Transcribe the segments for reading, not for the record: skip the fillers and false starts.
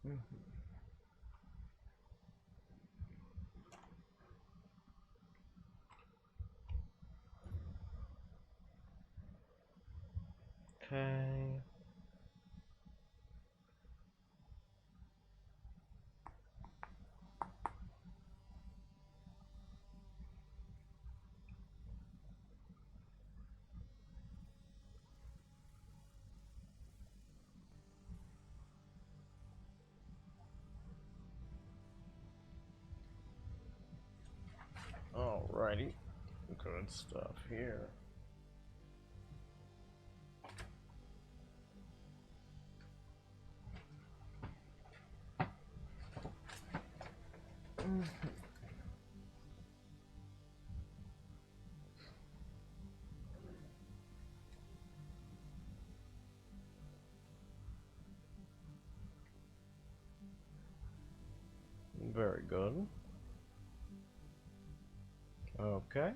Okay. Alrighty. Good stuff here. Very good. Okay.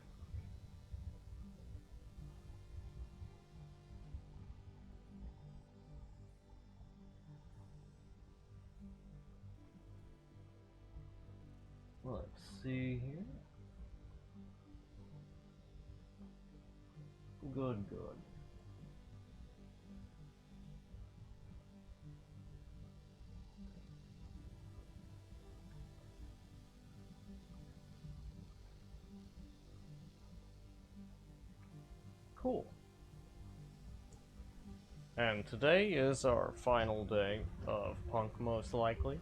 Let's see here. Good, good. Cool. And today is our final day of Punk, most likely.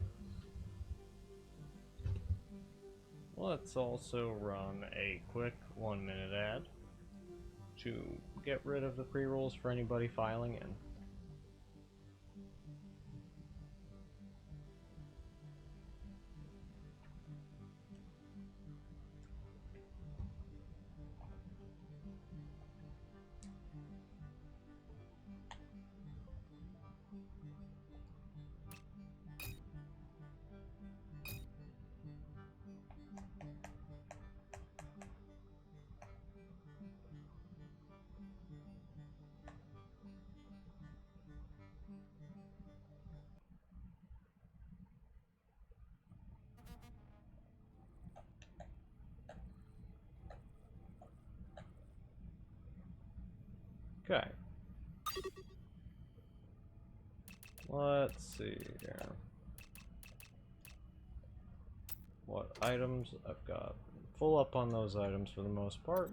Let's also run a quick 1-minute ad to get rid of the pre-rolls for anybody filing in. Okay. Let's see here. What items? I've got full up on those items for the most part.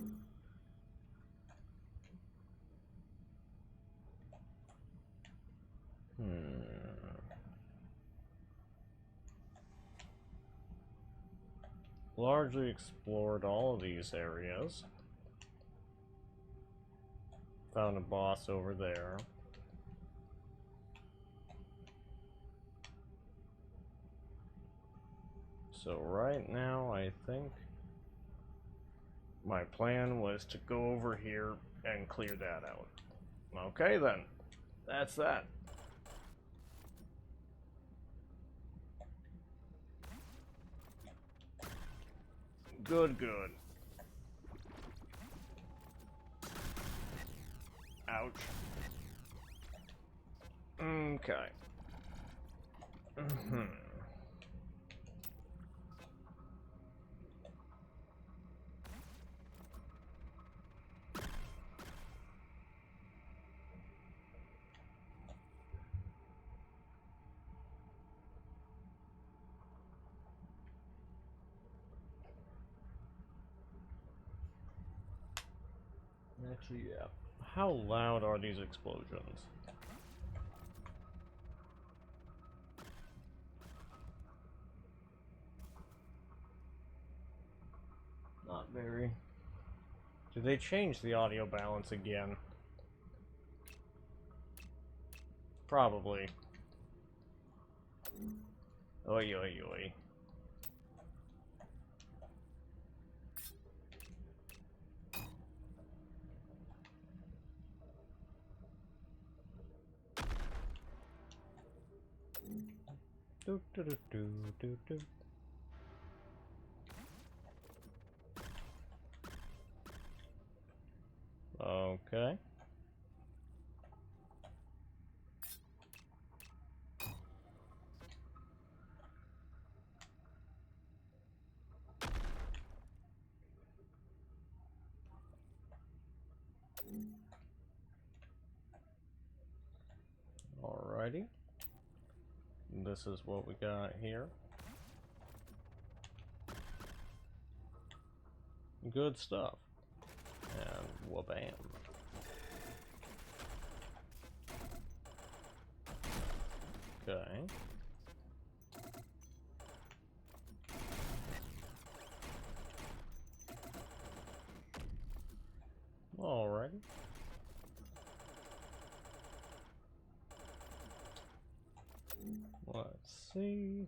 Largely explored all of these areas. Found a boss over there. So right now, I think my plan was to go over here and clear that out. Okay then, that's that. Good, good. Ouch. Okay. Actually, yeah. How loud are these explosions? Not very. Did they change the audio balance again? Probably. Oi, oi, oi. Do, do, do, do, do, do. Okay. Alrighty. This is what we got here. Good stuff. And wha-bam. Okay. Alrighty. Let's see.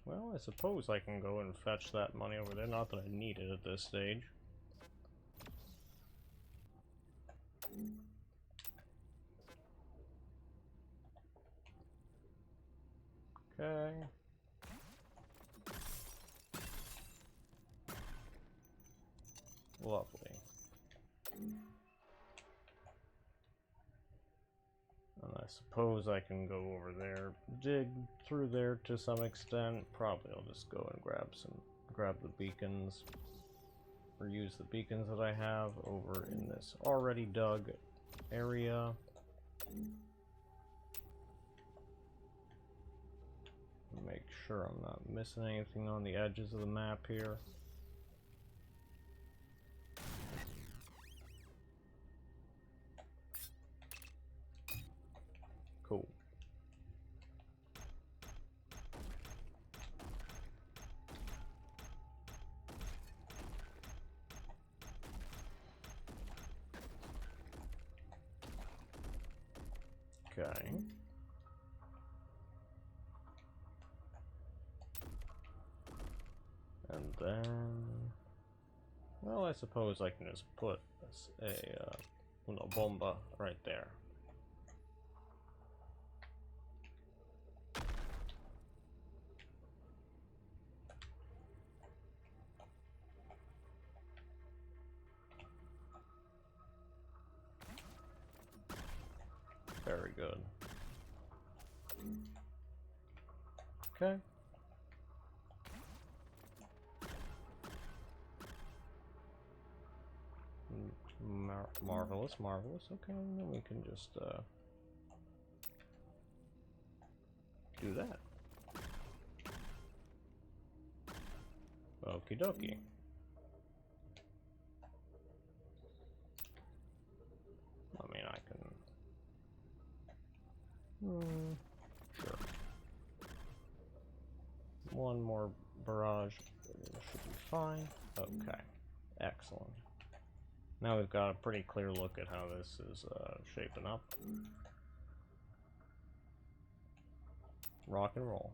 Well, I suppose I can go and fetch that money over there. Not that I need it at this stage. Okay. Lovely. And I suppose I can go over there, dig through there to some extent. Probably I'll just go and grab the beacons, or use the beacons that I have over in this already dug area. Make sure I'm not missing anything on the edges of the map here. Cool. Okay. And then, well, I suppose I can just put una bomba right there. Very good. Okay. Marvelous, marvelous. Okay, then we can just do that. Okie dokie. I mean, I can... sure. One more barrage should be fine. Okay, excellent. Now we've got a pretty clear look at how this is shaping up. Rock and roll.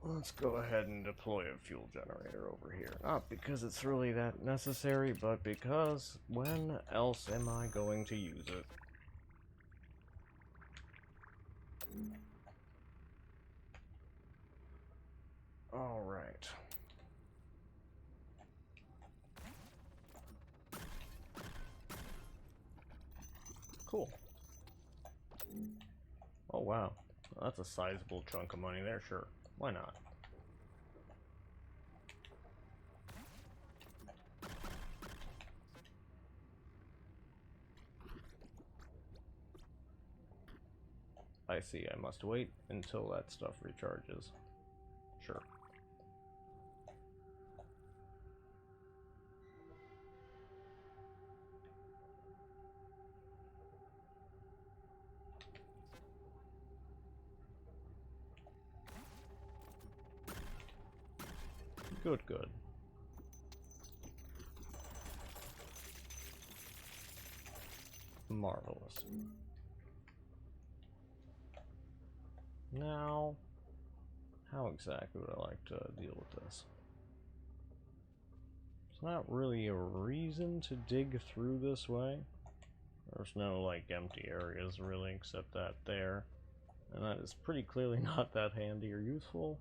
Let's go ahead and deploy a fuel generator over here. Not because it's really that necessary, but because when else am I going to use it? Alright. Cool. Oh wow. Well, that's a sizable chunk of money there, sure. Why not? I see, I must wait until that stuff recharges. Sure. Good, good. Marvelous. Now, how exactly would I like to deal with this? There's not really a reason to dig through this way. There's no, like, empty areas, really, except that there. And that is pretty clearly not that handy or useful.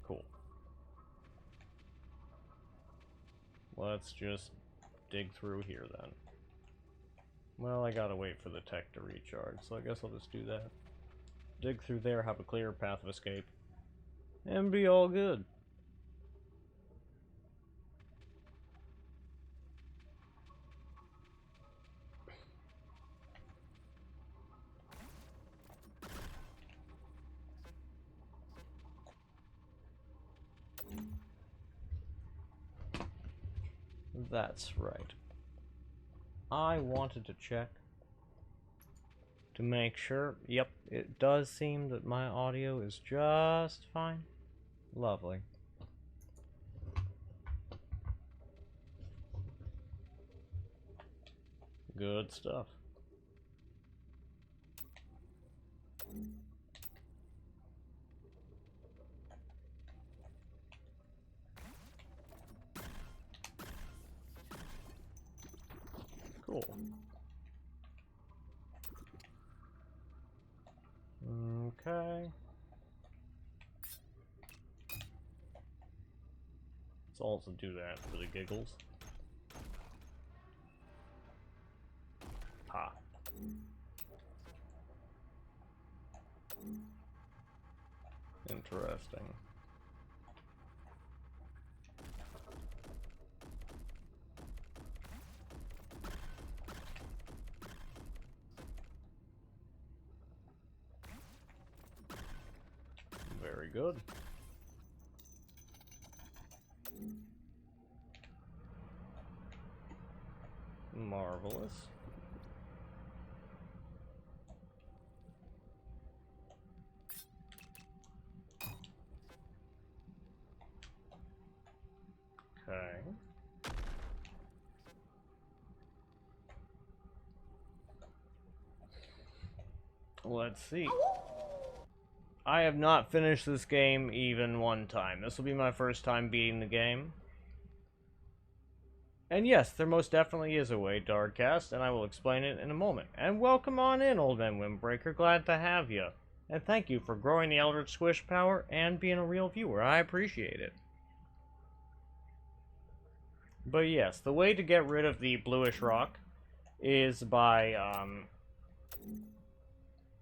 Cool. let's just dig through here then. Well, I gotta wait for the tech to recharge, so I guess I'll just do that. Dig through there, have a clear path of escape, and be all good. That's right. I wanted to check to make sure. Yep, it does seem that my audio is just fine. Lovely. Good stuff. Cool. Okay. Let's also do that for the giggles. Ha. Interesting. Very good. Marvelous. Okay. Let's see. I have not finished this game even one time. This will be my first time beating the game. And yes, there most definitely is a way, Darkcast, and I will explain it in a moment. And welcome on in, Old Man Windbreaker. Glad to have you. And thank you for growing the Eldritch Squish power and being a real viewer. I appreciate it. But yes, the way to get rid of the bluish rock is by,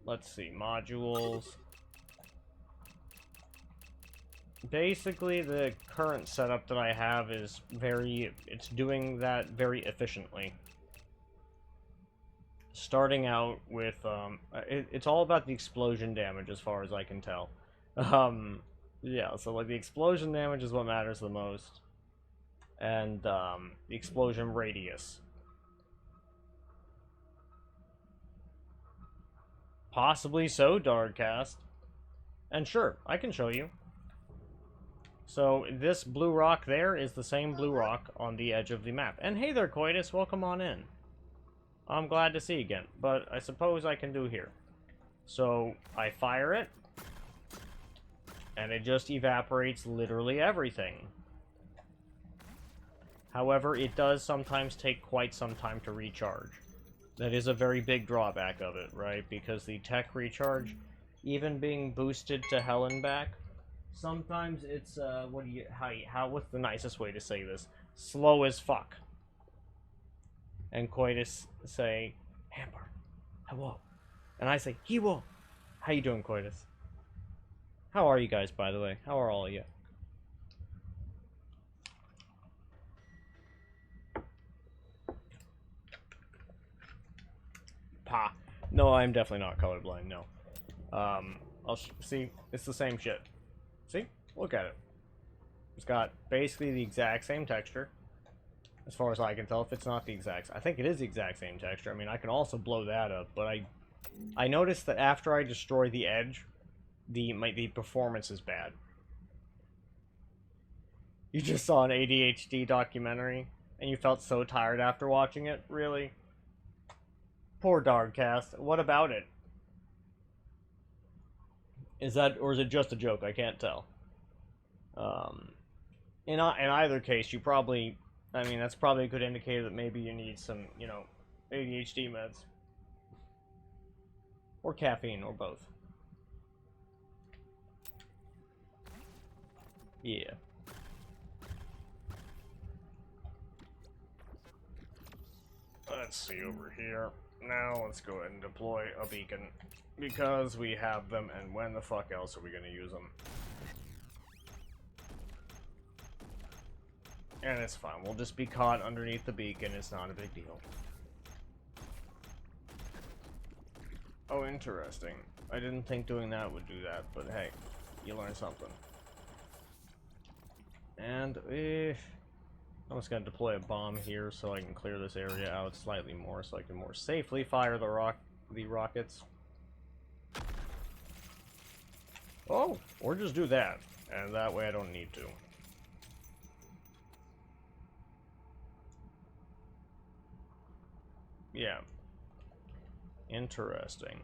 let's see, modules. Basically, the current setup that I have is it's doing that very efficiently. Starting out with, it's all about the explosion damage as far as I can tell. Yeah, so like the explosion damage is what matters the most. And, the explosion radius. Possibly so, Darkcast. And sure, I can show you. So, this blue rock there is the same blue rock on the edge of the map. And hey there, Coitus, welcome on in. I'm glad to see you again, but I suppose I can do here. So, I fire it, and it just evaporates literally everything. However, it does sometimes take quite some time to recharge. That is a very big drawback of it, right? Because the tech recharge, even being boosted to hell and back, sometimes it's, what's the nicest way to say this? Slow as fuck. And Coitus say, Hamper, hello. And I say, Hewo. How you doing, Coitus? How are you guys, by the way? How are all of you? Pa. No, I'm definitely not colorblind, no. See, it's the same shit. See? Look at it. It's got basically the exact same texture. As far as I can tell, if it's not the exact... I think it is the exact same texture. I mean, I can also blow that up, but I noticed that after I destroy the edge, the performance is bad. You just saw an ADHD documentary, and you felt so tired after watching it? Really? Poor Darkcast. What about it? Is that, or is it just a joke? I can't tell. In either case, you probably... I mean, that's probably a good indicator that maybe you need some, you know, ADHD meds. Or caffeine, or both. Yeah. Let's see over here. Now let's go ahead and deploy a beacon. Because we have them, and when the fuck else are we going to use them? And it's fine. We'll just be caught underneath the beacon. It's not a big deal. Oh, interesting. I didn't think doing that would do that, but hey, you learn something. And I'm just gonna deploy a bomb here so I can clear this area out slightly more, so I can more safely fire the rockets. Oh, or just do that, and that way I don't need to. Yeah. Interesting.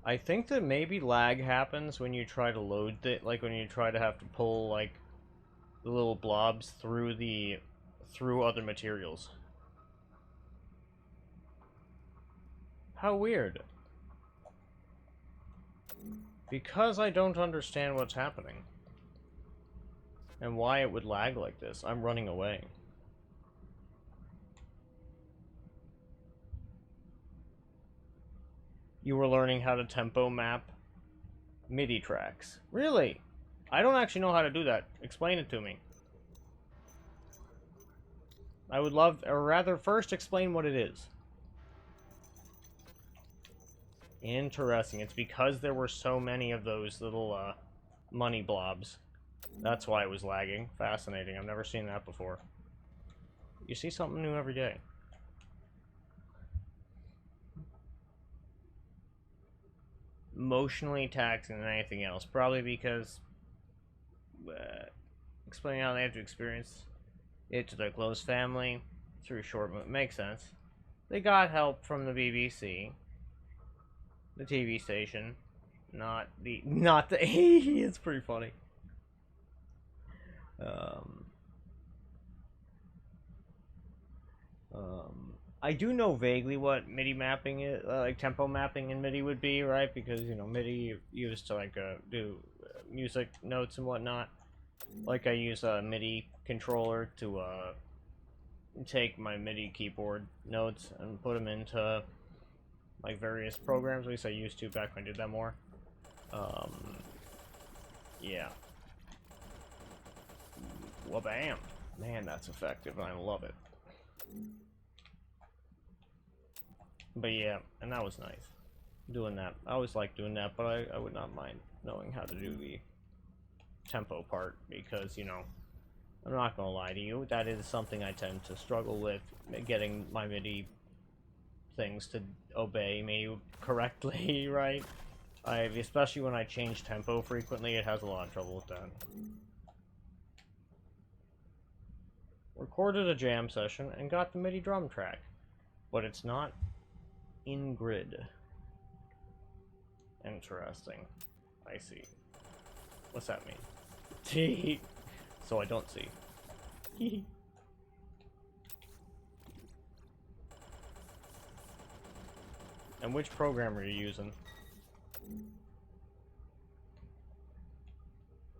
I think that maybe lag happens when you try to load it, like when you try to have to pull like the little blobs through other materials. How weird. Because I don't understand what's happening. And why it would lag like this. I'm running away. You were learning how to tempo map MIDI tracks. Really? I don't actually know how to do that. Explain it to me. I would love, or rather, first explain what it is. Interesting. It's because there were so many of those little money blobs. That's why it was lagging. Fascinating. I've never seen that before. You see something new every day. Emotionally taxing than anything else. Probably because explaining how they have to experience it to their close family through short movie makes sense. They got help from the BBC, the TV station, not the it's pretty funny. I do know vaguely what MIDI mapping is, like tempo mapping in MIDI would be, right? Because, you know, MIDI used to, like, do music notes and whatnot. Like, I use a MIDI controller to, take my MIDI keyboard notes and put them into, like, various programs. At least I used to back when I did that more. Yeah. Wabam! Man, that's effective, and I love it. But yeah, and that was nice. Doing that. I always like doing that, but I would not mind knowing how to do the tempo part, because, you know, I'm not gonna lie to you, that is something I tend to struggle with, getting my MIDI things to obey me correctly, right? Especially when I change tempo frequently, it has a lot of trouble with that. Recorded a jam session and got the MIDI drum track, but it's not in grid. Interesting. I see. What's that mean? So I don't see. And which program are you using?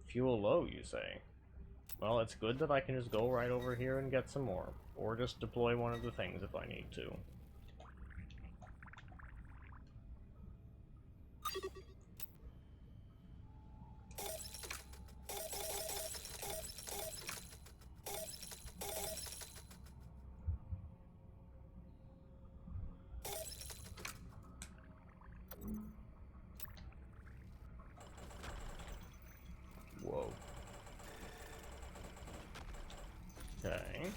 Fuel low, you say? Well, it's good that I can just go right over here and get some more. Or just deploy one of the things if I need to. Whoa. Okay.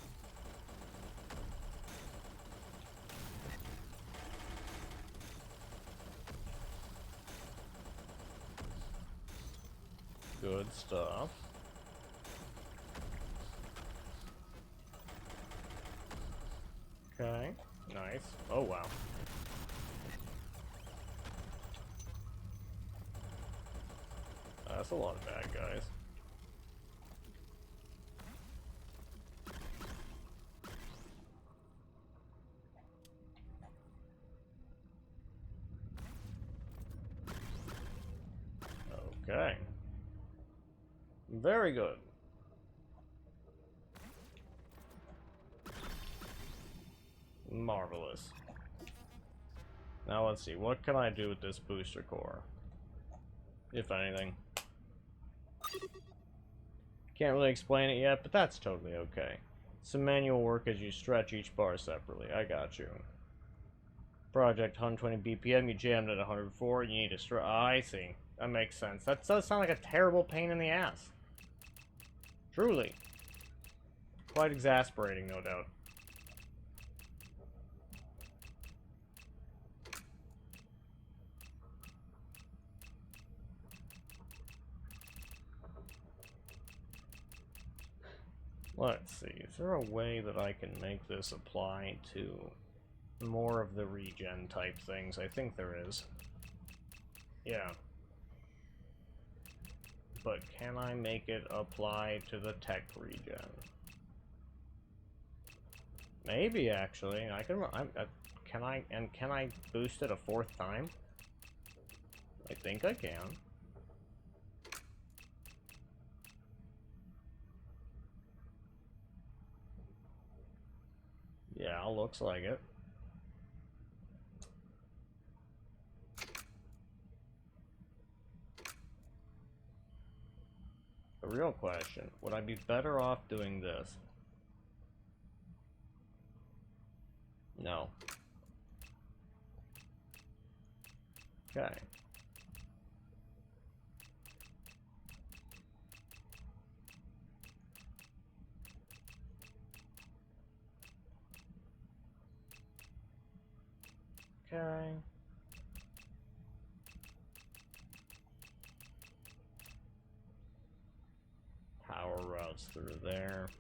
Good stuff. Okay, nice. Oh, wow. That's a lot of bad guys. Okay. Very good. Marvelous. Now let's see, what can I do with this booster core? If anything. Can't really explain it yet, but that's totally okay. Some manual work as you stretch each bar separately. I got you. Project 120 BPM, you jammed at 104, you need to stretch. Oh, I see. That makes sense. That does sound like a terrible pain in the ass. Truly. Quite exasperating, no doubt. Let's see, is there a way that I can make this apply to more of the regen type things? I think there is. Yeah. But can I make it apply to the tech regen? Maybe, actually. I can. Can I boost it a 4th time? I think I can. Yeah, looks like it. The real question, would I be better off doing this? No. Okay. Okay. Power routes through there.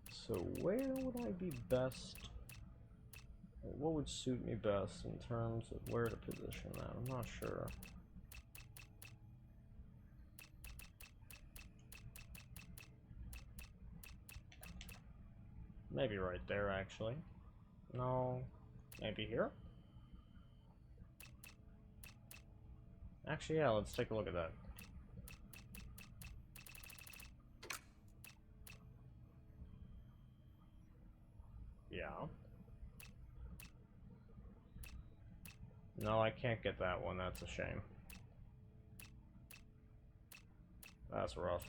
So where would I be best? What would suit me best in terms of where to position that? I'm not sure. Maybe right there, actually. No, maybe here? Actually, yeah, let's take a look at that. Yeah. No, I can't get that one. That's a shame. That's rough.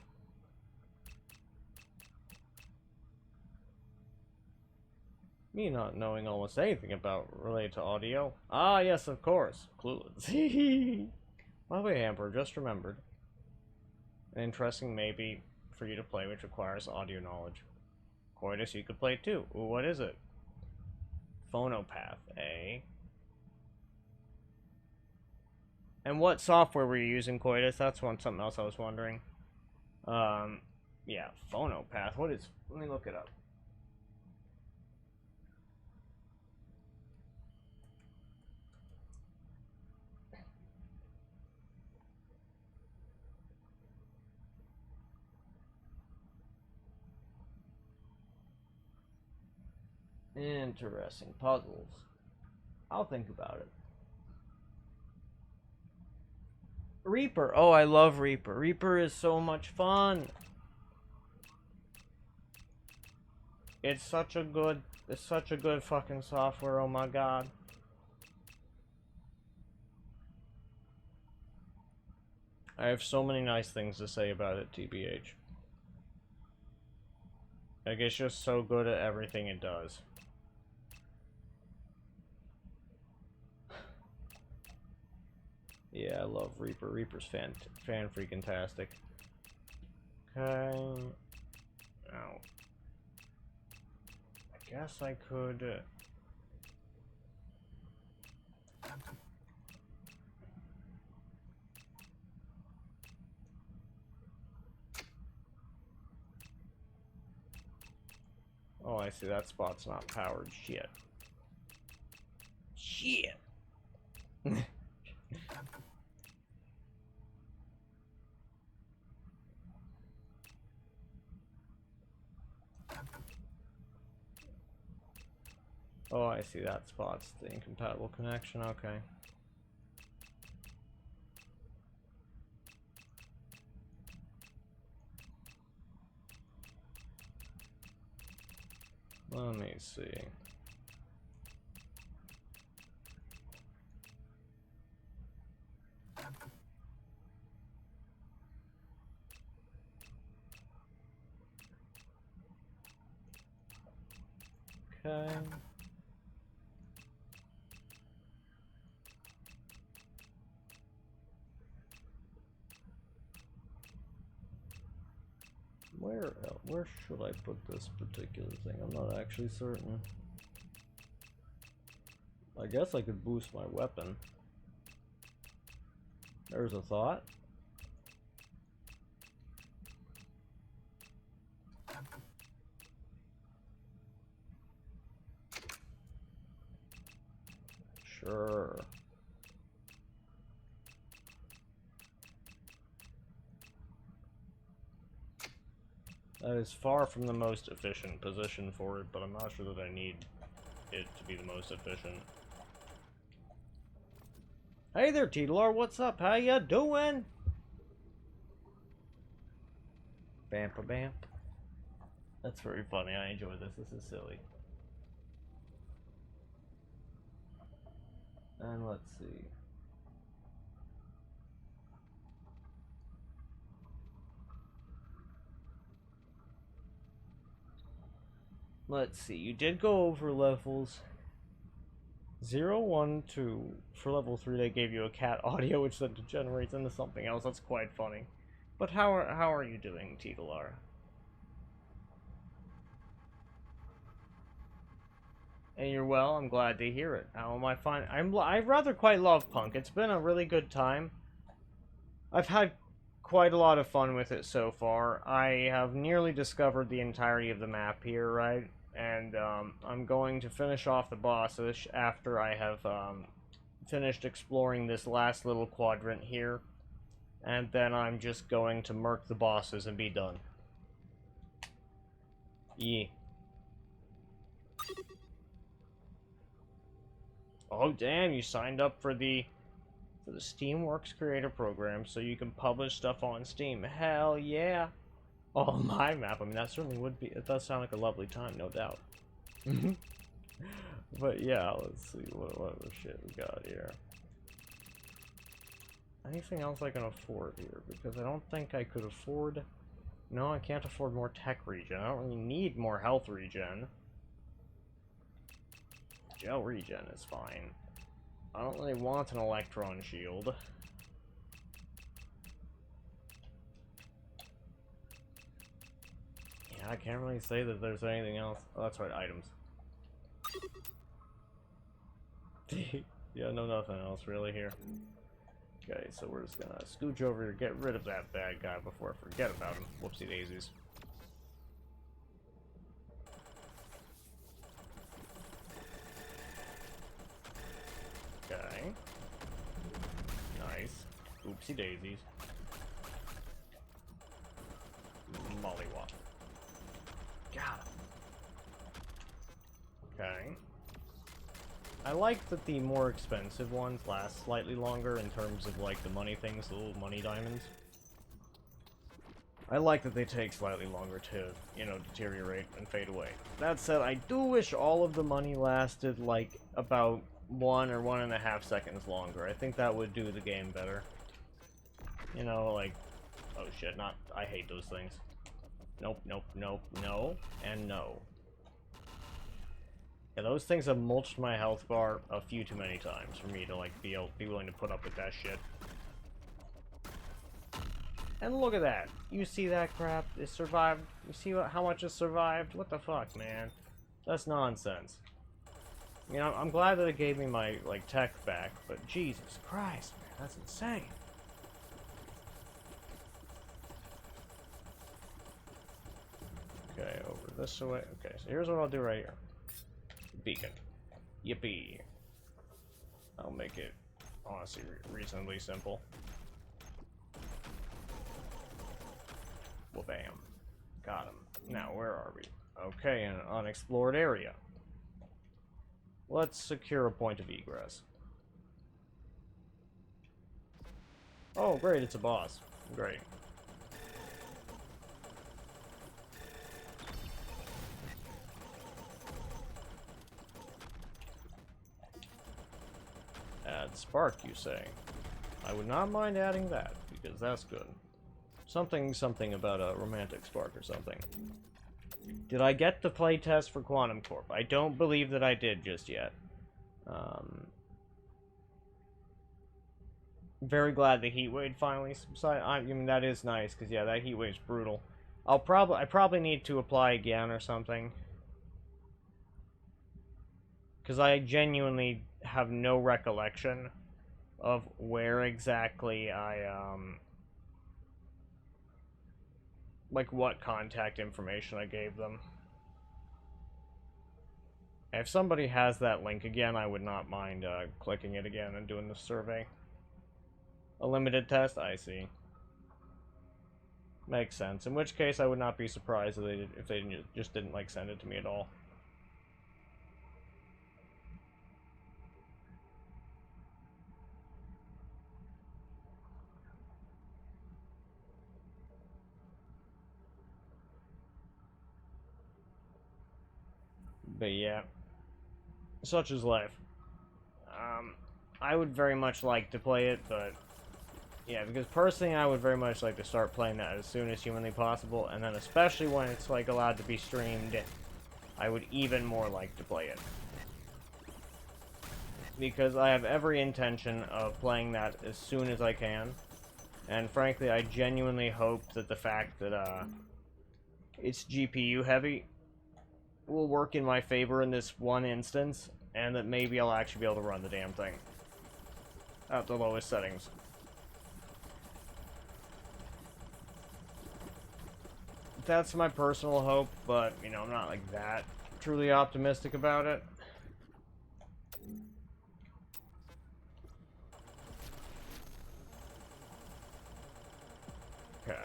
Me not knowing almost anything about related to audio. Ah, yes, of course. Clueless. By the way, Amber, just remembered. An interesting maybe for you to play which requires audio knowledge. Coitus, you could play too. Ooh, what is it? Phonopath, eh? And what software were you using, Coitus? That's something else I was wondering. Yeah, Phonopath. What is... Let me look it up. Interesting puzzles. I'll think about it. Reaper. Oh, I love Reaper. Reaper is so much fun. It's such a good fucking software. Oh my god. I have so many nice things to say about it, TBH. Like, it's just so good at everything it does. Yeah, I love Reaper. Reaper's fan freaking tastic. Okay. Now, I guess I could. Oh, I see. That spot's not powered. Shit. Shit. Oh, I see. That spot's the incompatible connection. Okay. Let me see. Okay. Where should I put this particular thing? I'm not actually certain. I guess I could boost my weapon. There's a thought. Sure. That is far from the most efficient position for it, but I'm not sure that I need it to be the most efficient. Hey there, Tedlar, what's up? How ya doing? Bampa-bamp. That's very funny. I enjoy this. This is silly. And let's see. Let's see. You did go over levels 0, 1, 2. For level 3, they gave you a cat audio, which then degenerates into something else. That's quite funny. But how are you doing, Tedlar? And you're well. I'm glad to hear it. How am I fine? I rather quite love Punk. It's been a really good time. I've had quite a lot of fun with it so far. I have nearly discovered the entirety of the map here, right? And I'm going to finish off the bosses after I have finished exploring this last little quadrant here. And then I'm just going to murk the bosses and be done. Yeah. Oh damn, you signed up for the Steamworks Creator Program so you can publish stuff on Steam. Hell yeah. Oh, my map. I mean, that certainly would be. It does sound like a lovely time, no doubt. But yeah, let's see what other shit we got here. Anything else I can afford here? Because I don't think I could afford... No, I can't afford more tech regen. I don't really need more health regen. Gel regen is fine. I don't really want an electron shield. Yeah, I can't really say that there's anything else. Oh, that's right, items. Yeah, no, nothing else really here. Okay, so we're just gonna scooch over here, get rid of that bad guy before I forget about him. Whoopsie daisies. Okay. Nice. Oopsie daisies. Mollywop. Got him. Okay. I like that the more expensive ones last slightly longer in terms of, like, the money things, the little money diamonds. I like that they take slightly longer to, you know, deteriorate and fade away. That said, I do wish all of the money lasted, like, about 1 or 1.5 seconds longer. I think that would do the game better. You know, like... Oh shit, not... I hate those things. Nope, nope, nope, no, and no. Yeah, those things have mulched my health bar a few too many times for me to, like, be willing to put up with that shit. And look at that. You see that crap? It survived. You see how much it survived? What the fuck, man? That's nonsense. You know, I'm glad that it gave me my, like, tech back, but Jesus Christ, man, that's insane. Okay, over this way. Okay, so here's what I'll do right here. Beacon. Yippee. I'll make it, honestly, reasonably simple. Well, bam. Got him. Now, where are we? Okay, in an unexplored area. Let's secure a point of egress. Oh, great, it's a boss. Great. Add spark, you say? I would not mind adding that, because that's good. Something about a romantic spark or something. Did I get the playtest for Quantum Corp? I don't believe that I did just yet. Very glad the heat wave finally subsided. I mean, that is nice, because yeah, that heat wave's brutal. I probably need to apply again or something. Because I genuinely have no recollection of where exactly like what contact information I gave them. If somebody has that link again, I would not mind clicking it again and doing the survey. A limited test? I see. Makes sense. In which case, I would not be surprised if they just didn't like send it to me at all. But yeah, such is life. I would very much like to play it, but yeah, because personally I would very much like to start playing that as soon as humanly possible, and then especially when it's like allowed to be streamed, I would even more like to play it. Because I have every intention of playing that as soon as I can, and frankly I genuinely hope that the fact that it's GPU heavy will work in my favor in this one instance, and that maybe I'll actually be able to run the damn thing at the lowest settings. That's my personal hope, but, you know, I'm not, like, that truly optimistic about it. Okay.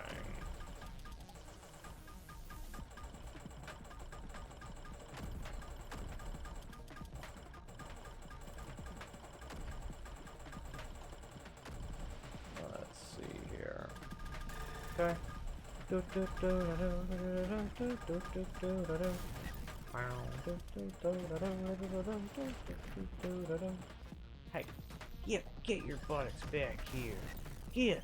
Let's see here. Okay. Hey, get your buttocks back here. Get.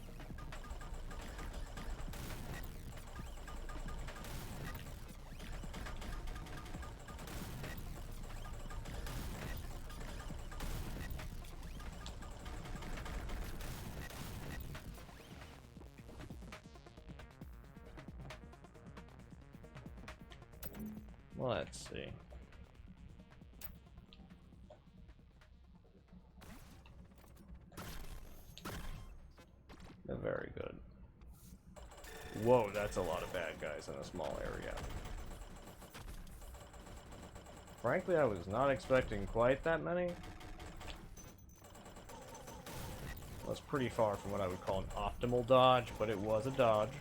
Let's see. They're very good. Whoa, that's a lot of bad guys in a small area. Frankly, I was not expecting quite that many. That's pretty far from what I would call an optimal dodge, but it was a dodge.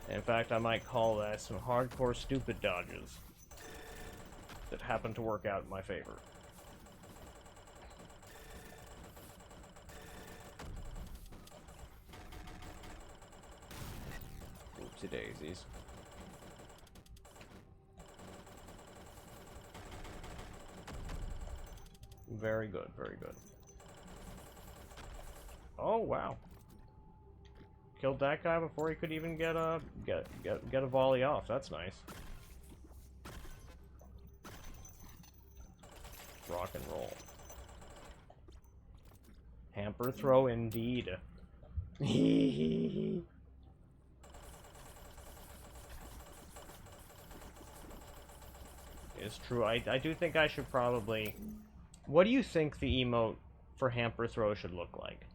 In fact, I might call that some hardcore stupid dodges that happen to work out in my favor. Oopsie daisies. Very good, very good. Oh, wow. Killed that guy before he could even get a volley off. That's nice. Rock and roll. Hamper throw indeed. It's true. I do think I should probably... What do you think the emote for hamper throw should look like?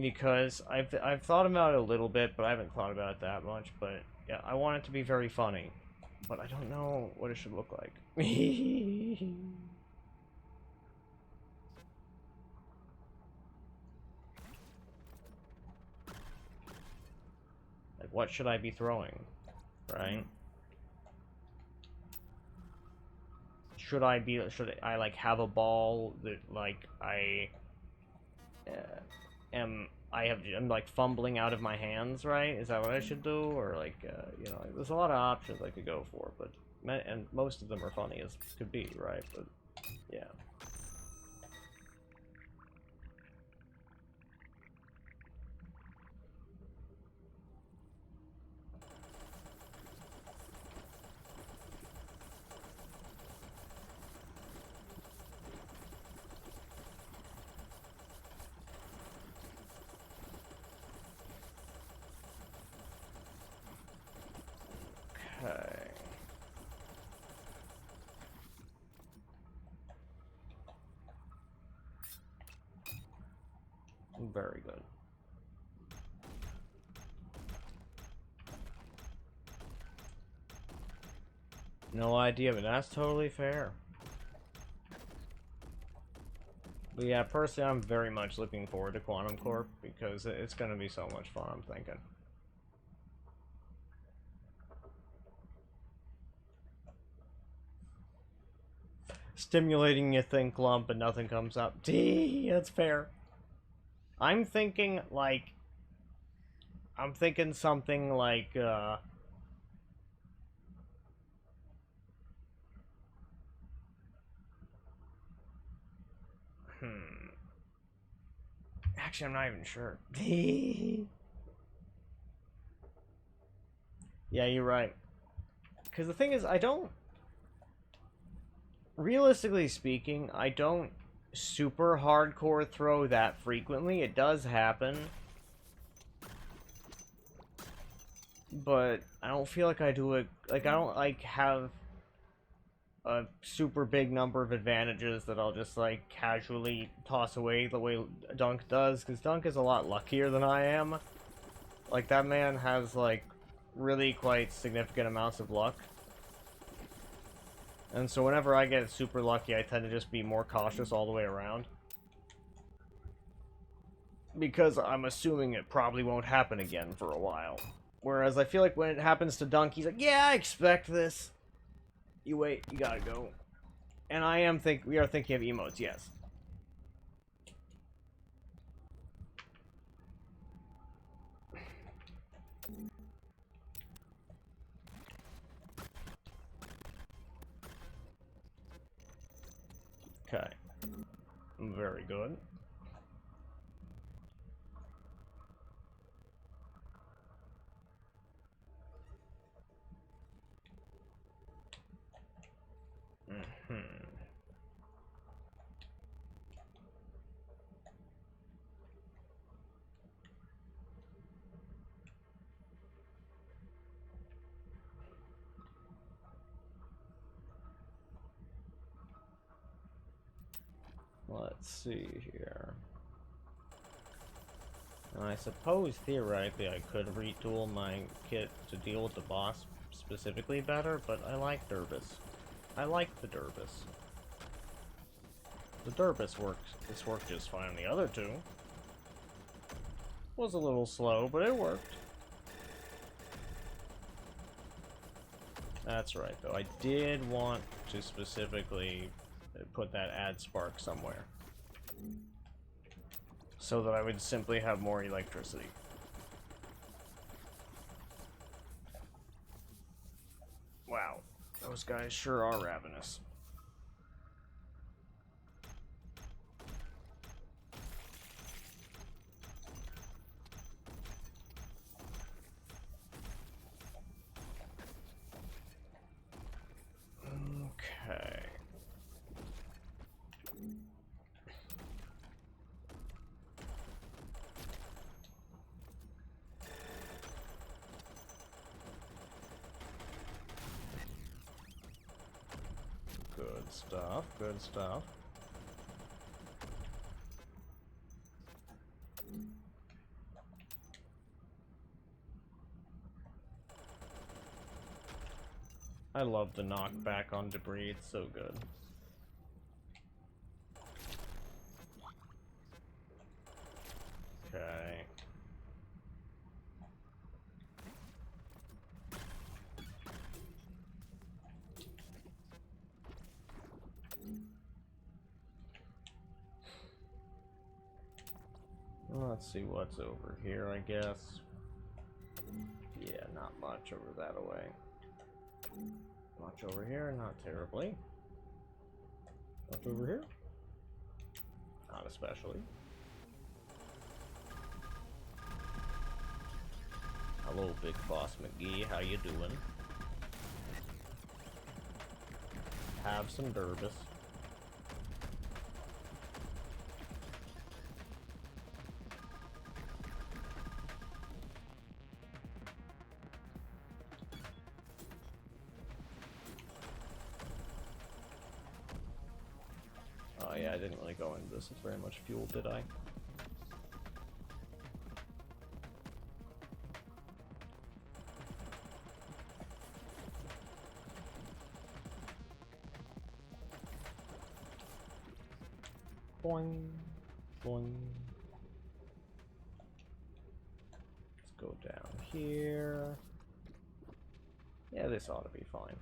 Because I've thought about it a little bit, but I haven't thought about it that much. But yeah, I want it to be very funny, but I don't know what it should look like. Like, what should I be throwing, right? Should I like have a ball that like I'm like fumbling out of my hands, right? Is that what I should do? Or like, you know, there's a lot of options I could go for, but And most of them are funny as could be, right? But yeah. Okay. Very good. No idea, but that's totally fair. But yeah, personally, I'm very much looking forward to Quantum Corp because it's going to be so much fun, I'm thinking. Stimulating you think lump and nothing comes up. That's fair. I'm thinking, like... I'm thinking something like, Actually, I'm not even sure. Yeah, you're right. Because the thing is, I don't... Realistically speaking, I don't super hardcore throw that frequently. It does happen. But I don't feel like I do it... Like, I don't, like, have a super big number of advantages that I'll just, like, casually toss away the way Dunk does. Because Dunk is a lot luckier than I am. Like, that man has, like, really quite significant amounts of luck. And so whenever I get super lucky, I tend to just be more cautious all the way around. Because I'm assuming it probably won't happen again for a while. Whereas I feel like when it happens to Dunk, he's like, yeah, I expect this. You wait, you gotta go. And we are thinking of emotes, yes. Okay. Very good. Let's see here. And I suppose, theoretically, I could retool my kit to deal with the boss specifically better, but I like Derbis. I like the Derbis. The Derbis works. This worked just fine. The other two was a little slow, but it worked. That's right, though. I did want to specifically put that add spark somewhere, so that I would simply have more electricity. Wow, those guys sure are ravenous. Okay. Good stuff, good stuff. I love the knockback on debris, it's so good. Okay. Let's see what's over here, I guess. Yeah, not much over that way. Much over here, not terribly. Much over here? Not especially. Hello, Big Boss McGee. How you doing? Have some Durbus. Oh yeah, I didn't really go into this with very much fuel, did I? Boing, boing. Let's go down here. Yeah, this ought to be fine.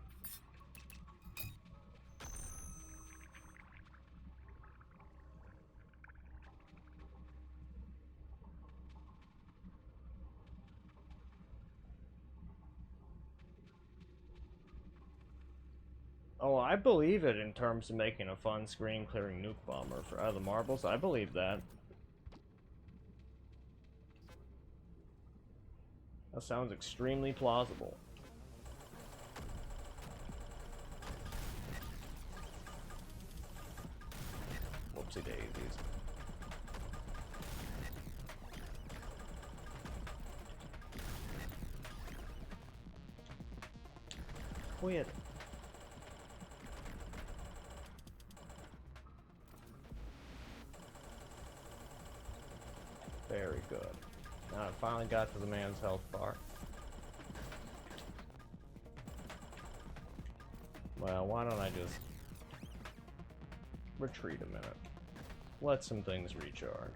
Oh, I believe it in terms of making a fun screen clearing nuke bomber for out of the marbles. I believe that. That sounds extremely plausible. Whoopsie daisies. Quit. Very good. Now I finally got to the man's health bar. Well, why don't I just retreat a minute? Let some things recharge.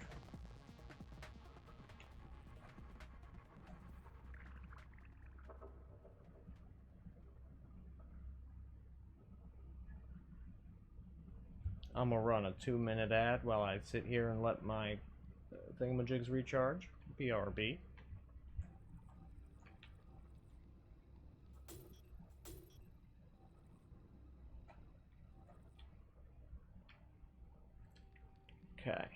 I'm gonna run a 2-minute ad while I sit here and let my thingamajigs recharge. BRB. Okay.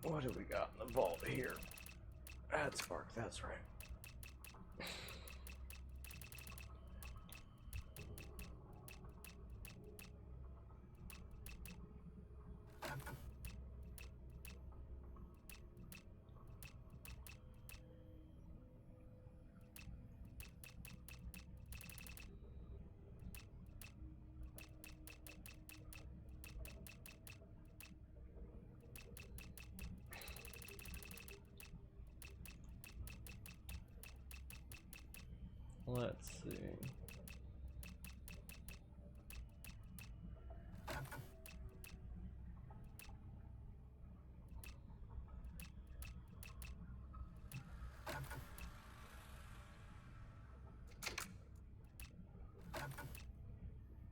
What do we got in the vault here? Add spark, that's right. Let's see.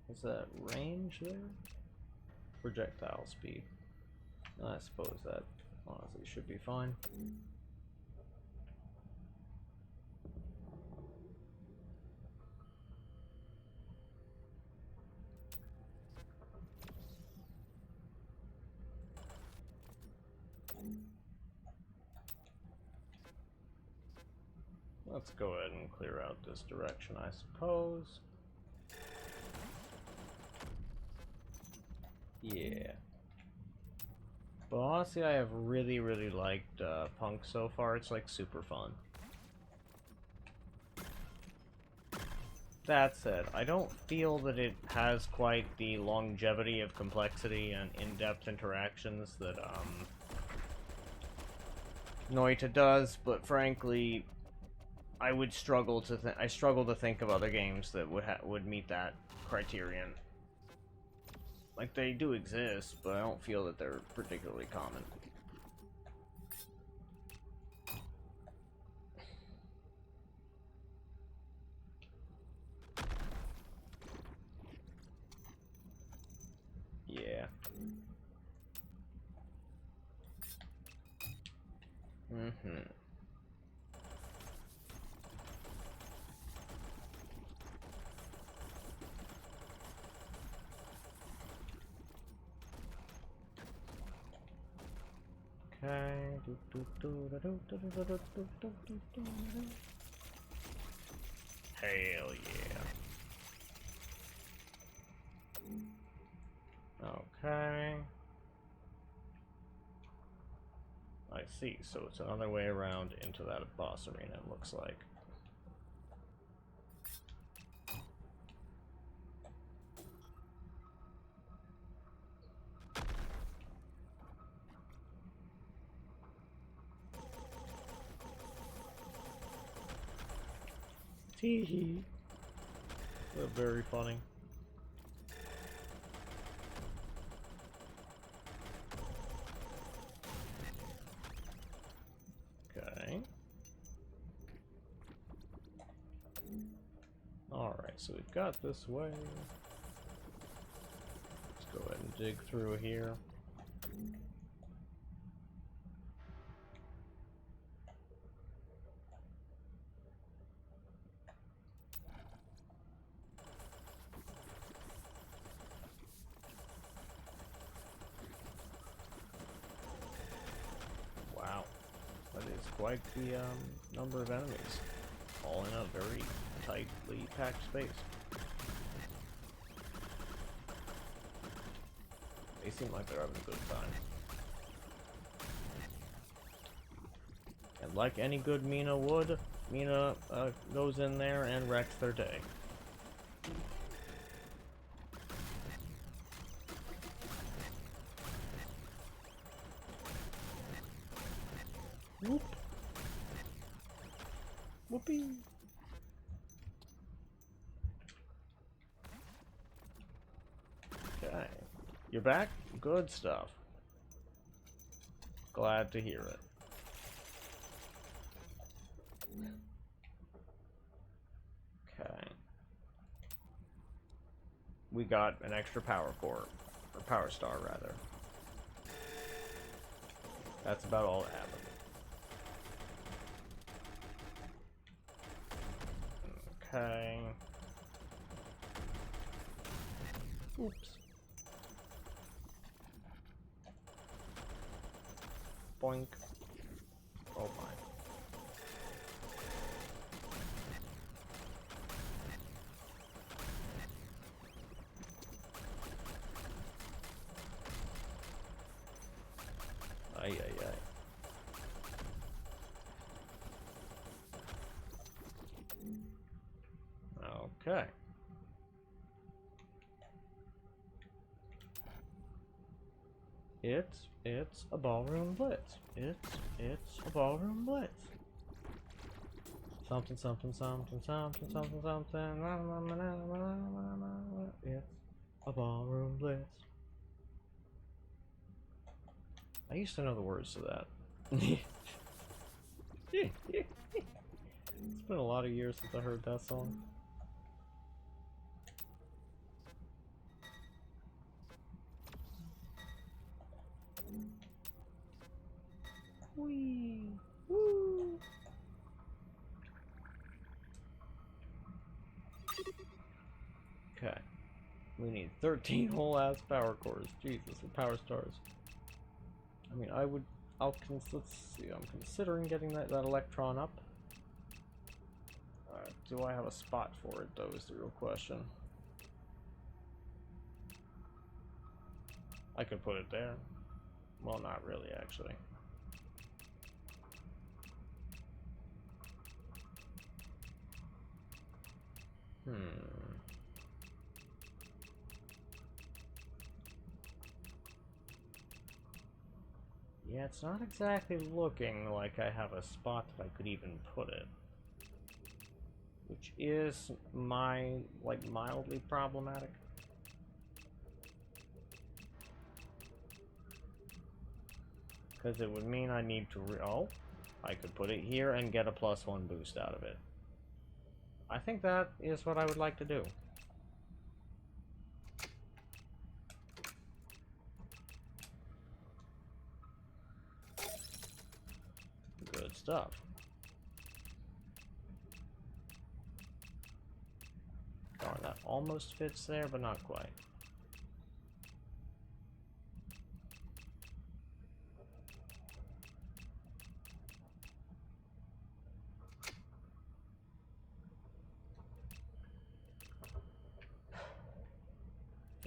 Is that range there? Projectile speed. I suppose that honestly should be fine. let's go ahead and clear out this direction, I suppose. Yeah. But honestly, I have really liked Punk so far. It's like super fun. That said, I don't feel that it has quite the longevity of complexity and in-depth interactions that Noita does, but frankly, I would struggle to think of other games that would meet that criterion. Like, they do exist, but I don't feel that they're particularly common. Yeah. Mm-hmm. Okay. Hell yeah. Okay. I see. So it's another way around into that boss arena, it looks like. Teehee. Very funny. Okay. Alright, so we've got this way. Let's go ahead and dig through here. Wow. That is quite the number of enemies. All in a very tightly packed space. They seem like they're having a good time. And like any good Mina would, Mina goes in there and wrecks their day. Whoop. Whoopee. Okay. You're back? Good stuff. Glad to hear it. Okay. We got an extra power core. Or power star, rather. That's about all that happened. Okay. Oops. Boink. Oh my. Ay, ay, ay. Okay. It's a ballroom blitz. It's a ballroom blitz. Something, something, something, something, something, something. It's a ballroom blitz. I used to know the words to that. It's been a lot of years since I heard that song. Whee! Woo! Okay. We need 13 whole ass power cores. Jesus, with power stars. I mean, let's see, I'm considering getting that electron up. Do I have a spot for it, though, is the real question. I could put it there. Well, not really, actually. Yeah, it's not exactly looking like I have a spot that I could even put it. Which is mildly problematic. Because it would mean I need to I could put it here and get a +1 boost out of it. I think that is what I would like to do. Good stuff. Darn, that almost fits there, but not quite.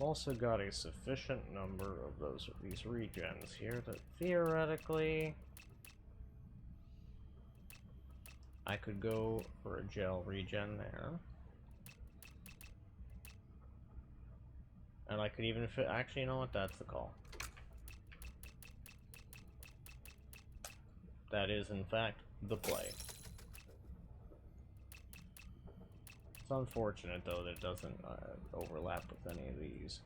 Also got a sufficient number of these regens here that theoretically I could go for a gel regen there. And I could even fit, actually, you know what, that's the call. That is, in fact, the play. It's unfortunate, though, that it doesn't overlap with any of these.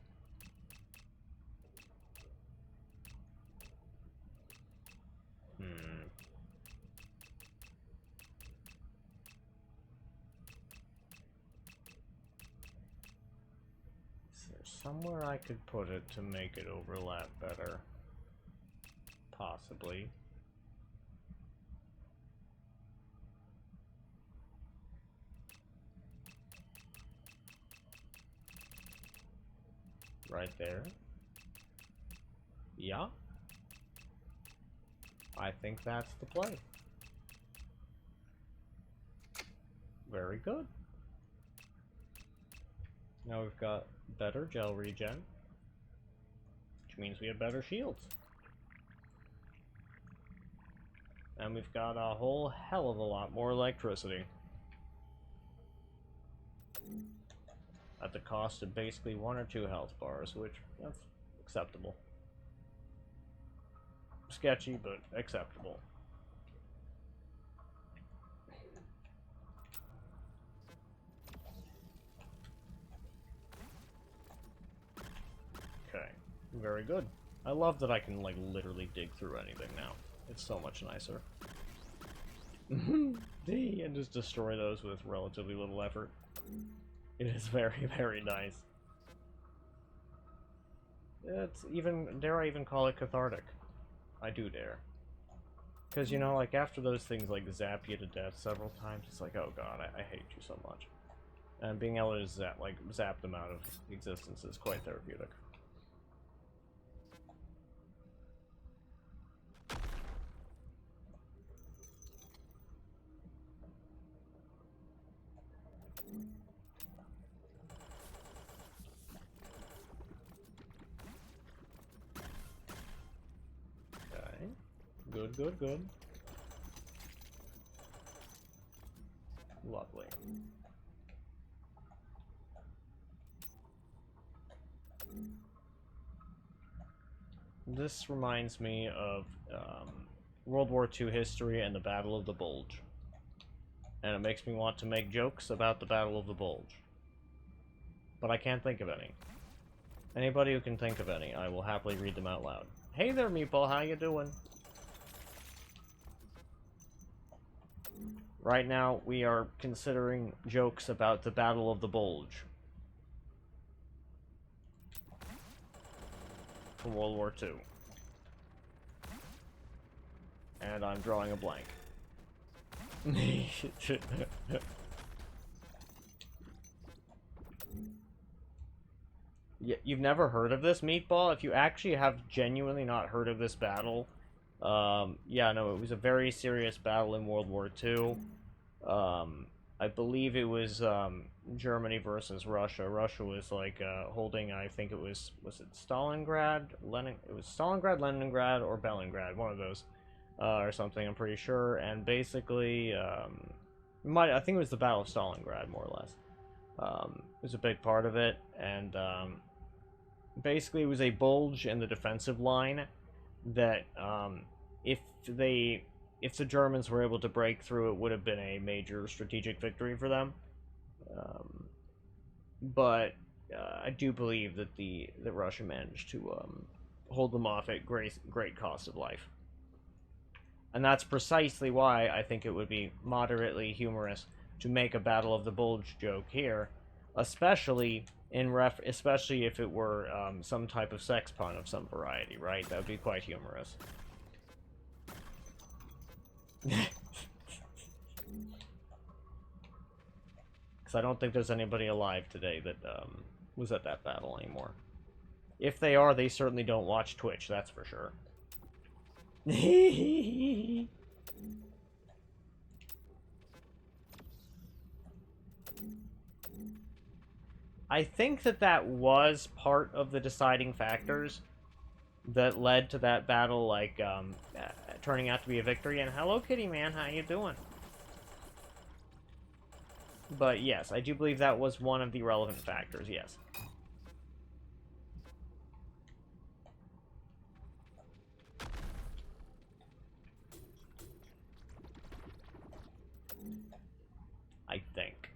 Is there somewhere I could put it to make it overlap better? Possibly. Right there. Yeah. I think that's the play. Very good. Now we've got better gel regen, which means we have better shields. And we've got a whole hell of a lot more electricity. At the cost of basically 1 or 2 health bars, which, that's acceptable. Sketchy, but acceptable. Okay, very good. I love that I can, like, literally dig through anything now. It's so much nicer. And just destroy those with relatively little effort. It is very, very nice. It's even, dare I even call it cathartic? I do dare. Because, you know, like, after those things, like, zap you to death several times, it's like, oh god, I hate you so much. And being able to zap them out of existence is quite therapeutic. Good, good, good. Lovely. This reminds me of World War II history and the Battle of the Bulge. And it makes me want to make jokes about the Battle of the Bulge. But I can't think of any. Anybody who can think of any, I will happily read them out loud. Hey there, Meeple, how you doing? Right now, we are considering jokes about the Battle of the Bulge. From World War II. And I'm drawing a blank. Yeah, you've never heard of this, Meatball? If you actually have genuinely not heard of this battle, yeah, no, it was a very serious battle in World War II. I believe it was Germany versus Russia. Russia was like holding, I think it was it Stalingrad, it was Stalingrad, Leningrad, or Belgrade, one of those, or something. I'm pretty sure. And basically, I think it was the Battle of Stalingrad, more or less. It was a big part of it, and basically it was a bulge in the defensive line that if the Germans were able to break through, it would have been a major strategic victory for them. But I do believe that that Russia managed to hold them off at great cost of life. And that's precisely why I think it would be moderately humorous to make a Battle of the Bulge joke here, especially especially if it were some type of sex pun of some variety, right? That would be quite humorous. Because I don't think there's anybody alive today that was at that battle anymore. If they are, they certainly don't watch Twitch, that's for sure. I think that was part of the deciding factors that led to that battle, like, turning out to be a victory. And hello, Kitty Man, how you doing? But yes, I do believe that was one of the relevant factors, yes. I think.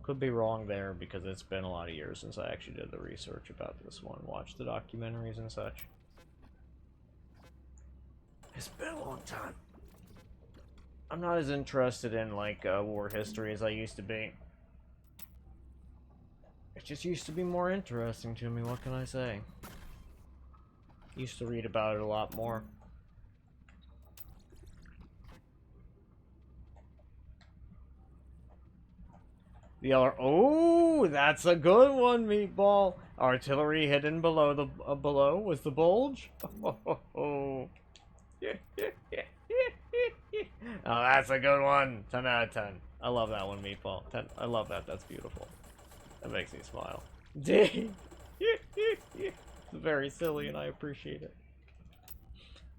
Could be wrong there, because it's been a lot of years since I actually did the research about this one, watched the documentaries and such. It's been a long time. I'm not as interested in, like, war history as I used to be. It just used to be more interesting to me, what can I say? Used to read about it a lot more. The other, oh, that's a good one, Meatball. Artillery hidden below the was the bulge. Oh, that's a good one. 10 out of 10. I love that one, Meatball. 10. I love that. That's beautiful. That makes me smile. It's very silly, and I appreciate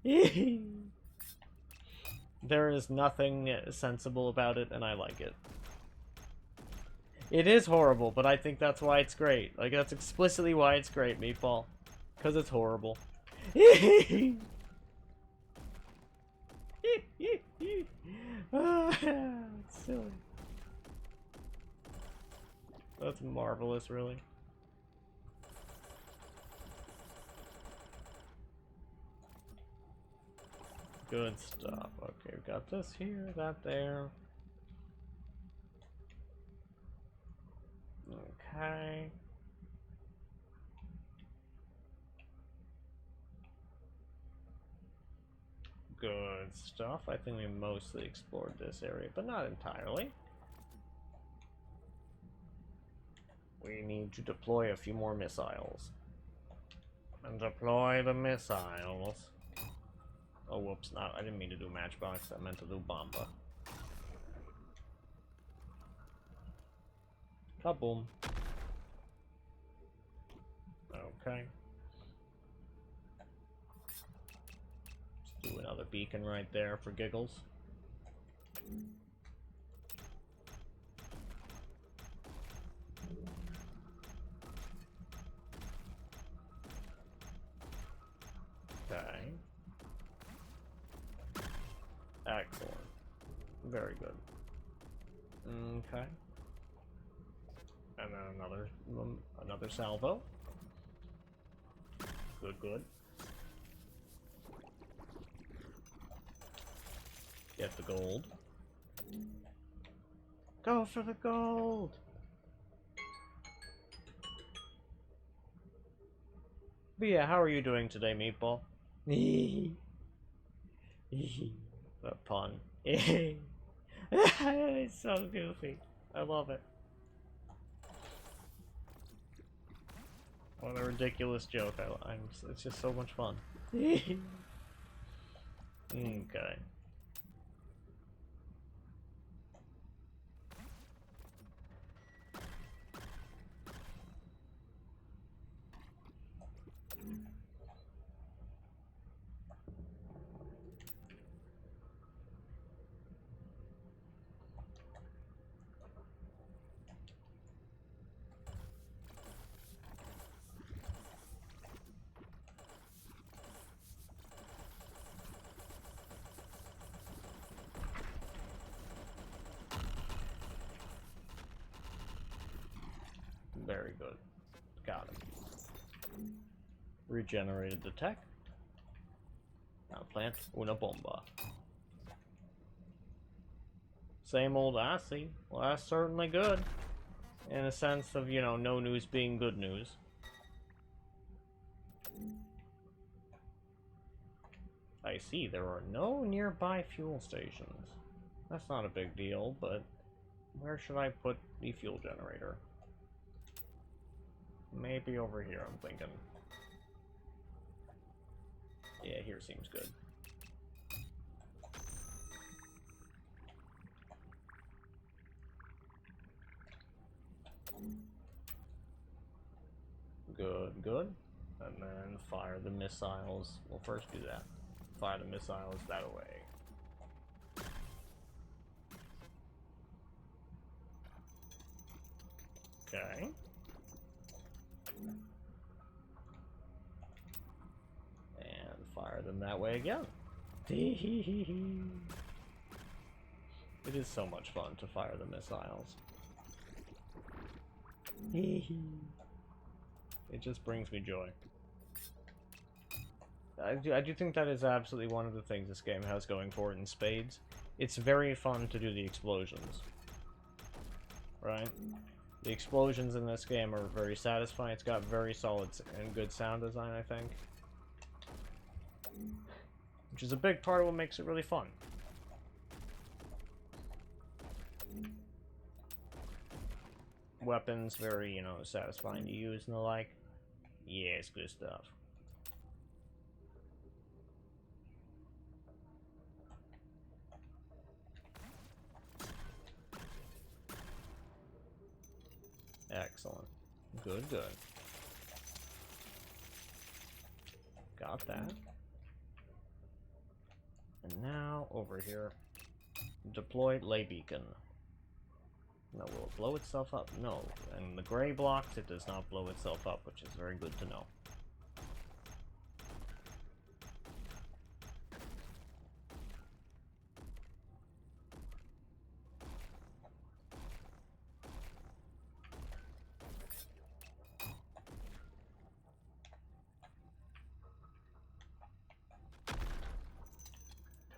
it. There is nothing sensible about it, and I like it. It is horrible, but I think that's why it's great. Like, that's explicitly why it's great, Meatball. Because it's horrible. It's silly. That's marvelous, really. Good stuff. Okay, we've got this here, that there. Okay. Good stuff. I think we mostly explored this area, but not entirely. We need to deploy a few more missiles. And deploy the missiles. Oh, whoops. I didn't mean to do Matchbox. I meant to do Bomba. Kaboom. Okay. Let's do another beacon right there for giggles. Okay. Excellent. Very good. Okay. And then another salvo. Good, good. Get the gold. Go for the gold! But yeah, how are you doing today, Meatball? That pun. It's so goofy. I love it. What a ridiculous joke. It's just so much fun. Okay. Very good. Got him. Regenerated the tech. Now plant una bomba. Same old Aussie. Well, that's certainly good. In a sense of, you know, no news being good news. I see, there are no nearby fuel stations. That's not a big deal, but where should I put the fuel generator? Maybe over here, I'm thinking. Yeah, here seems good. Good, good. And then fire the missiles. We'll first do that. Fire the missiles that way. Okay. And fire them that way again. It is so much fun to fire the missiles. It just brings me joy. I do think that is absolutely one of the things this game has going for it in spades. It's very fun to do the explosions. Right? The explosions in this game are very satisfying. It's got very solid and good sound design, I think. Which is a big part of what makes it really fun. Weapons, very, you know, satisfying to use and the like. Yeah, it's good stuff. Excellent. Good, good. Got that. And now, over here. Deploy lay beacon. Now, will it blow itself up? No. And the gray blocks, it does not blow itself up, which is very good to know.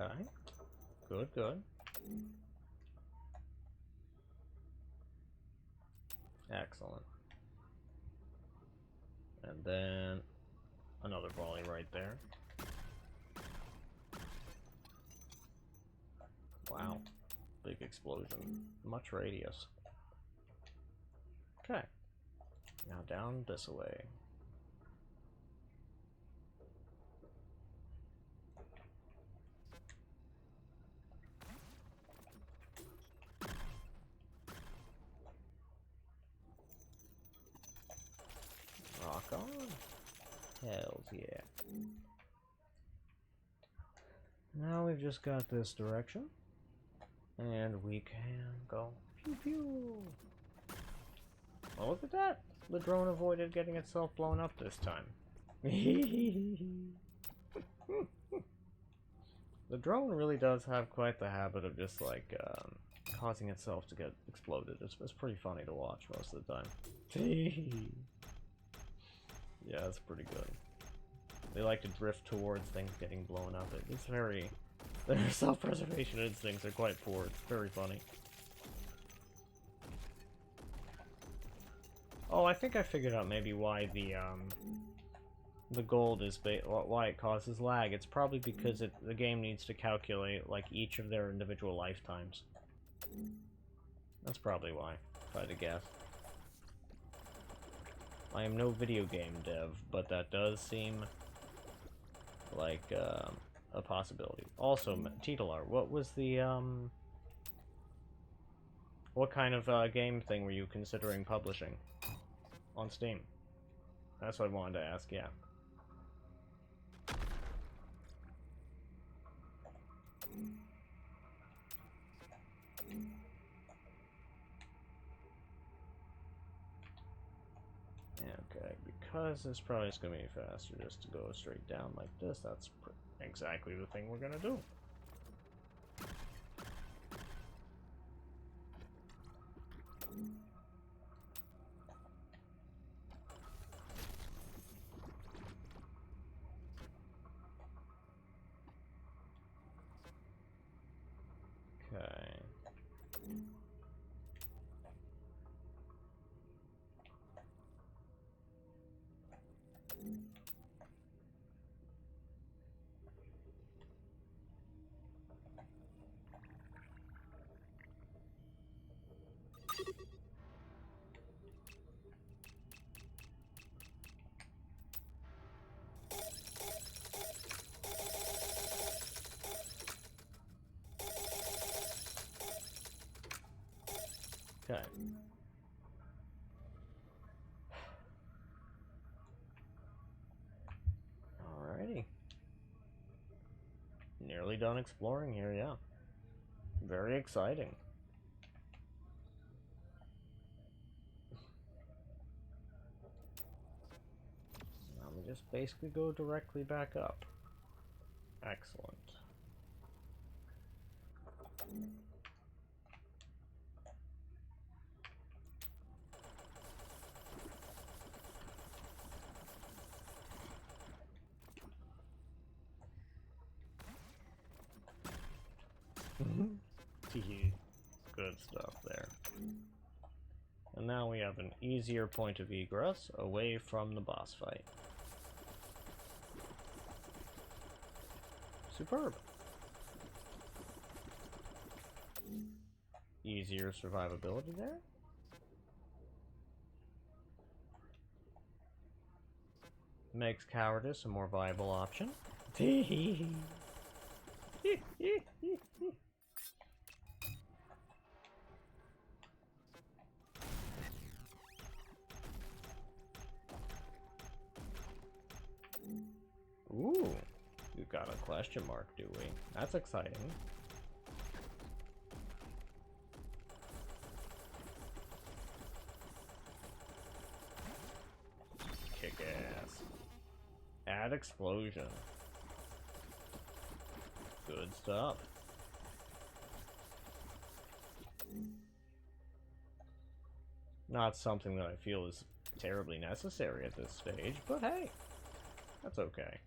Okay. Good, good. Excellent. And then another volley right there. Wow. Big explosion. Much radius. Okay. Now down this way. Rock on. Hells yeah. Now we've just got this direction. And we can go pew pew. Oh, look at that. The drone avoided getting itself blown up this time. The drone really does have quite the habit of just like causing itself to get exploded. It's pretty funny to watch most of the time. Yeah, it's pretty good. They like to drift towards things getting blown up. It's very... Their self-preservation instincts are quite poor. It's very funny. Oh, I think I figured out maybe why the gold is why it causes lag. It's probably because the game needs to calculate like each of their individual lifetimes. That's probably why, if I had to guess. I am no video game dev, but that does seem like a possibility. Also, Titular, what was the what kind of game thing were you considering publishing on Steam? That's what I wanted to ask. Yeah. Okay, because it's probably just going to be faster just to go straight down like this, that's exactly the thing we're going to do. Okay. Okay. Alrighty. Nearly done exploring here, yeah. Very exciting. Now we just basically go directly back up. Excellent. Good stuff there. And now we have an easier point of egress away from the boss fight. Superb. Easier survivability there. Makes cowardice a more viable option. Ooh, we've got a question mark, do we? That's exciting. Kick ass. Add explosion. Good stuff. Not something that I feel is terribly necessary at this stage, but hey, that's okay.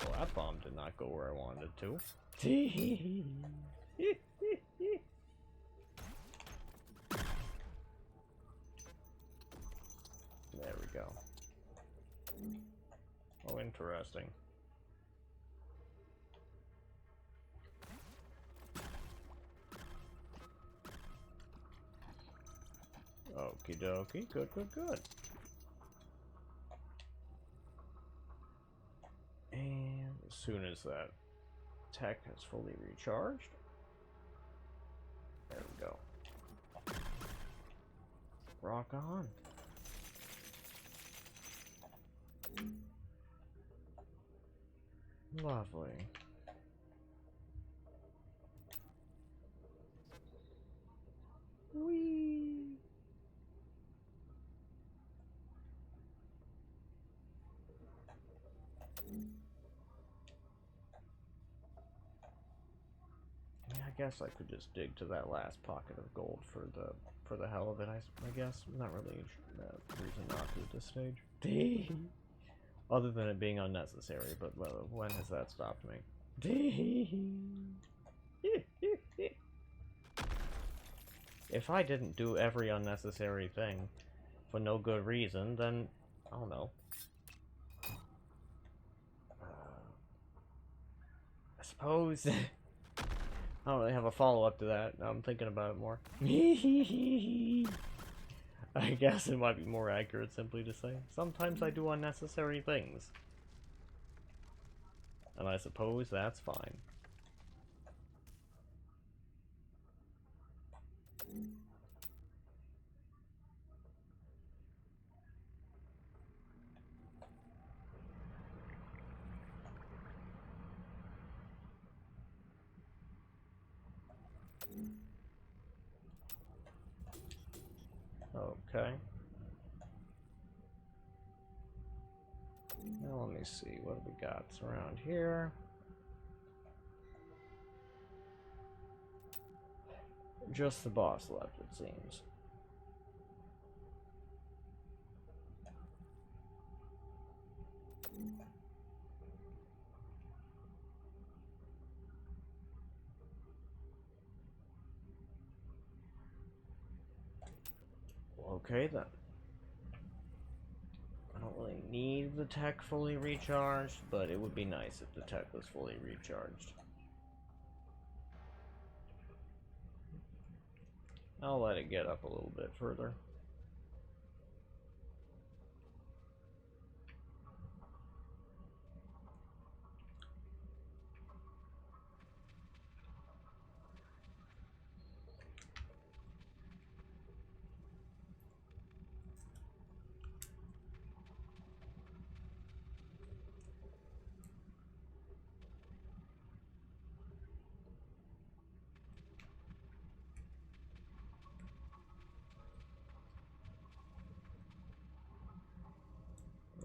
Well, that bomb did not go where I wanted it to. There we go. Oh, interesting. Okie dokie, good, good, good. And as soon as that tech is fully recharged, there we go. Rock on. Lovely. Whee! Yeah, I guess I could just dig to that last pocket of gold for the hell of it. I guess not really a reason not to at this stage. Other than it being unnecessary, but well, when has that stopped me? If I didn't do every unnecessary thing for no good reason, then I don't know. I suppose I don't really have a follow-up to that. Now I'm thinking about it more. I guess it might be more accurate simply to say, sometimes I do unnecessary things. And I suppose that's fine. Okay. Now let me see, what do we got around here? Just the boss left, it seems. Okay then. I don't really need the tech fully recharged, but it would be nice if the tech was fully recharged. I'll let it get up a little bit further.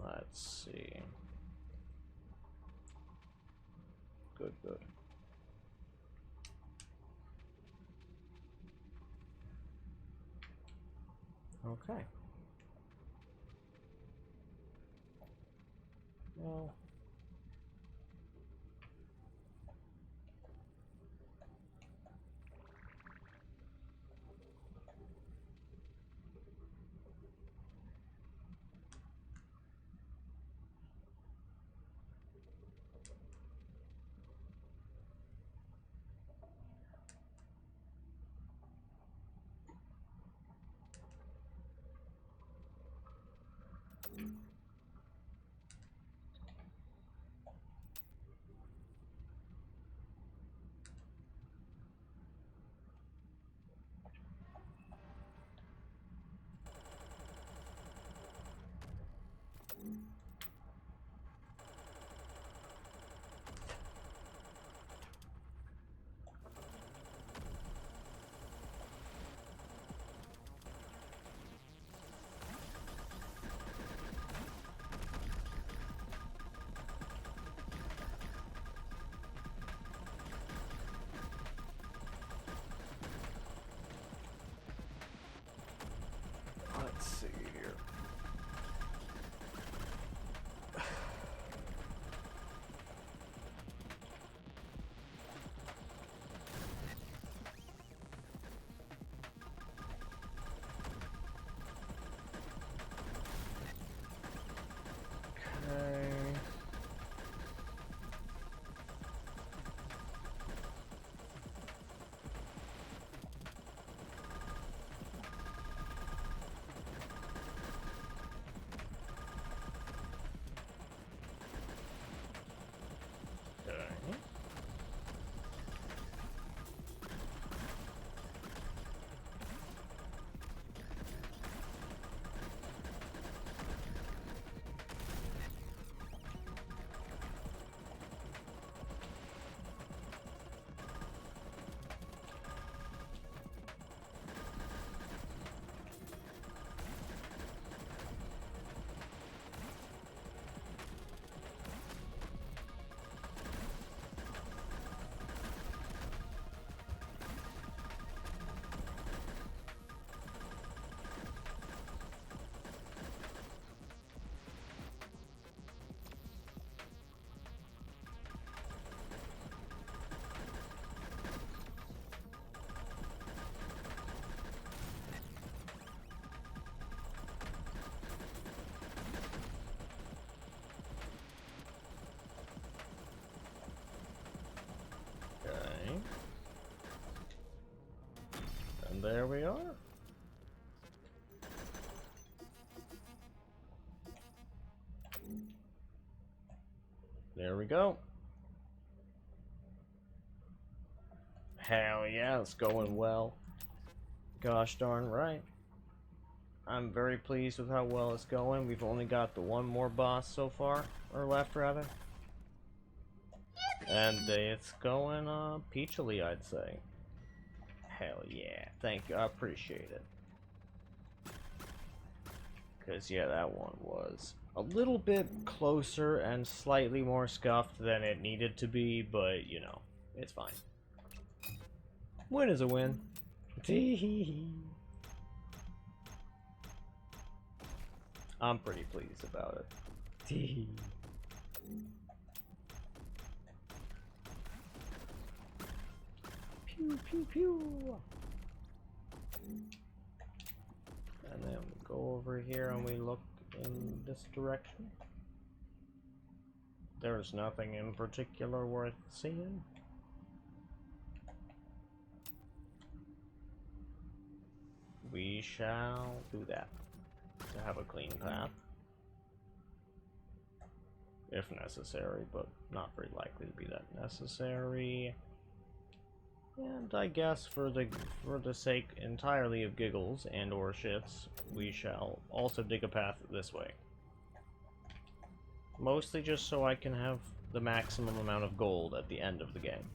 Let's see. Good, good. Okay. Well. Let's see here. Okay. Okay. Okay. And there we are. There we go. Hell yeah, it's going well. Gosh darn right. I'm very pleased with how well it's going. We've only got the one more boss so far, or left rather. And it's going peachily, I'd say. Hell yeah, thank you, I appreciate it. Because yeah, that one was a little bit closer and slightly more scuffed than it needed to be, but you know, it's fine. Win is a win. I'm pretty pleased about it. Pew pew pew. And then we go over here and we look in this direction. There's nothing in particular worth seeing. We shall do that to have a clean path. If necessary, but not very likely to be that necessary. And I guess for the sake entirely of giggles and or shits, we shall also dig a path this way. Mostly just so I can have the maximum amount of gold at the end of the game.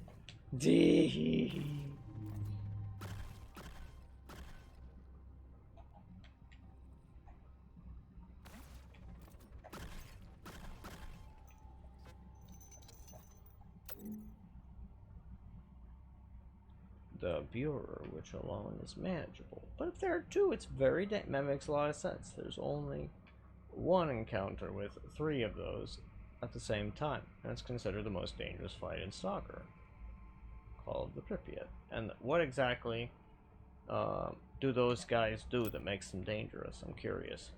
The Bureau, which alone is manageable. But if there are two, it's very that makes a lot of sense. There's only one encounter with 3 of those at the same time, and it's considered the most dangerous fight in soccer, called the Pripyat. And what exactly do those guys do that makes them dangerous? I'm curious.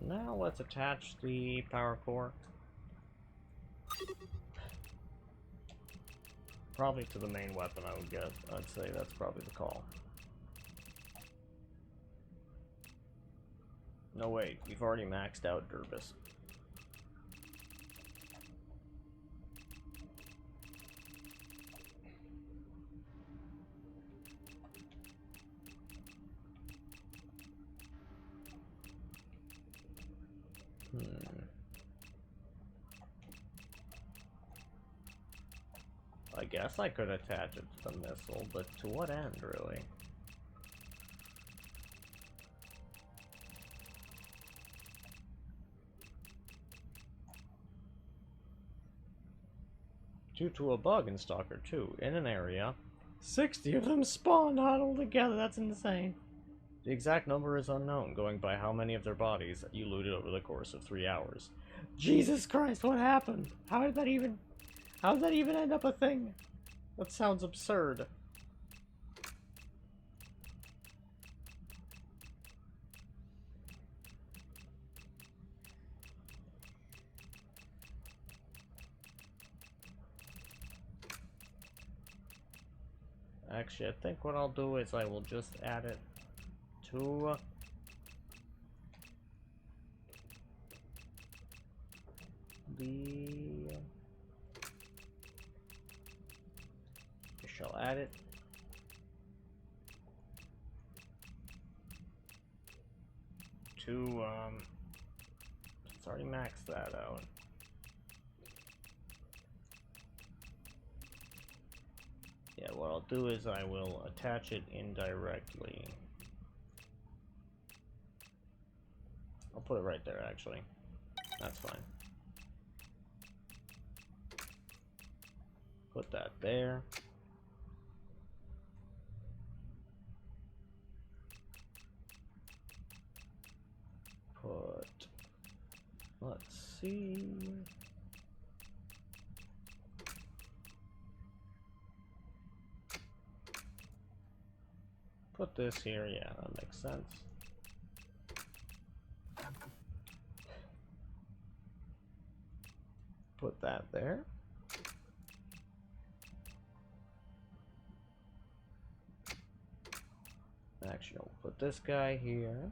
Now let's attach the power core. Probably to the main weapon, I would guess. I'd say that's probably the call. No wait, we've already maxed out Durbus. I guess I could attach it to the missile, but to what end, really? Due to a bug in Stalker 2, in an area, 60 of them spawned huddled together. That's insane. The exact number is unknown, going by how many of their bodies you looted over the course of 3 hours. Jesus Christ, what happened? How did that even end up a thing? That sounds absurd. Actually, I think what I'll do is I will just add it to the... I shall add it to, let's already max that out. Yeah, what I'll do is I will attach it indirectly. I'll put it right there, actually. That's fine. Put that there. Put... let's see... put this here, yeah, that makes sense. Put that there. Actually, I'll put this guy here.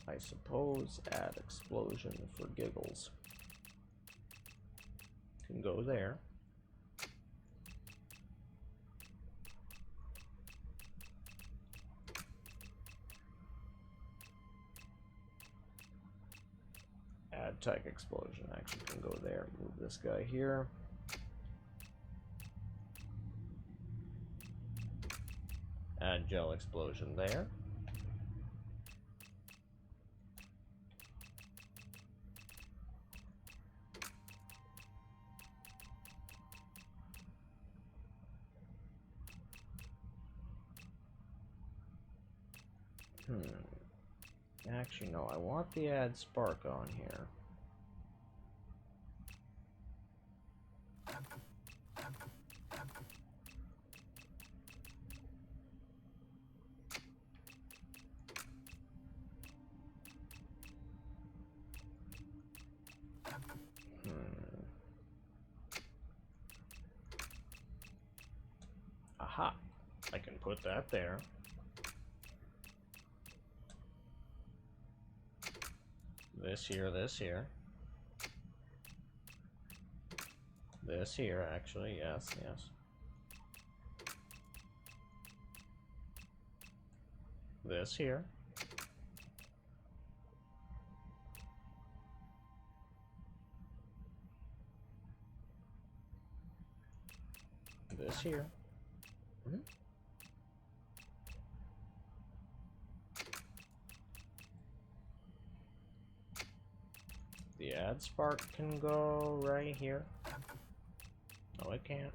I suppose add explosion for giggles. Can go there. Add tech explosion actually can go there. Move this guy here. Add gel explosion there. Actually, no, I want the add spark on here. Aha! I can put that there. This here, this here. This here, actually, yes, yes. This here. This here. The add spark can go right here. No, it can't.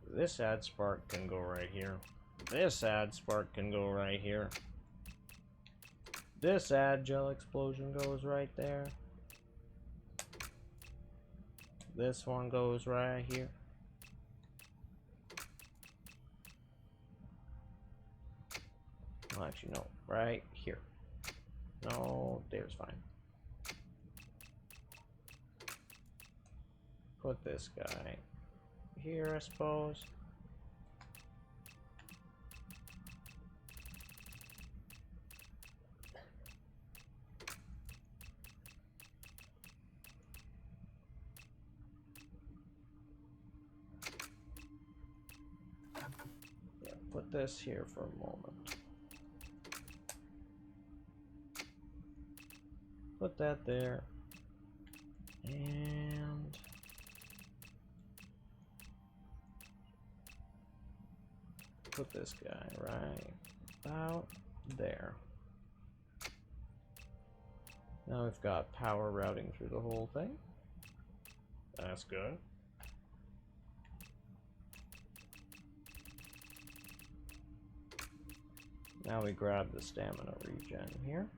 This add spark can go right here. This add spark can go right here. This add gel explosion goes right there. This one goes right here. Well, actually, no. Right here. No, there's fine. Put this guy here, I suppose. Yeah, put this here for a moment. Put that there. And put this guy right about there. Now we've got power routing through the whole thing. That's good. Now we grab the stamina regen here.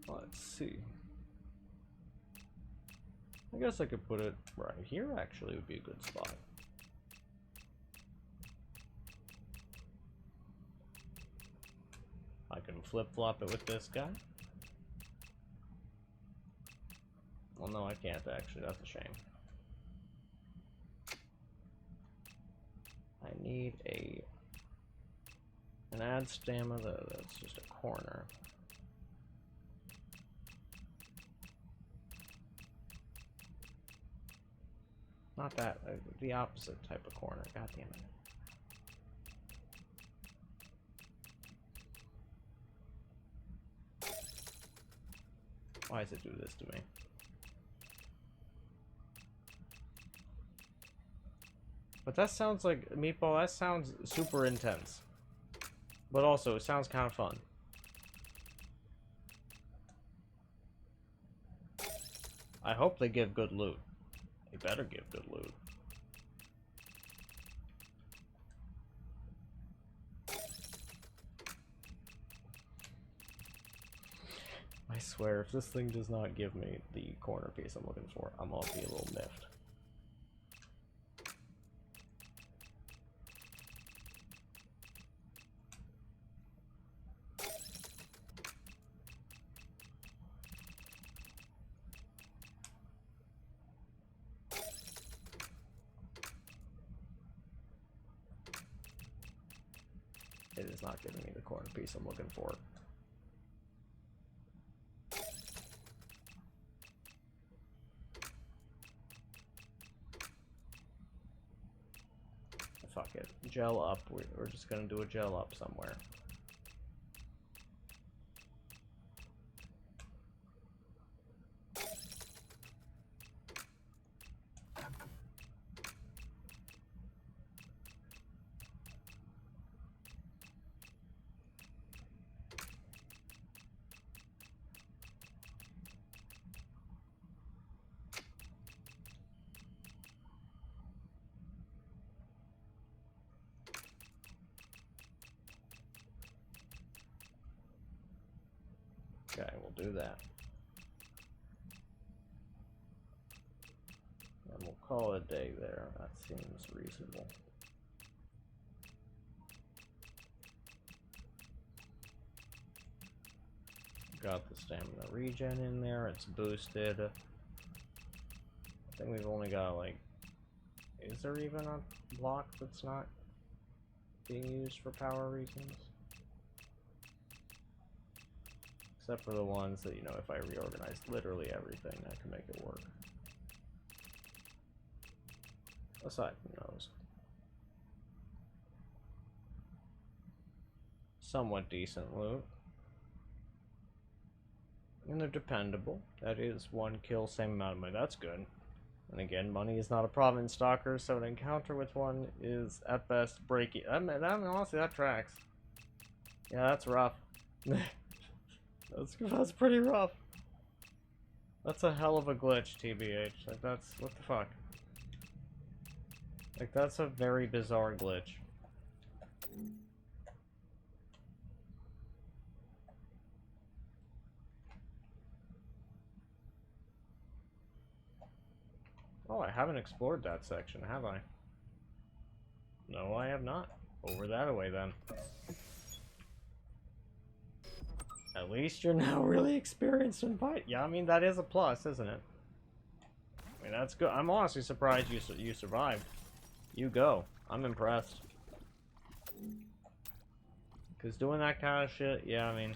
Let's see. I guess I could put it right here, actually, would be a good spot. I can flip-flop it with this guy. Well, no, I can't, actually. That's a shame. I need an add stamina that's just a corner. Not that, the opposite type of corner, god damn it. Why does it do this to me? But that sounds like, Meatball, that sounds super intense. But also, it sounds kind of fun. I hope they give good loot. They better give good loot. I swear, if this thing does not give me the corner piece I'm looking for, I'm gonna be a little miffed. not giving me the corner piece I'm looking for. Fuck it. Gel up. We're just gonna do a gel up somewhere. Okay, we'll do that. And we'll call it a day there. That seems reasonable. Got the stamina regen in there, it's boosted. I think we've only got like... Is there even a block that's not being used for power reasons? Except for the ones that, you know, if I reorganize literally everything, I can make it work. Aside from those. Somewhat decent loot. And they're dependable. That is one kill, same amount of money. That's good. And again, money is not a problem in Stalker, so an encounter with one is at best breaky. I mean, honestly, that tracks. Yeah, that's rough. That's pretty rough. That's a hell of a glitch, TBH. Like, that's... What the fuck? Like, that's a very bizarre glitch. Oh, I haven't explored that section, have I? No, I have not. Over that way, then. At least you're now really experienced in fight. Yeah, I mean, that is a plus, isn't it? I mean, that's good. I'm honestly surprised you survived. You go. I'm impressed. Because doing that kind of shit, yeah, I mean...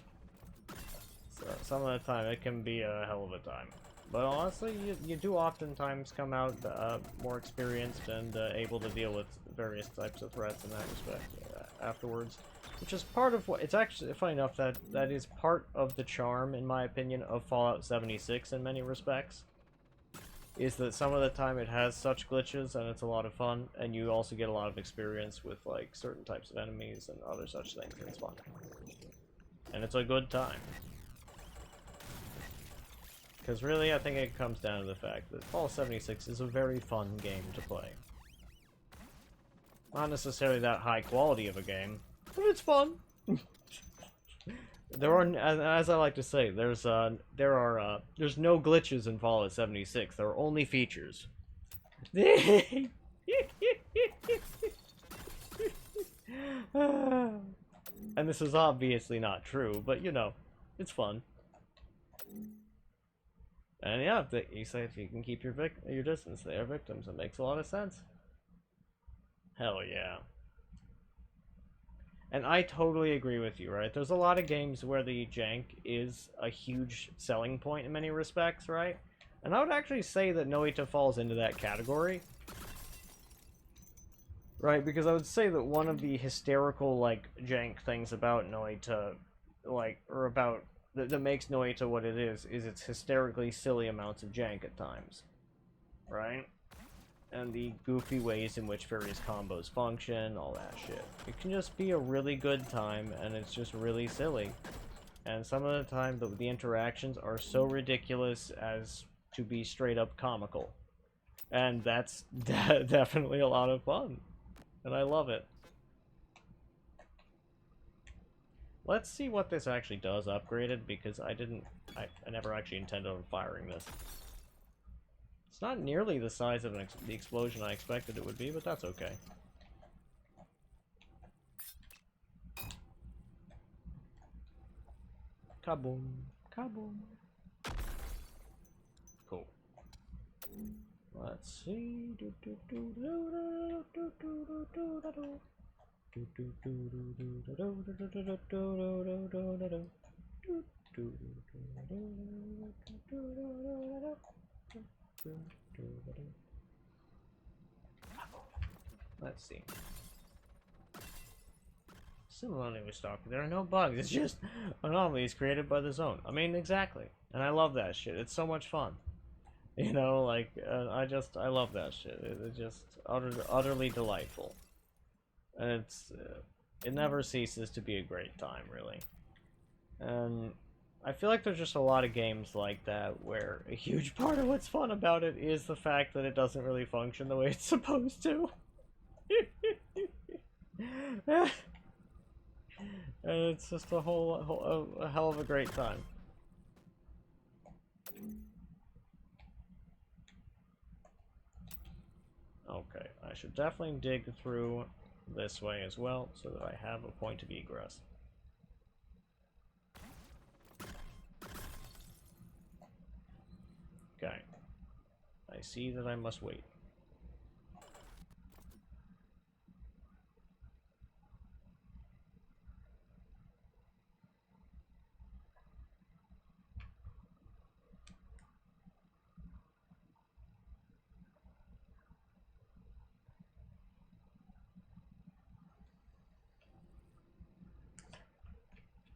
So, some of the time, it can be a hell of a time. But honestly, you do oftentimes come out more experienced and able to deal with various types of threats in that respect afterwards. Which is part of what... It's actually funny enough that is part of the charm, in my opinion, of Fallout 76 in many respects. Is that some of the time it has such glitches and it's a lot of fun, and you also get a lot of experience with like certain types of enemies and other such things, and it's fun. And it's a good time. Because really, I think it comes down to the fact that Fallout 76 is a very fun game to play. Not necessarily that high quality of a game, but it's fun. There are, as I like to say, there's no glitches in Fallout 76. There are only features. And this is obviously not true, but you know, it's fun. And yeah, you say if you can keep your distance, they are victims. It makes a lot of sense. Hell yeah. And I totally agree with you, right? There's a lot of games where the jank is a huge selling point in many respects, right? And I would actually say that Noita falls into that category. Right, because I would say that one of the hysterical, like, jank things about Noita, like, or about... that makes Noita what it is its hysterically silly amounts of jank at times. Right? And the goofy ways in which various combos function, all that shit. It can just be a really good time, and it's just really silly. And some of the time, the interactions are so ridiculous as to be straight up comical. And that's definitely a lot of fun. And I love it. Let's see what this actually does upgraded, because I never actually intended on firing this. It's not nearly the size of the explosion I expected it would be, but that's okay. Kaboom. Kaboom. Cool. Let's see. Let's see. Similarly with Stalker, there are no bugs. It's just anomalies created by the zone. I mean, exactly. And I love that shit. It's so much fun. You know, like, I love that shit. It's just utterly delightful. And it never ceases to be a great time, really. And I feel like there's just a lot of games like that where a huge part of what's fun about it is the fact that it doesn't really function the way it's supposed to. And it's just a hell of a great time. Okay, I should definitely dig through this way as well, so that I have a point of egress. Okay. I see that I must wait.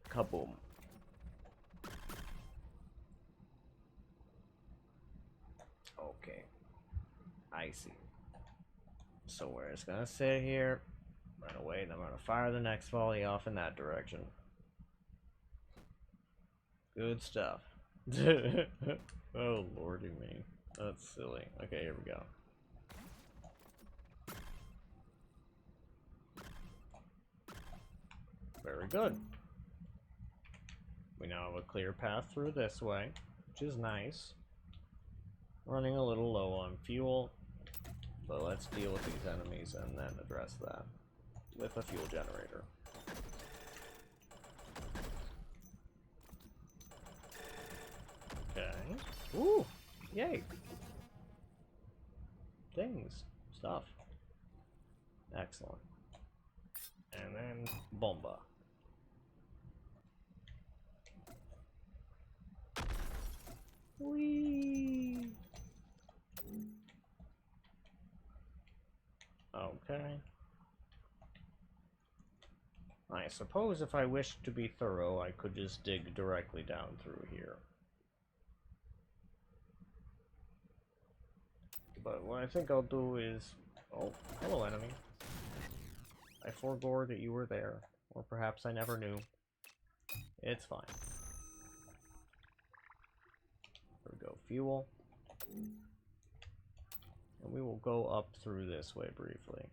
Kaboom. Okay. I see. So we're just gonna sit here, run away, and I'm gonna fire the next volley off in that direction. Good stuff. Oh, lordy me. That's silly. Okay, here we go. Very good. We now have a clear path through this way, which is nice. Running a little low on fuel, but let's deal with these enemies and then address that with a fuel generator. Okay. Ooh! Yay! Things. Stuff. Excellent. And then bomba. Whee! Okay. I suppose if I wished to be thorough, I could just dig directly down through here. But what I think I'll do is... Oh, hello, enemy. I forebore that you were there, or perhaps I never knew. It's fine. There we go, fuel. And we will go up through this way briefly.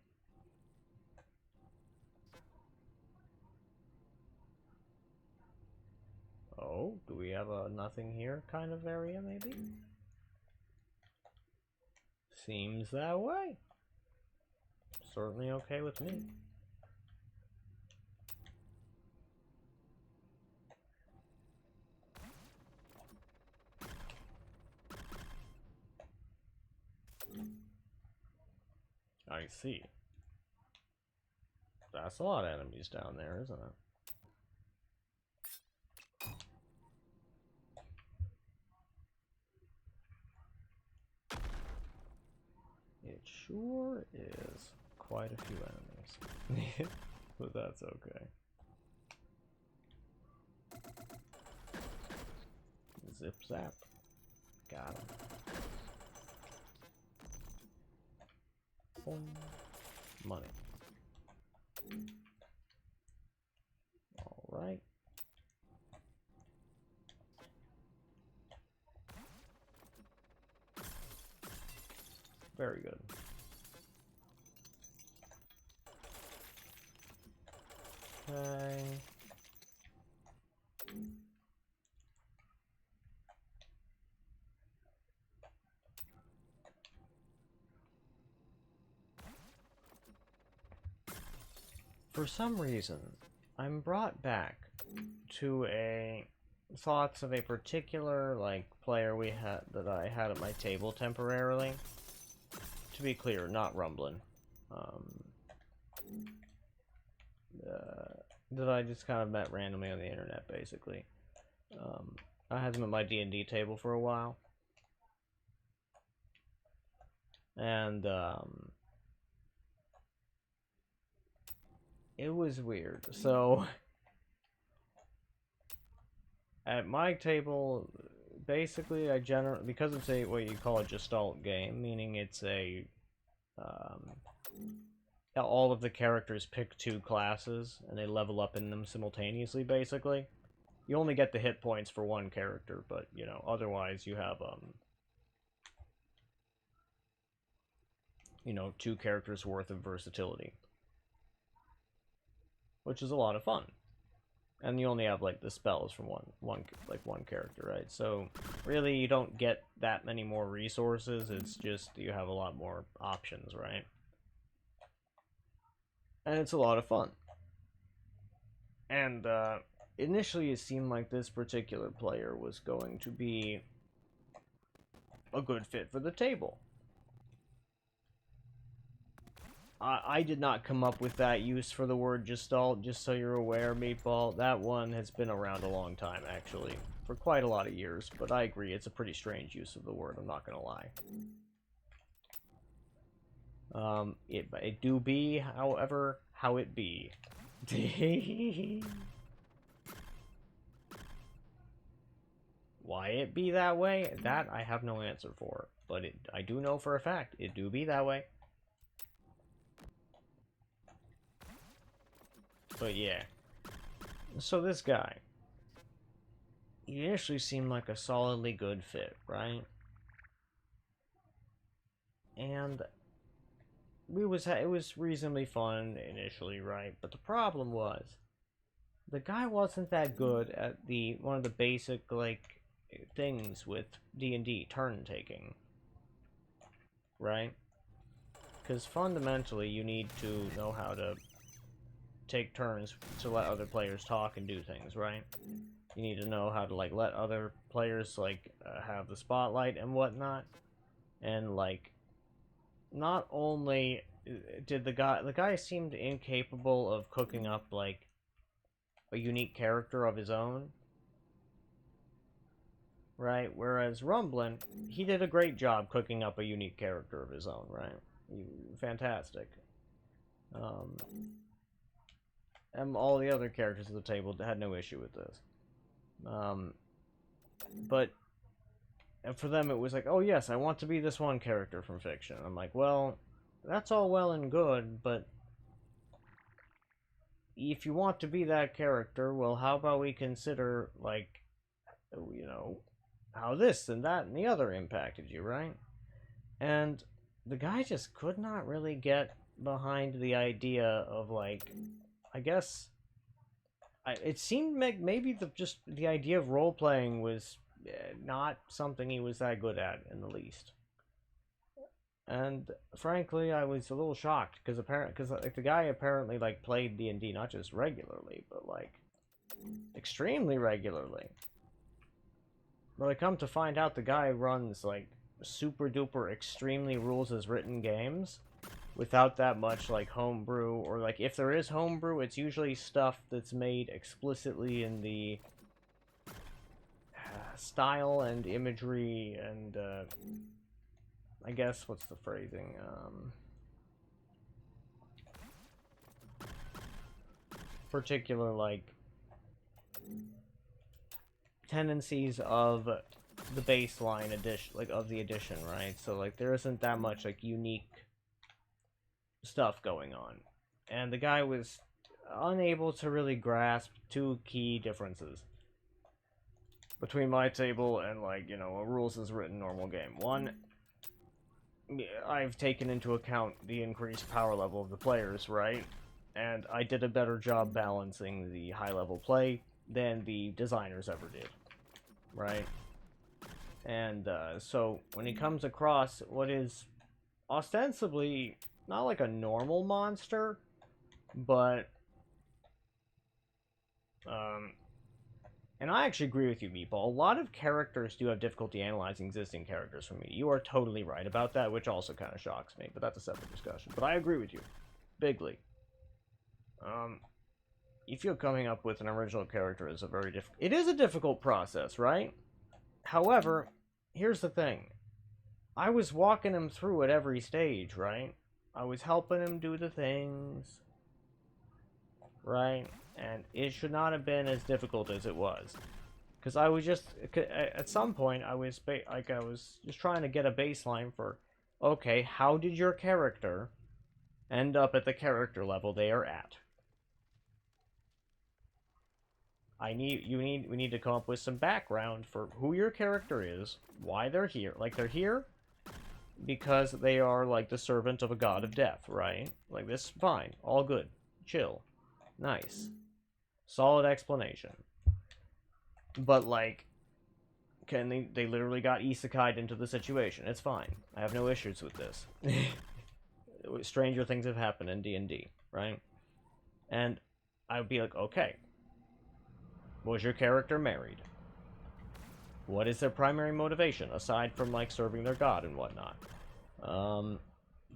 Oh, do we have a nothing here kind of area, maybe? Seems that way. Certainly okay with me. I see. That's a lot of enemies down there, isn't it? It sure is quite a few enemies. But that's okay. Zip zap. Got him. Boom. Money. Alright. Very good. Okay. For some reason, I'm brought back to thoughts of a particular player that I had at my table temporarily. To be clear, not Rumblin'. that I just kind of met randomly on the internet, basically. I had them at my D&D table for a while. And, it was weird. So, at my table, basically, because it's what you call a gestalt game, meaning it's all of the characters pick 2 classes, and they level up in them simultaneously, basically. You only get the hit points for 1 character, but, you know, otherwise you have, you know, 2 characters worth of versatility. Which is a lot of fun. And you only have, like, the spells from one character, right? So, really, you don't get that many more resources, it's just you have a lot more options, right? And it's a lot of fun. And, initially it seemed like this particular player was going to be a good fit for the table. I did not come up with that use for the word gestalt, just so you're aware, Meatball. That one has been around a long time, actually. For quite a lot of years, but I agree, it's a pretty strange use of the word, I'm not gonna lie. It do be, however, how it be. Why it be that way, that I have no answer for. But I do know for a fact, it do be that way. But yeah. So this guy, he initially seemed like a solidly good fit, right? And it was reasonably fun initially, right? But the problem was, the guy wasn't that good at one of the basic, like, things with D&D, turn taking, right? Because fundamentally, you need to know how to take turns to let other players talk and do things, right? You need to know how to, like, let other players, like, have the spotlight and whatnot. And, like, not only did the guy seemed incapable of cooking up, like, a unique character of his own, right? Whereas Rumblin', he did a great job cooking up a unique character of his own, right? Fantastic. And all the other characters at the table had no issue with this. But for them, it was like, oh yes, I want to be this one character from fiction. I'm like, well, that's all well and good, but if you want to be that character, well, how about we consider, like, you know, how this and that and the other impacted you, right? And the guy just could not really get behind the idea of, like, I guess it seemed like maybe just the idea of role playing was not something he was that good at in the least. And frankly, I was a little shocked because like, the guy apparently, like, played D&D not just regularly, but, like, extremely regularly. But I come to find out the guy runs, like, super duper extremely rules as written games without that much, like, homebrew, or, like, if there is homebrew, it's usually stuff that's made explicitly in the style and imagery and I guess what's the phrasing, particular, like, tendencies of the baseline edition, like, of the edition, right? So, like, there isn't that much, like, unique stuff going on. And the guy was unable to really grasp 2 key differences between my table and, like, you know, a rules as written normal game. One, I've taken into account the increased power level of the players, right? And I did a better job balancing the high level play than the designers ever did, right? And so when he comes across what is ostensibly not like a normal monster, but and I actually agree with you, Meatball. A lot of characters do have difficulty analyzing existing characters for me. You are totally right about that, which also kind of shocks me, but that's a separate discussion. But I agree with you. Bigly. you feel coming up with an original character is a very it is a difficult process, right? However, here's the thing. I was walking him through at every stage, right? I was helping him do the things, right? And it should not have been as difficult as it was. Because I was just, at some point, I was just trying to get a baseline for, okay, how did your character end up at the character level they are at? We need to come up with some background for who your character is, why they're here. Like, they're here because they are, like, the servant of a god of death, right? Like, this, fine, all good, chill, nice, solid explanation. But, like, they literally got isekai'd into the situation. It's fine. I have no issues with this. Stranger things have happened in D&D, right? And I would be like, okay, was your character married? What is their primary motivation, aside from, like, serving their god and whatnot?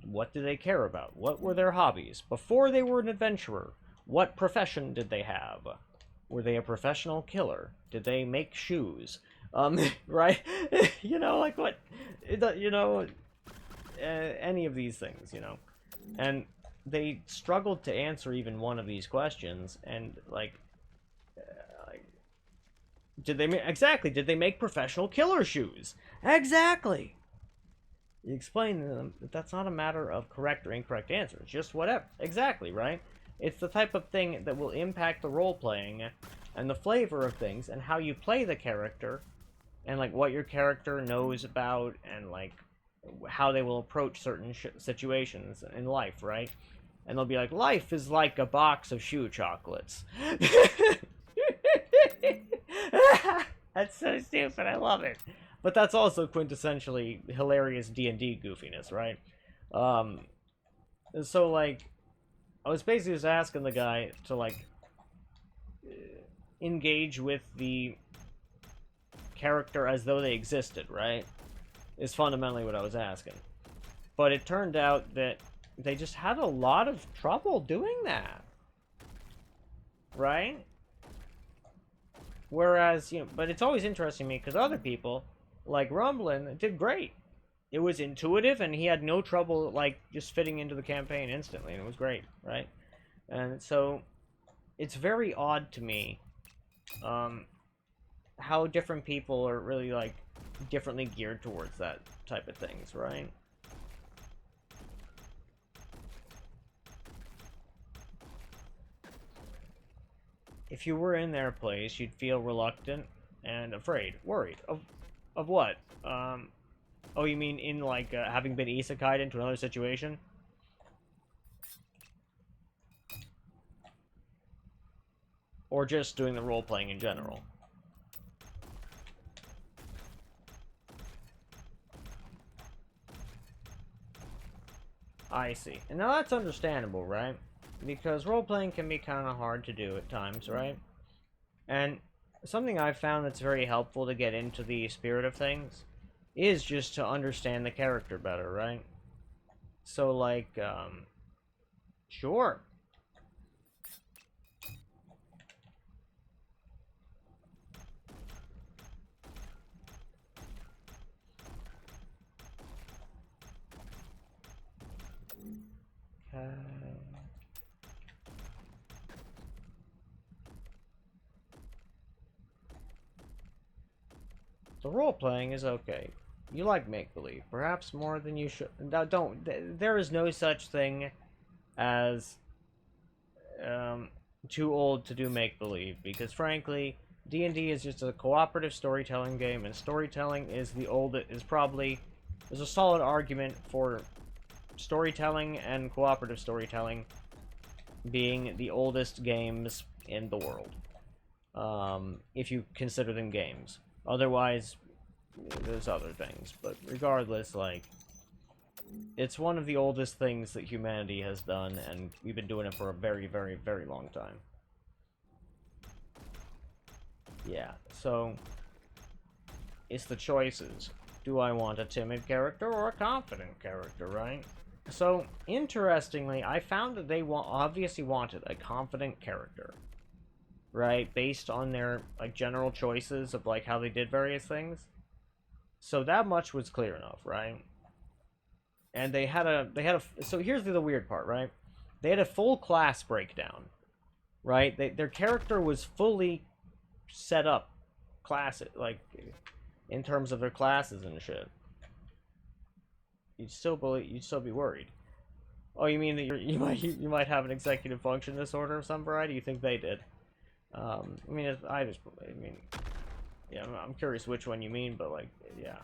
What do they care about? What were their hobbies? Before they were an adventurer, what profession did they have? Were they a professional killer? Did they make shoes? Right? You know, like, what? You know, any of these things, you know? And they struggled to answer even one of these questions, and, like, did they make professional killer shoes? Exactly! You explain to them that that's not a matter of correct or incorrect answers, just whatever. Exactly, right? It's the type of thing that will impact the role-playing and the flavor of things and how you play the character and, like, what your character knows about and, like, how they will approach certain situations in life, right? And they'll be like, life is like a box of shoe chocolates. That's so stupid, I love it. But that's also quintessentially hilarious D&D goofiness, right? So, like, I was basically just asking the guy to, like, engage with the character as though they existed, right? Is fundamentally what I was asking. But it turned out that they just had a lot of trouble doing that. Right? Whereas, you know, but it's always interesting to me because other people, like Rumblin', did great. It was intuitive and he had no trouble, like, just fitting into the campaign instantly, and it was great, right? And so, it's very odd to me, how different people are really, like, differently geared towards that type of things, right? If you were in their place, you'd feel reluctant and afraid, worried. Of what? Oh, you mean in, like, having been isekai'd into another situation? Or just doing the role-playing in general? I see. And now that's understandable, right? Because role-playing can be kind of hard to do at times, right? And something I've found that's very helpful to get into the spirit of things is just to understand the character better, right? So, like, sure. Okay. The role-playing is okay. You like make-believe, perhaps more than you should. Now, there is no such thing as too old to do make-believe, because frankly, D&D is just a cooperative storytelling game, and storytelling is there's a solid argument for storytelling and cooperative storytelling being the oldest games in the world. If you consider them games. Otherwise, there's other things. But regardless, like, it's one of the oldest things that humanity has done, and we've been doing it for a very, very, very long time. Yeah, so it's the choices. Do I want a timid character or a confident character, right? So, interestingly, I found that they obviously wanted a confident character. right, based on their like general choices of like how they did various things. So that much was clear enough, right? And so here's the weird part, right? They had a full class breakdown, right? Their character was fully set up, like in terms of their classes and shit. You'd still be worried. Oh, you mean that you might have an executive function disorder of some variety? You think they did? I mean, yeah, I'm curious which one you mean, but like, yeah.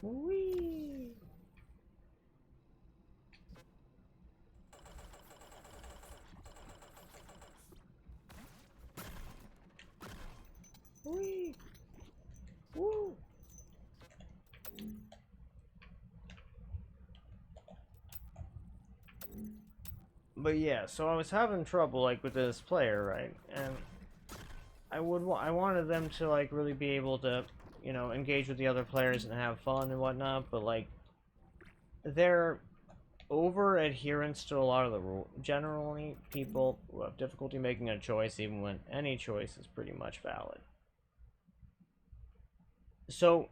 Whee! Whee! Woo! But yeah, so I was having trouble like with this player, right? And I wanted them to like really be able to, you know, engage with the other players and have fun and whatnot, but like their over adherence to a lot of the rules. Generally, people who have difficulty making a choice, even when any choice is pretty much valid. So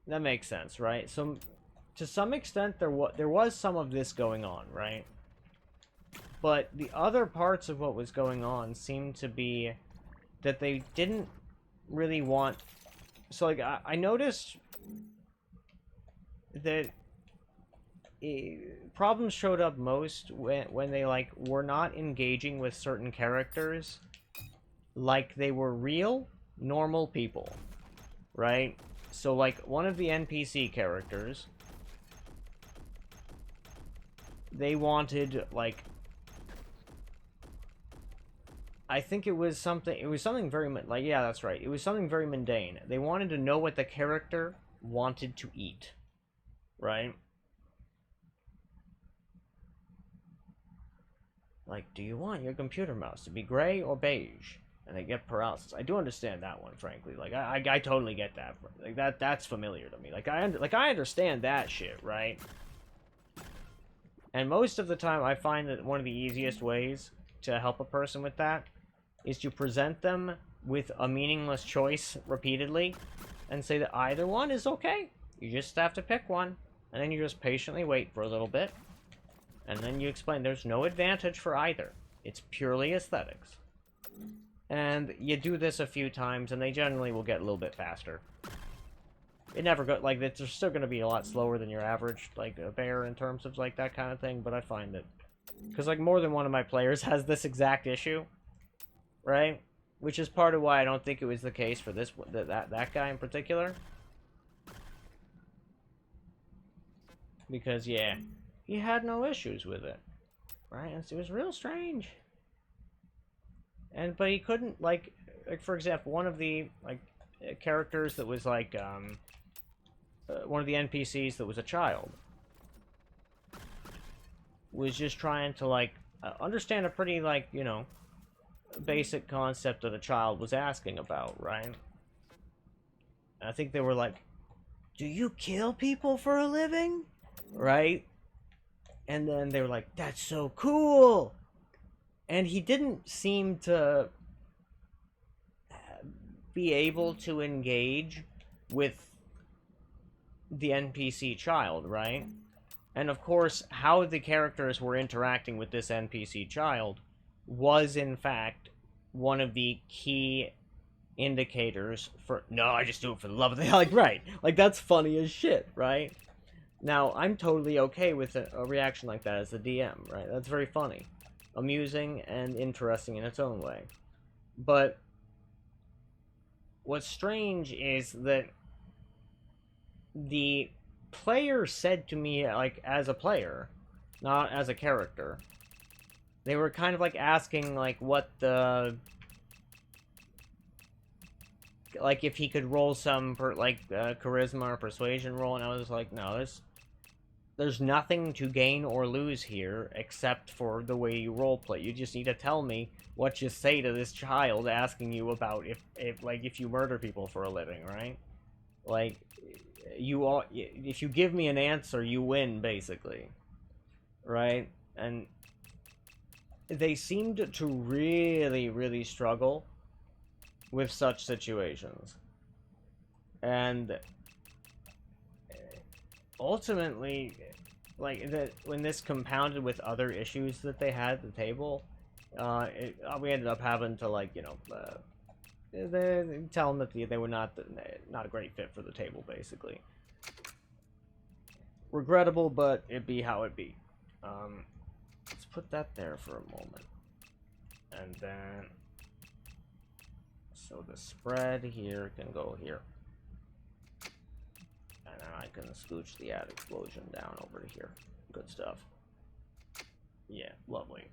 that makes sense, right? So to some extent, there was some of this going on, right? But the other parts of what was going on seemed to be that they didn't really want. So like I noticed that problems showed up most when they like were not engaging with certain characters like they were real normal people, right? So like one of the NPC characters, they wanted like, I think it was something very like, yeah, that's right, it was something very mundane. They wanted to know what the character wanted to eat, right? Like, do you want your computer mouse to be gray or beige? And they get paralysis. I do understand that one, frankly. Like, I totally get that. Like, that's familiar to me. Like, I understand that shit, right? And most of the time, I find that one of the easiest ways to help a person with that is to present them with a meaningless choice repeatedly and say that either one is okay. You just have to pick one. And then you just patiently wait for a little bit. And then you explain there's no advantage for either. It's purely aesthetics. And you do this a few times, and they generally will get a little bit faster. It never go like they're still going to be a lot slower than your average like a bear in terms of like that kind of thing. But I find that because like more than one of my players has this exact issue, right? Which is part of why I don't think it was the case for that guy in particular. Because yeah, he had no issues with it, right? It was real strange. But he couldn't like for example, one of the like characters that was like one of the NPCs that was a child was just trying to like understand a pretty like, you know, basic concept that a child was asking about, right? I think they were like, "Do you kill people for a living?" Right? And then they were like, "That's so cool." And he didn't seem to be able to engage with the NPC child, right? And of course, how the characters were interacting with this NPC child was, in fact, one of the key indicators for, no, I just do it for the love of the, like, right. Like, that's funny as shit, right? Now, I'm totally okay with a reaction like that as a DM, right? That's very funny. Amusing and interesting in its own way. But what's strange is that the player said to me, like, as a player, not as a character, they were kind of, like, asking, like, what the... like, if he could roll some, charisma or persuasion roll, and I was like, no, there's nothing to gain or lose here except for the way you roleplay. You just need to tell me what you say to this child asking you about if you murder people for a living, right? Like, if you give me an answer, you win, basically, right? And they seemed to really, really struggle with such situations. And ultimately, like, when this compounded with other issues that they had at the table, we ended up having to, like, tell them that they were not a great fit for the table, basically. Regrettable, but it be how it be. Let's put that there for a moment. And then, so the spread here can go here. And then I can scooch the add explosion down over to here. Good stuff. Yeah, lovely.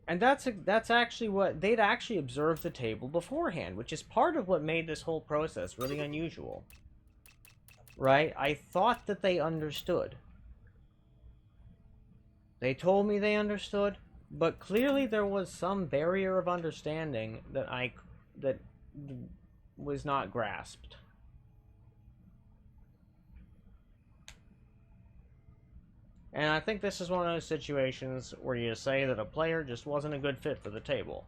And that's actually what they'd actually observed the table beforehand, which is part of what made this whole process really unusual. Right? I thought that they understood. They told me they understood, but clearly there was some barrier of understanding that was not grasped. And I think this is one of those situations where you say that a player just wasn't a good fit for the table.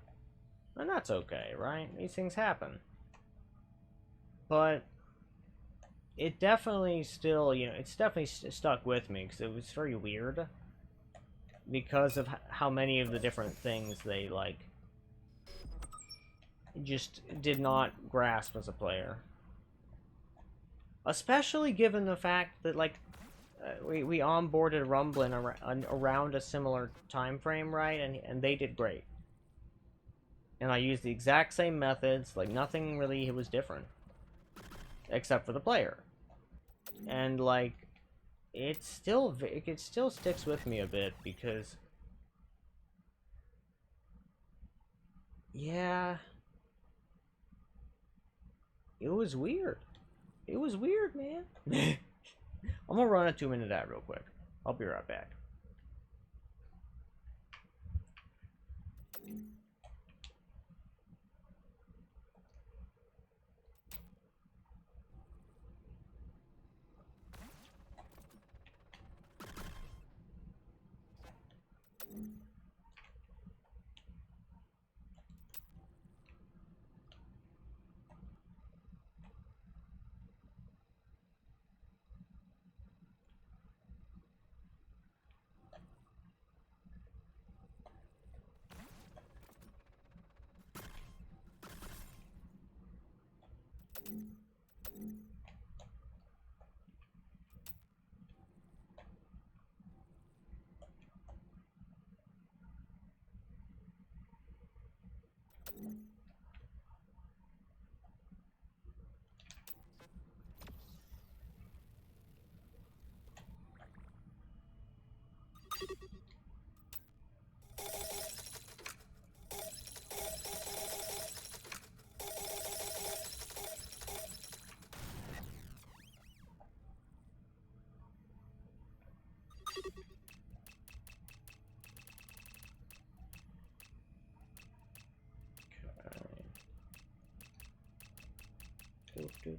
And that's okay, right? These things happen. But it definitely still, it's definitely stuck with me because it was very weird. Because of how many of the different things they, like, just did not grasp as a player. Especially given the fact that, like, we onboarded Rumblin around a similar time frame, right? And they did great. And I used the exact same methods, like, nothing really was different. Except for the player. And, like, it still sticks with me a bit, because... yeah... it was weird. It was weird, man. I'm gonna run a 2-minute ad real quick. I'll be right back. Okay,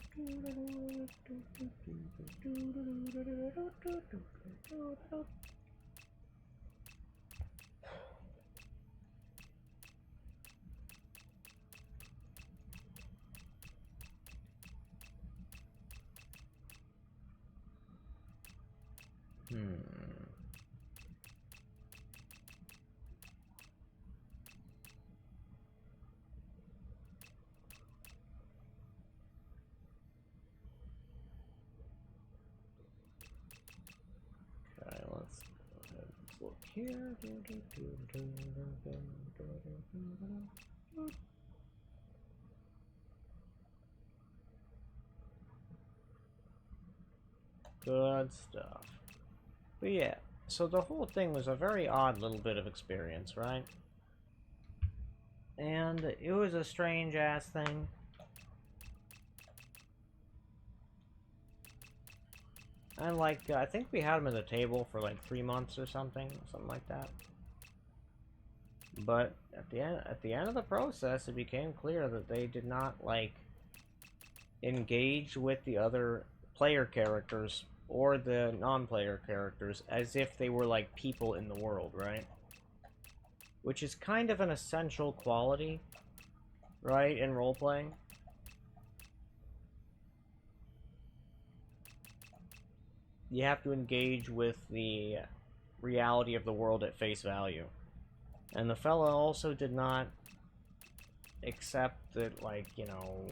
let's go ahead and look here. Good stuff. But yeah, so the whole thing was a very odd little bit of experience, right? And it was a strange-ass thing. And like, I think we had them at the table for like 3 months or something like that. But at the end of the process, it became clear that they did not like engage with the other player characters or the non-player characters as if they were like people in the world, right? Which is kind of an essential quality, right, in role-playing. You have to engage with the reality of the world at face value. And the fella also did not accept that, like, you know,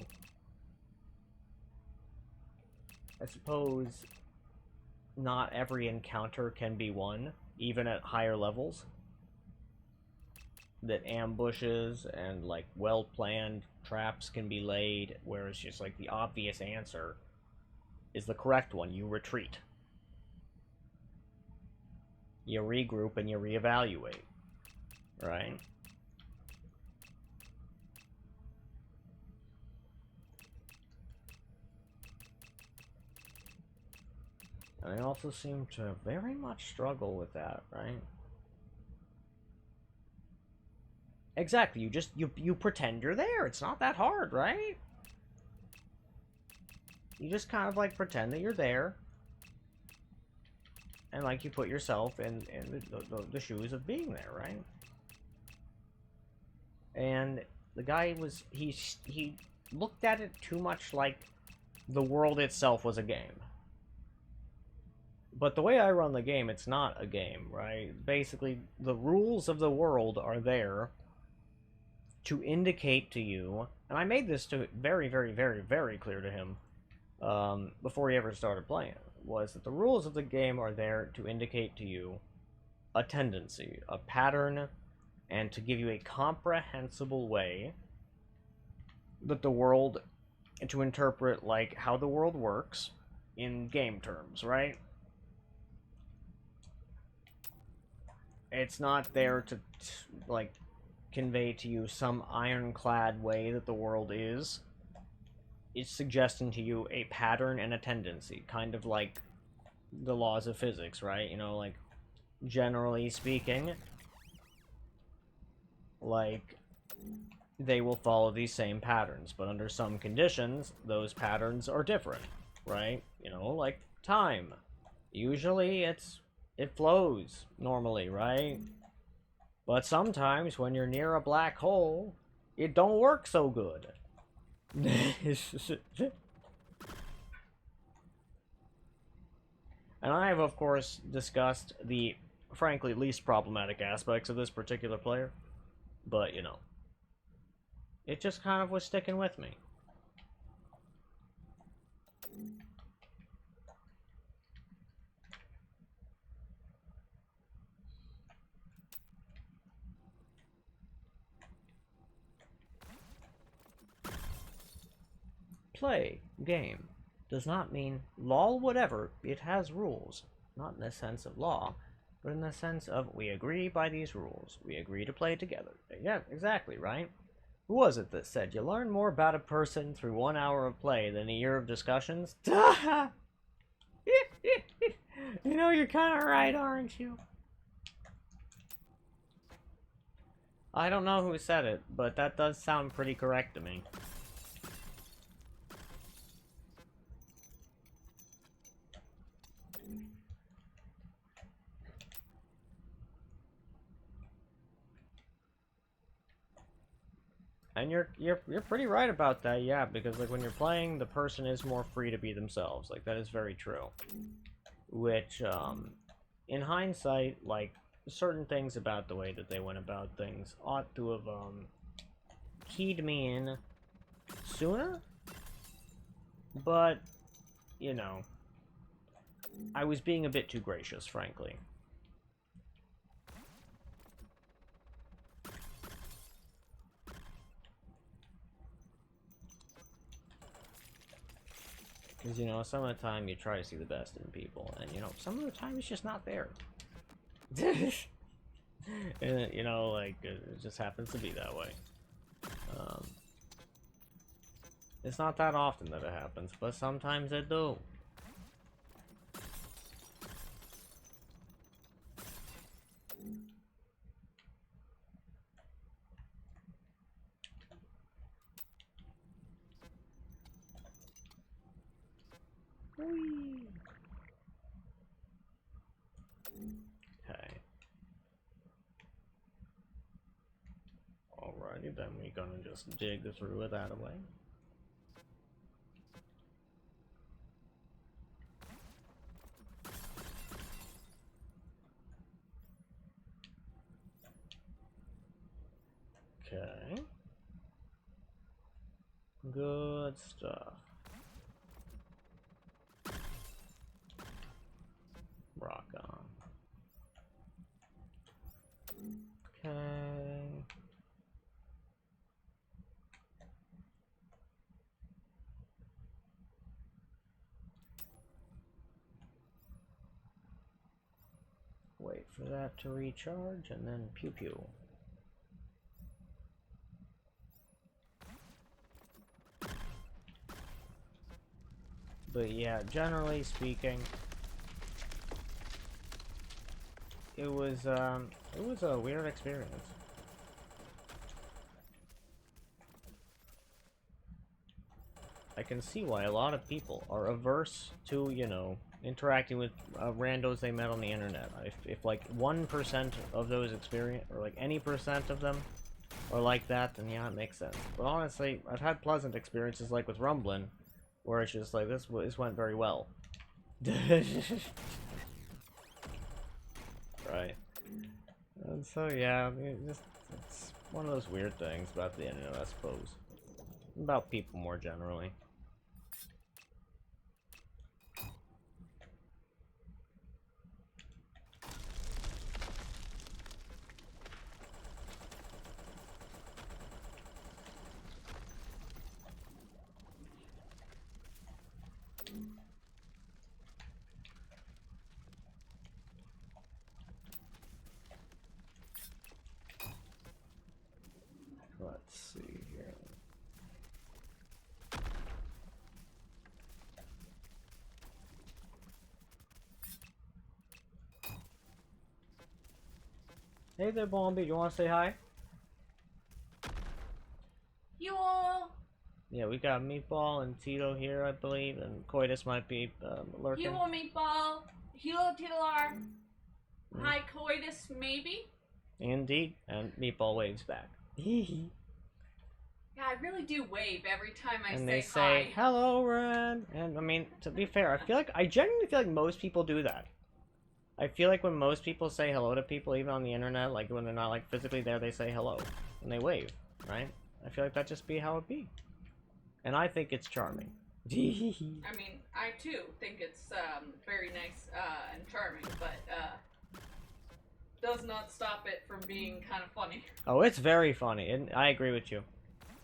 I suppose not every encounter can be won, even at higher levels. That ambushes and, like, well-planned traps can be laid, whereas just, like, the obvious answer is the correct one. You retreat. You regroup and you reevaluate, right? And I also seem to very much struggle with that, right? Exactly, you pretend you're there. It's not that hard, right? You just kind of like pretend that you're there. And like you put yourself in the shoes of being there, right? And the guy was he looked at it too much like the world itself was a game. But the way I run the game, it's not a game, right? Basically, the rules of the world are there to indicate to you, and I made this to very, very, very, very clear to him before he ever started playing, was that the rules of the game are there to indicate to you a tendency, a pattern, and to give you a comprehensible way that the world, to interpret, like, how the world works in game terms, right? It's not there to, like, convey to you some ironclad way that the world is. It's suggesting to you a pattern and a tendency, kind of like the laws of physics, right? You know, like, generally speaking, like, they will follow these same patterns, but under some conditions, those patterns are different, right? You know, like time. Usually it flows normally, right? But sometimes when you're near a black hole, it don't work so good. And I have, of course, discussed the, frankly, least problematic aspects of this particular player. But, you know, it just kind of was sticking with me. Play, game, does not mean lol whatever, it has rules. Not in the sense of law, but in the sense of we agree by these rules. We agree to play together. Yeah, exactly, right? Who was it that said you learn more about a person through 1 hour of play than a year of discussions? You know, you're kind of right, aren't you? I don't know who said it, but that does sound pretty correct to me. And you're pretty right about that, yeah, because like when you're playing, the person is more free to be themselves. Like that is very true. Which, in hindsight, like certain things about the way that they went about things ought to have keyed me in sooner. But, you know, I was being a bit too gracious, frankly. Because, you know, some of the time you try to see the best in people, and, you know, some of the time it's just not there. And, you know, like, it just happens to be that way. It's not that often that it happens, but sometimes it do. Whee! Okay. Alrighty, then we're gonna just dig through it that way. Okay. Good stuff. Rock on. Okay. Wait for that to recharge and then pew pew. But yeah, generally speaking, it was a weird experience. I can see why a lot of people are averse to, you know, interacting with randos they met on the internet. If like 1% of those experience, or like any percent of them are like that, then yeah, it makes sense. But honestly, I've had pleasant experiences like with Rumblin', where it's just like, this went very well. Right. And so yeah, it's one of those weird things about the internet, I suppose. About people more generally. Let's see here. Hey there, Bombi. You want to say hi? You all. Yeah, we got Meatball and Tito here, I believe, and Coitus might be lurking. You want meatball? Hello, Titular. Hi, Coitus, maybe? Indeed, and Meatball waves back. Yeah, I really do wave every time I And say they say, hi. hello, Ren. And I mean, to be fair, I genuinely feel like most people do that. I feel like when most people say hello to people, even on the internet, like when they're not like physically there, they say hello and they wave, right? I feel like that just be how it be, and I think it's charming. I mean, I too think it's very nice and charming, but does not stop it from being kind of funny. Oh, it's very funny, and I agree with you.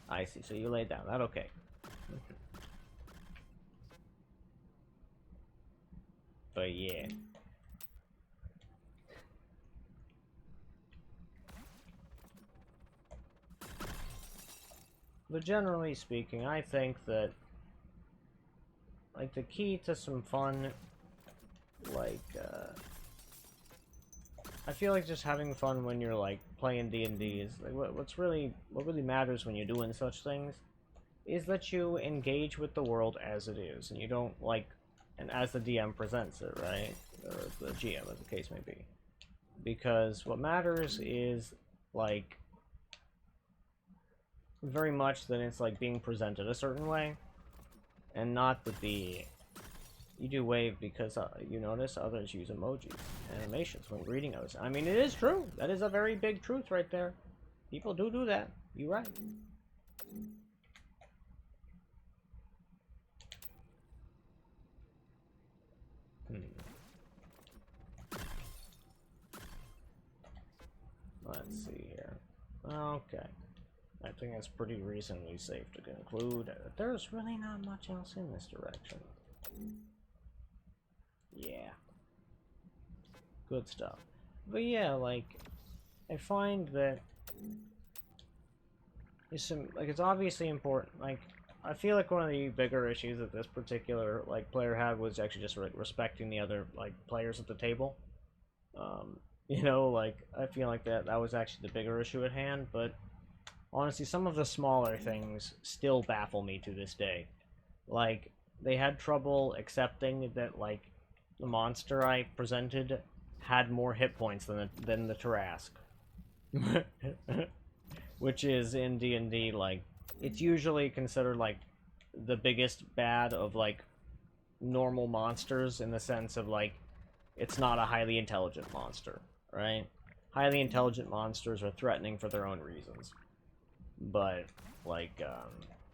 I see. So you laid down. That okay? But yeah. But generally speaking, I think that, like, the key to some fun, like, I feel like just having fun when you're, like, playing D&D is, like, what really matters when you're doing such things is that you engage with the world as it is, and you don't, like, and as the DM presents it, right? Or the GM, as the case may be. Because what matters is, like, very much that it's like being presented a certain way, and not that you do wave because you notice others use emojis, animations when reading those. I mean, it is true. That is a very big truth right there. People do that. You're right. Let's see here. Okay. I think it's pretty reasonably safe to conclude that there's really not much else in this direction. Yeah. Good stuff. But yeah, like, I find that it's obviously important. Like, I feel like one of the bigger issues that this particular, like, player had was actually just, like, respecting the other, like, players at the table. You know, like, I feel like that was actually the bigger issue at hand, but honestly, some of the smaller things still baffle me to this day. Like, they had trouble accepting that, like, the monster I presented had more hit points than the Tarask. Which is, in D&D, like, it's usually considered, like, the biggest bad of, like, normal monsters, in the sense of, like, it's not a highly intelligent monster, right? Highly intelligent monsters are threatening for their own reasons. But, like,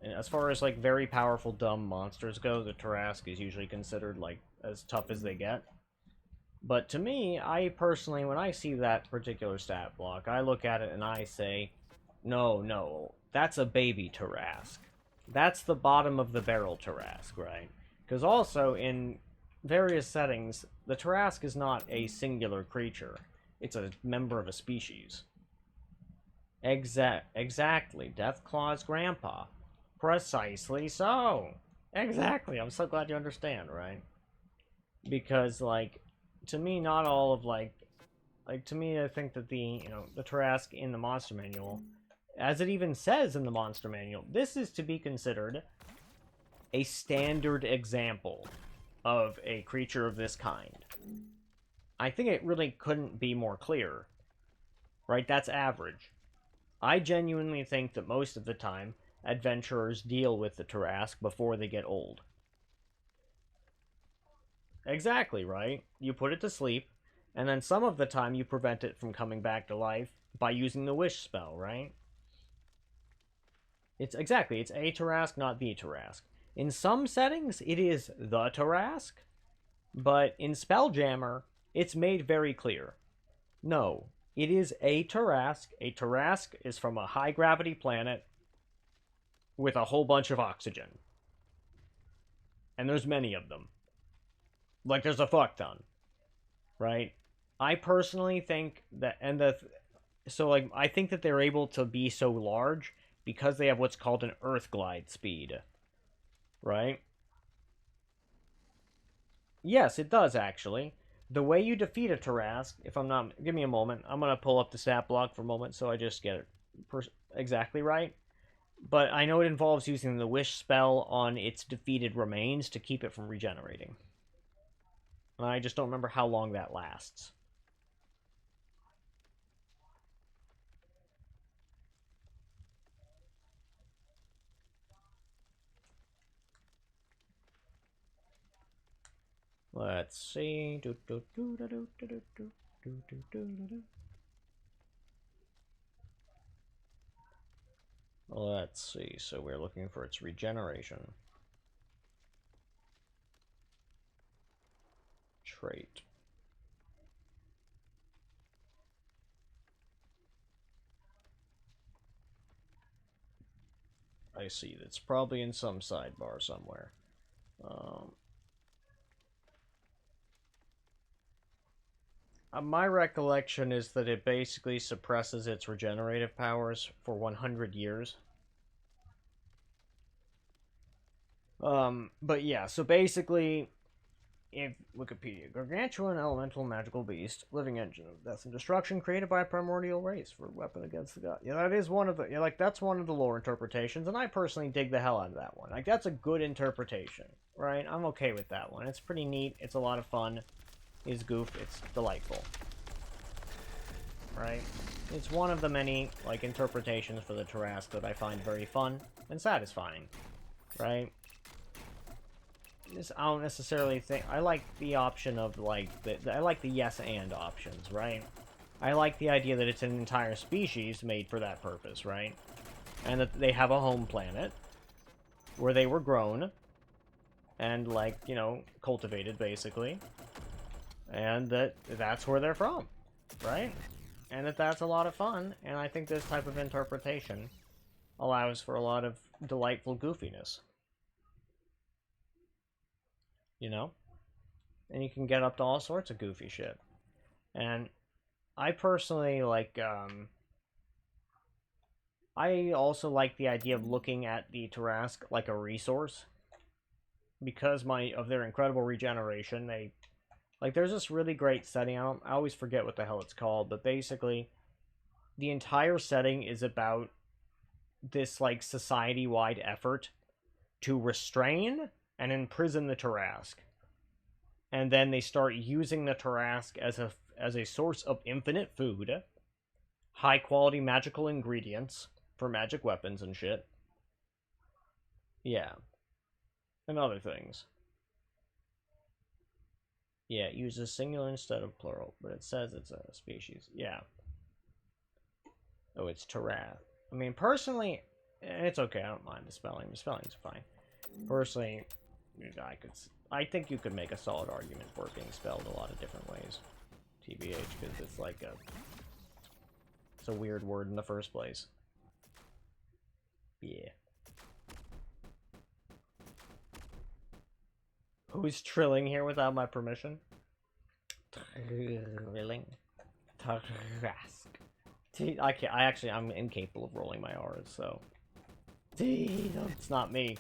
as far as, like, very powerful dumb monsters go, the Tarask is usually considered, like, as tough as they get. But to me, I personally, when I see that particular stat block, I look at it and I say, no, that's a baby Tarask. That's the bottom of the barrel Tarask, right? Because also, in various settings, the Tarask is not a singular creature. It's a member of a species. Exactly. Deathclaw's grandpa. Precisely so. Exactly. I'm so glad you understand, right? Because, like, to me, not all of, like, to me, I think that the Tarask in the monster manual, as it even says in the monster manual, this is to be considered a standard example of a creature of this kind. I think it really couldn't be more clear, right? That's average. I genuinely think that most of the time, adventurers deal with the Tarask before they get old. Exactly, right? You put it to sleep, and then some of the time you prevent it from coming back to life by using the wish spell, right? It's a Tarask, not the Tarask. In some settings, it is the Tarask, but in Spelljammer, it's made very clear. No, it is a Tarask. A Tarask is from a high-gravity planet with a whole bunch of oxygen. And there's many of them. Like, there's a fuck ton. Right? I personally think that, I think that they're able to be so large because they have what's called an Earth glide speed. Right? Yes, it does, actually. The way you defeat a Tarask, if I'm not... Give me a moment. I'm going to pull up the stat block for a moment so I just get it exactly right. But I know it involves using the Wish spell on its defeated remains to keep it from regenerating. And I just don't remember how long that lasts. Let's see. Let's see. So we're looking for its regeneration trait. I see. That's probably in some sidebar somewhere. My recollection is that it basically suppresses its regenerative powers for 100 years. But yeah, so basically, if Wikipedia, gargantuan elemental magical beast, living engine of death and destruction created by a primordial race for a weapon against the god. Yeah, that is one of the, that's one of the lore interpretations, and I personally dig the hell out of that one. Like, that's a good interpretation, right? I'm okay with that one. It's pretty neat. It's a lot of fun. It's goof. It's delightful. Right? It's one of the many, like, interpretations for the Tarask that I find very fun and satisfying. Right? I don't necessarily think... I like the option of, like... I like the yes-and options, right? I like the idea that it's an entire species made for that purpose, right? And that they have a home planet where they were grown and, like, cultivated, basically. And that's where they're from, right? And that's a lot of fun, and I think this type of interpretation allows for a lot of delightful goofiness. And you can get up to all sorts of goofy shit. And I personally I also like the idea of looking at the Tarask like a resource. Because of their incredible regeneration, there's this really great setting, I always forget what the hell it's called, but basically, the entire setting is about this, society-wide effort to restrain and imprison the Tarrasque. And then they start using the Tarrasque as a source of infinite food, high quality magical ingredients for magic weapons and shit. Yeah. And other things. Yeah, it uses singular instead of plural, but it says it's a species. Yeah. Oh, it's Tarrasque. I mean, personally, it's okay. I don't mind the spelling. The spelling's fine. Personally, I think you could make a solid argument for it being spelled a lot of different ways. TBH, because it's like it's a weird word in the first place. Yeah. Who's trilling here without my permission? Trilling. Tarrasque. I'm incapable of rolling my R's, so. It's not me.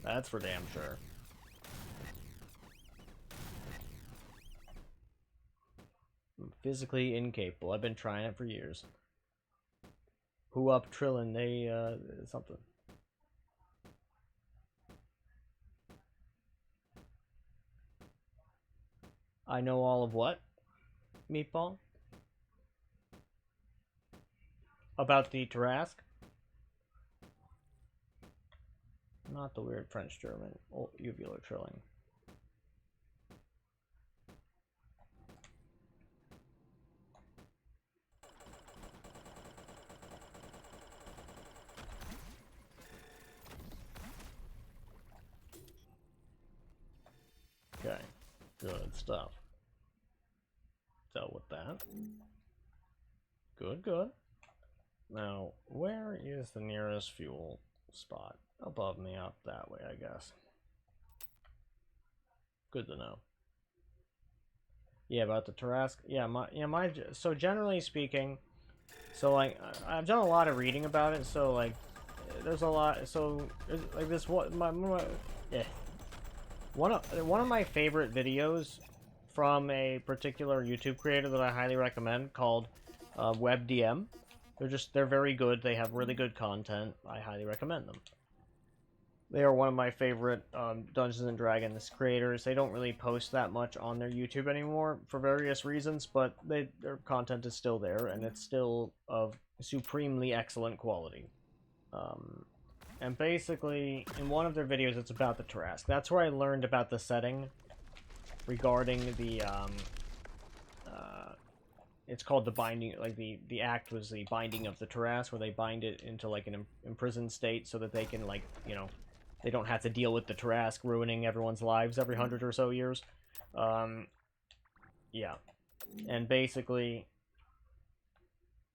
That's for damn sure. I'm physically incapable. I've been trying it for years. Who up trillin'? They, something. I know all of what? Meatball? About the Tarrasque? Not the weird French-German uvular trilling. Okay, good stuff. Dealt with that. Good, good. Now, where is the nearest fuel spot? Above me, up that way, I guess. Good to know. Yeah, about the Tarrasque. So generally speaking, so like I've done a lot of reading about it. So like, there's a lot. So like this one of my favorite videos from a particular YouTube creator that I highly recommend called WebDM. They're very good. They have really good content. I highly recommend them. They are one of my favorite Dungeons and Dragons creators. They don't really post that much on their YouTube anymore for various reasons, but their content is still there, and it's still of supremely excellent quality. And basically, in one of their videos, it's about the Tarrasque. That's where I learned about the setting regarding the it's called the binding, like the act was the binding of the Tarrasque, where they bind it into like an imprisoned state so that they can, like, you know, they don't have to deal with the Tarrasque ruining everyone's lives every 100 or so years. Yeah. And basically,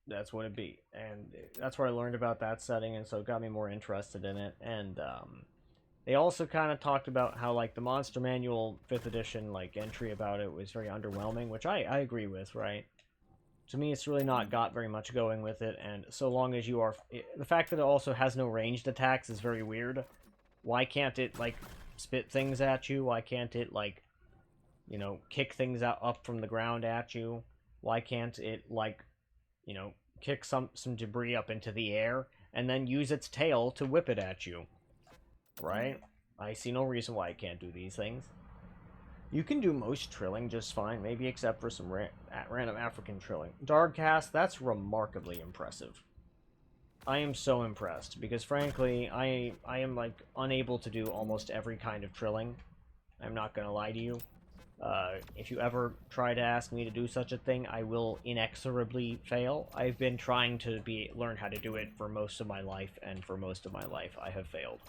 that's what it'd be. And that's where I learned about that setting, and so it got me more interested in it. And they also kind of talked about how, like, the Monster Manual 5th edition, like, entry about it was very underwhelming, which I agree with, right? To me, it's really not got very much going with it, and so long as you are... The fact that it also has no ranged attacks is very weird. Why can't it, like, spit things at you? Why can't it, like, you know, kick things up from the ground at you? Why can't it, like, you know, kick some debris up into the air and then use its tail to whip it at you? Right? I see no reason why it can't do these things. You can do most trilling just fine, maybe except for some random African trilling. Darkcast, that's remarkably impressive. I am so impressed, because frankly, I am, like, unable to do almost every kind of trilling. I'm not gonna lie to you. If you ever try to ask me to do such a thing, I will inexorably fail. I've been trying to learn how to do it for most of my life, and for most of my life I have failed.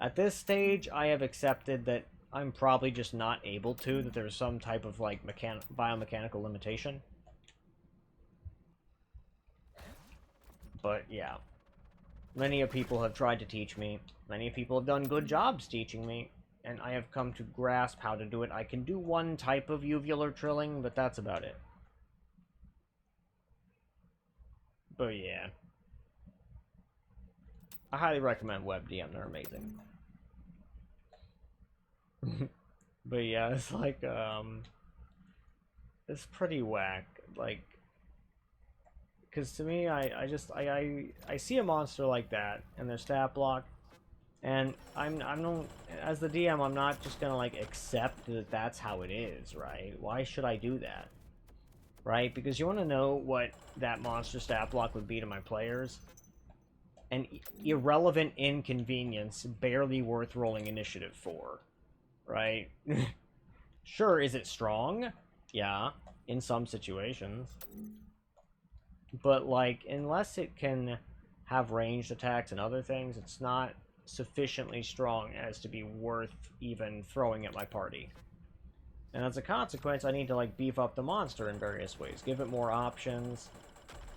At this stage, I have accepted that I'm probably just not able to, that there's some type of, like, biomechanical limitation. But, yeah. Many of people have tried to teach me. Many people have done good jobs teaching me. And I have come to grasp how to do it. I can do one type of uvular trilling, but that's about it. But, yeah. I highly recommend WebDM. They're amazing. But yeah, it's like, it's pretty whack, like, because to me, I see a monster like that, and their stat block, And I'm not, as the DM, I'm not just gonna like accept that that's how it is, right? Why should I do that? Right? Because you want to know what that monster stat block would be to my players? An irrelevant inconvenience, barely worth rolling initiative for. Right? Sure, is it strong? Yeah, in some situations. But, like, unless it can have ranged attacks and other things, it's not sufficiently strong as to be worth even throwing at my party. And as a consequence, I need to, like, beef up the monster in various ways. Give it more options,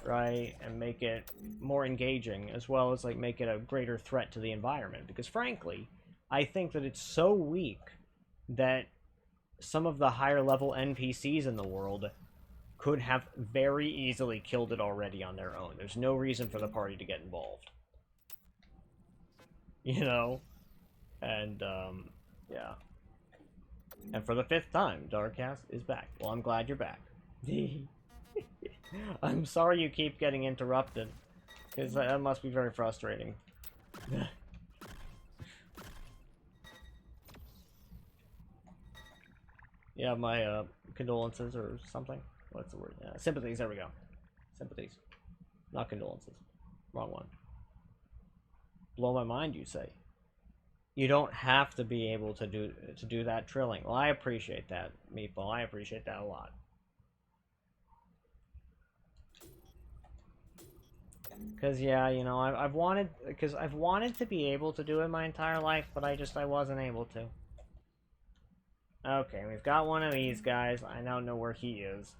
right? And make it more engaging, as well as, like, make it a greater threat to the environment. Because, frankly, I think that it's so weak that some of the higher-level NPCs in the world could have very easily killed it already on their own. There's no reason for the party to get involved. You know? And, yeah. And for the 5th time, Darkcast is back. Well, I'm glad you're back. I'm sorry you keep getting interrupted, because that must be very frustrating. Yeah, my condolences or something. What's the word? Sympathies, there we go. Sympathies. Not condolences. Wrong one. Blow my mind, you say. You don't have to be able to do that trilling. Well, I appreciate that, Meatball. I appreciate that a lot. Because, yeah, you know, I've wanted to be able to do it my entire life, but I wasn't able to. Okay, we've got one of these guys. I now know where he is.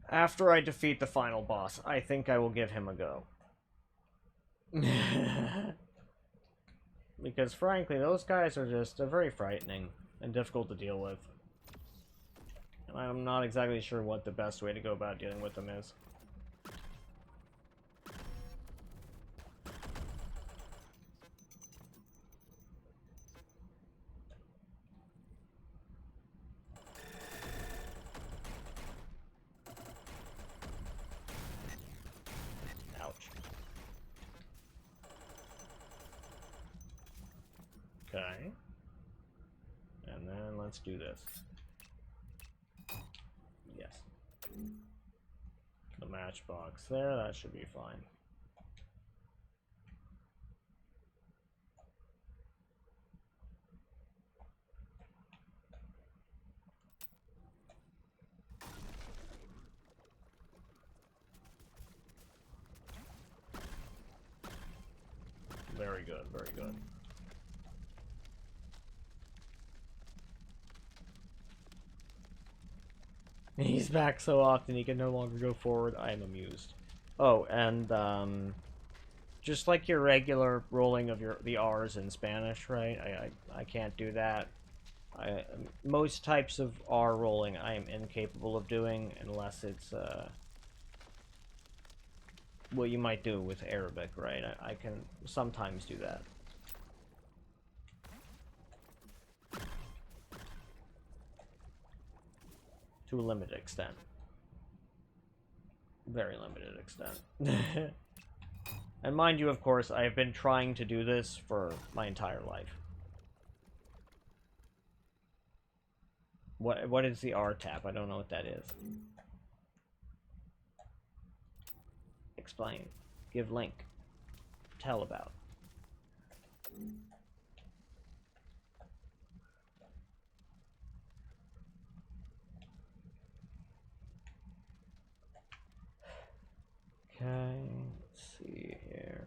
After I defeat the final boss, I think I will give him a go. Because, frankly, those guys are just very frightening and difficult to deal with. And I'm not exactly sure what the best way to go about dealing with them is. Ouch. Okay. And then let's do this. Yes. The matchbox there, that should be fine. Very good, very good. He's back so often he can no longer go forward. I am amused. Oh, and just like your regular rolling of the R's in Spanish, right? I can't do that. Most types of R rolling I am incapable of doing unless it's what you might do with Arabic, right? I can sometimes do that. To a limited extent. Very limited extent. And mind you, of course, I have been trying to do this for my entire life. What is the R tap? I don't know what that is. Explain. Give link. Tell about. Okay, let's see here.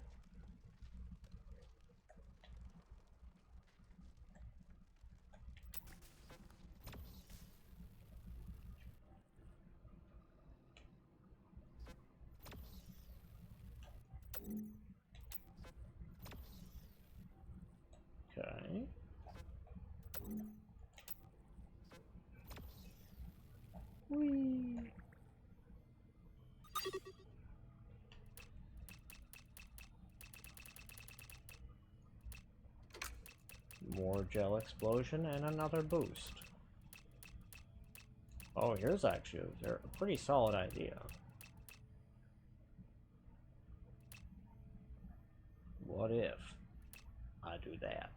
Okay. Whee. More gel explosion and another boost. Oh, here's actually a pretty solid idea. What if that.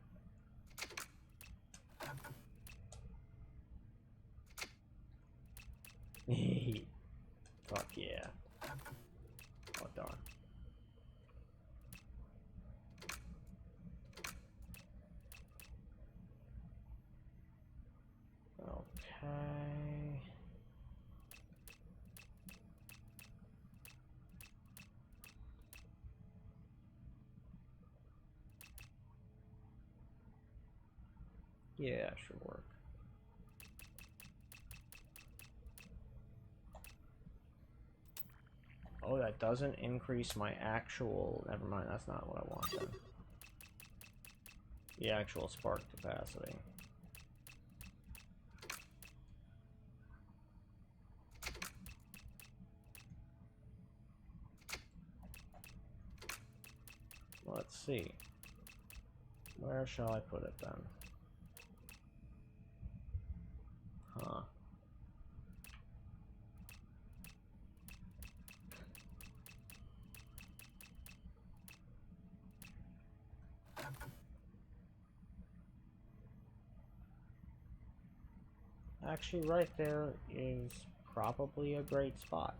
Fuck yeah. Oh darn. Okay. Yeah, should work. Oh, that doesn't increase my actual... Never mind, that's not what I want then. The actual spark capacity. Let's see. Where shall I put it then? Huh. Actually, right there is probably a great spot.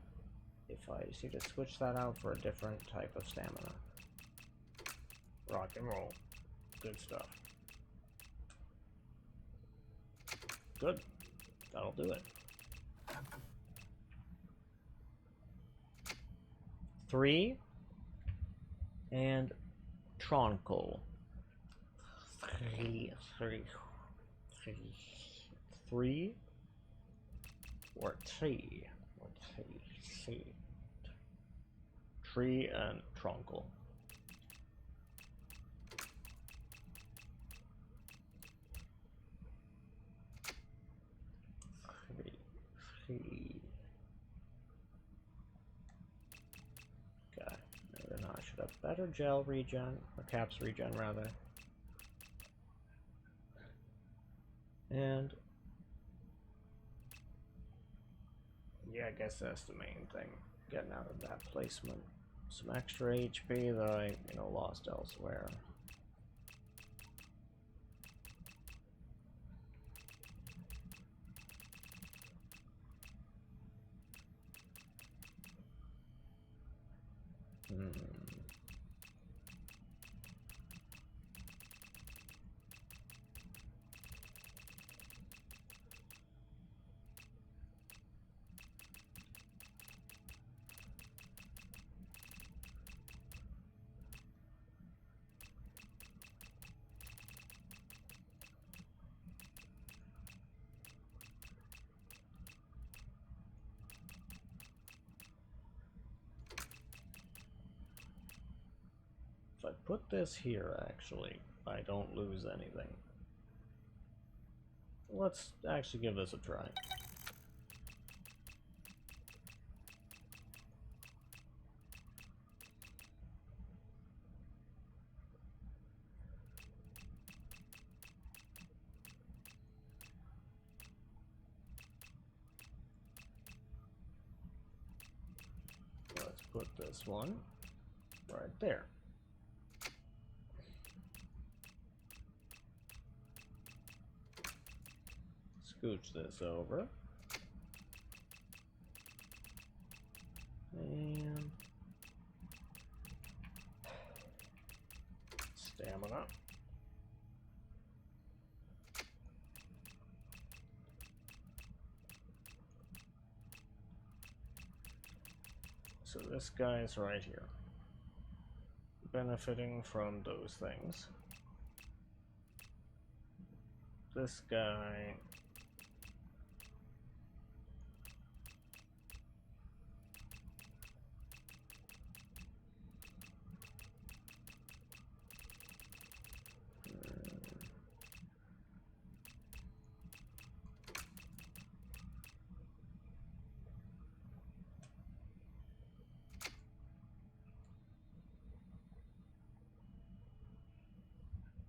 If I just need to switch that out for a different type of stamina. Rock and roll. Good stuff. Good. That'll do it. 3 and Tronco. 3 or T. Tree and Tronco. Three. Okay. Maybe not. I should have better gel regen, or caps regen rather. And yeah, I guess that's the main thing. Getting out of that placement. Some extra HP that I, lost elsewhere. If I put this here, actually, I don't lose anything. Let's actually give this a try. Let's put this one right there. Scooch this over. And stamina. So this guy is right here, benefiting from those things. This guy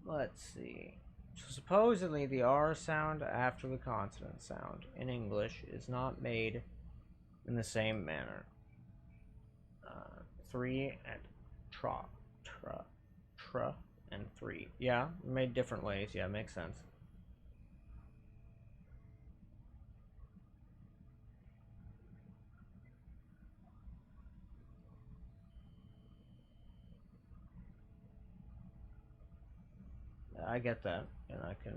let's see. So supposedly the R sound after the consonant sound in English is not made in the same manner. 3 and tra, and 3. 3. Yeah, made different ways. Yeah, makes sense. I get that, and I can,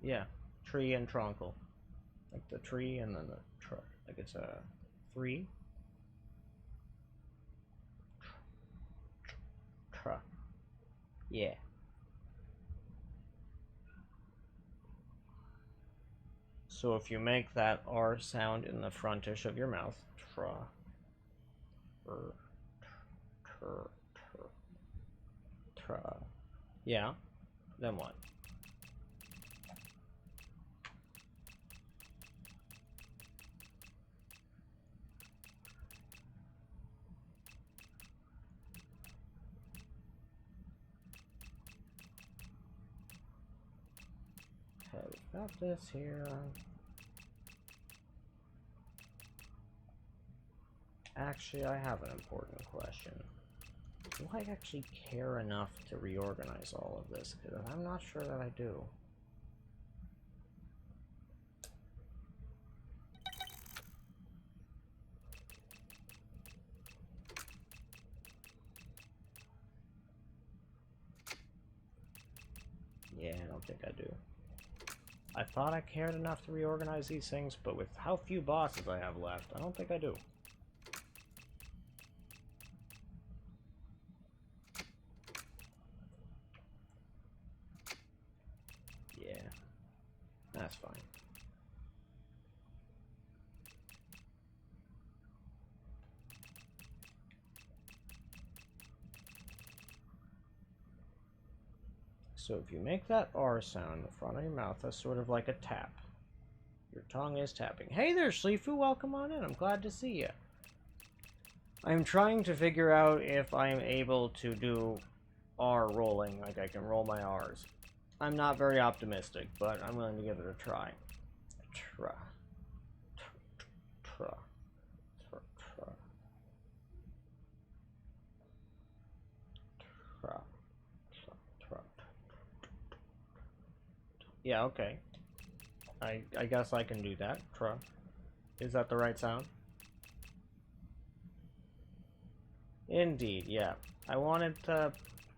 yeah, tree and tronkle. Like the tree and then the truck. Like it's a 3. Truck. Yeah. So if you make that R sound in the frontish of your mouth, tra, er, tr, tr, tra. Yeah. Then what? Okay, we've got this here. Actually, I have an important question. Do I actually care enough to reorganize all of this? Because I'm not sure that I do. Yeah, I don't think I do. I thought I cared enough to reorganize these things, but with how few bosses I have left, I don't think I do. Yeah, that's fine. So if you make that R sound in the front of your mouth, that's sort of like a tap. Your tongue is tapping. Hey there, Schleefu, welcome on in. I'm glad to see you. I'm trying to figure out if I'm able to do R rolling, like I can roll my R's. I'm not very optimistic, but I'm willing to give it a try. Tra. Tra. Tra. Tra. Tra. Tra. Yeah, okay. I guess I can do that. Tra. Is that the right sound? Indeed, yeah. I wanted to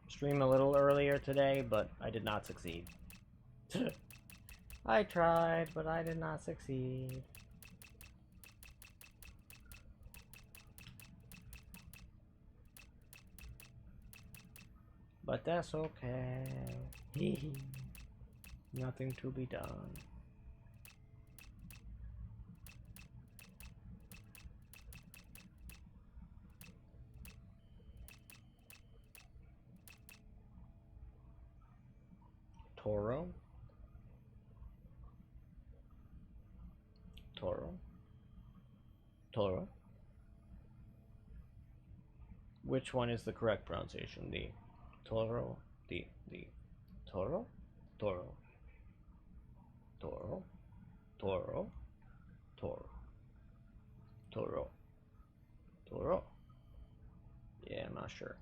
stream a little earlier today, but I did not succeed. I tried, but I did not succeed. But that's okay. Nothing to be done. Toro. Toro. Toro. Which one is the correct pronunciation? The Toro? The Toro? Toro. Toro. Toro. Toro. Toro. Toro. Yeah, I'm not sure.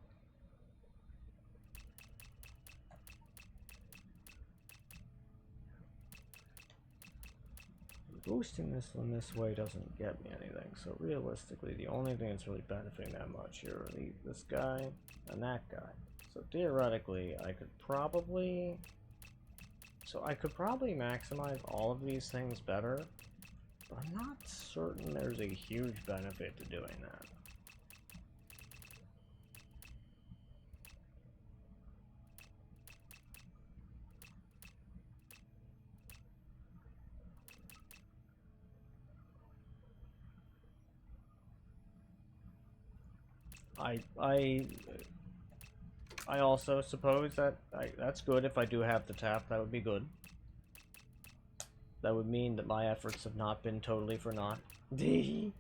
Boosting this in this way doesn't get me anything, so realistically the only thing that's really benefiting that much here are this guy and that guy. So theoretically I could probably maximize all of these things better, but I'm not certain there's a huge benefit to doing that. I also suppose that that's good if I do have the tap. That would be good. That would mean that my efforts have not been totally for naught. Okay.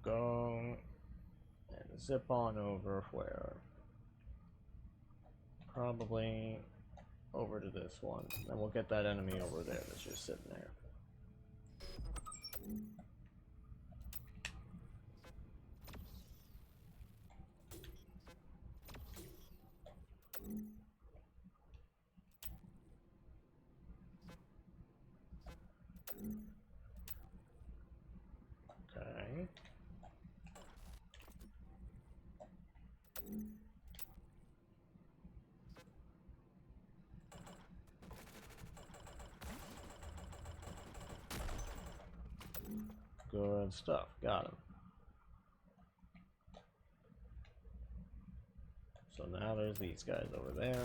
go and zip on over where? Probably over to this one. Then we'll get that enemy over there that's just sitting there. Okay. Good stuff. Got him. So now there's these guys over there.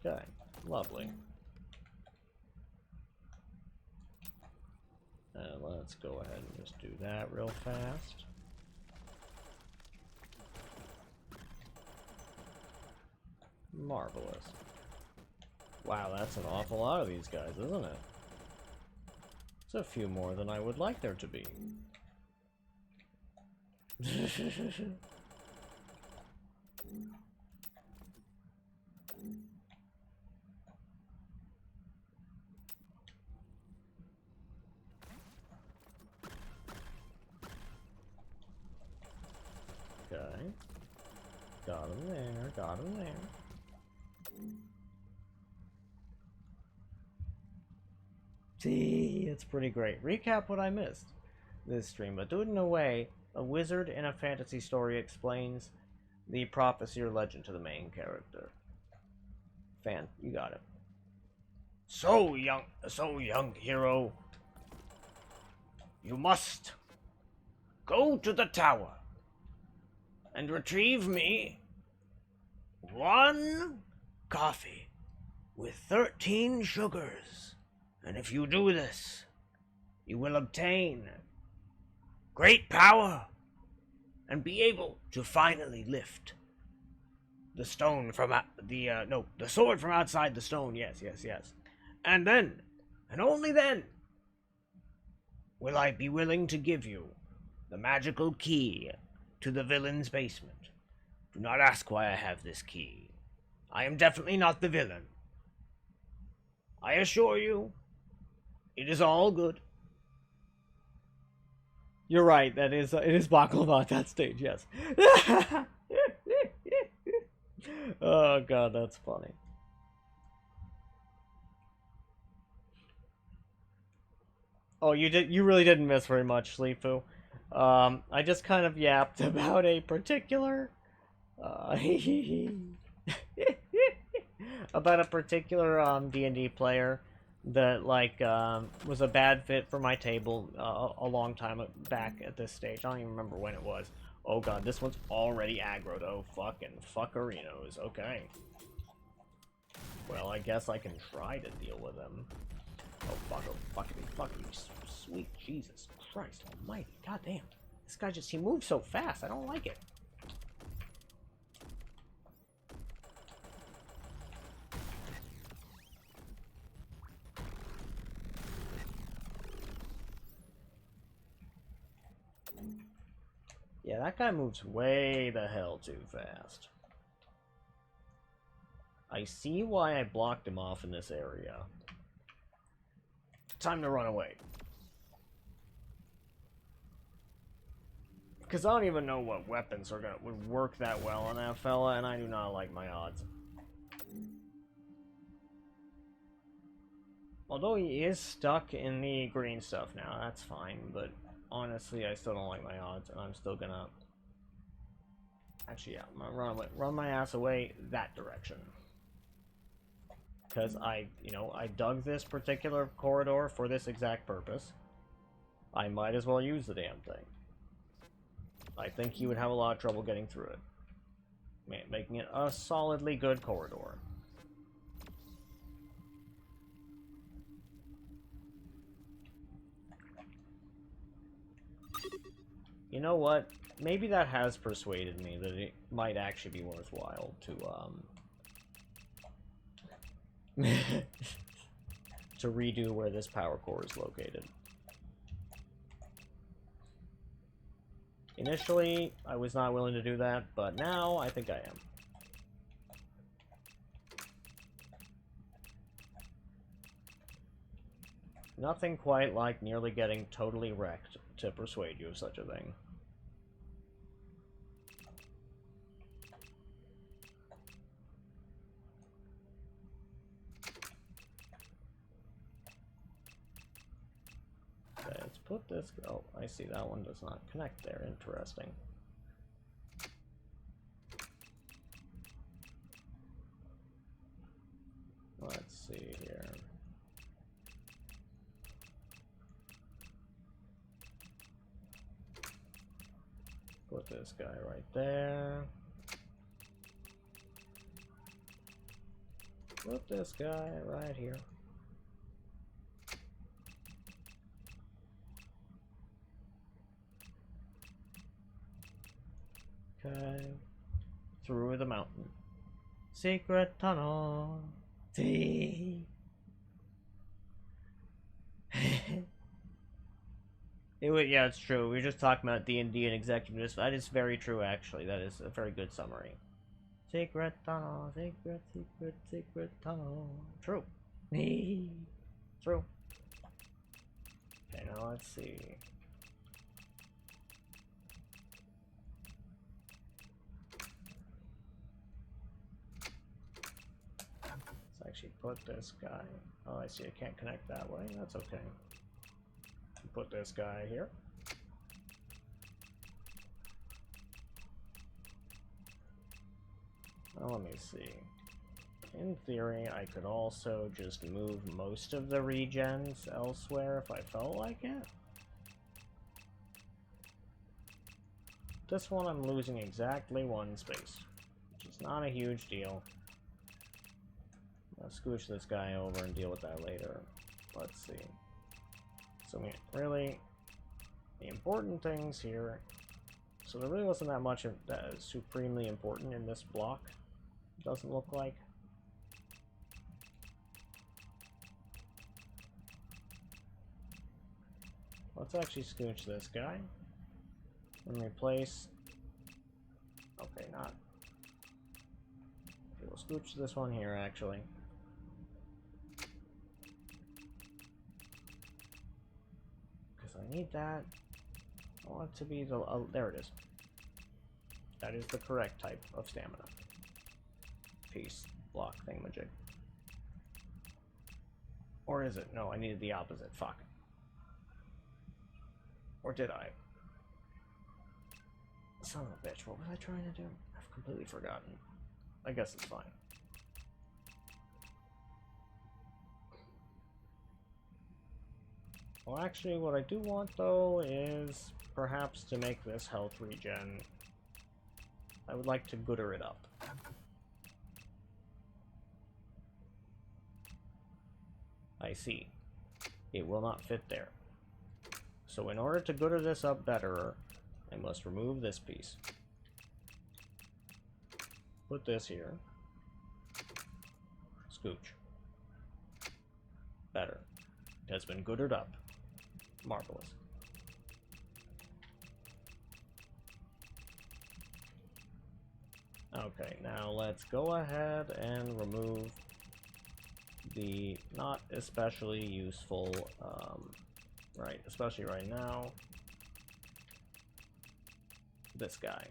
Okay, lovely. Let's go ahead and just do that real fast. Marvelous. Wow, that's an awful lot of these guys, isn't it? It's a few more than I would like there to be. Okay. Got him there, got him there. See, it's pretty great. Recap what I missed this stream, but do it in a way a wizard in a fantasy story explains the prophecy or legend to the main character. Fan, you got it. So young hero, you must go to the tower and retrieve me one coffee with 13 sugars. And if you do this, you will obtain great power and be able to finally lift the stone from the sword from outside the stone. Yes. And then, and only then, will I be willing to give you the magical key to the villain's basement. Do not ask why I have this key. I am definitely not the villain. I assure you, it is all good. You're right, it is Baklava at that stage, yes. Oh god, that's funny. Oh, you really didn't miss very much, Sleepu. I just kind of yapped about a particular about a particular D&D player that was a bad fit for my table a long time back at this stage. I don't even remember when it was. Oh god, this one's already aggroed. Oh fucking fuckerinos. Okay. Well, I guess I can try to deal with him. Oh fuckity, sweet Jesus Christ almighty. God damn. This guy he moves so fast. I don't like it. Yeah, that guy moves way the hell too fast. I see why I blocked him off in this area. Time to run away. Because I don't even know what weapons would work that well on that fella, and I do not like my odds. Although he is stuck in the green stuff now, that's fine, but honestly, I still don't like my odds, and I'm still gonna... Actually, yeah, I'm gonna run my ass away that direction. Because I dug this particular corridor for this exact purpose. I might as well use the damn thing. I think he would have a lot of trouble getting through it. Making it a solidly good corridor. You know what? Maybe that has persuaded me that it might actually be worthwhile to, to redo where this power core is located. Initially, I was not willing to do that, but now I think I am. Nothing quite like nearly getting totally wrecked to persuade you of such a thing. Okay, let's put this... Oh, I see that one does not connect there. Interesting. Let's see here. Put this guy right there. Put this guy right here. Okay. Through the mountain. Secret tunnel. See. Yeah, it's true. We were just talking about D&D and executiveness. That is very true, actually. That is a very good summary. Secret tunnel, secret, secret, secret tunnel. True. True. Okay, now let's see. Let's actually put this guy... Oh, I see. I can't connect that way. That's okay. Put this guy here. Well, let me see. In theory, I could also just move most of the regens elsewhere if I felt like it. This one I'm losing exactly one space, which is not a huge deal. I'll scooch this guy over and deal with that later. Let's see. So, I mean, really, the important things here... So there really wasn't that much that is supremely important in this block. It doesn't look like. Let's actually scooch this guy. And replace... Okay, not... Okay, we'll scooch this one here, actually. I need that. I want it to be the... there it is. That is the correct type of stamina. Piece. Block thingamajig. Or is it? No, I needed the opposite. Fuck. Or did I? Son of a bitch, what was I trying to do? I've completely forgotten. I guess it's fine. Well, actually, what I do want, though, is perhaps to make this health regen. I would like to gooder it up. I see. It will not fit there. So in order to gooder this up better, I must remove this piece. Put this here. Scooch. Better. It has been goodered up. Marvelous. Okay, now let's go ahead and remove the not especially useful, right, especially right now, this guy.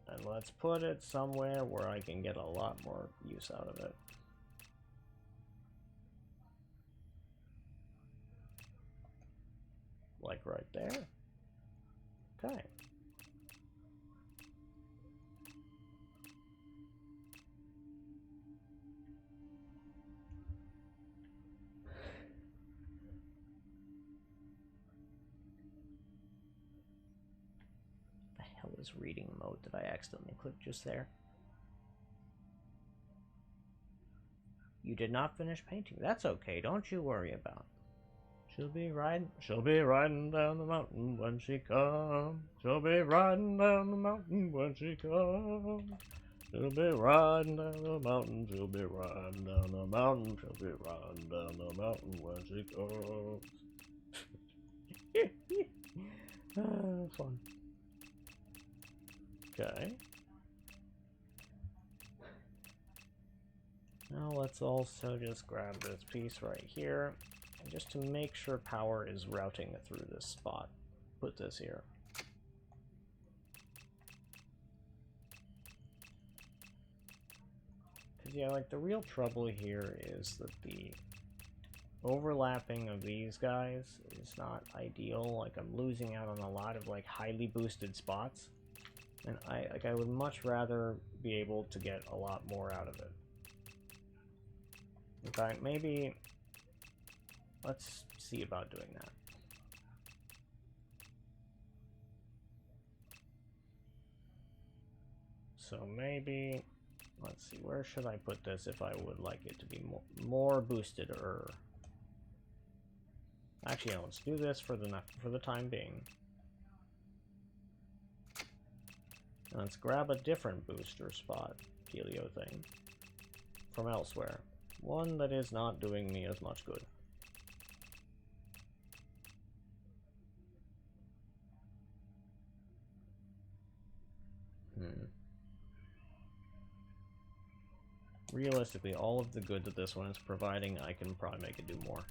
And let's put it somewhere where I can get a lot more use out of it. Like right there. Okay. The hell is reading mode that I accidentally clicked just there? You did not finish painting. That's okay. Don't you worry about it. She'll be riding down the mountain when she comes. She'll be riding down the mountain when she comes. She'll be riding down the mountain, she'll be riding down the mountain, she'll be riding down the mountain when she comes. Fun. Okay. Now let's also just grab this piece right here, and just to make sure power is routing through this spot, put this here. Because yeah, like the real trouble here is that the overlapping of these guys is not ideal. Like I'm losing out on a lot of like highly boosted spots, and I would much rather be able to get a lot more out of it. In fact, maybe let's see about doing that. So maybe, let's see, where should I put this if I would like it to be more boosted? Actually, yeah, let's do this for the time being. And let's grab a different booster spot, Helio thing, from elsewhere. One that is not doing me as much good. Realistically, all of the good that this one is providing, I can probably make it do more.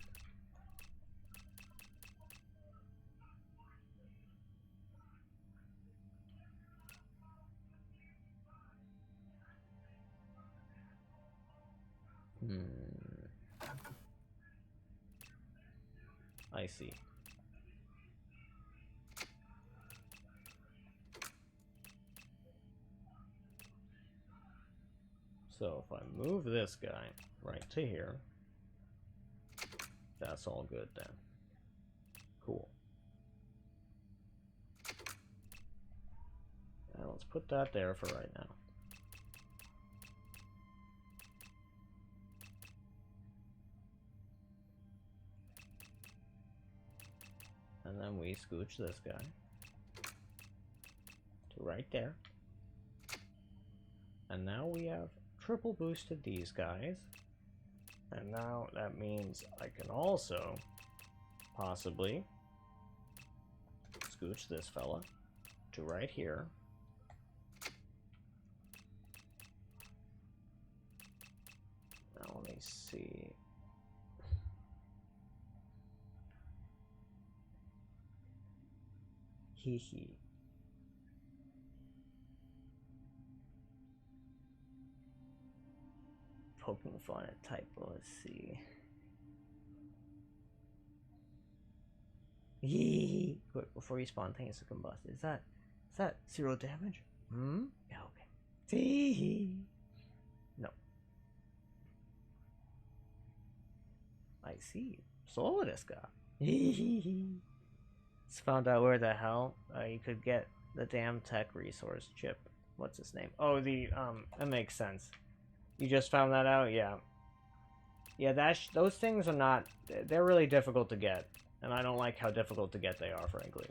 I see. So if I move this guy right to here, that's all good then. Cool. Now let's put that there for right now. And then we scooch this guy to right there. And now we have triple boosted these guys. And now that means I can also possibly scooch this fella to right here. Now let me see. Hee. Poking fun at typo, let's see. Hee. Quick, before you spontaneously combust. Is that 0 damage? Yeah, okay. Tee. No. I see. Solidisca. Hee. Just found out where the hell you could get the damn tech resource chip. What's his name? Oh, that makes sense. You just found that out? Yeah. Yeah, those things are not... They're really difficult to get. And I don't like how difficult to get they are, frankly.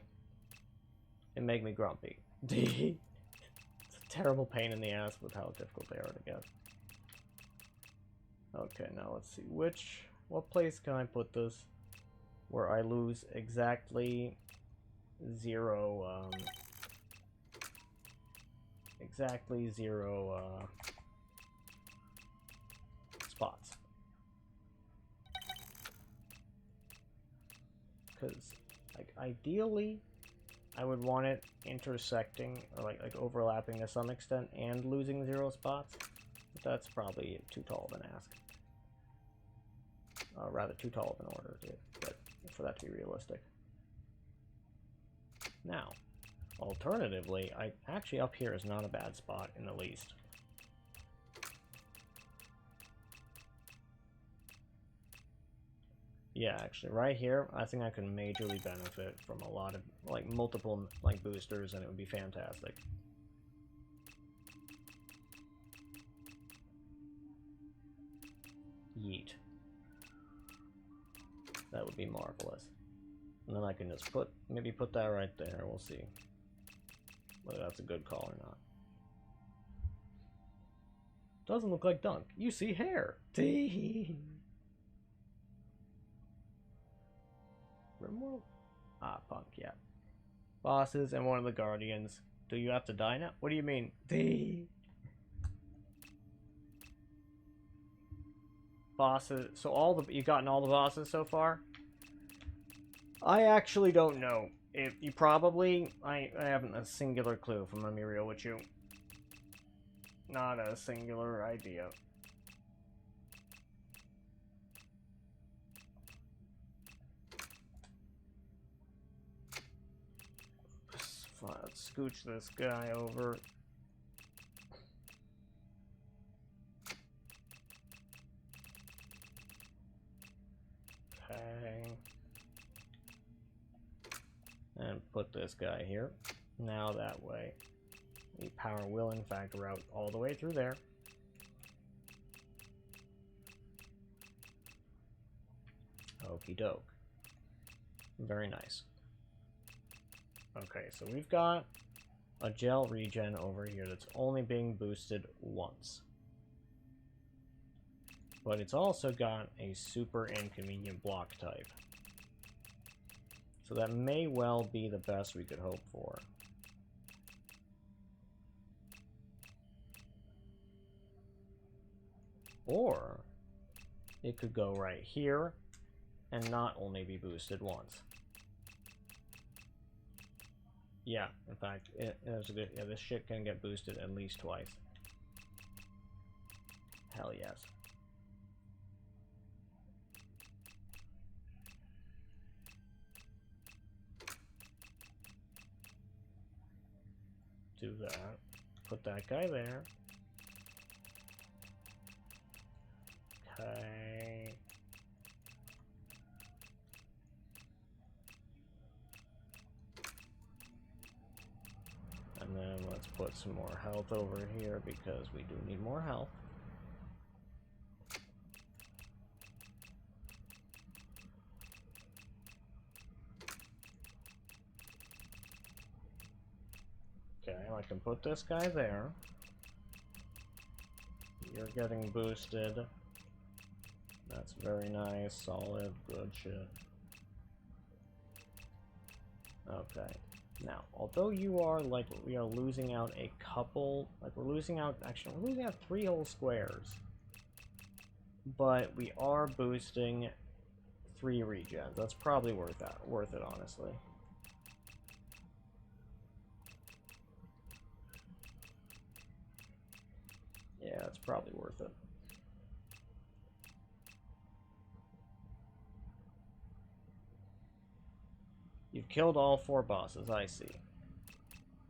It make me grumpy. It's a terrible pain in the ass with how difficult they are to get. Okay, now let's see. What place can I put this where I lose exactly 0, spots? Because, like, ideally, I would want it intersecting, or like overlapping to some extent, and losing 0 spots. But that's probably too tall of an ask. Rather, too tall of an order for that to be realistic. Now, alternatively, actually up here is not a bad spot in the least. Yeah, actually, right here, I think I can majorly benefit from a lot of, like, multiple, like, boosters, and it would be fantastic. Yeet. That would be marvelous. And then I can just maybe put that right there. We'll see whether that's a good call or not. Doesn't look like Dunk. You see hair. Rimworld? Ah, Punk, yeah. Bosses and one of the Guardians. Do you have to die now? What do you mean? Bosses. So you've gotten all the bosses so far? I actually don't know. If you probably... I haven't a singular clue, if I'm gonna be real with you. Not a singular idea. Let's scooch this guy over. Okay. And put this guy here. Now that way, the power will in fact route all the way through there. Okie doke. Very nice. Okay, so we've got a gel regen over here that's only being boosted once. But it's also got a super inconvenient block type. So that may well be the best we could hope for. Or it could go right here and not only be boosted once. Yeah, in fact, there's a good. Yeah, this shit can get boosted at least twice. Hell yes. Do that. Put that guy there. Okay. And then let's put some more health over here because we do need more health. Okay, I can put this guy there. You're getting boosted. That's very nice, solid, good shit. Okay. Now, although you are, like, we are losing out a couple, like, we're losing out 3 whole squares. But we are boosting 3 regens. That's probably worth it, honestly. Yeah, it's probably worth it. You've killed all 4 bosses, I see.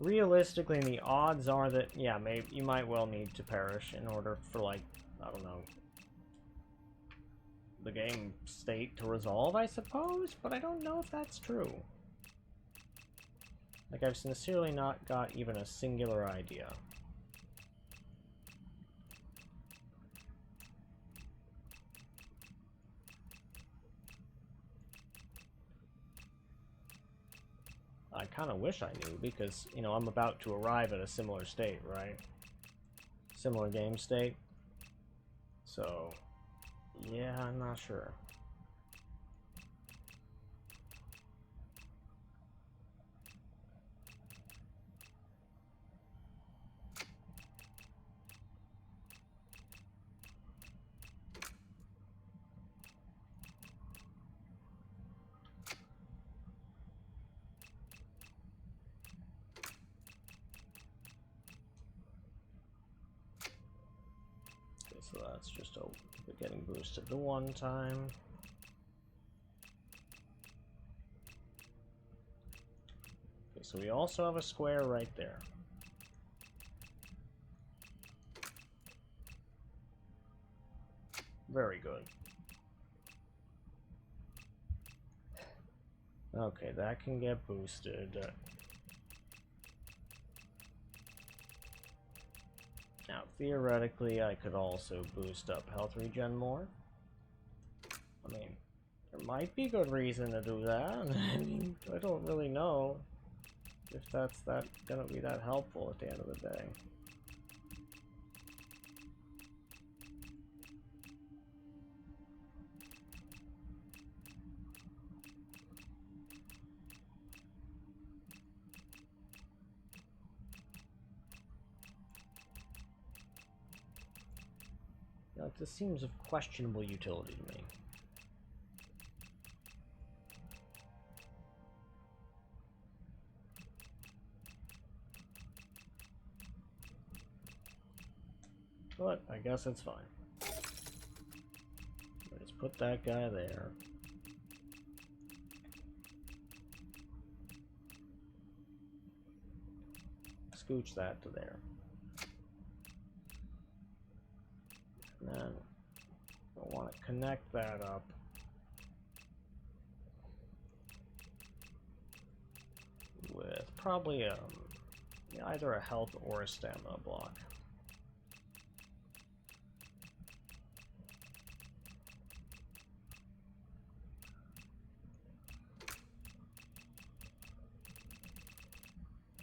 Realistically, the odds are that, yeah, maybe you might well need to perish in order for, like, I don't know, the game state to resolve, I suppose, but I don't know if that's true. Like, I've sincerely not got even a singular idea. I kind of wish I knew, because, you know, I'm about to arrive at a similar state, right? Similar game state. So, yeah, I'm not sure. So that's just getting boosted the one time. Okay, so we also have a square right there. Very good. Okay, that can get boosted. Now, theoretically, I could also boost up health regen more. I mean, There might be good reason to do that. I mean, I don't really know if that's gonna be that helpful at the end of the day. Now, this seems of questionable utility to me. But I guess it's fine. Just put that guy there. Scooch that to there. And then I want to connect that up with probably either a health or a stamina block.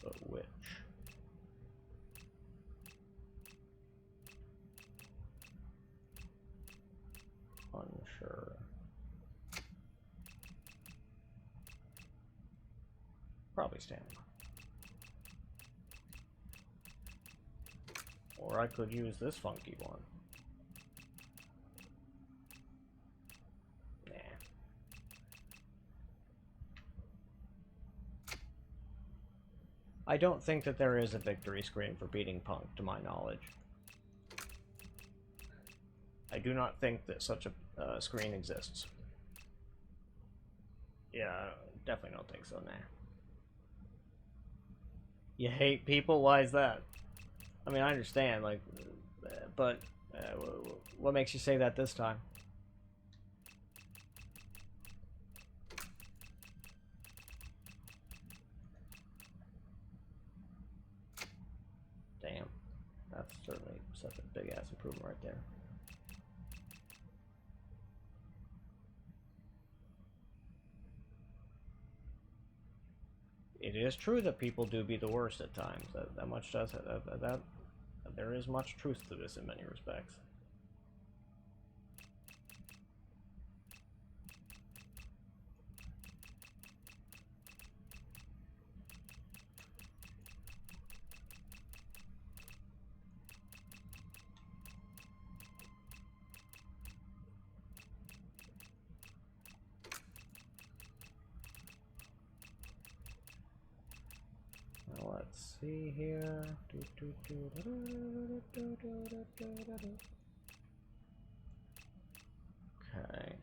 But which? Unsure. Probably stamina. Or I could use this funky one. Nah. I don't think that there is a victory screen for beating Punk, to my knowledge. I do not think that such a screen exists. Yeah, definitely don't think so, nah. You hate people? Why is that? I mean, I understand, like, but what makes you say that this time? Damn. That's certainly such a big-ass improvement right there. It is true that people do be the worst at times. That much does that. There is much truth to this in many respects. Let's see here. Okay.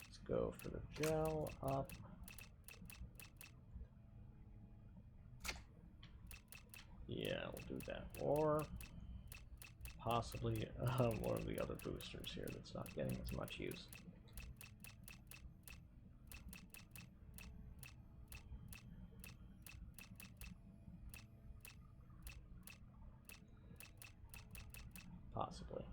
Let's go for the gel up. Yeah, we'll do that. Or possibly one of the other boosters here that's not getting as much use. Possibly.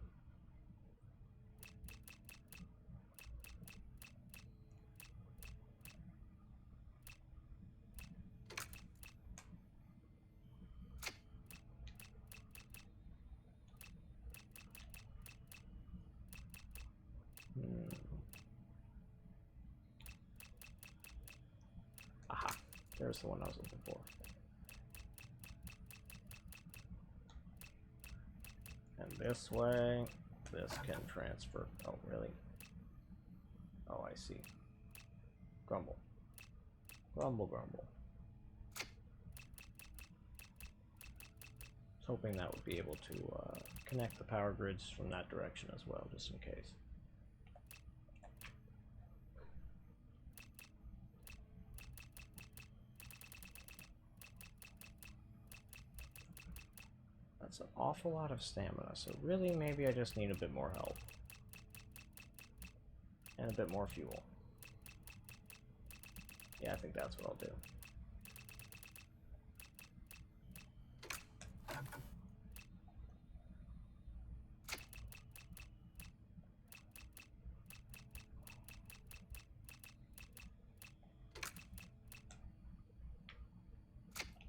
Aha, there's the one I was looking for. And this way, this can transfer. Oh, really? Oh, I see. Grumble. Grumble, grumble. I was hoping that would be able to connect the power grids from that direction as well, just in case. That's an awful lot of stamina, so really maybe I just need a bit more health. And a bit more fuel. Yeah, I think that's what I'll do.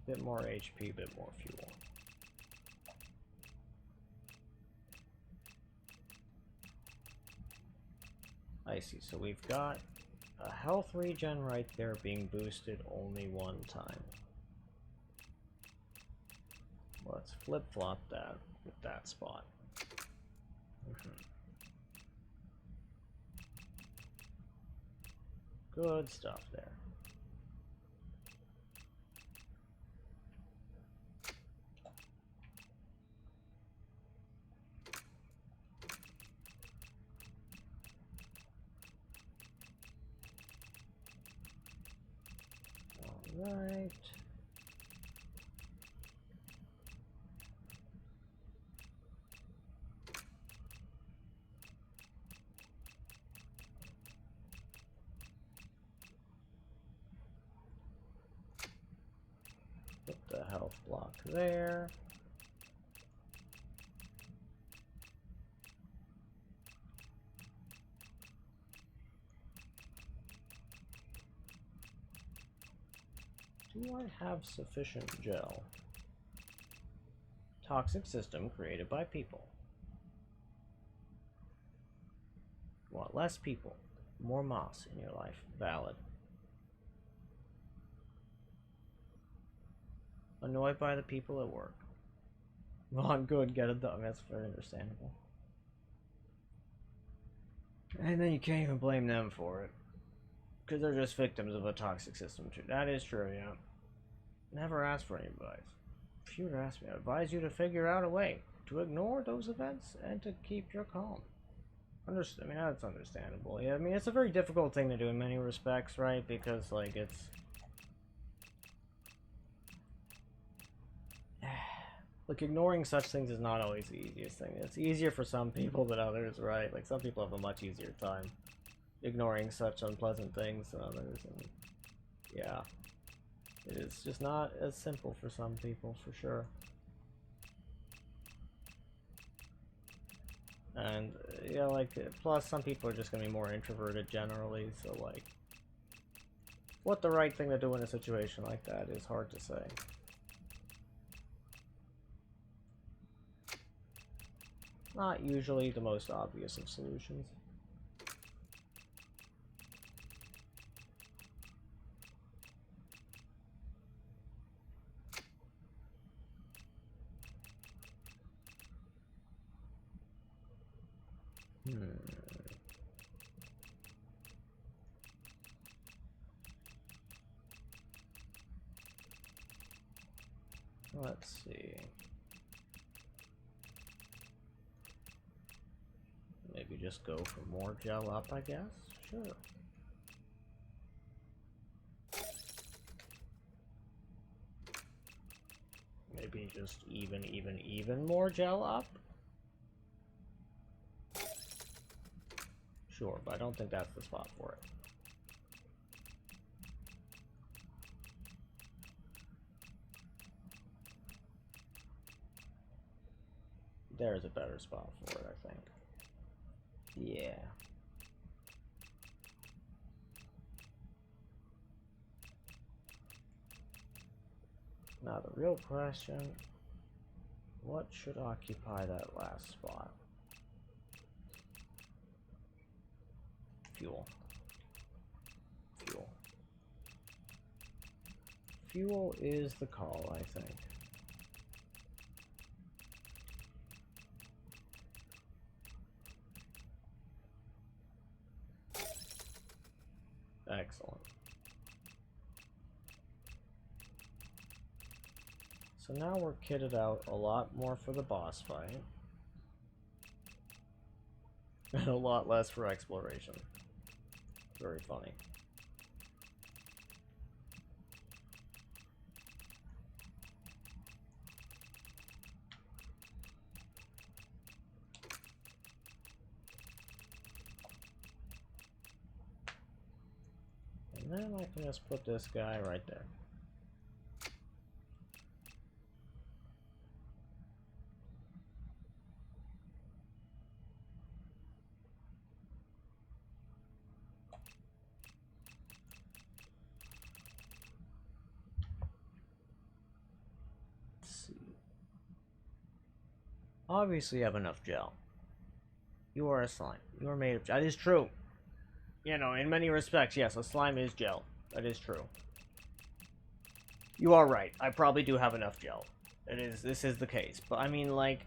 Bit more HP, bit more fuel. I see, so we've got a health regen right there being boosted only one time. Let's flip-flop that with that spot. Good stuff there. Right. Put the health block there. Do I have sufficient gel? Toxic system created by people. Want less people, more moss in your life. Valid. Annoyed by the people at work. Want good, get it done. That's very understandable. And then you can't even blame them for it. Because they're just victims of a toxic system too. That is true, yeah. Never ask for any advice. If you were to ask me, I advise you to figure out a way to ignore those events and to keep your calm. I mean, that's understandable. Yeah, I mean, it's a very difficult thing to do in many respects, right? Because, like, it's... Like, ignoring such things is not always the easiest thing. It's easier for some people than others, right? Like, some people have a much easier time ignoring such unpleasant things than others, and yeah, it is just not as simple for some people, for sure. And yeah, like, plus some people are just gonna be more introverted generally, so like, what the right thing to do in a situation like that is hard to say. Not usually the most obvious of solutions. Let's see. Maybe just go for more gel up, I guess? Sure. Maybe just even more gel up? Sure, but I don't think that's the spot for it. There's a better spot for it, I think. Yeah. Now the real question, what should occupy that last spot? Fuel. Fuel. Fuel is the call, I think. Excellent. So now we're kitted out a lot more for the boss fight. And a lot less for exploration. Very funny. And then I can just put this guy right there. Let's see. Obviously, you have enough gel. You are a slime. You are made of gel. That is true. You know, in many respects, yes, a slime is gel. That is true. You are right. I probably do have enough gel. This is the case. But I mean, like,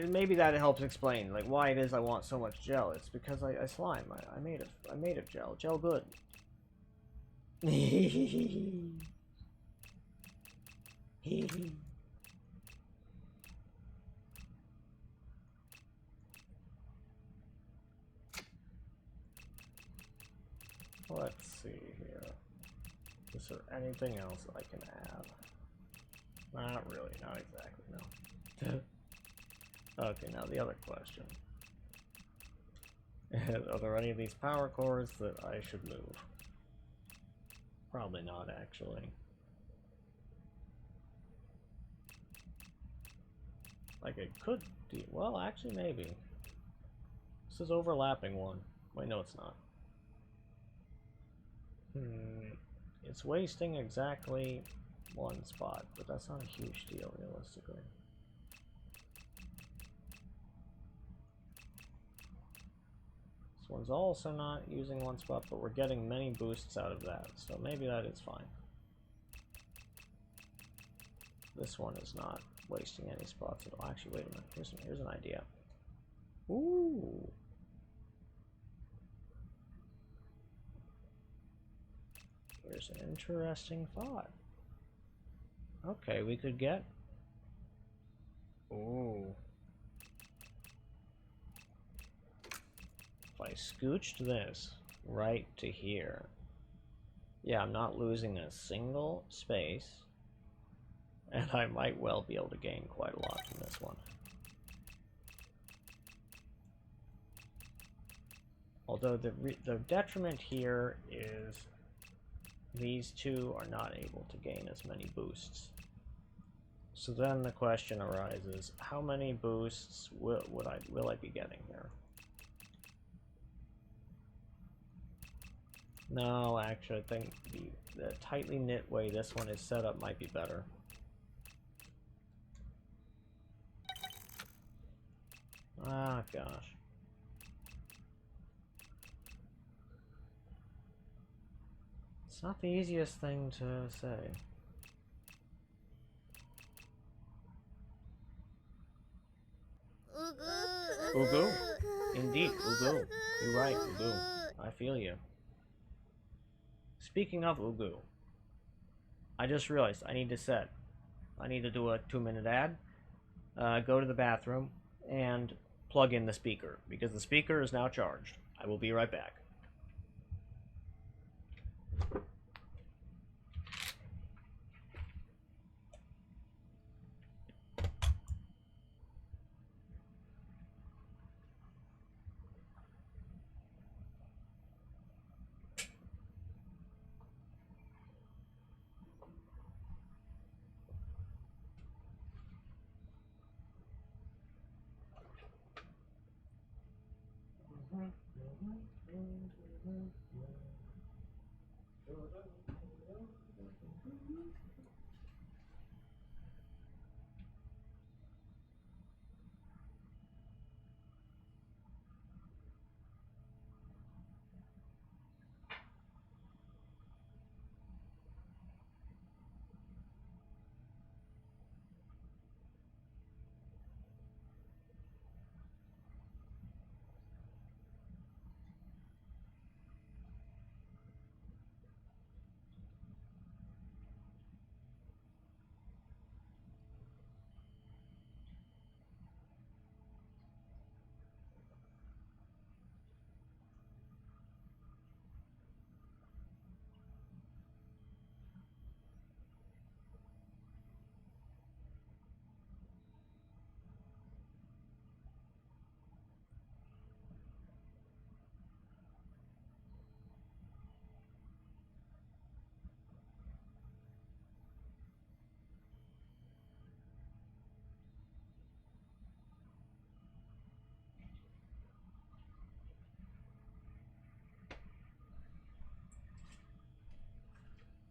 maybe that helps explain, like, why it is I want so much gel. It's because I slime. I made of gel. Gel good. Let's see here. Is there anything else I can add? Not really, not exactly, no. Okay, now the other question. Are there any of these power cores that I should move? Probably not, actually. Like, it could be. Well, actually, maybe. This is overlapping one. Wait, no, it's not. It's wasting exactly one spot, but that's not a huge deal, realistically. This one's also not using one spot, but we're getting many boosts out of that, so maybe that is fine. This one is not wasting any spots at all. Actually, wait a minute. Here's an idea. Ooh. Here's an interesting thought. Okay, we could get... Ooh. If I scooched this right to here... Yeah, I'm not losing a single space. And I might well be able to gain quite a lot from this one. Although the detriment here is these two are not able to gain as many boosts. So then the question arises, how many boosts will I be getting here? No, actually I think the tightly knit way this one is set up might be better. Ah, gosh. It's not the easiest thing to say. Ugu. Indeed, Ugu. You're right, Ugu. I feel you. Speaking of Ugu, I just realized I need to do a 2-minute ad, go to the bathroom, and plug in the speaker, because the speaker is now charged. I will be right back.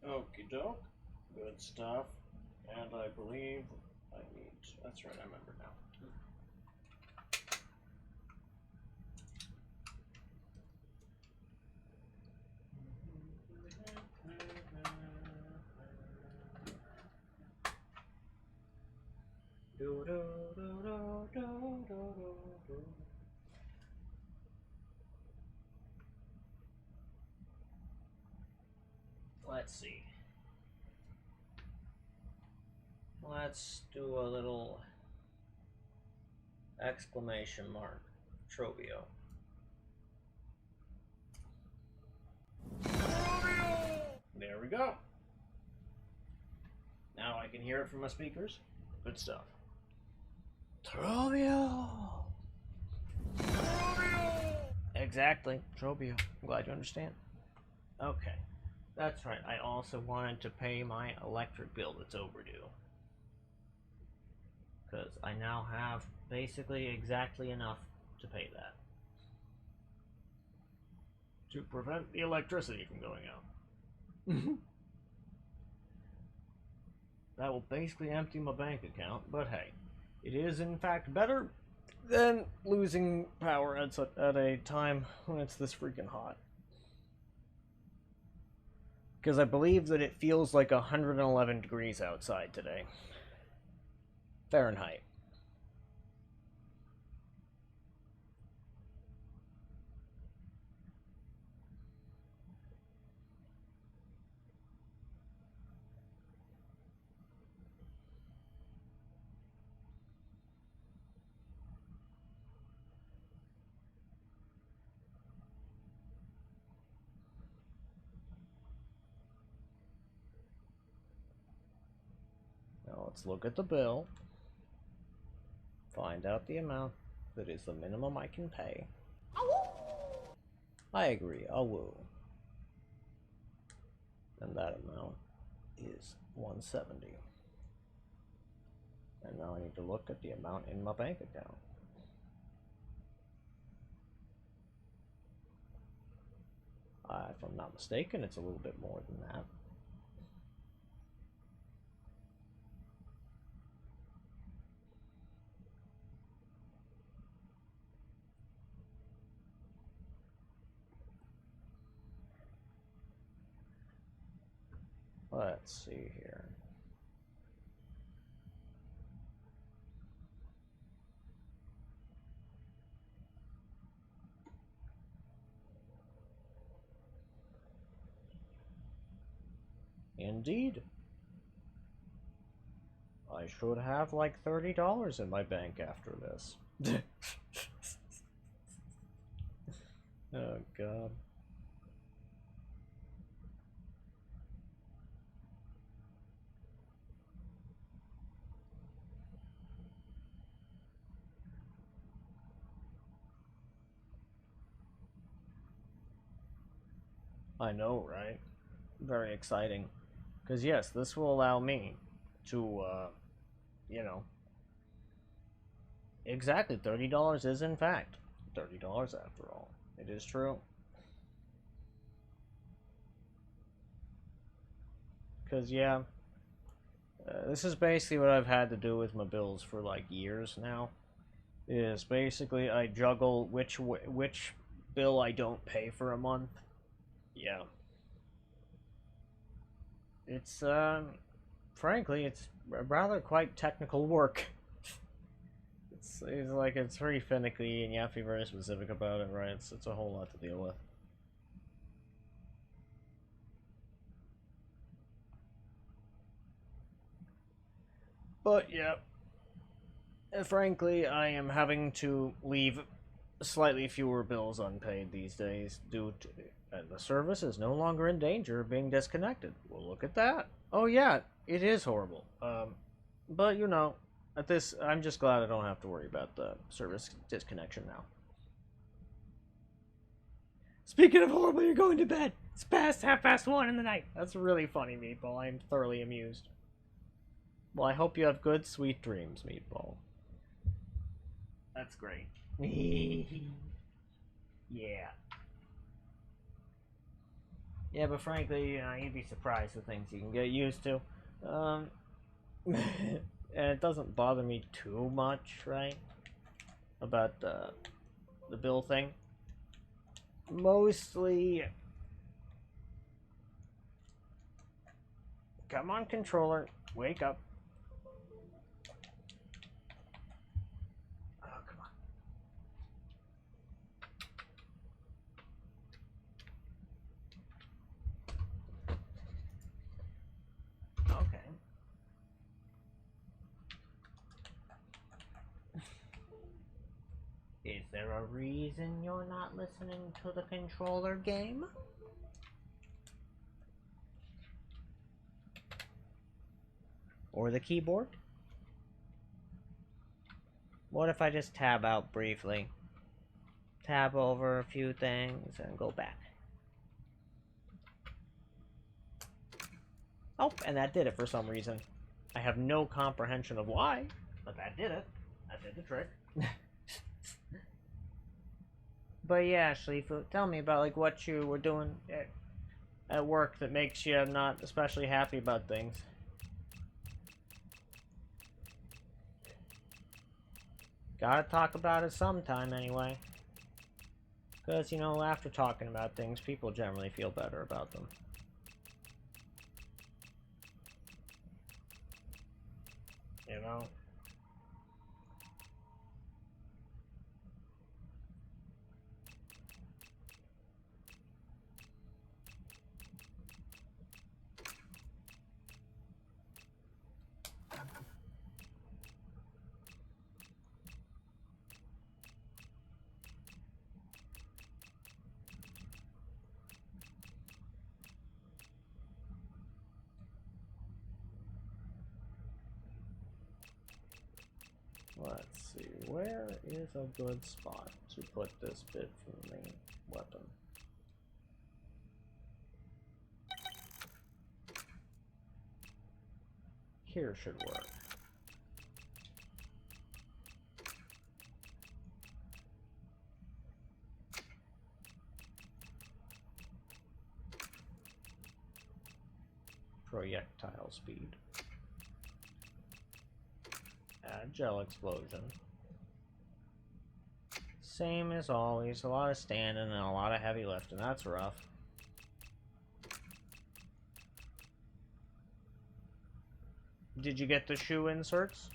Okie doke. Good stuff. And I believe I need. That's right, I remember now. Let's see. Let's do a little exclamation mark. Trobio. There we go. Now I can hear it from my speakers. Good stuff. Trobio! Exactly. Trobio. I'm glad you understand. Okay. That's right. I also wanted to pay my electric bill that's overdue. Because I now have basically exactly enough to pay that. To prevent the electricity from going out. That will basically empty my bank account, but hey, it is in fact better than losing power at a time when it's this freaking hot. Because I believe that it feels like 111 degrees outside today. Fahrenheit. Now let's look at the bill. Find out the amount that is the minimum I can pay. I agree, I'll woo. And that amount is 170. And now I need to look at the amount in my bank account. If I'm not mistaken, it's a little bit more than that. Let's see here. Indeed. I should have like $30 in my bank after this. Oh god. I know, right? Very exciting. Because yes, this will allow me to, you know, exactly, $30 is in fact $30 after all. It is true. Because, yeah, this is basically what I've had to do with my bills for like years now. Is basically I juggle which bill I don't pay for a month. Yeah. It's, frankly, it's rather quite technical work. It's like, it's very finicky, and you have to be very specific about it, right? It's a whole lot to deal with. But, yeah. Frankly, I am having to leave slightly fewer bills unpaid these days due to... And the service is no longer in danger of being disconnected. Well, look at that. Oh, yeah, it is horrible. But, you know, at this, I'm just glad I don't have to worry about the service disconnection now. Speaking of horrible, you're going to bed. It's past 1:30 in the night. That's really funny, Meatball. I'm thoroughly amused. Well, I hope you have good, sweet dreams, Meatball. That's great. Yeah. Yeah, but frankly, you'd be surprised the things you can get used to. And it doesn't bother me too much, right? About the bill thing. Mostly... Come on, controller. Wake up. Oh, come on. Okay. Is there a reason you're not listening to the controller game? Or the keyboard? What if I just tab out briefly? Tab over a few things and go back. Oh, and that did it for some reason. I have no comprehension of why, but that did it. That did the trick. But yeah, Shalifu, tell me about like what you were doing at work that makes you not especially happy about things. Gotta talk about it sometime anyway. Because, you know, after talking about things, people generally feel better about them. You know? Let's see, where is a good spot to put this bit from the main weapon? Here should work. Projectile speed. Gel explosion. Same as always, a lot of standing and a lot of heavy lifting. That's rough. Did you get the shoe inserts?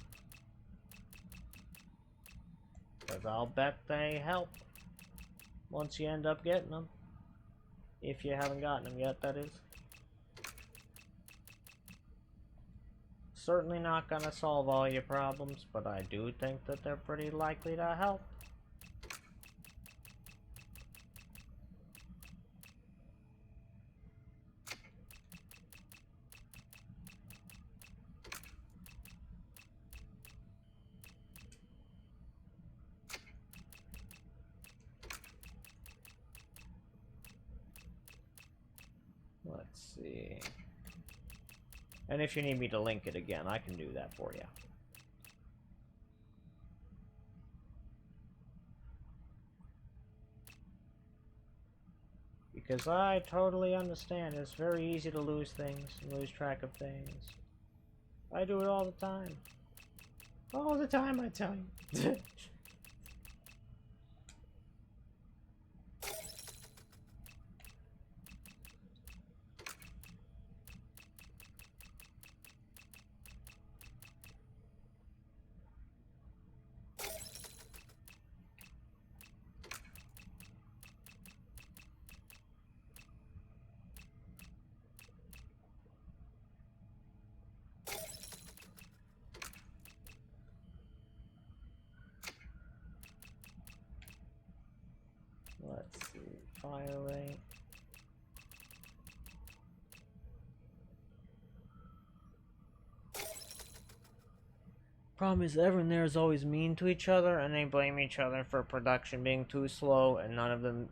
Because I'll bet they help once you end up getting them. If you haven't gotten them yet, that is. Certainly not gonna solve all your problems, but I do think that they're pretty likely to help. Let's see. And if you need me to link it again, I can do that for you. Because I totally understand. It's very easy to lose things and lose track of things. I do it all the time. All the time, I tell you. Let's see, fire rate. Problem is, everyone there is always mean to each other, and they blame each other for production being too slow, and none of them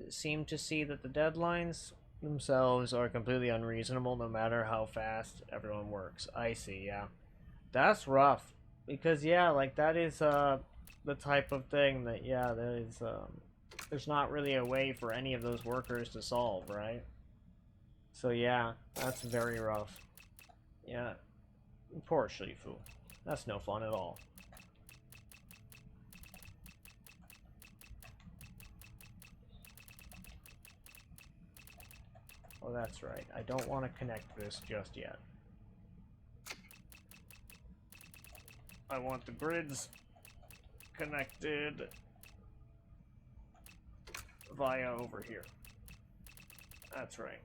seem to see that the deadlines themselves are completely unreasonable, no matter how fast everyone works. I see, yeah. That's rough, because, yeah, like, that is, the type of thing that, yeah, there's not really a way for any of those workers to solve, right? So yeah, that's very rough. Yeah, poor Shifu. That's no fun at all. Oh, that's right. I don't want to connect this just yet. I want the grids connected via over here. That's right.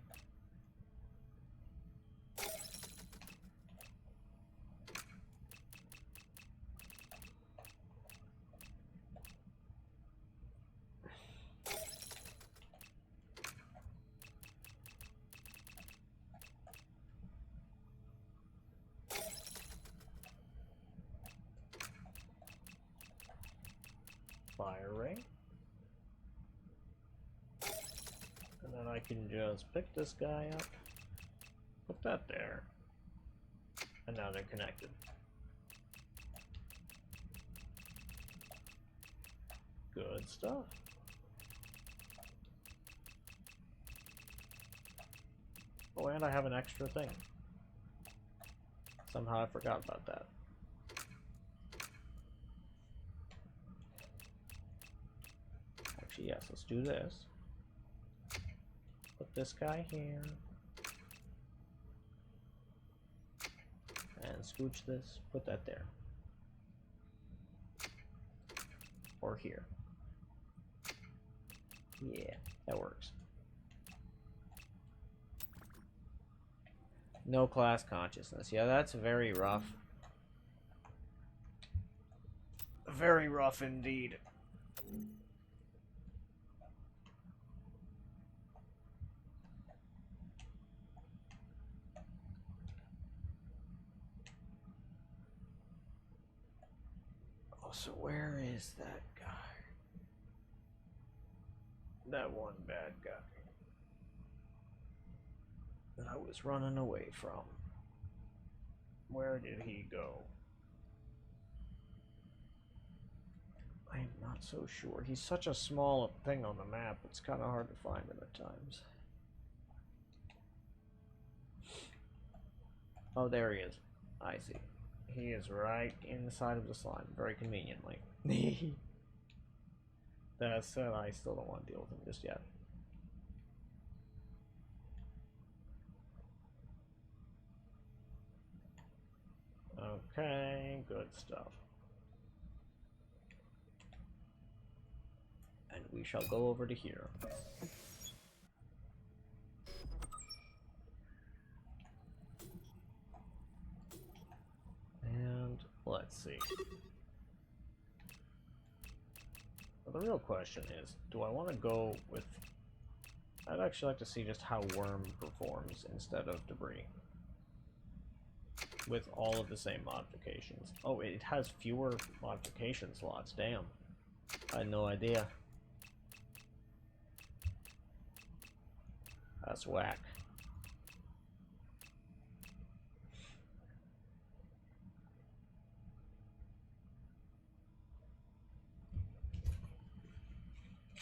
Fire ray. And then I can just pick this guy up, put that there, and now they're connected. Good stuff. Oh, and I have an extra thing. Somehow I forgot about that. Actually, yes, let's do this. Put this guy here. And scooch this, put that there. Or here. Yeah, that works. No class consciousness. Yeah, that's very rough. Very rough indeed. Oh, so where is that guy? That one bad guy that I was running away from. Where did he go? I'm not so sure. He's such a small thing on the map, it's kind of hard to find him at times. Oh, there he is. I see. He is right inside of the slime, very conveniently. That said, I still don't want to deal with him just yet. Okay, good stuff. And we shall go over to here. And let's see. Well, the real question is, do I want to go with... I'd actually like to see just how Worm performs instead of Debris. With all of the same modifications. Oh, it has fewer modification slots, damn. I had no idea. That's whack.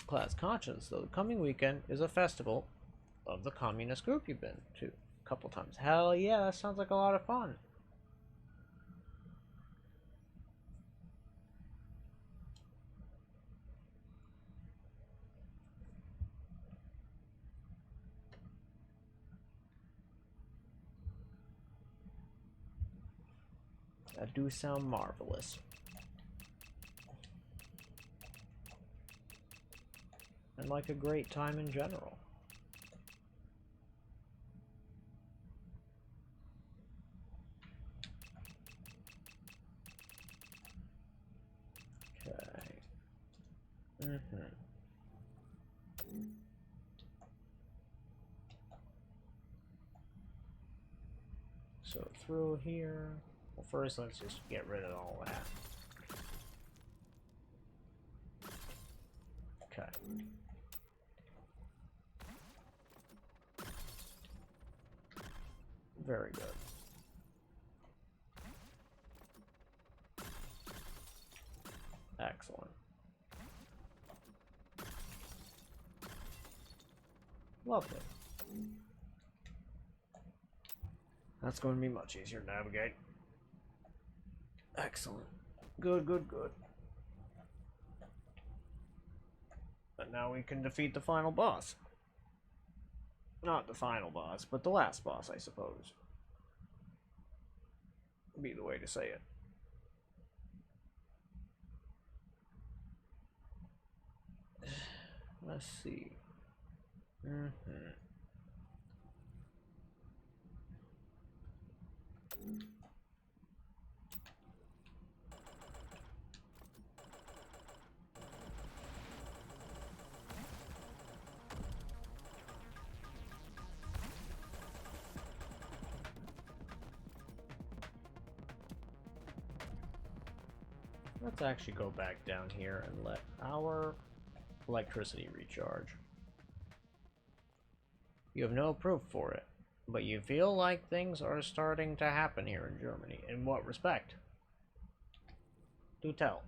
Class conscience, though. The coming weekend is a festival of the communist group you've been to a couple times. Hell yeah, that sounds like a lot of fun. That do sound marvelous. And like a great time in general. Okay. So through here. Well, first let's just get rid of all that. Okay. Very good. Excellent. Lovely. That's going to be much easier to navigate. Excellent. Good, good, good. But now we can defeat the final boss. Not the final boss, but the last boss, I suppose. Would be the way to say it. Let's see. Let's actually go back down here and let our electricity recharge. You have no proof for it, but you feel like things are starting to happen here in Germany. In what respect? Do tell.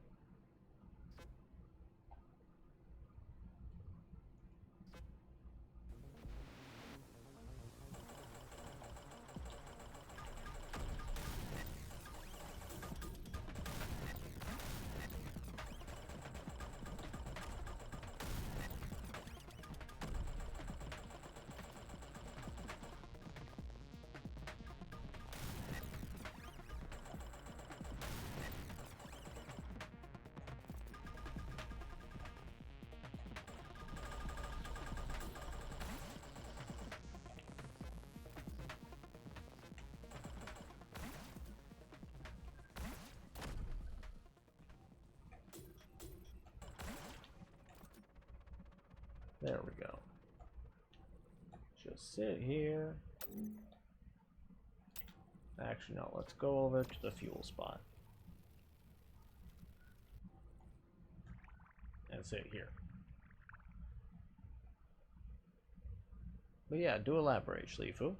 There we go. Just sit here. Actually, no, let's go over to the fuel spot. And sit here. But yeah, do elaborate, Schleifu.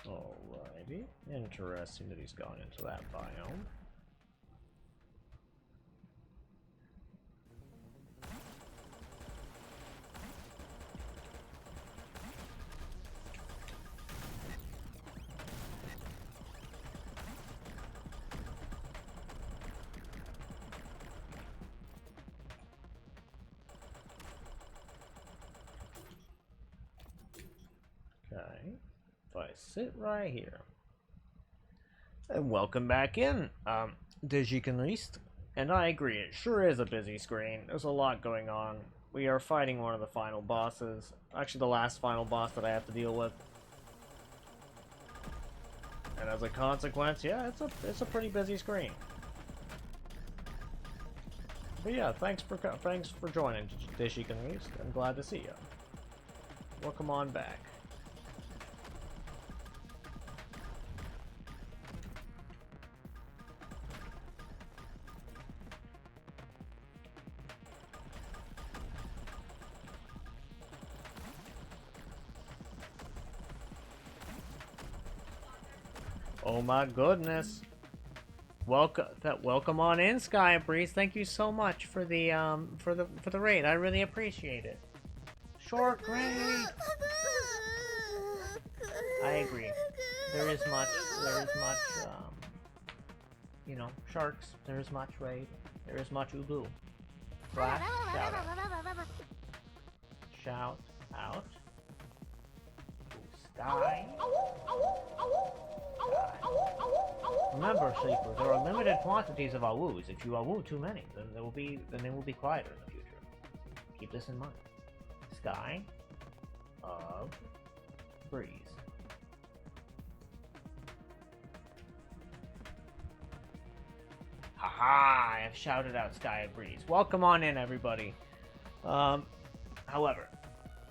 Alrighty. Interesting that he's gone into that biome. sit right here. And welcome back in, Digiconist. And I agree, it sure is a busy screen. There's a lot going on. We are fighting one of the final bosses. Actually, the last final boss that I have to deal with. And as a consequence, yeah, it's a pretty busy screen. But yeah, thanks for joining, Digiconist. I'm glad to see you. Welcome on back. Oh my goodness. Welcome on in, Sky Breeze. Thank you so much for the raid. I really appreciate it. Short raid. I agree. There is much you know, sharks. There is much raid. There is much ubu. Flash, shout out. Shout out. Sky. Remember, sleeper, there are limited quantities of awoos. If you awoo too many, then they will be quieter in the future. Keep this in mind. Sky of Breeze. Haha! I have shouted out Sky of Breeze. Welcome on in, everybody. However,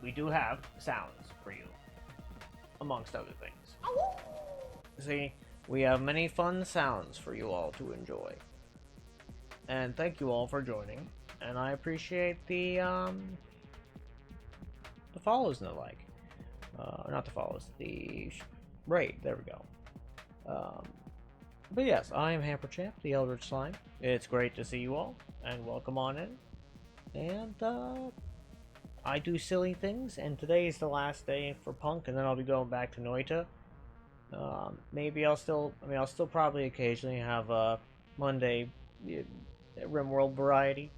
we do have sounds for you, amongst other things. See, we have many fun sounds for you all to enjoy. And thank you all for joining. And I appreciate the follows and the like. Not the follows, the raid. There we go. But yes, I am hamperchamp, the Eldritch Slime. It's great to see you all, and welcome on in. And I do silly things, and today is the last day for Punk, and then I'll be going back to Noita. Maybe I'll still probably occasionally have a Monday RimWorld variety,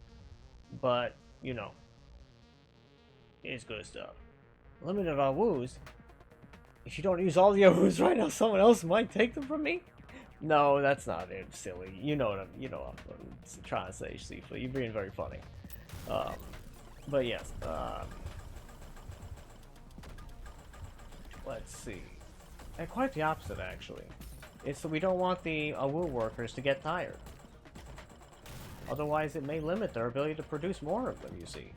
but you know, it's good stuff. Limited awoos. If you don't use all the awoos right now, someone else might take them from me. No, that's not it. Silly. You know what I'm trying to say, Sifa. You're being very funny. But yes. Let's see. And quite the opposite, actually. It's that we don't want the awoo workers to get tired. Otherwise, it may limit their ability to produce more of them, you see.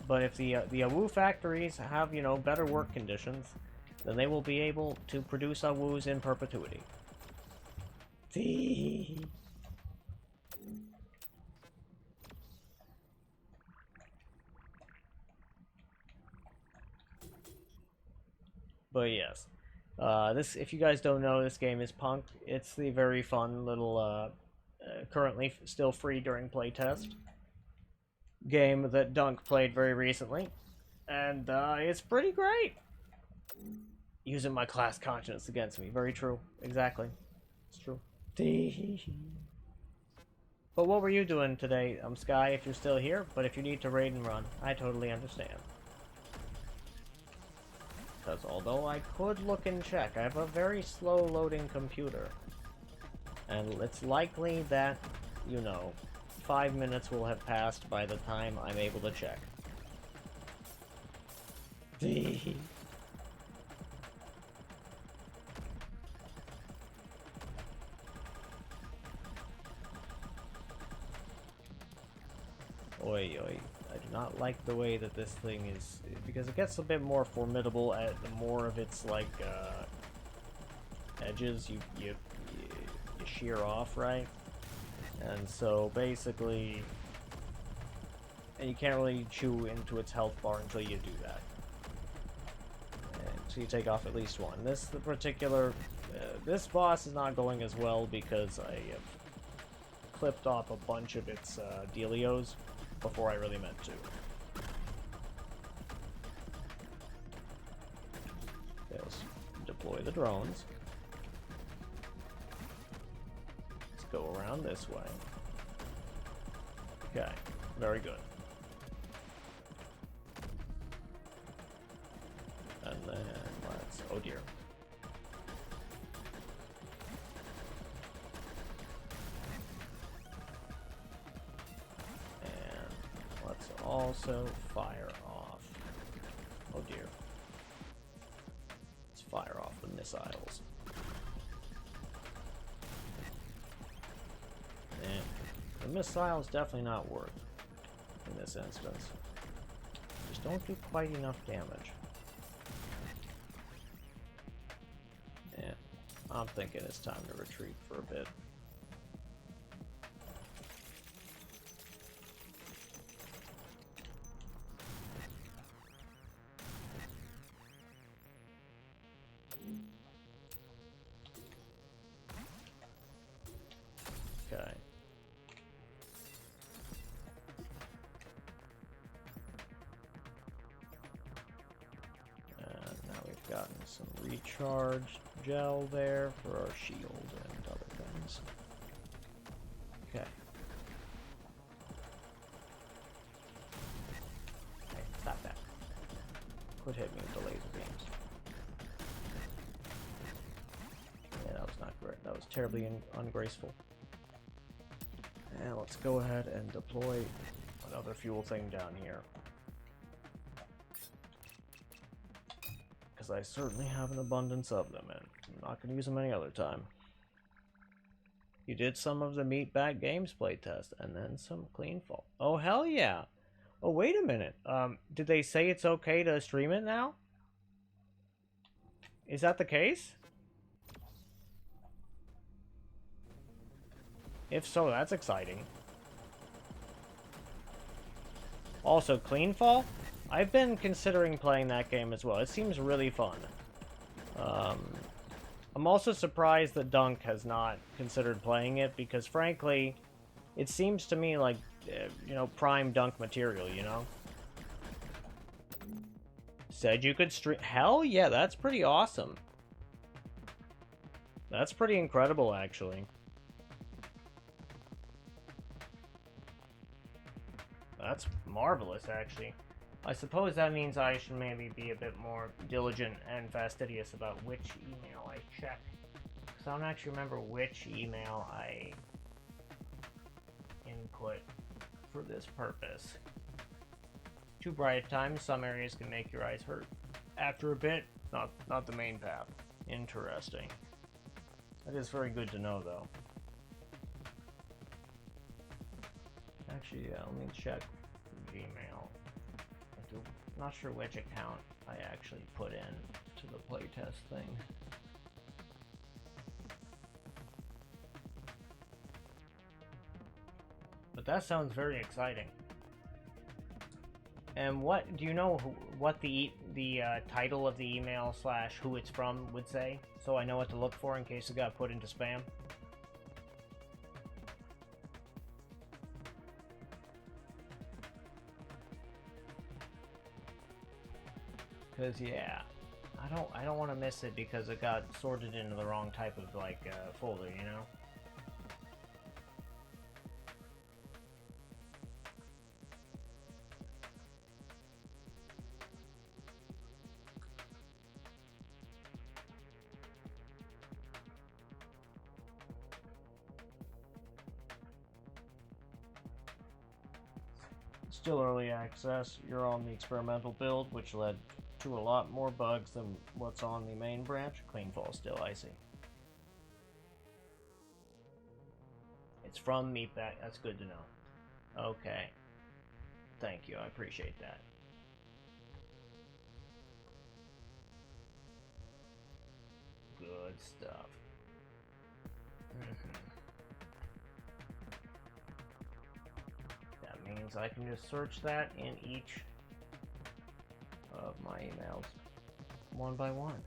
But if the awoo factories have, you know, better work conditions, then they will be able to produce awoos in perpetuity. But yes, this, if you guys don't know, this game is Punk. It's the very fun little, currently still free during playtest game that Dunk played very recently, and it's pretty great. Using my class conscience against me. Very true. Exactly. It's true. But what were you doing today, Sky, if you're still here? But if you need to raid and run, I totally understand. Because although I could look and check, I have a very slow loading computer. And it's likely that, you know, 5 minutes will have passed by the time I'm able to check. Oi, oi. I do not like the way that this thing is, because it gets a bit more formidable at the more of its, like, edges you shear off, right? And so, basically, and you can't really chew into its health bar until you do that. And so you take off at least one. This boss is not going as well because I have clipped off a bunch of its dealios before I really meant to. Okay, let's deploy the drones. Let's go around this way. Okay, very good. And And let's... Oh dear. And let's also fire off... Oh dear. Let's fire off the missiles. And the missile's definitely not worth in this instance. Just don't do quite enough damage. Yeah, I'm thinking it's time to retreat for a bit. Okay. And now we've gotten some recharge gel there for our shield and other things. Okay. Hey, stop that. Quit hitting me with the laser beams. Yeah, that was not great. That was terribly ungraceful. And let's go ahead and deploy another fuel thing down here. Because I certainly have an abundance of them, and I'm not going to use them any other time. You did some of the Meatbag Games playtest, and then some Cleanfall. Oh, hell yeah! Oh, wait a minute. Did they say it's okay to stream it now? Is that the case? If so, that's exciting. Also, Cleanfall? I've been considering playing that game as well. It seems really fun. I'm also surprised that Dunk has not considered playing it, because frankly, it seems to me like, you know, prime Dunk material, you know? Said you could stream... Hell yeah, that's pretty awesome. That's pretty incredible, actually. That's marvelous, actually. I suppose that means I should maybe be a bit more diligent and fastidious about which email I check. Because I don't actually remember which email I input for this purpose. Too bright at times, some areas can make your eyes hurt. After a bit, not the main path. Interesting. That is very good to know, though. Actually, yeah, let me check Gmail. I'm not sure which account I actually put in to the playtest thing. But that sounds very exciting. And what do you know what the title of the email / who it's from would say, so I know what to look for in case it got put into spam? Because yeah, I don't want to miss it because it got sorted into the wrong type of like folder, you know. Still early access. You're on the experimental build, which led to a lot more bugs than what's on the main branch. Cleanfall still icy. It's from Meatbag. That's good to know. Okay. Thank you. I appreciate that. Good stuff. That means I can just search that in each of my emails one by one.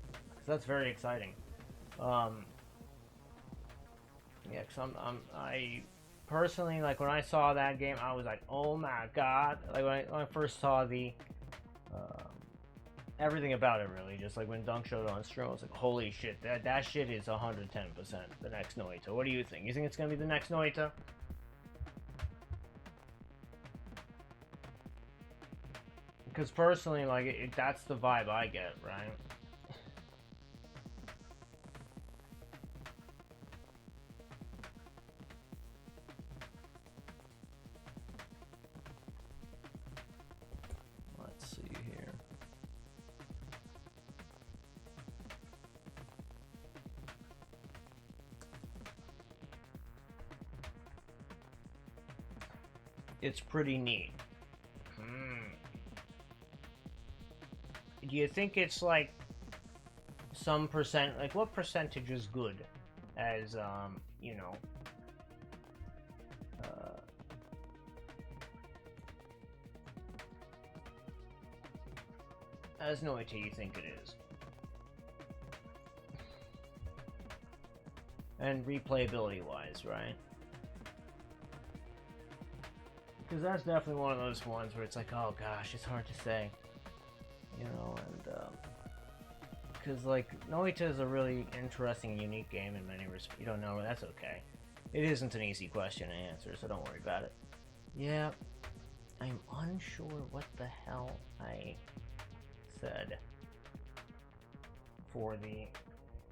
So that's very exciting. Yeah, cause I personally, like, when I saw that game, I was like, oh my god. Like when I first saw the everything about it, really, just like when Dunk showed it on stream, I was like, holy shit, that shit is 110% the next Noita. What do you think? You think it's gonna be the next Noita? Because personally, like, that's the vibe I get, right? Let's see here. It's pretty neat. Do you think it's like some percent, like what percentage is good as, you know, as Noita you think it is? And replayability wise, right? Because that's definitely one of those ones where it's like, oh gosh, it's hard to say. You know, and, because, like, Noita is a really interesting, unique game in many respects. You don't know, that's okay. It isn't an easy question to answer, so don't worry about it. Yeah, I'm unsure what the hell I said for the,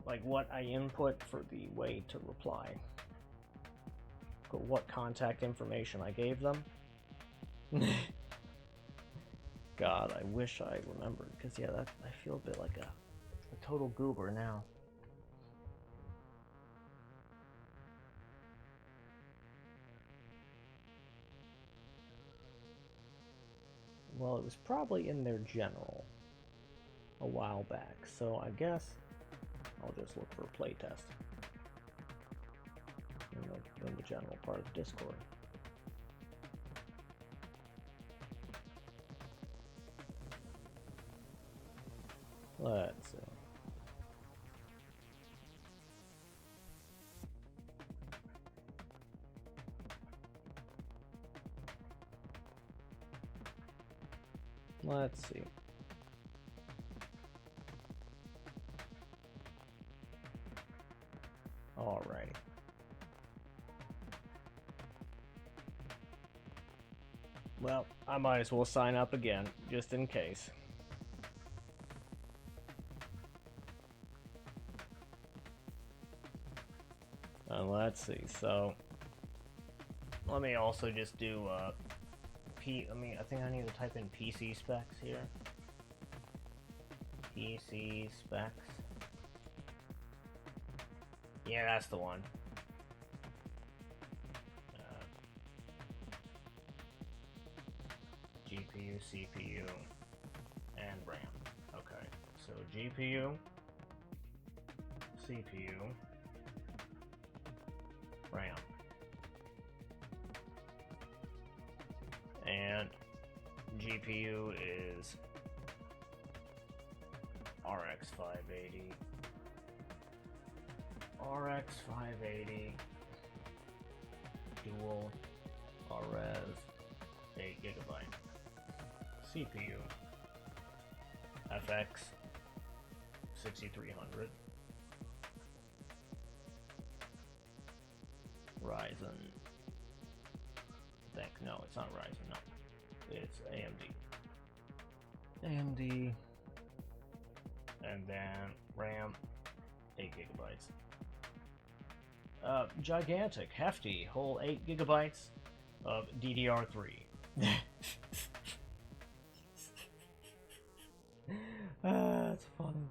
like, what I input for the way to reply. What contact information I gave them. God, I wish I remembered, because yeah, that, I feel a bit like a total goober now. Well, it was probably in their general a while back, so I guess I'll just look for a playtest in the general part of Discord. Let's see. Let's see. Alrighty. Well, I might as well sign up again, just in case. And let's see, so let me also just do I think I need to type in PC specs here. PC specs. Yeah, that's the one. GPU, CPU, and RAM. Okay, so GPU, CPU, RAM. And GPU is RX 580. RX 580 dual RES 8GB. CPU FX 6300. Ryzen. No, it's not Ryzen, no. It's AMD. AMD. And then RAM, 8GB. Gigantic, hefty, whole 8GB of DDR3. That's funny.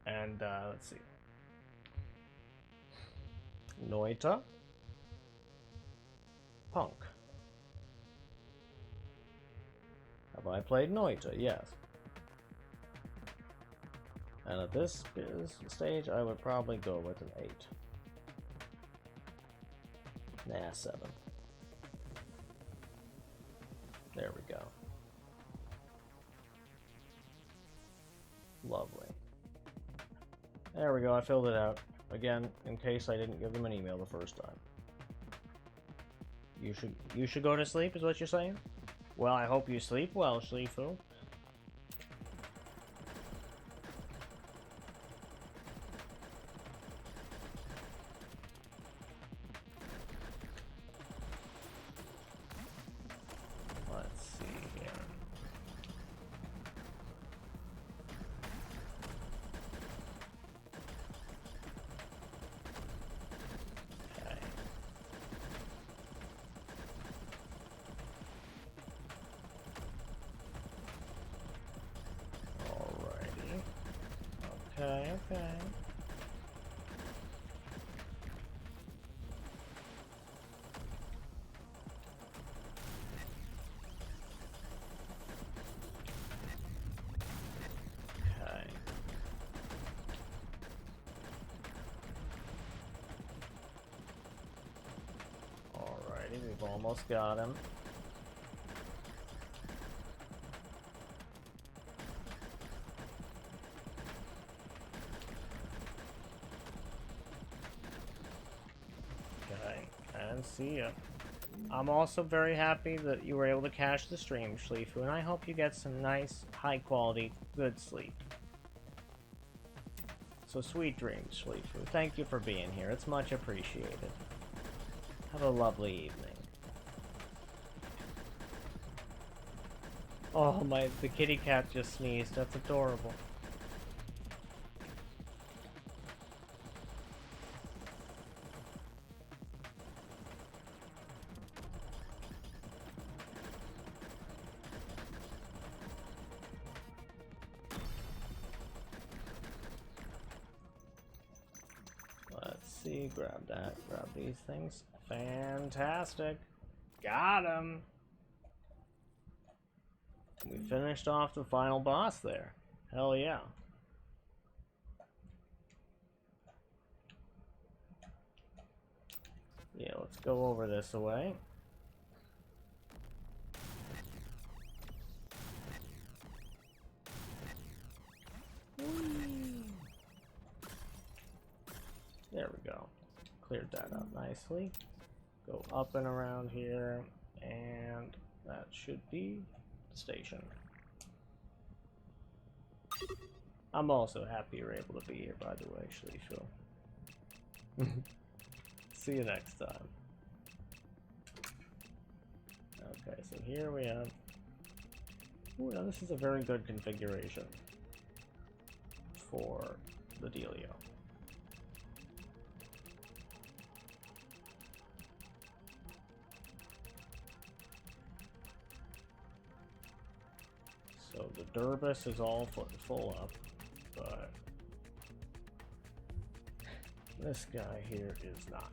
And, let's see. Noita. Punk. Have I played Noita? Yes. And at this stage, I would probably go with an 8. Nah, 7. There we go. Lovely. There we go, I filled it out. Again, in case I didn't give them an email the first time. You should go to sleep, is what you're saying? Well, I hope you sleep well, Shlifu. Let's see here. Okay. Okay. Alrighty, we've almost got him. Okay, and see ya. I'm also very happy that you were able to cash the stream, Schleifu, and I hope you get some nice, high-quality, good sleep. So sweet dreams, Schleifu. Thank you for being here. It's much appreciated. Have a lovely evening. Oh, the kitty cat just sneezed. That's adorable. Let's see, grab that, grab these things. Fantastic. Got him. We finished off the final boss there. Hell yeah. Yeah, let's go over this way. There we go. Cleared that up nicely. Go up and around here, and that should be the station. I'm also happy you're able to be here, by the way, Schleifu. See you next time. Okay, so here we have... Ooh, now this is a very good configuration for the dealio. So the Durbus is all full up, but this guy here is not.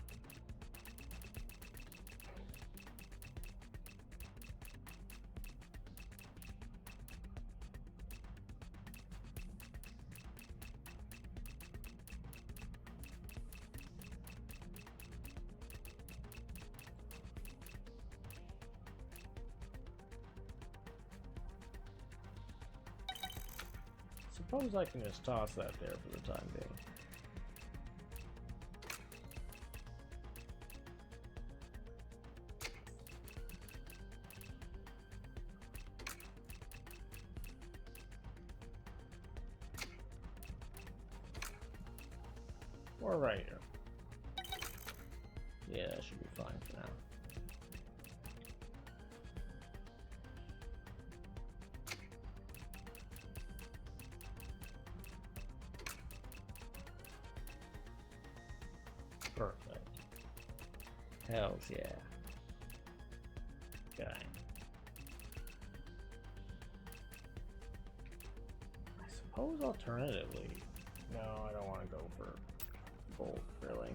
Suppose I can just toss that there for the time being. Or right here. Yeah, that should be fine for now. Perfect. Hells yeah. Okay. I suppose alternatively... No, I don't want to go for bolt, really.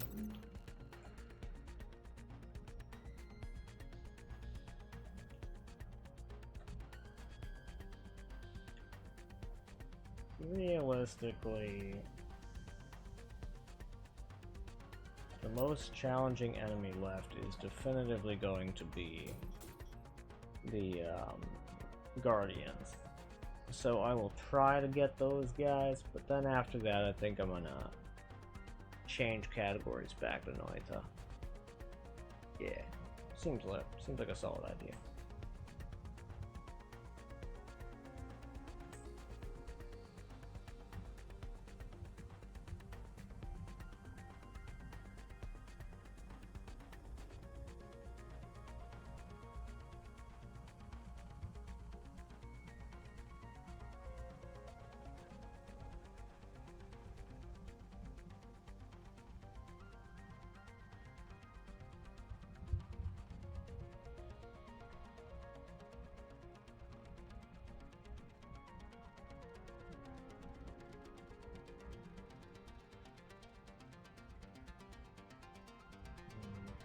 Realistically... The most challenging enemy left is definitively going to be the Guardians. So I will try to get those guys, but then after that I think I'm gonna change categories back to Noita. Yeah, seems like a solid idea.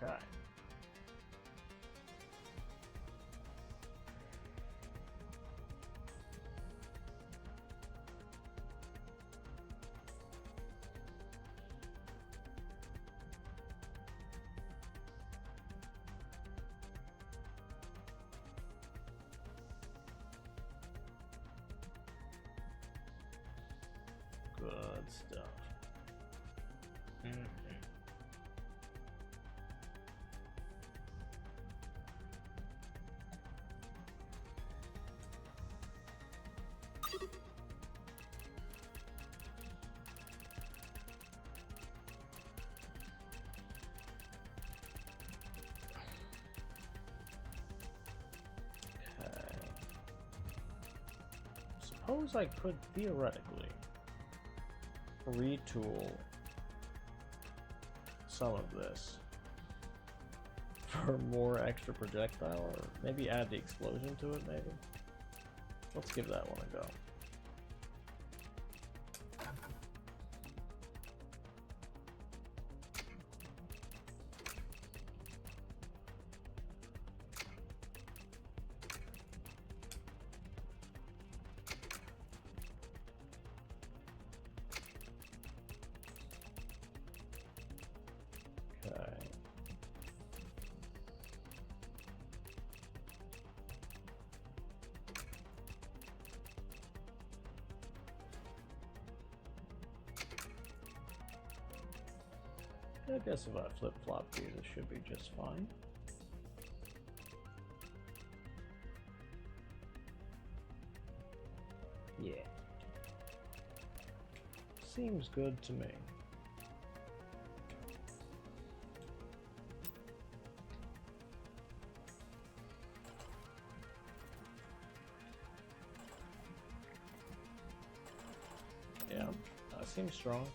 Okay. Good stuff. Suppose I could theoretically retool some of this for more extra projectile, or maybe add the explosion to it, maybe? Let's give that one a go. Okay. I guess if I flip-flop these, it should be just fine. Yeah. Seems good to me. Yeah, that seems strong.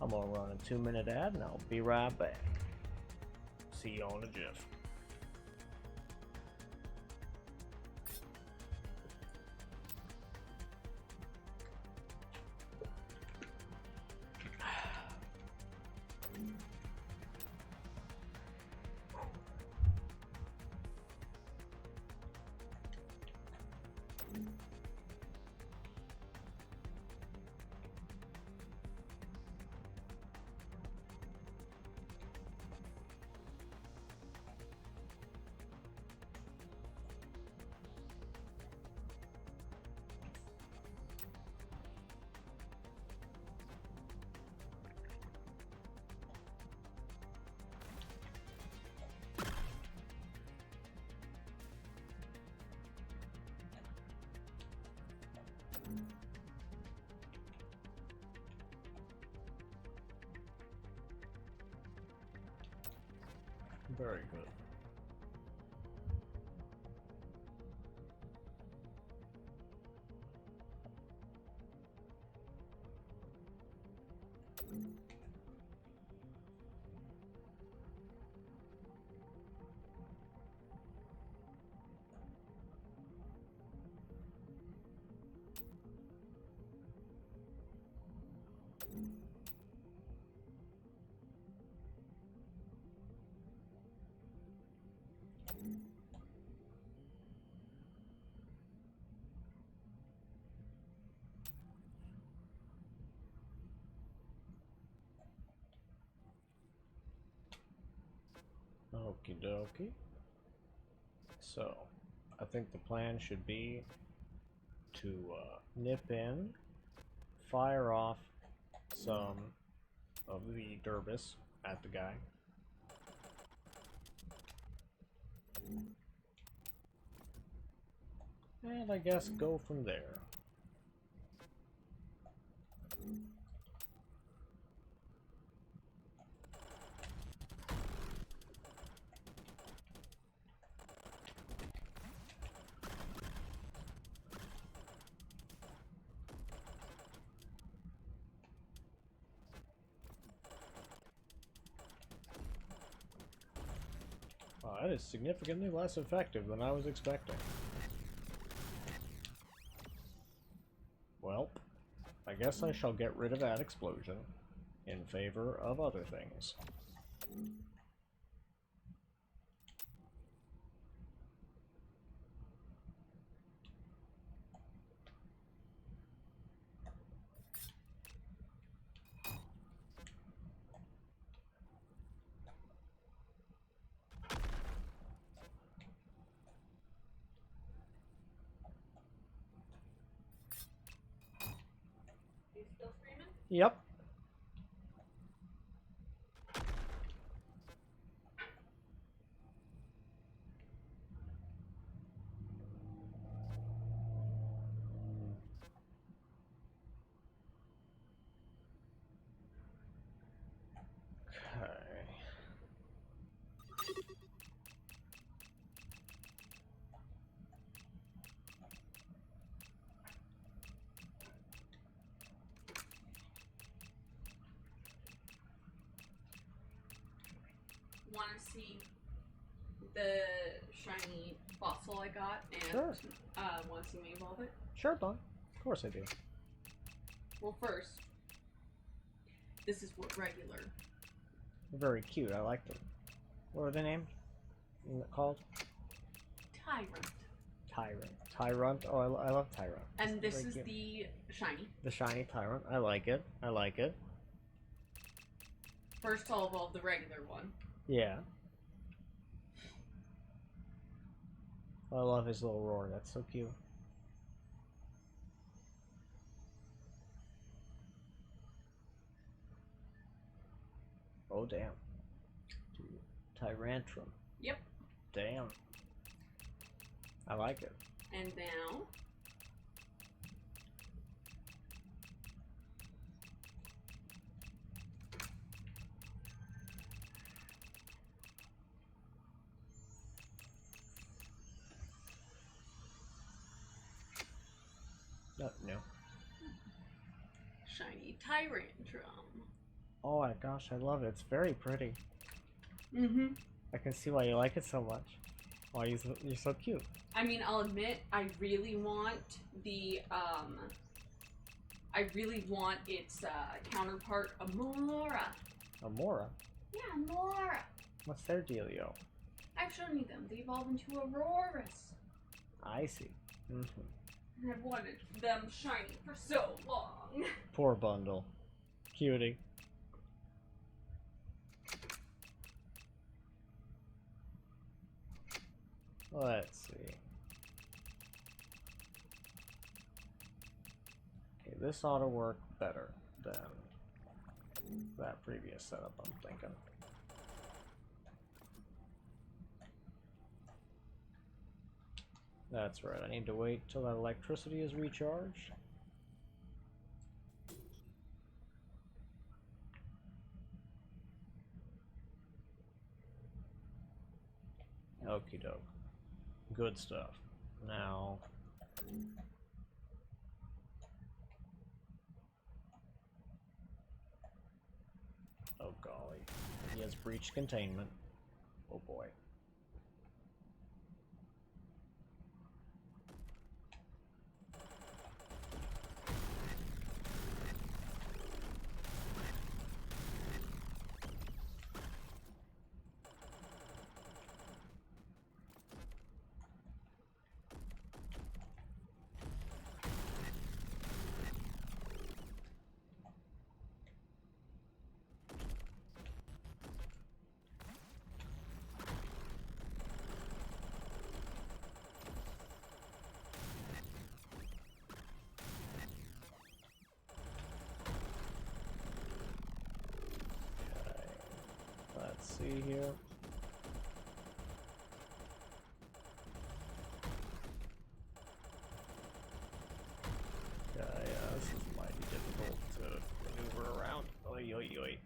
I'm gonna run a 2-minute ad and I'll be right back. See you on the GIF. Very good. Okie dokie. So, I think the plan should be to nip in, fire off some of the Derbis at the guy. And I guess go from there. Wow, that is significantly less effective than I was expecting. Well, I guess I shall get rid of that explosion in favor of other things. You still screaming? Yep. Okay. Want to see the shiny fossil I got and Sure. want to see me evolve it? Sure, Don. Of course I do. Well, first, this is what regular. Very cute. I like them. What are they named? Called? Tyrant. Tyrant. Tyrant. Oh, I love Tyrant. And this Very is cute. the shiny. The shiny Tyrant. I like it. I like it. First, I'll evolve the regular one. Yeah. I love his little roar. That's so cute. Oh, damn. Tyrantrum. Yep. Damn. I like it. And now, No. shiny Tyrantrum. Oh my gosh, I love it. It's very pretty. Mm-hmm. I can see why you like it so much. Why you're so cute. I mean, I'll admit, I really want the, I really want its counterpart, Amora. Amora? Yeah, Amora. What's their dealio? I've shown you them. They evolve into Auroras. I see. I've wanted them shiny for so long. Poor bundle. Cutie. Let's see. Okay, this ought to work better than that previous setup, I'm thinking. That's right, I need to wait till that electricity is recharged. Okie doke. Good stuff. Now... oh golly. He has breached containment. Oh boy. Let's see here. Yeah, this is mighty difficult to maneuver around. Oi, oi, oi.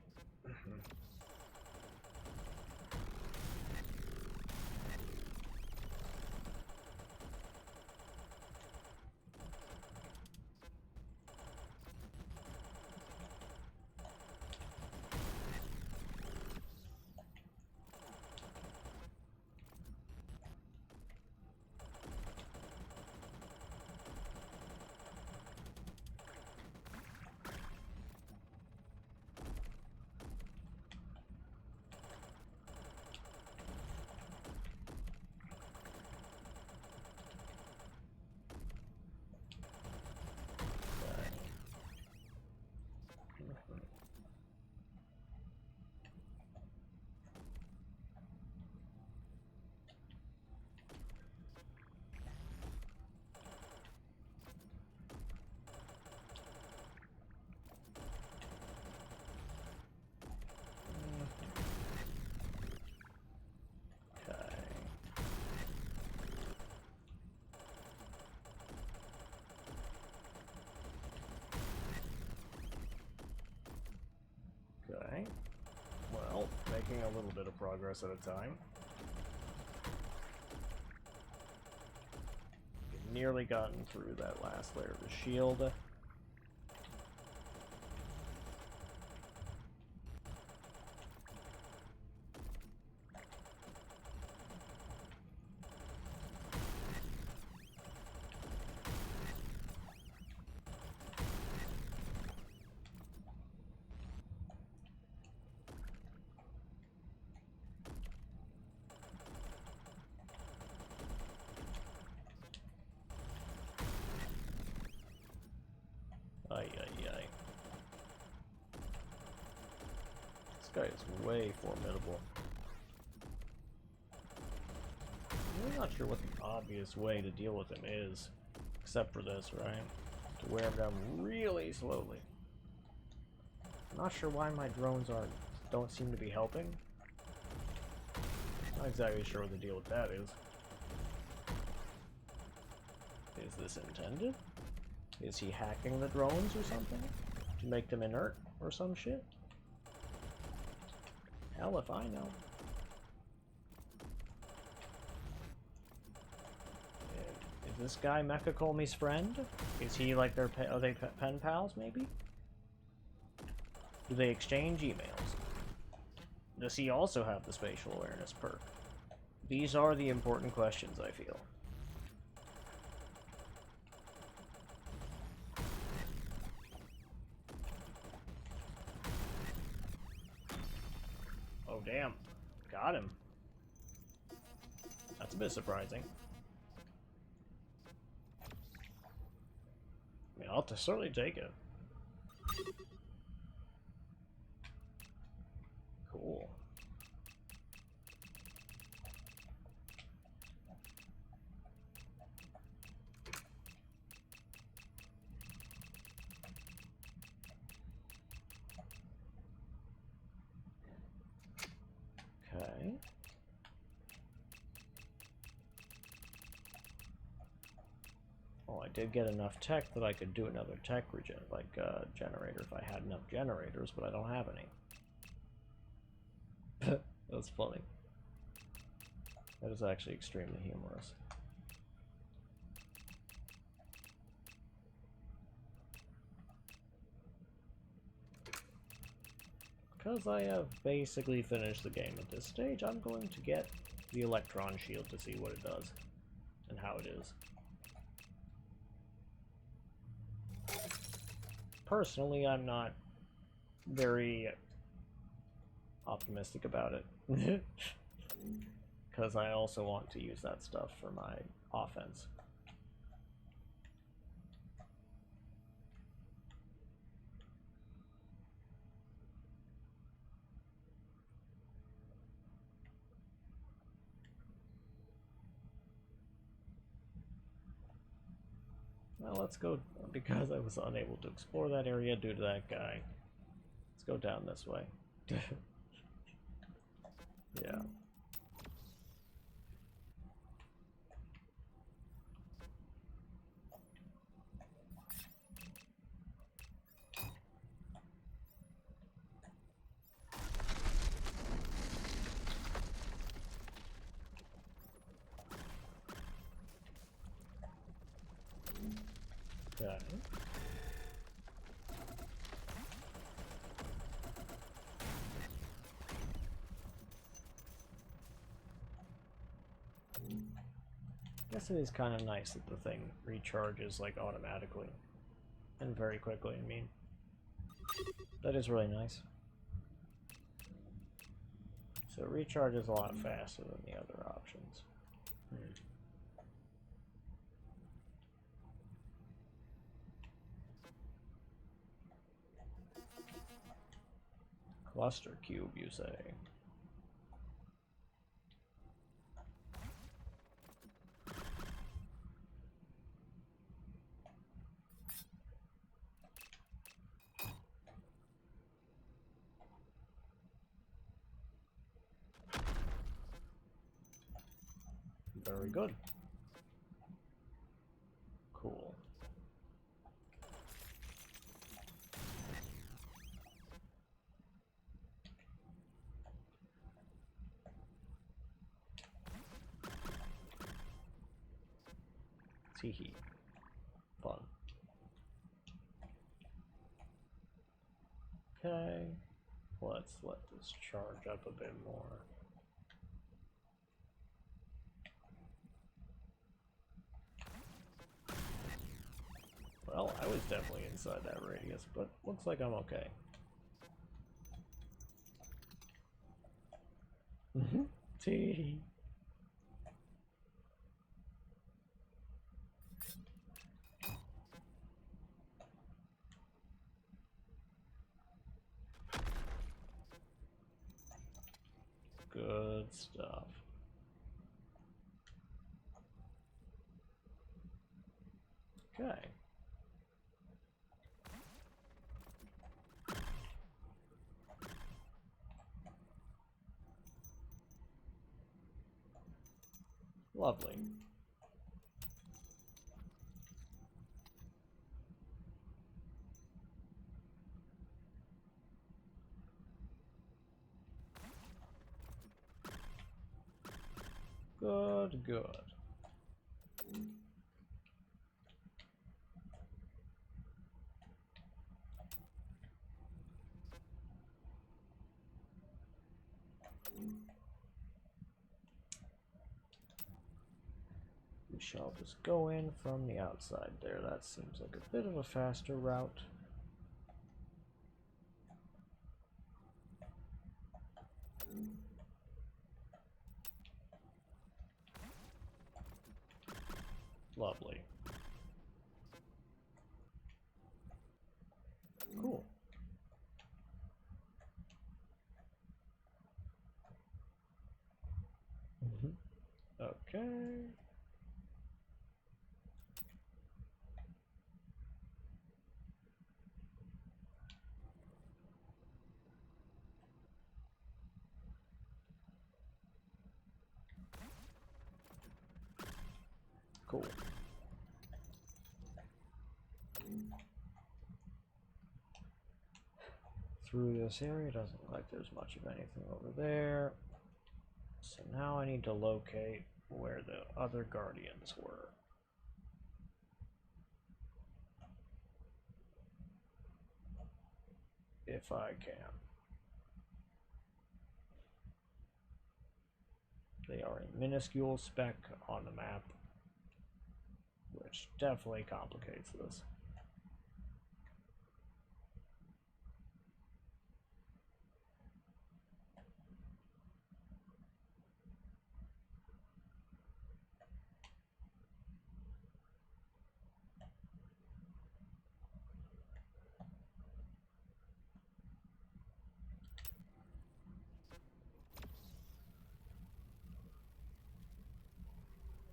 a little bit of progress at a time. Nearly gotten through that last layer of the shield. Ay, ay, ay. This guy is way formidable. I'm really not sure what the obvious way to deal with him is, except for this, right? To wear him down really slowly. I'm not sure why my drones don't seem to be helping. Not exactly sure what the deal with that is. Is this intended? Is he hacking the drones or something? To make them inert or some shit? Hell if I know. Is this guy Mecha Colmy's friend? Is he like their are they pen pals maybe? Do they exchange emails? Does he also have the spatial awareness perk? These are the important questions, I feel. Oh, damn. Got him. That's a bit surprising. I mean, I'll certainly take it. Cool. Okay. Oh, I did get enough tech that I could do another tech generator if I had enough generators, but I don't have any. That's funny. That is actually extremely humorous. Because I have basically finished the game at this stage, I'm going to get the electron shield to see what it does and how it is. Personally, I'm not very optimistic about it. Because I also want to use that stuff for my offense. Well, let's go, because I was unable to explore that area due to that guy. Let's go down this way. Yeah. Okay. I guess it is kind of nice that the thing recharges like automatically and very quickly. I mean, that is really nice. So it recharges a lot faster than the other options. Cluster cube, you say? Very good. Cool. Teehee. Fun. Okay. Let's let this charge up a bit more. Well, I was definitely inside that radius, but looks like I'm okay. Tee. Good stuff. Okay. Lovely. Good, good. We shall just go in from the outside there. That seems like a bit of a faster route. Lovely. Cool. Okay. Cool. Through this area, doesn't look like there's much of anything over there. So now I need to locate where the other guardians were. If I can. They are a minuscule speck on the map, which definitely complicates this.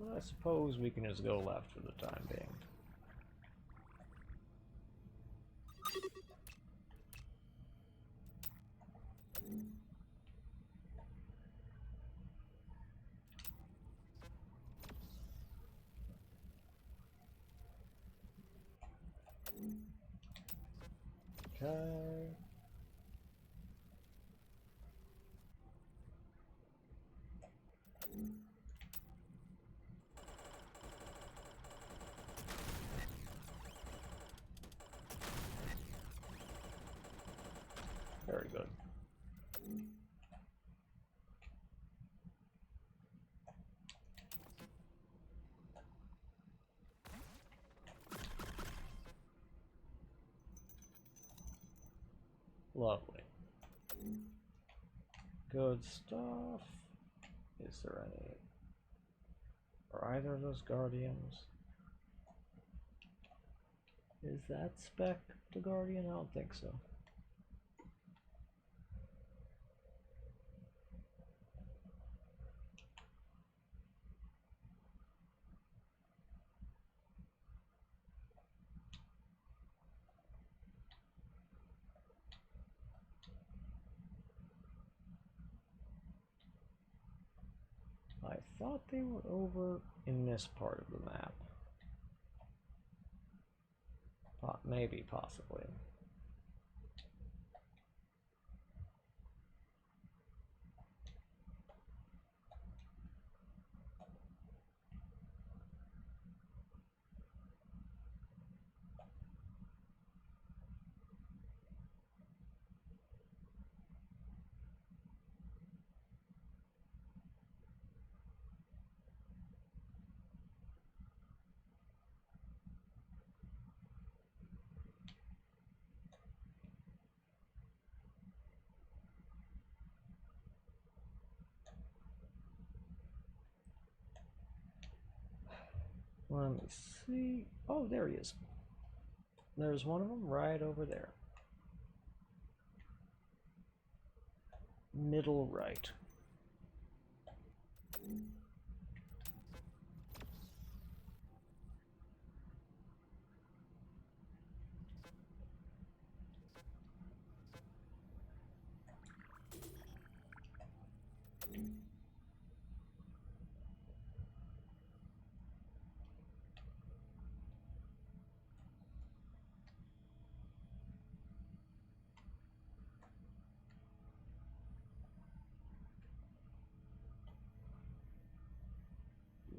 Well, I suppose we can just go left for the time being. Okay. Very good. Lovely. Good stuff. Is there any... Are either of those guardians? Is that Spec the guardian? I don't think so. I thought they were over in this part of the map. Maybe, possibly. Let me see. Oh, there he is. There's one of them right over there. Middle right.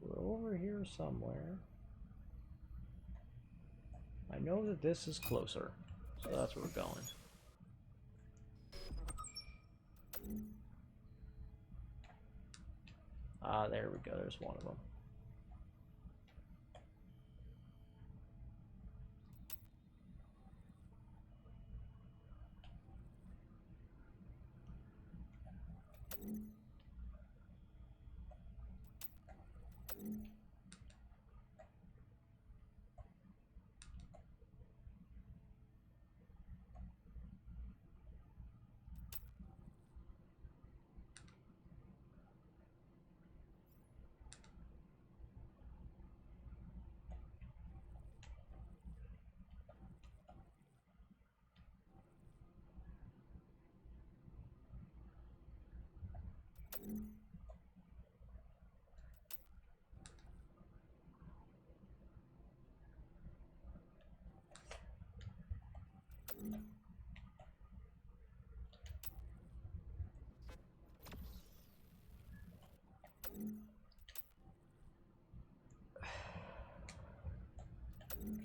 We're over here somewhere. I know that this is closer, so that's where we're going. Ah, there we go. There's one of them.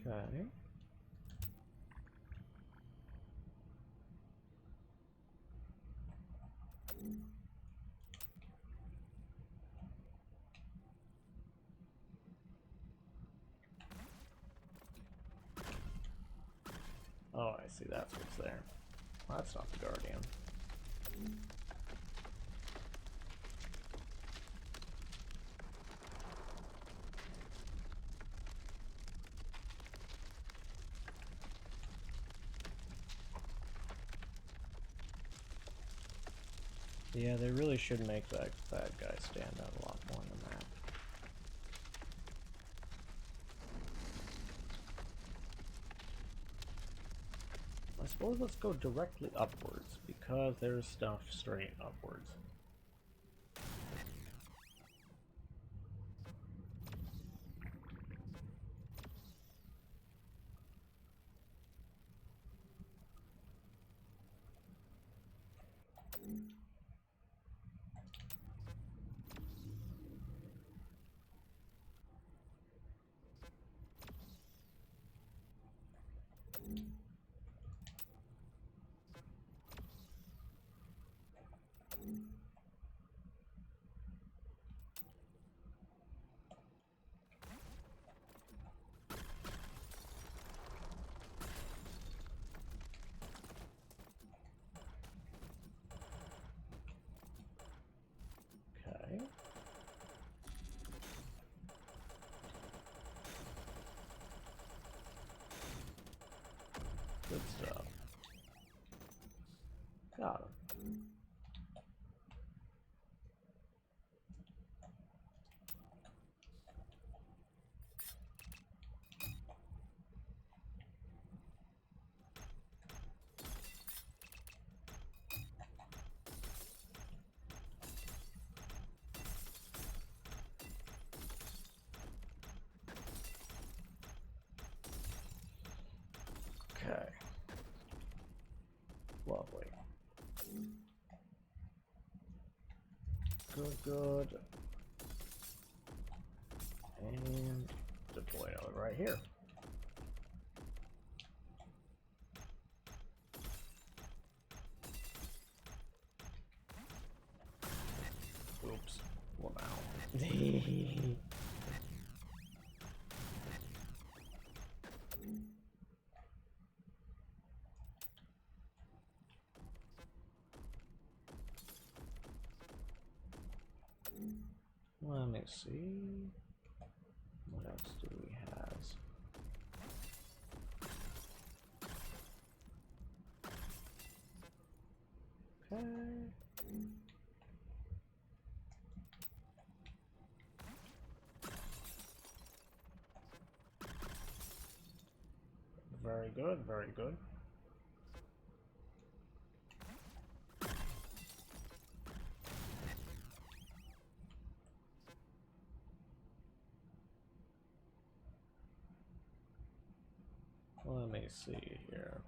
Okay. Oh, I see. That's what's there. That's not the Guardian. Yeah, they really should make that bad guy stand out a lot more than that. I suppose let's go directly upwards, because there's stuff straight upwards. Okay. Good stuff. Got him. Okay. Lovely. Good, good. And deploy another right here. Oops. Well, now. Let me see. What else do we have? Okay. Very good, very good. Let me see here.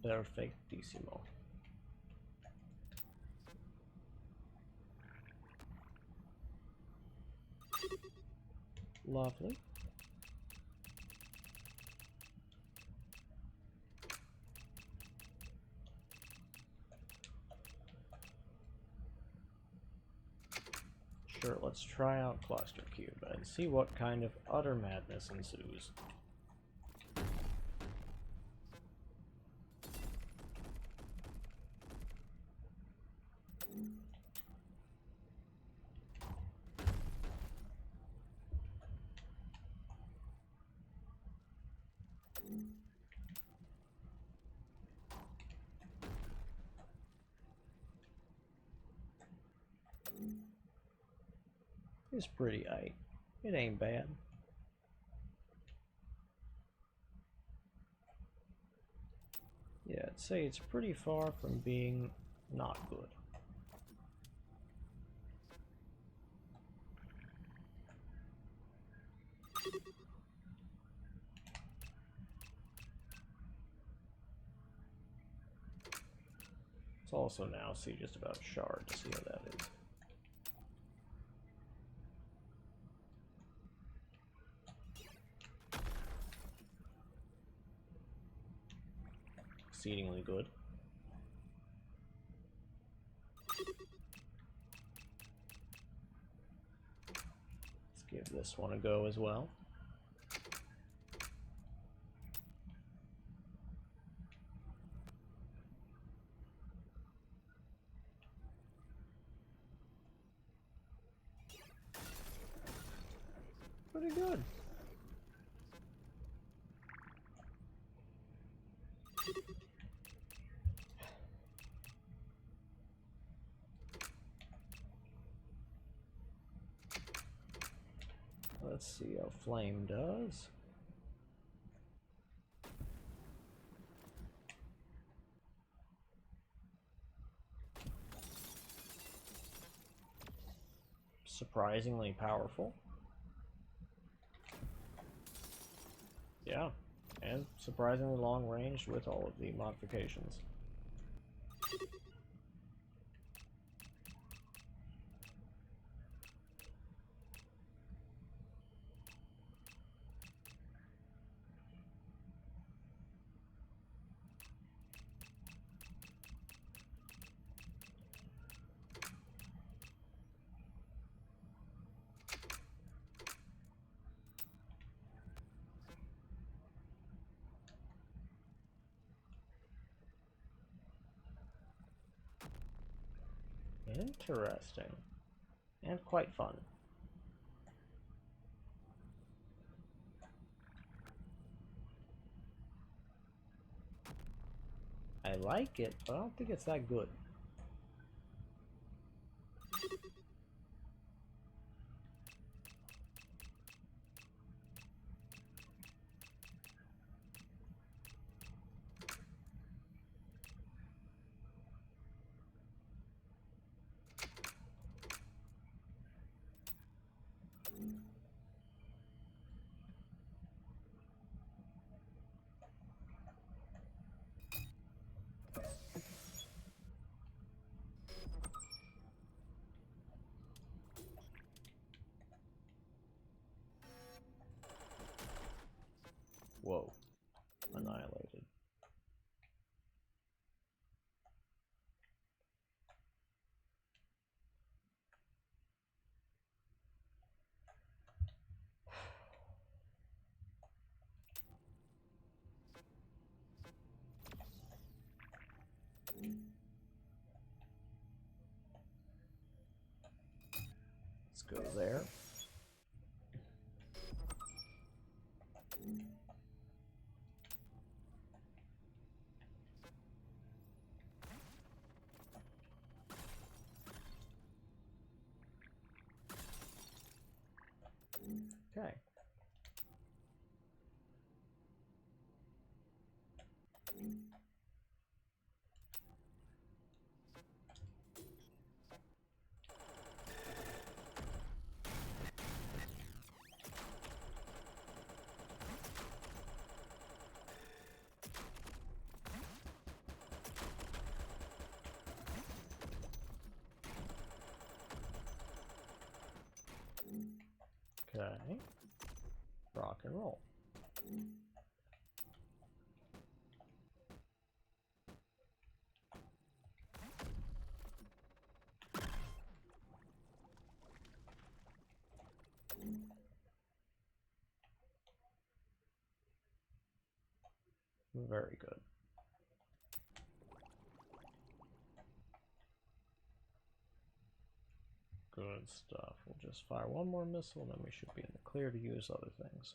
Perfectissimo. Lovely. Sure, let's try out Cluster Cube and see what kind of utter madness ensues. It's pretty aight. It ain't bad. Yeah, I'd say it's pretty far from being not good. Let's also now see just about Shard to see how that is. Exceedingly good. Let's give this one a go as well. Pretty good. Let's see how Flame does. Surprisingly powerful. Yeah, and surprisingly long range with all of the modifications. Interesting. And quite fun. I like it, but I don't think it's that good. Okay. Okay. Rock and roll. Very good. Good stuff. We'll just fire one more missile, and then we should be in the clear to use other things.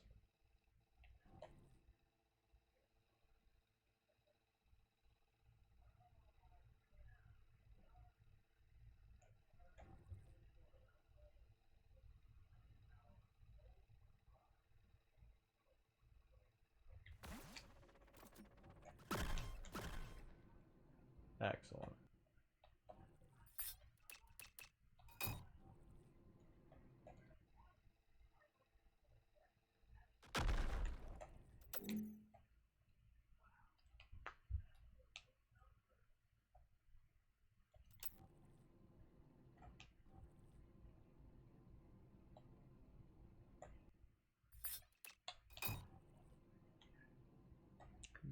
Excellent.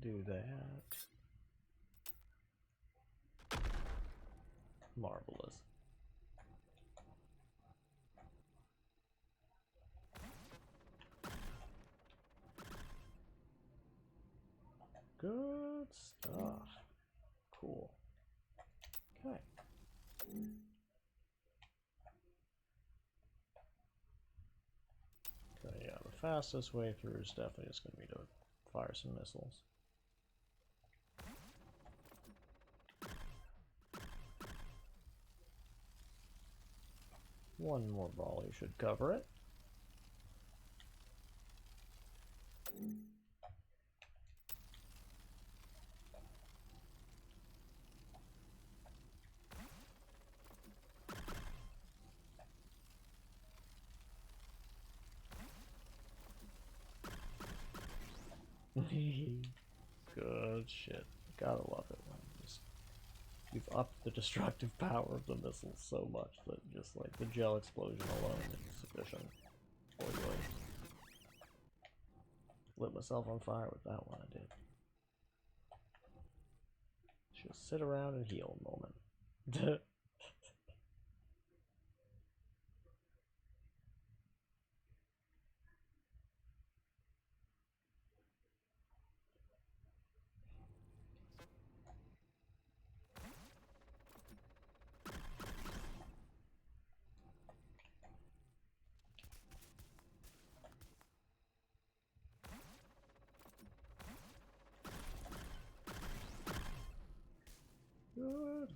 Do that. Marvelous. Good stuff. Cool. Okay. Okay, yeah, the fastest way through is definitely just going to be to fire some missiles. One more volley should cover it. Good shit. Gotta love it when you've upped the destructive power of the missiles so much that just like the gel explosion alone is sufficient. Boy, boy. Lit myself on fire with that one, I did. Just sit around and heal a moment. Good,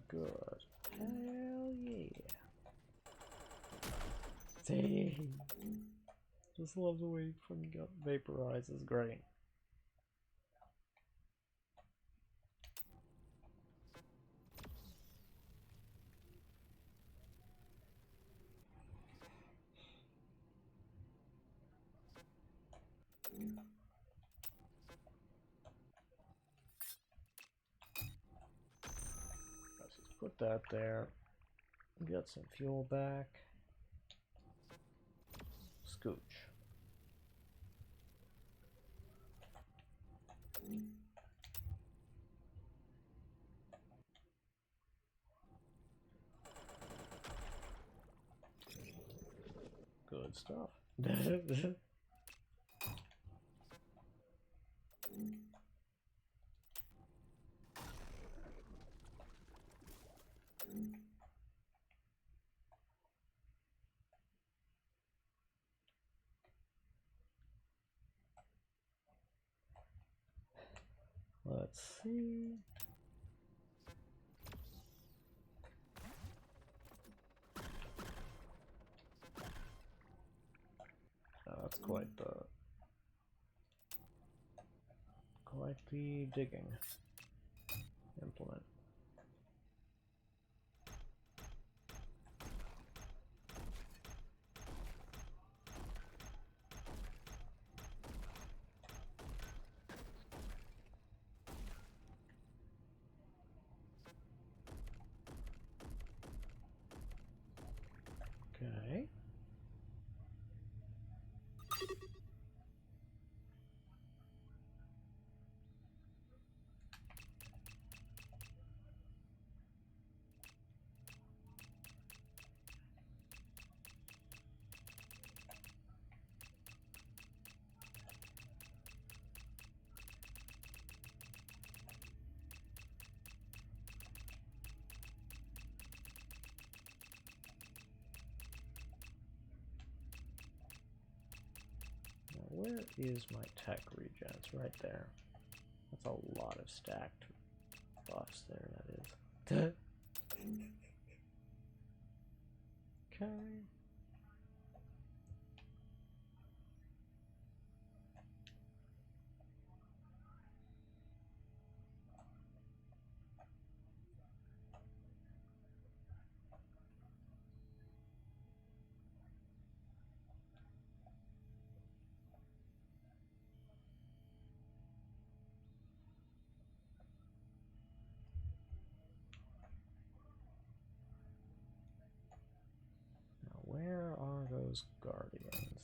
good. Hell yeah. Dang. Just love the way he fucking got vaporized. Is great. Let's just put that there. Get some fuel back. Scooch. Good stuff. Let's see. That's quite the digging implement. Okay. Where is my tech regen? It's right there. That's a lot of stacked buffs there, that is. Okay. Now, where are those guardians?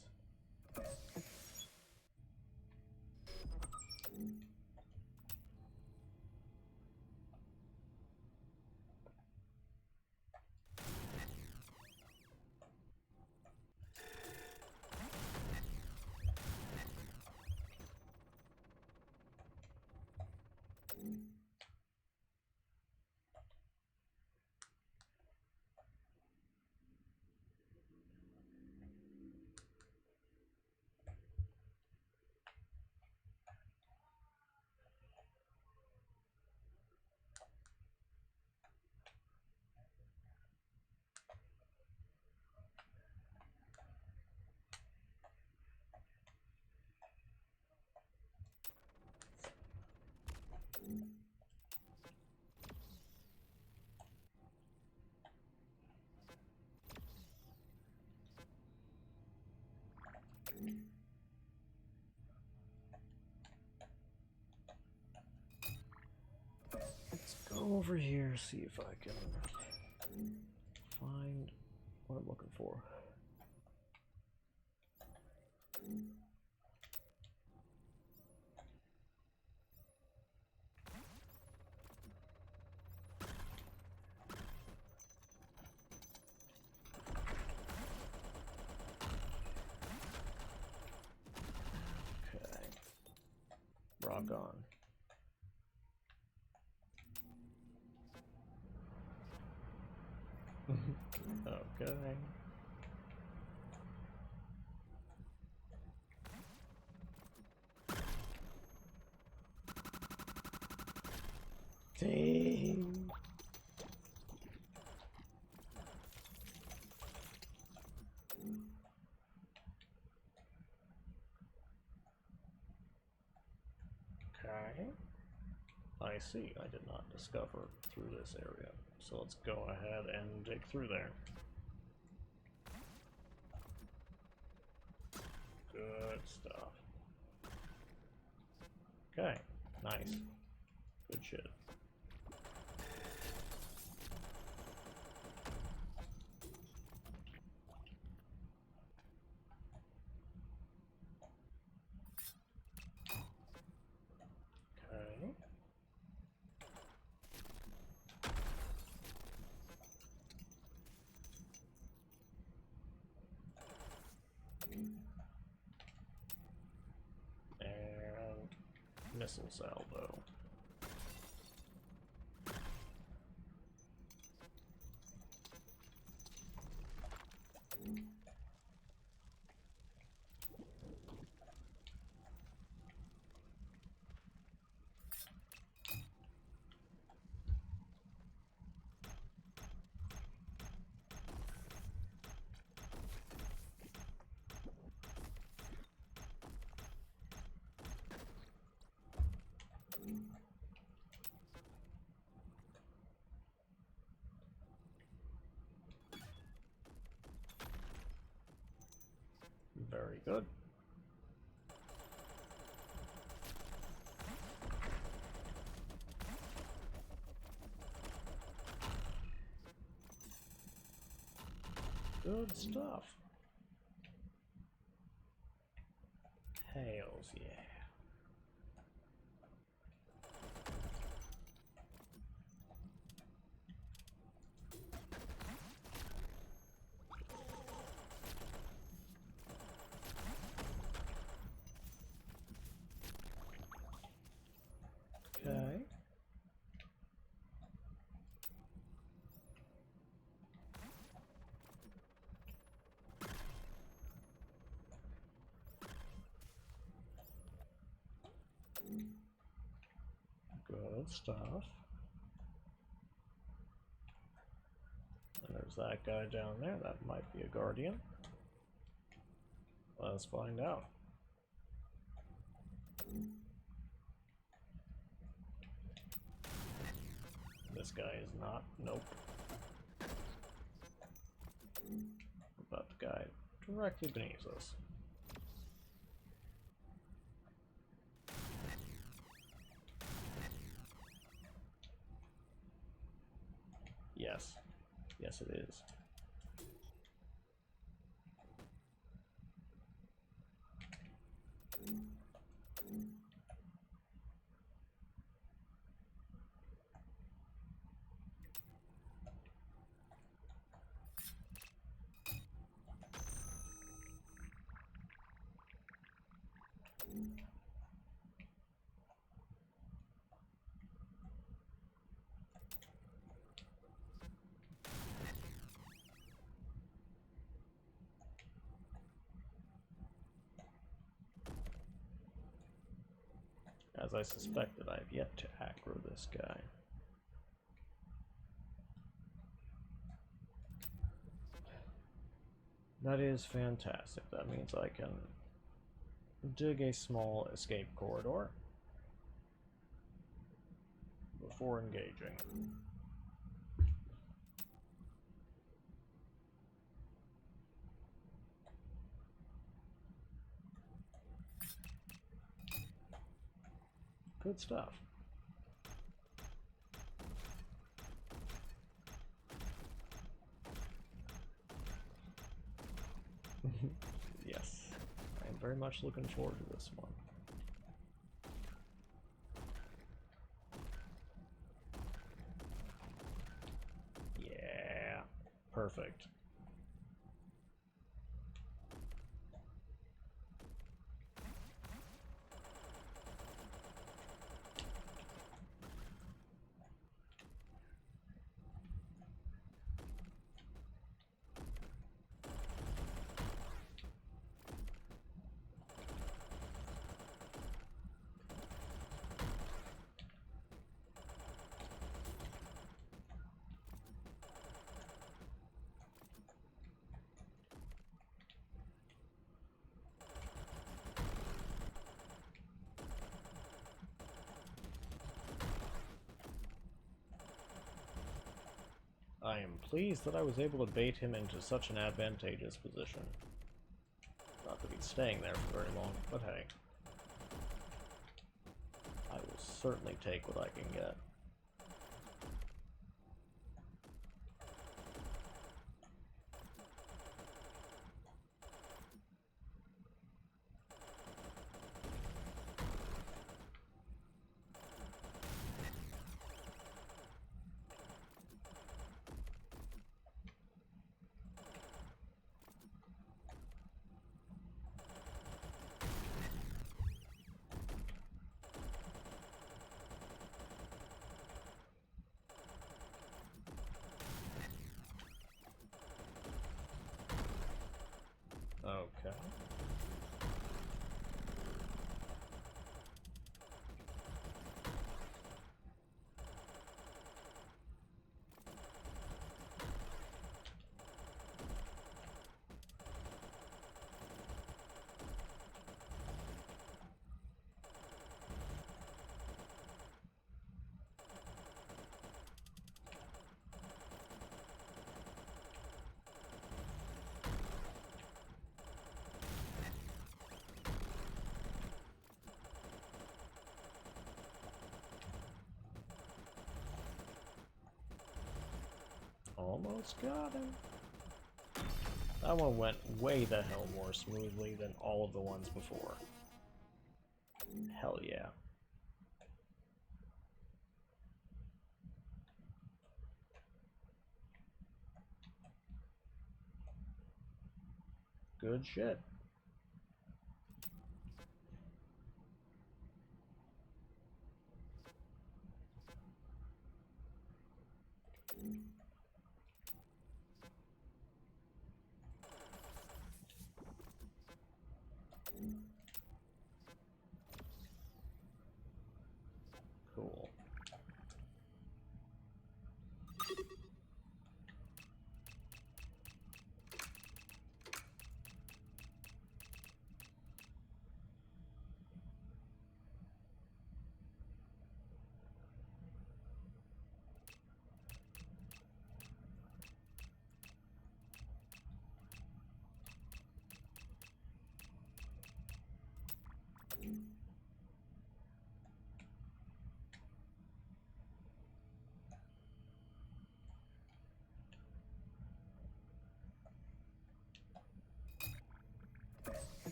Let's go over here, see if I can find what I'm looking for. Okay. Rock on. Okay. Dang. Okay. I see. I did not discover through this area. So let's go ahead and dig through there. Good stuff. Okay. Nice. Good shit. Okay. And missile salvo. Very good. Good stuff. Tails, yeah. Okay. Good stuff. And there's that guy down there. That might be a guardian. Let's find out. This guy is not. Nope. What about the guy directly beneath us? Yes. Yes, it is. As I suspected, I've yet to aggro this guy. That is fantastic. That means I can dig a small escape corridor before engaging. Good stuff. Yes, I am very much looking forward to this one. Yeah, perfect. I am pleased that I was able to bait him into such an advantageous position. Not that he's staying there for very long, but hey. I will certainly take what I can get. Almost got him. That one went way the hell more smoothly than all of the ones before. Hell yeah. Good shit. Cool.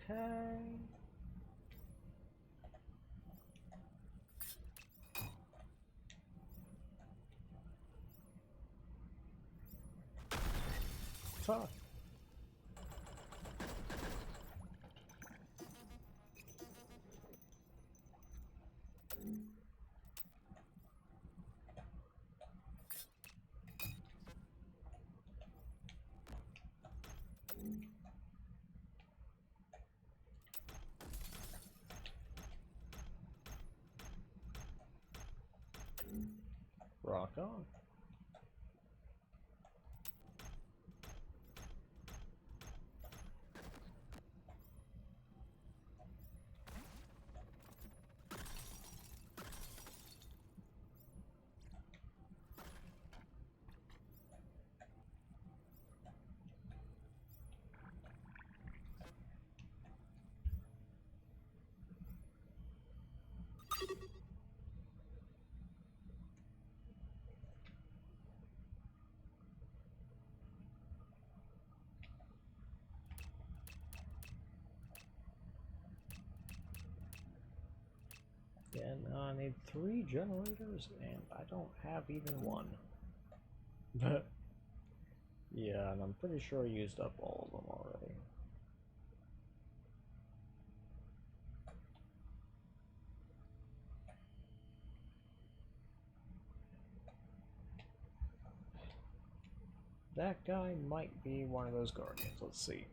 Okay. Fuck. Rock on. Yeah, now I need 3 generators, and I don't have even one. Yeah, and I'm pretty sure I used up all of them already. That guy might be one of those guardians. Let's see.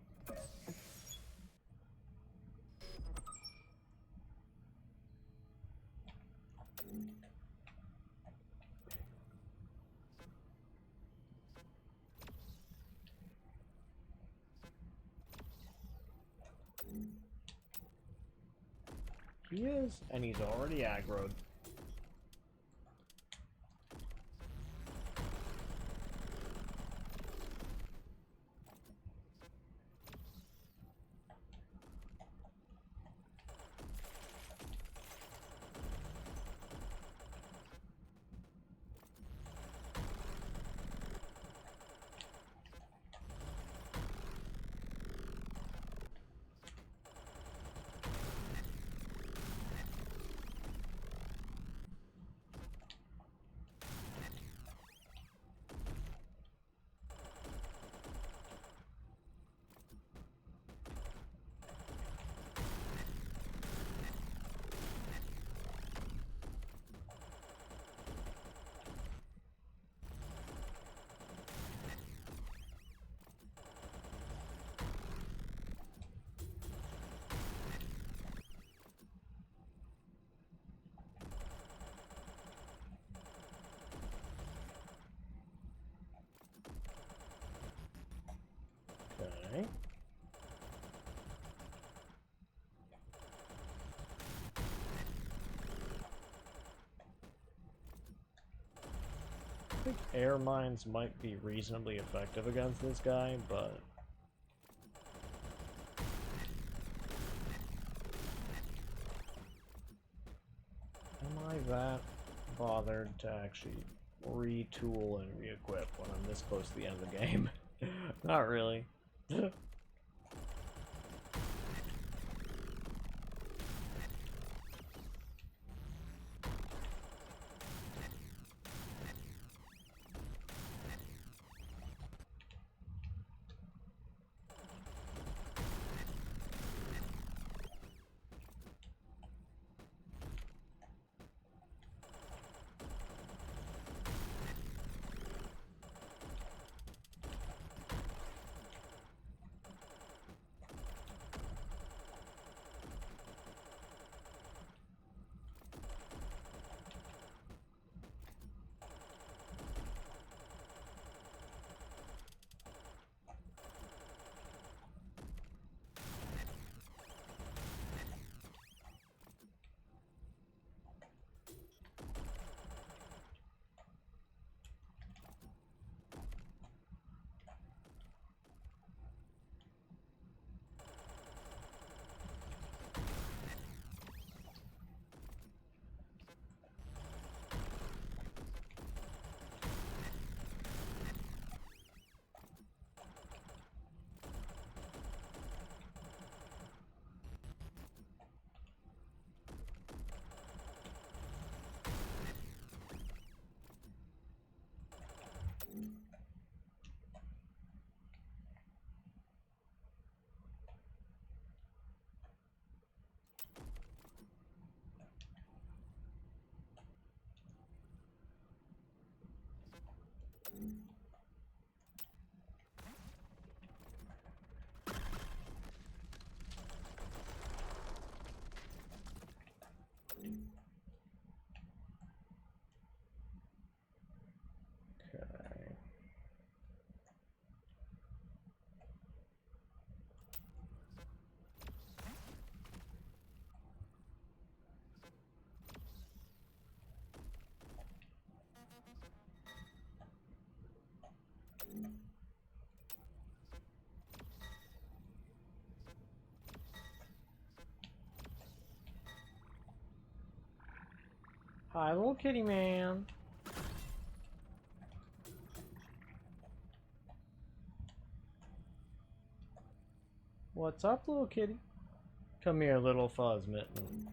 He is, and he's already aggroed. Okay. I think air mines might be reasonably effective against this guy, but I that bothered to actually retool and re-equip when I'm this close to the end of the game? Not really. Okay. Hi, little kitty man. What's up, little kitty? Come here, little fuzz mitten.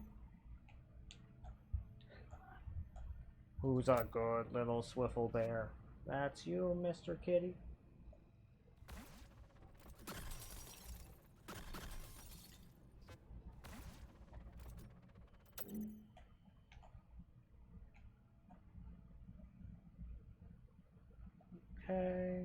Who's a good little swiffle bear? That's you, Mr. Kitty. Okay.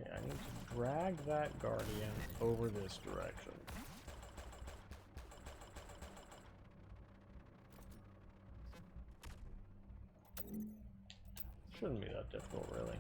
Okay, I need to drag that guardian over this direction. Shouldn't be that difficult, really.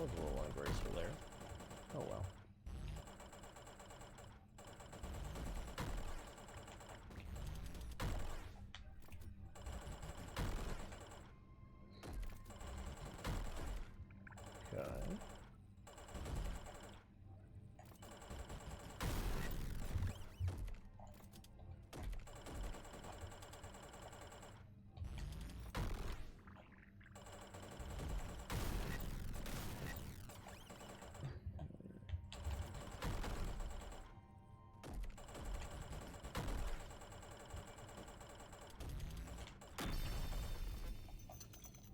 was a little ungraceful there. Oh well. Okay.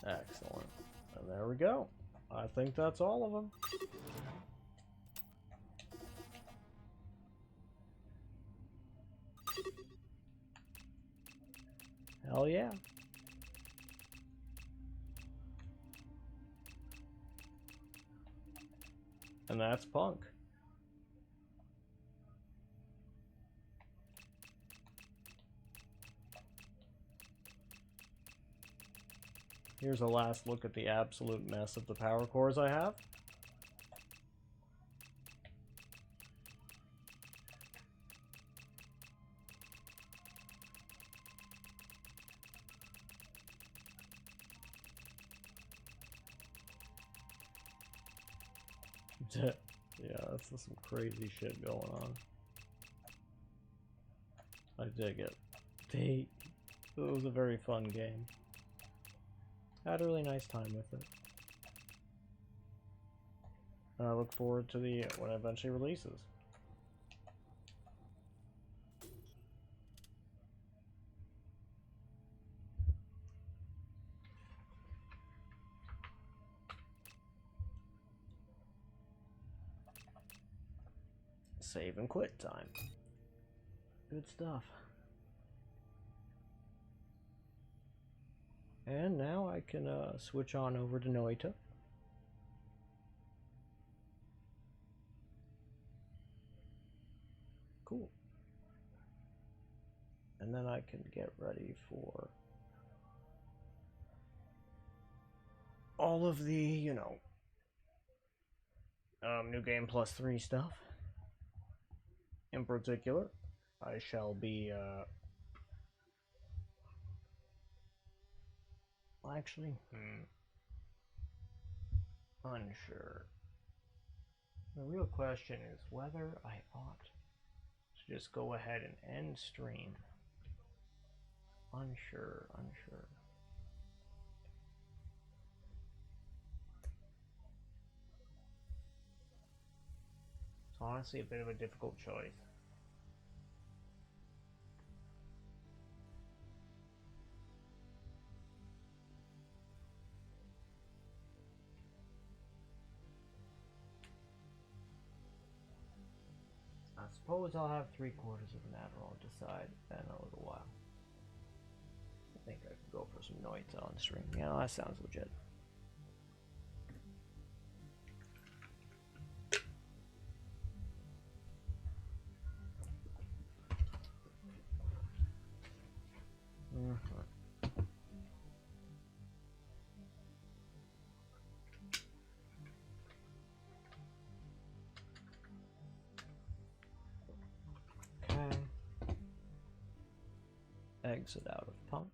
Excellent. And there we go. I think that's all of them. Hell yeah. And that's Punk. Here's a last look at the absolute mess of the power cores I have. Yeah, that's just some crazy shit going on. I dig it. It was a very fun game. Had a really nice time with it. And I look forward to when it eventually releases. Save and quit time. Good stuff. And now I can switch on over to Noita. Cool. And then I can get ready for all of the, New Game Plus 3 stuff. In particular, I shall be, actually, unsure. The real question is whether I ought to just go ahead and end stream. Unsure. It's honestly a bit of a difficult choice. I suppose I'll have 3/4 of an Adderall decide in a little while. I think I could go for some Noita on stream. Yeah, that sounds legit. Okay. Exit out of Punk.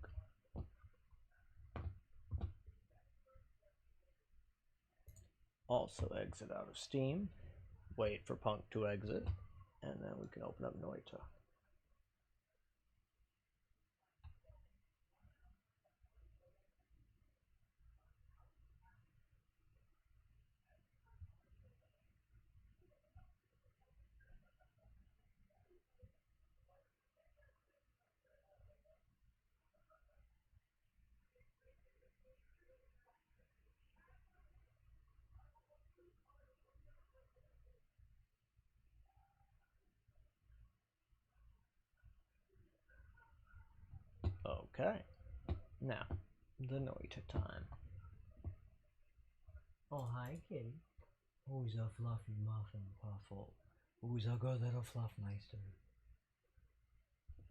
Also exit out of Steam. Wait for Punk to exit. And then we can open up Noita. Okay. Now, the Noita time. Oh, hi, kitty. Who's a fluffy muffin puffle? Who's a good little fluffmeister?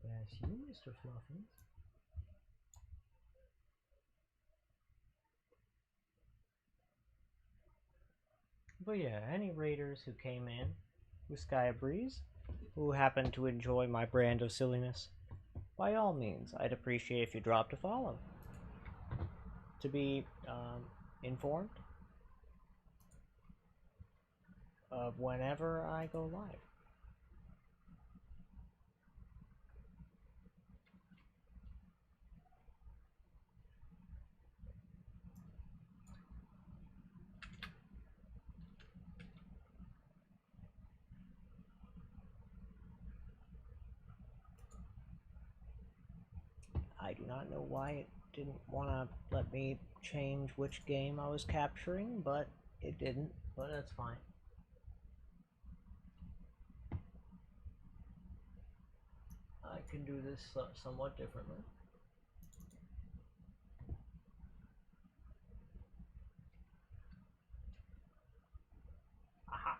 Yes, you, Mr. Fluffy. But yeah, any raiders who came in with Sky Breeze, who happen to enjoy my brand of silliness, by all means, I'd appreciate if you dropped a follow to be informed of whenever I go live. I do not know why it didn't want to let me change which game I was capturing, but it didn't, but that's fine. I can do this somewhat differently. Aha!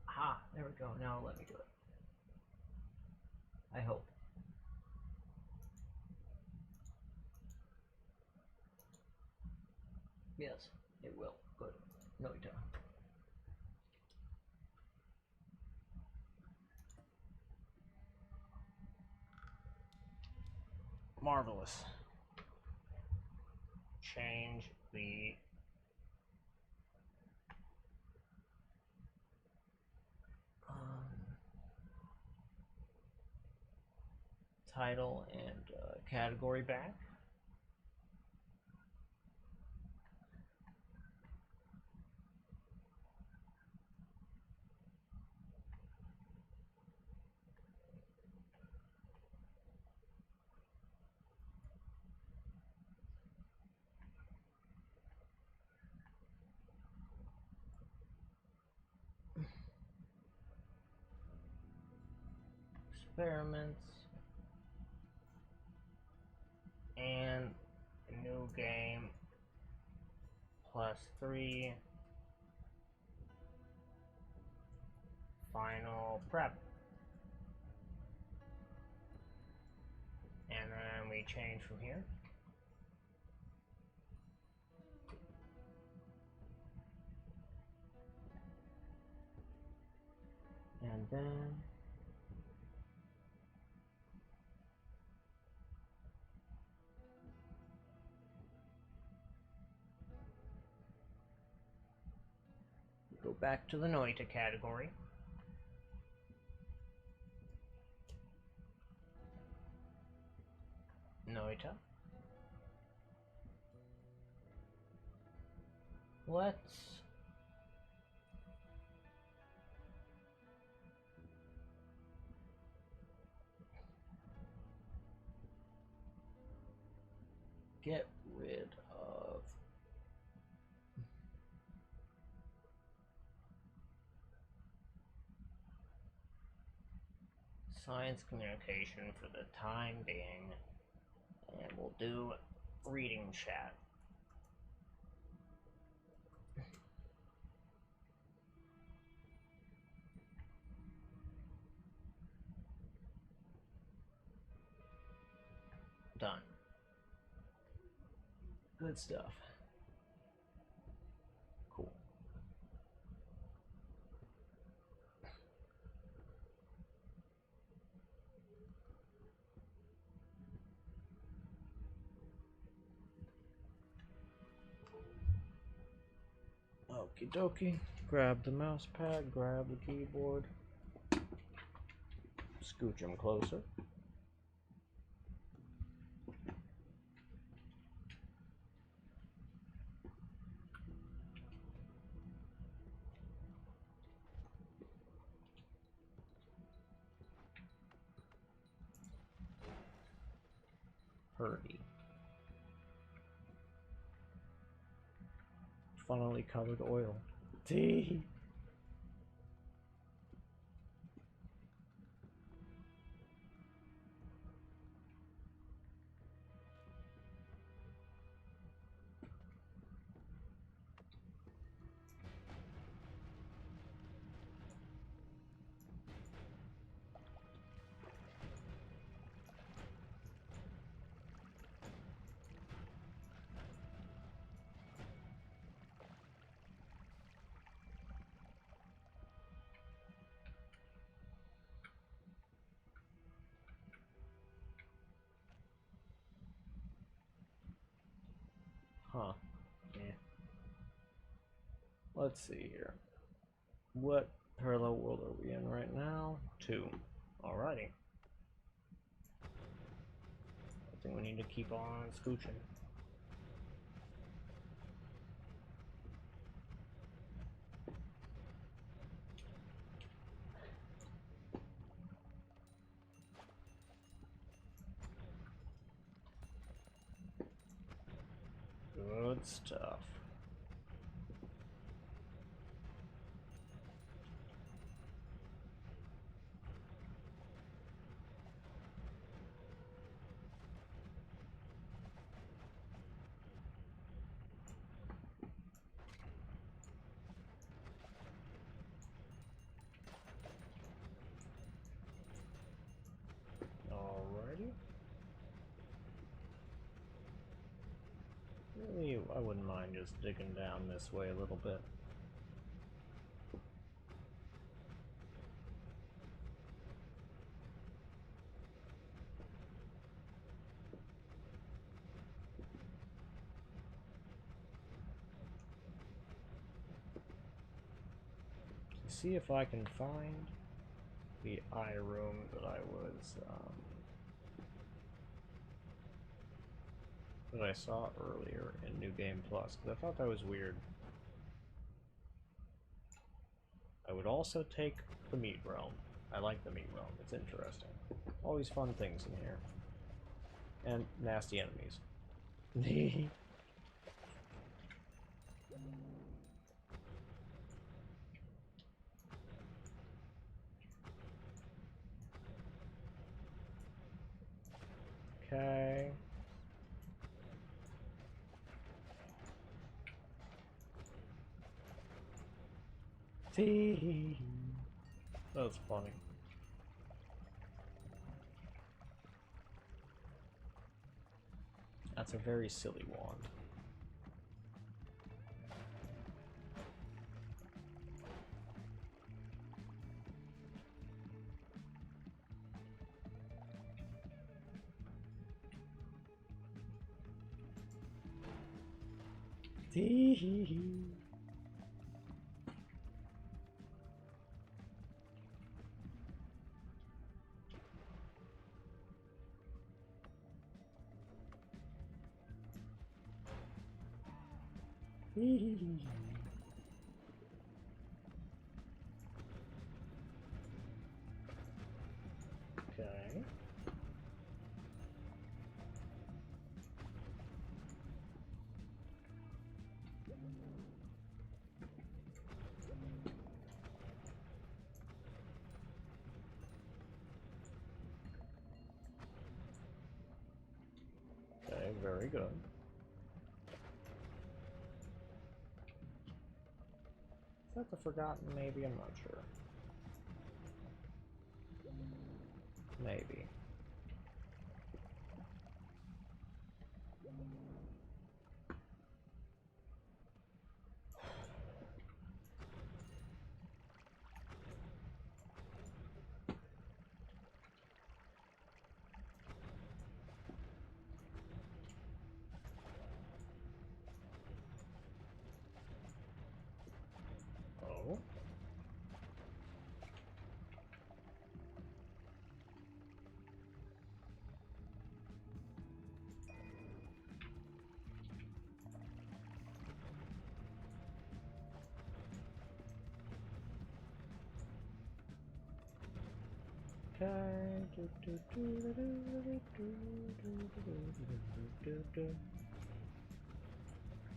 Aha! There we go. Now let me do it. I hope. Yes, it will. Good. No, it don't. Marvelous. Change the title and category back. Experiments and a new game +3 final prep, and then we change from here. And then go back to the Noita category. Noita. Let's get rid of science communication for the time being, and we'll do reading chat. Done. Good stuff. Cool. Okie dokie. Grab the mouse pad, grab the keyboard, scooch them closer. Purdy. Funnily colored oil. Tea. Huh. Yeah. Let's see here. What parallel world are we in right now? 2. Alrighty. I think we need to keep on scooching. Good stuff. Alrighty. Really, I wouldn't mind just digging down this way a little bit. See if I can find the eye room that I was that I saw earlier in New Game Plus, because I thought that was weird. I would also take the meat realm. I like the meat realm. It's interesting. Always fun things in here. And nasty enemies. Okay. That's funny. That's a very silly wand. Okay. Okay, very good. Is that the Forgotten? Maybe, I'm not sure. Maybe. Oh.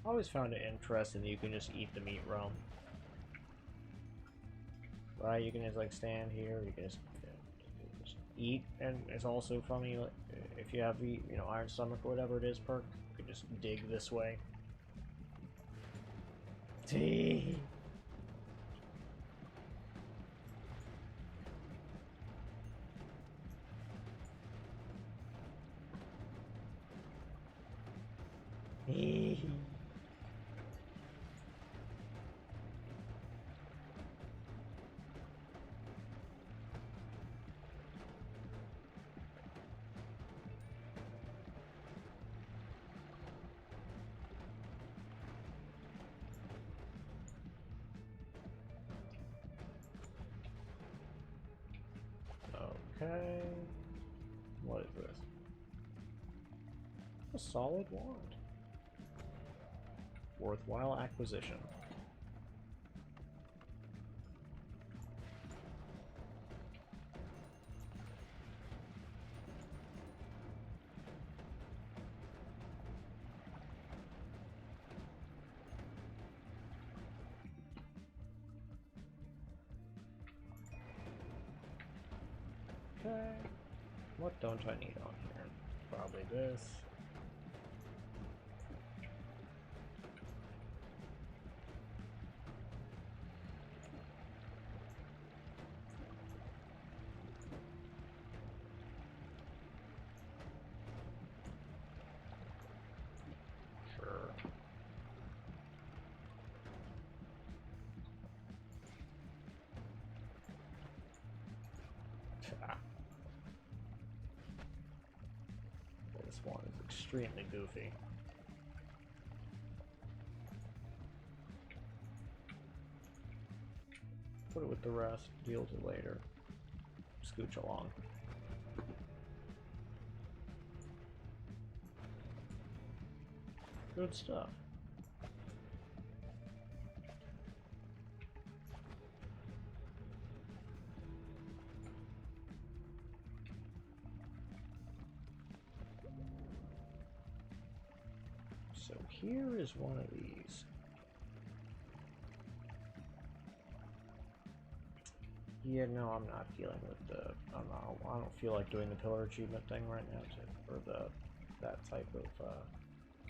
I always found it interesting that you can just eat the meat realm. Right, you can just like stand here, you can just eat, and it's also funny, like, if you have the, you know, iron stomach or whatever it is perk, you can just dig this way. Okay. What is this? A solid wand. Worthwhile acquisition. Okay. What don't I need on here? Probably this. Sure. Ah. This one is extremely goofy. Put it with the rest, deal with it later. Scooch along. Good stuff. So here is one of these. Yeah, no, I'm not dealing with the. I don't feel like doing the pillar achievement thing right now, or that type of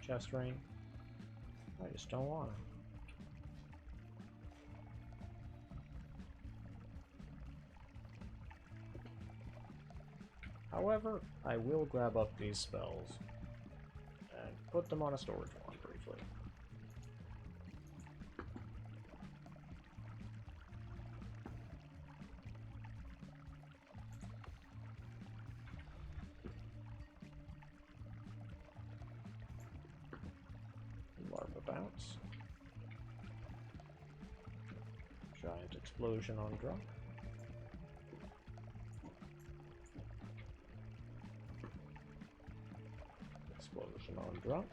chest ring. I just don't want to. However, I will grab up these spells and put them on a storage wand briefly. Larva bounce. Giant explosion on drop. Explosion on drop.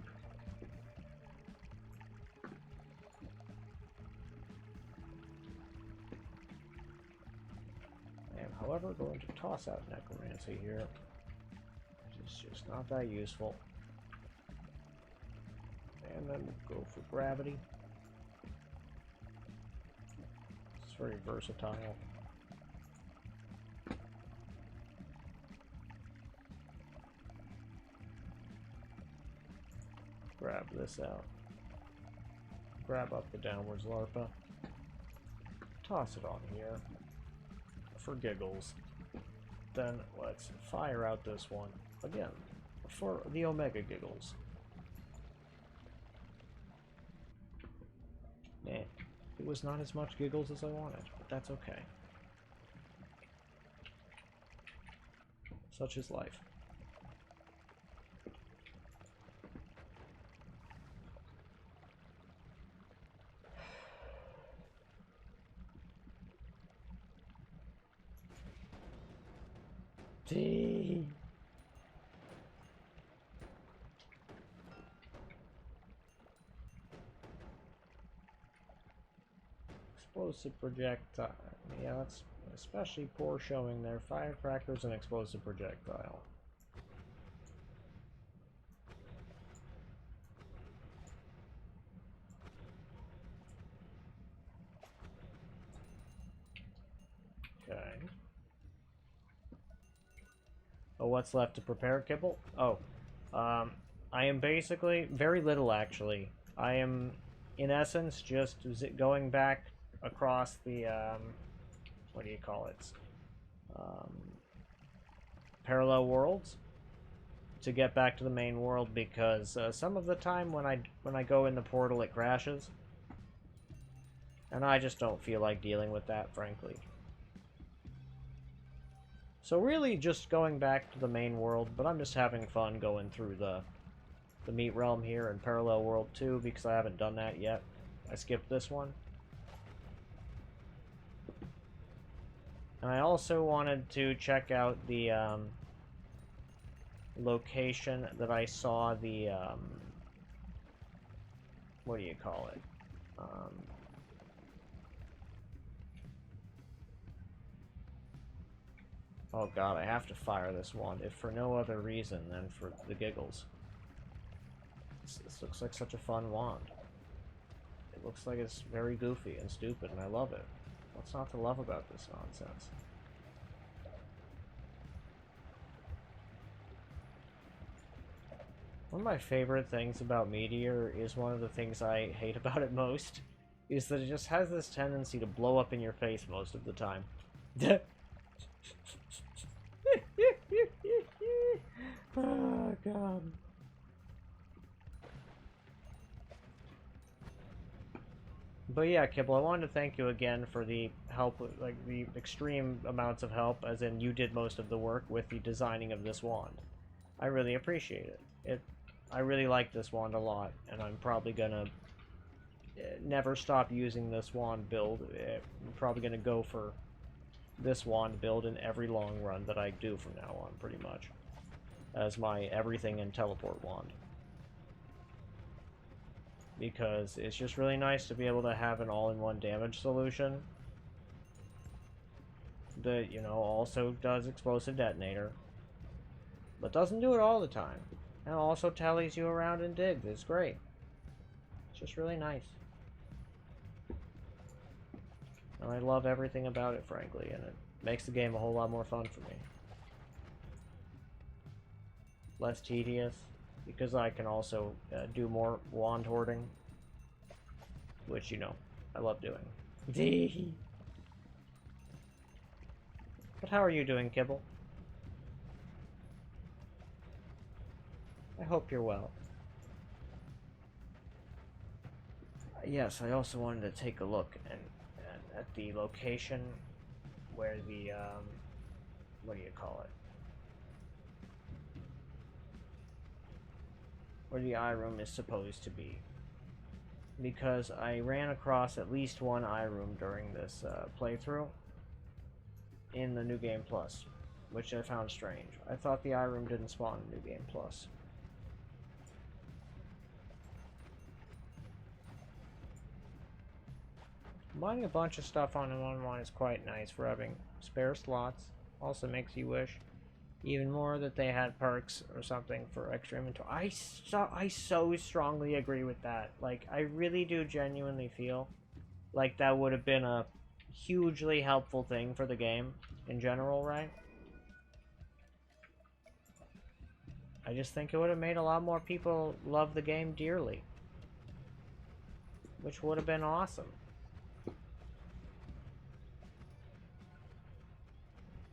I am, however, going to toss out necromancy here. It's just not that useful. And then we'll go for gravity. It's very versatile. Grab this out. Grab up the downwards larpa. Toss it on here. For giggles. Then let's fire out this one. Again. For the omega giggles. Eh, it was not as much giggles as I wanted, but that's okay. Such is life. D. Explosive projectile. Yeah, that's especially poor showing there. Firecrackers and explosive projectile. Okay. Oh, what's left to prepare, Kibble? Oh, I am basically very little actually. I am, in essence, just going back across the what do you call it? Parallel worlds to get back to the main world because some of the time when I go in the portal it crashes, and I just don't feel like dealing with that, frankly. So really just going back to the main world, but I'm just having fun going through the meat realm here in Parallel World 2 because I haven't done that yet. I skipped this one. And I also wanted to check out the location that I saw the what do you call it? Oh god, I have to fire this wand, if for no other reason than for the giggles. This looks like such a fun wand. It looks like it's very goofy and stupid, and I love it. What's not to love about this nonsense? One of my favorite things about Meteor is one of the things I hate about it most, is that it just has this tendency to blow up in your face most of the time. Oh, God. But yeah, Kibble, I wanted to thank you again for the help, like the extreme amounts of help, as in you did most of the work with the designing of this wand. I really appreciate it. I really like this wand a lot, and I'm probably gonna never stop using this wand build. I'm probably gonna go for this wand build in every long run that I do from now on, pretty much, as my everything and teleport wand. Because it's just really nice to be able to have an all-in-one damage solution that, you know, also does explosive detonator, but doesn't do it all the time, and also tallies you around and dig. It's great. It's just really nice. And I love everything about it, frankly, and it makes the game a whole lot more fun for me. Less tedious, because I can also do more wand hoarding, which, you know, I love doing. But how are you doing, Kibble? I hope you're well. Yes, I also wanted to take a look at the location where the, what do you call it? Where the eye room is supposed to be. Because I ran across at least one eye room during this playthrough in the New Game Plus, which I found strange. I thought the eye room didn't spawn in New Game Plus. Mining a bunch of stuff on one is quite nice for having spare slots. Also makes you wish even more that they had perks or something for extra inventory. I so strongly agree with that. Like, I really do genuinely feel like that would have been a hugely helpful thing for the game in general, right? I just think it would have made a lot more people love the game dearly, which would have been awesome.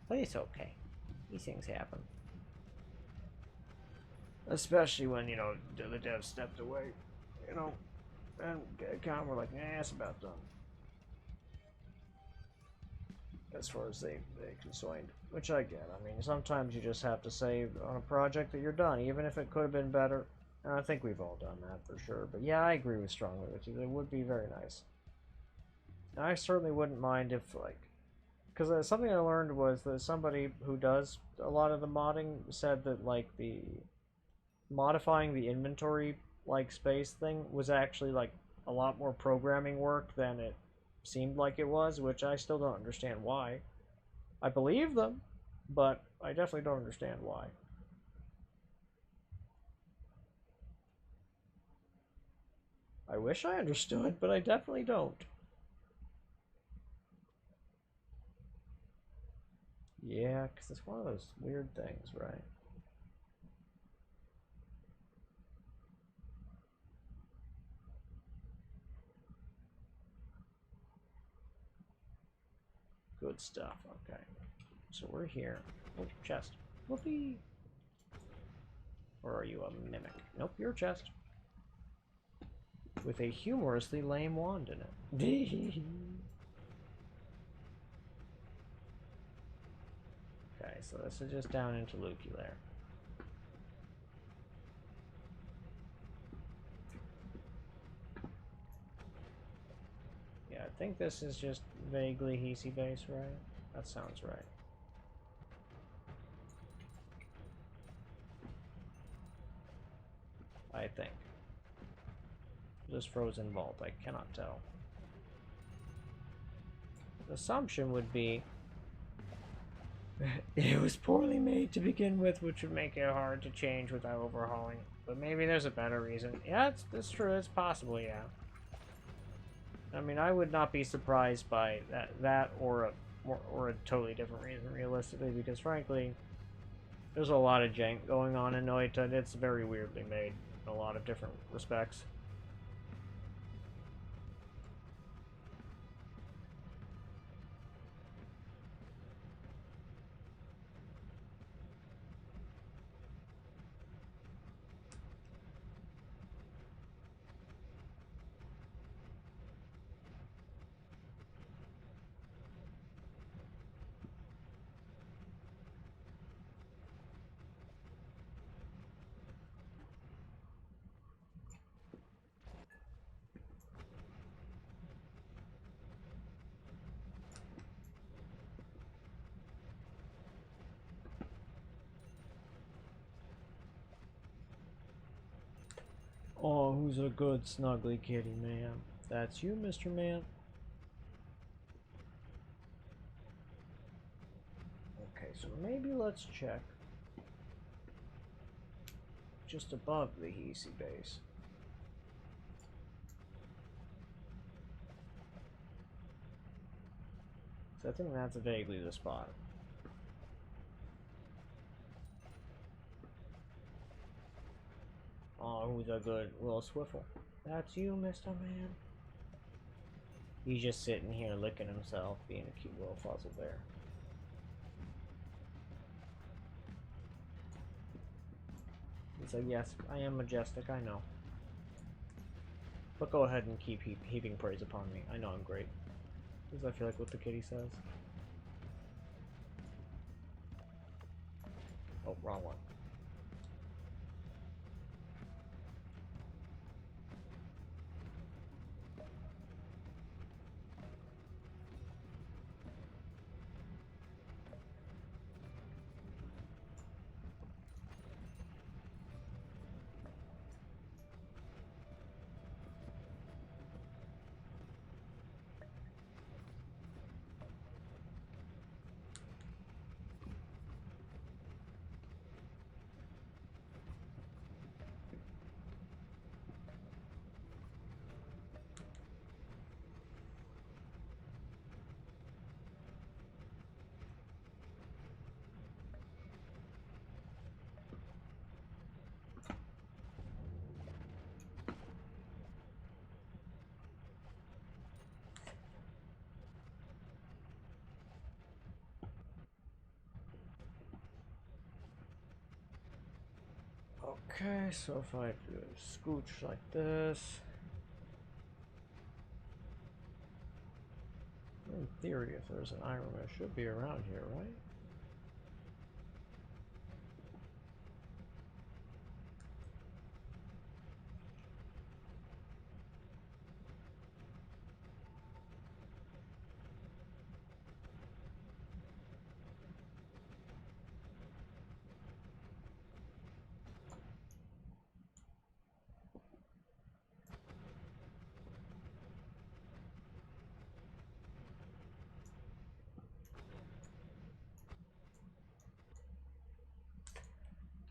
But it's okay. These things happen. Especially when, you know, the devs stepped away, you know, and kind of were like, nah, it's about done. As far as they concerned, which I get. I mean, sometimes you just have to say on a project that you're done, even if it could have been better. And I think we've all done that for sure. But yeah, I agree strongly with you. It would be very nice. And I certainly wouldn't mind if, like, because something I learned was that somebody who does a lot of the modding said that, like, the modifying the inventory, like, space thing was actually, like, a lot more programming work than it seemed like it was, which I still don't understand why. I believe them, but I definitely don't understand why. I wish I understood, but I definitely don't. Yeah, because it's one of those weird things, right? Good stuff, okay. So we're here. Oh, chest. Whoopee! Or are you a mimic? Nope, you're a chest. With a humorously lame wand in it. Okay, so this is just down into Lukey there. Yeah, I think this is just vaguely Hisi base, right? That sounds right. I think. This frozen vault, I cannot tell. The assumption would be it was poorly made to begin with, which would make it hard to change without overhauling. But maybe there's a better reason. Yeah, it's true. It's possible, yeah. I mean, I would not be surprised by that or a totally different reason, realistically, because frankly, there's a lot of jank going on in Noita, and it's very weirdly made in a lot of different respects. Oh, who's a good snuggly kitty, man? That's you, Mr. Man. Okay, so maybe let's check just above the Heesy base. So I think that's vaguely the spot. Oh, who's a good little swiffle? That's you, Mr. Man. He's just sitting here licking himself, being a cute little fuzzle bear. He's like, yes, I am majestic, I know. But go ahead and keep heaping praise upon me. I know I'm great. Does that feel like what the kitty says? Oh, wrong one. Okay, so if I do a scooch like this, in theory, if there's an iron, it should be around here, right?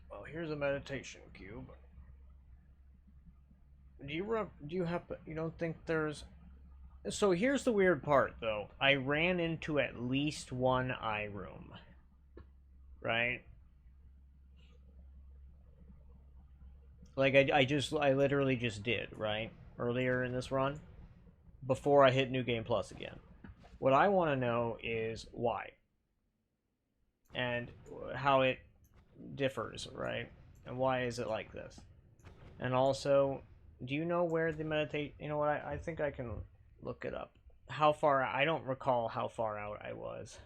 Well, here's a meditation cube. You don't think there's... So here's the weird part, though. I ran into at least one eye room. Right? Like, I literally just did, right? Earlier in this run. Before I hit New Game Plus again. What I want to know is why. And how it differs, right? And why is it like this? And also, do you know where the meditate... You know what, I think I can look it up. How far... I don't recall how far out I was.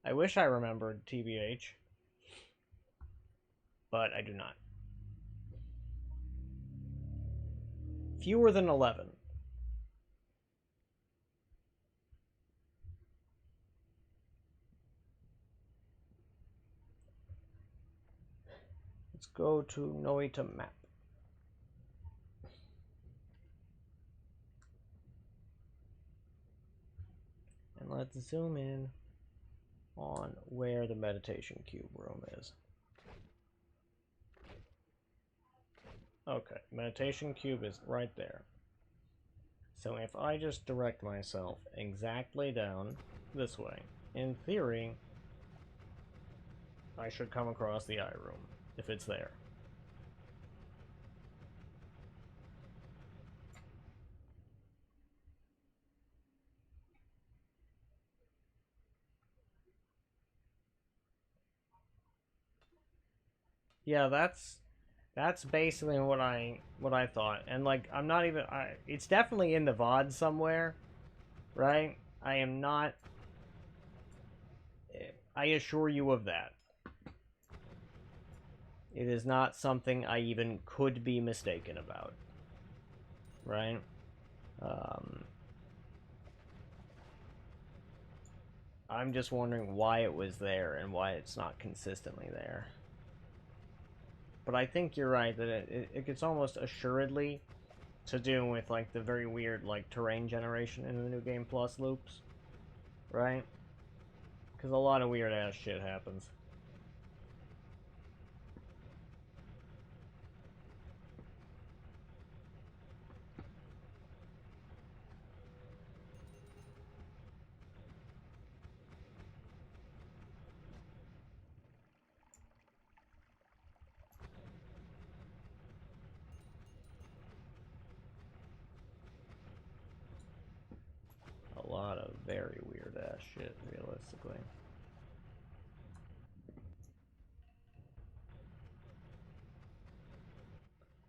I wish I remembered, TBH. But I do not. Fewer than 11. Let's go to Noita map. And let's zoom in on where the meditation cube room is. Okay, meditation cube is right there. So if I just direct myself exactly down this way, in theory, I should come across the eye room, if it's there. Yeah, that's basically what I thought. And like I'm not even it's definitely in the VOD somewhere, right? I am not I assure you of that. It is not something I even could be mistaken about. Right? I'm just wondering why it was there and why it's not consistently there. But I think you're right that it gets almost assuredly to do with like the very weird like terrain generation in the New Game Plus loops, right? Because a lot of weird ass shit happens. A lot of very weird ass shit, realistically.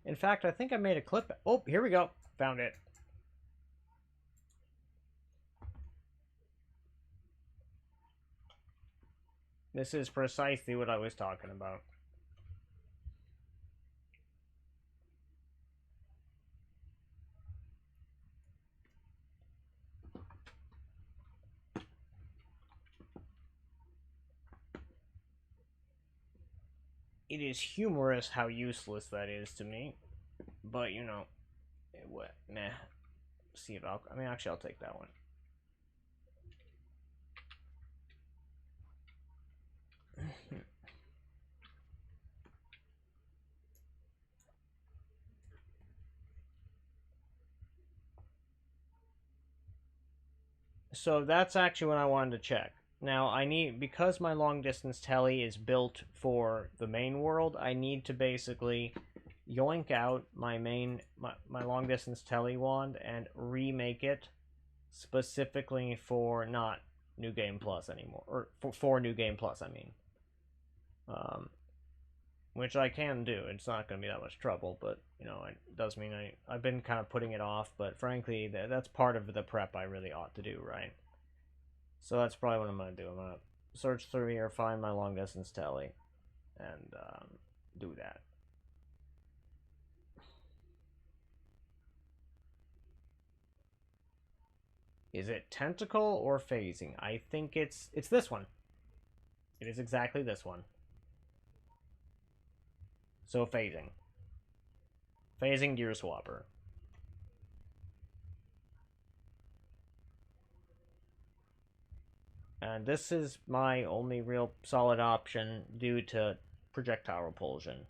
In fact, I think I made a clip. Oh, here we go. Found it. This is precisely what I was talking about. It is humorous how useless that is to me. But, you know, what? Meh. See if I mean, actually, I'll take that one. So that's actually what I wanted to check. Now, I need, because my long distance tele is built for the main world, I need to basically yoink out my long distance tele wand and remake it specifically for not New Game Plus anymore, or for New Game Plus, I mean. Which I can do. It's not going to be that much trouble, but, you know, it does mean I've been kind of putting it off, but frankly, that's part of the prep I really ought to do, right? So that's probably what I'm going to do. I'm going to search through here, find my long distance tele, and do that. Is it tentacle or phasing? I think it's this one. It is exactly this one. So phasing. Phasing gear swapper. And this is my only real solid option due to projectile repulsion.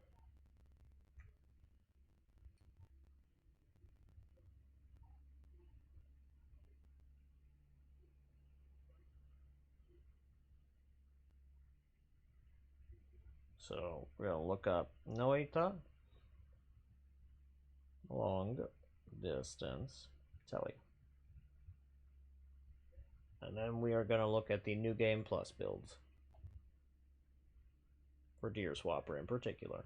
So we're gonna look up Noita long distance tele. And then we are gonna look at the New Game Plus builds. For Deer Swapper in particular.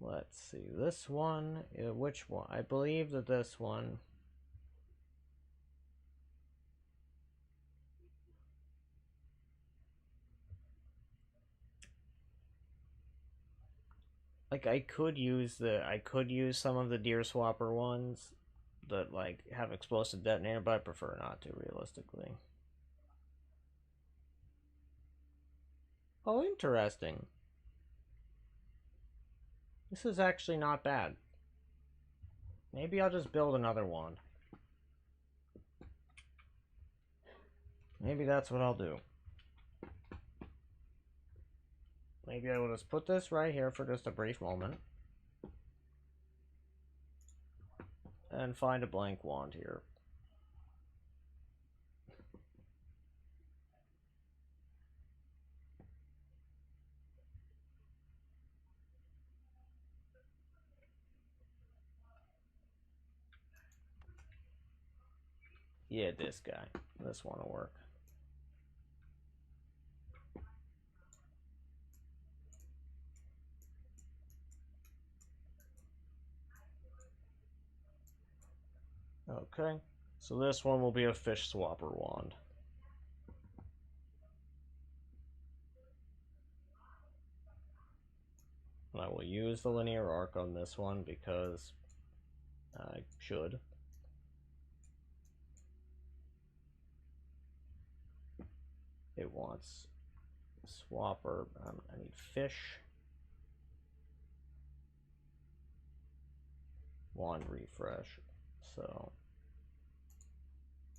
Let's see. This one, which one? I believe that this one. Like I could use some of the deer swapper ones that like have explosive detonator, but I prefer not to realistically. Oh, interesting. This is actually not bad. Maybe I'll just build another wand. Maybe that's what I'll do. Maybe I will just put this right here for just a brief moment. And find a blank wand here. Yeah, this guy. This one will work. Okay, so this one will be a fish swapper wand. And I will use the linear arc on this one because I should. It wants swapper. I need fish. Wand refresh. So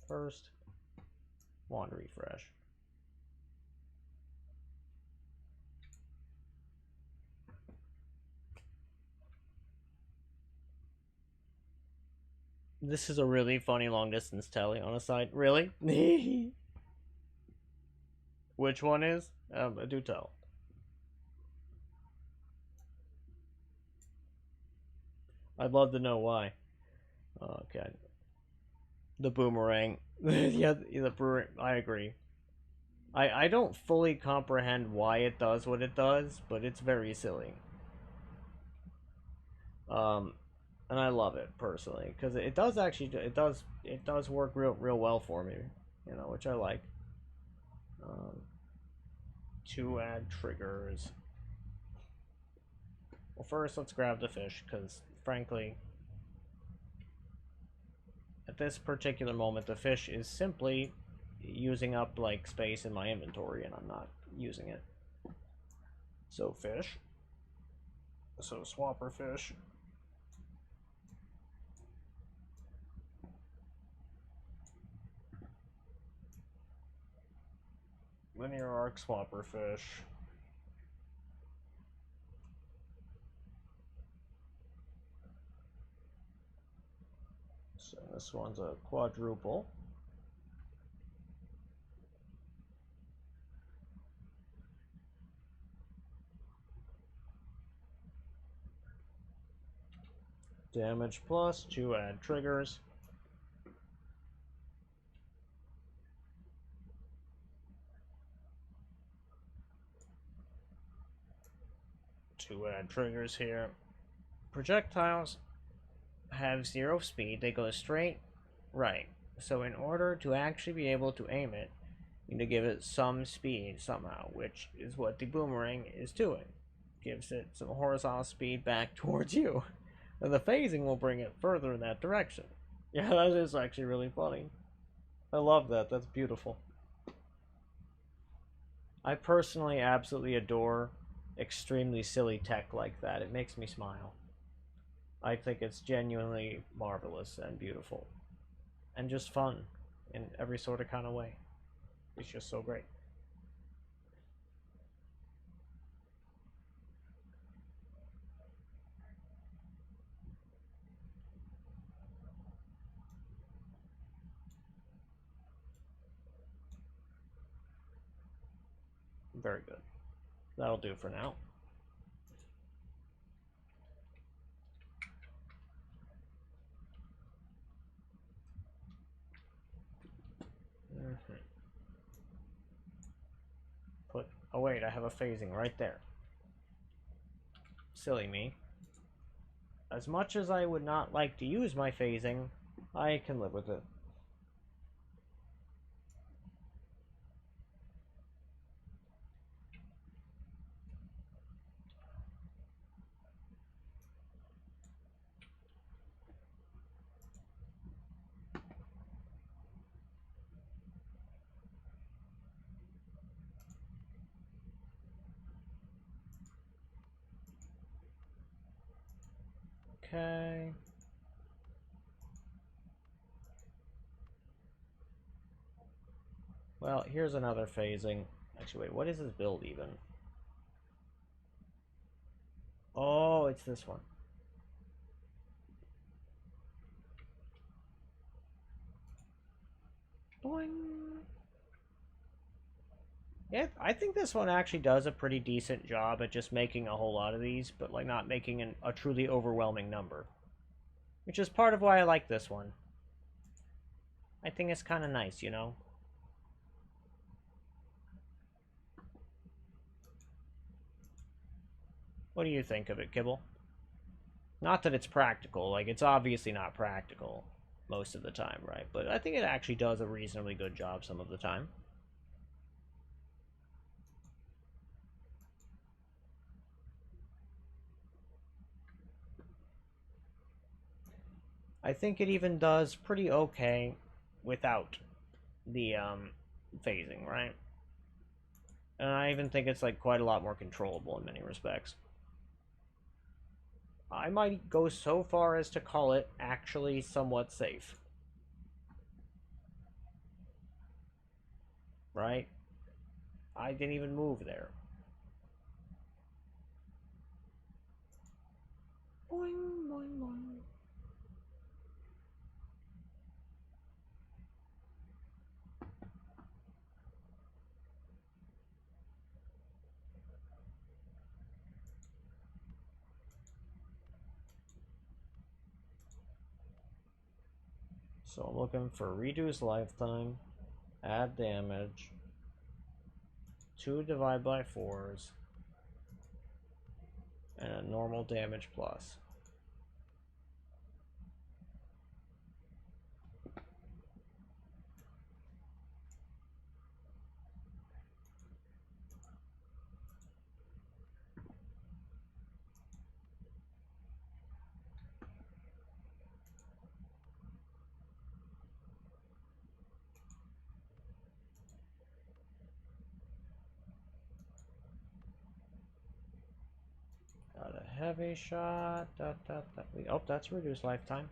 first, wand refresh. This is a really funny long distance tele on a side. Really? Which one is? Do tell. I'd love to know why. Okay. The boomerang. Yeah, the boomerang. I agree. I don't fully comprehend why it does what it does, but it's very silly. And I love it personally because it does actually it does work real well for me, you know, which I like. To add triggers. Well, first let's grab the fish because frankly, at this particular moment, the fish is simply using up like space in my inventory, and I'm not using it. So fish. So swapper fish. Linear arc swapper fish. So this one's a quadruple. Damage plus to add triggers. To add triggers here. Projectiles have 0 speed, they go straight right. So in order to actually be able to aim it, you need to give it some speed somehow, which is what the boomerang is doing. Gives it some horizontal speed back towards you. And the phasing will bring it further in that direction. Yeah, that is actually really funny. I love that. That's beautiful. I personally absolutely adore extremely silly tech like that. It makes me smile. I think it's genuinely marvelous and beautiful. And just fun in every sort of kind of way. It's just so great. Very good. That'll do for now. Put. Oh wait, I have a phasing right there. Silly me. as much as I would not like to use my phasing, I can live with it. Okay. Well, here's another phasing. Actually, wait, what is this build even? Oh, it's this one. Boing. Yeah, I think this one actually does a pretty decent job at just making a whole lot of these, but like not making a truly overwhelming number. Which is part of why I like this one. I think it's kind of nice, you know? What do you think of it, Kibble? Not that it's practical, like, it's obviously not practical most of the time, right? But I think it actually does a reasonably good job some of the time. I think it even does pretty okay without the phasing, right? And I even think it's like quite a lot more controllable in many respects. I might go so far as to call it actually somewhat safe. Right? I didn't even move there. Boing, boing, boing. So I'm looking for reduce lifetime, add damage, 2 divide by 4s, and a normal damage plus. Got a heavy shot. Oh, that's reduced lifetime.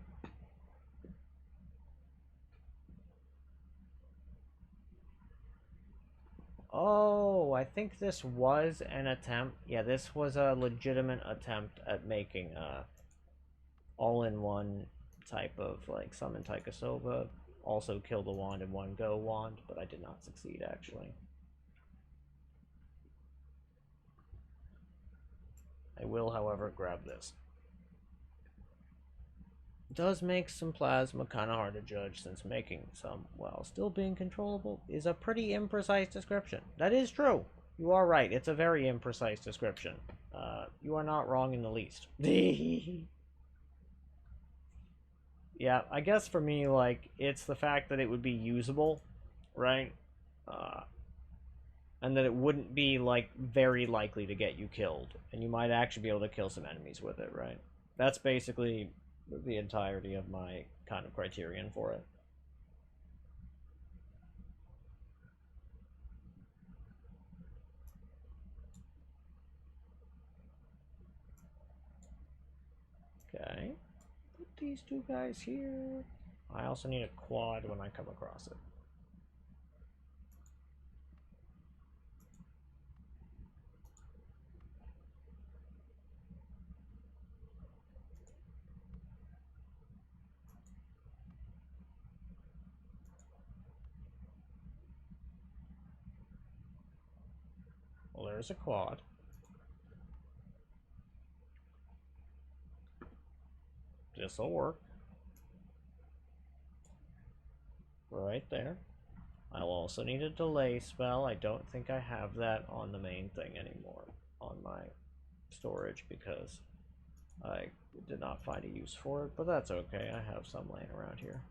Oh, I think this was an attempt. Yeah, this was a legitimate attempt at making a all-in-one type of like summon Taikasova, also kill the wand in one go wand, but I did not succeed actually. I will, however, grab this. It does make some plasma kind of hard to judge, since making some while still being controllable is a pretty imprecise description. That is true. You are right. It's a very imprecise description. You are not wrong in the least. Yeah, I guess for me, like, it's the fact that it would be usable, right? And that it wouldn't be, like, very likely to get you killed. And you might actually be able to kill some enemies with it, right? That's basically the entirety of my kind of criterion for it. Okay. Put these 2 guys here. I also need a quad when I come across it. Well, there's a quad. This'll work. Right there. I'll also need a delay spell. I don't think I have that on the main thing anymore, on my storage, because I did not find a use for it, but that's okay. I have some laying around here.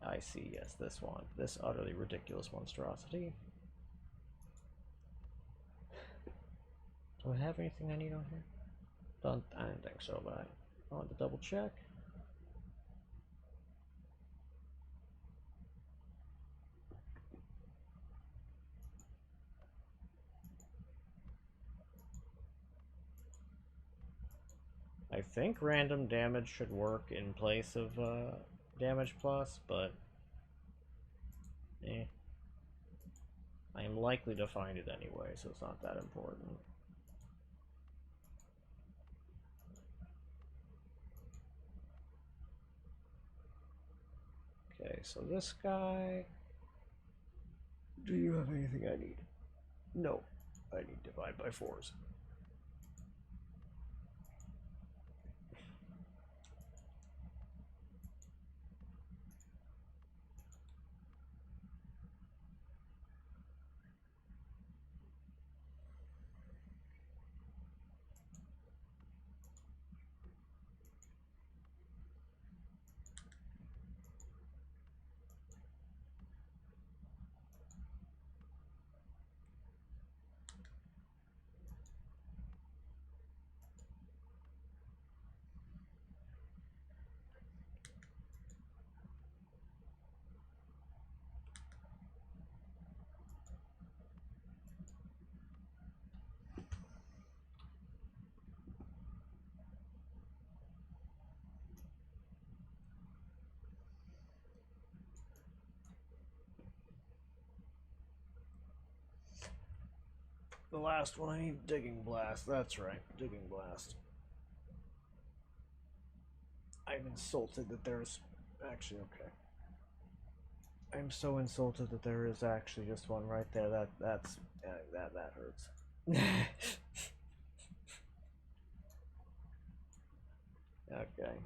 I see, yes, this one. This utterly ridiculous monstrosity. Do I have anything I need on here? I don't think so, but I want to double check. I think random damage should work in place of damage plus, but I am likely to find it anyway, so it's not that important. Okay, so this guy... Do you have anything I need? No. I need divide by 4s. The last one I need, Digging Blast. That's right, Digging Blast. I'm insulted that there's... Actually, okay. I'm so insulted that there is actually just one right there. That hurts. Okay.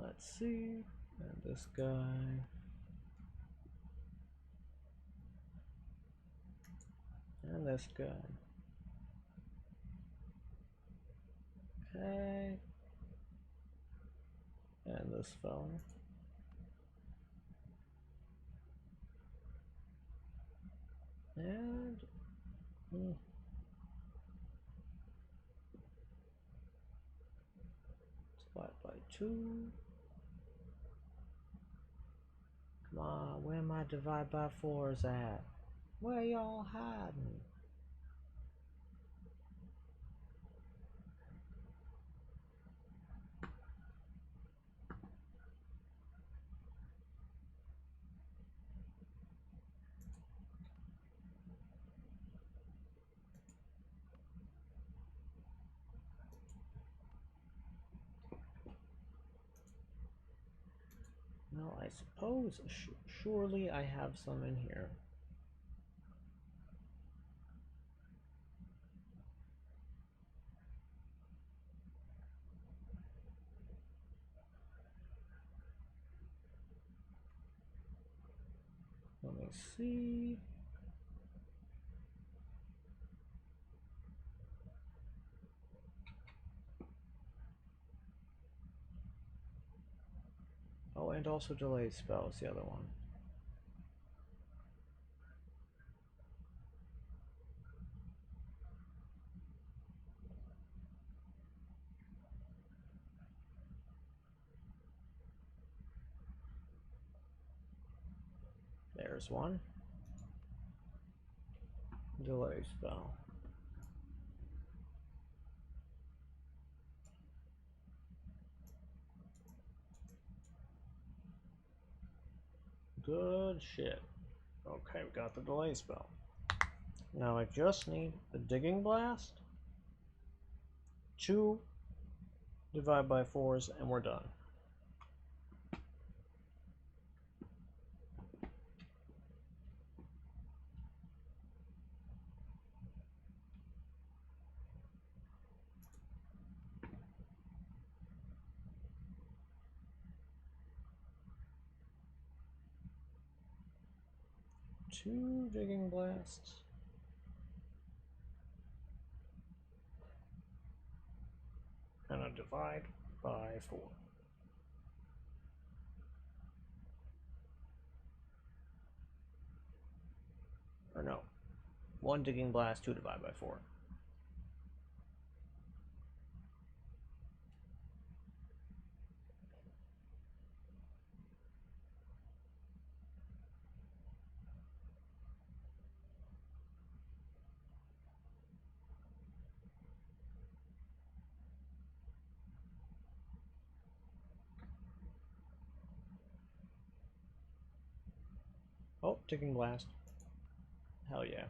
Let's see. And this guy. And this guy. Okay. And this fella. And... Divide by 2. Come on, where my divide by 4s at? Where y'all hiding? Well, I suppose, surely I have some in here. Let me see. Oh, and also delayed spells, the other one. There's one. Delay spell. Good shit. Okay, we got the delay spell. Now I just need the digging blast, 2 divide by 4s, and we're done. Two digging blasts. And a divide by 4. Or no. 1 digging blast, 2 divide by 4. Oh, digging blast. Hell yeah.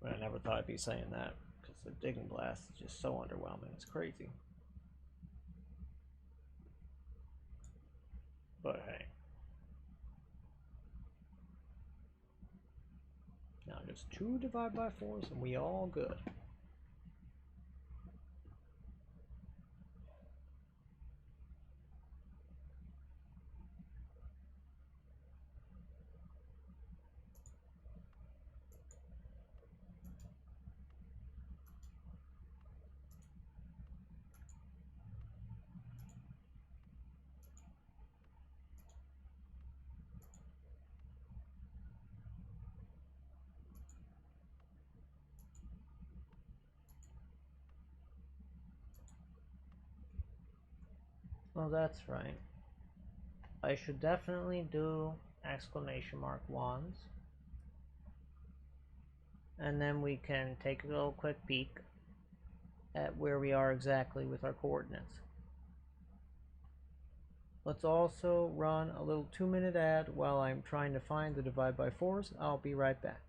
I never thought I'd be saying that, because the digging blast is just so underwhelming. It's crazy. But hey. Now just 2 divide by 4s and we all good. Well, that's right. I should definitely do exclamation mark wands. And then we can take a little quick peek at where we are exactly with our coordinates. Let's also run a little 2-minute ad while I'm trying to find the divide by 4s. I'll be right back.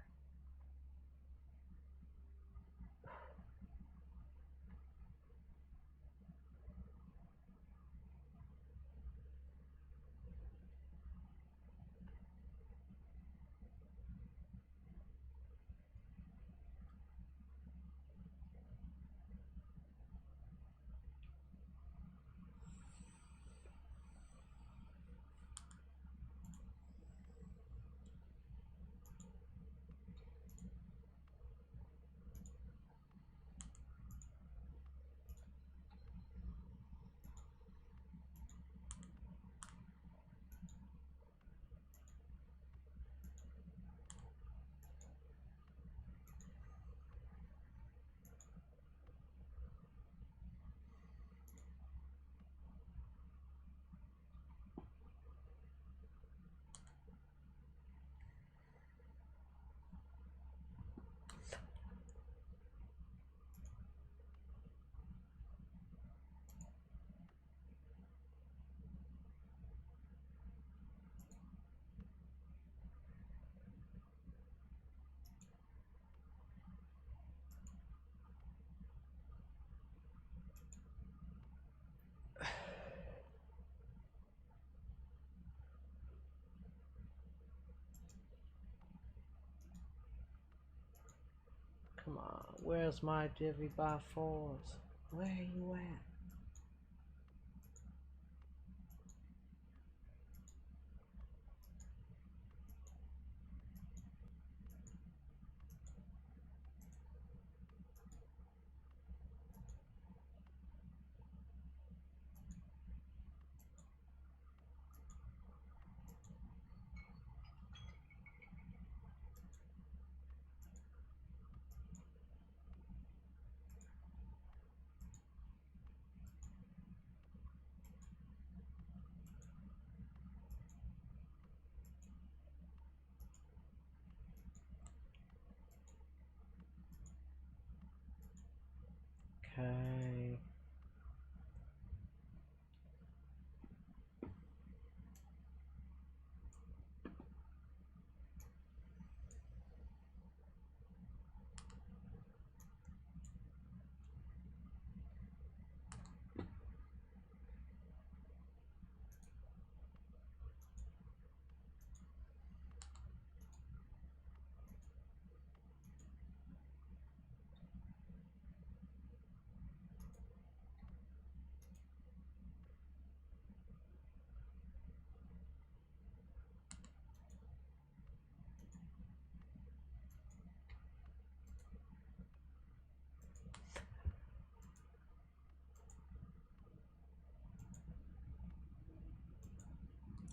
Come on, where's my divvy by 4s? Where you at?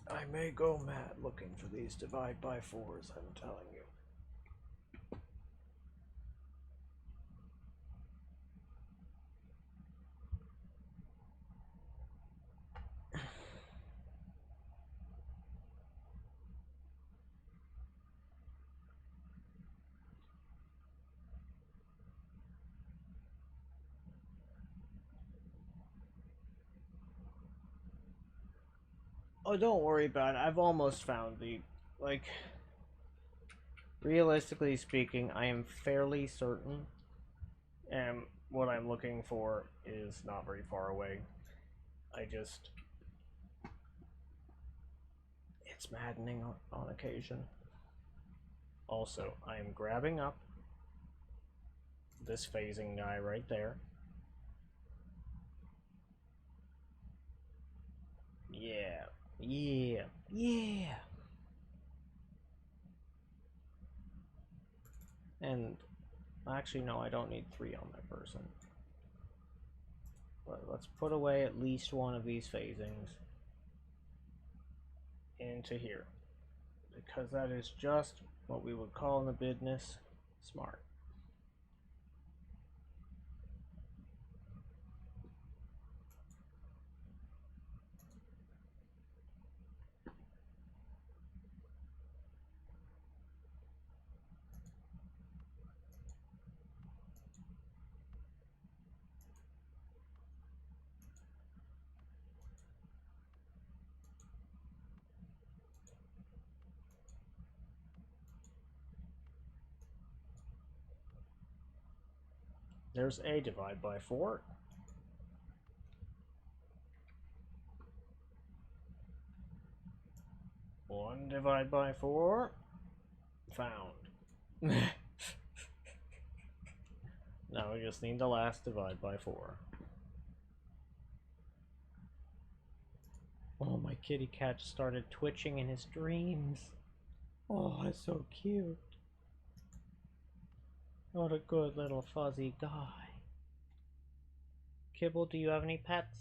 I may go mad looking for these divide by 4s, I'm telling you. Oh, don't worry about it. I've almost found the, like, realistically speaking, I am fairly certain, and what I'm looking for is not very far away. It's maddening on occasion. Also, I am grabbing up this phasing guy right there. Yeah, yeah, yeah. And actually, no, I don't need 3 on that person. But let's put away at least one of these phasings into here, because that is just what we would call in the business smart. There's a divide by 4. One divide by 4. Found. Now we just need the last divide by 4. Oh, my kitty cat started twitching in his dreams. Oh, it's so cute. What a good little fuzzy guy. Kibble, do you have any pets?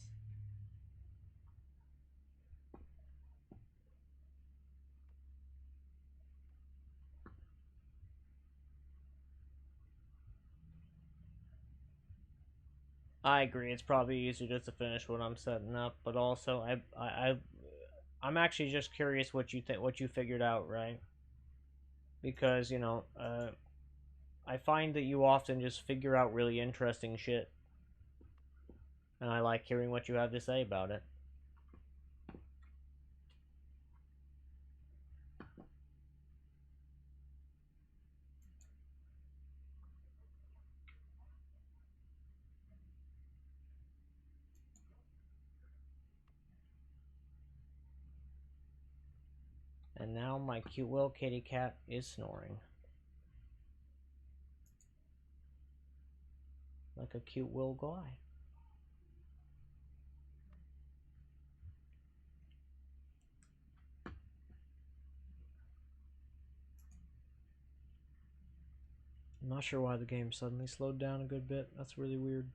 I agree. It's probably easier just to finish what I'm setting up, but also I'm actually just curious what you think, what you figured out, right? Because I find that you often just figure out really interesting shit, and I like hearing what you have to say about it. And now my cute little kitty cat is snoring. Like a cute little guy. I'm not sure why the game suddenly slowed down a good bit. That's really weird.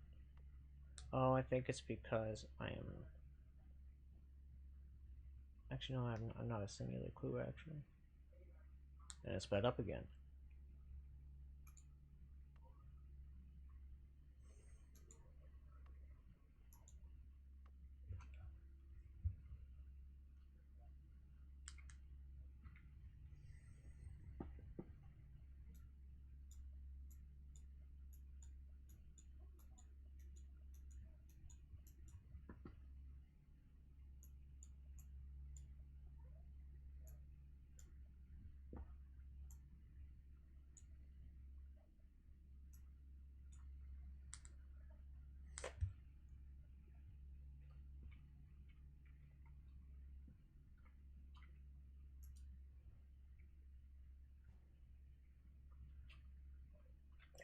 Oh, I think it's because I am... Actually, no, I'm not a singular clue, actually. And it sped up again.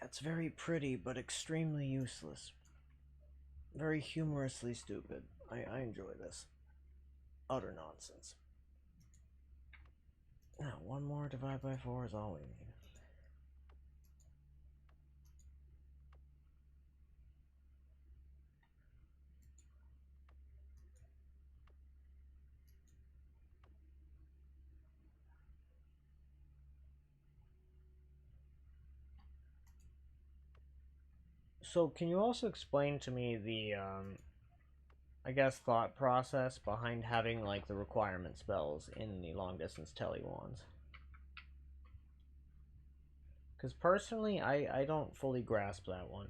That's very pretty, but extremely useless. Very humorously stupid. I enjoy this. Utter nonsense. Now, one more divide by 4 is all we need. So can you also explain to me the I guess thought process behind having like the requirement spells in the long distance tele wands? Because personally, I don't fully grasp that one.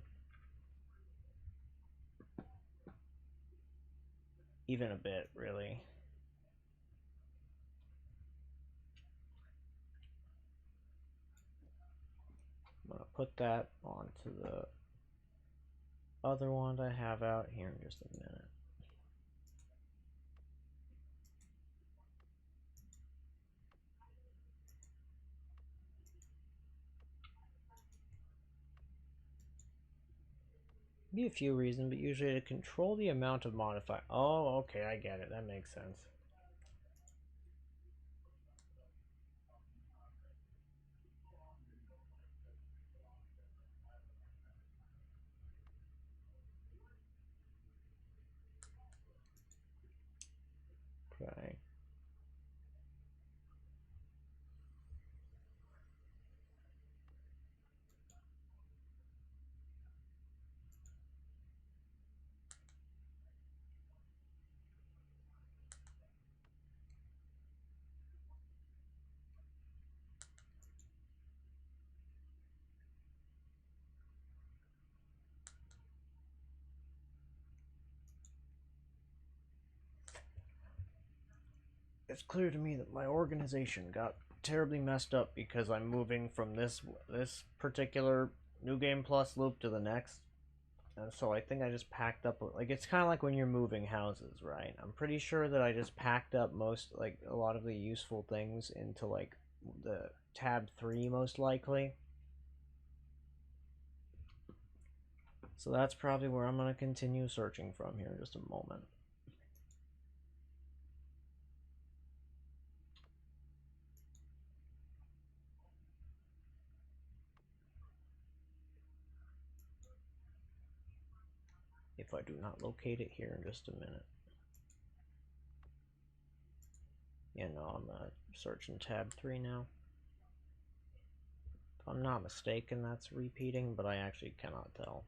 Even a bit, really. I'm gonna put that onto the other wand I have out here in just a minute. Be a few reasons, but usually to control the amount of modifier. Oh, okay, I get it. That makes sense. Okay. It's clear to me that my organization got terribly messed up because I'm moving from this particular New Game Plus loop to the next. And so I think I just packed up, like, it's kind of like when you're moving houses, right? I'm pretty sure that I just packed up like, a lot of the useful things into, like, the tab 3, most likely. So that's probably where I'm going to continue searching from here in just a moment. If I do not locate it here in just a minute. Yeah, no, I'm searching tab 3 now. If I'm not mistaken, that's repeating, but I actually cannot tell.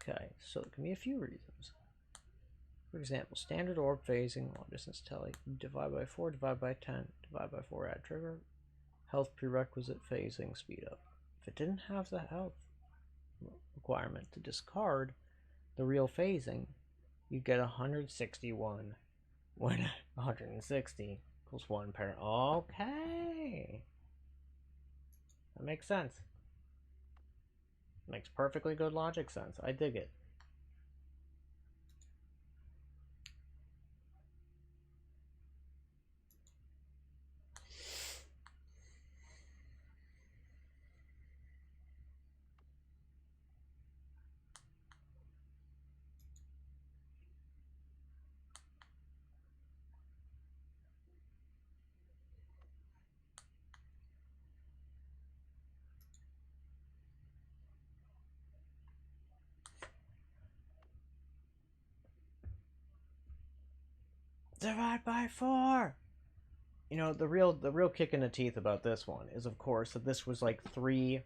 Okay, so there can be a few reasons. For example, standard orb phasing, long distance tele, divide by 4, divide by 10, divide by 4, add trigger, health prerequisite phasing, speed up. If it didn't have the health requirement to discard the real phasing, you get 161 when 160 equals 1 pair. Okay. That makes sense. Makes perfectly good logic sense. I dig it. Divide by 4. You know, the real kick in the teeth about this one is, of course, that this was like three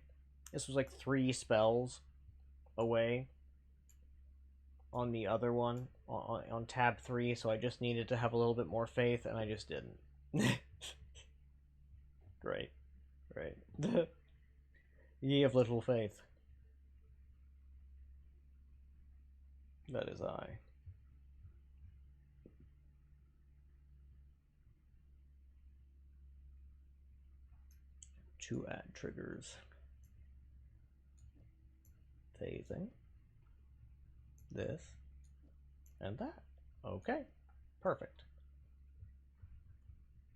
spells away on the other one, on tab 3, so I just needed to have a little bit more faith, and I just didn't. Great. Ye of little faith. That is I. To add triggers. Phasing. This. And that. Okay. Perfect.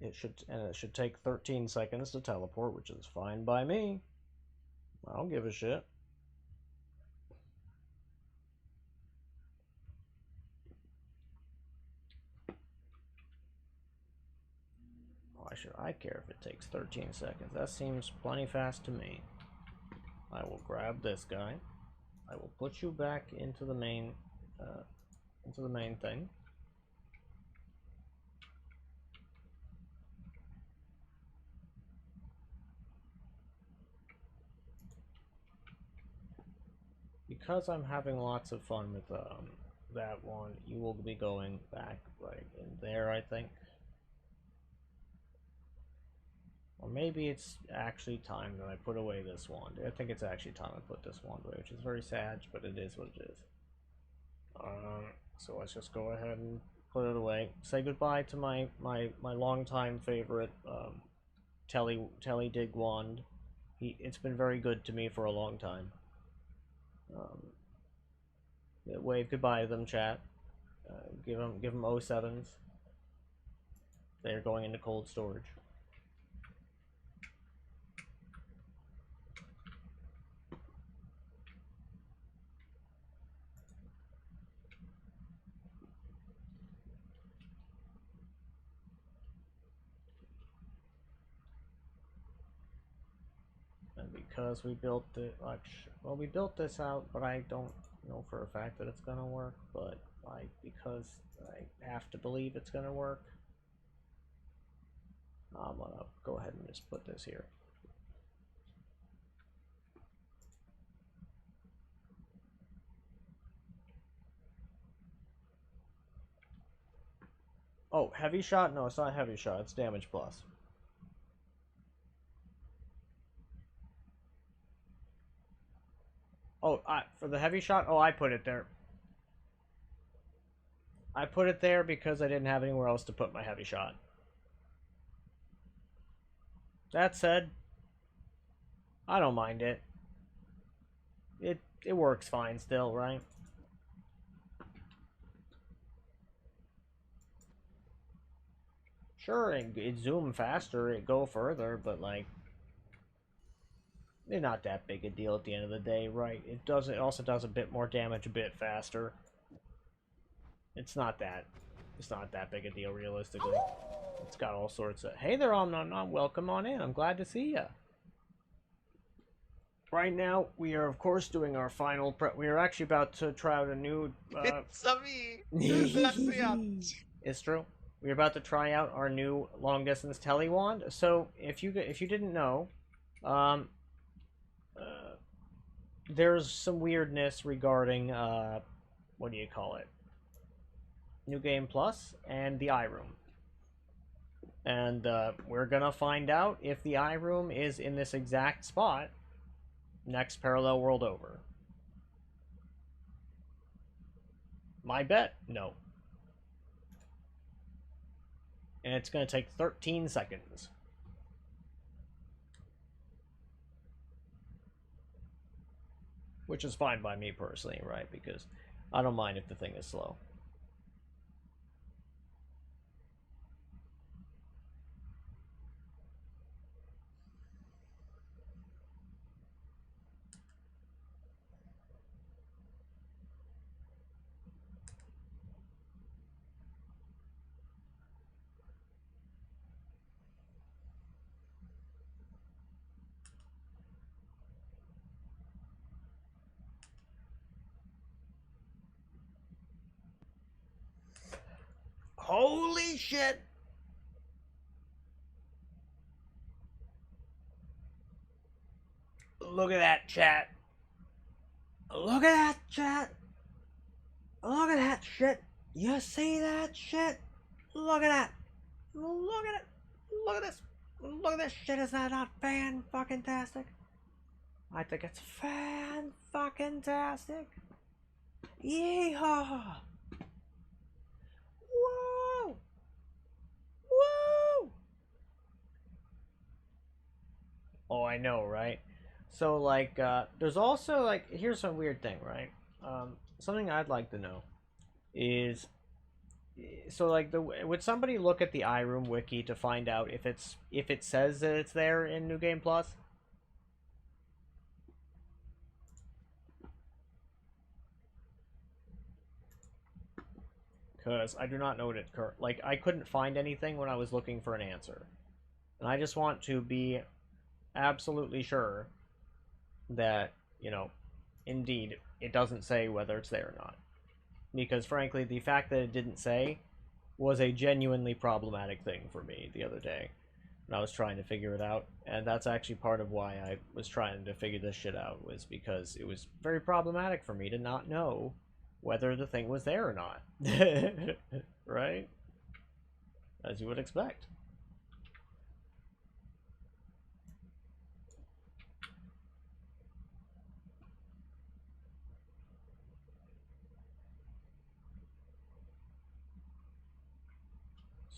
It should take 13 seconds to teleport, which is fine by me. I don't give a shit. Why should I care if it takes 13 seconds? That seems plenty fast to me. I will grab this guy. I will put you back into the main thing. because I'm having lots of fun with that one, you will be going back right in there, I think. Or maybe it's actually time that I put away this wand. I think it's actually time I put this wand away, which is very sad, but it is what it is. So let's just go ahead and put it away. Say goodbye to my longtime favorite Telly Dig wand. It's been very good to me for a long time. Wave goodbye to them, chat. Give them 07s. They're going into cold storage. And because we built it, well, we built this out, but I don't know for a fact that it's gonna work. But because I have to believe it's gonna work, I'm gonna go ahead and just put this here. Oh, heavy shot? No, it's not heavy shot. It's damage plus. Oh, for the heavy shot? Oh, I put it there. I put it there because I didn't have anywhere else to put my heavy shot. That said, I don't mind it. It works fine still, right? Sure, it zoom faster, it go further, but like, it's not that big a deal at the end of the day, right? It also does a bit more damage a bit faster. It's not that big a deal realistically. It's got all sorts of, hey there, Om, welcome on in. I'm glad to see ya. Right now, we are of course doing our final prep. We are actually about to try out a new. It's me. It's true. We're about to try out our new long distance tele wand. So if you didn't know, there's some weirdness regarding what do you call it? New Game Plus and the iRoom. And we're gonna find out if the iRoom is in this exact spot next parallel world over. My bet, no. And it's going to take 13 seconds. Which is fine by me personally, right? Because I don't mind if the thing is slow. Holy shit! Look at that, chat. Look at that, chat. Look at that shit. You see that shit? Look at that. Look at it. Look at this. Look at this shit. Is that not fan-fucking-tastic? I think it's fan-fucking-tastic. Yeehaw! Whoa! Whoa! Oh, I know, right? So, like, there's also, like, here's some weird thing, right? Something I'd like to know is, so, like, would somebody look at the iRoom wiki to find out if it says that it's there in New Game Plus? Because I do not know what it like, I couldn't find anything when I was looking for an answer. And I just want to be absolutely sure that, you know, indeed, it doesn't say whether it's there or not. Because, frankly, the fact that it didn't say was a genuinely problematic thing for me the other day. when I was trying to figure it out. And that's actually part of why I was trying to figure this shit out, was because it was very problematic for me to not know whether the thing was there or not. Right? As you would expect.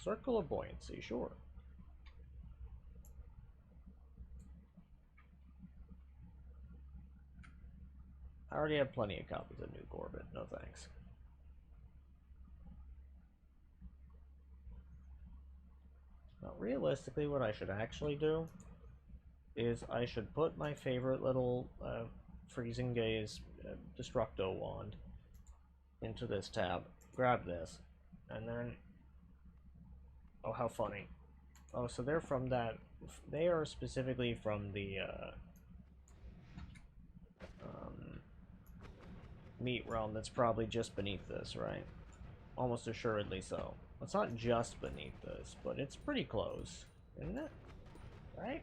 Circle of buoyancy, sure. I already have plenty of copies of Nuke Orbit, no thanks. Now, realistically, what I should actually do is I should put my favorite little Freezing Gaze Destructo wand into this tab, grab this, and then... Oh, how funny. Oh, so they're from that... They are specifically from the meat realm that's probably just beneath this, right? Almost assuredly so. It's not just beneath this, but it's pretty close, isn't it? Right?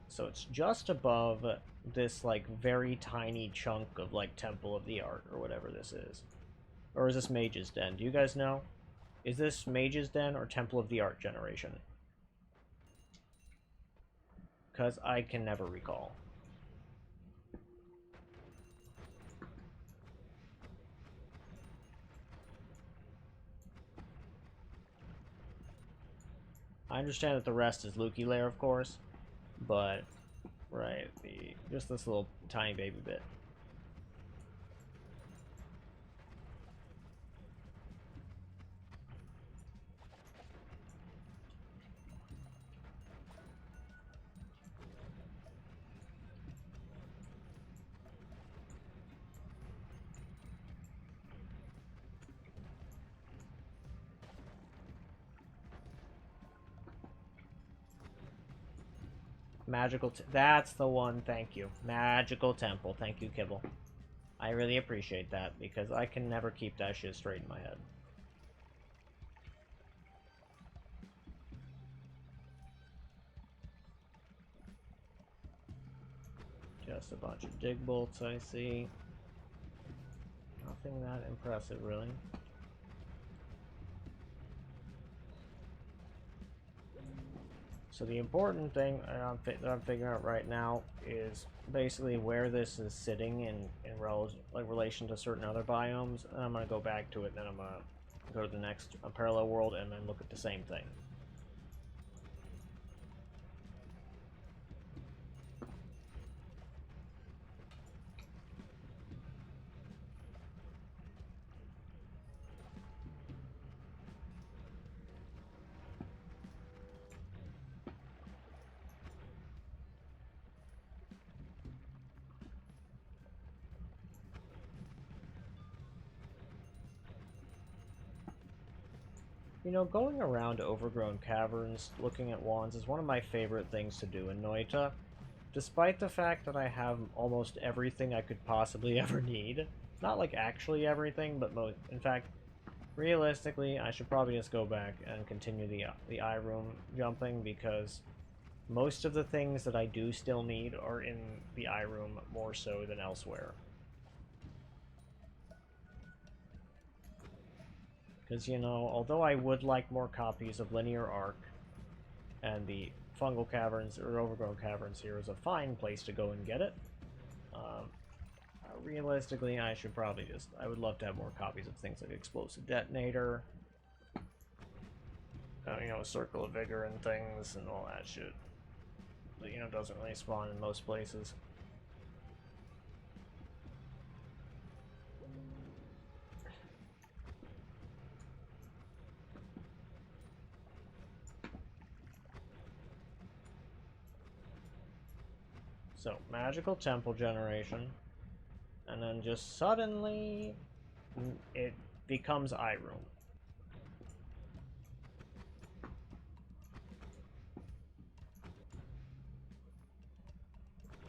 So it's just above this, like, very tiny chunk of, like, Temple of the Art, or whatever this is. Or is this Mage's Den? Do you guys know? Is this Mage's Den or Temple of the Art generation? Because I can never recall. I understand that the rest is Lukey Lair, of course, but, right, just this little tiny baby bit. That's the one, thank you. Magical Temple, thank you, Kibble. I really appreciate that, because I can never keep that shit straight in my head. Just a bunch of dig bolts, I see. Nothing that impressive, really. So the important thing that I'm figuring out right now is basically where this is sitting in relation to certain other biomes, and I'm going to go back to it, and then I'm going to go to the next parallel world and then look at the same thing. You know, going around overgrown caverns, looking at wands, is one of my favorite things to do in Noita. Despite the fact that I have almost everything I could possibly ever need. Not like actually everything, but in fact, realistically, I should probably just go back and continue the eye room jumping, because most of the things that I do still need are in the eye room more so than elsewhere. Because, you know, although I would like more copies of Linear Arc, and the Fungal Caverns, or Overgrown Caverns here is a fine place to go and get it, realistically, I should probably just... I would love to have more copies of things like Explosive Detonator, you know, Circle of Vigor and things, and all that shit. But, you know, doesn't really spawn in most places. So, magical temple generation, and then just suddenly it becomes eye room.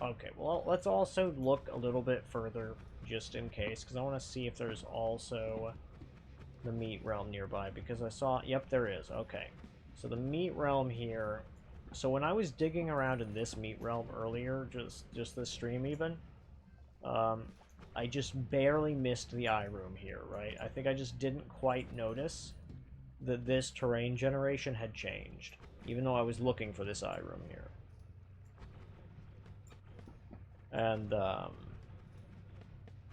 Okay, well, let's also look a little bit further, just in case, because I want to see if there's also the meat realm nearby, because I saw... Yep, there is. Okay. So the meat realm here... So when I was digging around in this meat realm earlier, just this stream even, I just barely missed the eye room here, right? I think I just didn't quite notice that this terrain generation had changed, even though I was looking for this eye room here. And,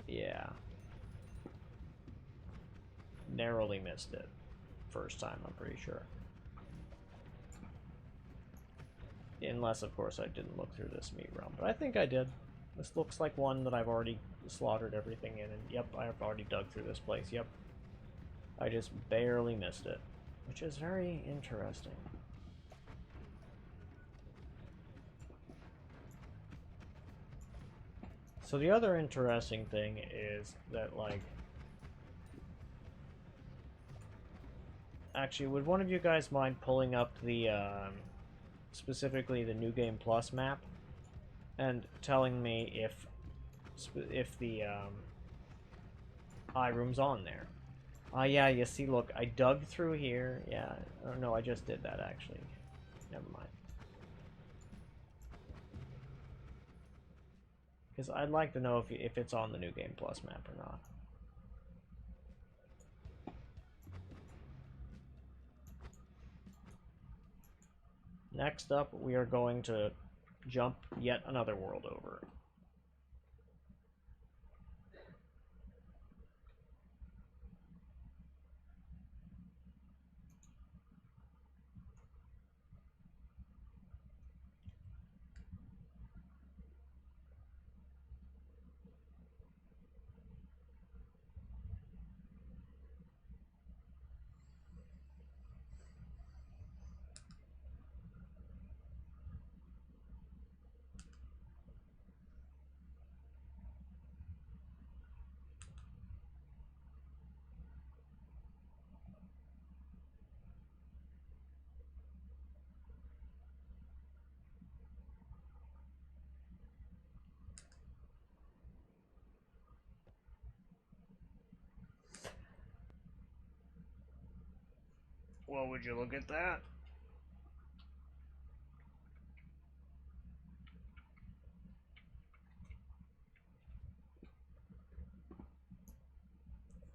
yeah. Narrowly missed it. First time, I'm pretty sure. Unless, of course, I didn't look through this meat realm. But I think I did. This looks like one that I've already slaughtered everything in. And yep, I've already dug through this place. Yep. I just barely missed it. Which is very interesting. So the other interesting thing is that, like... Actually, would one of you guys mind pulling up the, specifically the New Game Plus map? And telling me if the, eye room's on there. Yeah, you see, look, I dug through here. Yeah, or no, I just did that, actually. Never mind. Because I'd like to know if it's on the New Game Plus map or not. Next up, we are going to jump yet another world over. Well, would you look at that?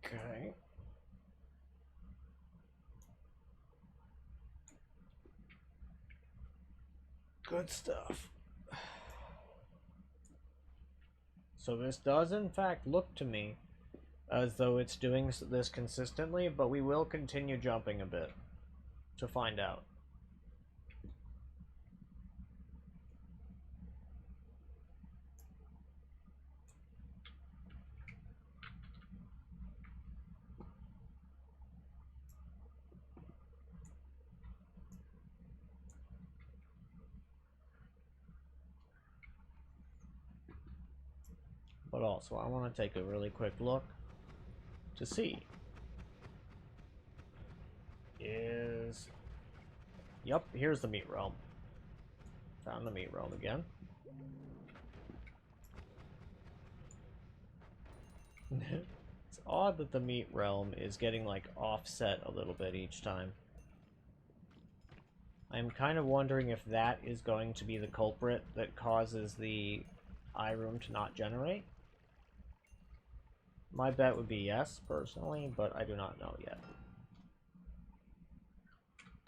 Okay. Good stuff. So this does, in fact, look to me as though it's doing this consistently, but we will continue jumping a bit to find out. But also, I want to take a really quick look to see is... Yep, here's the meat realm. Found the meat realm again. It's odd that the meat realm is getting, like, offset a little bit each time. I'm kind of wondering if that is going to be the culprit that causes the eye room to not generate. My bet would be yes, personally, but I do not know yet.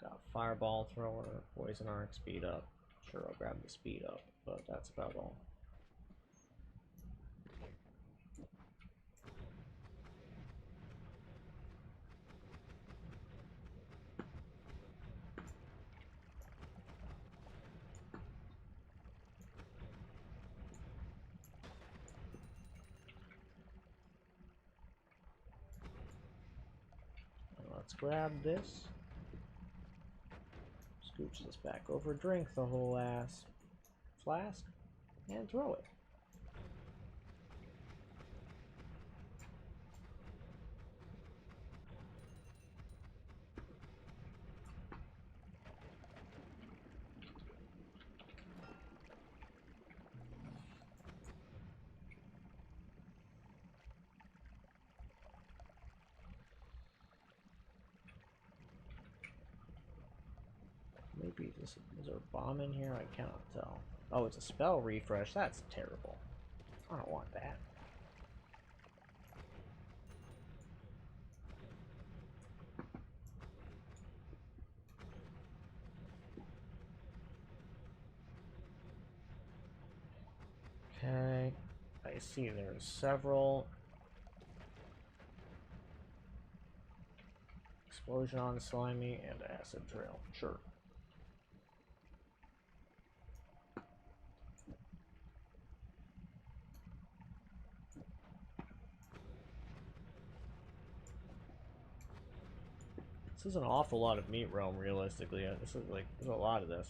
Got fireball thrower, poison arc, speed up. Sure, I'll grab the speed up, but that's about all. Let's grab this. Scooch this back over, drink the whole ass flask, and throw it. be this. Is there a bomb in here? I cannot tell. Oh, it's a spell refresh. That's terrible. I don't want that. Okay. I see there's several. Explosion on slimy and acid trail. Sure. This is an awful lot of meat realm, realistically. This is like, there's a lot of this.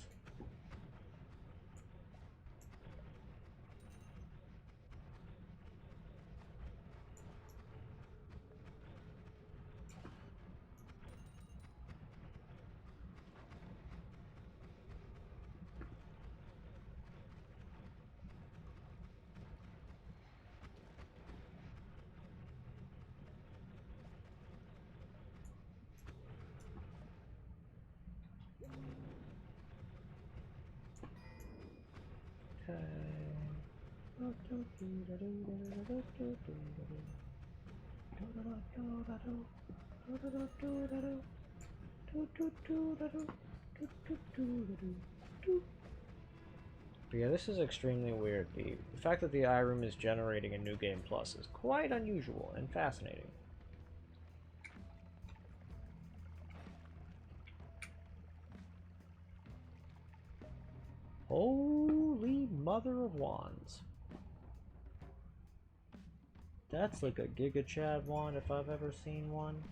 But yeah, this is extremely weird. The fact that the iRoom is generating a new game plus is quite unusual and fascinating. Holy mother of wands. That's like a Giga Chad wand if I've ever seen one.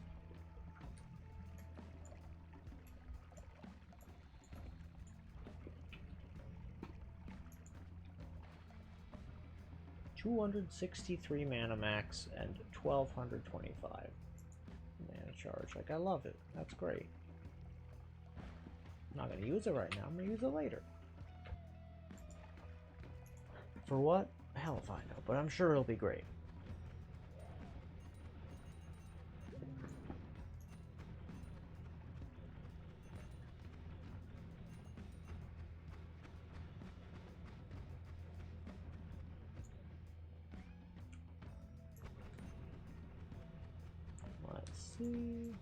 $263 mana max and 1225 mana charge. Like, I love it. That's great. I'm not gonna use it right now. I'm gonna use it later. For what? Hell if I know, but I'm sure it'll be great. Let's see.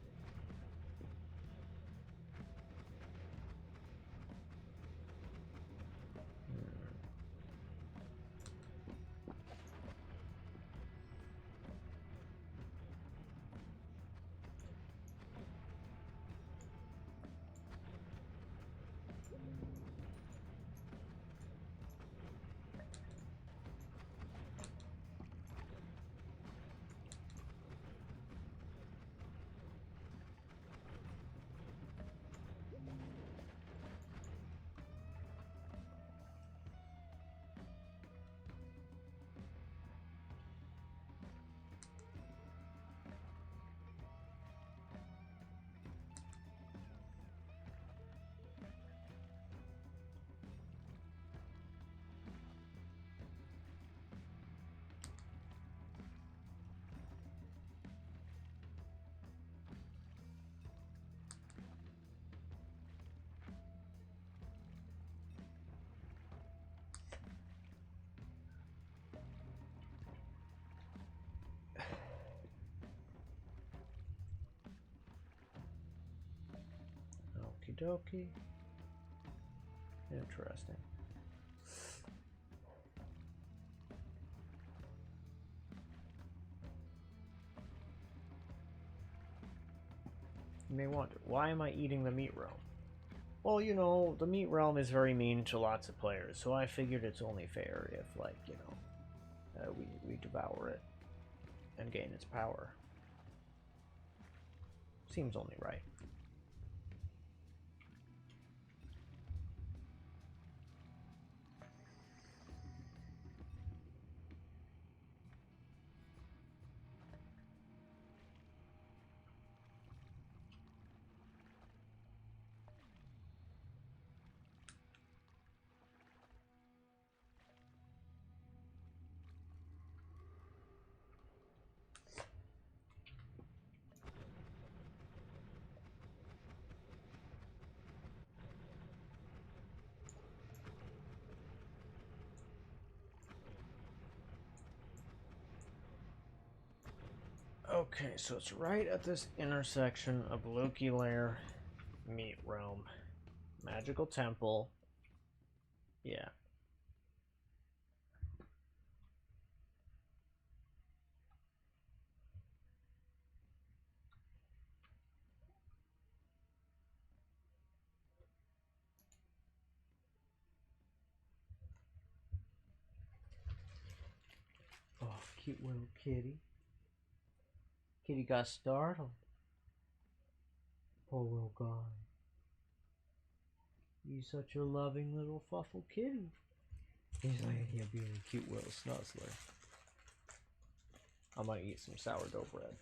Okie dokie. Interesting. You may wonder, why am I eating the meat realm? Well, you know, the meat realm is very mean to lots of players, so I figured it's only fair if, like, you know, we devour it and gain its power. Seems only right. Okay, so it's right at this intersection of Loki Lair, Meat Realm, Magical Temple. Yeah. Oh, cute little kitty. Kitty got startled. Poor little guy. He's such a loving little fuffle kitty. He's laying here being a cute little snuzzler. I might eat some sourdough bread.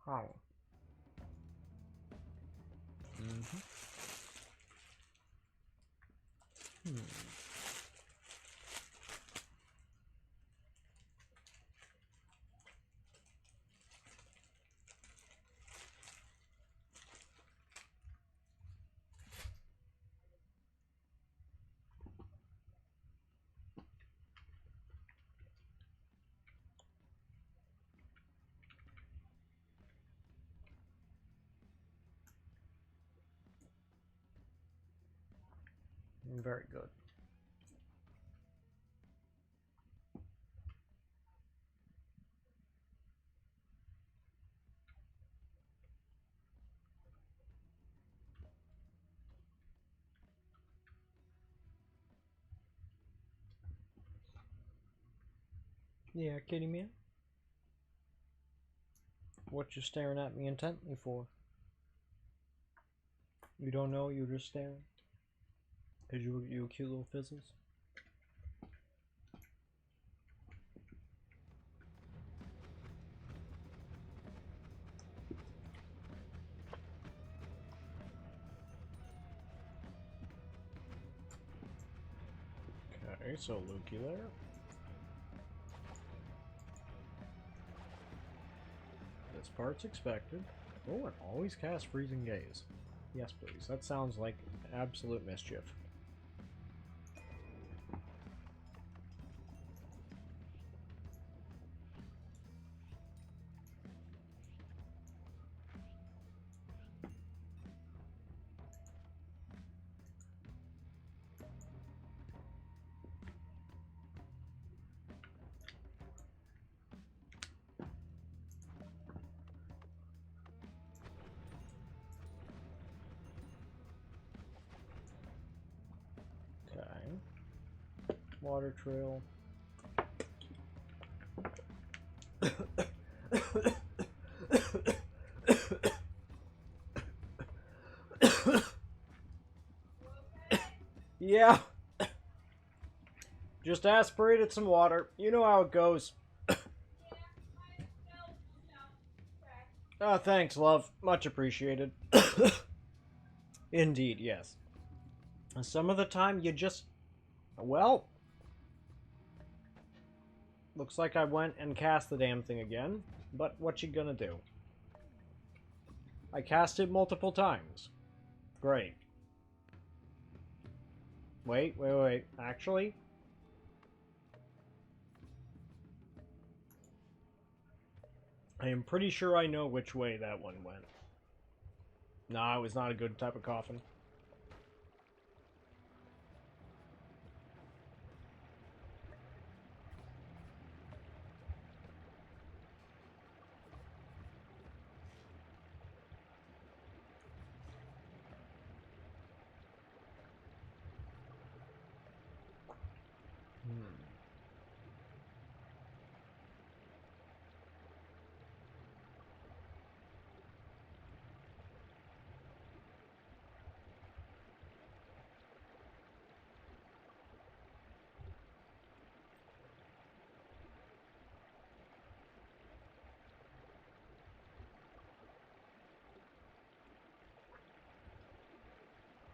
How? Mm-hmm. Very good. Yeah, kitty man? What you staring at me intently for? You don't know, you're just staring? Cause you cute little fizzles? Okay, so Lukey there. This part's expected. Oh, and always cast Freezing Gaze. Yes, please. That sounds like absolute mischief. Okay. Water trail. Yeah. Just aspirated some water. You know how it goes. Oh, thanks, love. Much appreciated. Indeed, yes. Some of the time you just... Well... Looks like I went and cast the damn thing again. But what you gonna do? I cast it multiple times. Great. Wait. Actually... I am pretty sure I know which way that one went. Nah, it was not a good type of coffin.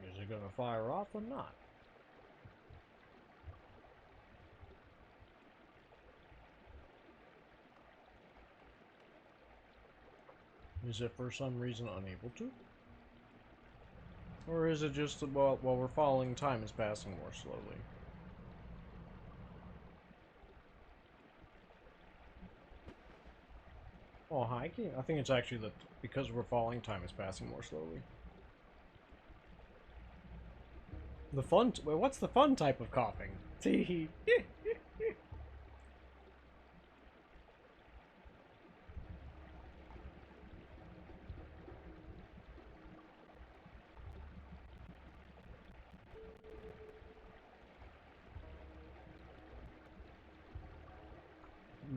Is it gonna fire off or not? Is it for some reason unable to? Or is it just that while we're falling, time is passing more slowly? Oh, hiking? I think it's actually that because we're falling, time is passing more slowly. The fun... Wait, what's the fun type of coughing? Tee.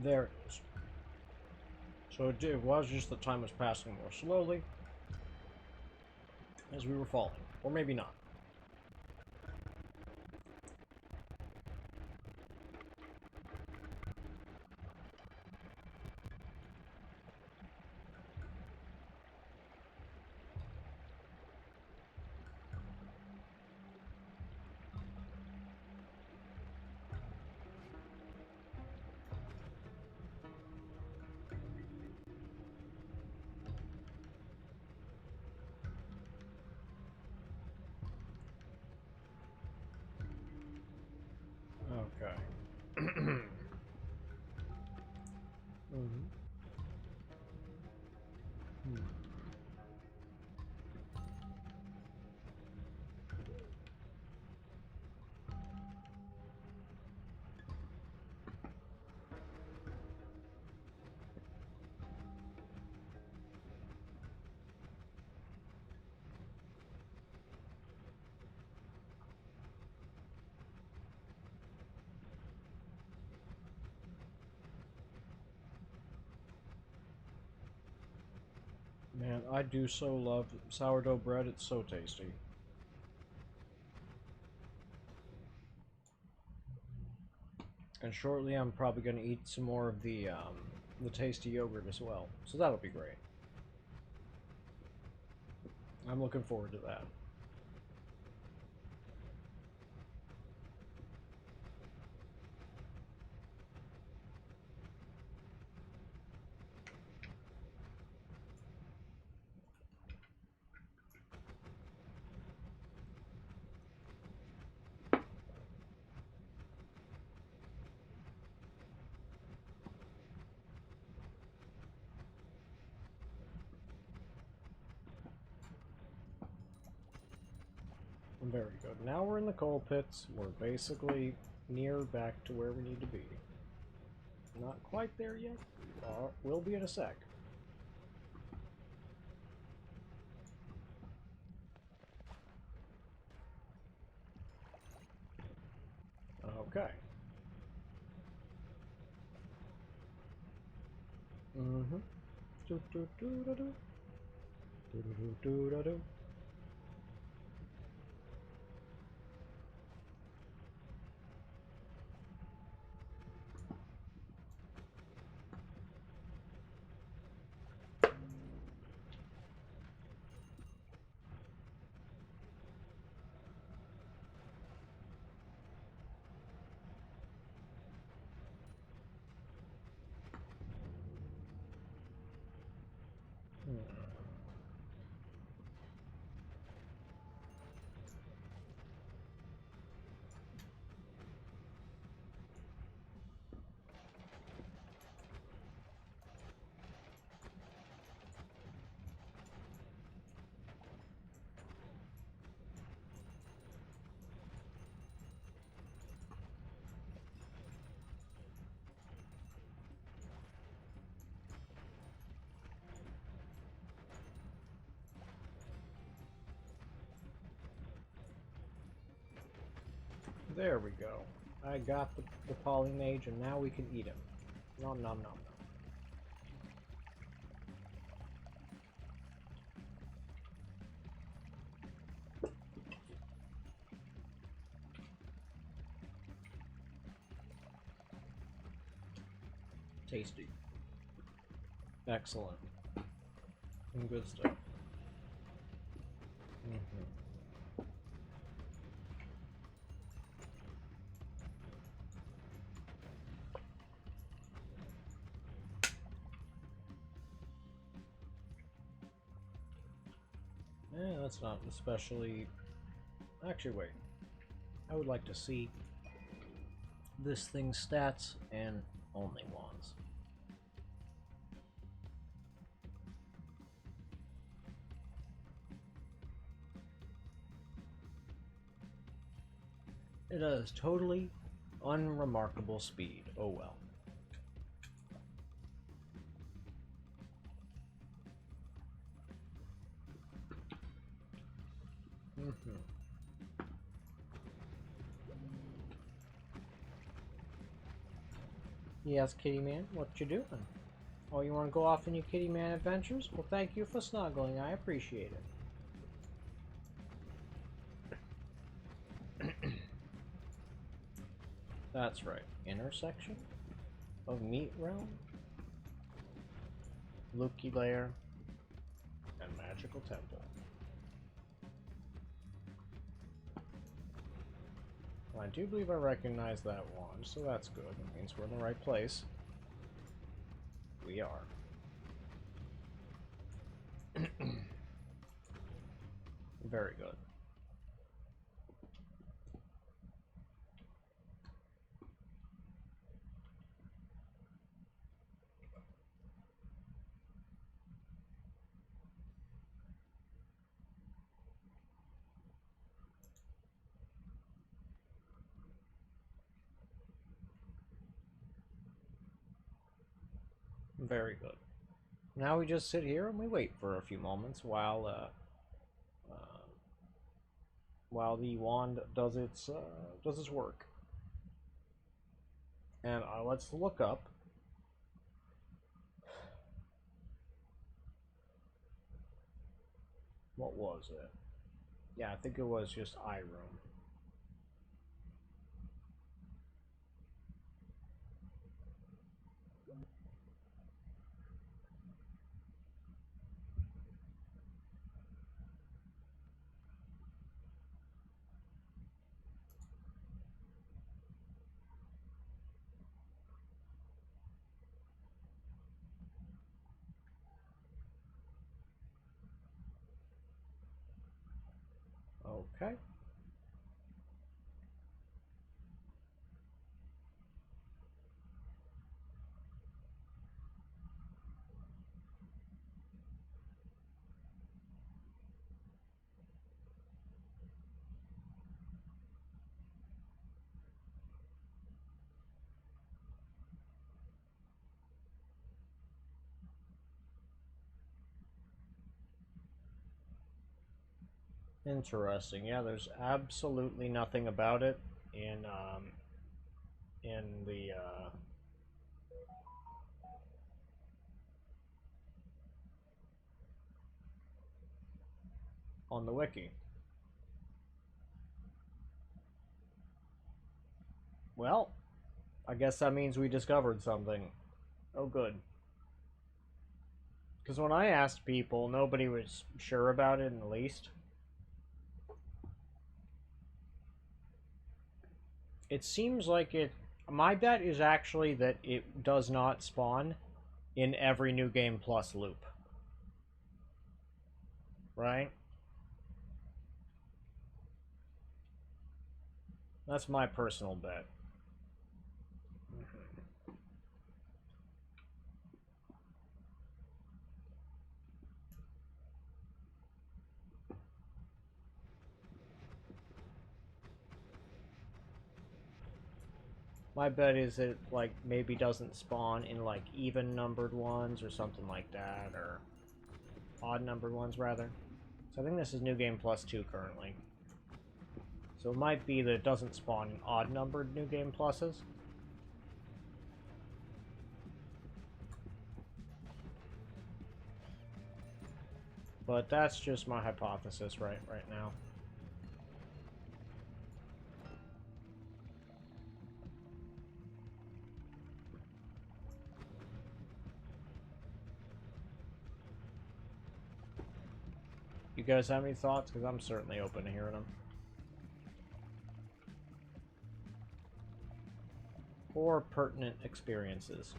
There it is. So it was just that time was passing more slowly as we were falling. Or maybe not. Okay. Mm-hmm. Man, I do so love sourdough bread. It's so tasty. And shortly, I'm probably going to eat some more of the tasty yogurt as well. So that'll be great. I'm looking forward to that. Very good. Now we're in the coal pits. We're basically near back to where we need to be. Not quite there yet. We'll be in a sec. Okay. Mm-hmm. Do-do-do-do-do. Do-do-do-do-do. There we go. I got the polymage, and now we can eat him. Nom nom nom nom. Tasty. Excellent. And good stuff. Mm-hmm. That's not especially... Actually, wait. I would like to see this thing's stats and only wands. It has totally unremarkable speed. Oh well. Yes, Kitty Man, what you doing? Oh, you want to go off on your Kitty Man adventures? Well, thank you for snuggling. I appreciate it. That's right. Intersection of Meat Realm, Luki Lair, and Magical Temple. Well, I do believe I recognize that wand, so that's good. It means we're in the right place. We are. Very good. Very good. Now we just sit here and we wait for a few moments while the wand does its work. And let's look up. What was it? Yeah, I think it was just iRoom. Okay. Interesting. Yeah, there's absolutely nothing about it in the on the wiki. Well, I guess that means we discovered something. Oh, good. Because when I asked people, nobody was sure about it in the least. It seems like it... My bet is actually that it does not spawn in every New Game Plus loop. Right? That's my personal bet. My bet is it, like, maybe doesn't spawn in, like, even-numbered ones or something like that, or odd-numbered ones, rather. So I think this is New Game Plus 2 currently. So it might be that it doesn't spawn in odd-numbered New Game Pluses. But that's just my hypothesis right now. You guys have any thoughts? Because I'm certainly open to hearing them. Or pertinent experiences.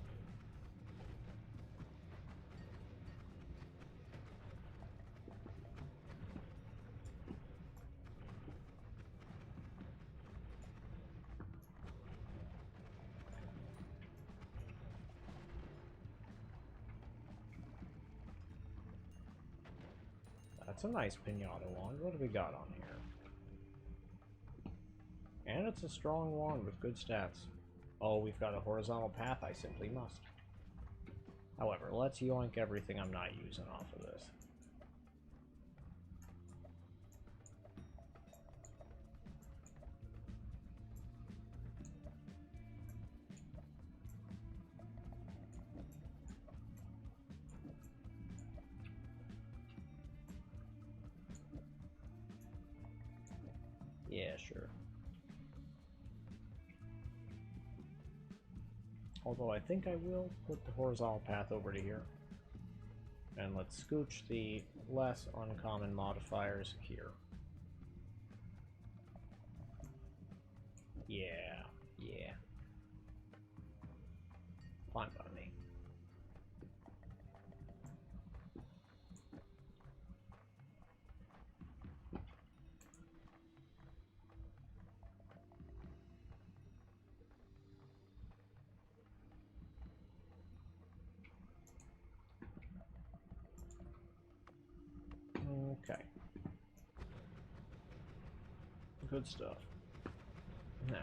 That's a nice pinata wand. What do we got on here? And it's a strong wand with good stats. Oh, we've got a horizontal path. I simply must. However, let's yoink everything I'm not using off of this. Yeah, sure. Although I think I will put the horizontal path over to here. And let's scooch the less uncommon modifiers here. Yeah, yeah. Fine by me. Okay. Good stuff. Now.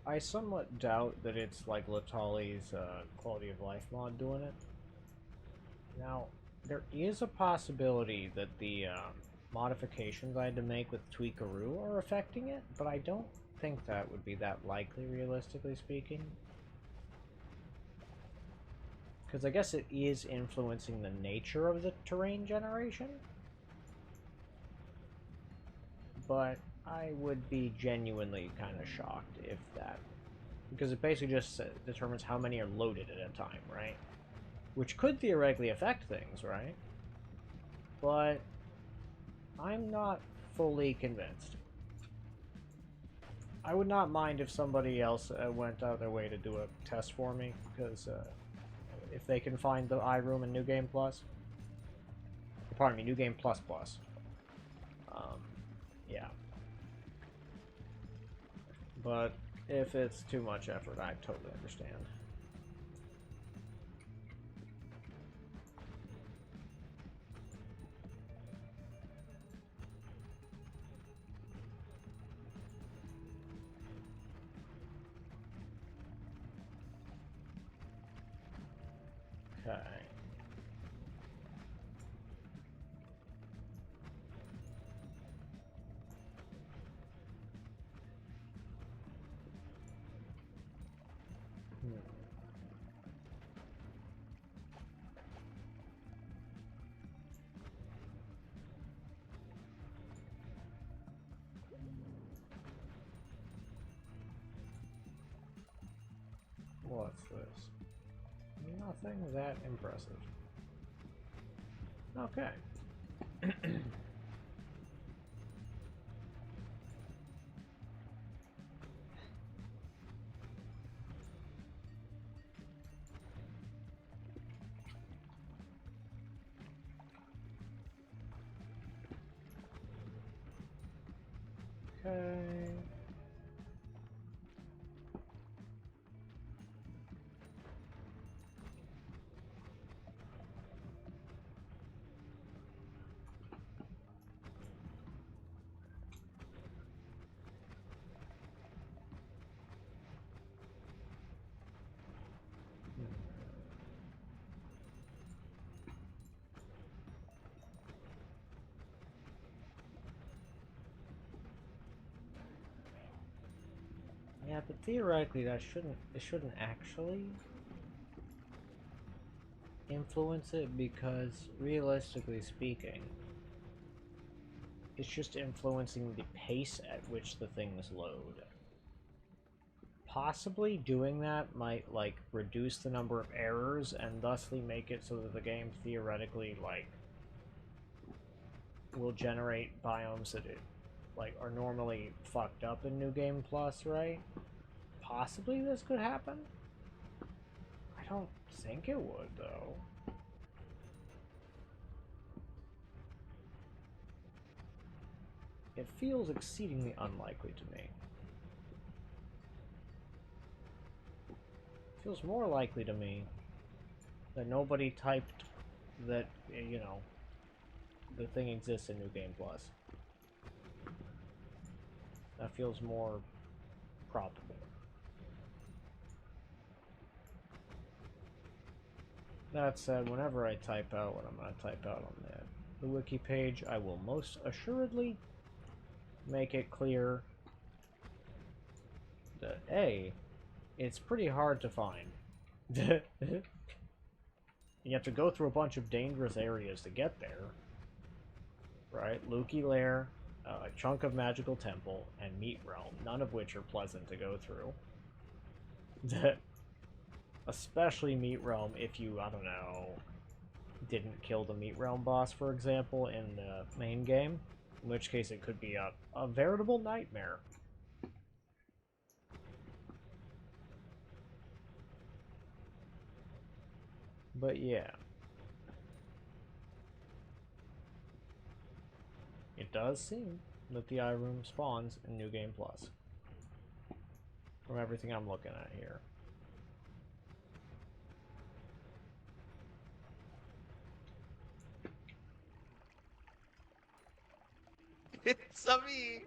I somewhat doubt that it's like Latali's quality of life mod doing it. Now, there is a possibility that the modifications I had to make with Tweakaroo are affecting it, but I don't think that would be that likely, realistically speaking. Because I guess it is influencing the nature of the terrain generation. But I would be genuinely kind of shocked if that... Because it basically just determines how many are loaded at a time, right? Which could theoretically affect things, right? But I'm not fully convinced. I would not mind if somebody else went out of their way to do a test for me, because if they can find the iRoom in New Game Plus, pardon me, New Game Plus Plus, yeah. But if it's too much effort, I totally understand. Okay. What's this? Nothing that impressive. Okay. Okay. Yeah, but theoretically it shouldn't actually influence it, because realistically speaking, it's just influencing the pace at which the things load. Possibly doing that might, like, reduce the number of errors and thusly make it so that the game theoretically, like, will generate biomes that are normally fucked up in New Game Plus, right? Possibly this could happen? I don't think it would, though. It feels exceedingly unlikely to me. Feels more likely to me that nobody typed that, you know, the thing exists in New Game Plus. That feels more probable. That said, whenever I type out what I'm going to type out on the wiki page, I will most assuredly make it clear that A, it's pretty hard to find. You have to go through a bunch of dangerous areas to get there. Right? Luki Lair, a chunk of Magical Temple, and Meat Realm, none of which are pleasant to go through. Especially Meat Realm if you, I don't know, didn't kill the Meat Realm boss, for example, in the main game. In which case it could be a veritable nightmare. But yeah. It does seem that the Eye Room spawns in New Game Plus. From everything I'm looking at here. It's a me!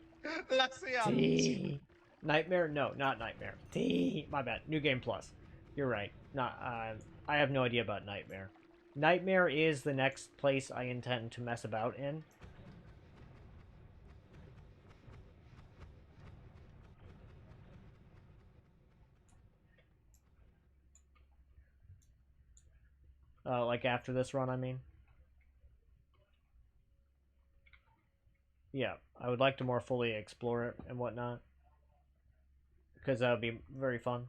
La Sia! T. Nightmare? No, not Nightmare. T. My bad. New Game Plus. You're right. Not. I have no idea about Nightmare. Nightmare is the next place I intend to mess about in. Like after this run, I mean. Yeah, I would like to more fully explore it and whatnot. Because that would be very fun.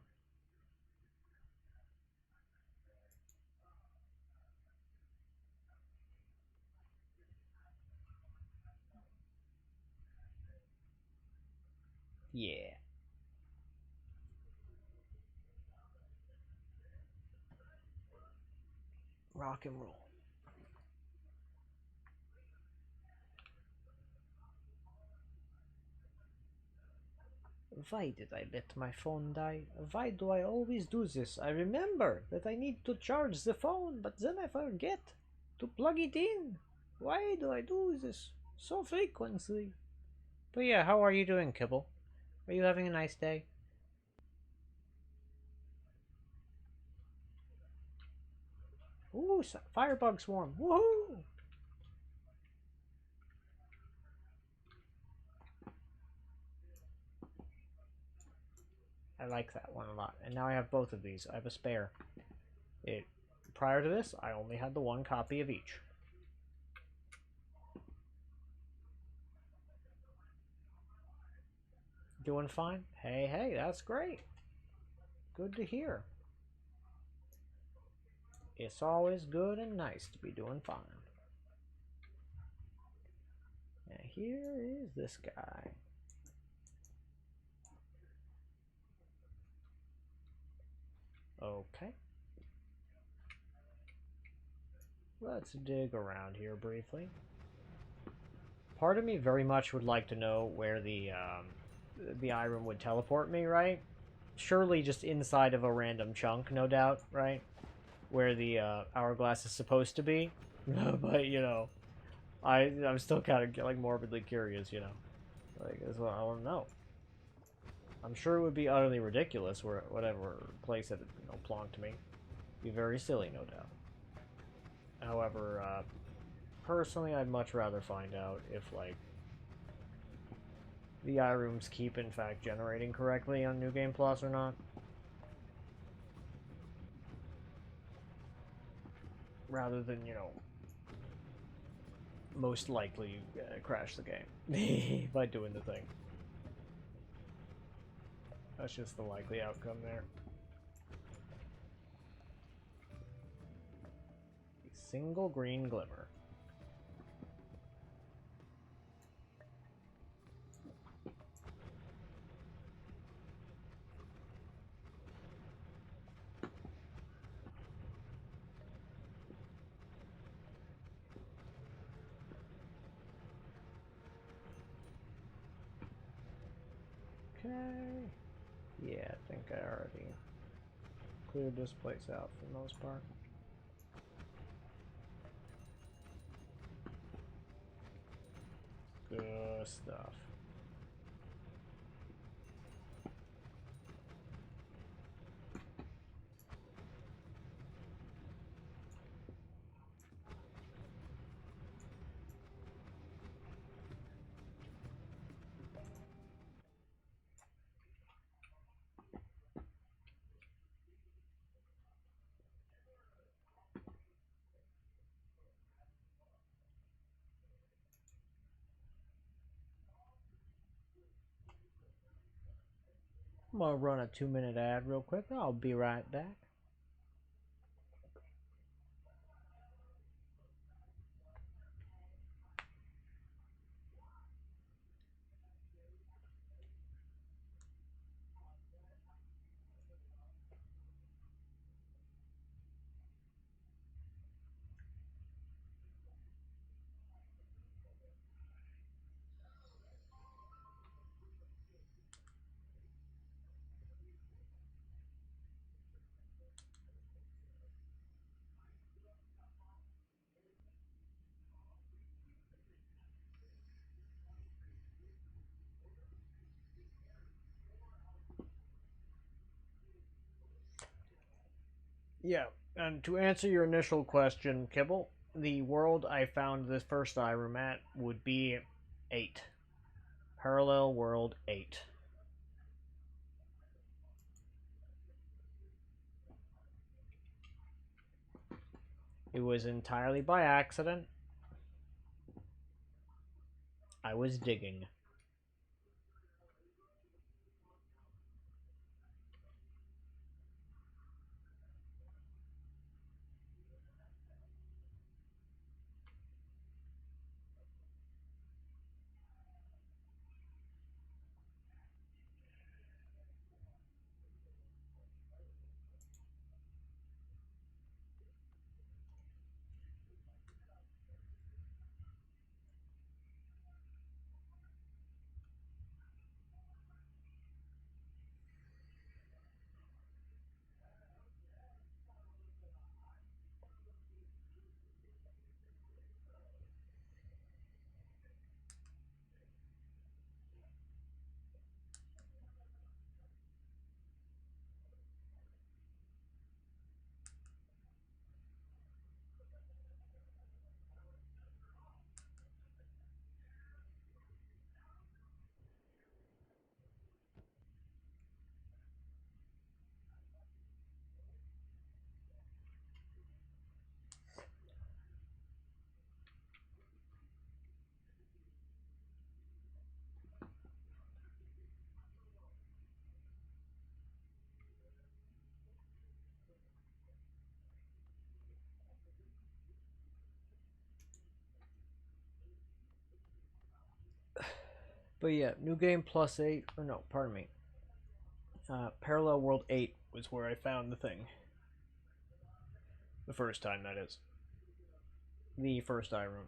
Yeah. Rock and roll. Why did I let my phone die? Why do I always do this? I remember that I need to charge the phone, but then I forget to plug it in. Why do I do this so frequently? But yeah, how are you doing, Kibble? Are you having a nice day? Ooh, firebug swarm. Woohoo! I like that one a lot. And now I have both of these. I have a spare. Prior to this, I only had the one copy of each. Doing fine? Hey, that's great. Good to hear. It's always good and nice to be doing fine. And here is this guy. Okay. Let's dig around here briefly. Part of me very much would like to know where the Eye Room would teleport me, right? Surely just inside of a random chunk, no doubt, right? Where the hourglass is supposed to be. But, you know, I'm still kind of, like, morbidly curious, you know? Like, that's what I want to know. I'm sure it would be utterly ridiculous where whatever place it, you know, plonked me. Be very silly, no doubt. However, personally, I'd much rather find out if, like, the Eye Rooms keep, in fact, generating correctly on New Game Plus or not. Rather than, you know, most likely crash the game by doing the thing. That's just the likely outcome there. A single green glimmer. Okay. Yeah, I think I already cleared this place out for the most part. Good stuff. I'm gonna run a 2-minute ad real quick. I'll be right back. Yeah, and to answer your initial question, Kibble, the world I found this first item at would be 8. Parallel World 8. It was entirely by accident. I was digging. But yeah, new game plus 8, or no, pardon me. Parallel World 8 was where I found the thing. The first time, that is. The first item.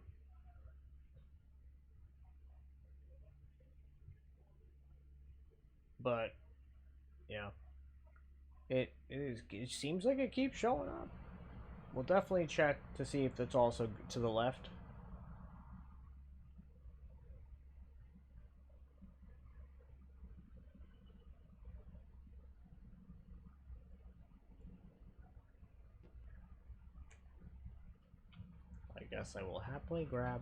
But, yeah. It seems like it keeps showing up. We'll definitely check to see if it's also to the left. I guess I will happily grab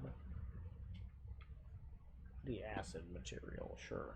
the acid material, sure.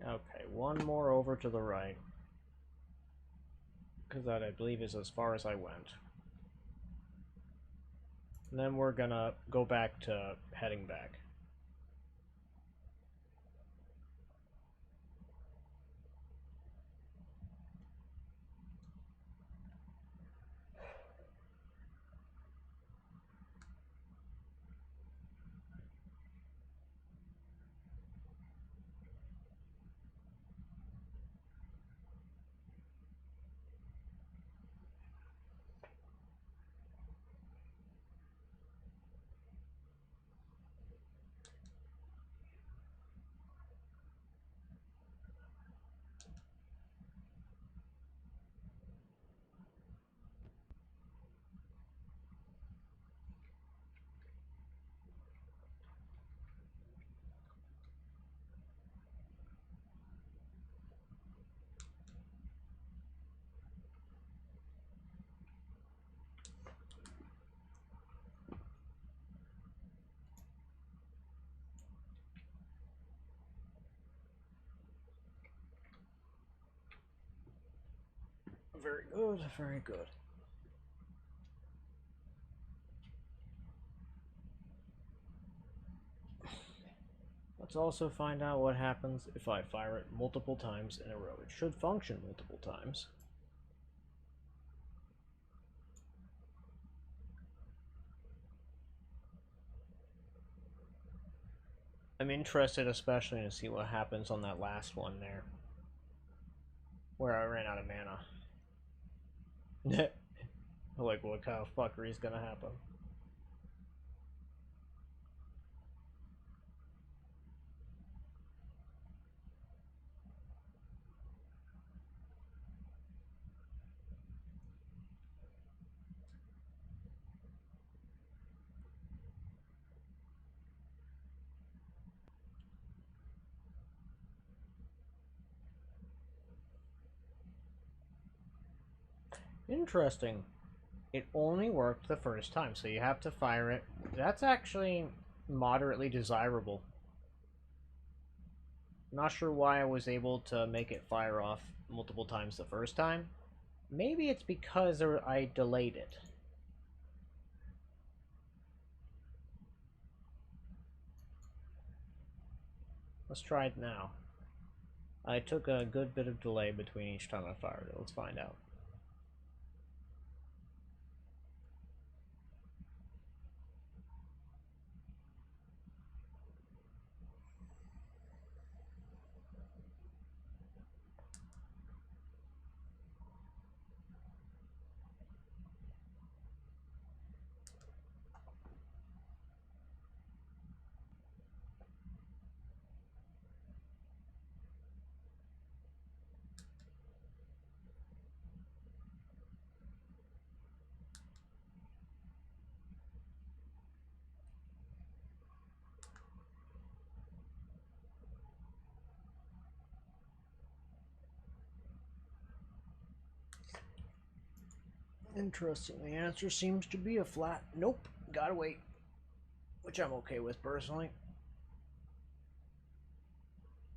Okay, one more over to the right. Because that, I believe, is as far as I went. And then we're gonna go back to heading back. Very good, very good. Let's also find out what happens if I fire it multiple times in a row. It should function multiple times. I'm interested especially to see what happens on that last one there, where I ran out of mana. Like, what kind of fuckery is gonna happen? Interesting. It only worked the first time, so you have to fire it. That's actually moderately desirable. Not sure why I was able to make it fire off multiple times the first time. Maybe it's because I delayed it. Let's try it now. I took a good bit of delay between each time I fired it. Let's find out. Interesting. The answer seems to be a flat nope. Gotta wait. Which I'm okay with personally.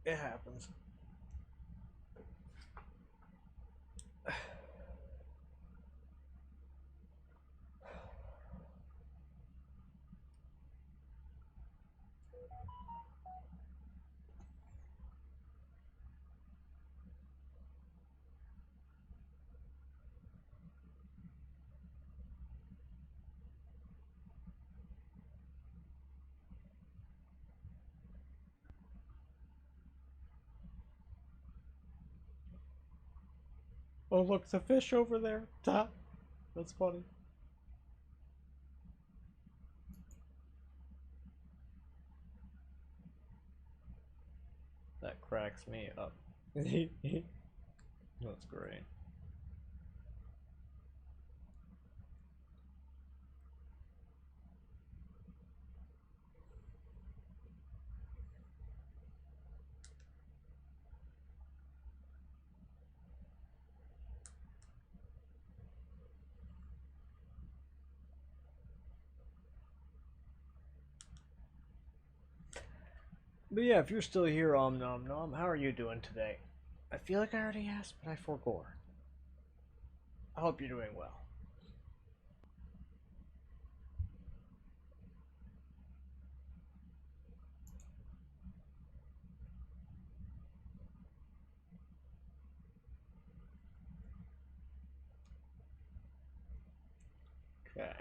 It happens. Oh, look, the fish over there. That's funny. That cracks me up. That's great. But yeah, if you're still here, nom nom, how are you doing today? I feel like I already asked, but I forgot. I hope you're doing well. Okay.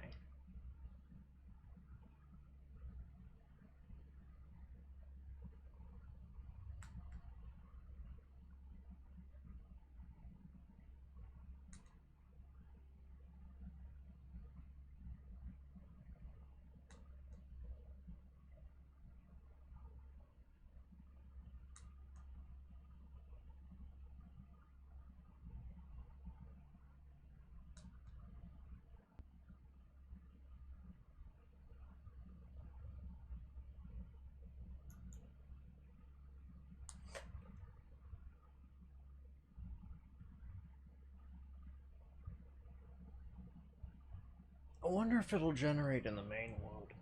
I wonder if it'll generate in the main world.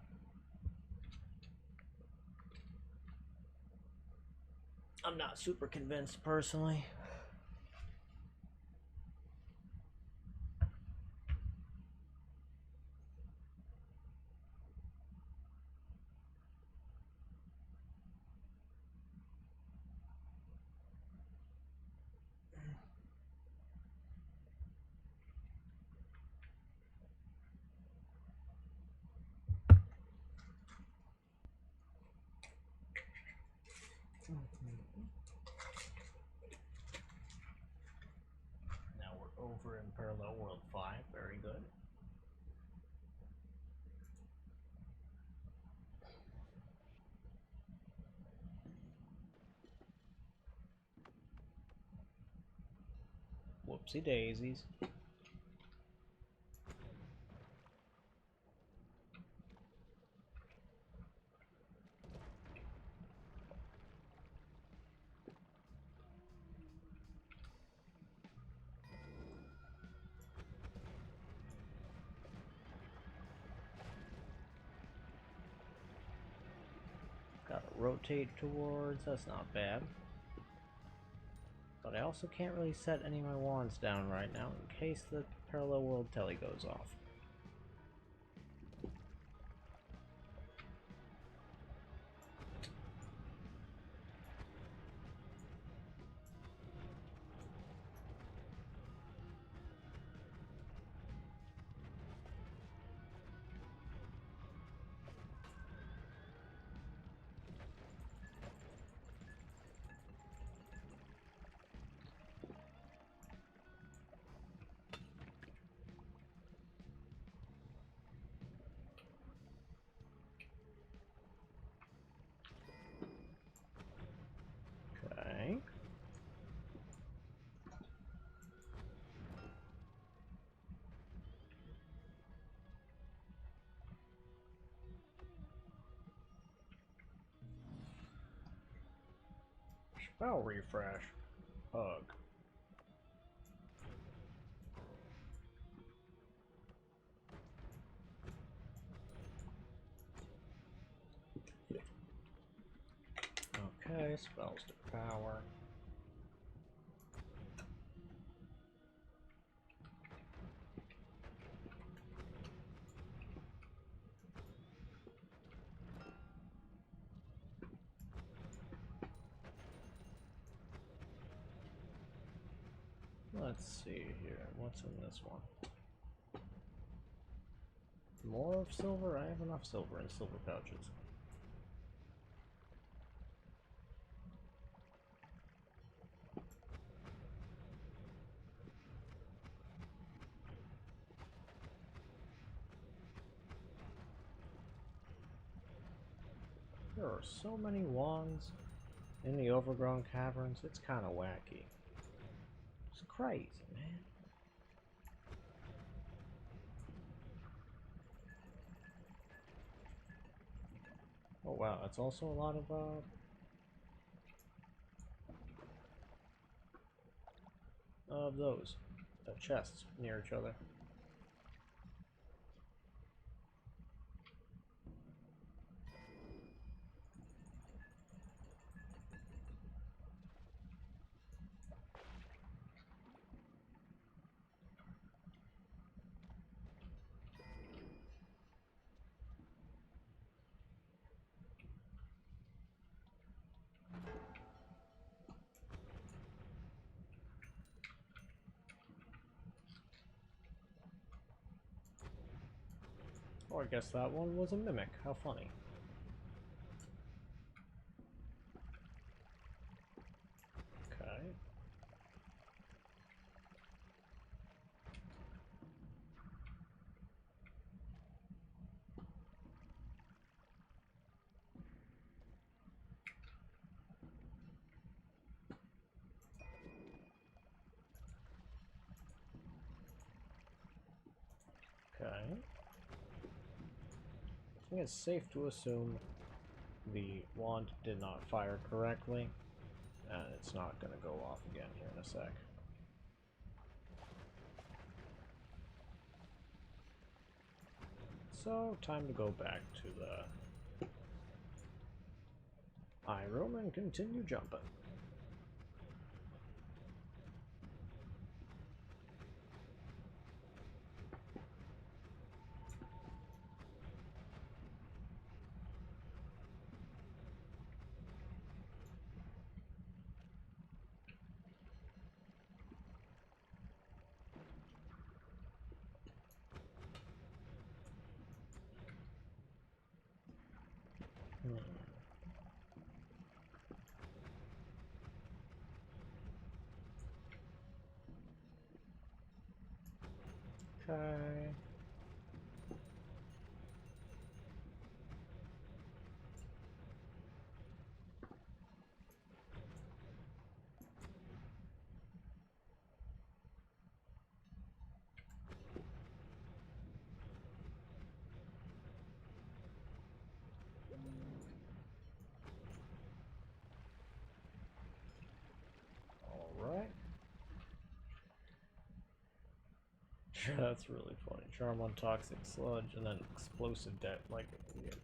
I'm not super convinced personally. Whoopsie daisies. Gotta rotate towards, that's not bad. But I also can't really set any of my wands down right now in case the parallel world telly goes off. Okay. Spell refresh. Hug. Okay, spells to power. Let's see here. What's in this one? More of silver? I have enough silver in silver pouches. There are so many wands in the overgrown caverns, it's kind of wacky. It's crazy, man. Oh wow, that's also a lot of those chests near each other. Oh, I guess that one was a mimic. How funny. Okay. Okay. I think it's safe to assume the wand did not fire correctly, and it's not going to go off again here in a sec. So, time to go back to the high room and continue jumping. That's really funny. Charm on toxic sludge and then explosive like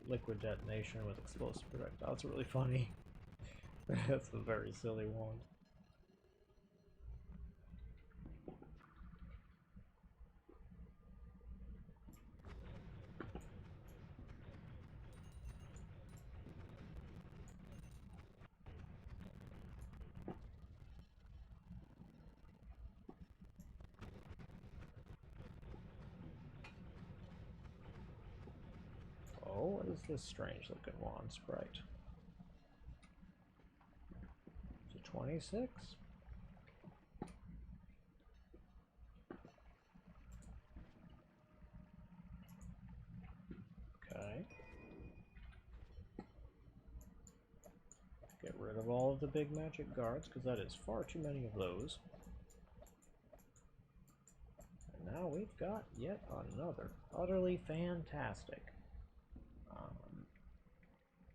liquid detonation with explosive projectile. That's really funny. That's a very silly one. Oh, what is this strange looking wand sprite? Is it 26? Okay. Get rid of all of the big magic guards, because that is far too many of those. And now we've got yet another utterly fantastic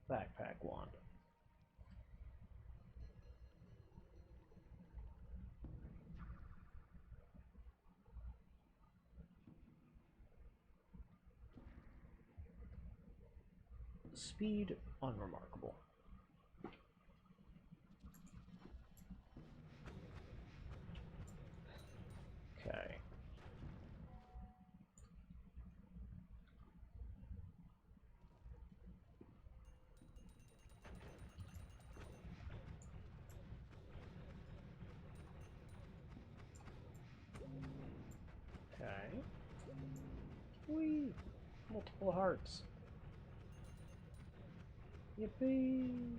backpack wand. Speed, unremarkable. Okay. Okay. Whee! Multiple hearts. Yippee!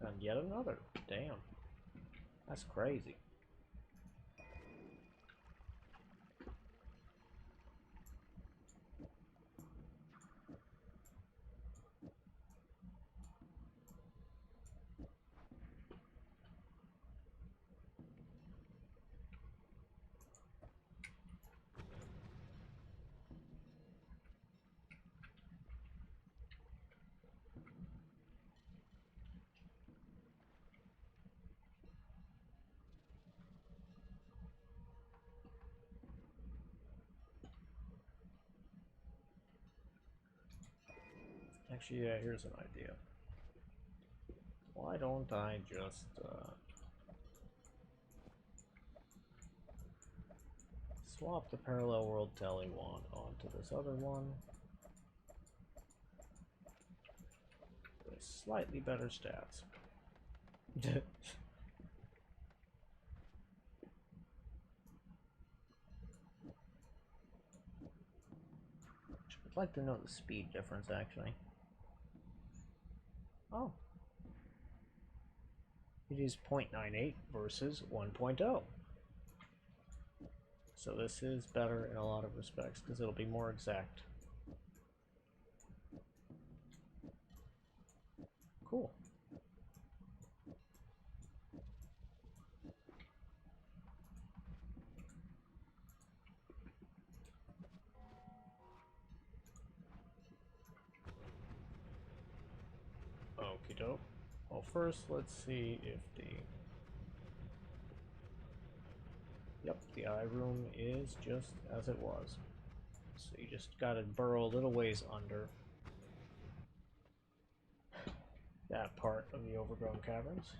And yet another. Damn. That's crazy. Actually, yeah, here's an idea. Why don't I just, swap the parallel world telly wand onto this other one with slightly better stats. I'd like to know the speed difference, actually. Oh. It is 0.98 versus 1.0. So this is better in a lot of respects, because it'll be more exact. Cool. Okie doke. Well, first, let's see if the... Yep, the eye room is just as it was. So you just gotta burrow a little ways under that part of the overgrown caverns.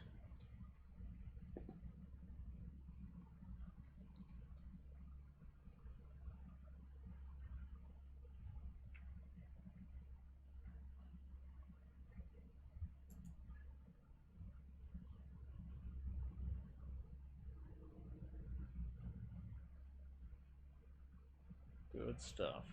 Good stuff.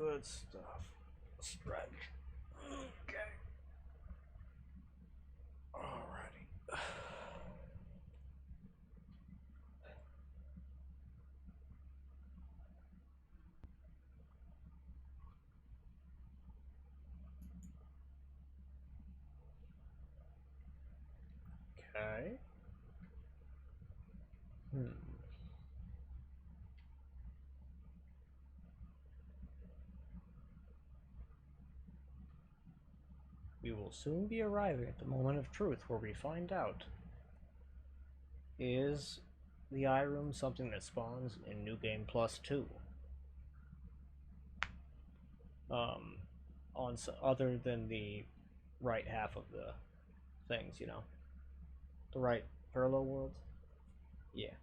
Good stuff. Stretch. Okay. Alrighty. Okay. We will soon be arriving at the moment of truth where we find out, is the eye room something that spawns in New Game Plus 2? Other than the right half of the things, you know? The right parallel world? Yeah.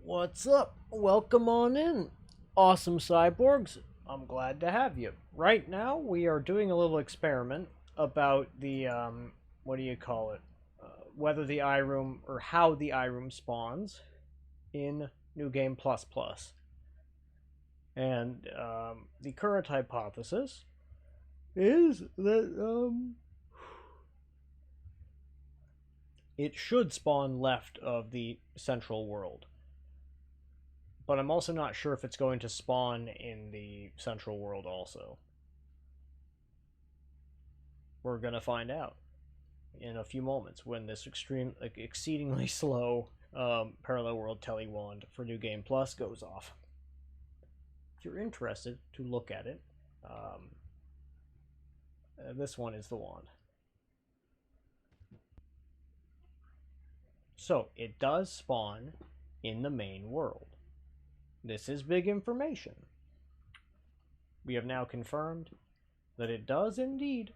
What's up? Welcome on in, awesome cyborgs. I'm glad to have you. Right now, we are doing a little experiment about the, what do you call it? Whether the eye room, or how the eye room spawns in New Game Plus Plus. And the current hypothesis is that it should spawn left of the central world. But I'm also not sure if it's going to spawn in the central world also. We're going to find out in a few moments when this exceedingly slow parallel world telewand for New Game Plus goes off. If you're interested to look at it, this one is the wand. So it does spawn in the main world. This is big information. We have now confirmed that it does indeed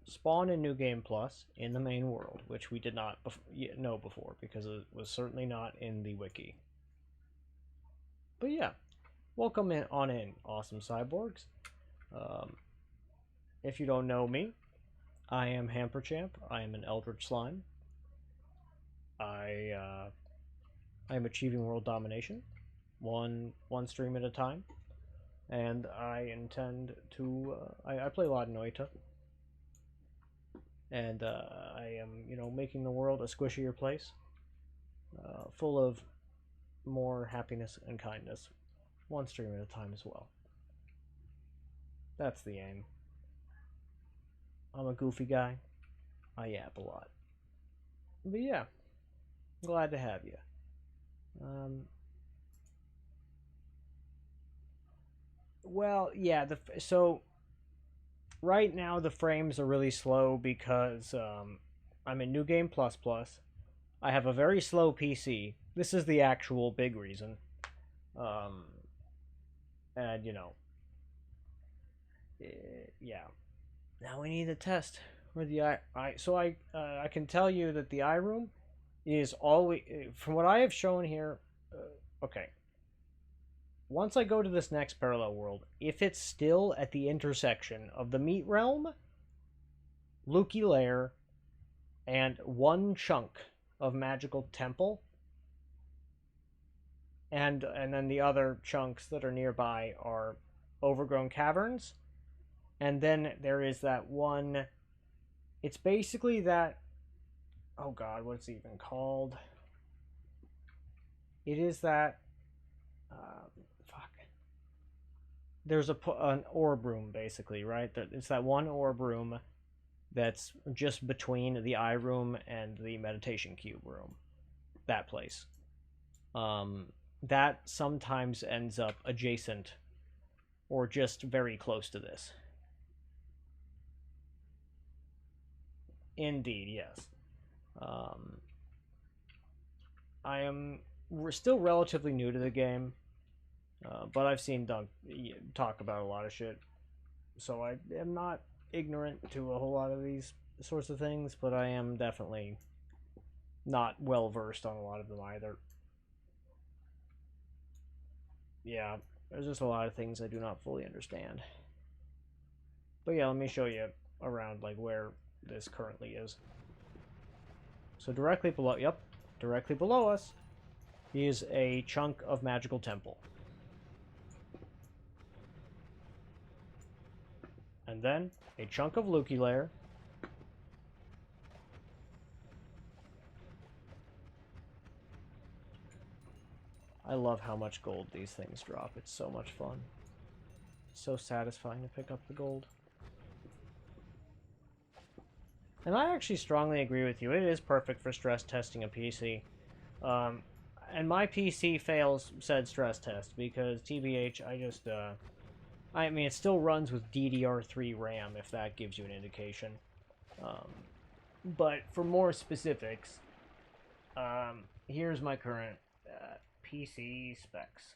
spawn in New Game Plus in the main world, which we did not know before because it was certainly not in the wiki. But yeah, welcome on in, awesome cyborgs. If you don't know me, I am hamperchamp. I am an eldritch slime. I am achieving world domination, one stream at a time, and I intend to. I play a lot of Noita, and I am, making the world a squishier place, full of more happiness and kindness, one stream at a time as well. That's the aim. I'm a goofy guy. I yap a lot. But yeah, glad to have you. Well, yeah, so right now the frames are really slow because I'm in New Game Plus Plus. I have a very slow PC. This is the actual big reason. And yeah. Now we need to test where the I can tell you that the eye room is always, from what I have shown here. Okay. Once I go to this next parallel world, if it's still at the intersection of the Meat Realm, Lukey Lair, and one chunk of Magical Temple, and then the other chunks that are nearby are Overgrown Caverns, and then there is that one It's basically that... Oh god, what's it even called? It is that... fuck. There's an orb room, basically, right? It's that one orb room that's just between the eye room and the meditation cube room. That place. That sometimes ends up adjacent or just very close to this. Indeed, yes. We're still relatively new to the game, but I've seen Dunk talk about a lot of shit, so I am not ignorant to a whole lot of these sorts of things, but I am definitely not well versed on a lot of them either. Yeah, there's just a lot of things I do not fully understand. But yeah, let me show you around like where this currently is. So directly below, yep, directly below us is a chunk of magical temple. And then a chunk of Lukey lair. I love how much gold these things drop. It's so much fun. It's so satisfying to pick up the gold. And I actually strongly agree with you. It is perfect for stress testing a PC. And my PC fails said stress test because TBH, I mean, it still runs with DDR3 RAM, if that gives you an indication. But for more specifics, here's my current PC specs.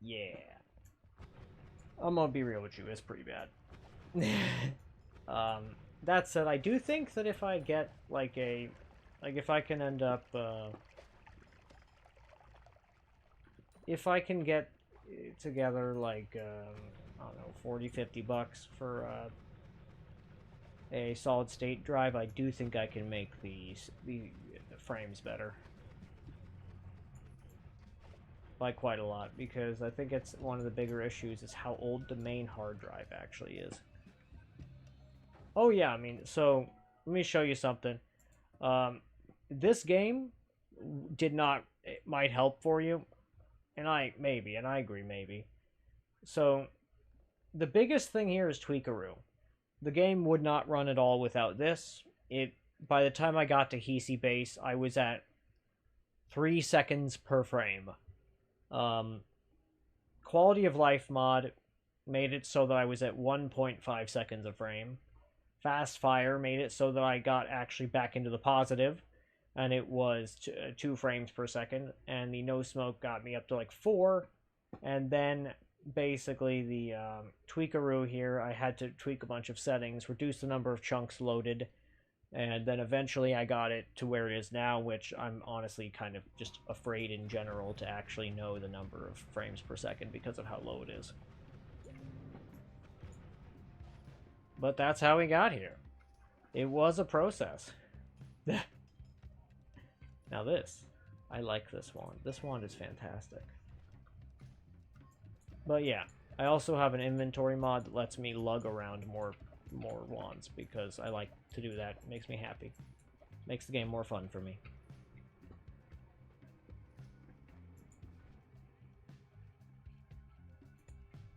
Yeah. I'm gonna be real with you, it's pretty bad. That said, I do think that if I get, if I can end up, if I can get together, I don't know, 40, 50 bucks for, a solid-state drive, I do think I can make the frames better. By quite a lot, because I think it's one of the bigger issues is how old the main hard drive actually is. Oh yeah, I mean, so let me show you something. This game it might help for you, and I agree maybe. So the biggest thing here is Tweakaroo. The game would not run at all without this. By the time I got to Hisi base, I was at 3 seconds per frame. Quality of life mod made it so that I was at 1.5 seconds a frame. Fast fire made it so that I got actually back into the positive, and it was 2 frames per second. And the no smoke got me up to like 4, and then basically the Tweakaroo here, I had to tweak a bunch of settings, reduce the number of chunks loaded, and then eventually I got it to where it is now, which I'm honestly kind of just afraid in general to actually know the number of frames per second because of how low it is. But that's how we got here. It was a process. Now this, I like this wand. This wand is fantastic. But yeah, I also have an inventory mod that lets me lug around more wands because I like to do that. It makes me happy. Makes the game more fun for me.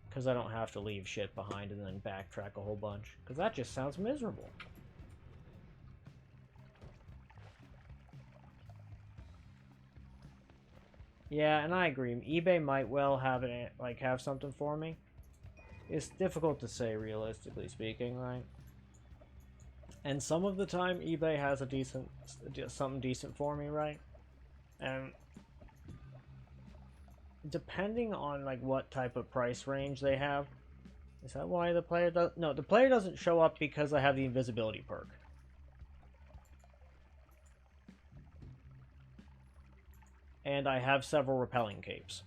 Because I don't have to leave shit behind and then backtrack a whole bunch. Because that just sounds miserable. Yeah, and I agree. eBay might well have it, have something for me. It's difficult to say, realistically speaking, right? And some of the time, eBay has something decent for me, right? And depending on what type of price range they have, is that why the player does? No, the player doesn't show up because I have the invisibility perk. And I have several repelling capes.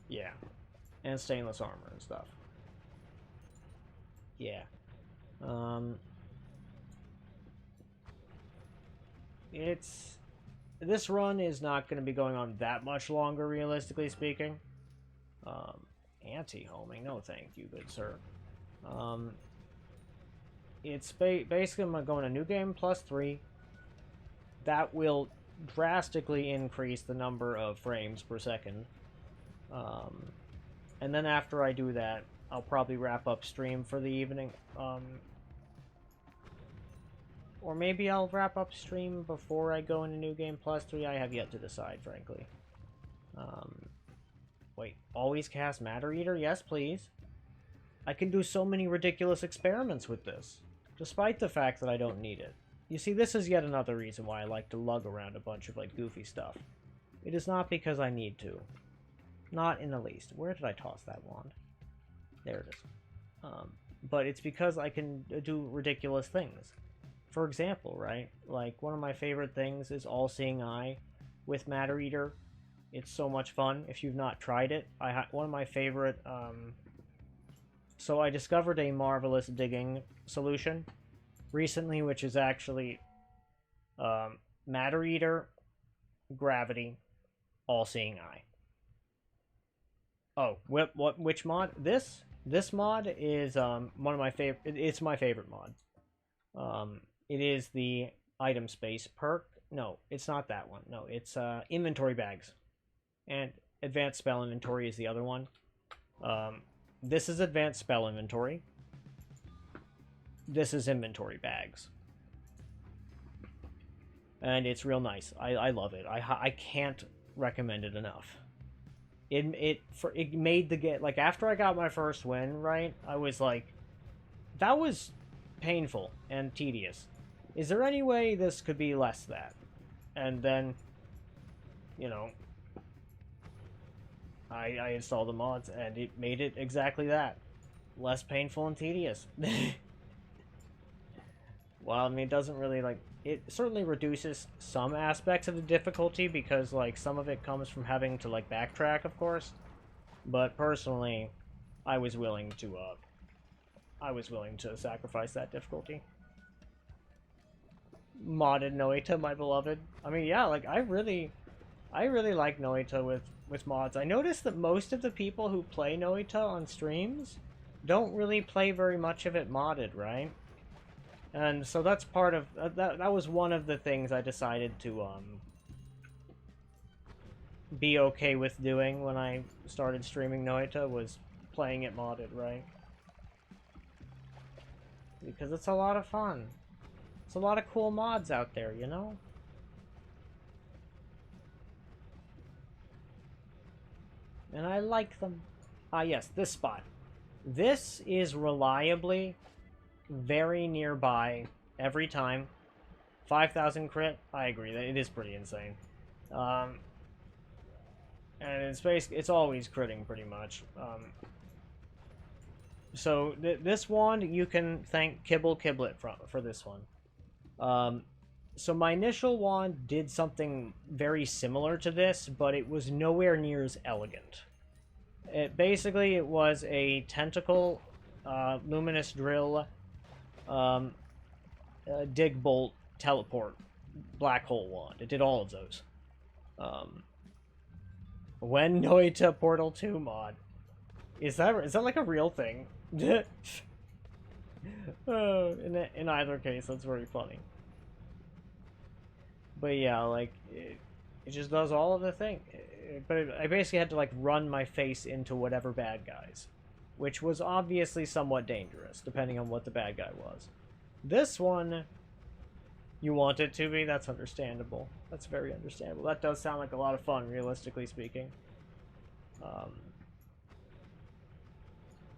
Yeah. And stainless armor and stuff. Yeah. this run is not going to be going on that much longer, realistically speaking. Anti-homing, no thank you, good sir. It's basically I'm going to new game +3. That will drastically increase the number of frames per second. And then after I do that, I'll probably wrap up stream for the evening. Or maybe I'll wrap up stream before I go into New Game +3. I have yet to decide, frankly. Wait, always cast Matter Eater? Yes, please. I can do so many ridiculous experiments with this, despite the fact that I don't need it. You see, this is yet another reason why I like to lug around a bunch of, like, goofy stuff. It is not because I need to. Not in the least. Where did I toss that wand? There it is. But it's because I can do ridiculous things. For example, right? Like, one of my favorite things is All-Seeing Eye with Matter Eater. It's so much fun. If you've not tried it, one of my favorite... So I discovered a marvelous digging solution recently, which is actually Matter Eater, Gravity, All-Seeing Eye. Oh, which mod? This mod is one of my favorite. It's my favorite mod. It is the item space perk. No, it's not that one. No, it's inventory bags, and advanced spell inventory is the other one. This is advanced spell inventory. This is inventory bags, and it's real nice. I love it. I can't recommend it enough. It made the game, like, after I got my first win, right, I was like, that was painful and tedious. Is there any way this could be less that? And then, you know, I installed the mods, and it made it exactly that. Less painful and tedious. Well, I mean, it doesn't really, like, it certainly reduces some aspects of the difficulty, because, like, some of it comes from having to, like, backtrack, of course. But personally, I was willing to sacrifice that difficulty. Modded Noita, my beloved. I mean, yeah, like, I really like Noita with mods. I noticed that most of the people who play Noita on streams don't really play very much of it modded, right? And so that's part of that was one of the things I decided to be okay with doing when I started streaming Noita, was playing it modded, right? Because it's a lot of fun. It's a lot of cool mods out there, you know? And I like them. Ah, yes, this spot. This is reliably very nearby every time. 5,000 crit? I agree, that it is pretty insane. And it's always critting, pretty much. So this wand, you can thank Kibble Kiblet for this one. So my initial wand did something very similar to this, but it was nowhere near as elegant. Basically, it was a tentacle, luminous drill, dig bolt, teleport, black hole wand. It did all of those. When Noita Portal 2 mod. Is that like a real thing? In either case, that's very funny. But yeah, like, it just does all of the thing. But I basically had to, like, run my face into whatever bad guys, which was obviously somewhat dangerous, depending on what the bad guy was. This one, you want it to be? That's understandable. That's very understandable. That does sound like a lot of fun, realistically speaking.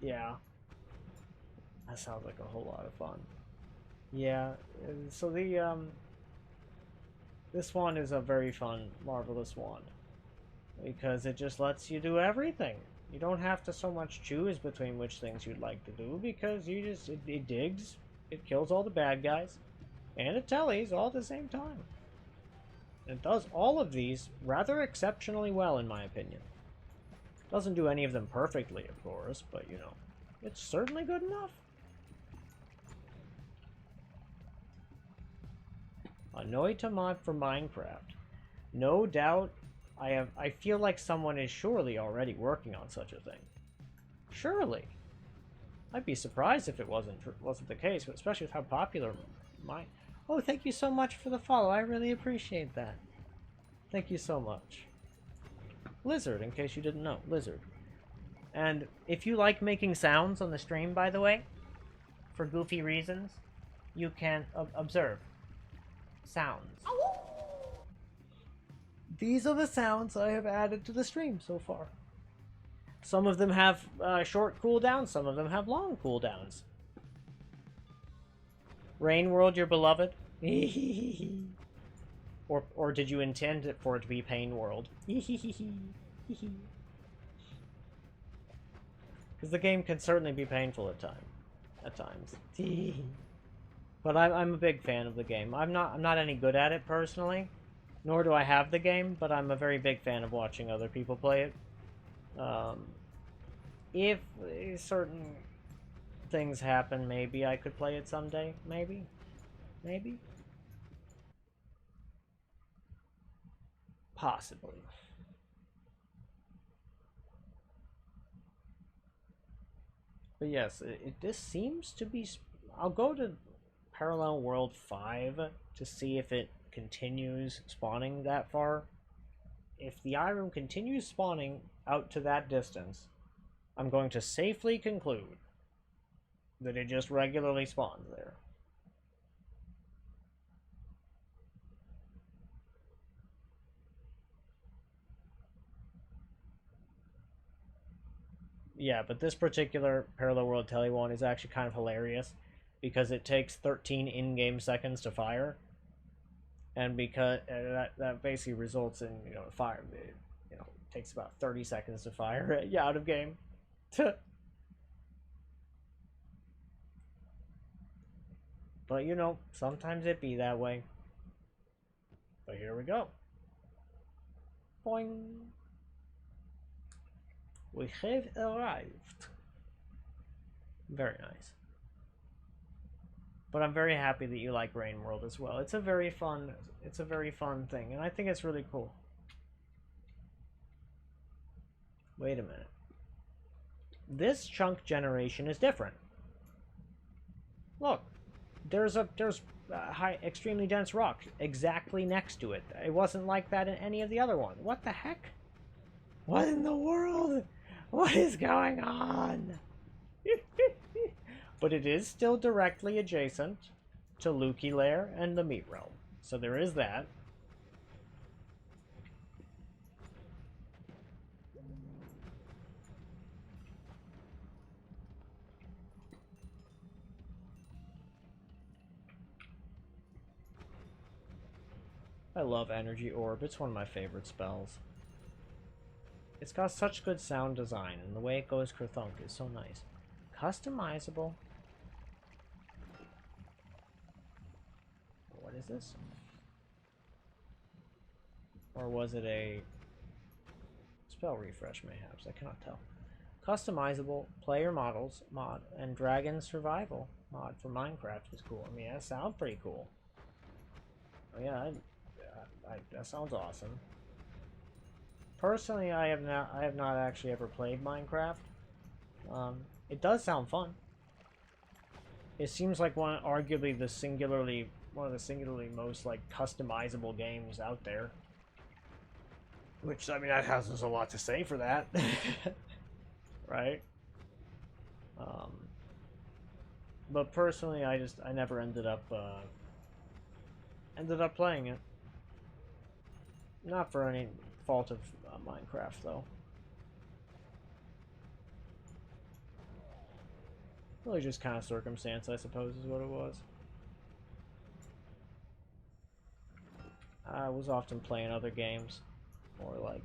Yeah. That sounds like a whole lot of fun. Yeah, so this one is a very fun, marvelous wand, because it just lets you do everything. You don't have to so much choose between which things you'd like to do, because it digs, it kills all the bad guys, and it tellies all at the same time. It does all of these rather exceptionally well, in my opinion. Doesn't do any of them perfectly, of course, but, you know, it's certainly good enough. A Noita mod for Minecraft. No doubt, I feel like someone is surely already working on such a thing. Surely. I'd be surprised if it wasn't the case, but especially with how popular mine. Oh, thank you so much for the follow. I really appreciate that. Thank you so much. Lizard, in case you didn't know. Lizard. And if you like making sounds on the stream, by the way, for goofy reasons, you can observe sounds. These are the sounds I have added to the stream so far. Some of them have short cooldowns, some of them have long cooldowns. Rain World, your beloved? or did you intend it for it to be Pain World? Because the game can certainly be painful at times. But I'm a big fan of the game. I'm not any good at it personally, nor do I have the game, but I'm a very big fan of watching other people play it. If certain things happen, maybe I could play it someday. Maybe. Possibly. But yes, this seems to be... I'll go to Parallel World 5 to see if it continues spawning that far. If the eye room continues spawning out to that distance, I'm going to safely conclude that it just regularly spawns there. Yeah, but this particular Parallel World Tele one is actually kind of hilarious because it takes 13 in-game seconds to fire, and because that basically results in fire. It takes about 30 seconds to fire out of game. But sometimes it be that way. But here we go. Boing. We have arrived. Very nice. But I'm very happy that you like Rain World as well. It's a very fun thing, and I think it's really cool. Wait a minute. This chunk generation is different. Look, there's high, extremely dense rock exactly next to it. It wasn't like that in any of the other ones. What the heck? What in the world? What is going on? But it is still directly adjacent to Lukey Lair and the Meat Realm. So there is that. I love Energy Orb. It's one of my favorite spells. It's got such good sound design, and the way it goes kerthunk is so nice. Customizable. What is this? Or was it a spell refresh, mayhaps? I cannot tell. Customizable player models mod and dragon survival mod for Minecraft is cool. I mean, that sounds pretty cool. Oh yeah, that sounds awesome. Personally, I have not actually ever played Minecraft. It does sound fun. It seems like one of the singularly most customizable games out there. Which, I mean, that has a lot to say for that. Right? But personally, I never ended up playing it. Not for any fault of Minecraft, though. Really just kind of circumstance, I suppose, is what it was. I was often playing other games, or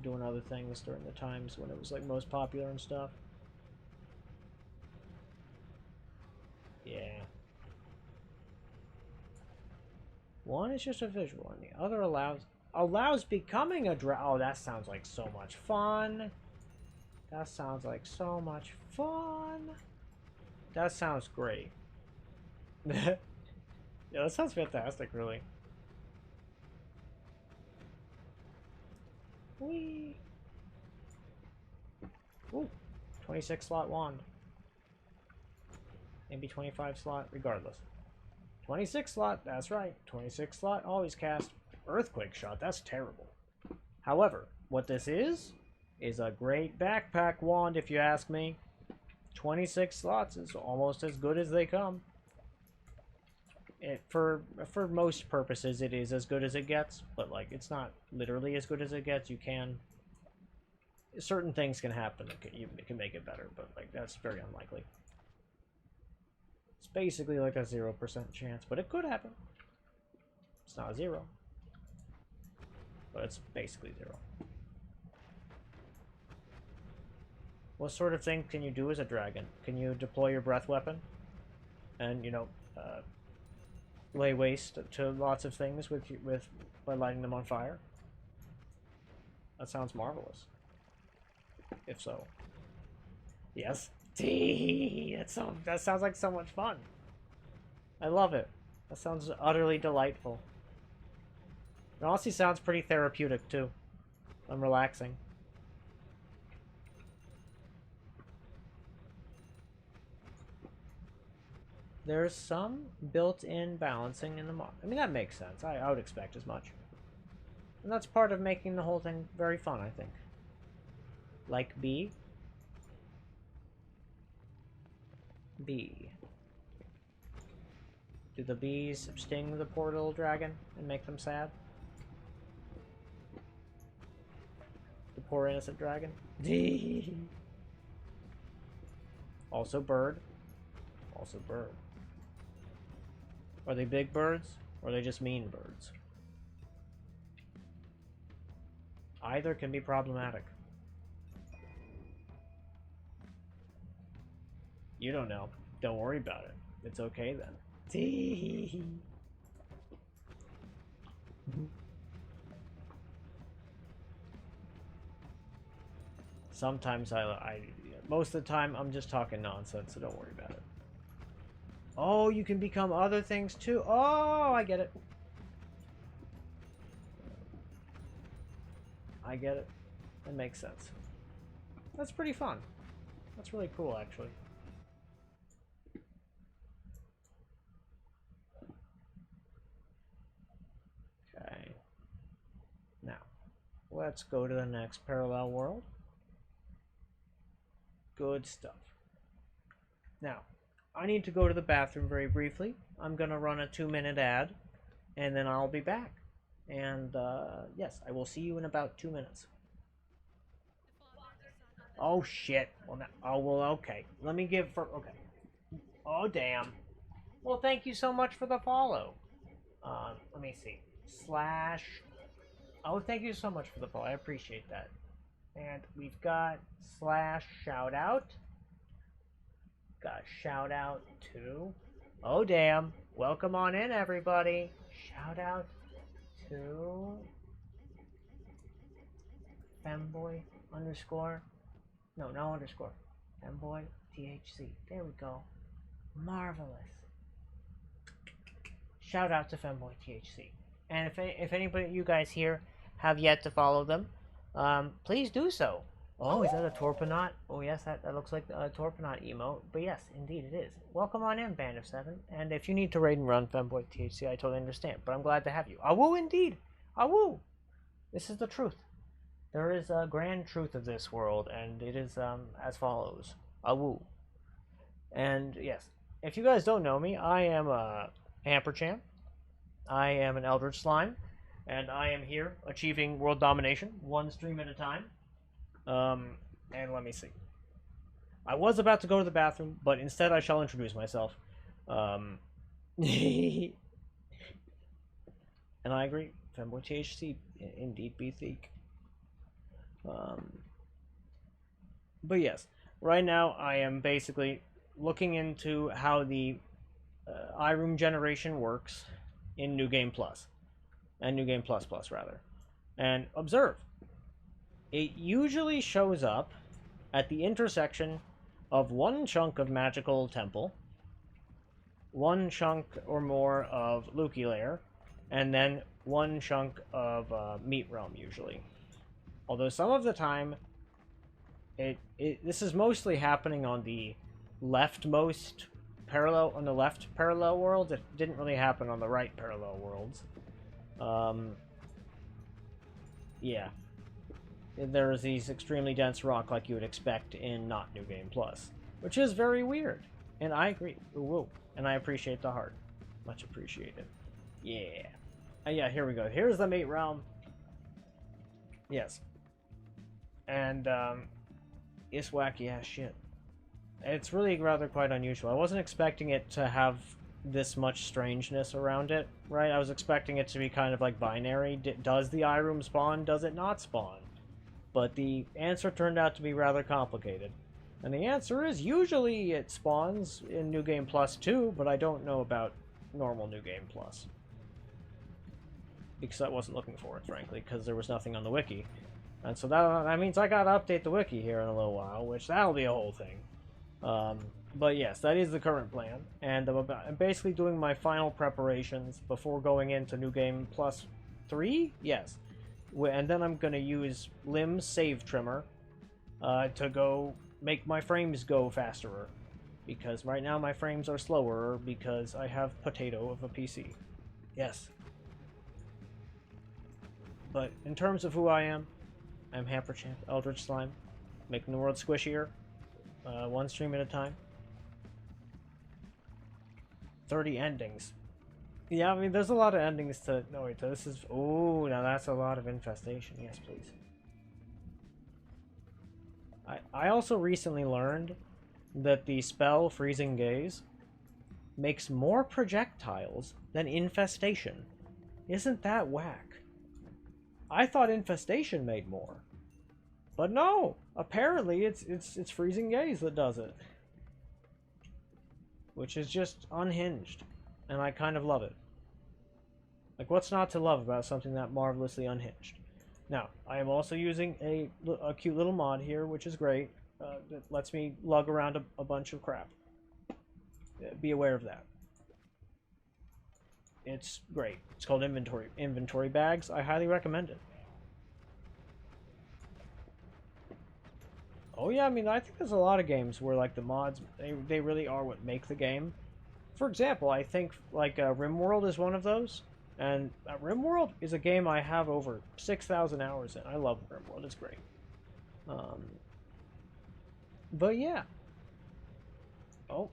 doing other things during the times when it was most popular and stuff. Yeah. One is just a visual, and the other allows becoming a oh, that sounds like so much fun. That sounds like so much fun. That sounds great. Yeah, that sounds fantastic, really. Whee! Ooh, 26 slot wand. Maybe 25 slot, regardless. 26 slot, that's right. 26 slot, always cast. Earthquake shot, that's terrible. However, what this is a great backpack wand, if you ask me. 26 slots is almost as good as they come. For most purposes, it is as good as it gets, but like it's not literally as good as it gets. You can certain things can happen that can make it better, but like that's very unlikely. It's basically like a 0% chance, but it could happen. It's not a 0, but it's basically 0. What sort of thing can you do as a dragon? Can you deploy your breath weapon and, you know, lay waste to lots of things by lighting them on fire? That sounds marvelous. If so. Yes. That sounds like so much fun. I love it. That sounds utterly delightful. It honestly sounds pretty therapeutic too. I'm relaxing. There's some built-in balancing in the mod. I mean, that makes sense. I would expect as much. And that's part of making the whole thing very fun, I think. Like B. B. Do the bees sting the poor little dragon and make them sad? The poor innocent dragon? D. Also bird. Also bird. Are they big birds, or are they just mean birds? Either can be problematic. You don't know. Don't worry about it. It's okay then. Sometimes most of the time I'm just talking nonsense, so don't worry about it. Oh, you can become other things too. Oh, I get it. I get it. That makes sense. That's pretty fun. That's really cool, actually. Okay. Now, let's go to the next parallel world. Good stuff. Now, I need to go to the bathroom very briefly. I'm going to run a 2-minute ad, and then I'll be back. And, yes, I will see you in about 2 minutes. Oh, shit. Well, okay. Let me give for... Okay. Oh, damn. Well, thank you so much for the follow. Let me see. / Oh, thank you so much for the follow. I appreciate that. And we've got / shout out. Got shout out to... Oh, damn. Welcome on in, everybody. Shout out to... Femboy _ No, no underscore. Femboy THC. There we go. Marvelous. Shout out to Femboy THC. And if anybody you guys here have yet to follow them, please do so. Oh, is that a Torpanaut? Oh, yes, that looks like a Torpanaut emote. But yes, indeed it is. Welcome on in, Band of 7. And if you need to raid and run Femboy THC, I totally understand. But I'm glad to have you. Awoo, indeed. Awoo. This is the truth. There is a grand truth of this world, and it is as follows. Awoo. And yes, if you guys don't know me, I am a hamperchamp. I am an Eldritch Slime, and I am here achieving world domination, one stream at a time. And let me see. I was about to go to the bathroom, but instead I shall introduce myself. And I agree. Femboy THC, indeed be thick. But yes, right now I am basically looking into how the iRoom generation works in New Game Plus, and New Game Plus Plus rather. And observe, it usually shows up at the intersection of one chunk of Magical Temple, one chunk or more of Lucky Lair, and then one chunk of Meat Realm usually. Although some of the time, this is mostly happening on the leftmost parallel, on the left parallel world. It didn't really happen on the right parallel worlds. Yeah. There's these extremely dense rock like you would expect in not New Game Plus, which is very weird. And I agree. Whoa. And I appreciate the heart. Much appreciated. Yeah. Yeah, here we go. Here's the mate realm. Yes. And, it's wacky ass shit. It's really rather quite unusual. I wasn't expecting it to have this much strangeness around it, right? I was expecting it to be kind of like binary. Does the eye room spawn? Does it not spawn? But the answer turned out to be rather complicated. And the answer is usually it spawns in New Game Plus 2, but I don't know about normal New Game Plus. Because I wasn't looking for it, frankly, because there was nothing on the wiki. And so that means I gotta update the wiki here in a little while, which that'll be a whole thing. But yes, that is the current plan. And I'm basically doing my final preparations before going into New Game Plus 3? Yes. And then I'm going to use Lim's Save Trimmer to go make my frames go faster. Because right now my frames are slower because I have potato of a PC. Yes. But in terms of who I am, I'm hamperchamp, Eldritch Slime, making the world squishier, one stream at a time. 30 endings. Yeah, I mean, there's a lot of endings to... No, wait, this is... Oh, now that's a lot of infestation. Yes, please. I also recently learned that the spell Freezing Gaze makes more projectiles than Infestation. Isn't that whack? I thought Infestation made more. But no! Apparently it's Freezing Gaze that does it. Which is just unhinged. And I kind of love it. Like, what's not to love about something that marvelously unhinged? Now, I am also using a cute little mod here, which is great. That lets me lug around a bunch of crap. Be aware of that. It's great. It's called inventory bags. I highly recommend it. Oh yeah, I mean, I think there's a lot of games where, like, the mods, they really are what make the game. For example, I think, like, RimWorld is one of those. And RimWorld is a game I have over 6,000 hours in. I love RimWorld. It's great. But yeah. Oh.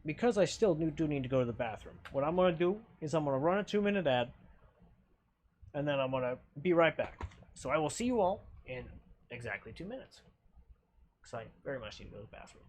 Because I still do need to go to the bathroom, what I'm going to do is I'm going to run a 2-minute ad. And then I'm going to be right back. So I will see you all in exactly 2 minutes. Because I very much need to go to the bathroom.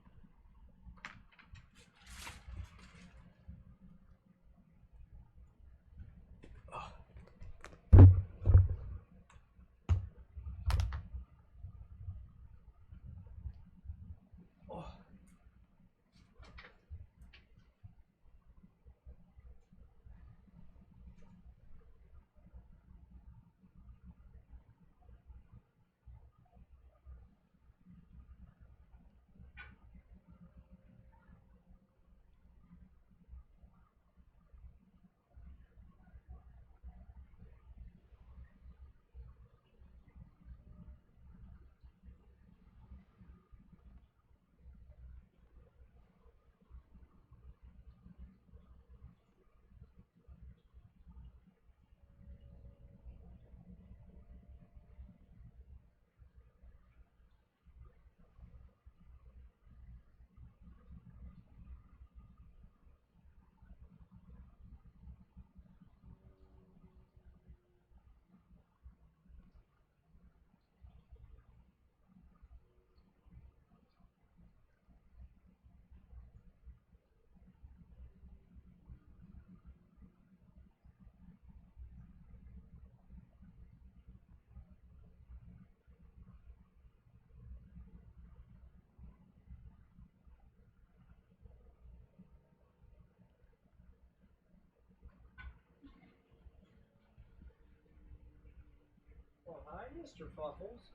Well, hi, Mr. Fluffles.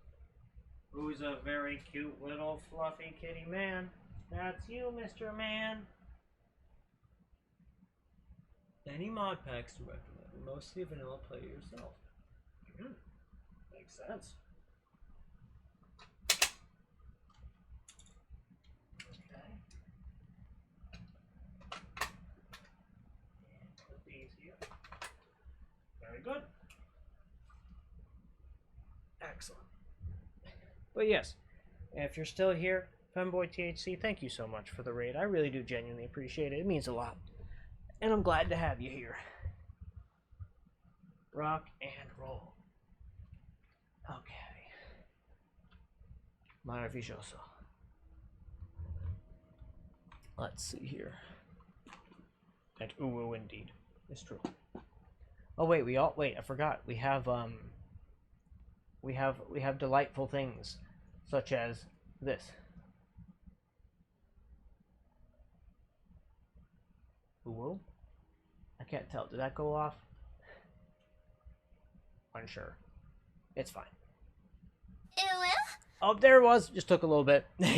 Who's a very cute little fluffy kitty man. That's you, Mr. Man. Any mod packs to recommend? Mostly vanilla play yourself. Makes sense. Okay. And put these here. Very good. Excellent. But yes, if you're still here, Femboy THC, thank you so much for the raid. I really do genuinely appreciate it. It means a lot. And I'm glad to have you here. Rock and roll. Okay. Maravilloso. Let's see here. And ooh, indeed. It's true. Oh wait, wait, I forgot. We have delightful things such as this. Ooh. I can't tell. Did that go off? Unsure. It's fine. Oh, there it was. Just took a little bit. Let's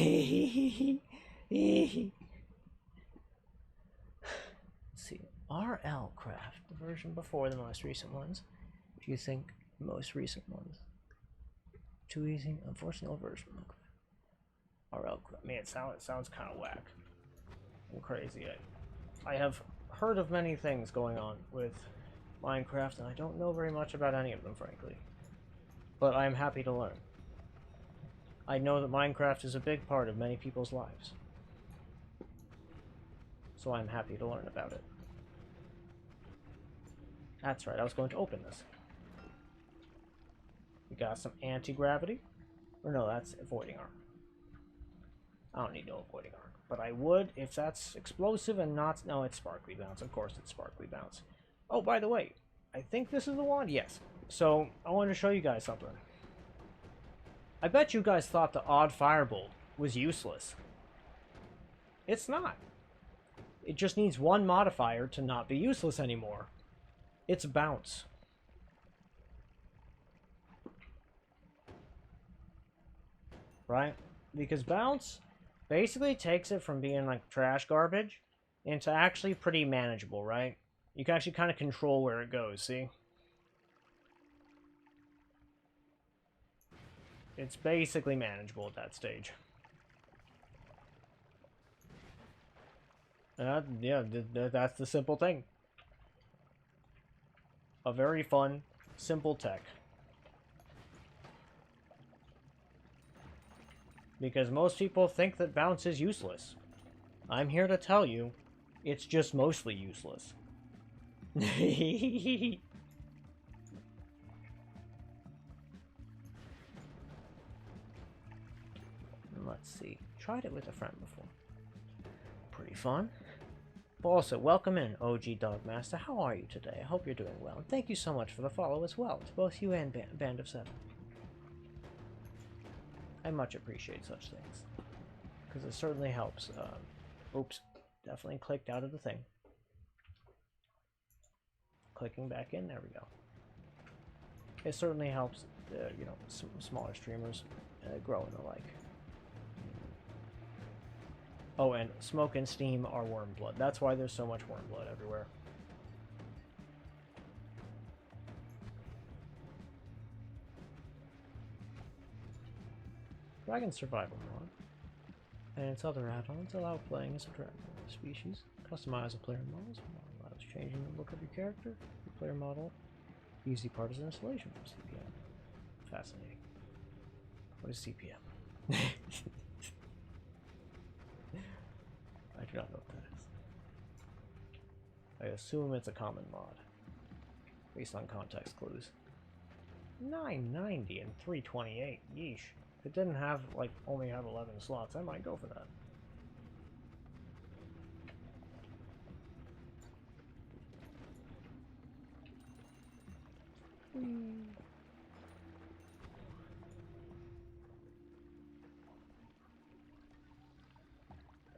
see. RL Craft, the version before the most recent ones. Do you think the most recent ones? Too easy? Unfortunately, old version. Okay. RL Craft. Man, it sounds kind of whack. I'm crazy. I have heard of many things going on with Minecraft, and I don't know very much about any of them, frankly. But I'm happy to learn. I know that Minecraft is a big part of many people's lives. So I'm happy to learn about it. That's right, I was going to open this. We got some anti-gravity. Or no, that's avoiding armor. I don't need no avoiding armor. But I would if that's explosive and not... No, it's sparkly bounce. Of course it's sparkly bounce. Oh, by the way, I think this is the one. Yes. So, I wanted to show you guys something. I bet you guys thought the odd firebolt was useless. It's not. It just needs one modifier to not be useless anymore. It's bounce. Right? Because bounce basically takes it from being like trash garbage into actually pretty manageable, right? You can actually kind of control where it goes, see? It's basically manageable at that stage. Yeah, that's the simple thing. A very fun, simple tech. Because most people think that bounce is useless. I'm here to tell you, it's just mostly useless. Let's see. Tried it with a friend before. Pretty fun. But also, welcome in, OG Dogmaster. How are you today? I hope you're doing well. And thank you so much for the follow as well, to both you and Band of Seven. I much appreciate such things. Because it certainly helps. Oops. Definitely clicked out of the thing. Clicking back in. There we go. It certainly helps, you know, smaller streamers grow and the like. Oh, and smoke and steam are worm blood. That's why there's so much worm blood everywhere. Dragon Survival mod and its other add-ons allow playing as a dragon species, customize a player models, allows changing the look of your character, your player model, easy partisan installation for CPM. Fascinating. What is CPM? I do not know what that is. I assume it's a common mod, based on context clues. 990 and 328, yeesh. If it didn't have, like, only have 11 slots, I might go for that.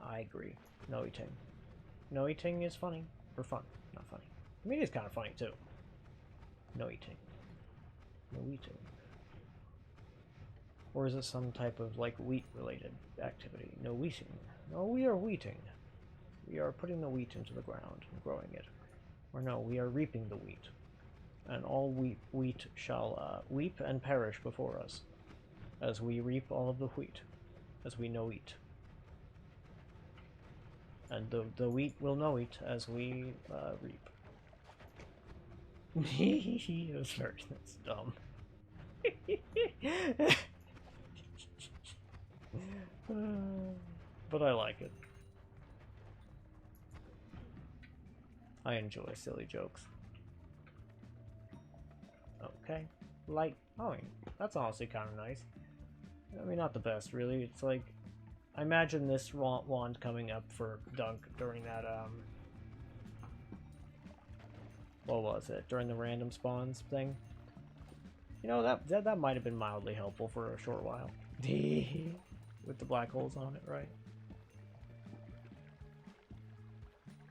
I agree. No eating. No eating is funny. For fun. Not funny. I mean, it's kind of funny, too. No eating. No eating. Or is it some type of, like, wheat-related activity? No wheating. No, we are wheating. We are putting the wheat into the ground and growing it. Or no, we are reaping the wheat. and all wheat shall weep and perish before us, as we reap all of the wheat, as we know eat. And the wheat will know it as we reap. That's dumb. But I like it. I enjoy silly jokes. Okay. Light. Oh, that's honestly kind of nice. I mean, not the best, really. It's like, I imagine this wand coming up for Dunk during that, what was it? During the random spawns thing? You know, that might have been mildly helpful for a short while. With the black holes on it, right?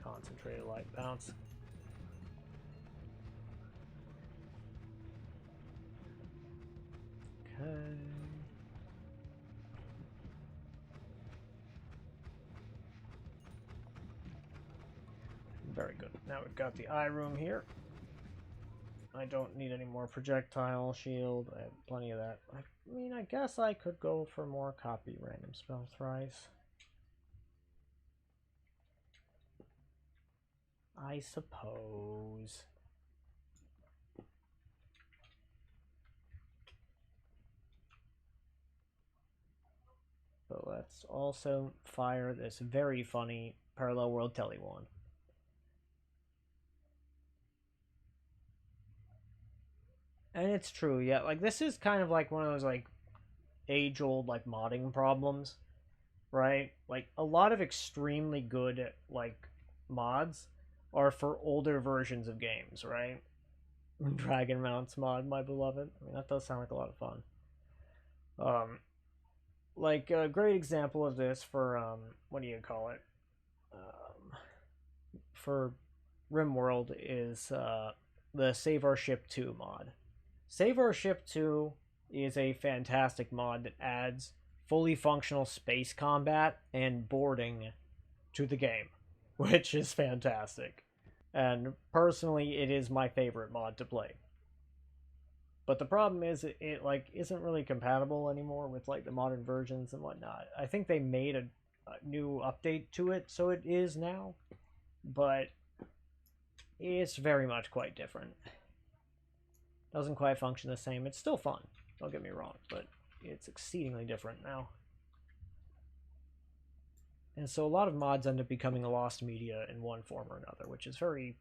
Concentrated light bounce. Okay. Very good. Now we've got the eye room here. I don't need any more projectile shield. I have plenty of that. I mean, I guess I could go for more copy random spell thrice. I suppose. But let's also fire this very funny Parallel World Telly wand. And it's true, yeah. Like, this is kind of like one of those, like, age-old, like, modding problems, right? Like, a lot of extremely good, like, mods are for older versions of games, right? Dragon Mounts mod, my beloved. I mean, that does sound like a lot of fun. Like, a great example of this for, what do you call it? For RimWorld is, the Save Our Ship 2 mod. Save Our Ship 2 is a fantastic mod that adds fully functional space combat and boarding to the game, which is fantastic. And personally, it is my favorite mod to play. But the problem is it like isn't really compatible anymore with like the modern versions and whatnot. I think they made a new update to it, so it is now, but it's very much quite different. Doesn't quite function the same. It's still fun, don't get me wrong, but it's exceedingly different now. And so a lot of mods end up becoming lost media in one form or another, which is very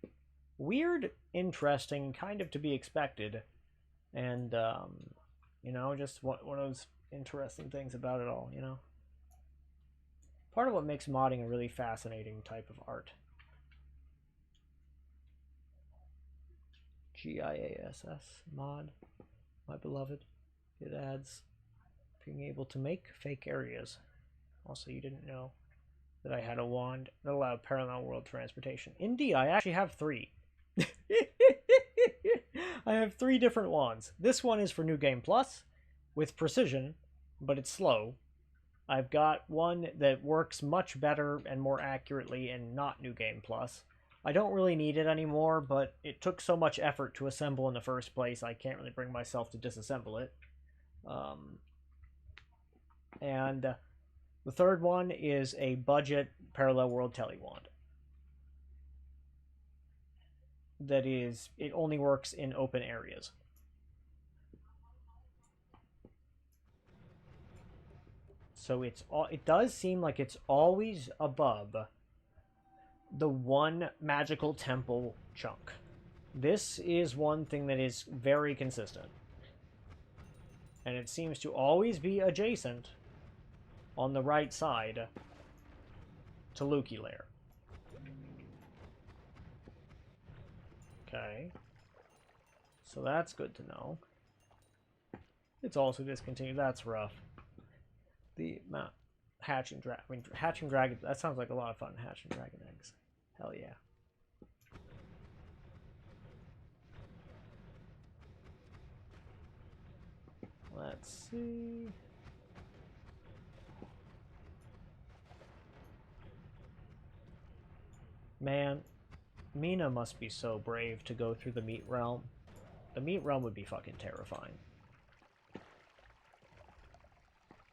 weird, interesting, kind of to be expected, and, you know, just one of those interesting things about it all, you know? Part of what makes modding a really fascinating type of art. GIASS mod, my beloved. It adds being able to make fake areas. Also, you didn't know that I had a wand that allowed parallel world transportation. Indeed, I actually have 3. I have 3 different wands. This one is for New Game Plus, with precision, but it's slow. I've got one that works much better and more accurately in not New Game Plus. I don't really need it anymore, but it took so much effort to assemble in the first place, I can't really bring myself to disassemble it. And the third one is a budget Parallel World Telly wand. That is, it only works in open areas. So it does seem like it's always above the one magical temple chunk. This is one thing that is very consistent. And it seems to always be adjacent on the right side to Lukey Lair. Okay. So that's good to know. It's also discontinued. That's rough. The hatching dragon. That sounds like a lot of fun. Hatching dragon eggs. Hell yeah. Let's see. Man, Mina must be so brave to go through the meat realm. The meat realm would be fucking terrifying.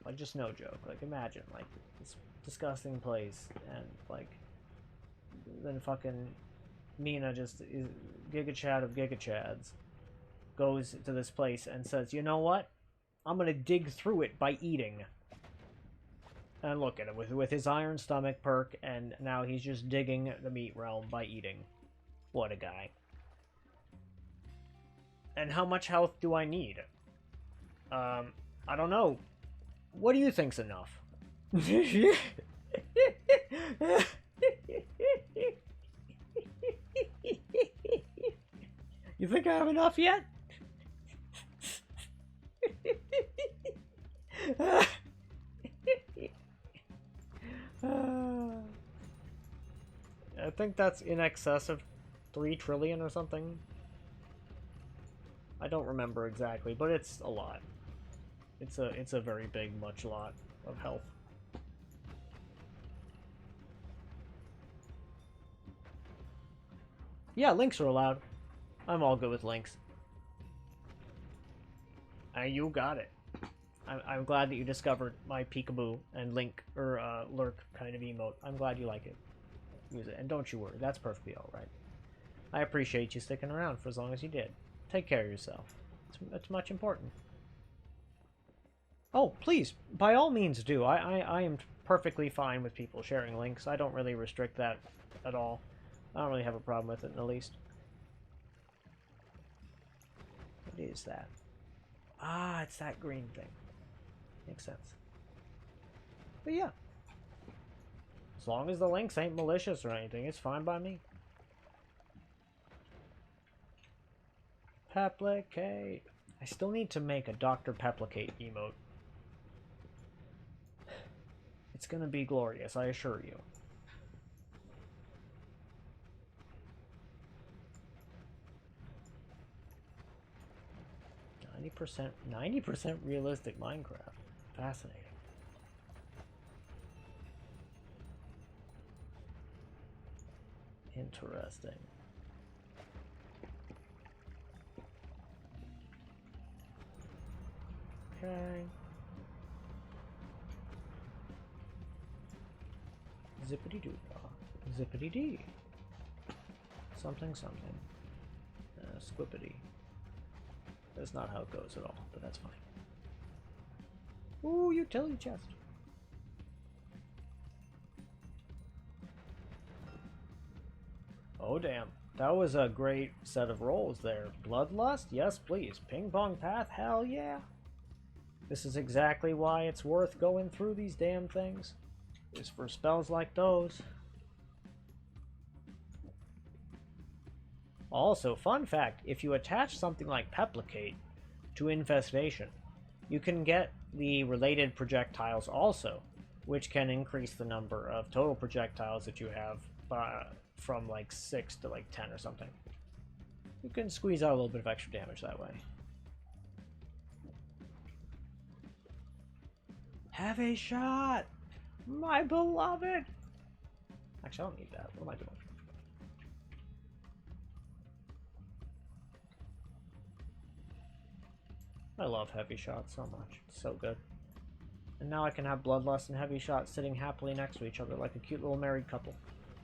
Like, just no joke. Like, imagine, like, this disgusting place, and, like, then fucking Mina just is Giga Chad of Giga Chads goes to this place and says, you know what? I'm gonna dig through it by eating. And look at him with his iron stomach perk, and now he's just digging the meat realm by eating. What a guy. And how much health do I need? I don't know. What do you think's enough? You think I have enough yet? I think that's in excess of 3 trillion or something. I don't remember exactly, but it's a lot. It's a very big, much lot of health. Yeah, links are allowed. I'm all good with links. You got it. I'm glad that you discovered my peekaboo and link or lurk kind of emote. I'm glad you like it. Use it, and don't you worry, that's perfectly all right. I appreciate you sticking around for as long as you did. Take care of yourself. It's much important. Oh, please, by all means do. I am perfectly fine with people sharing links. I don't really restrict that at all. I don't really have a problem with it in the least. What is that? Ah, it's that green thing. Makes sense. But yeah. As long as the links ain't malicious or anything, it's fine by me. Peplicate. I still need to make a Dr. Peplicate emote. It's gonna be glorious, I assure you. Ninety percent realistic Minecraft. Fascinating. Interesting. Okay. Zippity doo dah. Zippity dee. Something something. Squippity. That's not how it goes at all, but that's fine. Ooh, utility chest. Oh damn. That was a great set of rolls there. Bloodlust? Yes, please. Ping pong path? Hell yeah. This is exactly why it's worth going through these damn things. Is for spells like those. Also, fun fact, if you attach something like Peplicate to Infestation, you can get the related projectiles also, which can increase the number of total projectiles that you have from like 6 to like 10 or something. You can squeeze out a little bit of extra damage that way. Have a shot! My beloved! Actually, I don't need that. What am I doing? I love Heavy Shot so much. It's so good. And now I can have Bloodlust and Heavy Shot sitting happily next to each other like a cute little married couple.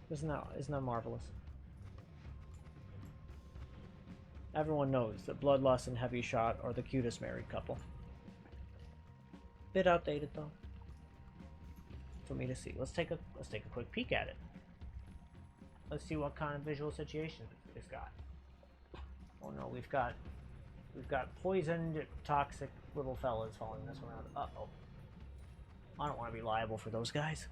Isn't that marvelous? Everyone knows that Bloodlust and Heavy Shot are the cutest married couple. Bit outdated though. For me to see. Let's take a quick peek at it. Let's see what kind of visual situation it's got. Oh no, we've got poisoned, toxic little fellas following us around. Uh-oh. I don't want to be liable for those guys.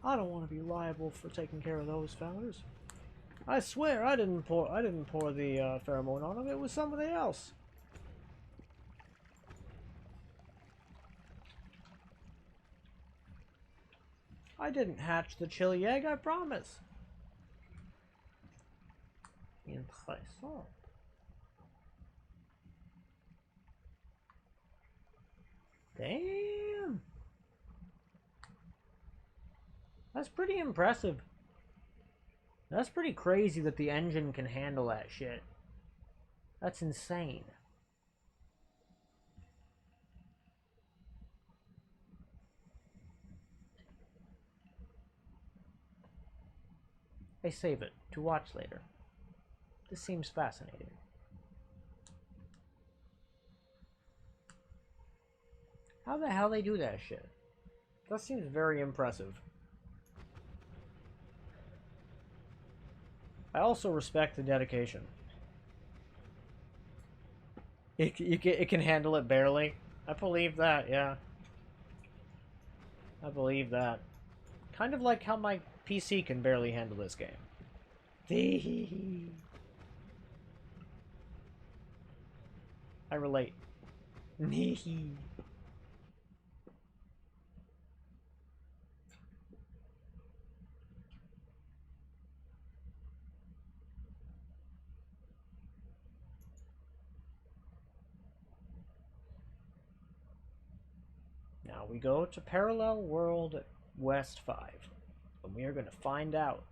I don't want to be liable for taking care of those fellas. I swear I didn't pour the pheromone on them. It was somebody else. I didn't hatch the chili egg, I promise. Interessant. Damn. That's pretty impressive. That's pretty crazy that the engine can handle that shit. That's insane. I save it to watch later. This seems fascinating. How the hell they do that shit? That seems very impressive. I also respect the dedication. It can handle it barely. I believe that, yeah. I believe that. Kind of like how my PC can barely handle this game. I relate. Now we go to Parallel World West 5, and we are going to find out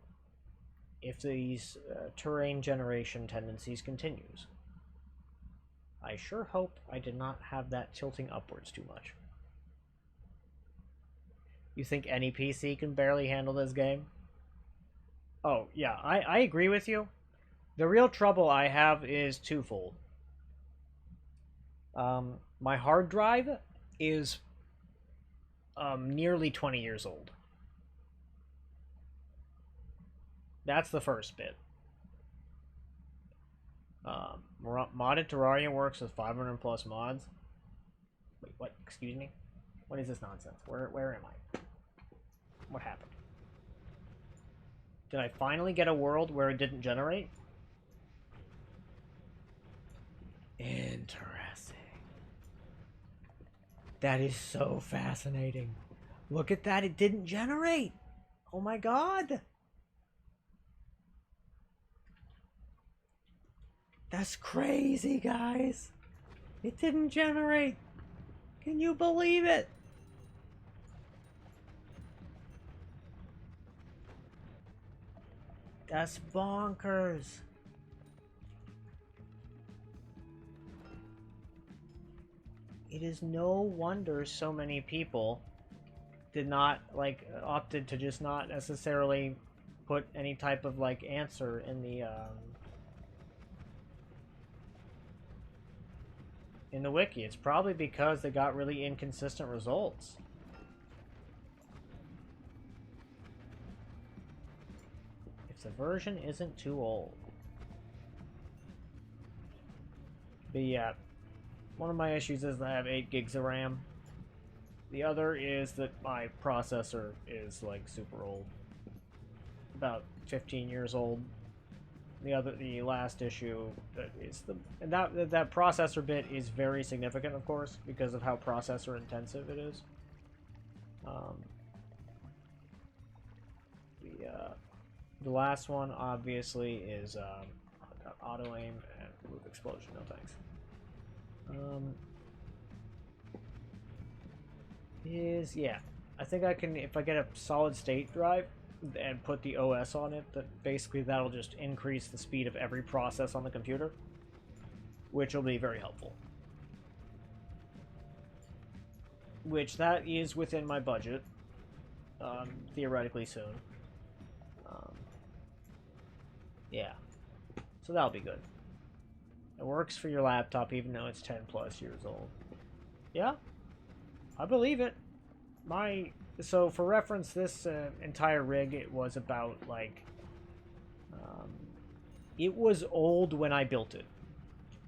if these terrain generation tendencies continues. I sure hope I did not have that tilting upwards too much. You think any PC can barely handle this game? Oh, yeah, I agree with you. The real trouble I have is twofold. My hard drive is nearly 20 years old. That's the first bit. Modded Terraria works with 500 plus mods. Wait, what? Excuse me? What is this nonsense? Where am I? What happened? Did I finally get a world where it didn't generate? Interesting. That is so fascinating. Look at that, it didn't generate. Oh my god. That's crazy, guys. It didn't generate. Can you believe it? That's bonkers. It is no wonder so many people did not, like, opted to just not necessarily put any type of, like, answer in the wiki. It's probably because they got really inconsistent results. If the version isn't too old. But yeah, one of my issues is that I have 8 gigs of RAM. The other is that my processor is, like, super old. About 15 years old. The last issue is that processor bit is very significant, of course, because of how processor intensive it is. The last one obviously is auto aim and move explosion. No thanks. Yeah, I think I can, if I get a solid state drive and put the OS on it, that basically that'll just increase the speed of every process on the computer, which will be very helpful. Which that is within my budget, theoretically soon. Yeah, so that'll be good. It works for your laptop even though it's 10 plus years old. Yeah, I believe it. So for reference, this entire rig, it was about, like, it was old when I built it,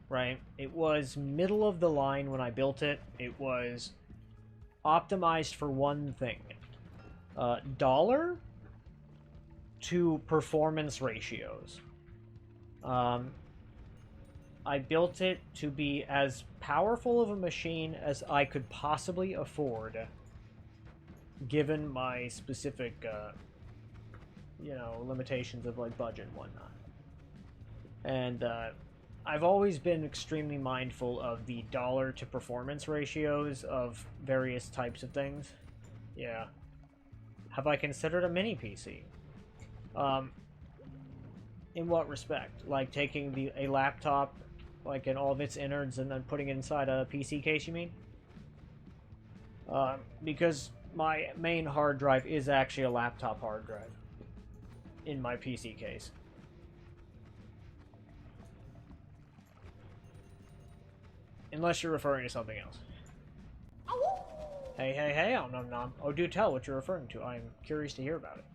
right? It was middle of the line when I built it. It was optimized for one thing. Dollar to performance ratios. I built it to be as powerful of a machine as I could possibly afford, given my specific, limitations of, like, budget and whatnot. And I've always been extremely mindful of the dollar to performance ratios of various types of things. Yeah. Have I considered a mini PC? In what respect? Like taking a laptop, like in all of its innards, and then putting it inside a PC case, you mean? Because my main hard drive is actually a laptop hard drive in my PC case. Unless you're referring to something else. Hey, hey, hey, oh, nom nom. Oh, do tell what you're referring to. I'm curious to hear about it.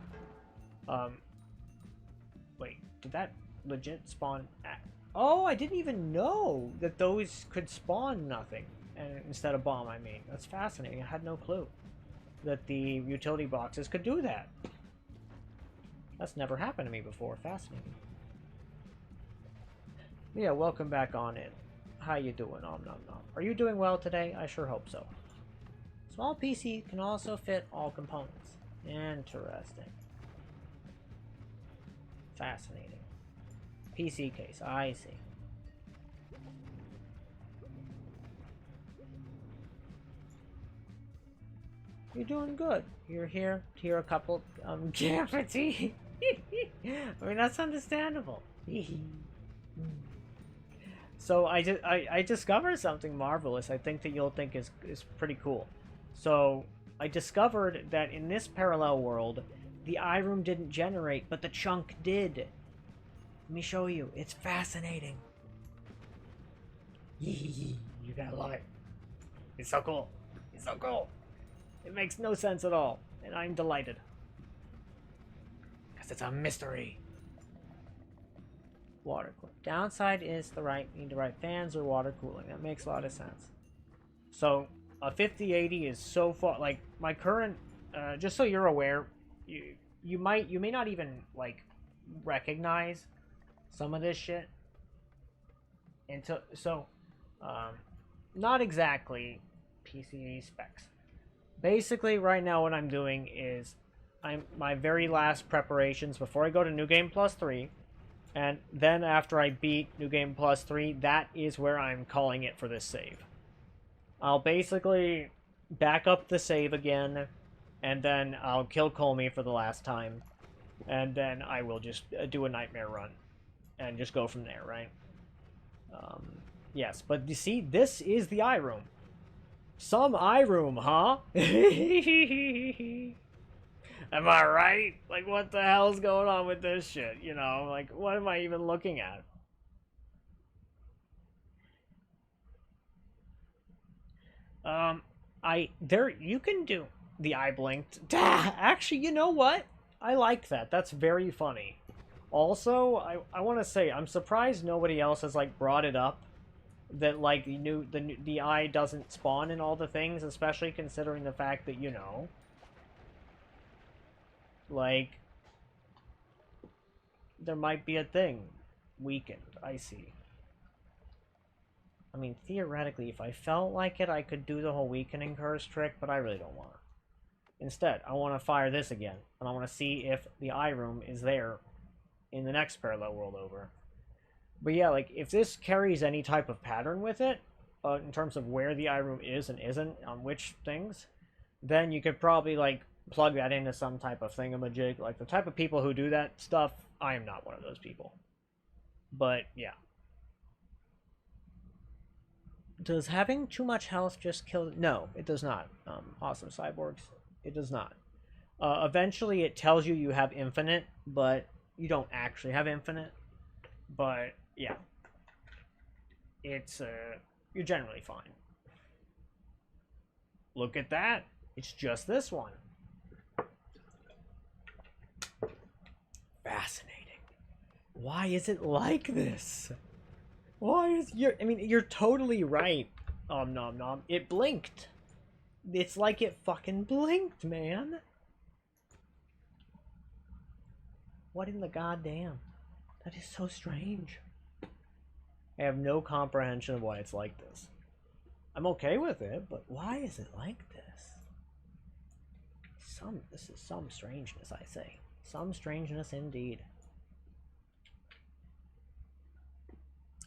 Wait, did that legit spawn at... Oh, I didn't even know that those could spawn nothing. And instead of bomb, I mean. That's fascinating. I had no clue that the utility boxes could do that. That's never happened to me before. Fascinating. Yeah, welcome back on in. How you doing? Nom nom nom. Are you doing well today? I sure hope so. Small PC can also fit all components. Interesting. Fascinating. PC case, I see. You're doing good. You're here to hear a couple gaffety. I mean, that's understandable. So I discovered something marvelous. I think that you'll think is pretty cool. So I discovered that in this parallel world, the eye room didn't generate, but the chunk did. Let me show you. It's fascinating. You gotta love it. It's so cool. It's so cool. It makes no sense at all, and I'm delighted. Because it's a mystery. Water cooling. Downside is need the right fans or water cooling. That makes a lot of sense. So a 5080 is so far, like my current, just so you're aware, you may not even like recognize some of this shit until not exactly PCE specs. Basically, right now what I'm doing is my very last preparations before I go to New Game Plus 3. And then after I beat New Game Plus 3, that is where I'm calling it for this save. I'll basically back up the save again, and then I'll kill Colmy for the last time. And then I will just do a nightmare run. And just go from there, right? Yes, but you see, this is the eye room. Some eye room, huh? Am I right? Like, what the hell's going on with this shit? You know, like, what am I even looking at? You can do the eye blinked. Actually, you know what? I like that. That's very funny. Also, I want to say, I'm surprised nobody else has, like, brought it up. That, like, the eye doesn't spawn in all the things, especially considering the fact that, you know, like, there might be a thing. Weakened, I see. I mean, theoretically, if I felt like it, I could do the whole weakening curse trick, but I really don't want to. Instead, I want to fire this again, and I want to see if the eye room is there in the next parallel world over. But yeah, like, if this carries any type of pattern with it, in terms of where the eye room is and isn't on which things, then you could probably, like, plug that into some type of thingamajig. Like, the type of people who do that stuff, I am not one of those people. But, yeah. Does having too much health just kill... No, it does not. Awesome Cyborgs. It does not. Eventually, it tells you you have infinite, but you don't actually have infinite. But, yeah. It's, you're generally fine. Look at that. It's just this one. Fascinating. Why is it like this? Why is I mean, you're totally right. Nom nom. It blinked. It's like it fucking blinked, man. What in the goddamn? That is so strange. I have no comprehension of why it's like this. I'm okay with it, but why is it like this? This is some strangeness, I say. Some strangeness indeed.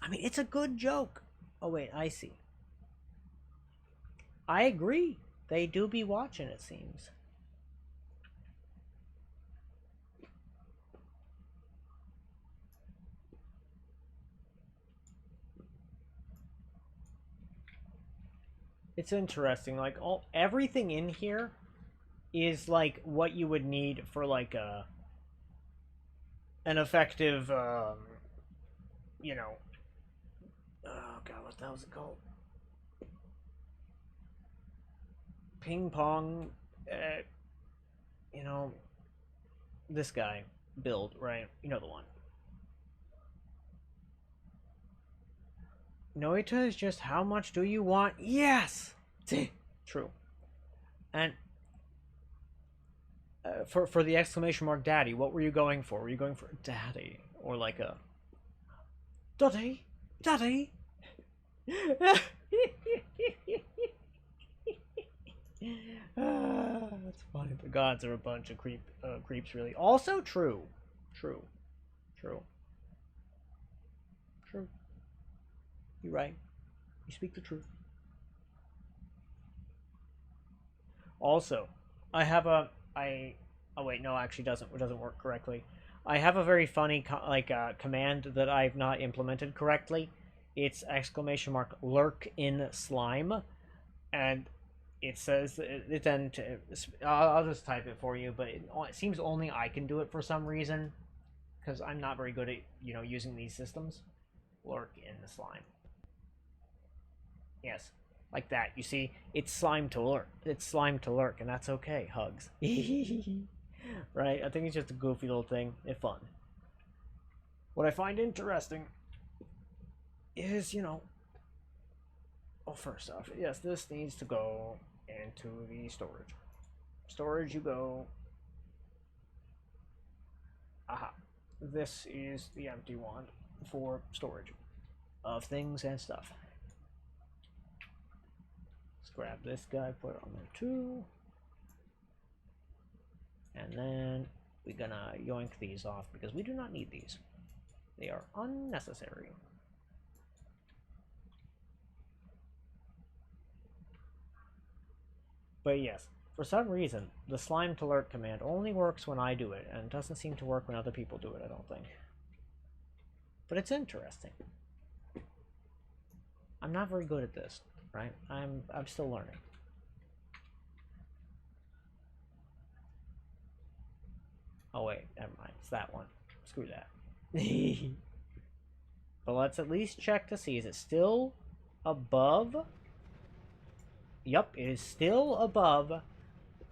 I mean, it's a good joke. Oh, wait, I see. I agree. They do be watching, it seems. It's interesting. Like everything in here is like what you would need for like an effective you know, oh god, what the hell is it called? Ping pong, you know, this guy build, right? You know the one. Noita is just how much do you want? Yes! True. And for the exclamation mark daddy, what were you going for? Were you going for daddy? Or like a daddy? Daddy? That's funny. The gods are a bunch of creeps, really. Also true. True. True. True. You're right. You speak the truth. Also, I have a oh wait, no, actually it doesn't work correctly. I have a very funny command that I've not implemented correctly. It's exclamation mark lurk in slime, and it says it then I'll just type it for you, but it seems only I can do it for some reason, because I'm not very good at using these systems. Lurk in the slime. Yes, like that. You see, it's slime to lurk. It's slime to lurk, and that's okay. Hugs. Right? I think it's just a goofy little thing. It's fun. What I find interesting is, well, first off, yes, this needs to go into the storage. Storage, you go. Aha. This is the empty one for storage of things and stuff. Let's grab this guy, put it on there too. And then we're gonna yoink these off because we do not need these. They are unnecessary. But yes, for some reason, the slime to lurk command only works when I do it, and doesn't seem to work when other people do it, I don't think. But it's interesting. I'm not very good at this, right? I'm still learning. Oh wait, never mind. It's that one. Screw that. But let's at least check to see, is it still above? Yep, it is still above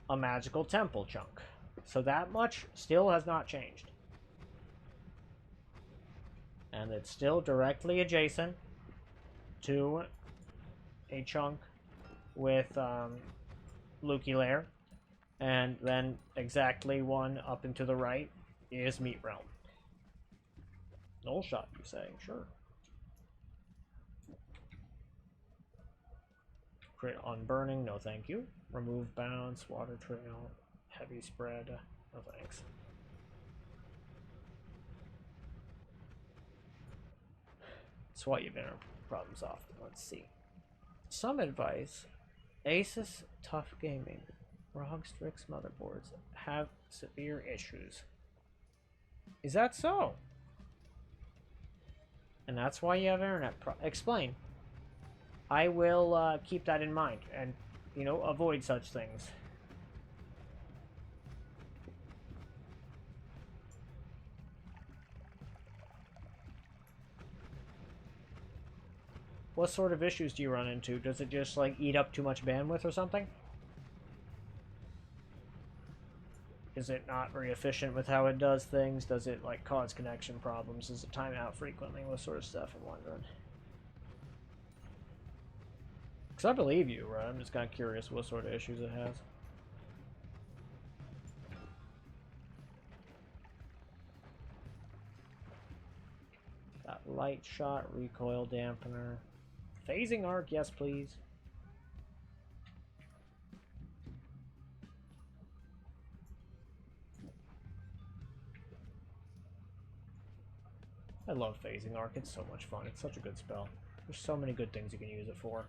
a magical temple chunk. So that much still has not changed. And it's still directly adjacent to a chunk with Lukey Lair. And then exactly one up and to the right is Meat Realm. Null shot, you say? Sure. Crit on burning, no thank you. Remove bounce, water trail, heavy spread, no thanks. Swat your inner problems off. Let's see. Some advice. Asus Tough Gaming. ROG Strix motherboards have severe issues. Is that so? And that's why you have internet explain. I will keep that in mind and, avoid such things. What sort of issues do you run into? Does it just, eat up too much bandwidth or something? Is it not very efficient with how it does things? Does it, cause connection problems? Does it time out frequently? What sort of stuff, I'm wondering. Because I believe you, right? I'm just kind of curious what sort of issues it has. Got light shot, recoil dampener. Phasing arc, yes please. I love phasing arc, it's so much fun. It's such a good spell. There's so many good things you can use it for.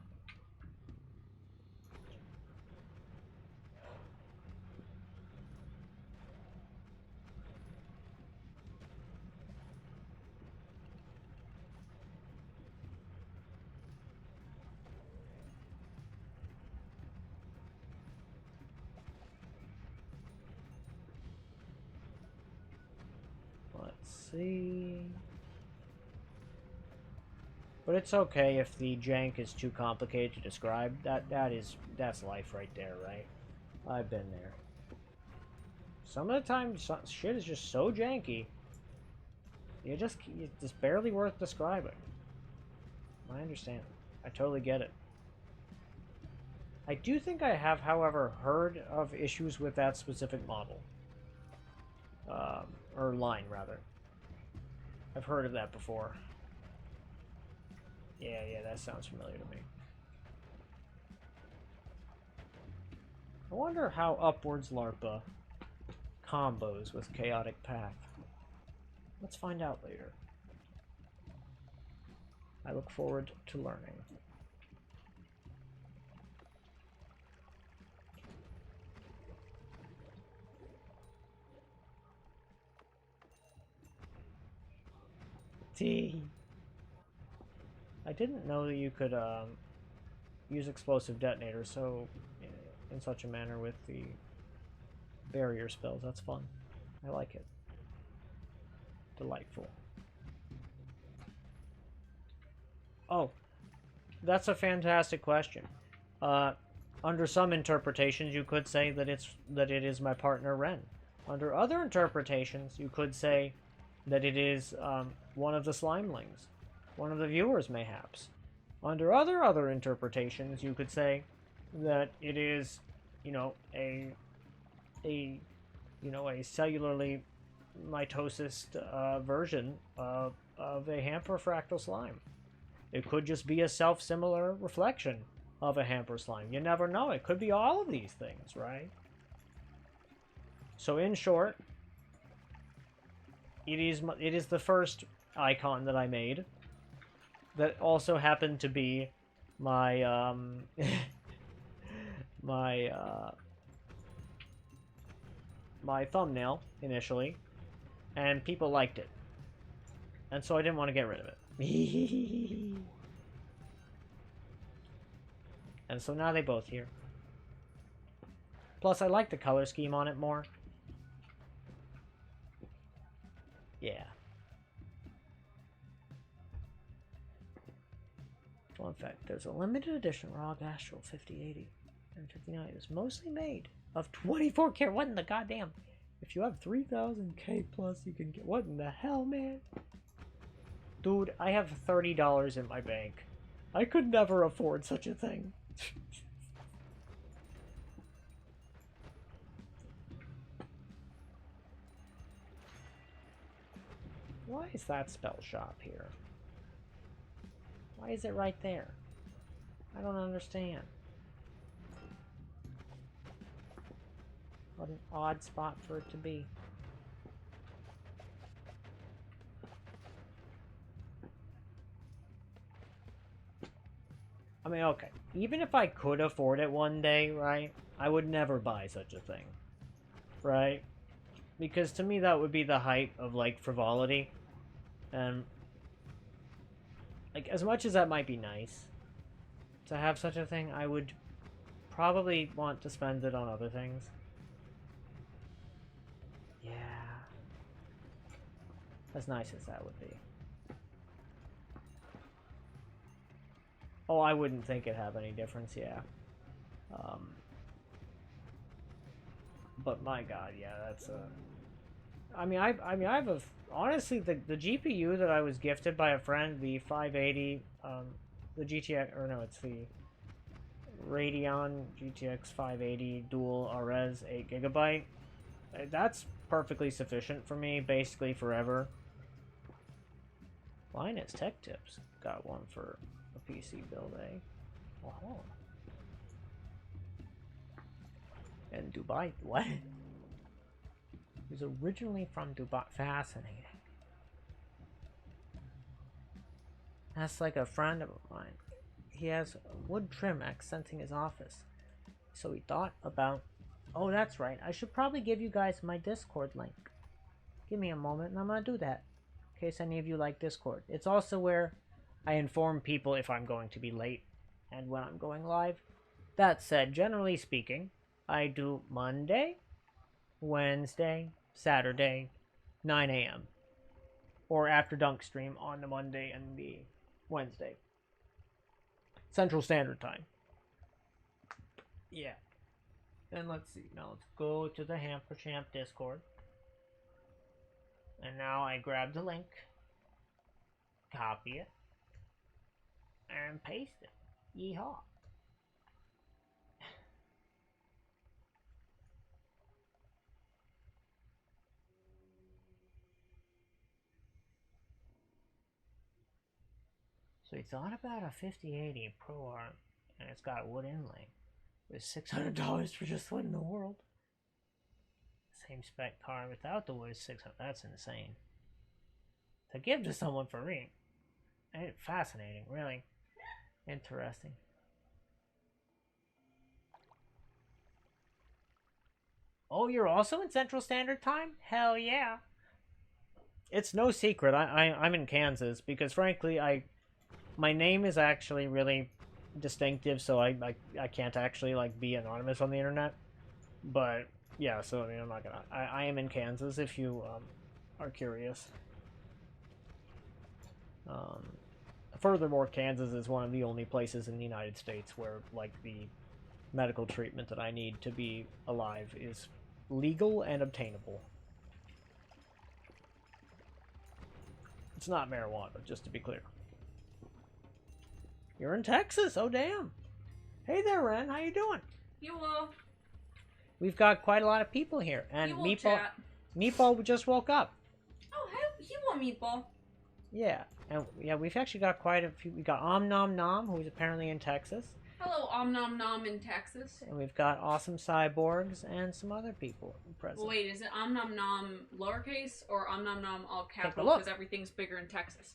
see. But it's okay if the jank is too complicated to describe. That's life right there, right? I've been there. Some of the time, shit is just so janky. It's just barely worth describing. I understand. I totally get it. I do think I have, however, heard of issues with that specific model. Or line, rather. I've heard of that before. Yeah, that sounds familiar to me. I wonder how Upwards LARPA combos with Chaotic Path. Let's find out later. I look forward to learning. I didn't know that you could use explosive detonators so in such a manner with the barrier spells. That's fun. I like it. Delightful. Oh, that's a fantastic question. Under some interpretations, you could say that it is my partner Ren. Under other interpretations, you could say that it is one of the slimelings, one of the viewers, mayhaps. Under other interpretations, you could say that it is, a cellularly mitosis version of a hamper fractal slime. It could just be a self-similar reflection of a hamper slime. You never know. It could be all of these things, right? So in short, it is the first icon that I made that also happened to be my my thumbnail initially, and people liked it, and so I didn't want to get rid of it. And so now they both here. Plus, I like the color scheme on it more. Yeah. Fun fact, there's a limited edition ROG Astral 5080 and 59. It was mostly made of 24 karat. What in the goddamn? If you have 3000K plus, you can get... What in the hell, man? Dude, I have $30 in my bank. I could never afford such a thing. Why is that spell shop here? Why is it right there? I don't understand. What an odd spot for it to be. I mean, okay. Even if I could afford it one day, right? I would never buy such a thing. Right? Because to me that would be the height of, like, frivolity. And, like, as much as that might be nice to have such a thing, I would probably want to spend it on other things. Yeah. As nice as that would be. Oh, I wouldn't think it'd have any difference, yeah. But my god, yeah, that's a... I mean, I have a... Honestly, the GPU that I was gifted by a friend, the 580, the GTX... Or no, it's the Radeon GTX 580 dual RS 8GB. That's perfectly sufficient for me, basically forever. Linus Tech Tips got one for a PC build, eh? Oh. And Dubai, what? He was originally from Dubai. Fascinating. That's like a friend of mine. He has wood trim accenting his office. So he thought about... Oh, that's right. I should probably give you guys my Discord link. Give me a moment and I'm gonna do that. In case any of you like Discord. It's also where I inform people if I'm going to be late and when I'm going live. That said, generally speaking, I do Monday, Wednesday, Saturday, 9 a.m. or After Dunk stream on the Monday and the Wednesday. Central Standard Time. Yeah. And let's see. Now let's go to the hamperchamp Discord. And now I grab the link, copy it, and paste it. Yeehaw. So he thought about a 5080 Pro Art, and it's got wood inlay. With $600 for just what in the world? Same spec car without the wood is $600. That's insane. To give to someone for free. Fascinating, really. Interesting. Oh, you're also in Central Standard Time? Hell yeah. It's no secret. I'm in Kansas because, frankly, my name is actually really distinctive, so I can't actually like be anonymous on the internet. But yeah, so I mean, I'm not gonna. I am in Kansas if you are curious. Furthermore, Kansas is one of the only places in the United States where like the medical treatment that I need to be alive is legal and obtainable. It's not marijuana, just to be clear. You're in Texas, oh damn. Hey there, Ren, how you doing? You will. We've got quite a lot of people here, and Meatball just woke up. Oh, he will Meatball. Yeah, and yeah, we've actually got quite a few. We got Om Nom Nom, who's apparently in Texas. Hello, Om Nom Nom in Texas. And we've got Awesome Cyborgs and some other people present. Wait, is it Om Nom Nom lowercase or Om Nom Nom all capital? Because everything's bigger in Texas.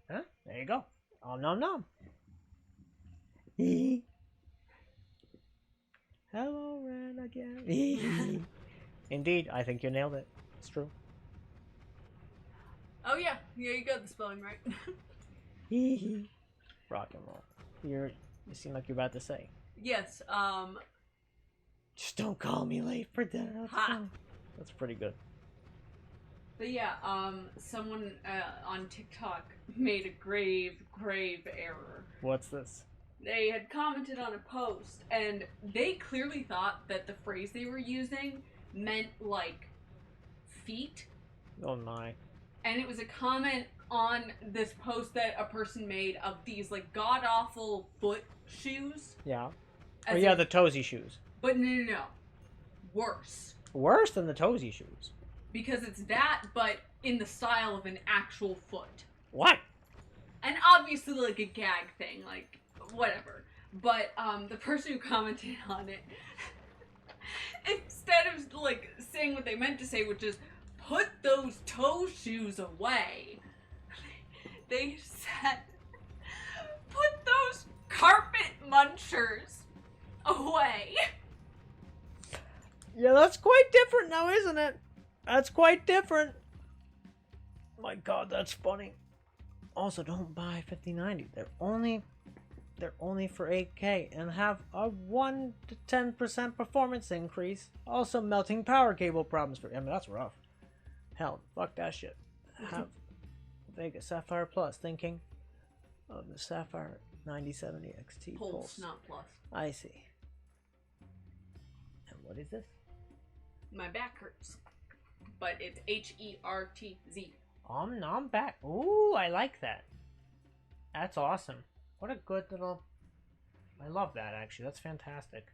Huh? There you go. Om Nom Nom. Hello, Ren again. Indeed, I think you nailed it. It's true. Oh yeah, you got the spelling right. Rock and roll. You seem like you're about to say. Yes. Just don't call me late for dinner. That's pretty good. But yeah, someone on TikTok made a grave error. What's this? They had commented on a post, and they clearly thought that the phrase they were using meant, like, feet. Oh my. And it was a comment on this post that a person made of these, like, god-awful foot shoes. Yeah. Oh yeah, the toesy shoes. But no. Worse. Worse than the toesy shoes. Because it's that, but in the style of an actual foot. What? And obviously, like, a gag thing, like, whatever. But, the person who commented on it, instead of, like, saying what they meant to say, which is, put those toe shoes away, they said, put those carpet munchers away. Yeah, that's quite different now, isn't it? That's quite different. My god, that's funny. Also, don't buy 5090. They're only for 8K and have a 1 to 10% performance increase. Also, melting power cable problems I mean, that's rough. Hell, fuck that shit. Have Vega Sapphire Plus, thinking of the Sapphire 9070 XT Pulse. Not Plus. I see. And what is this? My back hurts. But it's HERTZ. Om Nom back. Ooh, I like that. That's awesome. What a good little... I love that, actually. That's fantastic.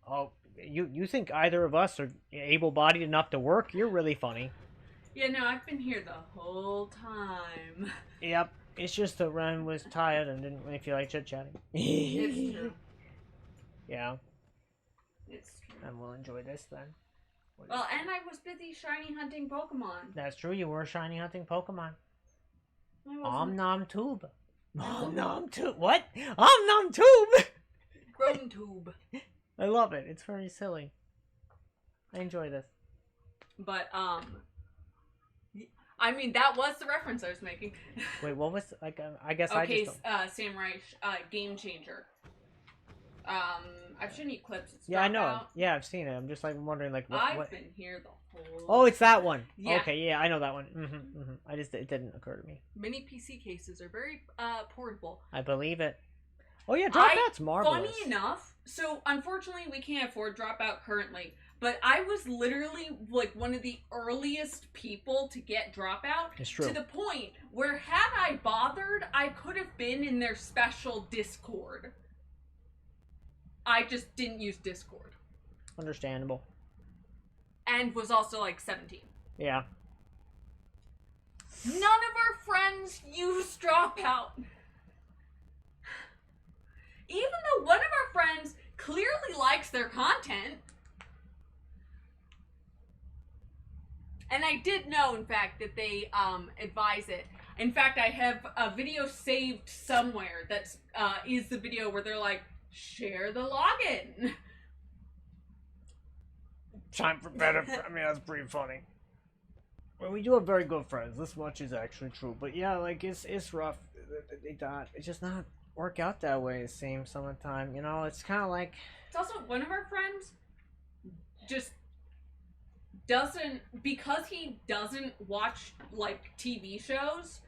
Oh, you think either of us are able-bodied enough to work? You're really funny. Yeah, no, I've been here the whole time. Yep. It's just that Ren was tired and didn't really feel like chit-chatting. It's true. Yeah. It's true. And we'll enjoy this then. Well, and I was busy shiny hunting Pokemon. That's true, you were shiny hunting Pokemon. Om Nom Tube. Om Nom Tube. What? Om Nom Tube! Chrome Tube. I love it. It's very silly. I enjoy this. But, I mean, that was the reference I was making. Wait, what was, like, I guess okay, I just don't... Sam Reich, Game Changer. I've shown you clips. It's Yeah, I know. Dropout. Yeah, I've seen it. I'm just like wondering like what. I've been here the whole. Oh, it's that one. Yeah. Okay, yeah, I know that one. It didn't occur to me. Mini PC cases are very portable. I believe it. Oh yeah, Dropout's marvelous. Funny enough, so unfortunately we can't afford Dropout currently, but I was literally like one of the earliest people to get Dropout. It's true. To the point where had I bothered, I could have been in their special Discord. I just didn't use Discord. Understandable. And was also like 17. Yeah. None of our friends use Dropout. Even though one of our friends clearly likes their content. And I did know, in fact, that they advise it. In fact, I have a video saved somewhere that is the video where they're like, share the login. Time for better. I mean, that's pretty funny. Well, we do have very good friends. This much is actually true. But yeah, like it's rough. It's just not work out that way. It seems some of the time. You know, it's kind of like. It's also one of our friends just doesn't, because he doesn't watch like TV shows.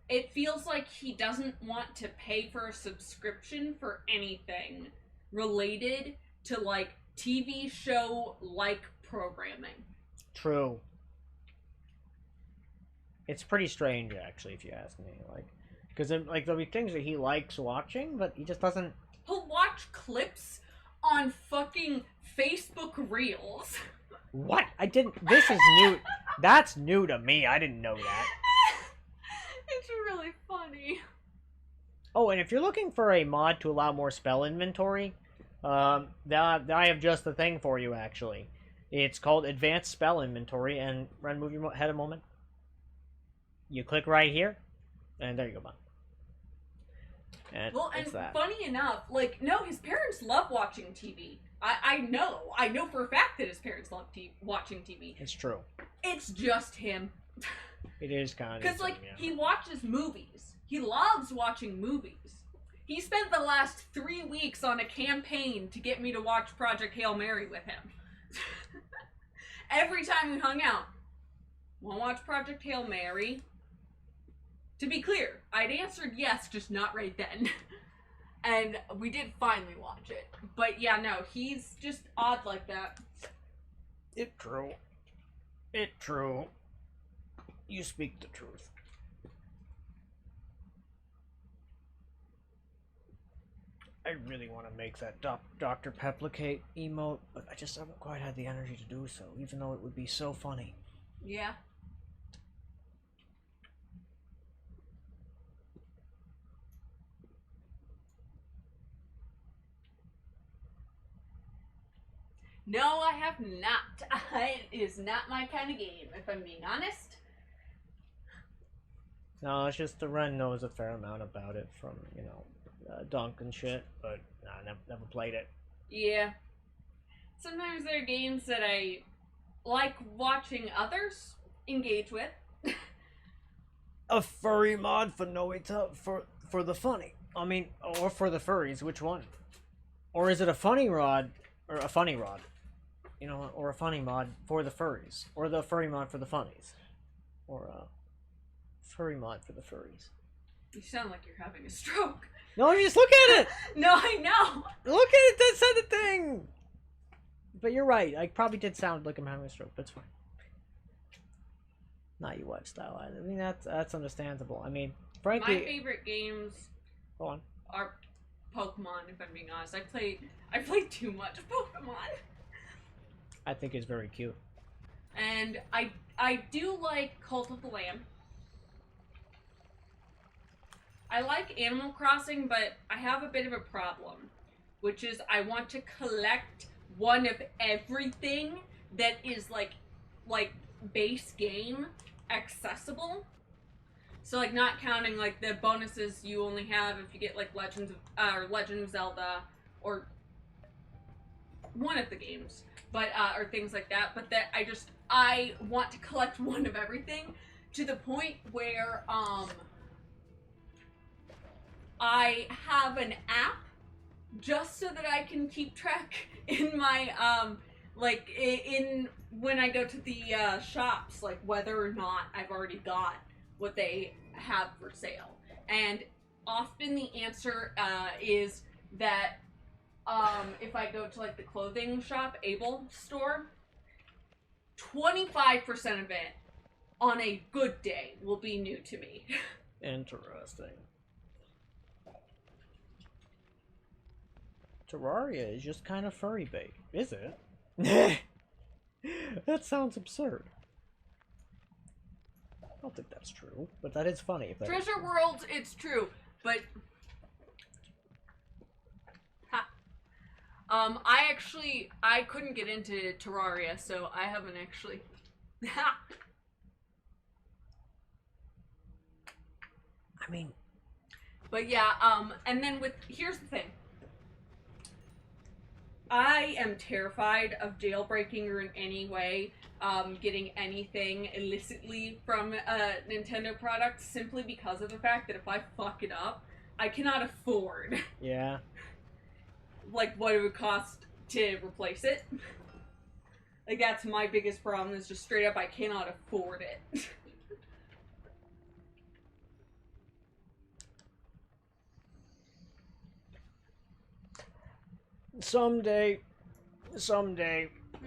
It feels like he doesn't want to pay for a subscription for anything related to like TV show like programming. True. It's pretty strange, actually, if you ask me. Like, because like there'll be things that he likes watching, but he just doesn't. He'll watch clips on fucking Facebook Reels. What? I didn't. This is new. That's new to me. I didn't know that. It's really funny. Oh, and if you're looking for a mod to allow more spell inventory, I have just the thing for you, actually. It's called Advanced Spell Inventory, and Ren, move your head a moment. You click right here, and there you go, Mom. And Well, and it's that. funny enough, like, no, his parents love watching TV. I know for a fact that his parents love watching TV. It's true. It's just him. It is kind of. Because, like, yeah. he watches movies. He loves watching movies. He spent the last 3 weeks on a campaign to get me to watch Project Hail Mary with him. Every time we hung out. Wanna watch Project Hail Mary? To be clear, I'd answered yes, just not right then. And we did finally watch it. But yeah, no, he's just odd like that. It true. It true. You speak the truth. I really want to make that Dr. Peplicate emote, but I just haven't quite had the energy to do so, even though it would be so funny. Yeah. No, I have not. It is not my kind of game, if I'm being honest. No, it's just the Ren knows a fair amount about it from, you know, Dunk and shit, but nah, never played it. Yeah. Sometimes there are games that I like watching others engage with. A furry mod for Noita for the funny. I mean, or for the furries, which one? Or is it a funny rod or a funny rod? You know, or a funny mod for the furries, or the furry mod for the funnies, or a furry mod for the furries. You sound like you're having a stroke. No, just look at it. No, I know. Look at it. That said the thing. But you're right. I probably did sound like I'm having a stroke. But it's fine. Not UI style. I mean, that's understandable. I mean, frankly, My favorite games go on. are Pokemon, if I'm being honest. I play too much Pokemon. I think it's very cute. And I do like Cult of the Lamb. I like Animal Crossing, but I have a bit of a problem, which is I want to collect one of everything that is like base game accessible. So like not counting like the bonuses you only have if you get like Legend of Zelda or one of the games, but or things like that. But that I want to collect one of everything to the point where I have an app just so that I can keep track in my, like, in when I go to the shops, like, whether or not I've already got what they have for sale. And often the answer is that if I go to, like, the clothing shop, Able store, 25% of it on a good day will be new to me. Interesting. Terraria is just kind of furry bait, is it? That sounds absurd. I don't think that's true, but that is funny. If that is Treasure true. World, it's true, but I couldn't get into Terraria, so I haven't actually. I mean, But yeah, and then here's the thing. I am terrified of jailbreaking or in any way getting anything illicitly from a Nintendo product simply because of the fact that if I fuck it up, I cannot afford yeah. like what it would cost to replace it. Like that's my biggest problem is just straight up I cannot afford it. Someday,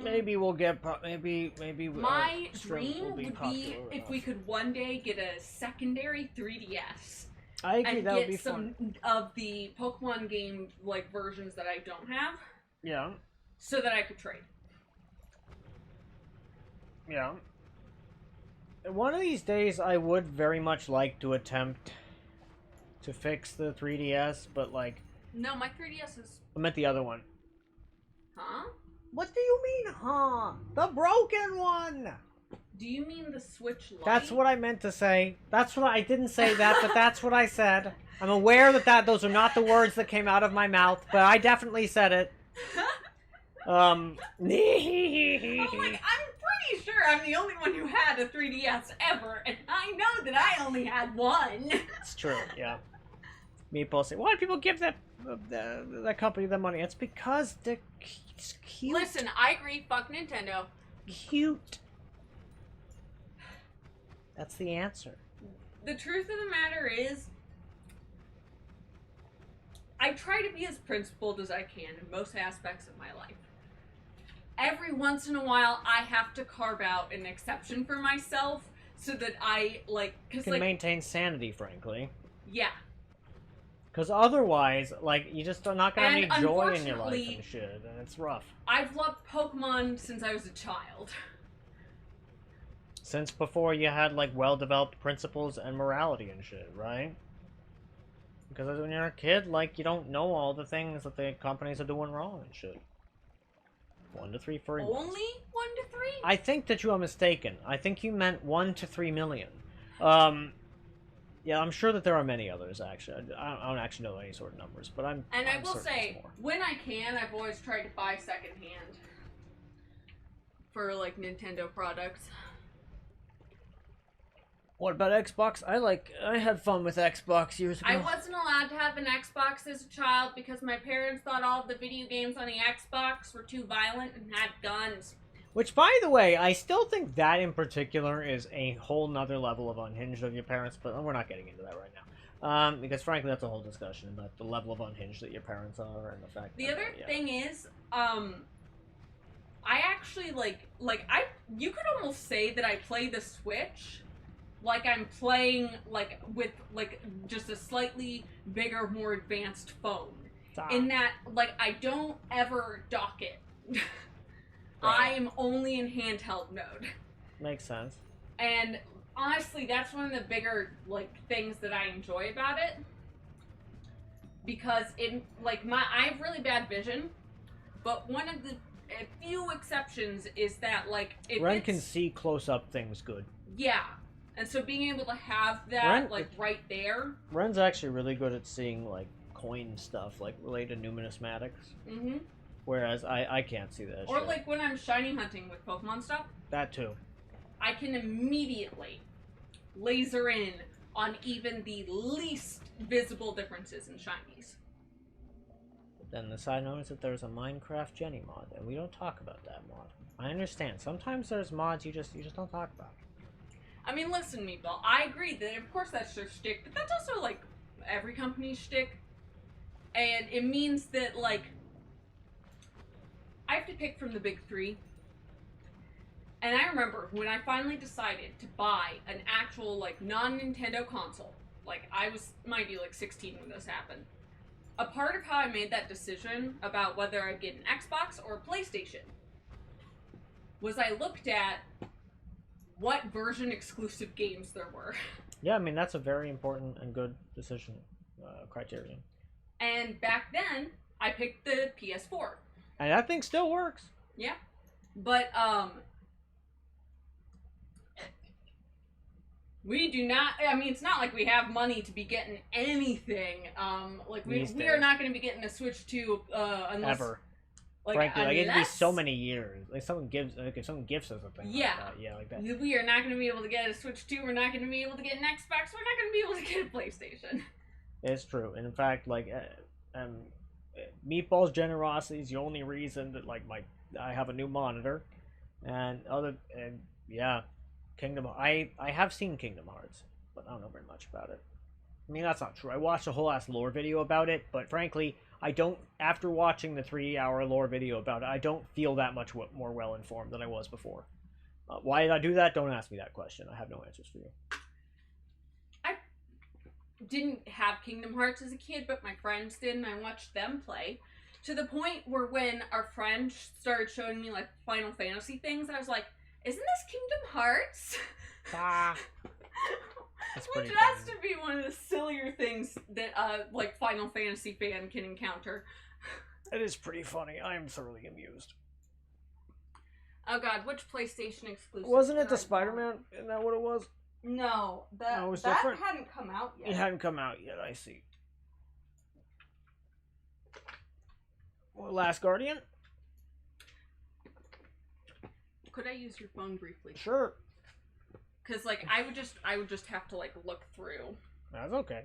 maybe we'll get. Maybe. My streams will dream would be popular if enough. we could one day get a secondary 3DS. I agree. And That would get be some fun. of the Pokemon game like versions that I don't have, Yeah. so that I could trade. Yeah. One of these days, I would very much like to attempt to fix the 3DS, but like, No, my 3DS is. I meant the other one. Huh? What do you mean, huh? The broken one! Do you mean the Switch Lite? That's what I meant to say. That's what I didn't say that, but that's what I said. I'm aware that those are not the words that came out of my mouth, but I definitely said it. I'm like, I'm pretty sure I'm the only one who had a 3DS ever, and I know that I only had one. It's true, yeah. Meeple say, why do people give that company the money? It's because they're cute. Listen, I agree. Fuck Nintendo. Cute. That's the answer. The truth of the matter is, I try to be as principled as I can in most aspects of my life. Every once in a while, I have to carve out an exception for myself so that I, like, because, Can like, maintain sanity, frankly. yeah. Because otherwise, like, you just are not going to And have any joy in your life unfortunately- and shit, and it's rough. I've loved Pokemon since I was a child. Since before you had, like, well-developed principles and morality and shit, right? Because when you're a kid, like, you don't know all the things that the companies are doing wrong and shit. 1 to 3 furry months. Only 1 to 3? I think that you are mistaken. I think you meant 1 to 3 million. Yeah, I'm sure that there are many others, actually. I don't actually know any sort of numbers, but I'm And I will certain say, it's more. when I can, I've always tried to buy secondhand for, like, Nintendo products. What about Xbox? I had fun with Xbox years ago. I wasn't allowed to have an Xbox as a child because my parents thought all of the video games on the Xbox were too violent and had guns. Which, by the way, I still think that in particular is a whole nother level of unhinged of your parents, but we're not getting into that right now. Because frankly, that's a whole discussion about the level of unhinged that your parents are and the fact The that, other yeah. thing is, I actually, you could almost say that I play the Switch like I'm playing, like, with, like, just a slightly bigger, more advanced phone. In that, like, I don't ever dock it. I am only in handheld mode. Makes sense. And honestly, that's one of the bigger, like, things that I enjoy about it. Because I have really bad vision, but one of the few exceptions is that, like, if Ren it's, can see close-up things good. yeah. And so being able to have that, Ren- like, right there. Ren's actually really good at seeing, like, coin stuff, like, related to numismatics. Mm-hmm. Whereas I can't see that Or, shit. like, when I'm shiny hunting with Pokemon stuff, That too. I can immediately laser in on even the least visible differences in shinies. then the side note is that there's a Minecraft Jenny mod, and we don't talk about that mod. I understand. Sometimes there's mods you just don't talk about. I mean, listen, Meatball, I agree that of course that's their shtick, but that's also, like, every company's shtick. And it means that, like, I have to pick from the big three. And I remember when I finally decided to buy an actual, like, non-Nintendo console. Like, might be, like, 16 when this happened. A part of how I made that decision about whether I'd get an Xbox or a PlayStation was I looked at what version exclusive games there were. Yeah, I mean, that's a very important and good decision criterion. And back then, I picked the PS4. And that thing still works. Yeah. But, we do not, I mean, it's not like we have money to be getting anything. Like, we are not going to be getting a Switch 2, unless... Ever. Like, frankly, like, it'd be so many years. Like, if someone gives us a thing yeah. like that. Yeah, like that. We are not going to be able to get a Switch 2, we're not going to be able to get an Xbox, we're not going to be able to get a PlayStation. It's true. And in fact, like, Meatball's generosity is the only reason that, like, I have a new monitor. And yeah, I have seen Kingdom Hearts, but I don't know very much about it. I mean, that's not true. I watched a whole ass lore video about it, but frankly, I don't, after watching the 3-hour lore video about it, I don't feel that much more well-informed than I was before. Why did I do that? Don't ask me that question. I have no answers for you. I didn't have Kingdom Hearts as a kid, but my friends did, and I watched them play. To the point where when our friend started showing me, like, Final Fantasy things, I was like, isn't this Kingdom Hearts? Ah. Which has to be one of the sillier things that, like, Final Fantasy fan can encounter. It is pretty funny. I am thoroughly amused. Oh god, which PlayStation exclusive? Wasn't it the Spider-Man? Isn't that what it was? No, that different? hadn't come out yet. It hadn't come out yet, I see. Well, Last Guardian? Could I use your phone briefly? Sure. Because, like, I would just have to, like, look through. That's okay.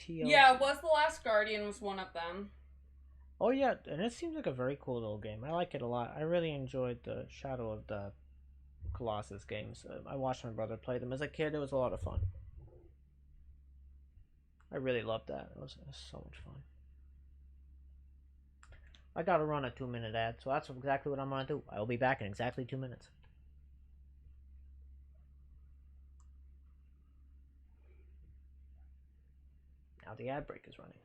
Yeah, Was the Last Guardian was one of them. Oh yeah, and it seems like a very cool little game. I like it a lot. I really enjoyed the Shadow of the Colossus games. I watched my brother play them as a kid. It was a lot of fun. I really loved that. It was so much fun. I gotta run a 2-minute ad, so that's exactly what I'm gonna do. I will be back in exactly 2 minutes. Now the ad break is running.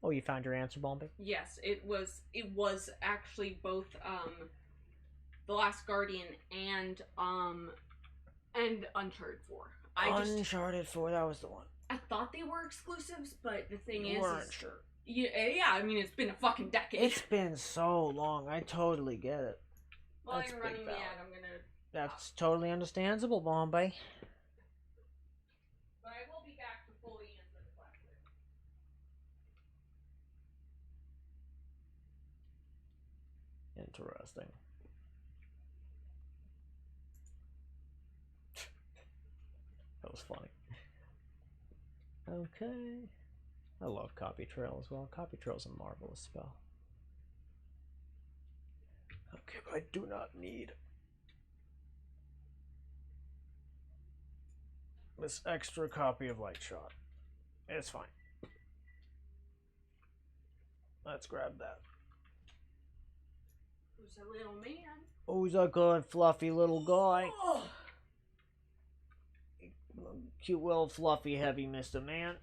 Oh, you found your answer, Bombi? Yes, it was actually both The Last Guardian and Uncharted 4. Uncharted 4, that was the one. I thought they were exclusives, but the thing You weren't sure. Yeah, I mean, it's been a fucking decade. It's been so long. I totally get it. While you're running the ad, I'm gonna... That's totally understandable, Bombay. But I will be back to fully answer the question. Interesting. That was funny. Okay. I love Copy Trail as well. Copy Trail's a marvelous spell. Okay, but I do not need this extra copy of Light Shot. It's fine. Let's grab that. Who's a little man? Who's a good fluffy little guy? Oh. Cute little fluffy heavy Mr. Man.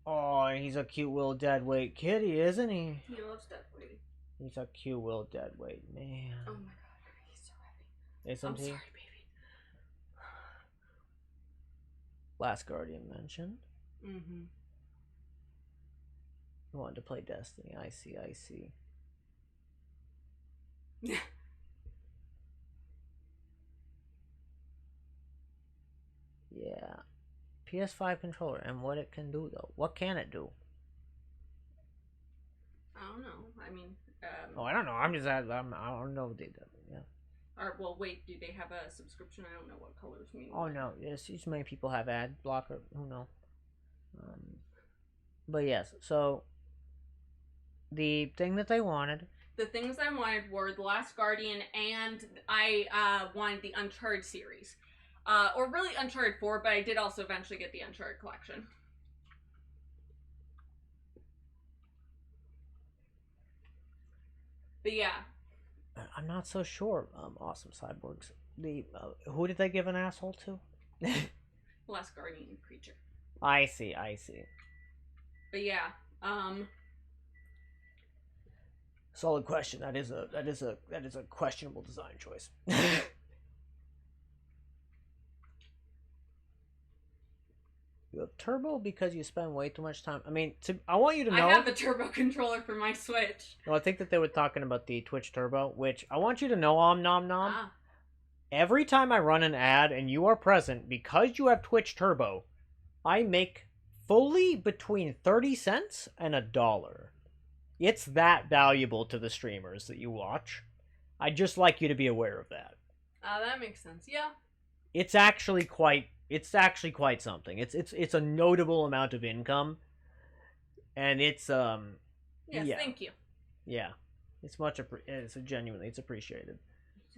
Oh, he's a cute little deadweight kitty, isn't he? He loves deadweight. He's a cute little deadweight man. Oh my god, he's so heavy. Isn't I'm he? sorry, baby. Last Guardian mentioned. Mm-hmm. You wanted to play Destiny. I see, I see. Yeah. PS5 controller and what it can do though. What can it do? I don't know. I mean, Oh, I don't know. I'm just I don't know what they do. Yeah. or well, wait. Do they have a subscription? I don't know what colors mean. Oh no. Yes, too many people have ad blocker. Who knows? But yes. So the thing that they wanted. The things I wanted were The Last Guardian, and I wanted the Uncharted series. Or really Uncharted 4, but I did also eventually get the Uncharted collection. But yeah. I'm not so sure. Awesome cyborgs. The who did they give an asshole to? Last Guardian creature. I see. I see. But yeah. Solid question. That is a questionable design choice. You have turbo because you spend way too much time. I mean, I want you to know. I have a turbo controller for my Switch. No, I think that they were talking about the Twitch Turbo, which I want you to know, nom. Ah. Every time I run an ad and you are present, because you have Twitch Turbo, I make fully between 30 cents and $1. It's that valuable to the streamers that you watch. I'd just like you to be aware of that. That makes sense. Yeah. It's actually quite something. It's a notable amount of income, and it's Yes, yeah. thank you. Yeah, it's genuinely appreciated.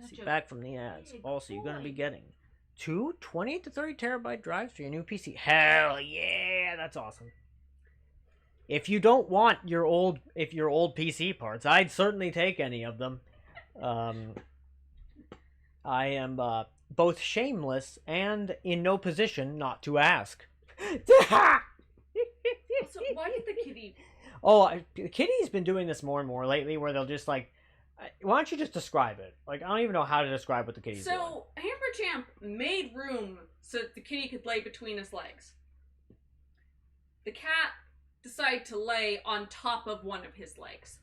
Such See, a back from the ads. big Also, you're gonna be boy. getting 2 20 to 30 terabyte drives for your new PC. Hell yeah, that's awesome. If you don't want your old PC parts, I'd certainly take any of them. I am both shameless and in no position not to ask. So why did the kitty? Oh, Kitty's been doing this more and more lately, where they'll just like, why don't you just describe it? Like, I don't even know how to describe what the kitty's doing. So Hamperchamp made room so that the kitty could lay between his legs. The cat decided to lay on top of one of his legs.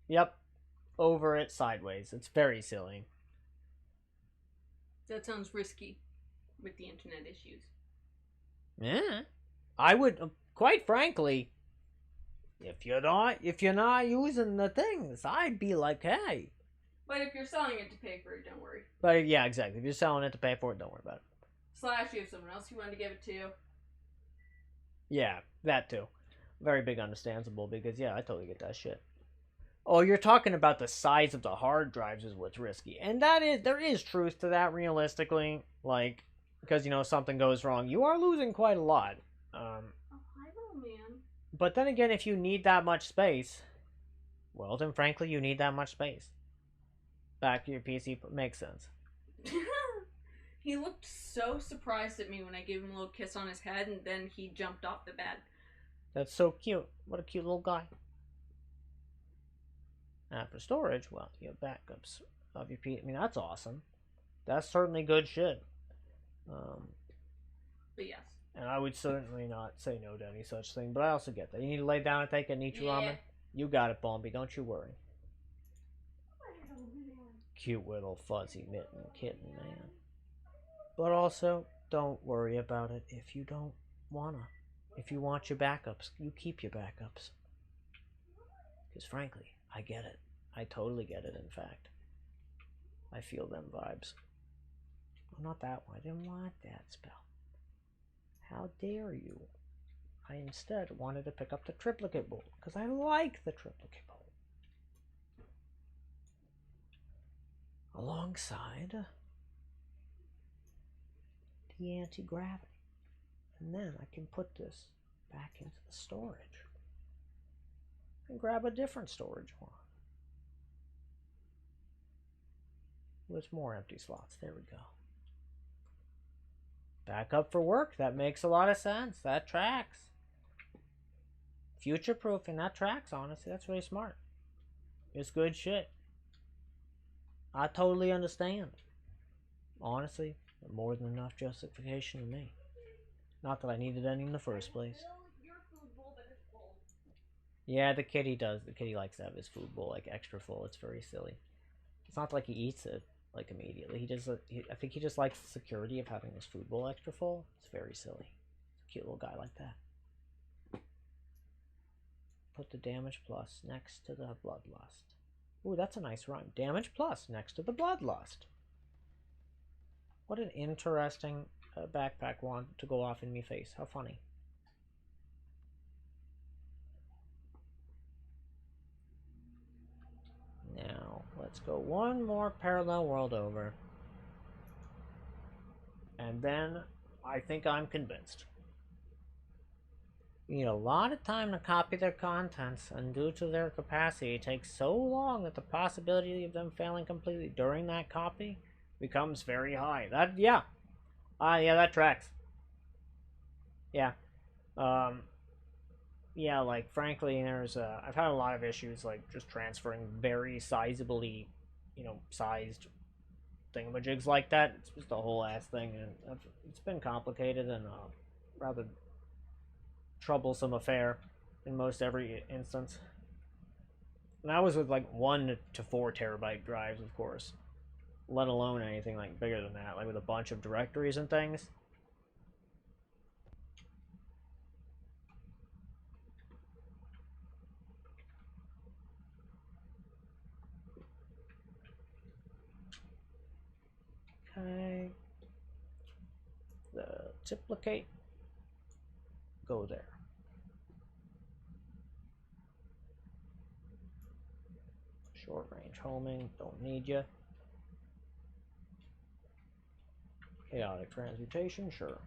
Yep, over it sideways. It's very silly. That sounds risky with the internet issues. Yeah, I would, quite frankly, if you're not using the things, I'd be like, hey. But if you're selling it to pay for it, don't worry. But yeah, exactly. If you're selling it to pay for it, don't worry about it. Slash, you have someone else you wanted to give it to. Yeah, that too. Very big understandable, because yeah, I totally get that shit. Oh, you're talking about the size of the hard drives is what's risky. And there is truth to that realistically. Like, because, something goes wrong, you are losing quite a lot. Oh, hi, little man. But then again, if you need that much space, well, then frankly, you need that much space. Back to your PC makes sense. He looked so surprised at me when I gave him a little kiss on his head, and then he jumped off the bed. That's so cute. What a cute little guy. For storage, well, you have backups of your PC. I mean, that's awesome. That's certainly good shit. But yes. And I would certainly not say no to any such thing, but I also get that. You need to lay down and take a Nichi Yeah. ramen? You got it, Bombi. Don't you worry. Cute little fuzzy mitten kitten, man. But also, don't worry about it if you don't wanna. If you want your backups, you keep your backups. Because frankly, I get it. I totally get it, in fact. I feel them vibes. Oh, not that one. I didn't want that spell. How dare you? I instead wanted to pick up the triplicate bolt, because I like the triplicate bolt. Alongside the anti-gravity. And then I can put this back into the storage. And grab a different storage one. With more empty slots. There we go. Back up for work. That makes a lot of sense. That tracks. Future-proofing. That tracks, honestly. That's really smart. It's good shit. I totally understand. Honestly, more than enough justification to me. Not that I needed any in the first place. Yeah, the kitty does. The kitty likes to have his food bowl like extra full. It's very silly. It's not like he eats it like immediately. I think he just likes the security of having his food bowl extra full. It's very silly. Cute little guy like that. Put the damage plus next to the bloodlust. Ooh, that's a nice rhyme. Damage plus next to the bloodlust. What an interesting backpack wand to go off in me face. How funny. Now, let's go one more parallel world over. And then I think I'm convinced. You need a lot of time to copy their contents, and due to their capacity, it takes so long that the possibility of them failing completely during that copy becomes very high. Yeah, that tracks. Yeah, yeah. Like frankly, I've had a lot of issues like just transferring very sizably, sized thingamajigs like that. It's just a whole ass thing, and it's been complicated and rather troublesome affair in most every instance. And I was with like 1 to 4 terabyte drives, of course, let alone anything like bigger than that, like with a bunch of directories and things. Okay, the duplicate, go there. Short range homing, don't need you. Chaotic transmutation, sure.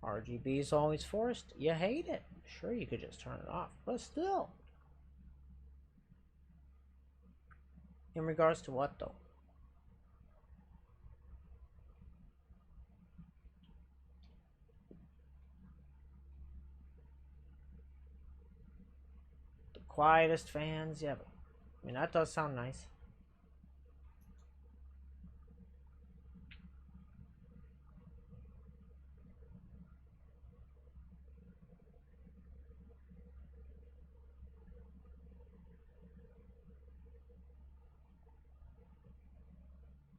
RGB is always forced. You hate it. Sure, you could just turn it off, but still. In regards to what, though? The quietest fans, yeah, but, I mean, that does sound nice.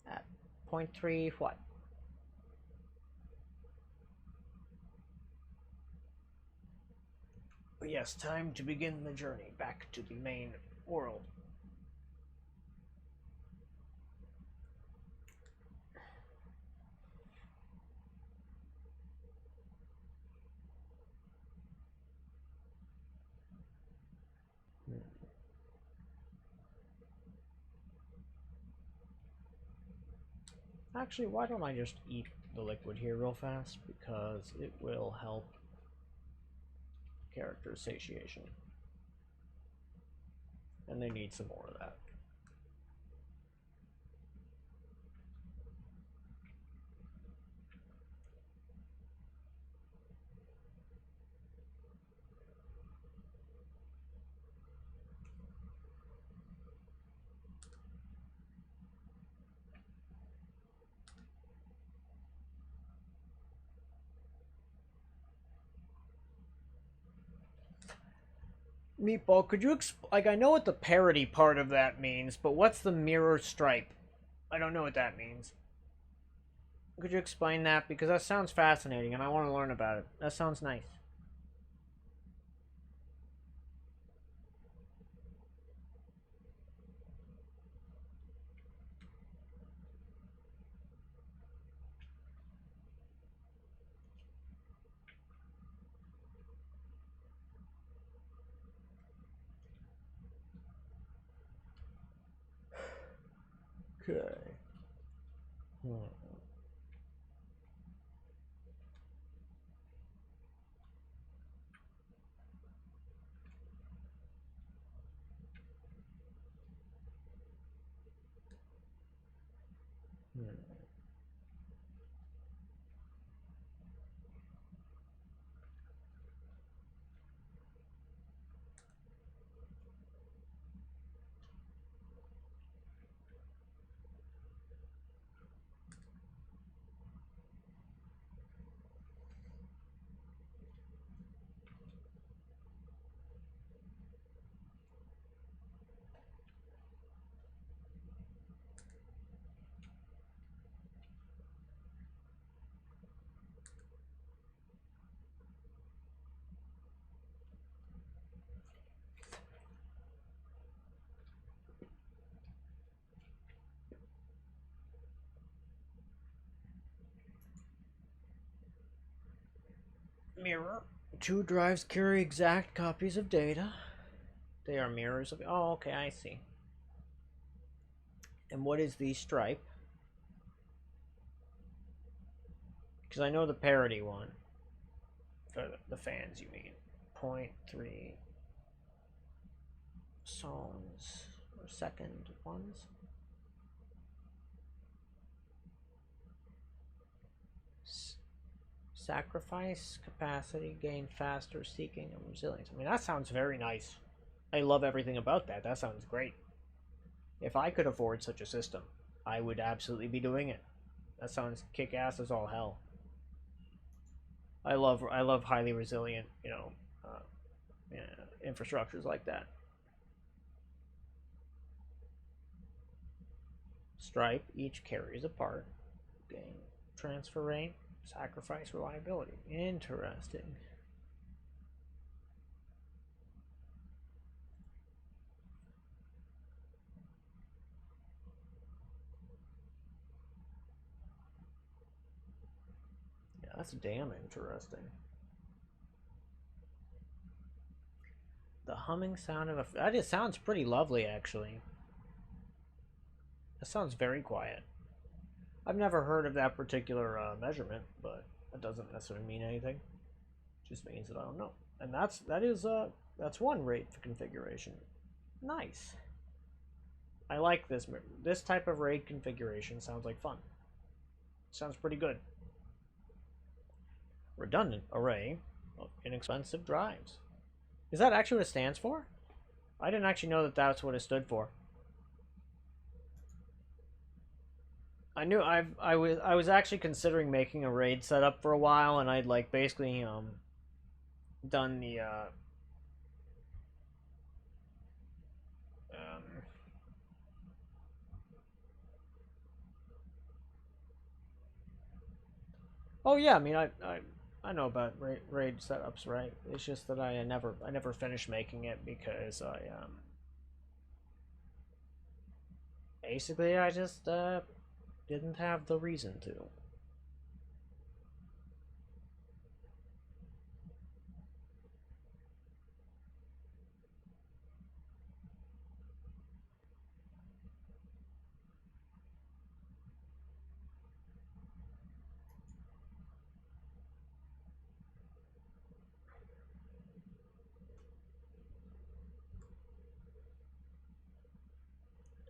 At 0.3 what? But yes, time to begin the journey back to the main world. Actually, why don't I just eat the liquid here real fast, because it will help character satiation. And they need some more of that. Meatball, could you like, I know what the parody part of that means, but what's the mirror stripe? I don't know what that means. Could you explain that? Because that sounds fascinating and I want to learn about it. That sounds nice. Okay. Mirror. 2 drives carry exact copies of data. They are mirrors of... Oh, okay, I see. And what is the stripe? Because I know the parity one. For the fans, you mean. 0.3 songs or second ones. Sacrifice, capacity, gain faster, seeking, and resilience. I mean, that sounds very nice. I love everything about that. That sounds great. If I could afford such a system, I would absolutely be doing it. That sounds kick-ass as all hell. I love highly resilient, infrastructures like that. Stripe, each carries a part. Gain transfer rate, sacrifice reliability. Interesting. Yeah, that's damn interesting. The humming sound of a... That just sounds pretty lovely, actually. That sounds very quiet. I've never heard of that particular measurement, but that doesn't necessarily mean anything. It just means that I don't know. And that's one rate for configuration. Nice. I like this. This type of RAID configuration sounds like fun. Sounds pretty good. Redundant array of inexpensive drives. Is that actually what it stands for? I didn't actually know that that's what it stood for. I knew I was actually considering making a RAID setup for a while, and I'd like basically done the oh yeah, I mean I know about RAID setups, right? It's just that I never finished making it because I basically I just didn't have the reason to.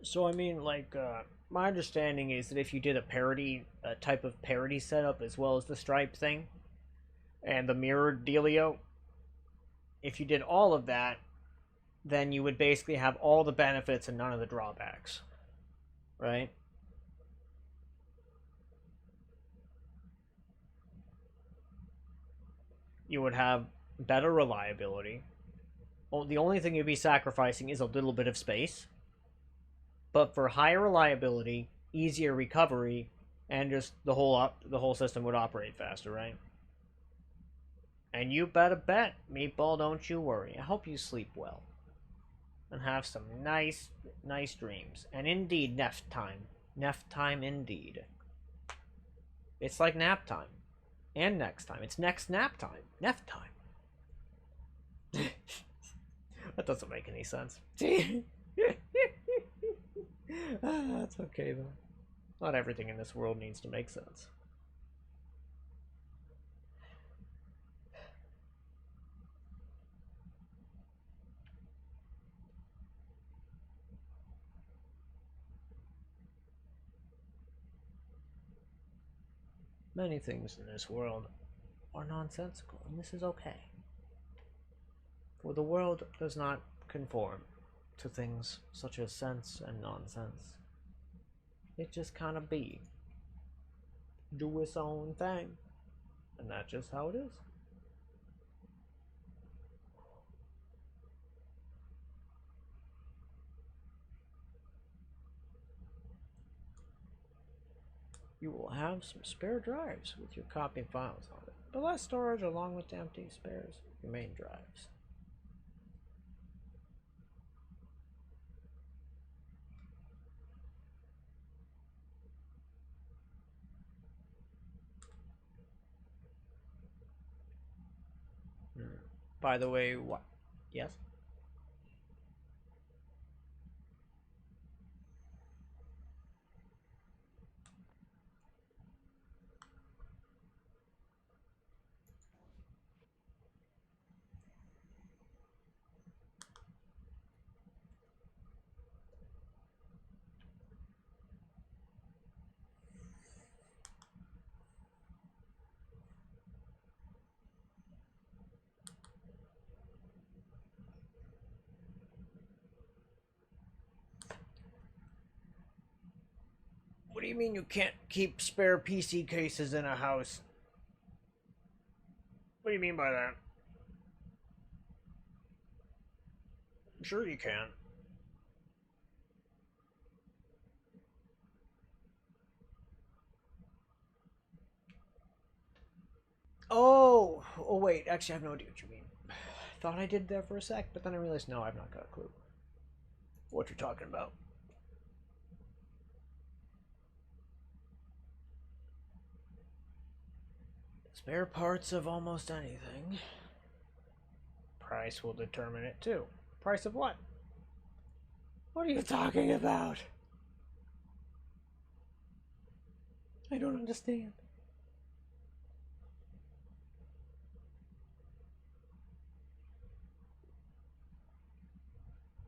So I mean, like, my understanding is that if you did a type of parity setup as well as the stripe thing, and the mirrored dealio, if you did all of that, then you would basically have all the benefits and none of the drawbacks, right? You would have better reliability. The only thing you'd be sacrificing is a little bit of space. But for higher reliability, easier recovery, and just the whole system would operate faster, right? And you better bet, Meatball, don't you worry. I hope you sleep well. And have some nice dreams. And indeed, nap time. Nap time indeed. It's like nap time. And next time. It's next nap time. Nap time. That doesn't make any sense. That's okay, though. Not everything in this world needs to make sense. Many things in this world are nonsensical, and this is okay. For the world does not conform to things such as sense and nonsense. It just kind of be. Do its own thing. And that's just how it is. You will have some spare drives with your copy files on it, but less storage along with the empty spares your main drives. By the way, what? Yes? What do you mean you can't keep spare PC cases in a house? What do you mean by that? Sure you can. Oh wait, actually I have no idea what you mean. Thought I did there for a sec, but then I realized no, I've not got a clue what you're talking about. Spare parts of almost anything. Price will determine it too. Price of what? What are you talking about? I don't understand.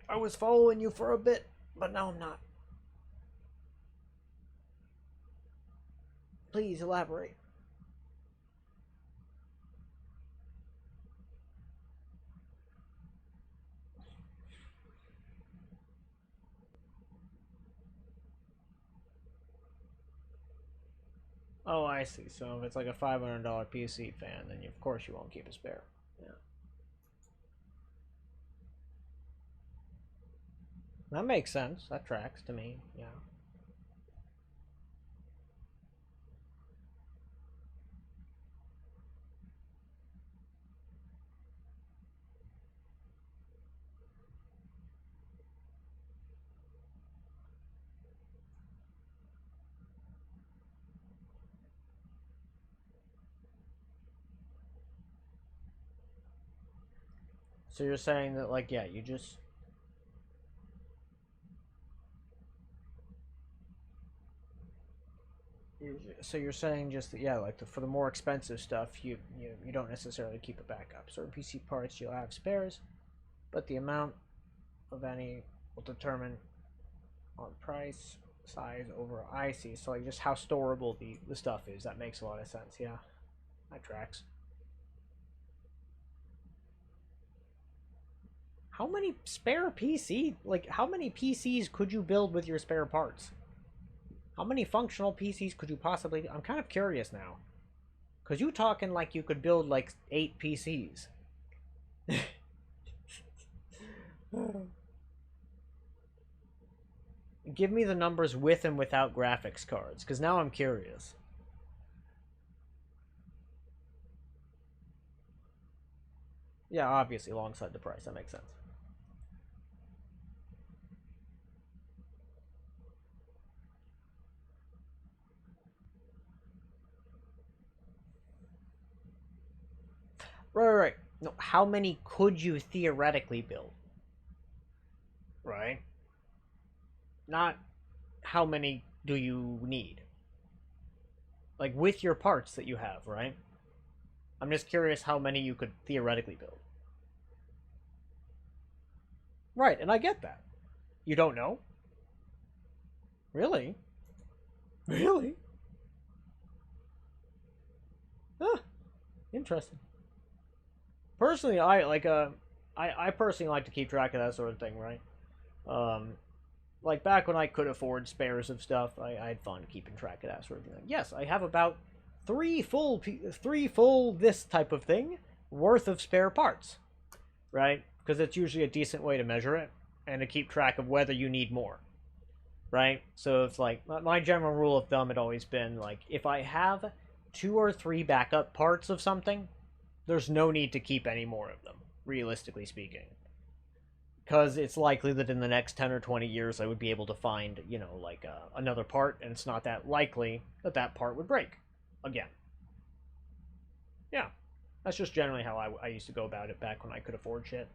I was following you for a bit, but now I'm not. Please elaborate. Oh, I see. So if it's like a $500 PC fan, then of course you won't keep a spare. Yeah. That makes sense. That tracks to me. Yeah. So you're saying that, like, yeah, you just... So you're saying just that, yeah, like for the more expensive stuff, you don't necessarily keep a backup. Certain PC parts you'll have spares, but the amount of any will determine on price, size, over. I see. So like just how storable the stuff is. That makes a lot of sense. Yeah, that tracks. How many spare PC? Like how many PCs could you build with your spare parts? How many functional PCs could you possibly... I'm kind of curious now. Because you talking like you could build like 8 PCs. Give me the numbers with and without graphics cards, because now I'm curious. Yeah, obviously, alongside the price. That makes sense. Right. No, how many could you theoretically build? Right? Not how many do you need. Like, with your parts that you have, right? I'm just curious how many you could theoretically build. Right, and I get that. You don't know? Really? Really? Huh. Interesting. Personally, I personally like to keep track of that sort of thing, right? Like back when I could afford spares of stuff, I had fun keeping track of that sort of thing. Yes, I have about three full this type of thing worth of spare parts, right? Because it's usually a decent way to measure it and to keep track of whether you need more, right? So it's like my general rule of thumb had always been like if I have 2 or 3 backup parts of something, there's no need to keep any more of them, realistically speaking. Because it's likely that in the next 10 or 20 years I would be able to find, you know, like another part, and it's not that likely that that part would break again. Yeah. That's just generally how I used to go about it back when I could afford shit.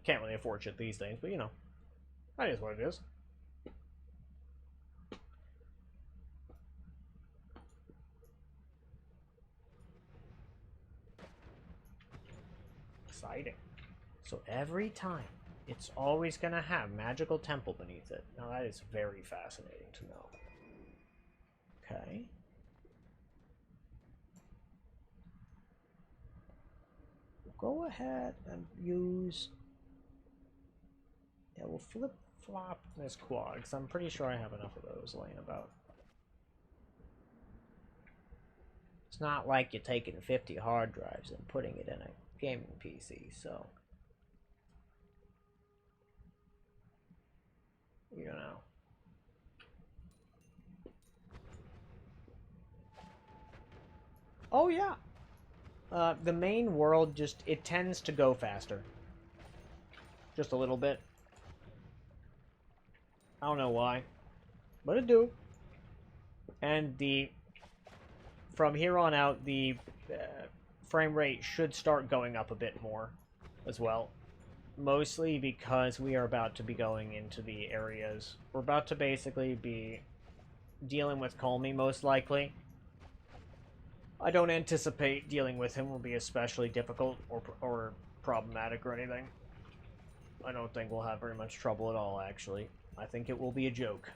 Can't really afford shit these days, but you know, that is what it is. Exciting. So every time, it's always gonna have magical temple beneath it. Now that is very fascinating to know. Okay. Go ahead and use... Yeah, we'll flip-flop this quad, because I'm pretty sure I have enough of those laying about. It's not like you're taking 50 hard drives and putting it in a gaming PC, so... You know. Oh, yeah! The main world just... It tends to go faster. Just a little bit. I don't know why. But it do. And the... From here on out, the frame rate should start going up a bit more as well. Mostly because we are about to be going into the areas. We're about to basically be dealing with Colmy, most likely. I don't anticipate dealing with him will be especially difficult or problematic or anything. I don't think we'll have very much trouble at all, actually. I think it will be a joke.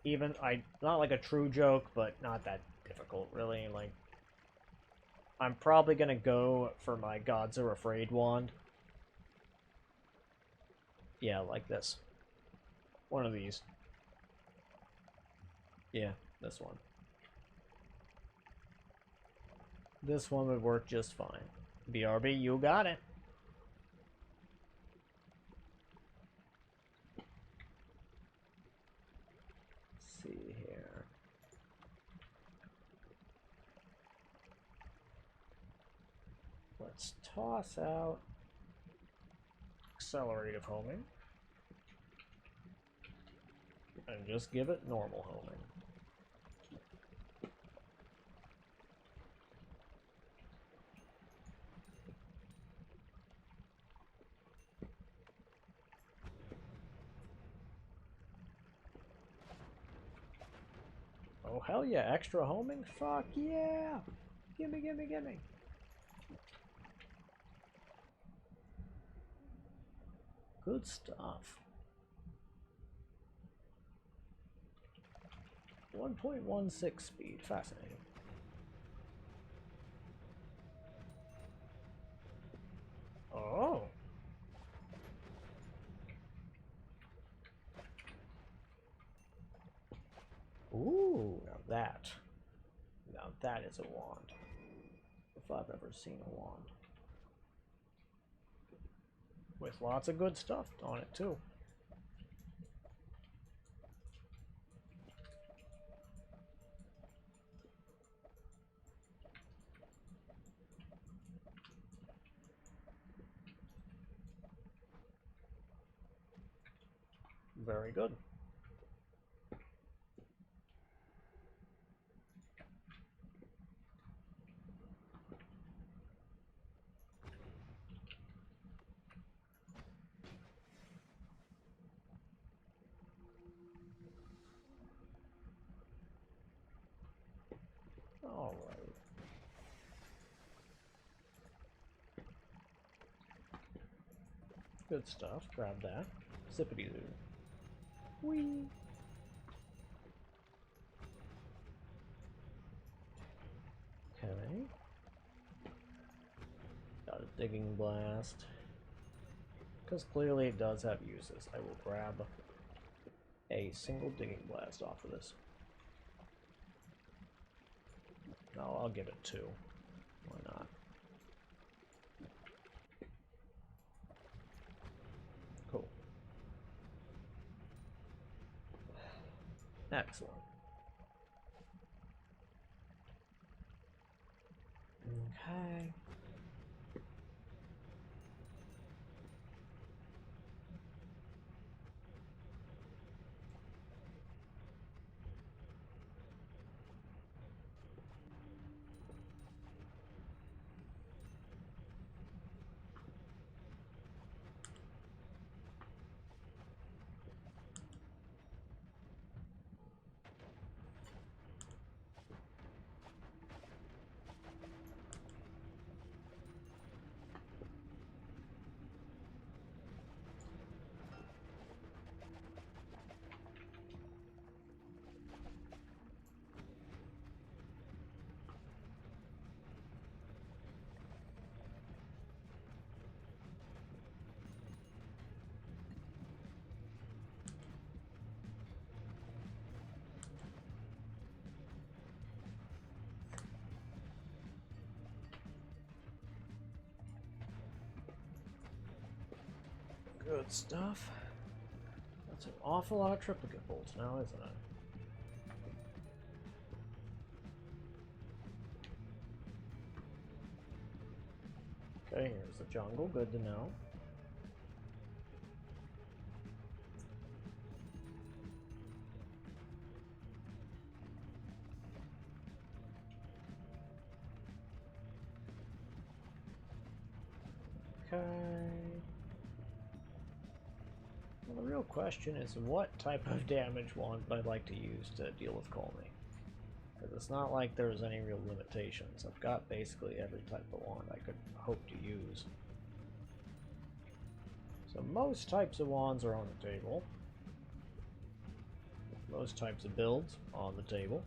Even, not like a true joke, but not that difficult, really. Like, I'm probably gonna go for my Gods Are Afraid wand. Yeah, like this. One of these. Yeah, this one. This one would work just fine. BRB, you got it. Let's see here. Let's toss out accelerative homing. And just give it normal homing. Oh, hell yeah, extra homing? Fuck yeah! Gimme, gimme, gimme! Good stuff. 1.16 speed, fascinating. Oh! Ooh, now that is a wand. If I've ever seen a wand. With lots of good stuff on it, too. Very good. All right. Good stuff. Grab that. Zippity-doo. Whee! Okay. Got a digging blast. Because clearly it does have uses. I will grab a single digging blast off of this. No, I'll give it 2. Why not? Cool. Excellent. Okay. Good stuff. That's an awful lot of triplicate bolts now, isn't it? Okay, here's the jungle. Good to know. Okay. Well, the real question is what type of damage wand I'd like to use to deal with Colney. Because it's not like there's any real limitations. I've got basically every type of wand I could hope to use. So most types of wands are on the table. Most types of builds on the table.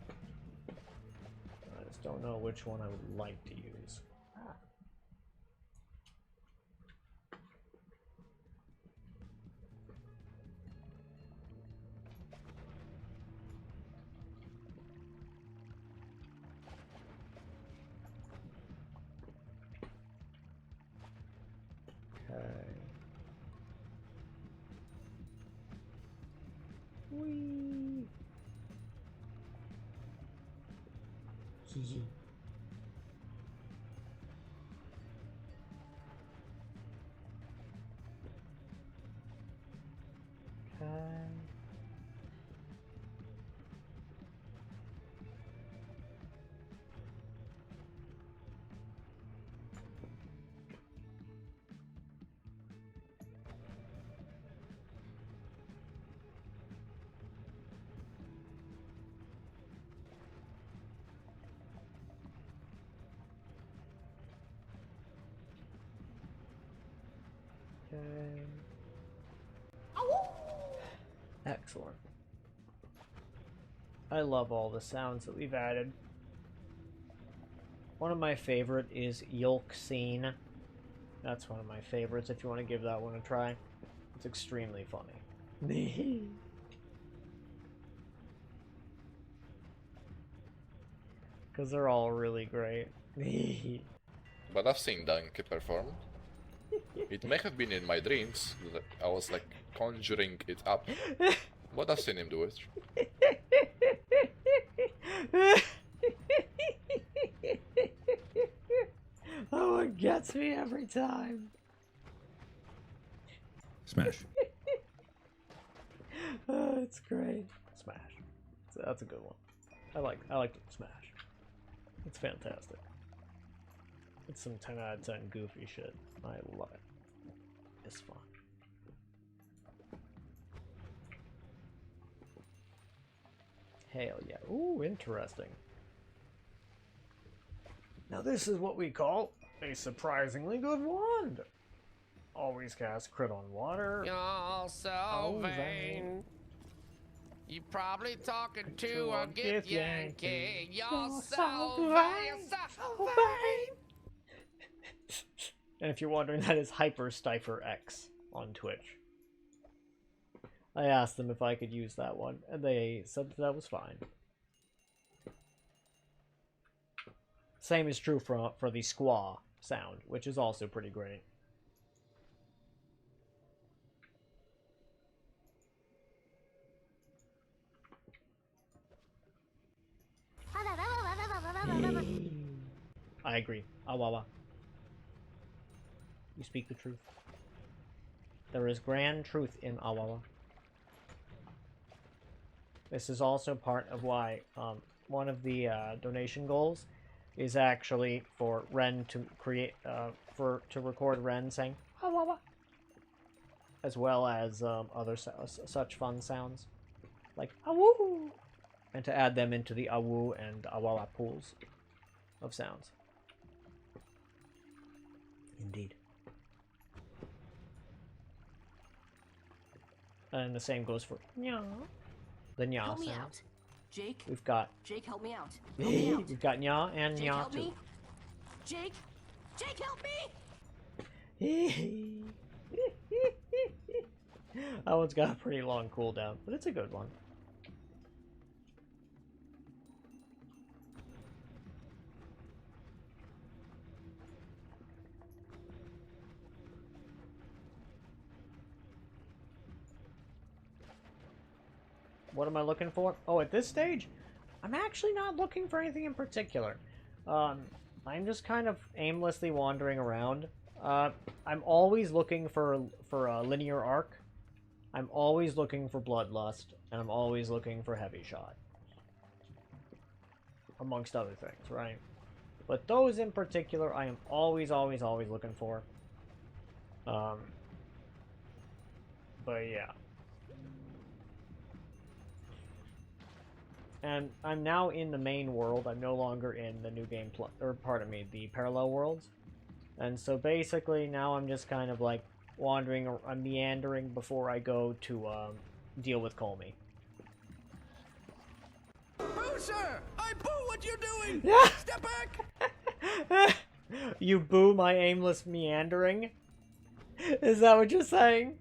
I just don't know which one I would like to use. Okay. Whee! Hee. Okay. Okay. Excellent. I love all the sounds that we've added. One of my favorite is Yolk Scene. That's one of my favorites if you want to give that one a try. It's extremely funny. Because they're all really great. But I've seen Donkey perform. It may have been in my dreams that I was like conjuring it up, but I've seen him do it. Oh, it gets me every time. Smash. Oh, it's great. Smash. That's a good one. I like Smash. It's fantastic. It's some 10 out of 10 goofy shit. I love it. It's fun. Hell yeah. Ooh, interesting. Now this is what we call a surprisingly good wand. Always cast crit on water. You're so Oh, vain. You probably talking to a gift Yankee. You're so vain, so vain. And if you're wondering, that is HyperStypher on Twitch. I asked them if I could use that one, and they said that was fine. Same is true for the squaw sound, which is also pretty great. I agree. Awawa. You speak the truth. There is grand truth in Awawa. This is also part of why one of the donation goals is actually for Ren to create to record Ren saying Awawa, as well as other such fun sounds like awoo, and to add them into the awoo and Awawa pools of sounds. Indeed. And the same goes for nya. The nya Help me sound. out. Jake? We've got Jake, help me out. Help me out. we've got nya and Jake, nya help too. me. Jake? Jake, help me! That one's got a pretty long cooldown, but it's a good one. What am I looking for? Oh, at this stage, I'm actually not looking for anything in particular. I'm just kind of aimlessly wandering around. I'm always looking for a linear arc. I'm always looking for bloodlust, and I'm always looking for heavy shot. Amongst other things, right? But those in particular, I am always, always, always looking for. But yeah. And I'm now in the main world. I'm no longer in the new game, the parallel worlds. And so basically now I'm just kind of like wandering, I'm meandering before I go to deal with Colmy. Boo, sir! I boo what you're doing! Yeah. Step back! You boo my aimless meandering? Is that what you're saying?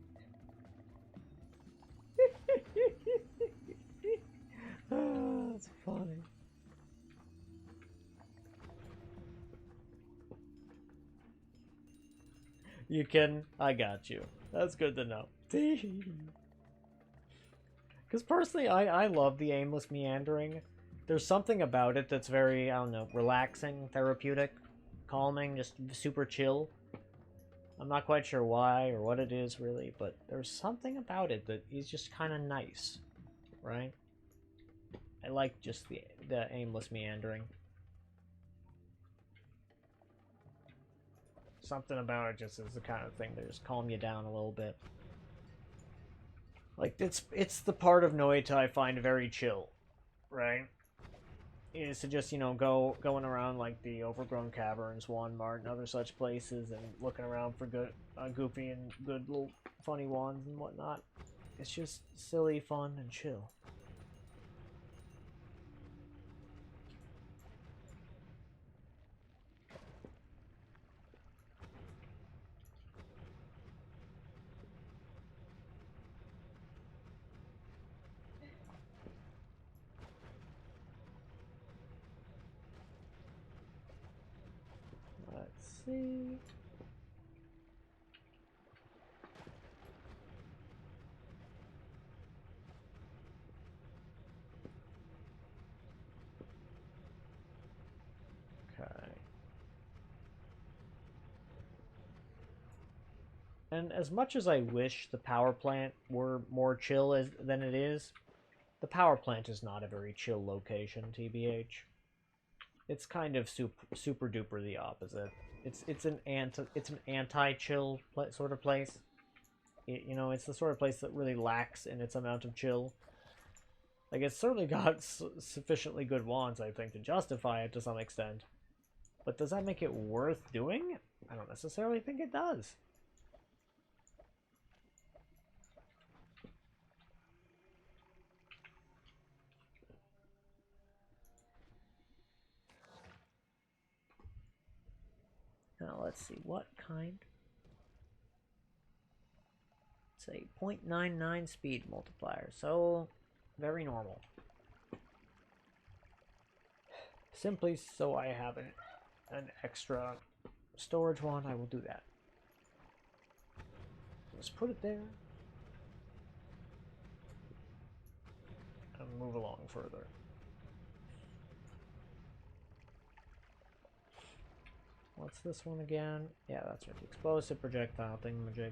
Oh, that's funny. You can. I got you. That's good to know. Because personally, I love the aimless meandering. There's something about it that's very, I don't know, relaxing, therapeutic, calming, just super chill. I'm not quite sure why or what it is really, but there's something about it that is just kind of nice, right? I like just the aimless meandering. Something about it just is the kind of thing that just calm you down a little bit. Like, it's the part of Noita I find very chill, right? Is to just, you know, going around like the Overgrown Caverns, Wanmart, and other such places, and looking around for good, goofy and good little funny wands and whatnot. It's just silly, fun, and chill. Let's see. Okay. And as much as I wish the power plant were more chill than it is, the power plant is not a very chill location, TBH. It's kind of super duper the opposite. It's an anti-chill sort of place. You know, it's the sort of place that really lacks in its amount of chill. Like, it's certainly got sufficiently good wands, I think, to justify it to some extent. But does that make it worth doing? I don't necessarily think it does. Now, let's see, what kind? It's a 0.99 speed multiplier, so very normal. Simply so I have an extra storage wand, I will do that. Just put it there. And move along further. What's this one again? Yeah, that's right. The explosive projectile thingamajig.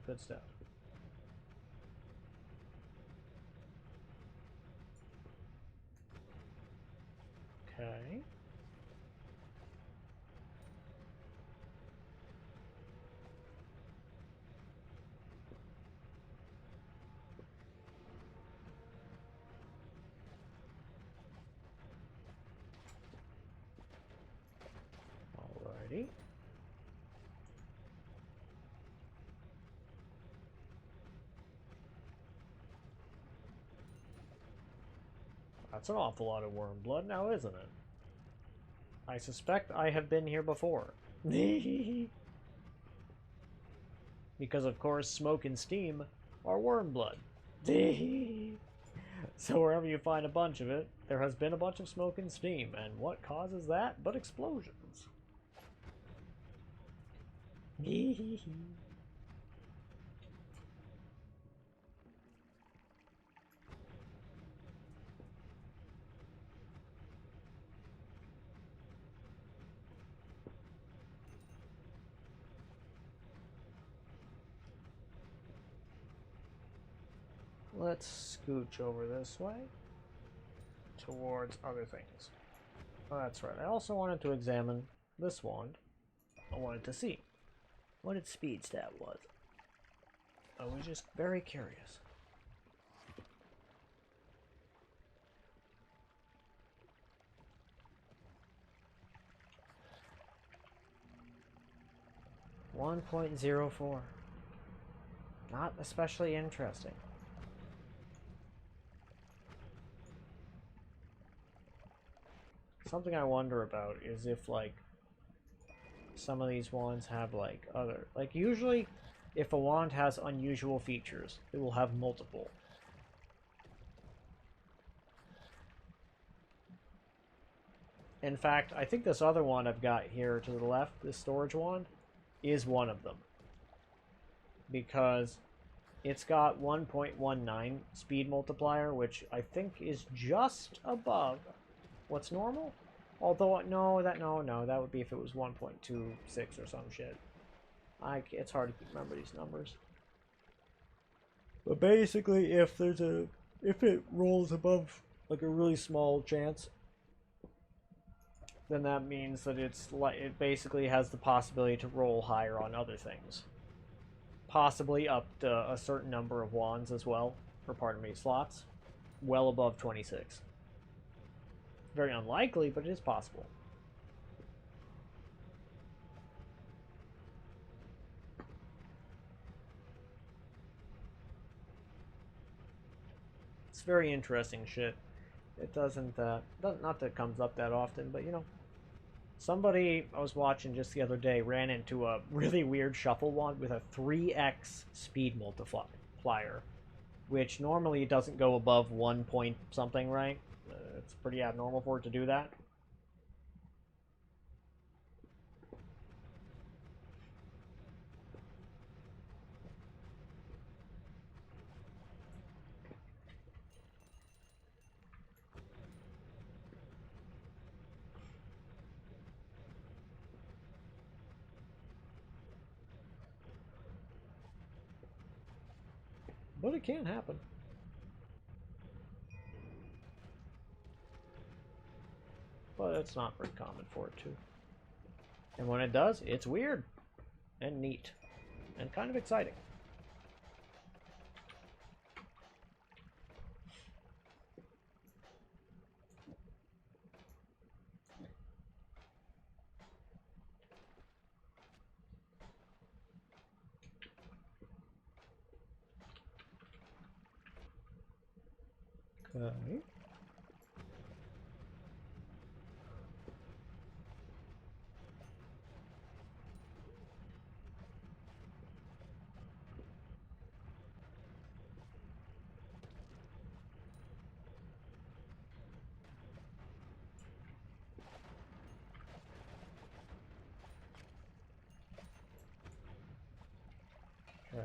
Good stuff. Okay. Alrighty. That's an awful lot of worm blood now, isn't it? I suspect I have been here before. Because, of course, smoke and steam are worm blood. So wherever you find a bunch of it, there has been a bunch of smoke and steam. And what causes that but explosions? let's scooch over this way towards other things. Oh, that's right. I also wanted to examine this wand. I wanted to see what its speed stat was. I was just very curious. .04. Not especially interesting. Something I wonder about is if, like, some of these wands have, like, other... Like, usually, if a wand has unusual features, it will have multiple. In fact, I think this other wand I've got here to the left, this storage wand, is one of them. Because it's got 1.19 speed multiplier, which I think is just above what's normal. Although, no, that would be if it was 1.26 or some shit. It's hard to remember these numbers. But basically, if it rolls above, like, a really small chance, then that means that it basically has the possibility to roll higher on other things. Possibly up to a certain number of wands as well, or pardon me, slots, well above 26. Very unlikely, but it is possible. It's very interesting shit. It doesn't, not that it comes up that often, but, you know, somebody I was watching just the other day ran into a really weird shuffle wand with a 3x speed multiplier, which normally doesn't go above 1 point something, right? It's pretty abnormal for it to do that. But it can happen. But it's not very common for it to. And when it does, it's weird. And neat. And kind of exciting. Okay.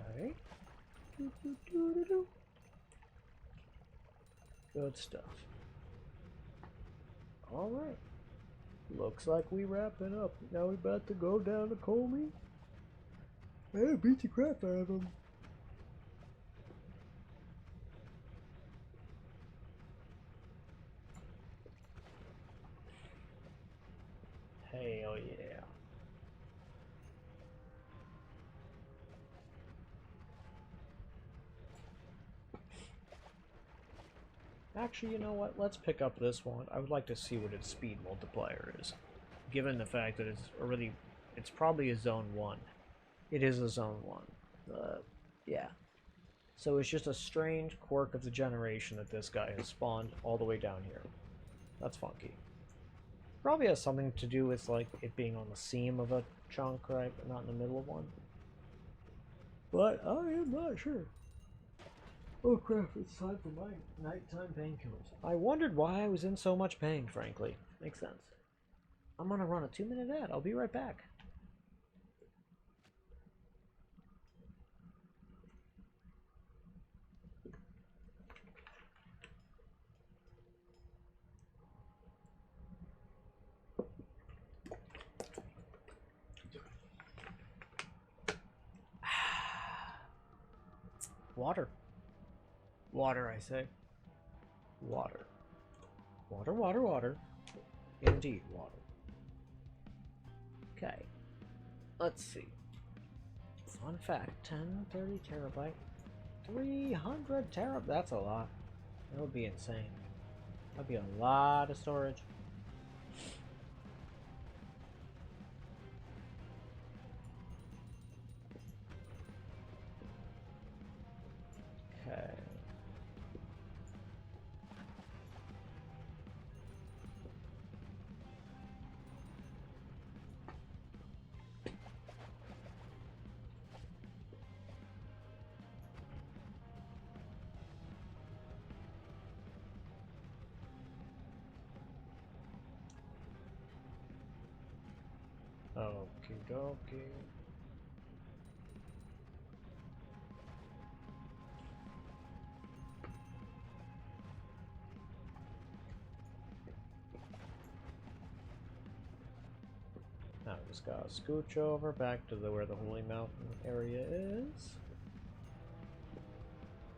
Okay. Good stuff. Alright. Looks like we wrapping up. Now we about to go down to Comey. Hey, beat the crap out of him. Hell yeah. Actually, you know what? Let's pick up this one. I would like to see what its speed multiplier is. Given the fact that it's probably a zone 1. It is a zone 1. Yeah. So it's just a strange quirk of the generation that this guy has spawned all the way down here. That's funky. Probably has something to do with, like, it being on the seam of a chunk, right? But not in the middle of one. But I am not sure. Oh crap, it's time for my nighttime painkillers. I wondered why I was in so much pain, frankly. Makes sense. I'm gonna run a 2-minute ad. I'll be right back. Water. Water, I say. Water. Water, water, water. Indeed, water. Okay. Let's see. Fun fact, 1030 terabyte. 300 terabyte. That's a lot. That would be insane. That'd be a lot of storage. Okay. Okie dokie. Now we just gotta scooch over back to where the Holy Mountain area is.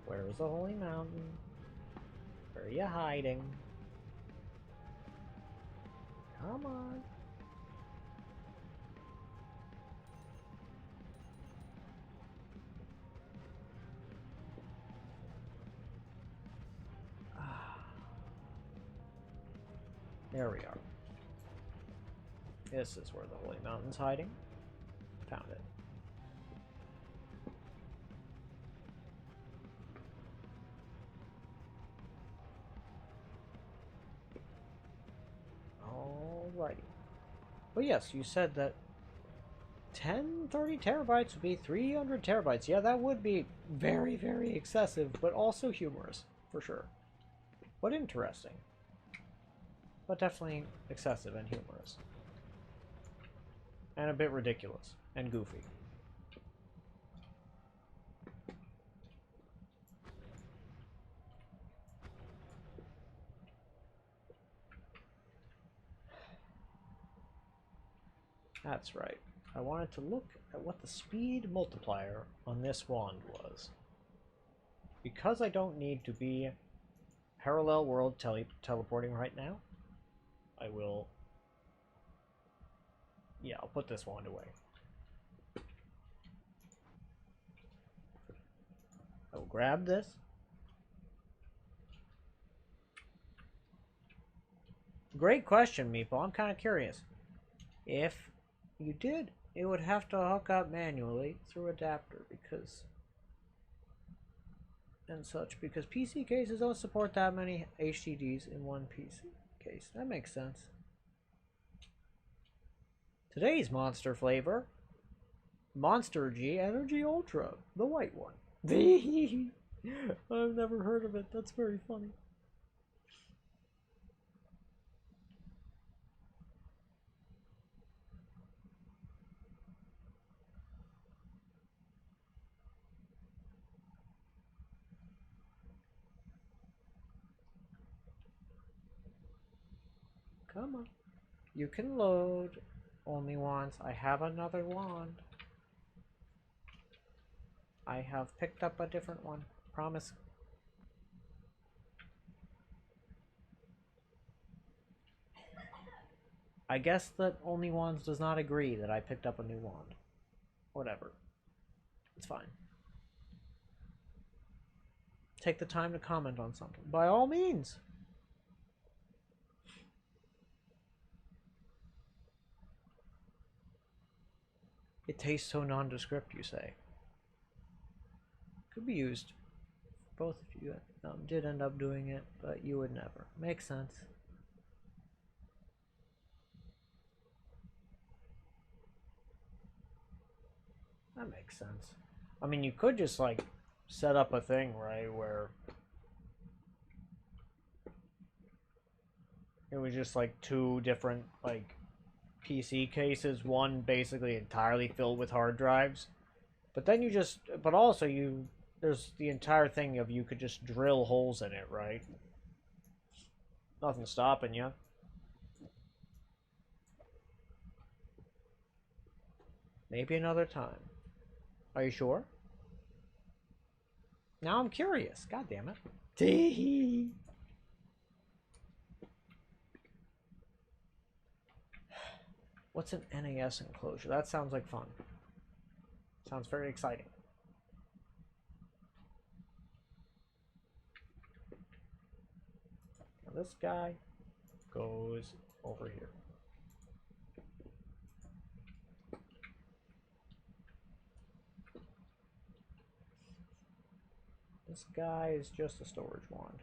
Where's the Holy Mountain? Where are you hiding? Come on. There we are. This is where the Holy Mountain's hiding. Found it. Alrighty. But yes, you said that 1030 terabytes would be 300 terabytes. Yeah, that would be very, very excessive, but also humorous, for sure. But interesting. But definitely excessive and humorous. And a bit ridiculous and goofy. That's right. I wanted to look at what the speed multiplier on this wand was. Because I don't need to be parallel world teleporting right now, I will... Yeah, I'll put this wand away. I will grab this. Great question, Meeple. I'm kind of curious. If you did, it would have to hook up manually through adapter because... and such, because PC cases don't support that many HDDs in one PC case. That makes sense. Today's monster flavor, Monster G Energy Ultra, the white one. I've never heard of it. That's very funny. Come on. You can load. Only once. I have another wand. I have picked up a different one. Promise. I guess that Only Wands does not agree that I picked up a new wand. Whatever. It's fine. Take the time to comment on something. By all means. It tastes so nondescript, you say. Could be used. Both of you did end up doing it, but you would never. Makes sense. That makes sense. I mean, you could just, like, set up a thing, right, where it was just, like, two different, like, PC cases, one basically entirely filled with hard drives. But then you just, but also there's the entire thing of you could just drill holes in it, right? Nothing stopping you. Maybe another time. Are you sure? Now I'm curious. God damn it. Tee. What's an NAS enclosure? That sounds like fun. Sounds very exciting. Now this guy goes over here. This guy is just a storage wand.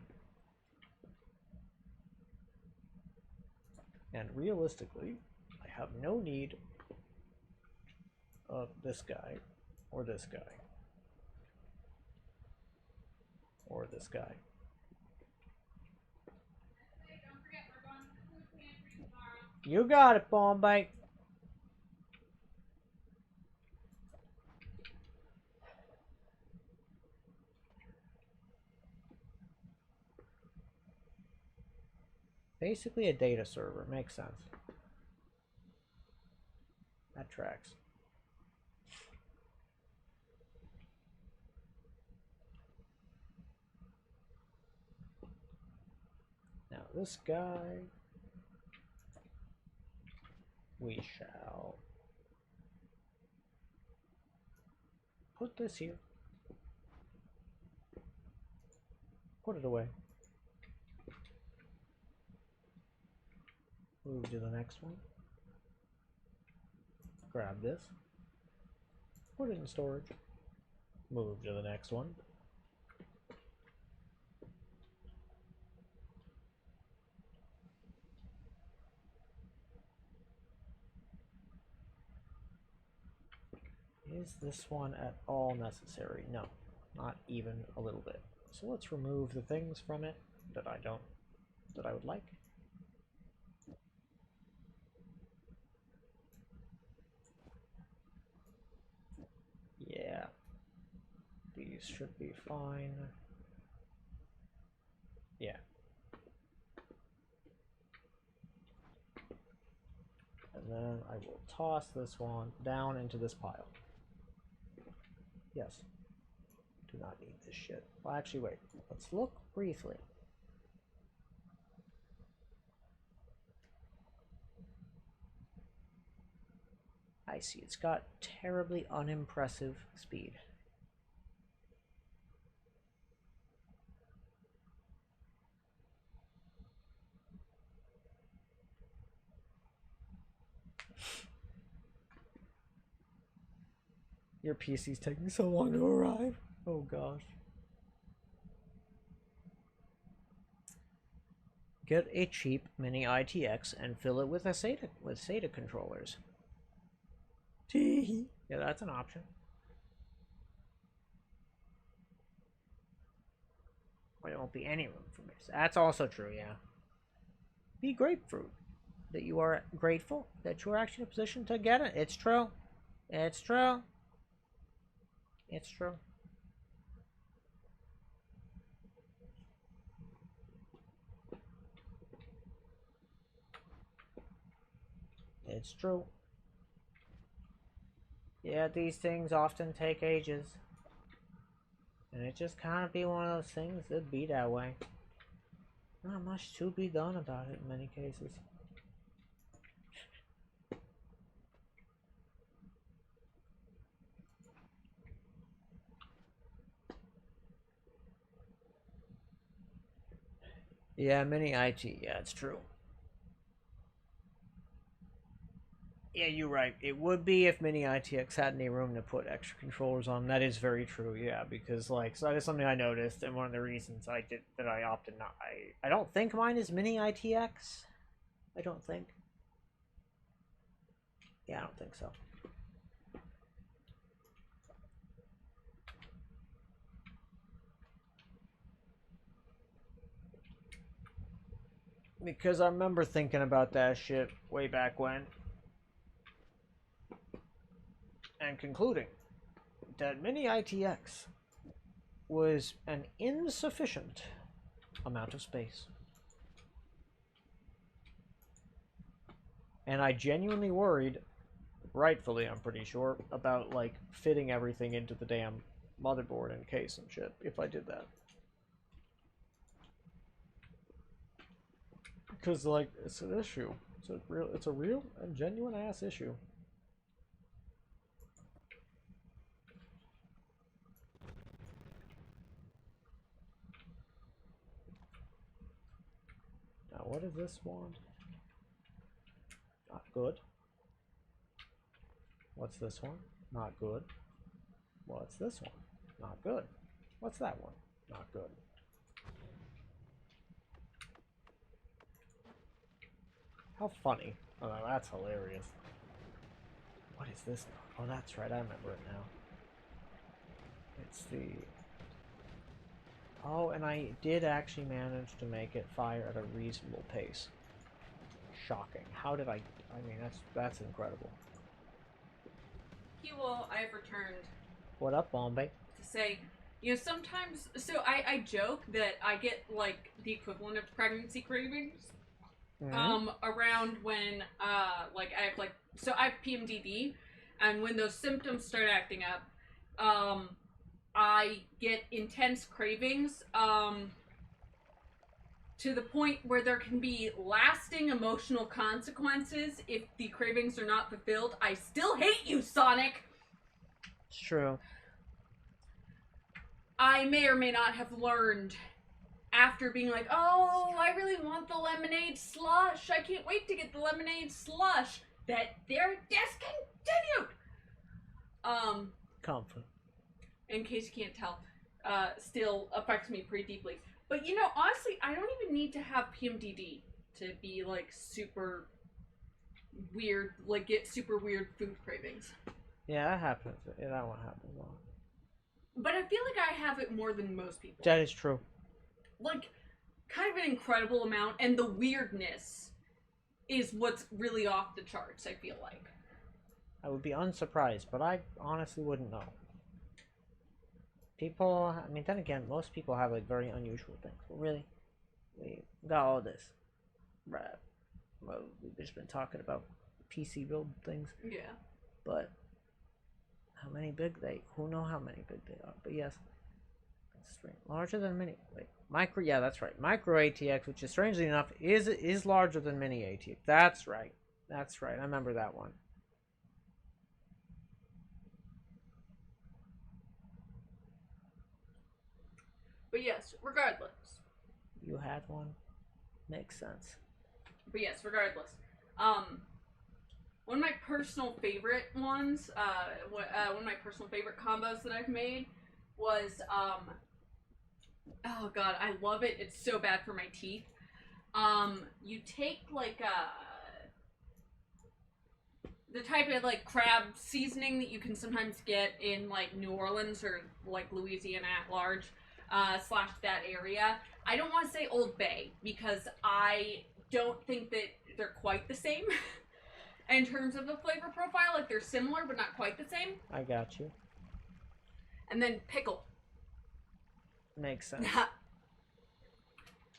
And realistically, I have no need of this guy, or this guy, or this guy. Don't forget, we're going to the food pantry tomorrow. You got it, Bombay. Basically a data server. Makes sense. That tracks. Now this guy, we shall put this here. Put it away. Move to the next one. Grab this. Put it in storage. Move to the next one. Is this one at all necessary? No, not even a little bit. So let's remove the things from it that I would like. Yeah, these should be fine. Yeah. And then I will toss this one down into this pile. Yes. Do not need this shit. Well, actually, wait. Let's look briefly. I see. It's got terribly unimpressive speed. Your PC's taking so long to arrive. Oh gosh. Get a cheap mini ITX and fill it with SATA controllers. Tee. Yeah, that's an option. But there won't be any room for me. That's also true, yeah. Be grapefruit. That you are grateful that you are actually in a position to get it. It's true. It's true. It's true. It's true. Yeah, these things often take ages. And it just kind of be one of those things that be that way. Not much to be done about it in many cases. Yeah, mini IT. Yeah, it's true. Yeah, you're right. It would be if mini ITX had any room to put extra controllers on. That is very true. Yeah, because like so that is something I noticed, and one of the reasons I did that I opted not. I don't think mine is mini ITX. I don't think. Yeah, I don't think so. Because I remember thinking about that shit way back when. And concluding that mini ITX was an insufficient amount of space. And I genuinely worried, rightfully I'm pretty sure, about like fitting everything into the damn motherboard and case and shit if I did that. Because, like, it's an issue. It's a real and genuine ass issue. Now, what is this wand? Not good. What's this one? Not good. What's this one? Not good. What's that one? Not good. How funny. Oh, that's hilarious. What is this? Oh, that's right. I remember it now. It's the... Oh, and I did actually manage to make it fire at a reasonable pace. Shocking. How did I mean, that's incredible. Well, I've returned What up, Bombay? to say, you know, sometimes, so I joke that I get, like, the equivalent of pregnancy cravings, around when, like, I have, like, so I have PMDD, and when those symptoms start acting up, I get intense cravings, to the point where there can be lasting emotional consequences if the cravings are not fulfilled. I still hate you, Sonic! It's true. I may or may not have learned after being like, oh, I really want the lemonade slush. I can't wait to get the lemonade slush. That they're discontinued. Comfort. In case you can't tell, still affects me pretty deeply. But you know, honestly, I don't even need to have PMDD to be like super weird, like get super weird food cravings. Yeah, that happens. Yeah, that one happens a lot. But I feel like I have it more than most people. That is true. Like, kind of an incredible amount, and the weirdness is what's really off the charts, I feel like. I would be unsurprised, but I honestly wouldn't know. People, I mean, then again, most people have like very unusual things. But really, we got all this. Right. Well, we've just been talking about PC build things. Yeah. But how many big they? Who know how many big they are? But yes, that's strange. Larger than mini. Wait, micro. Yeah, that's right. Micro ATX, which is strangely enough is larger than mini ATX. That's right. That's right. I remember that one. But yes, regardless. You had one. Makes sense. But yes, regardless. One of my personal favorite ones, one of my personal favorite combos that I've made was, oh god, I love it. It's so bad for my teeth. You take, like, the type of, like, crab seasoning that you can sometimes get in, like, New Orleans or, like, Louisiana at large, slash that area. I don't want to say Old Bay, because I don't think that they're quite the same. In terms of the flavor profile, like they're similar but not quite the same. I got you. And then pickle. Makes sense.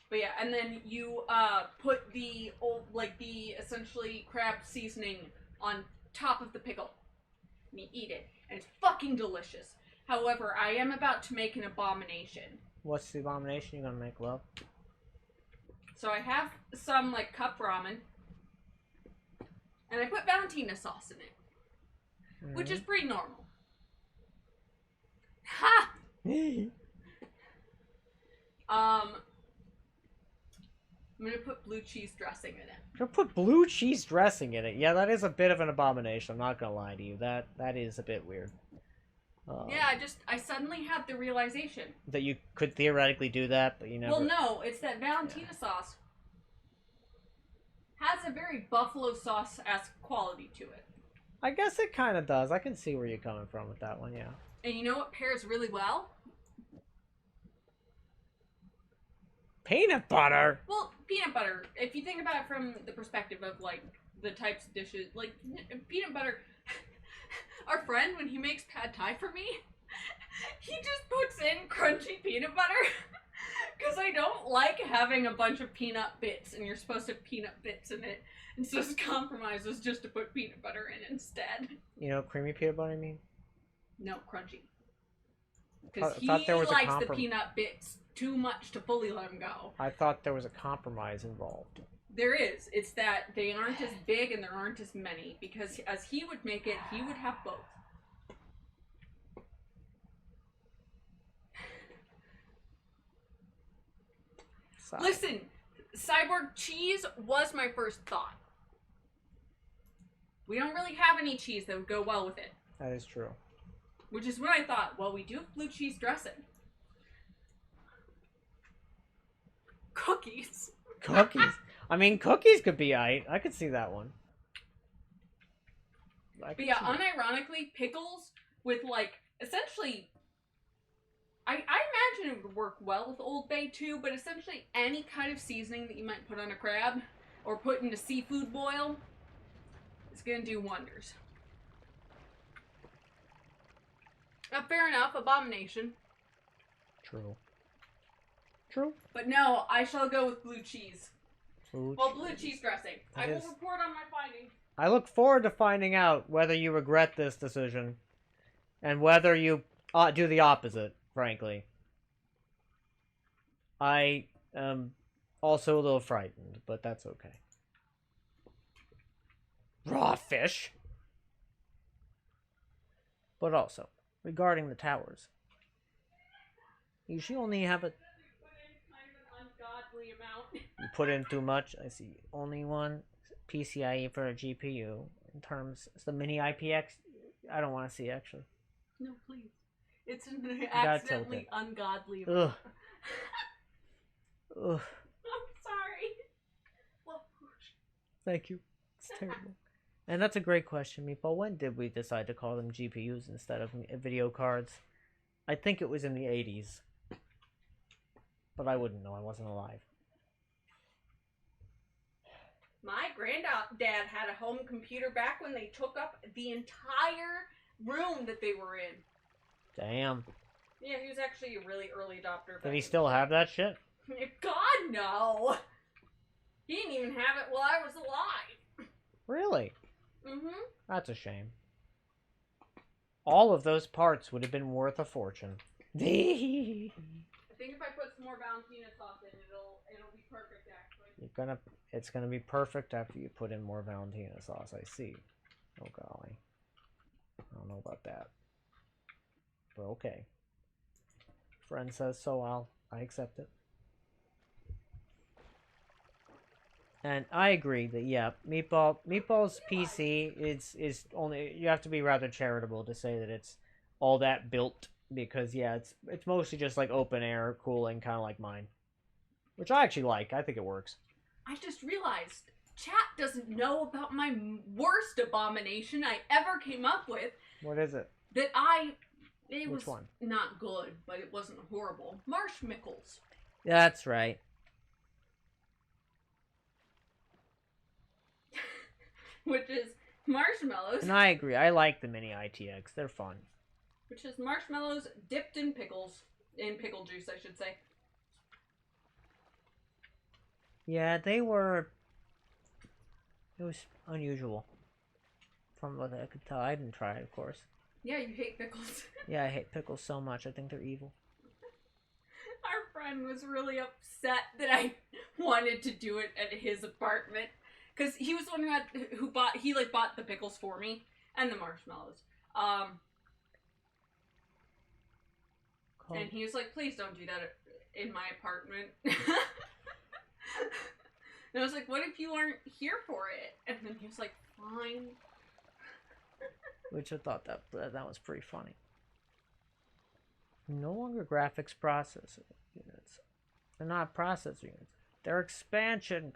But yeah, and then you put the old, like the essentially crab seasoning on top of the pickle. And you eat it. And it's fucking delicious. However, I am about to make an abomination. What's the abomination you're gonna make, love? So I have some like cup ramen. And I put Valentina sauce in it. Which is pretty normal. Ha! I'm gonna put blue cheese dressing in it. You're gonna put blue cheese dressing in it. Yeah, that is a bit of an abomination. I'm not gonna lie to you. That is a bit weird. Yeah, I suddenly had the realization. That you could theoretically do that, but you never... Well, no, it's that Valentina sauce has a very buffalo sauce-esque quality to it. I guess it kind of does. I can see where you're coming from with that one, yeah. And you know what pairs really well? Peanut butter? Well, peanut butter. If you think about it from the perspective of, like, the types of dishes, like, peanut butter... Our friend, when he makes pad thai for me, he just puts in crunchy peanut butter. Because I don't like having a bunch of peanut bits, and you're supposed to have peanut bits in it. And so his compromise was just to put peanut butter in instead. You know creamy peanut butter, I mean? No, crunchy. Because I he thought there was a likes the comprom- peanut bits too much to fully let him go. I thought there was a compromise involved. There is. It's that they aren't as big and there aren't as many. Because as he would make it, he would have both. Sorry. Listen, cyborg cheese was my first thought. We don't really have any cheese that would go well with it. That is true. Which is when I thought, well, we do have blue cheese dressing. Cookies. Cookies. I mean, cookies could be I could see that one. But yeah, unironically, pickles with, like, essentially... I imagine it would work well with Old Bay too, but essentially any kind of seasoning that you might put on a crab or put in a seafood boil is going to do wonders. Fair enough, abomination. True. True. But no, I shall go with blue cheese. Blue Cheese dressing. I That will is- report on my findings. I look forward to finding out whether you regret this decision and whether you do the opposite, frankly. I am also a little frightened, but that's okay. Raw fish! But also, regarding the towers, you should only have a... Kind of an ungodly amount. You put in too much. I see. Only one PCIe for a GPU. In terms, it's the mini IPX. I don't want to see actually. No, please. It's an gotta tilt accidentally it. ungodly Ugh. amount. Ugh. I'm sorry. Well, Thank you. It's terrible. And that's a great question, Meatball. When did we decide to call them GPUs instead of video cards? I think it was in the 80s. But I wouldn't know. I wasn't alive. my granddad had a home computer back when they took up the entire room that they were in. Damn. Yeah, he was actually a really early adopter. Did he still have that shit? God, no! He didn't even have it while I was alive. Really? Mm-hmm. That's a shame. All of those parts would have been worth a fortune. I think if I put some more Valentina sauce in, it'll be perfect, actually. It's gonna be perfect after you put in more Valentina sauce, I see. Oh golly. I don't know about that. But okay. Friend says so, I accept it. And I agree that yeah, Meatball's PC is only, you have to be rather charitable to say that it's all that built, because yeah, it's mostly just like open air cooling, kind of like mine, which I actually like. I think it works. I just realized chat doesn't know about my worst abomination I ever came up with. What is it? It Which was one? not good, but it wasn't horrible. Marshmickles. That's right. Which is marshmallows. And I agree. I like the mini ITX. They're fun. Which is marshmallows dipped in pickles. In pickle juice, I should say. Yeah, they were... It was unusual. From what I could tell. I didn't try it, of course. Yeah, you hate pickles. Yeah, I hate pickles so much. I think they're evil. Our friend was really upset that I wanted to do it at his apartment. Because he was the one who bought the pickles for me. And the marshmallows. And he was like, please don't do that in my apartment. And I was like, what if you aren't here for it? And then he was like, fine. Which I thought that was pretty funny. No longer graphics processor units. They're not processor units. They're expansion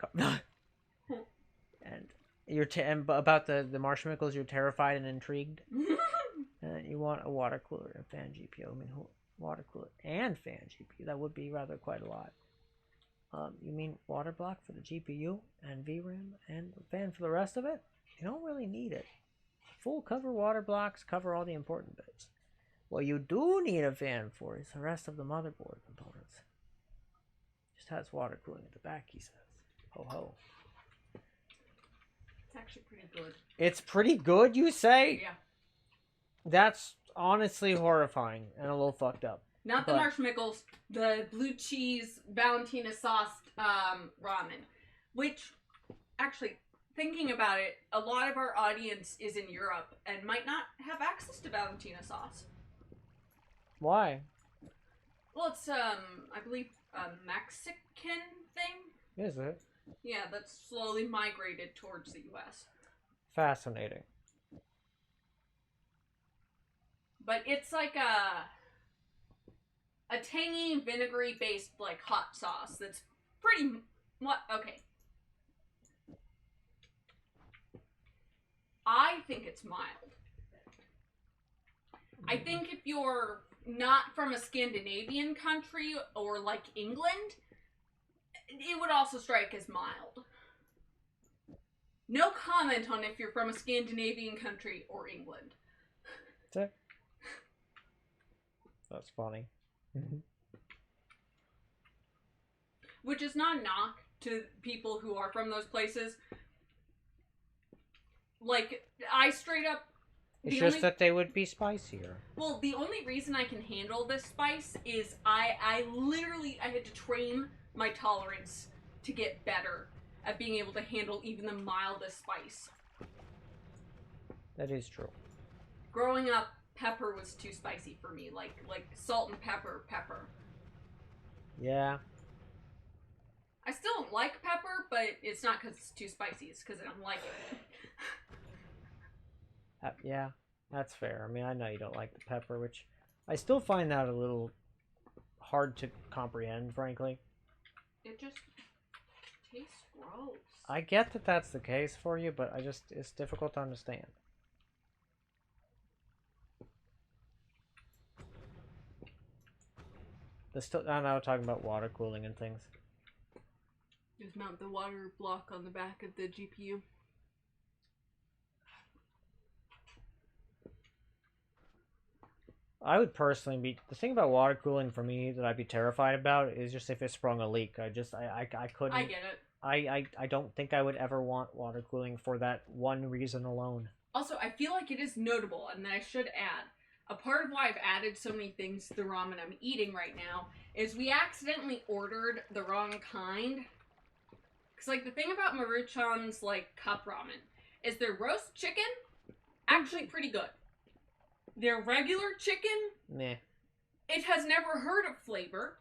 And and about the Marshmickles, you're terrified and intrigued. And you want a water cooler and fan GPU. I mean, water cooler and fan GPU. That would be rather quite a lot. You mean water block for the GPU and VRAM and fan for the rest of it? You don't really need it. Full cover water blocks cover all the important bits. What you do need a fan for is the rest of the motherboard components. Just has water cooling at the back, he says. Ho ho. It's actually pretty good. It's pretty good, you say? Yeah. That's honestly horrifying and a little fucked up. Not the But- marshmallows, the blue cheese Valentina sauce ramen. Which, actually, thinking about it, a lot of our audience is in Europe and might not have access to Valentina sauce. Why? Well, it's, I believe, a Mexican thing? Is it? Yeah, that's slowly migrated towards the US. Fascinating. But it's like a tangy, vinegary-based, like, hot sauce that's pretty... What? Okay. I think it's mild. I think if you're not from a Scandinavian country or like England, it would also strike as mild. No comment on if you're from a Scandinavian country or England. That's funny. Which is not a knock to people who are from those places. Like, I straight up... It's just that they would be spicier. Well, the only reason I can handle this spice is I literally, I had to train my tolerance to get better at being able to handle even the mildest spice. That is true. Growing up, pepper was too spicy for me. Like salt and pepper. Yeah. I still don't like pepper, but it's not because it's too spicy. It's because I don't like it. Yeah, that's fair. I mean, I know you don't like the pepper, which I still find that a little hard to comprehend, frankly. It just tastes gross. I get that that's the case for you, but it's difficult to understand. I know, talking about water cooling and things. Just mount the water block on the back of the GPU. I would personally be... The thing about water cooling for me that I'd be terrified about is just if it sprung a leak. I couldn't... I get it. I don't think I would ever want water cooling for that one reason alone. Also, I feel like it is notable, and I should add, a part of why I've added so many things to the ramen I'm eating right now is we accidentally ordered the wrong kind. Because, like, the thing about Maruchan's, like, cup ramen is their roast chicken, actually pretty good. Their regular chicken, Meh. it has never heard of flavor.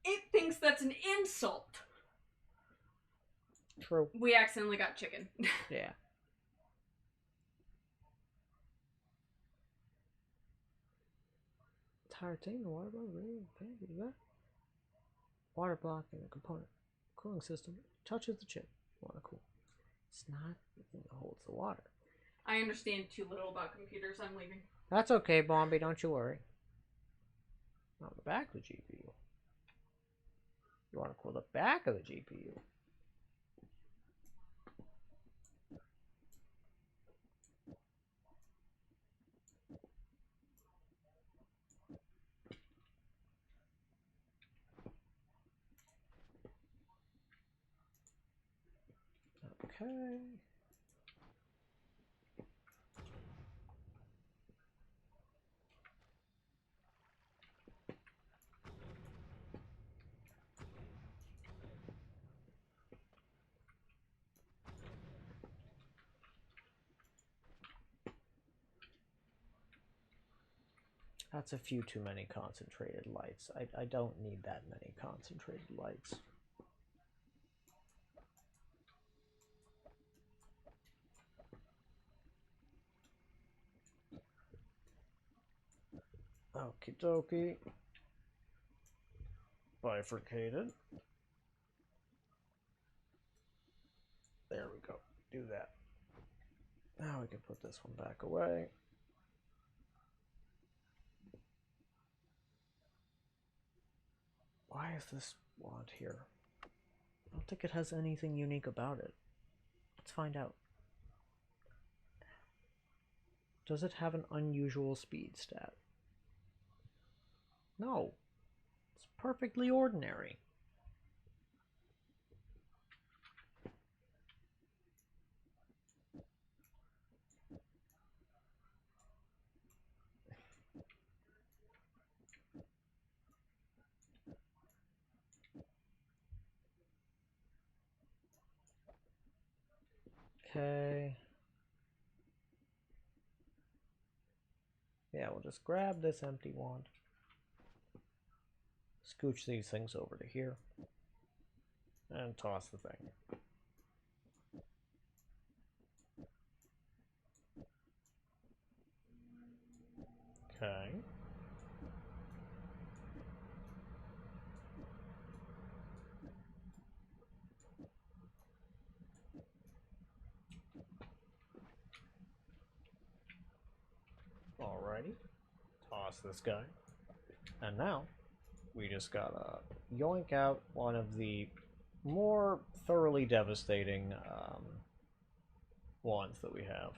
It thinks that's an insult. True. We accidentally got chicken. Yeah. Entire thing, the water block, that water block and the component cooling system touches the chip. Water cool. It's not the thing that holds the water. I understand too little about computers. I'm leaving. That's okay, Bombi, don't you worry. On the back of the GPU. You want to cool the back of the GPU. Okay. That's a few too many concentrated lights. I don't need that many concentrated lights. Okie dokie. Bifurcated. There we go. Do that. Now we can put this one back away. Why is this wand here? I don't think it has anything unique about it. Let's find out. Does it have an unusual speed stat? No. It's perfectly ordinary. Okay. Yeah, we'll just grab this empty wand. Scooch these things over to here. And toss the thing. Okay. Alrighty. Toss this guy. And now, we just gotta yoink out one of the more thoroughly devastating wands that we have.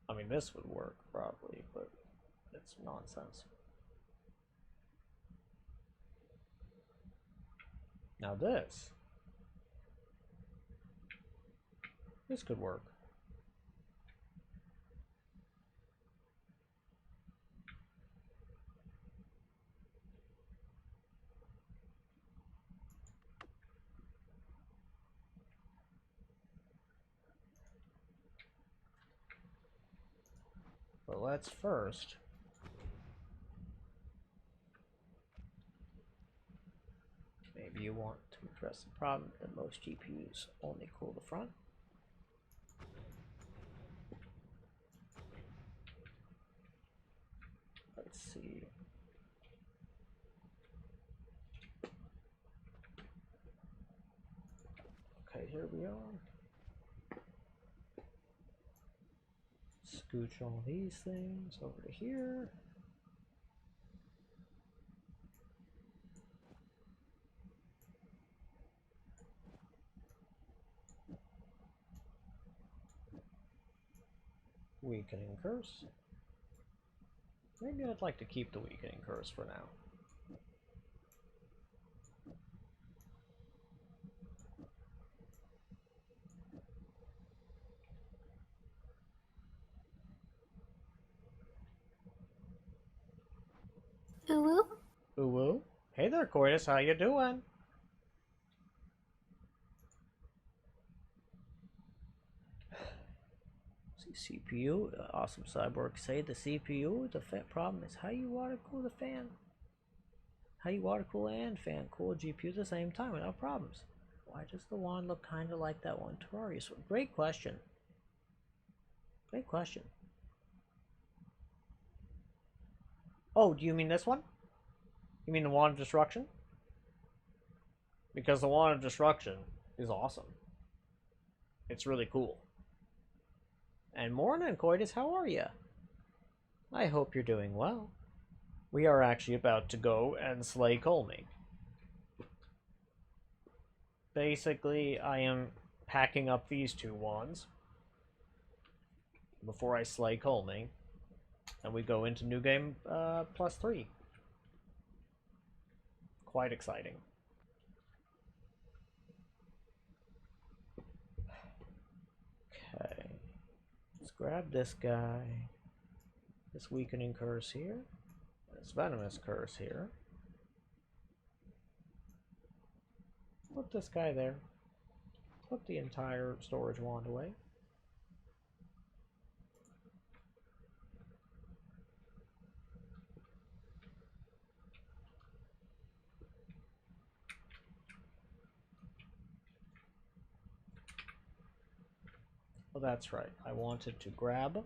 I mean, this would work, probably, but it's nonsense. Now this could work. But let's first maybe you want to address the problem that most GPUs only cool the front. Let's see. Okay, here we are. Scooch all these things over to here. Weakening curse. Maybe I'd like to keep the weakening curse for now. Ooh. Ooh. Hey there, Coitus, how you doing? CPU, awesome cyborg say the CPU, the problem is how you water cool the fan. How you water cool and fan cool GPU at the same time without problems. Why does the wand look kind of like that one Terrarius? Great question. Great question. Oh, do you mean this one? You mean the Wand of Destruction? Because the Wand of Destruction is awesome. It's really cool. And morning, Coitus, how are you? I hope you're doing well. We are actually about to go and slay Colmy. Basically, I am packing up these two wands before I slay Colmy, and we go into New Game +3. Quite exciting. Okay. Let's grab this guy. This weakening curse here. This venomous curse here. Put this guy there. Put the entire storage wand away. Oh, that's right. I wanted to grab...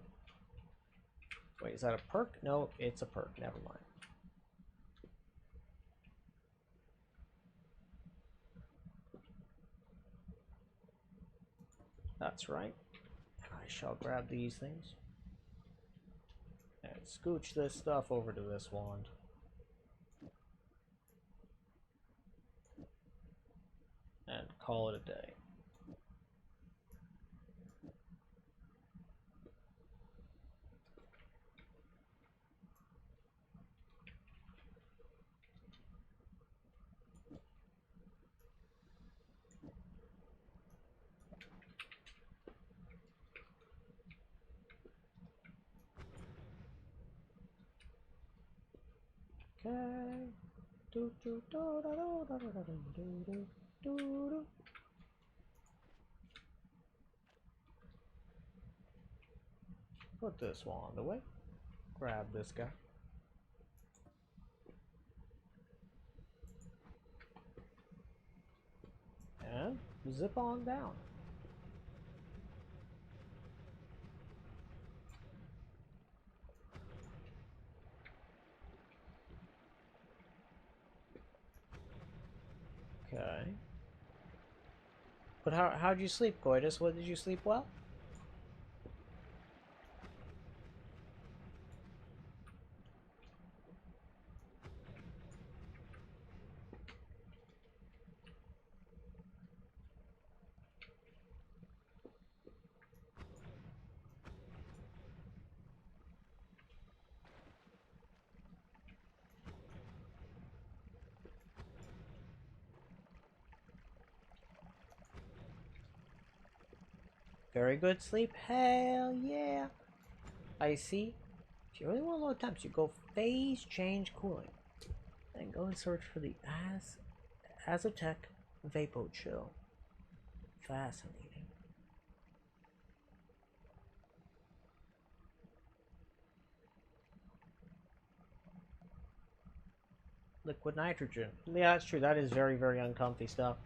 Wait, is that a perk? No, it's a perk. Never mind. That's right. I shall grab these things. And scooch this stuff over to this wand. And call it a day. Okay. Do, do, do, do, do, do, do, do, do, do, do. Put this one on the way. Grab this guy. And zip on down. Okay. But how'd you sleep, Coitus? What, did you sleep well? Very good sleep. Hell yeah. I see. If you really want low temps, you go phase change cooling. And go and search for the Azotec Vapo Chill. Fascinating. Liquid nitrogen. Yeah, that's true. That is very, very uncomfy stuff.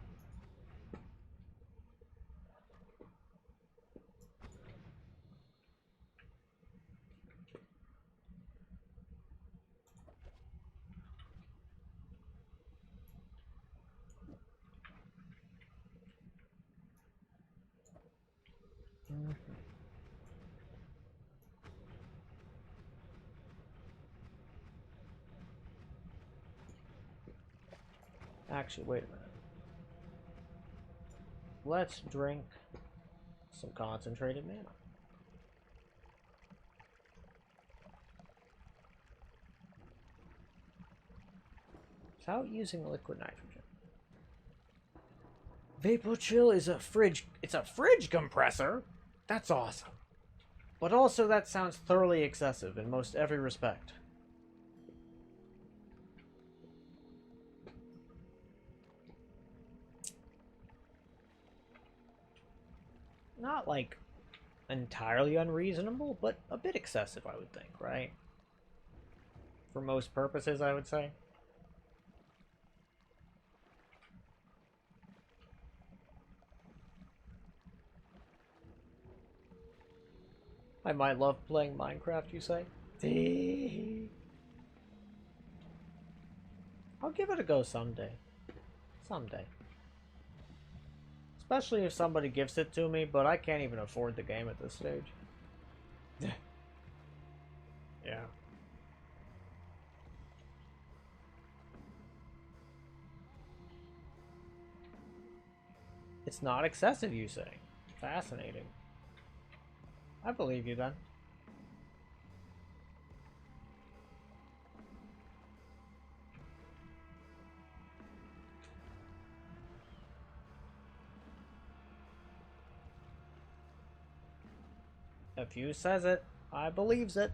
Actually, wait a minute. Let's drink some concentrated mana. Without using liquid nitrogen. Vapo Chill is a fridge. It's a fridge compressor? That's awesome. But also that sounds thoroughly excessive in most every respect. Not like entirely unreasonable, but a bit excessive, I would think, right? For most purposes, I would say. I might love playing Minecraft, you say? I'll give it a go someday. Someday. Especially if somebody gives it to me, but I can't even afford the game at this stage. Yeah. It's not excessive, you say? Fascinating. I believe you then. If you says it, I believes it.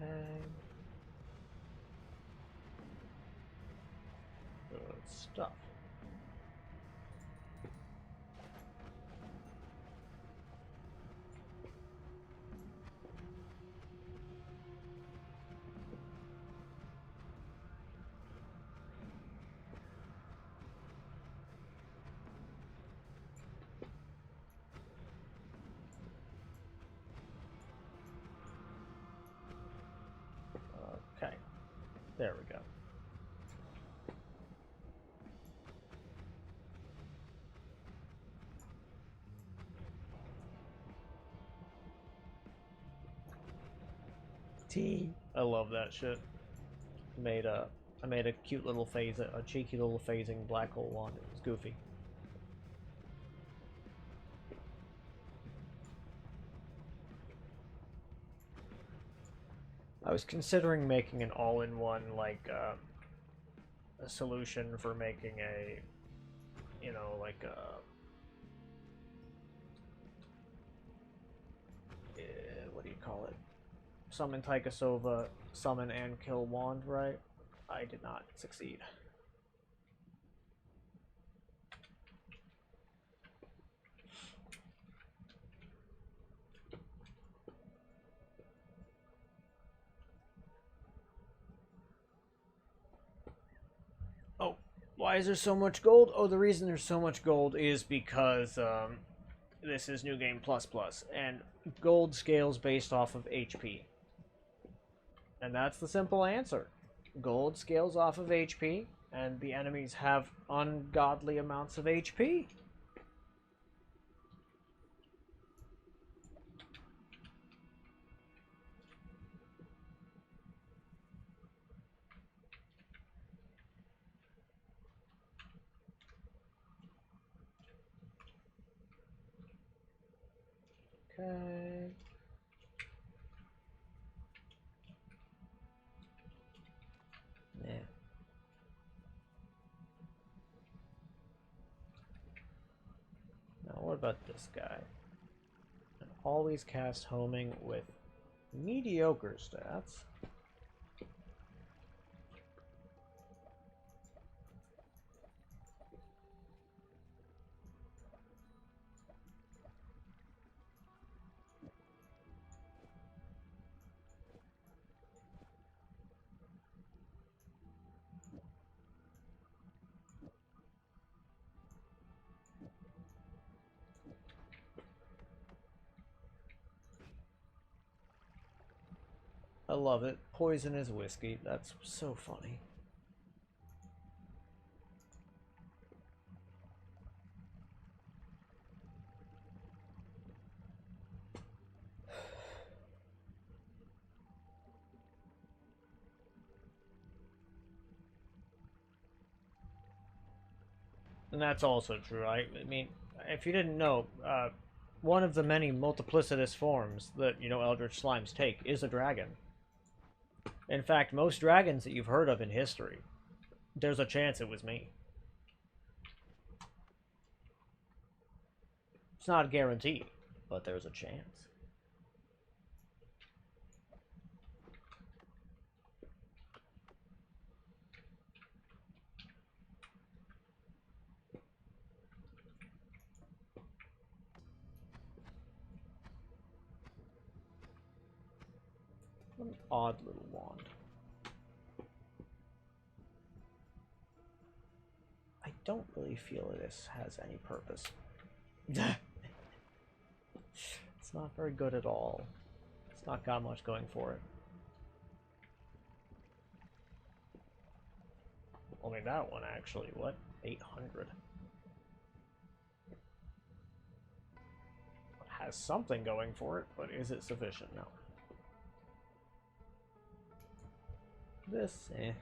Okay. Good stuff. Okay. There we go. I love that shit. I made a cute little phase, a cheeky little phasing black hole wand. It was goofy. I was considering making an all-in-one, like, a solution for making a, you know, like a, what do you call it? Summon Taikasova, summon and kill wand, right? I did not succeed. Oh, why is there so much gold? Oh, the reason there's so much gold is because this is New Game Plus Plus, and gold scales based off of HP. And that's the simple answer. Gold scales off of HP, and the enemies have ungodly amounts of HP. Okay. Yeah. Now, what about this guy? And always cast homing with mediocre stats. I love it. Poison is whiskey. That's so funny. And that's also true, right? I mean, if you didn't know, one of the many multiplicitous forms that, you know, Eldritch Slimes take is a dragon. In fact, most dragons that you've heard of in history, there's a chance it was me. It's not a guarantee, but there's a chance. What an odd little wand. I don't really feel this has any purpose. It's not very good at all. It's not got much going for it. Only that one, actually. What? 800. It has something going for it, but is it sufficient? No. This, eh.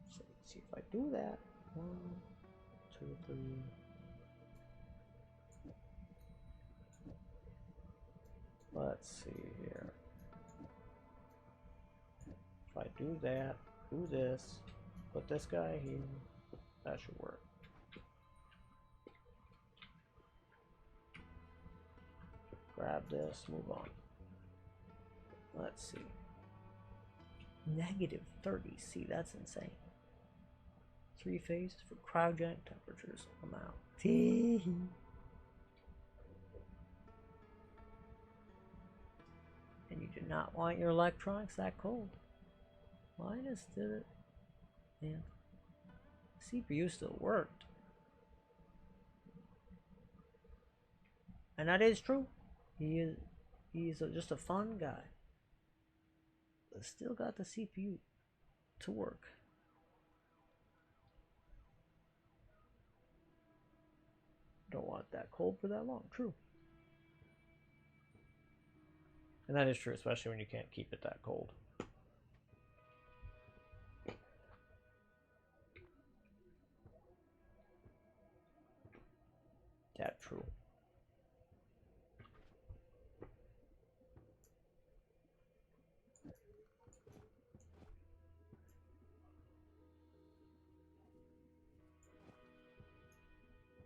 So let's see if I do that. 1, 2, 3. Let's see here. If I do that, do this, put this guy here, that should work. Grab this, move on. Let's see. Negative 30. See, that's insane. 3 phases for cryogenic temperatures. I'm out. And you do not want your electronics that cold. Why just did it? Man. CPU still worked. And that is true. He's just a fun guy. But still got the CPU to work. want that cold for that long. True. And that is true, especially when you can't keep it that cold. That true.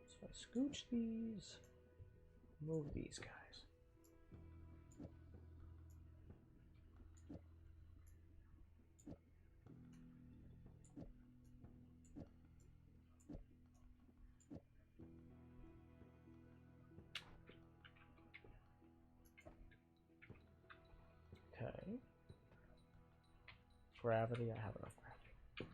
So I scooch these, move these guys. Okay. Gravity, I have enough gravity.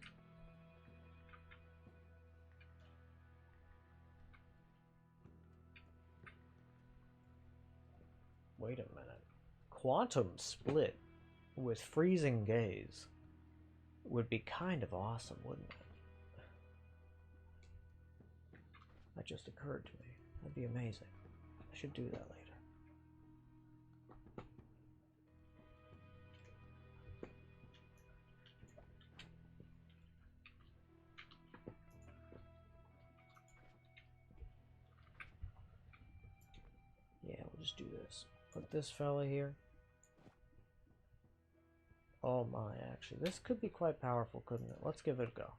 Wait a minute. Quantum split with freezing gaze would be kind of awesome, wouldn't it? That just occurred to me. That'd be amazing. I should do that later. Yeah, we'll just do this. Put this fella here. Oh my, actually, this could be quite powerful, couldn't it? Let's give it a go.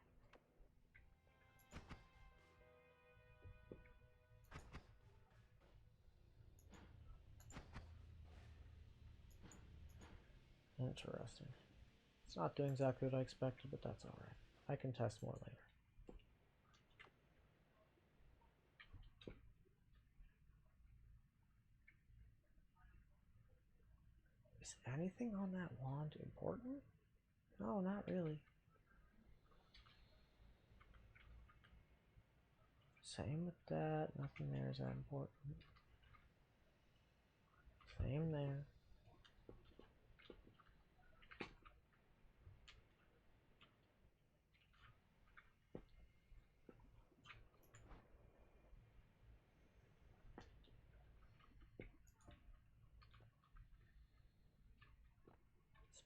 Interesting. It's not doing exactly what I expected, but that's alright. I can test more later. Is anything on that wand important? No, not really. Same with that. Nothing there is that important. Same there.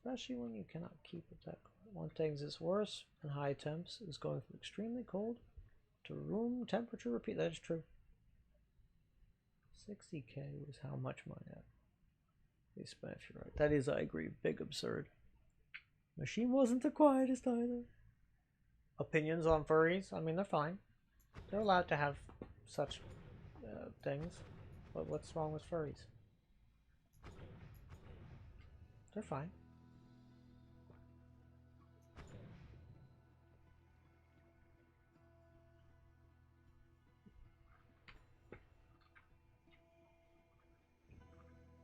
Especially when you cannot keep it that cold. One thing that's worse than high temps is going from extremely cold to room temperature repeat. That is true. 60k was how much money they spent, if you're right. That is, I agree, big absurd. Machine wasn't the quietest either. Opinions on furries? I mean, they're fine. They're allowed to have such things. But what's wrong with furries? They're fine.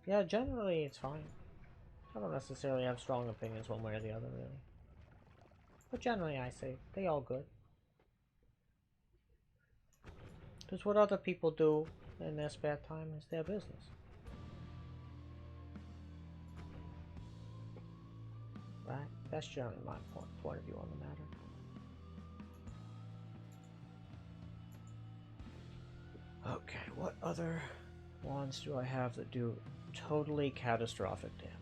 Yeah, generally it's fine. I don't necessarily have strong opinions one way or the other, really. But generally I say, they all good. Because what other people do in their spare time is their business. Right? That's generally my point of view on the matter. Okay, what other wands do I have that do totally catastrophic damage?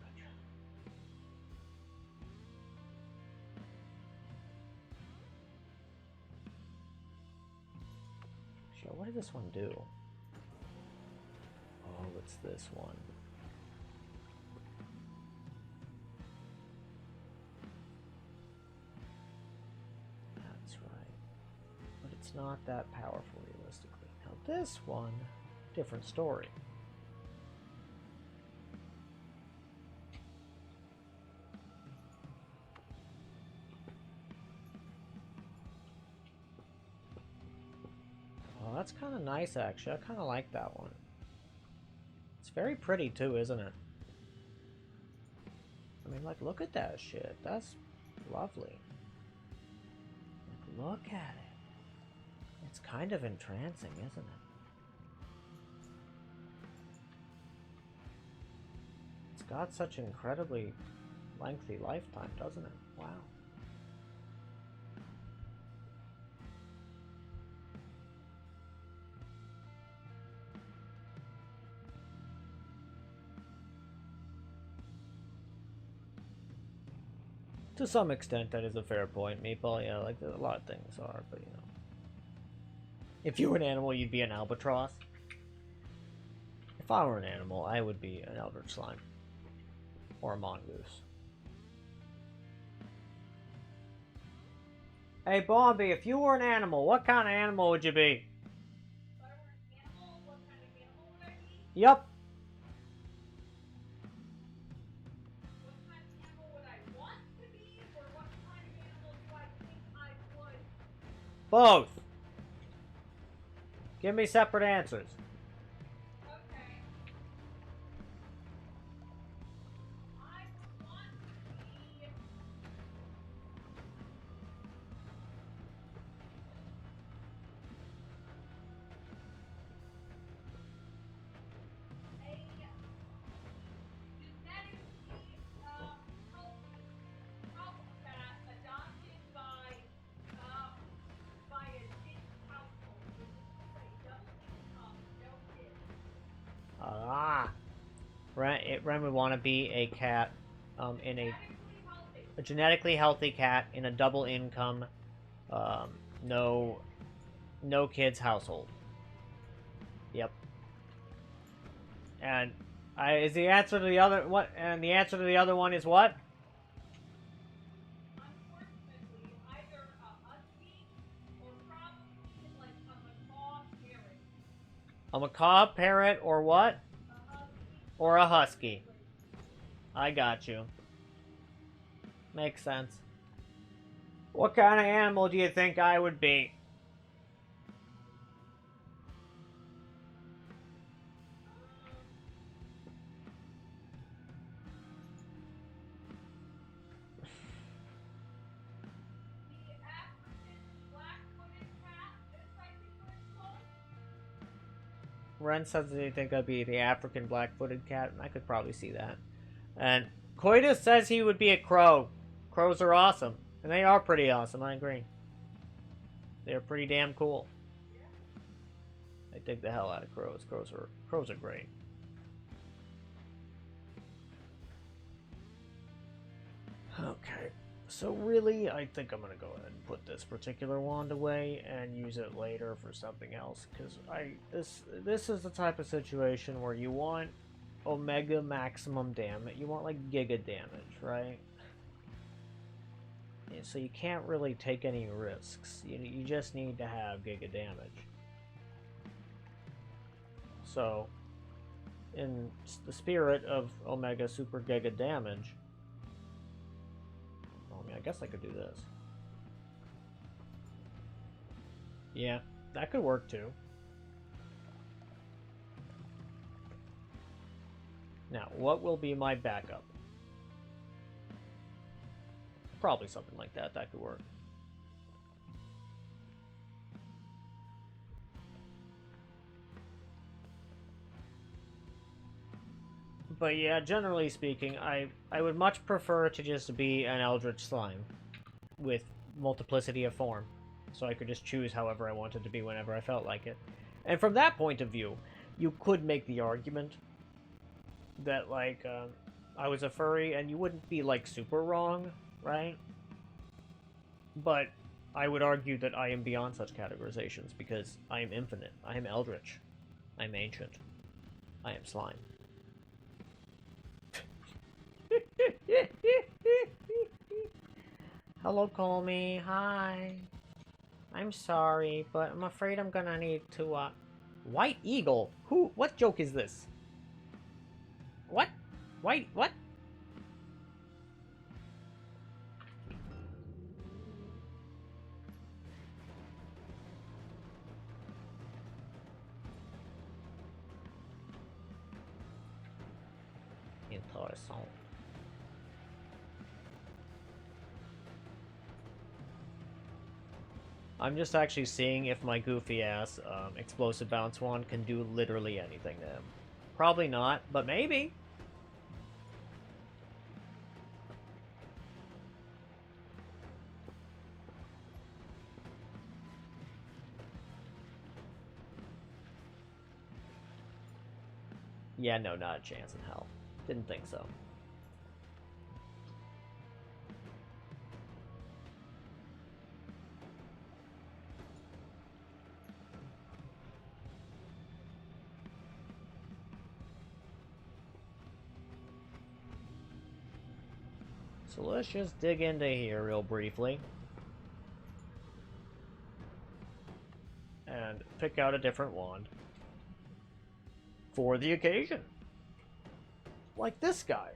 Sure, what did this one do? Oh, it's this one. That's right. But it's not that powerful, realistically. Now this one, different story. Oh, that's kind of nice, actually. I kind of like that one. It's very pretty, too, isn't it? I mean, like, look at that shit. That's lovely. Like, look at it. It's kind of entrancing, isn't it? It's got such incredibly lengthy lifetime, doesn't it? Wow. To some extent, that is a fair point, Meeple. Yeah, like a lot of things are, but you know. If you were an animal, you'd be an albatross. If I were an animal, I would be an eldritch slime. Or a mongoose. Hey, Bombi, if you were an animal, what kind of animal would you be? If I were an animal, what kind of animal would I be? Yup. What kind of animal would I want to be? Or what kind of animal do I think I would? Both. Give me separate answers. Okay. I would want to be a genetically healthy cat adopted by a rich household. This is a double income, no kids. Ah. Ren would want to be a cat in Genetically healthy. a genetically healthy cat in a double income, no kids household. Yep. And is the answer to the other what? And the answer to the other one is what? Unfortunately, either a husky or probably like a macaw parrot. A macaw parrot or what? A husky. Or a husky. I got you. Makes sense. What kind of animal do you think I would be? The African black-footed cat, as I think it's called. Ren says that they think I'd be the African black-footed cat, and I could probably see that. And Coitus says he would be a crow. Crows are awesome. And they are pretty awesome, I agree. They're pretty damn cool. I dig the hell out of crows. Crows are great. Okay. So really, I think I'm gonna go ahead and put this particular wand away and use it later for something else, because this is the type of situation where you want omega maximum damage. You want like giga damage, right? And so you can't really take any risks. You just need to have giga damage. So, in the spirit of omega super giga damage, I mean, I guess I could do this. Yeah, that could work too. Now, what will be my backup? Probably something like that. That could work. But yeah, generally speaking, I would much prefer to just be an Eldritch Slime with multiplicity of form. So I could just choose however I wanted to be whenever I felt like it. And from that point of view, you could make the argument that, like, I was a furry and you wouldn't be, like, super wrong, right? But I would argue that I am beyond such categorizations because I am infinite. I am Eldritch. I am ancient. I am slime. Hello, Colmy. Hi. I'm sorry, but I'm afraid I'm gonna need to, White Eagle? Who? What joke is this? What? What? Interessant. I'm just actually seeing if my goofy ass explosive bounce wand can do literally anything to him. Probably not, but maybe. Yeah, no, not a chance in hell. Didn't think so. So let's just dig into here real briefly. And pick out a different wand. For the occasion. Like this guy.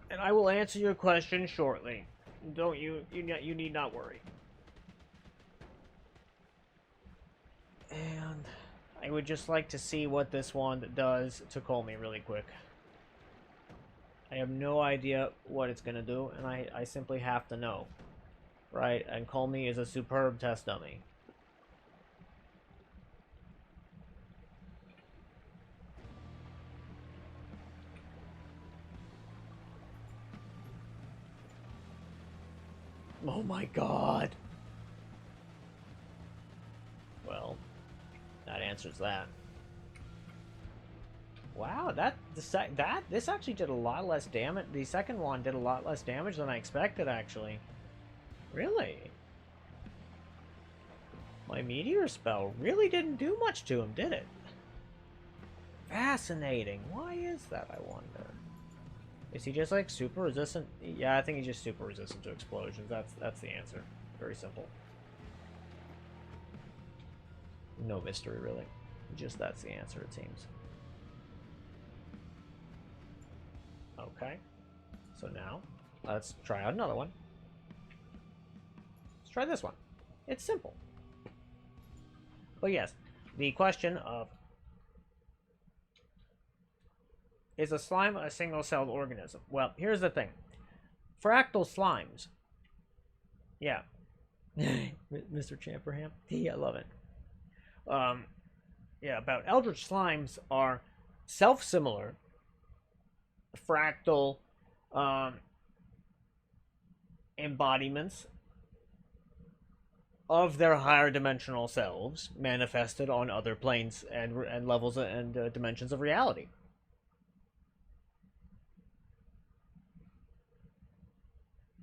And I will answer your question shortly. Don't you need not worry. And I would just like to see what this wand does to call me really quick. I have no idea what it's gonna do, and I simply have to know. Right? And call me is a superb test dummy. Oh my god. Well, that answers that. Wow, this actually did a lot less damage. The second one did a lot less damage than I expected, actually. Really? My meteor spell really didn't do much to him, did it? Fascinating. Why is that, I wonder? Is he just like super resistant? Yeah, I think he's just super resistant to explosions. That's the answer. Very simple. No mystery, really. Just that's the answer, it seems. Okay. So now, let's try out another one. Let's try this one. It's simple. But yes, the question of... Is a slime a single-celled organism? Well, here's the thing. Fractal slimes. Yeah. Mr. Champerham. I love it. Yeah, about eldritch slimes are self-similar, fractal embodiments of their higher dimensional selves manifested on other planes and levels and dimensions of reality.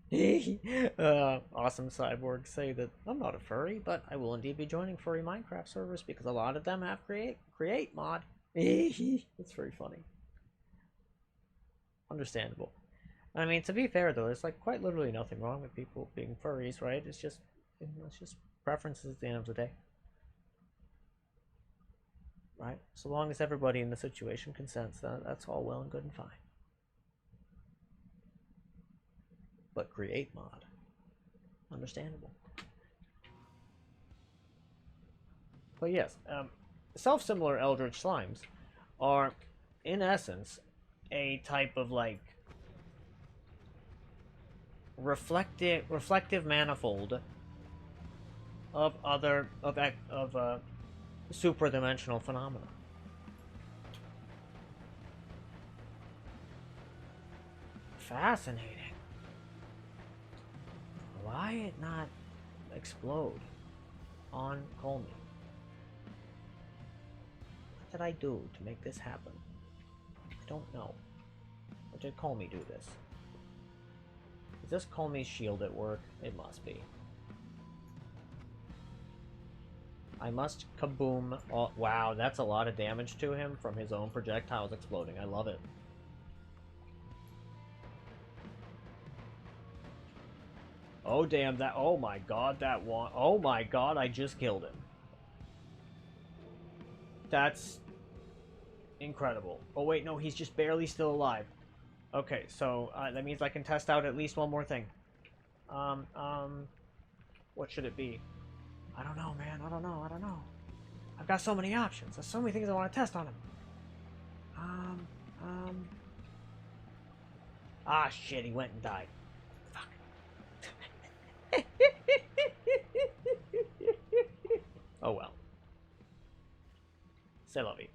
Awesome cyborgs say that I'm not a furry, but I will indeed be joining furry Minecraft servers because a lot of them have create mod. It's very funny. Understandable. I mean, to be fair though, there's like quite literally nothing wrong with people being furries, right? It's just preferences at the end of the day, right? So long as everybody in the situation consents, that's all well and good and fine. But create mod. Understandable. But yes, self-similar eldritch slimes are, in essence, a type of like reflective manifold of other superdimensional phenomena. Fascinating. Why it not explode on Colmy? What did I do to make this happen? I don't know. Or did Colmy do this? Is this Colmy's shield at work? It must be. I must kaboom. Oh, wow, that's a lot of damage to him from his own projectiles exploding. I love it. Oh, damn, that... Oh, my God, that one... Oh, my God, I just killed him. That's... incredible. Oh, wait, no, he's just barely still alive. Okay, so, that means I can test out at least one more thing. What should it be? I don't know, man, I don't know. I've got so many options. There's so many things I want to test on him. Ah, shit, he went and died. Fuck. Oh well. C'est la vie.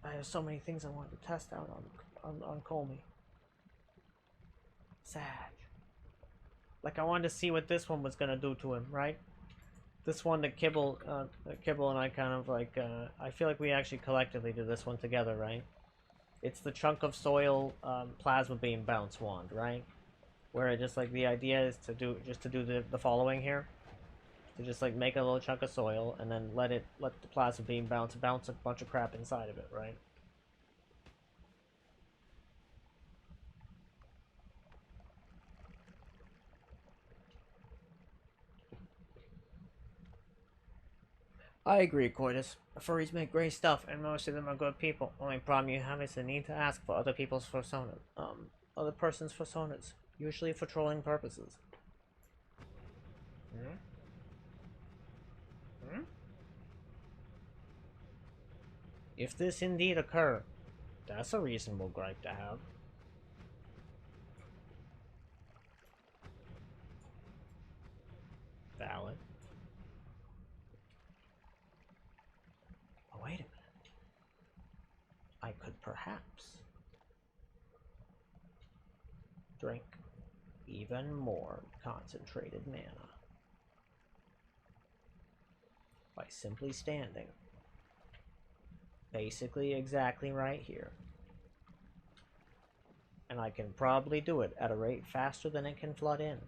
I have so many things I wanted to test out on Colmy. Sad. Like I wanted to see what this one was gonna do to him, right? this one that Kibble and I kind of like, I feel like we actually collectively did this one together, right? It's the chunk of soil plasma beam bounce wand, right? Where it just like the idea is to do the following here. To just like make a little chunk of soil and then let the plasma beam bounce a bunch of crap inside of it, right? I agree, Coitus. Furries make great stuff, and most of them are good people. Only problem you have is the need to ask for other people's personas. Other person's personas, usually for trolling purposes. Hmm? Hmm? If this indeed occur, that's a reasonable gripe to have. Valid. Oh, wait a minute. I could perhaps drink even more concentrated mana by simply standing basically exactly right here. And I can probably do it at a rate faster than it can flood in.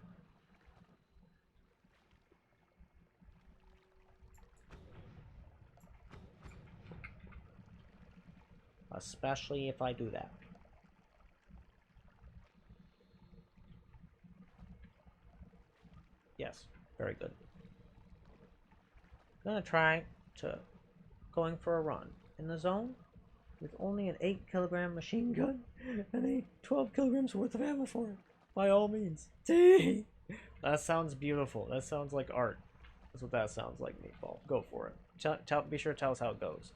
Especially if I do that. Yes, very good. I'm gonna try to going for a run in the zone with only an 8-kilogram machine gun and a 12 kilograms worth of ammo for it. By all means. That sounds beautiful. That sounds like art. That's what that sounds like, Meatball. Go for it. Be sure to tell us how it goes.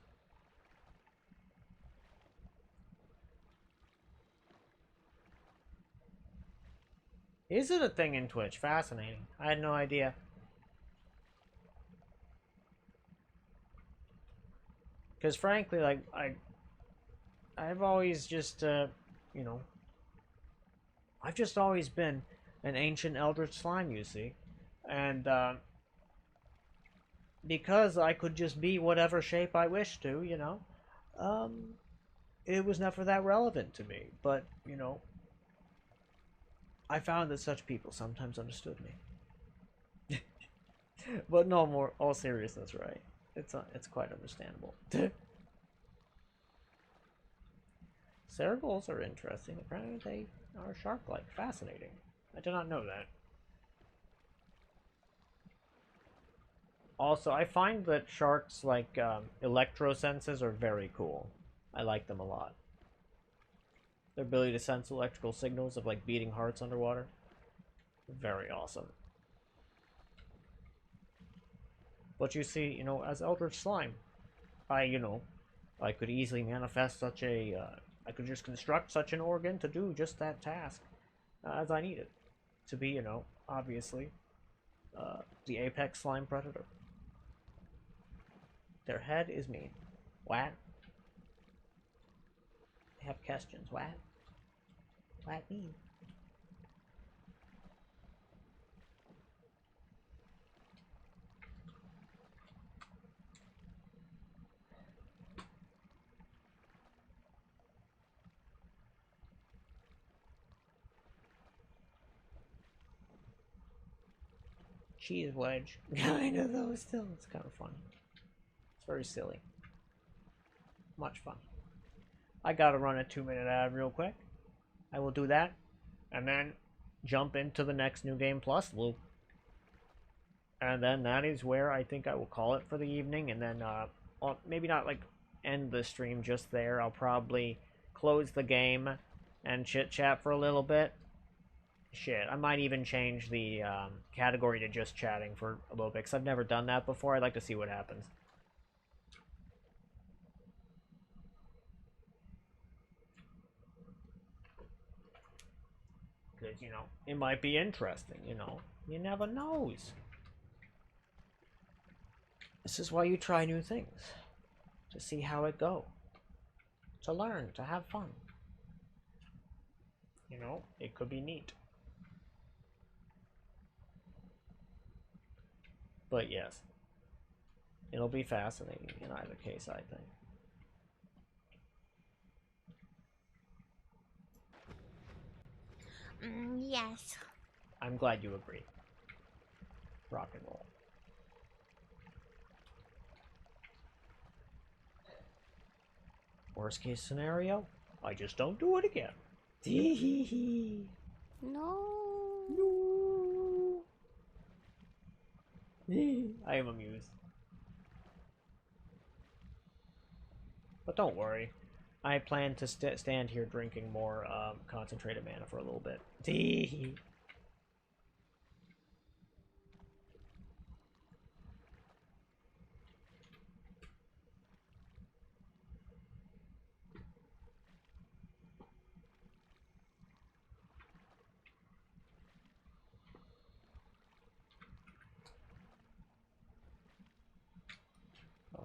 Is it a thing in Twitch? Fascinating. I had no idea. Because frankly, like, I've always just, you know, I've just always been an ancient eldritch slime, you see. And, because I could just be whatever shape I wished to, you know, it was never that relevant to me. But, you know, I found that such people sometimes understood me. But no, more all seriousness, right? It's quite understandable. Cerebrals are interesting. Apparently they are shark-like. Fascinating. I did not know that. Also, I find that sharks' like electro senses are very cool. I like them a lot. Their ability to sense electrical signals of like beating hearts underwater. Very awesome. But you see, you know, as Eldritch Slime, I could easily manifest such a, I could just construct such an organ to do just that task as I need it. To be, you know, obviously, the apex slime predator. Their head is mean. What? They have questions. What? What mean? Cheese wedge. Kind of, though, still. It's kind of funny. It's very silly. Much fun. I gotta run a 2-minute ad real quick. I will do that. And then jump into the next New Game Plus loop. And then that is where I think I will call it for the evening. And then, maybe not like end the stream just there. I'll probably close the game and chit-chat for a little bit. Shit, I might even change the category to just chatting for a little bit, because I've never done that before. I'd like to see what happens. Because, you know, it might be interesting, you know. You never knows. This is why you try new things. To see how it go. To learn, to have fun. You know, it could be neat. But yes, it'll be fascinating in either case, I think. Yes. I'm glad you agree. Rock and roll. Worst case scenario, I just don't do it again. Tee No. No. I am amused. But don't worry. I plan to stand here drinking more concentrated mana for a little bit. Tee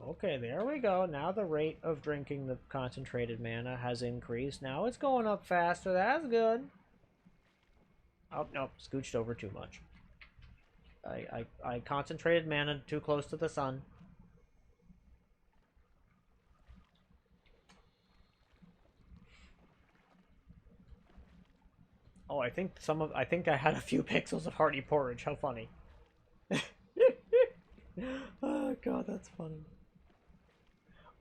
Okay, there we go. Now the rate of drinking the concentrated mana has increased. Now it's going up faster. That's good. Oh, no. Scooched over too much. I concentrated mana too close to the sun. Oh, I think I had a few pixels of hearty porridge. How funny. Oh god, that's funny.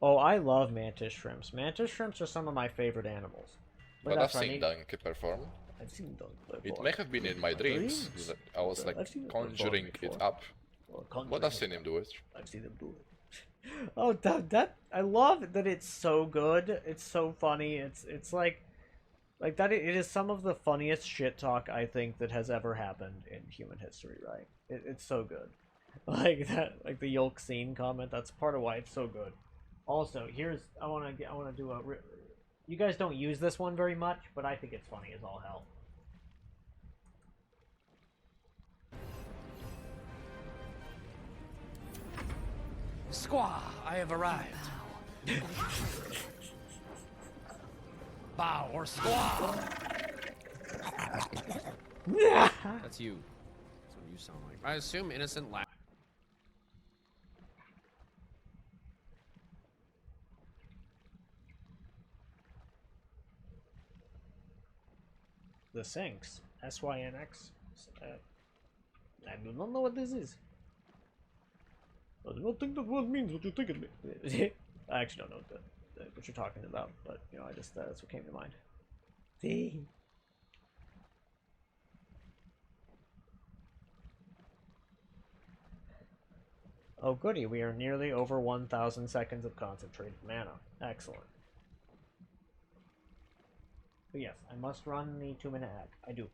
Oh, I love mantis shrimps. Mantis shrimps are some of my favorite animals. But I've that's what I seen need- Donkey perform. I've seen them before. It may have been in my dreams that I was like I've seen it conjuring perform it before. up. Or But conjuring I've it seen him up. do it. I've seen them do it. Oh, that I love that it's so good. It's so funny. It's like that. It is some of the funniest shit talk I think that has ever happened in human history. Right? It's so good. Like that. Like the yolk scene comment. That's part of why it's so good. Also, here's I want to do a. You guys don't use this one very much, but I think it's funny as all hell. Squaw, I have arrived. Bow or squaw. That's you. That's what you sound like. I assume innocent laugh. The Synx. SYNX. I do not know what this is. I do not think that word means what you think it means. I actually don't know what you're talking about, but you know, I just that's what came to mind. Oh goody, we are nearly over 1,000 seconds of concentrated mana. Excellent. But yes, I must run the 2-minute ad. I do.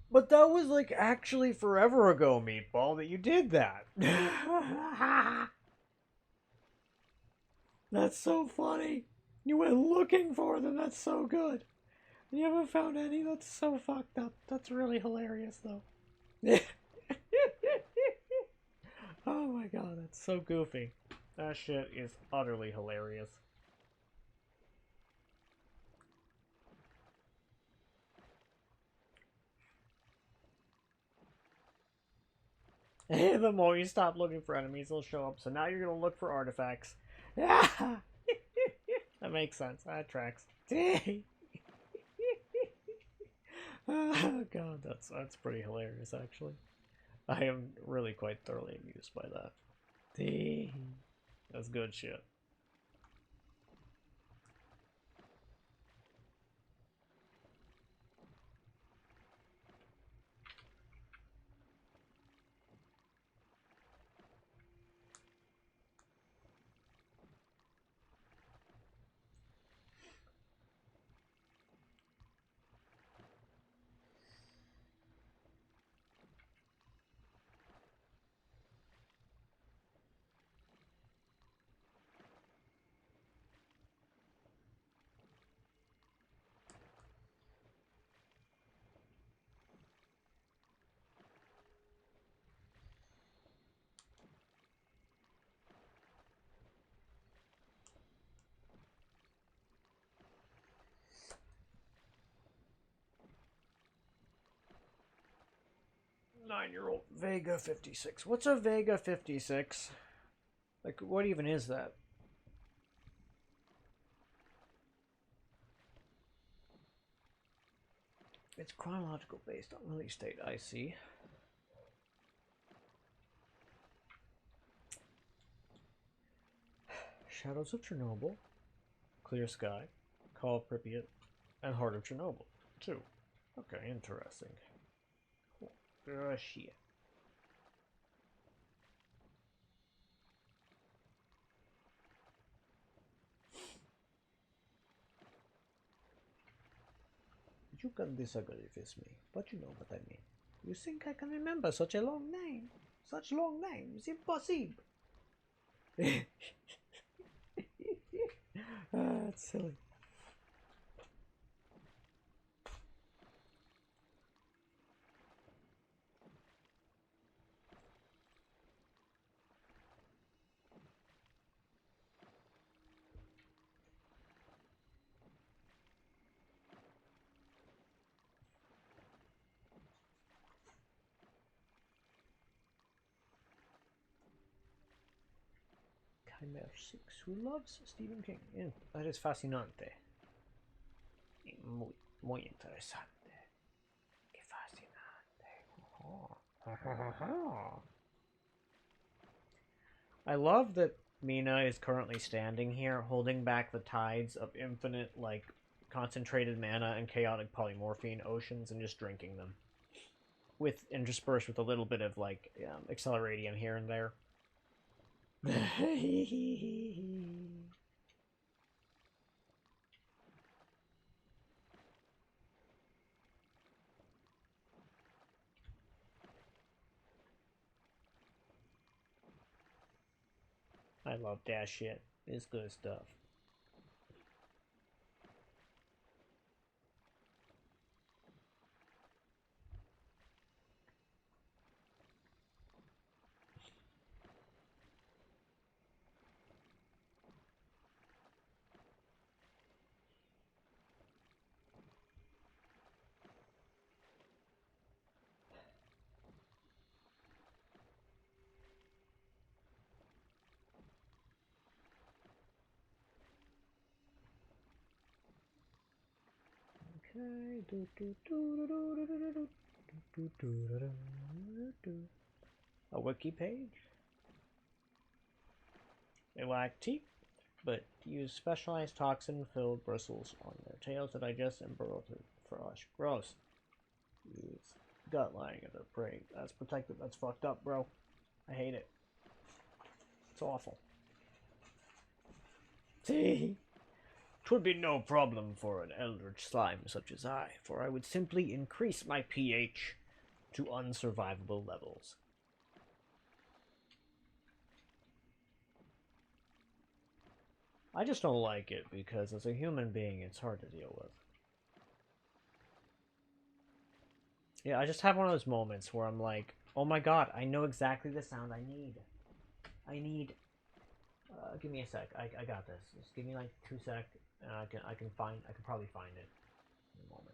But that was like actually forever ago, Meatball, that you did that. That's so funny. You went looking for them. That's so good. You haven't found any? That's so fucked up. That's really hilarious, though. Oh my god, that's so goofy. That shit is utterly hilarious. The more you stop looking for enemies, they'll show up. So now you're gonna look for artifacts. That makes sense. That tracks. Oh god, that's pretty hilarious, actually. I am really quite thoroughly amused by that. That's good shit. 9-year-old Vega 56. What's a Vega 56? Like, what even is that? It's chronological based on release date, I see. Shadows of Chernobyl, Clear Sky, Call of Pripyat, and Heart of Chernobyl, too. Okay, interesting. Cool. Shit. You can disagree with me, but you know what I mean. You think I can remember such a long name? Such long names, impossible. That's silly. Chimera 6, who loves Stephen King. Yeah, that is fascinante. Muy interesante. Que fascinante. I love that Mina is currently standing here, holding back the tides of infinite, like, concentrated mana and chaotic polymorphine oceans and just drinking them. Interspersed with a little bit of, like, acceleratium here and there. I love that shit. It's good stuff. A wiki page. They lack teeth, but use specialized toxin-filled bristles on their tails to digest and burrow through flesh. Gross. Use gut lining of their prey. That's protected. That's fucked up, bro. I hate it. It's awful. See? 'Twould be no problem for an eldritch slime such as I, for I would simply increase my pH to unsurvivable levels. I just don't like it because as a human being it's hard to deal with. Yeah, I just have one of those moments where I'm like, oh my god, I know exactly the sound I need. Give me a sec. I got this. Just give me like 2 sec, and I can probably find it in a moment.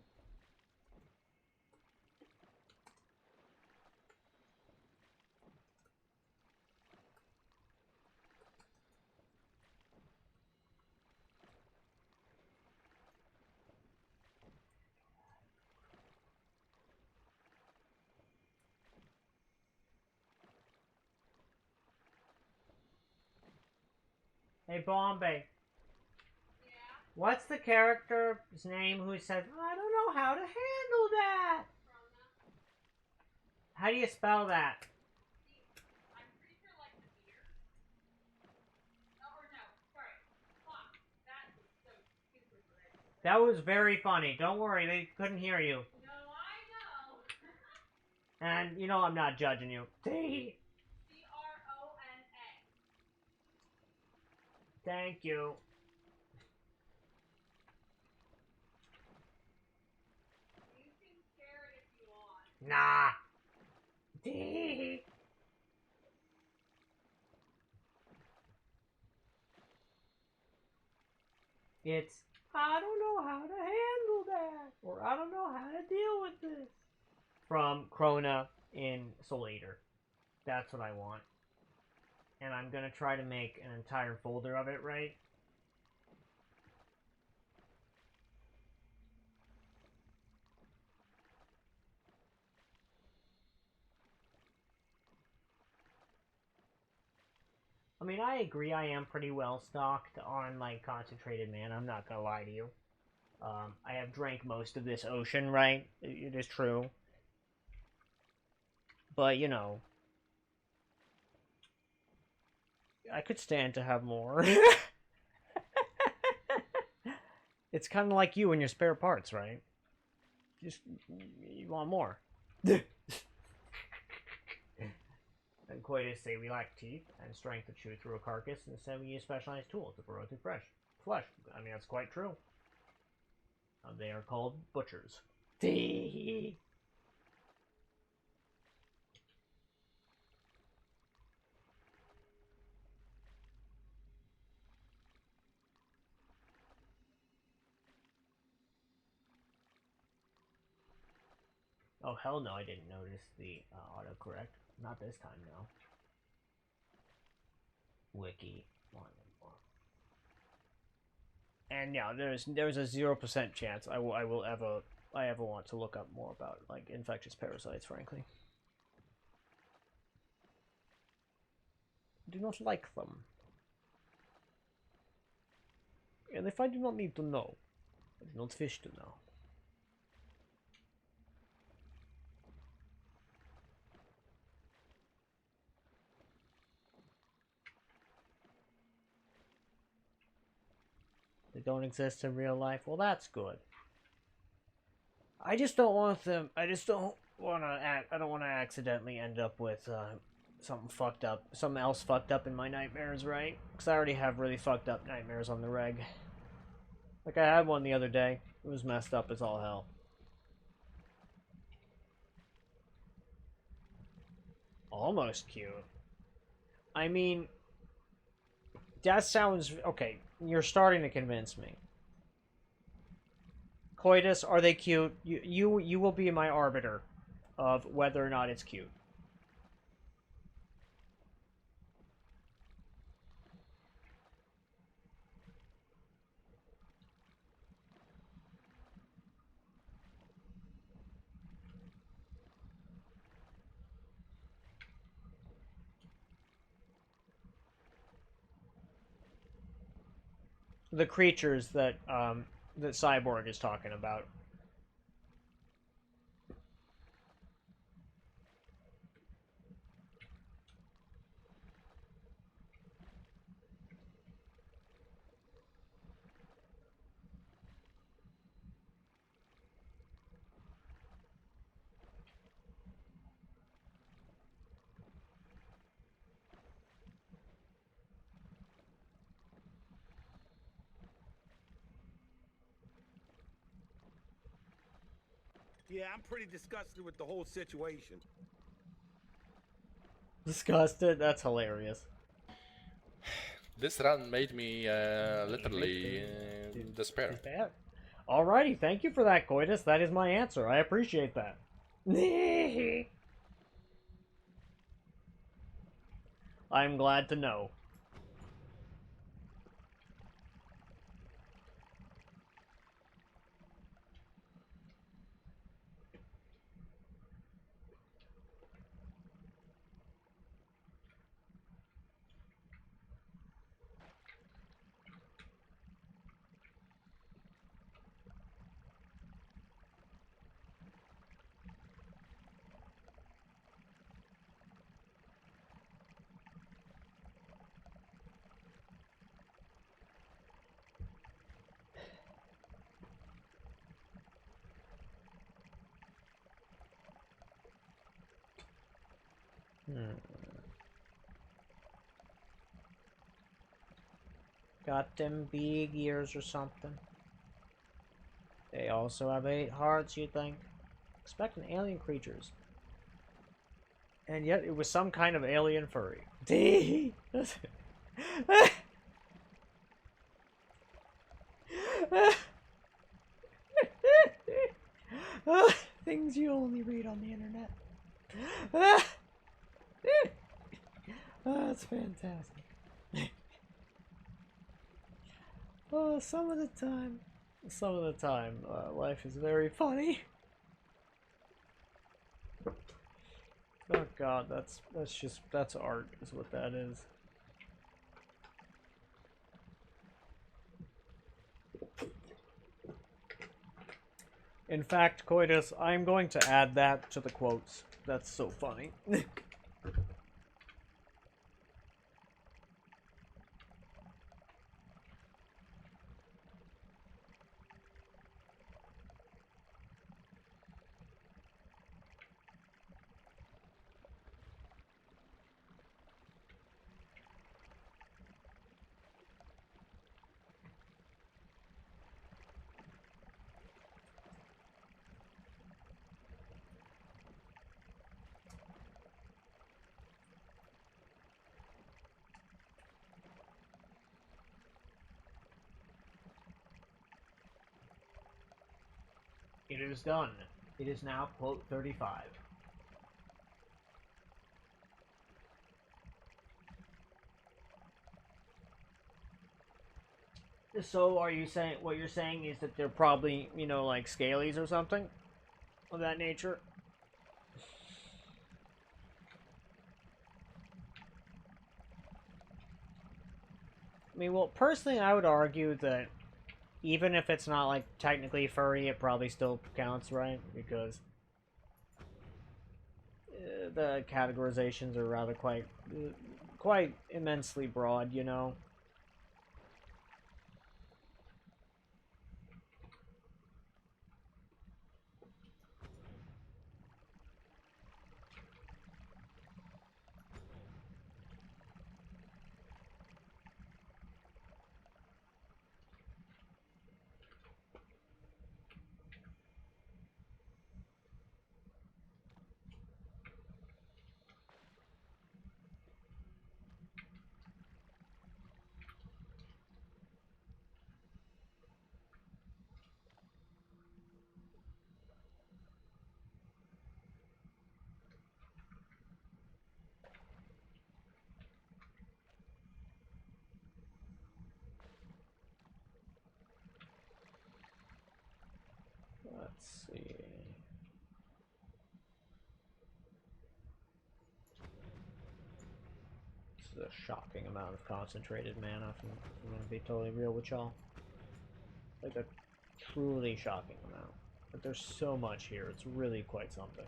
Hey, Bombay. Yeah. What's the character's name who says, I don't know how to handle that? How do you spell that? I'm pretty sure like the beer. Oh, or no, sorry. Fuck. That is so stupid what I just said. That was very funny. Don't worry, they couldn't hear you. No, I know. And you know I'm not judging you. CRONA. Thank you. You can share it if you want. Nah. It's, I don't know how to handle that. Or I don't know how to deal with this. From Krona in Soul Eater. That's what I want. And I'm gonna try to make an entire folder of it, right? I mean, I agree I am pretty well stocked on, like, concentrated mana, I'm not gonna lie to you. I have drank most of this ocean, right? It is true. But, you know, I could stand to have more. It's kind of like you and your spare parts, right? Just, you want more. And Coitus say we lack teeth and strength to chew through a carcass, and instead we use specialized tools to burrow through flesh. I mean, that's quite true. They are called butchers. Oh, hell no, I didn't notice the autocorrect. Not this time, no. Wiki. And yeah, there's a 0% chance I will ever want to look up more about, like, infectious parasites, frankly. I do not like them. And if I do not need to know, I do not wish to know. They don't exist in real life. Well, that's good. I just don't want them. I just don't want to. I don't want to accidentally end up with something fucked up, something else fucked up in my nightmares, right? Because I already have really fucked up nightmares on the reg. Like I had one the other day. It was messed up as all hell. Almost cute. I mean, that sounds okay. You're starting to convince me. Coitus, are they cute? You will be my arbiter of whether or not it's cute. The creatures that that Cyborg is talking about. Yeah, I'm pretty disgusted with the whole situation. Disgusted? That's hilarious. This run made me literally despair. Alrighty, thank you for that, Coitus. That is my answer. I appreciate that. I'm glad to know. Got them big ears or something. They also have 8 hearts, you think? Expecting alien creatures. And yet it was some kind of alien furry. Things you only read on the internet. That's fantastic. Oh, some of the time, life is very funny. Oh God, that's art, is what that is. In fact, Coitus, I'm going to add that to the quotes. That's so funny. It is done. It is now quote 35. So are you saying, what you're saying is that they're probably, you know, like scalies or something of that nature? I mean, well, personally, I would argue that even if it's not, like, technically furry, it probably still counts, right? Because the categorizations are rather quite immensely broad, you know? Let's see. This is a shocking amount of concentrated mana, if I'm gonna be totally real with y'all. Like a truly shocking amount. But there's so much here, it's really quite something.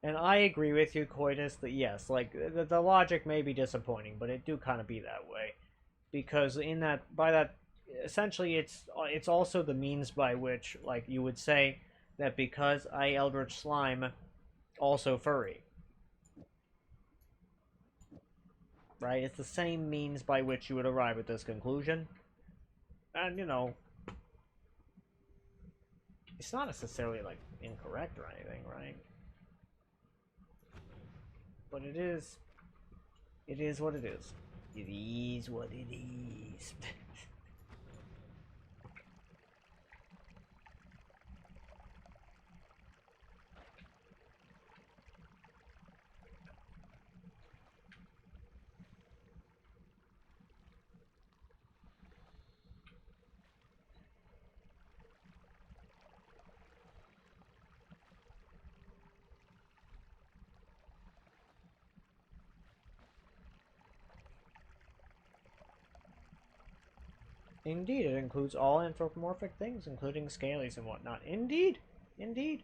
And I agree with you, Coitus, that yes, like, the logic may be disappointing, but it do kind of be that way. Because in that, by that, essentially it's also the means by which, like, you would say that because I Eldritch Slime also furry. Right? It's the same means by which you would arrive at this conclusion. And, you know, it's not necessarily, like, incorrect or anything, right? But it is what it is. It is what it is. Indeed, it includes all anthropomorphic things, including scalies and whatnot. Indeed. Indeed.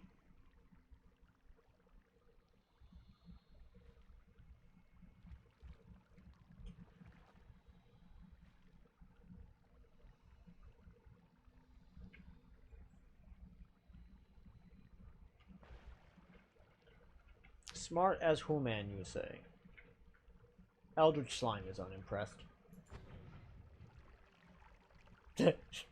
Smart as who, man, you say? Eldritch Slime is unimpressed. That's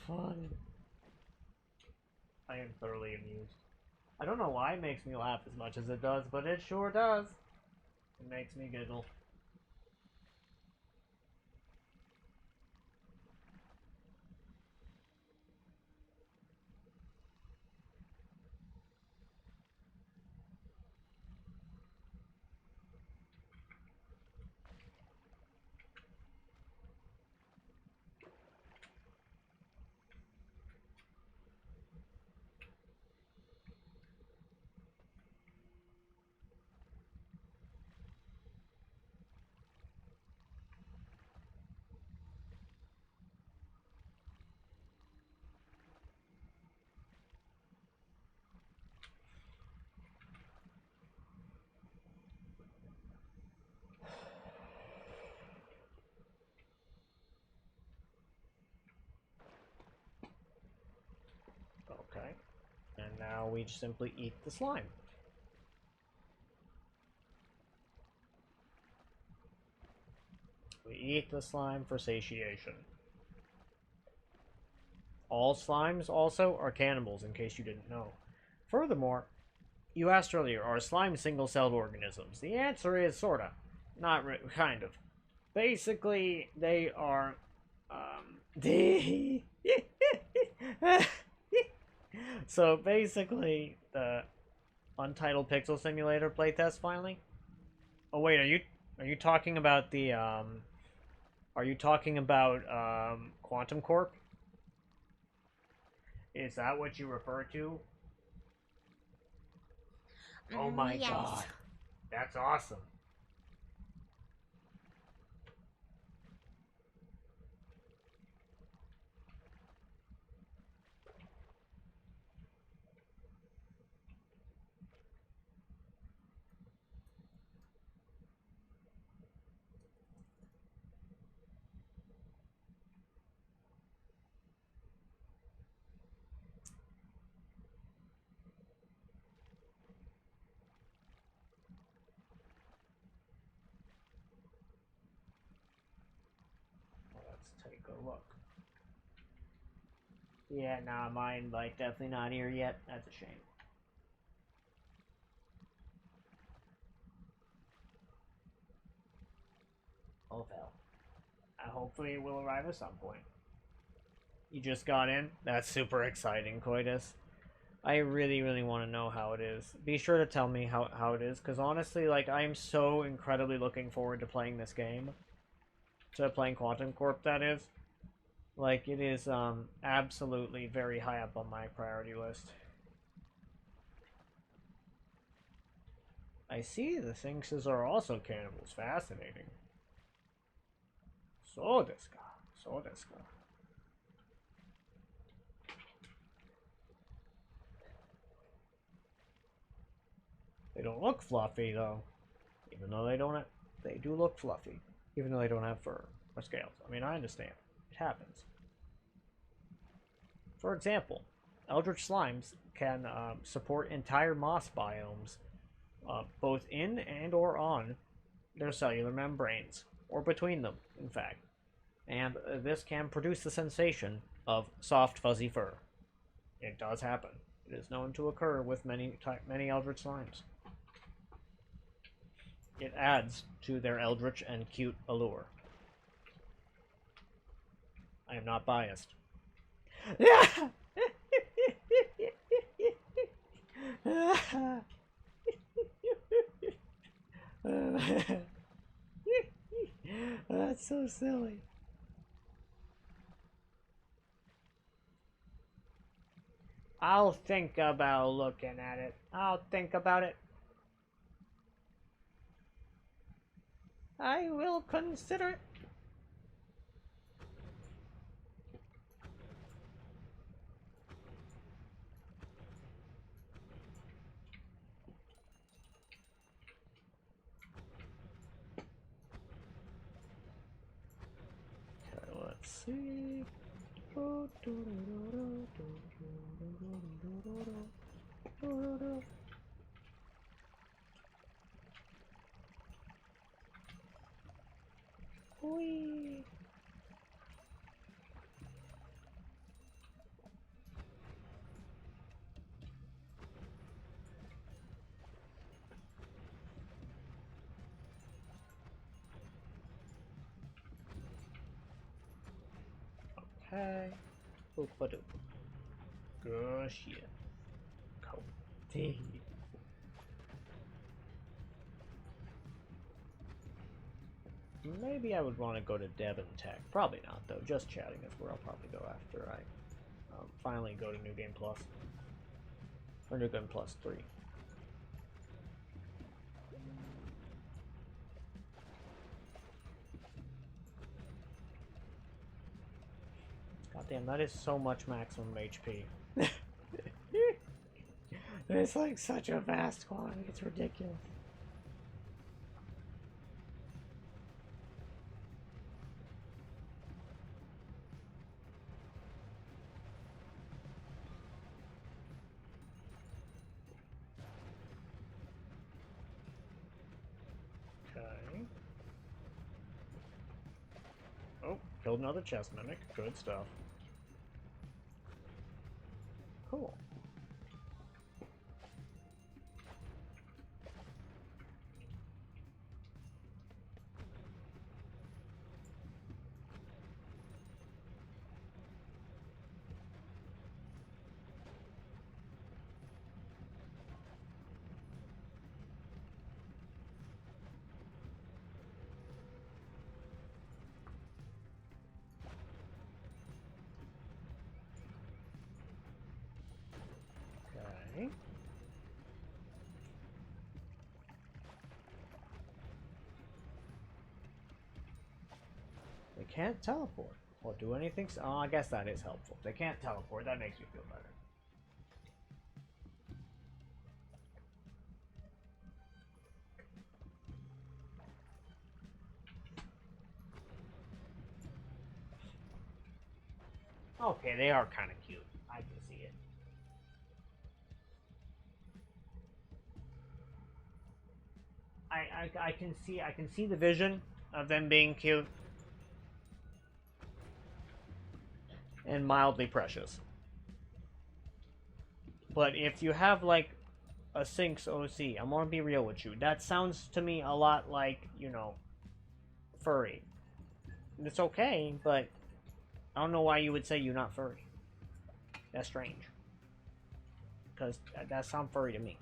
fun. I am thoroughly amused. I don't know why it makes me laugh as much as it does, but it sure does. It makes me giggle. Okay. And now we just simply eat the slime. We eat the slime for satiation. All slimes also are cannibals, in case you didn't know. Furthermore, you asked earlier, are slimes single-celled organisms? The answer is sorta. Not kind of. Basically, they are, So basically, the Untitled Pixel Simulator playtest finally? Oh wait, are you talking about the, are you talking about, Quantum Corp? Is that what you refer to? Oh my Yes. god. That's awesome. Let's take a look. Yeah, nah, mine, like, definitely not here yet. That's a shame. Oh, well. Hopefully it will arrive at some point. You just got in? That's super exciting, Coitus. I really, really want to know how it is. Be sure to tell me how it is, because honestly, like, I am so incredibly looking forward to playing this game. To playing Quantum Corp, that is. Like, it is, absolutely very high up on my priority list. I see the Sphinxes are also cannibals. Fascinating. So desu ka. So desu ka. They don't look fluffy, though. Even though they don't have... They do look fluffy. Even though they don't have fur or scales. I mean, I understand. It happens. For example, Eldritch Slimes can support entire moss biomes, both in and or on their cellular membranes, or between them, in fact. And this can produce the sensation of soft, fuzzy fur. It does happen. It is known to occur with many Eldritch Slimes. It adds to their eldritch and cute allure. I am not biased. That's so silly. I'll think about looking at it. I'll think about it. I will consider it. see. Whee! Okay. Oop-a-doop. Gosh, yeah. Cody. Maybe I would want to go to Deb and Tech. Probably not, though. Just chatting is where I'll probably go after I finally go to New Game Plus. Or New Game Plus 3. Goddamn, that is so much maximum HP. It's like such a vast quantity. It's ridiculous. Okay. Oh, killed another chest mimic. Good stuff. Cool. Okay. They can't teleport or do anything. Oh, I guess that is helpful. They can't teleport. That makes me feel better. Okay, they are kind of cute. I can see it. I can see the vision of them being cute and mildly precious. But if you have like a Sinks OC, I'm gonna be real with you. That sounds to me a lot like, you know, furry. It's okay, but I don't know why you would say you're not furry. That's strange. Because that sounds furry to me.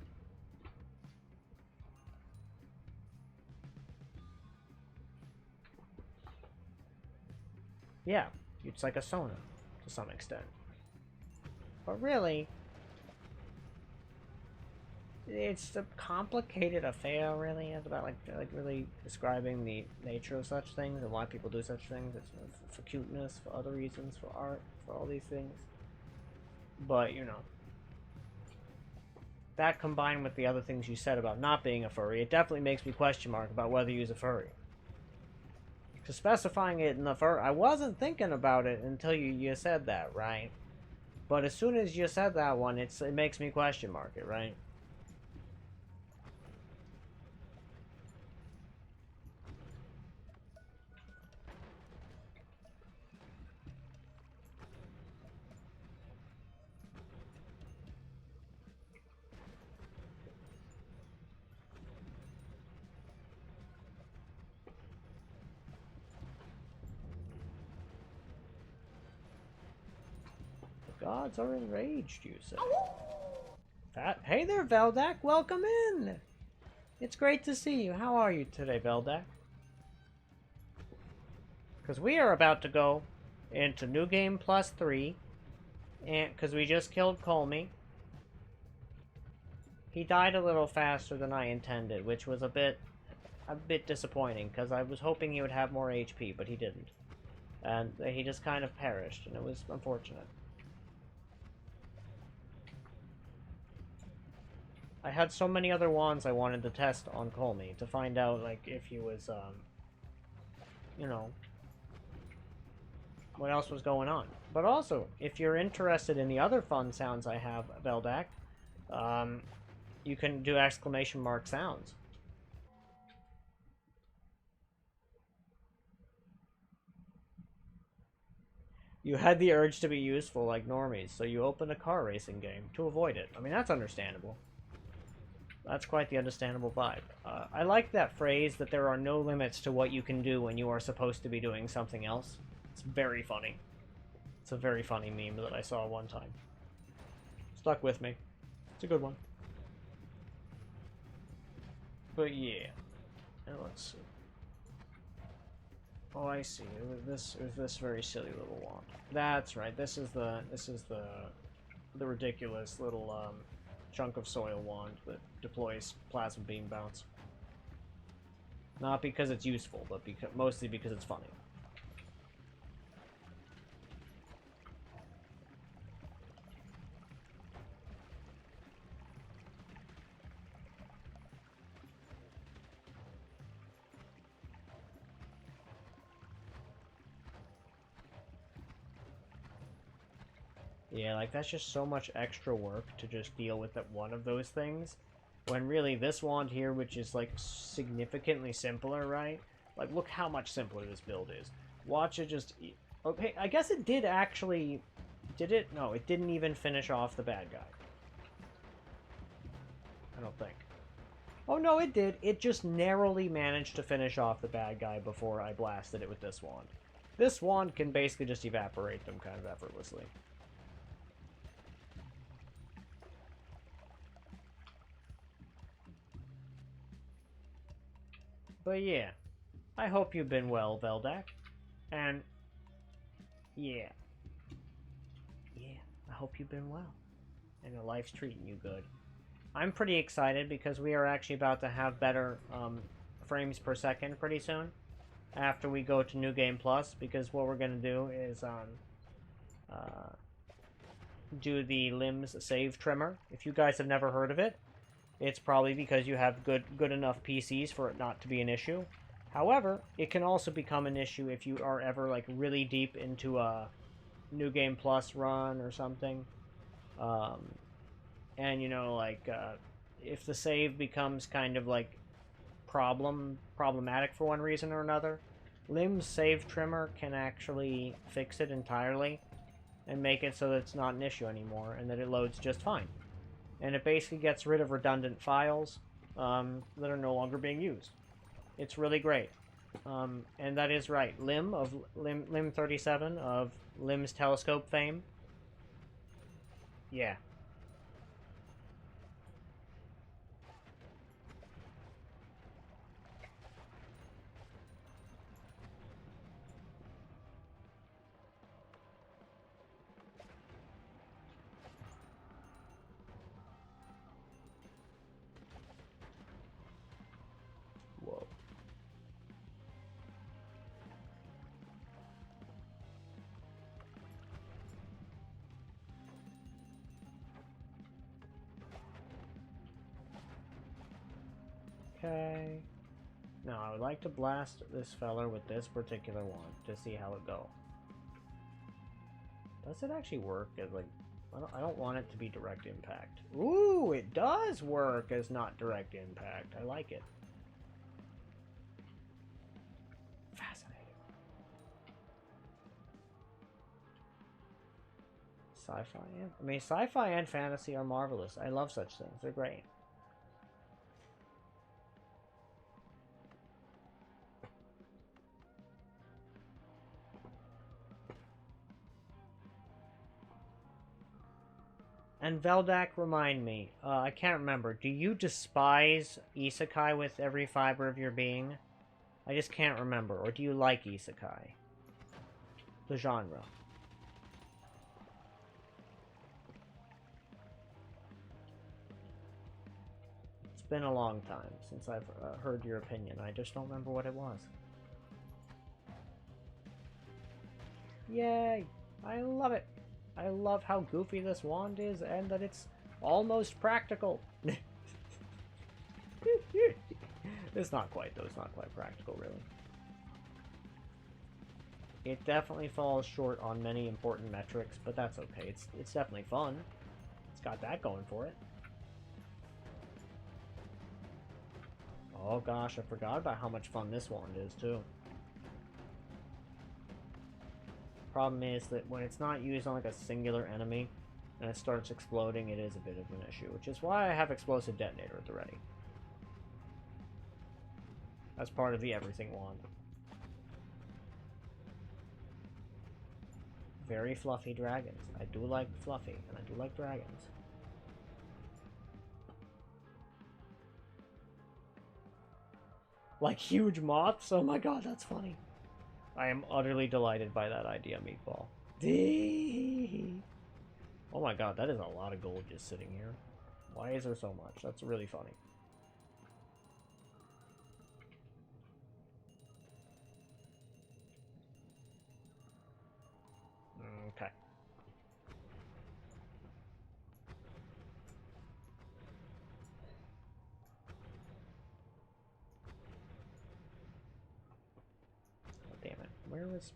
Yeah, it's like a Sona to some extent. But really, it's a complicated affair, really. It's about like really describing the nature of such things and why people do such things. It's for cuteness, for other reasons, for art, for all these things. But, you know, that combined with the other things you said about not being a furry, it definitely makes me question mark about whether you're a furry. Because specifying it in the fur, I wasn't thinking about it until you said that, right? But as soon as you said that one, it makes me question mark it, right? Gods are enraged, you say. Hey there, Veldak. Welcome in. It's great to see you. How are you today, Veldak? Because we are about to go into New Game Plus 3. And because we just killed Colmy. He died a little faster than I intended, which was a bit disappointing, because I was hoping he would have more HP, but he didn't. And he just kind of perished, and it was unfortunate. I had so many other wands I wanted to test on Colmy to find out, like, if he was, you know, what else was going on. But also, if you're interested in the other fun sounds I have, Veldak, you can do exclamation mark sounds. You had the urge to be useful like normies, so you opened a car racing game to avoid it. I mean, that's understandable. That's quite the understandable vibe. I like that phrase that there are no limits to what you can do when you are supposed to be doing something else. It's very funny. It's a very funny meme that I saw one time. Stuck with me. It's a good one. But yeah. Now let's see. Oh, I see. It was this very silly little wand. That's right. This is the ridiculous little chunk of soil wand that deploys plasma beam bounce. Not because it's useful, but mostly because it's funny. Yeah, like, that's just so much extra work to just deal with that one of those things. When really, this wand here, which is, like, significantly simpler, right? Like, look how much simpler this build is. Watch it just... Okay, I guess it did actually... Did it? No, it didn't even finish off the bad guy. I don't think. Oh, no, it did. It just narrowly managed to finish off the bad guy before I blasted it with this wand. This wand can basically just evaporate them kind of effortlessly. But yeah, I hope you've been well, Veldak. And yeah. Yeah, I hope you've been well. And your life's treating you good. I'm pretty excited because we are actually about to have better frames per second pretty soon. After we go to New Game Plus, because what we're going to do is do the limbs save trimmer. If you guys have never heard of it, it's probably because you have good enough PCs for it not to be an issue. However, it can also become an issue if you are ever like really deep into a New Game Plus run or something. And you know, like if the save becomes kind of like problematic for one reason or another, Limbs Save Trimmer can actually fix it entirely and make it so that it's not an issue anymore and that it loads just fine. And it basically gets rid of redundant files that are no longer being used. It's really great. And that is right. Lim 37 of Lim's Telescope fame. Yeah. Whoa. Okay. Now, I would like to blast this feller with this particular one to see how it go. Does it actually work as, like... I don't want it to be direct impact. Ooh, it does work as not direct impact. I like it. Fascinating. Sci-fi and... I mean, sci-fi and fantasy are marvelous. I love such things. They're great. And Veldak, remind me, I can't remember, do you despise isekai with every fiber of your being? I just can't remember. Or do you like isekai? The genre. It's been a long time since I've heard your opinion. I just don't remember what it was. Yay! I love it! I love how goofy this wand is, and that it's almost practical. It's not quite, though. It's not quite practical, really. It definitely falls short on many important metrics, but that's okay. It's definitely fun. It's got that going for it. Oh gosh, I forgot about how much fun this wand is too. Problem is that when it's not used on like a singular enemy and it starts exploding, it is a bit of an issue, which is why I have explosive detonator at the ready. That's part of the everything wand. Very fluffy dragons. I do like fluffy, and I do like dragons. Like huge moths? Oh my god, that's funny. I am utterly delighted by that idea, Meatball. Oh my god, that is a lot of gold just sitting here. Why is there so much? That's really funny. Okay. Damn it. Where was...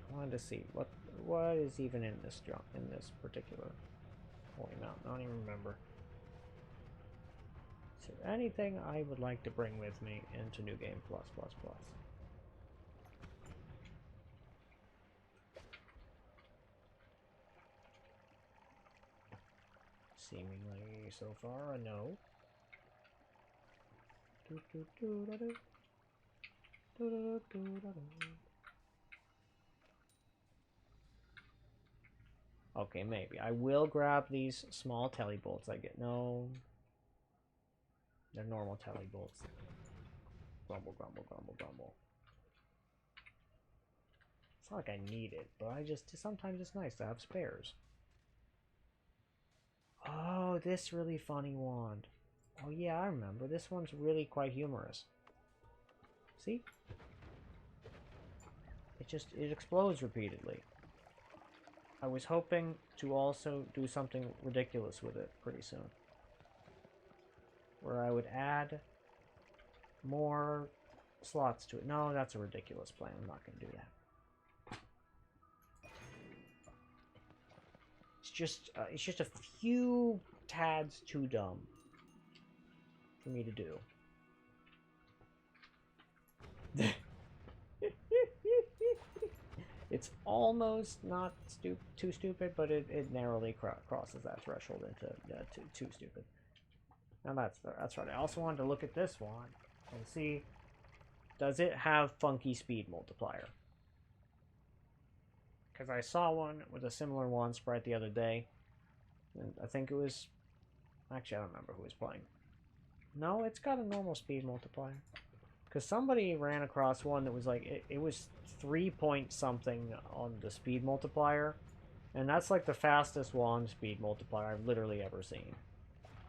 I wanted to see what is even in this particular holy mountain. I don't even remember. Is there anything I would like to bring with me into New Game Plus? Seemingly so far, a no. Okay, maybe. I will grab these small telly bolts I get. No. They're normal telly bolts. Grumble, grumble, grumble, grumble. It's not like I need it, but sometimes it's nice to have spares. Oh, this really funny wand. Oh yeah, I remember. This one's really quite humorous. See? It explodes repeatedly. I was hoping to also do something ridiculous with it pretty soon. Where I would add more slots to it. No, that's a ridiculous plan. I'm not going to do that. It's just a few tads too dumb for me to do. It's almost not too stupid, but it narrowly crosses that threshold into too stupid. Now that's right. I also wanted to look at this one and see, does it have funky speed multiplier? Because I saw one with a similar wand sprite the other day, and I think it was... Actually, I don't remember who was playing. No, it's got a normal speed multiplier. Because somebody ran across one that was like, it was 3 point something on the speed multiplier, and that's like the fastest wand speed multiplier I've literally ever seen.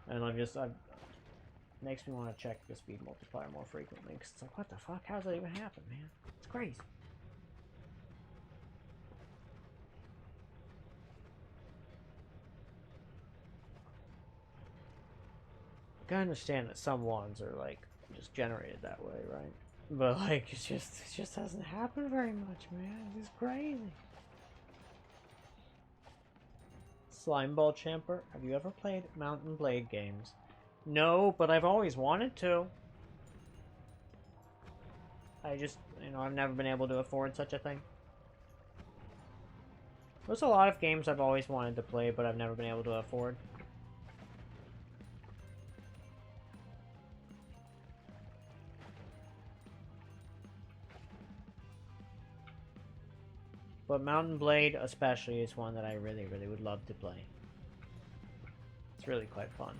And makes me want to check the speed multiplier more frequently, because it's like, what the fuck? How does that even happen, man? It's crazy. I can understand that some wands are like just generated that way, right? But like it just doesn't happen very much, man. It's crazy. Slimeball Champer, have you ever played Mountain Blade games? No, but I've always wanted to. I just, I've never been able to afford such a thing. There's a lot of games I've always wanted to play, but I've never been able to afford. But Mountain Blade especially is one that I really, really would love to play. It's really quite fun.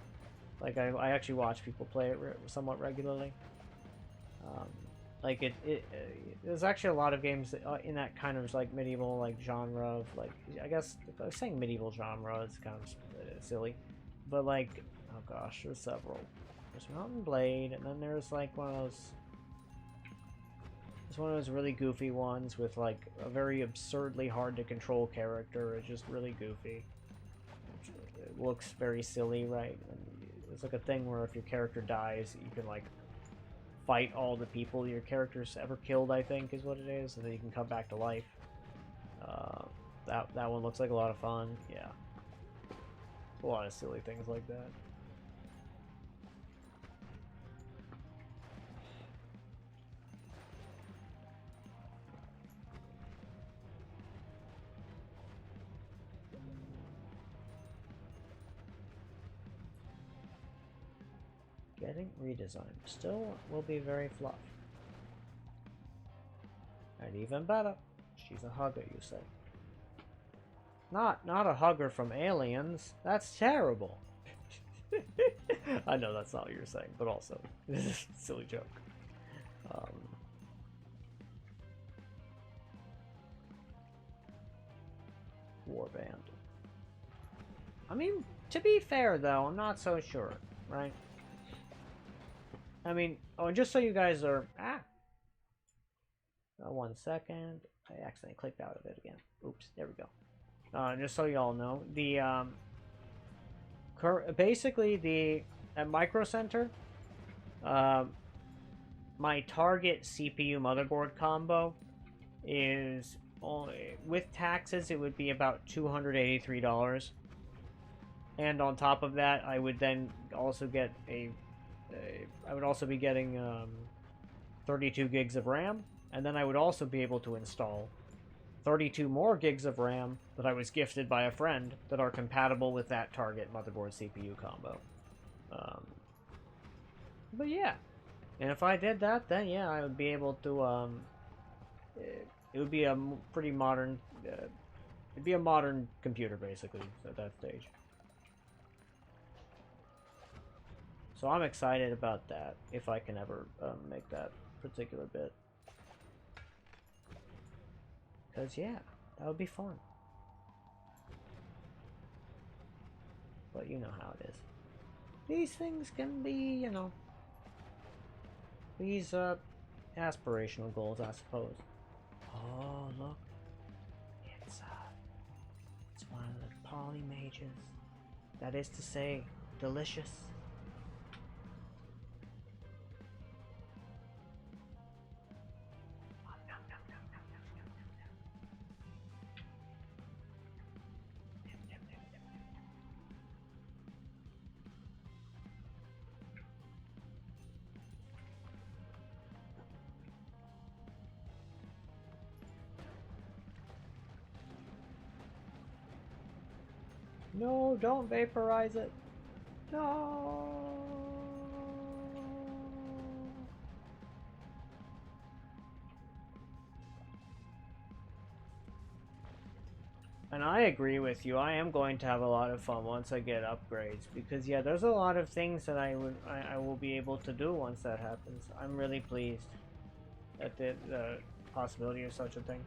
Like, I actually watch people play it somewhat regularly. Like, there's actually a lot of games in that kind of, like, medieval, like, genre of, like, I guess, if I was saying medieval genre, it's kind of silly. But, like, oh gosh, there's several. There's Mountain Blade, and then there's, like, one of those really goofy ones with, like, a very absurdly hard to control character. It's just really goofy. It looks very silly, right? And there's, like, a thing where if your character dies, you can, like, fight all the people your character's ever killed, I think is what it is, and then you can come back to life. That one looks like a lot of fun. Yeah, a lot of silly things like that. Getting redesigned. Still will be very fluff. And even better, she's a hugger, you say. Not a hugger from Aliens. That's terrible. I know that's not what you're saying, but also, this is a silly joke. Warband. I mean, to be fair though, I'm not so sure, right? I mean, oh, and just so you guys are... 1 second. I accidentally clicked out of it again. Oops, there we go. Just so y'all know, the, basically, at Micro Center, my target CPU motherboard combo is, only, with taxes, it would be about $283. And on top of that, I would then also get I would also be getting 32 gigs of RAM, and then I would also be able to install 32 more gigs of RAM that I was gifted by a friend that are compatible with that target motherboard CPU combo. But yeah, and if I did that, then yeah, I would be able to, it would be a pretty modern, it'd be a modern computer basically at that stage. So I'm excited about that, if I can ever make that particular bit. Because, yeah, that would be fun. But you know how it is. These things can be, you know, these aspirational goals, I suppose. Oh, look. It's one of the poly mages. That is to say, delicious. No, don't vaporize it. No. And I agree with you. I am going to have a lot of fun once I get upgrades, because yeah, there's a lot of things that I will be able to do once that happens. I'm really pleased at the possibility of such a thing.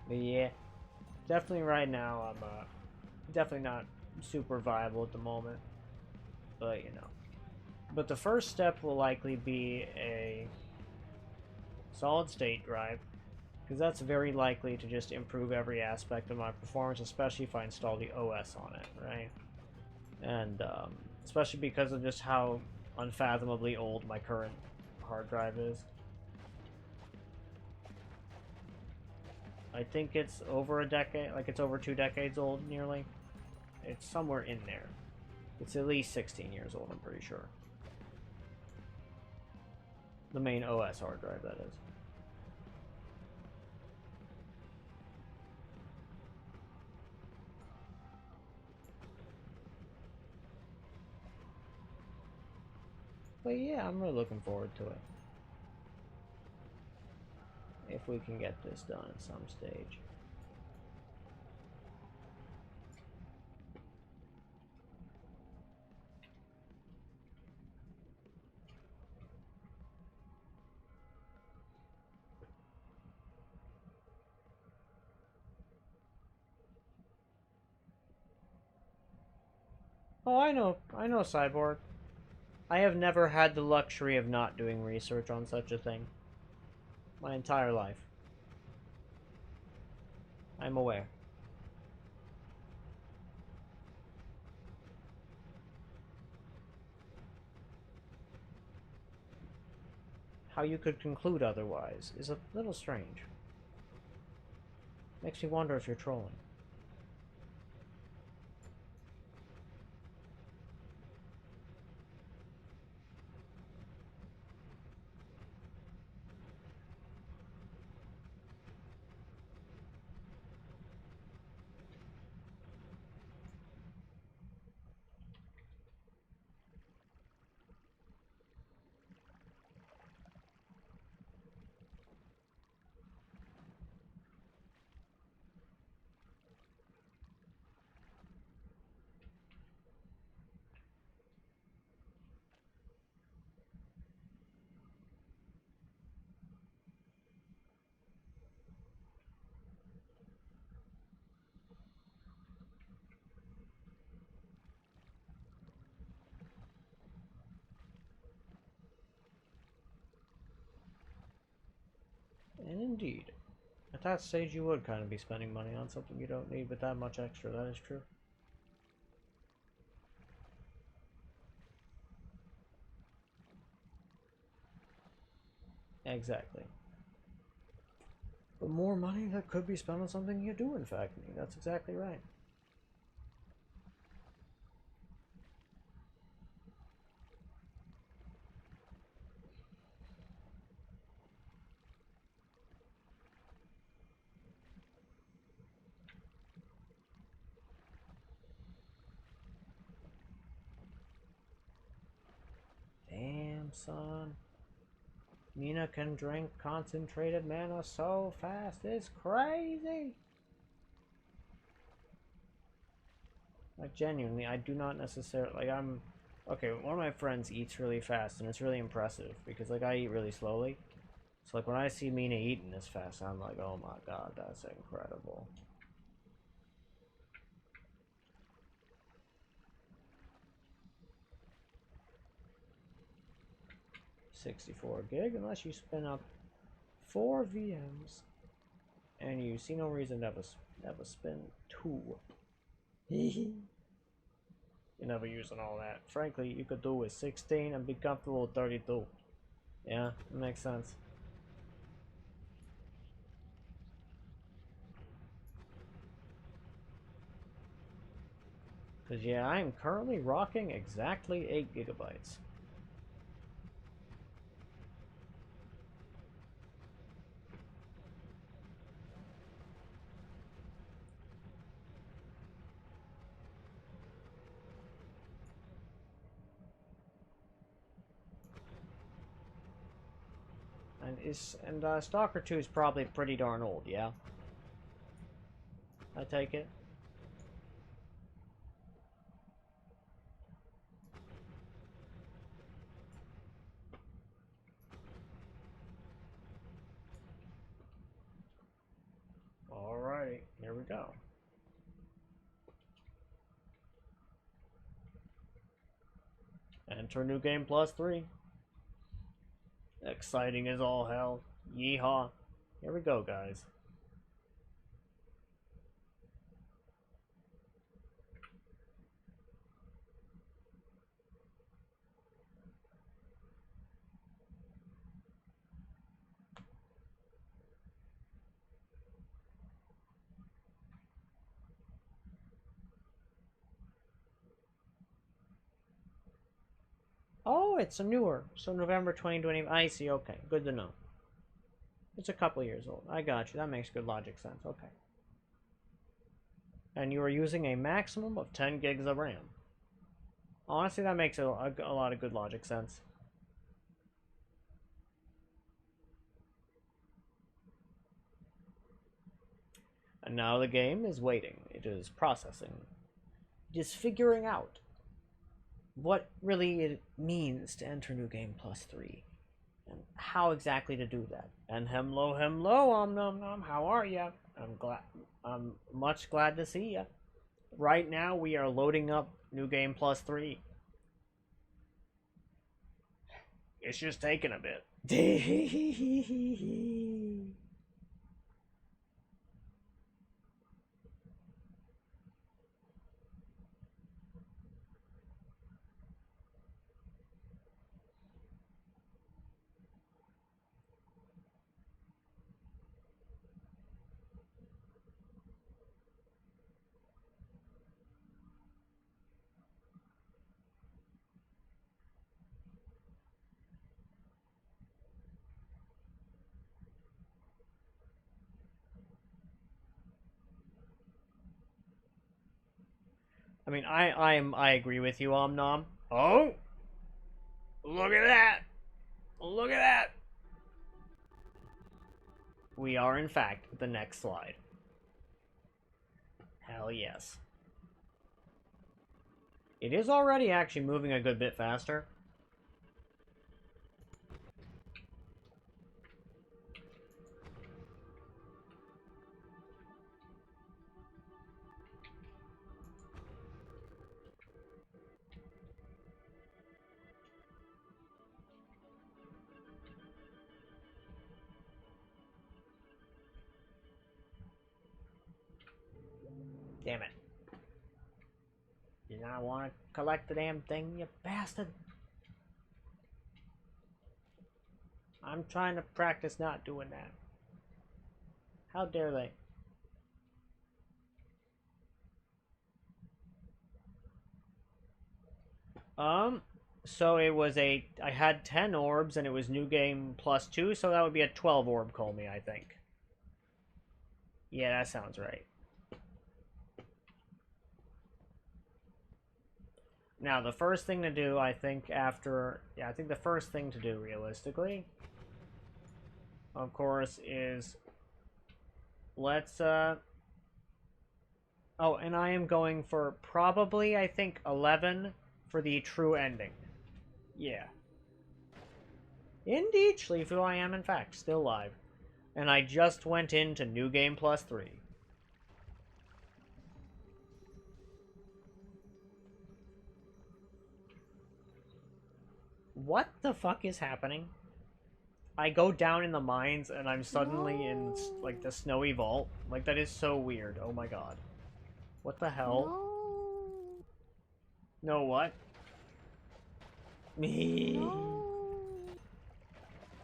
But yeah, definitely right now I'm definitely not super viable at the moment, but you know. But the first step will likely be a solid state drive, because that's very likely to just improve every aspect of my performance, especially if I install the OS on it, right? And especially because of just how unfathomably old my current hard drive is. I think it's over a decade, like it's over 2 decades old nearly. It's somewhere in there. It's at least 16 years old, I'm pretty sure. The main OS hard drive, that is. But yeah, I'm really looking forward to it. If we can get this done at some stage. Oh, I know, Cyborg. I have never had the luxury of not doing research on such a thing. My entire life. I'm aware. how you could conclude otherwise is a little strange. Makes me wonder if you're trolling. And indeed, at that stage you would kind of be spending money on something you don't need with that much extra, that is true. Exactly. But more money that could be spent on something you do in fact need, that's exactly right. Damn, son. Mina can drink concentrated mana so fast, it's crazy! Like, genuinely, I do not necessarily, like, okay, one of my friends eats really fast, and it's really impressive, because, like, I eat really slowly. So, like, when I see Mina eating this fast, I'm like, oh my god, that's incredible. $64 gig, unless you spin up 4 VMs, and you see no reason to ever spin 2. You're never using all that. Frankly, you could do with 16 and be comfortable with 32. Yeah, it makes sense. Because, yeah, I am currently rocking exactly 8 gigabytes. And Stalker 2 is probably pretty darn old, yeah? I take it. Alrighty, here we go. Enter new game +3. Exciting as all hell. Yeehaw. Here we go, guys. Oh, it's a newer. So November 2020. I see, okay. Good to know. It's a couple years old. I got you. That makes good logic sense. Okay. And you are using a maximum of 10 gigs of RAM. Honestly, that makes a lot of good logic sense. And now the game is waiting. It is processing. It is figuring out what really it means to enter New Game +3. And how exactly to do that. And hello, nom nom, how are ya? I'm much glad to see ya. Right now we are loading up New Game +3. It's just taking a bit. mean, I agree with you, Omnom. Oh, look at that! Look at that! We are, in fact, the next slide. Hell yes. It is already actually moving a good bit faster. Damn it. Did not want to collect the damn thing, you bastard. I'm trying to practice not doing that. How dare they? So it was I had 10 orbs and it was new game plus 2, so that would be a 12 orb call me, I think. Yeah, that sounds right. Now, the first thing to do, I think, I think the first thing to do, realistically, of course, is, let's, oh, and I am going for probably, I think, 11 for the true ending. Yeah. Indeed, Schleefu, I am, in fact, still live. And I just went into New Game Plus 3. What the fuck is happening? I go down in the mines and I'm suddenly in, like, the snowy vault. Like, that is so weird. Oh my god. What the hell? No, what? Me.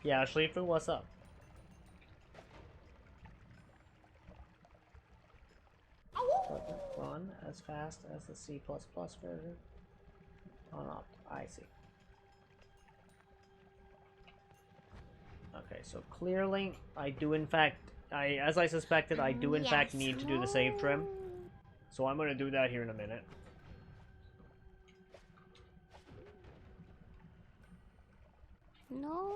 Yeah, Schleefu, what's up? Run as fast as the C++ version. Unopt. I see. Okay, so clearly, I do in fact, as I suspected, I do in fact need to do the save trim. So I'm going to do that here in a minute. No.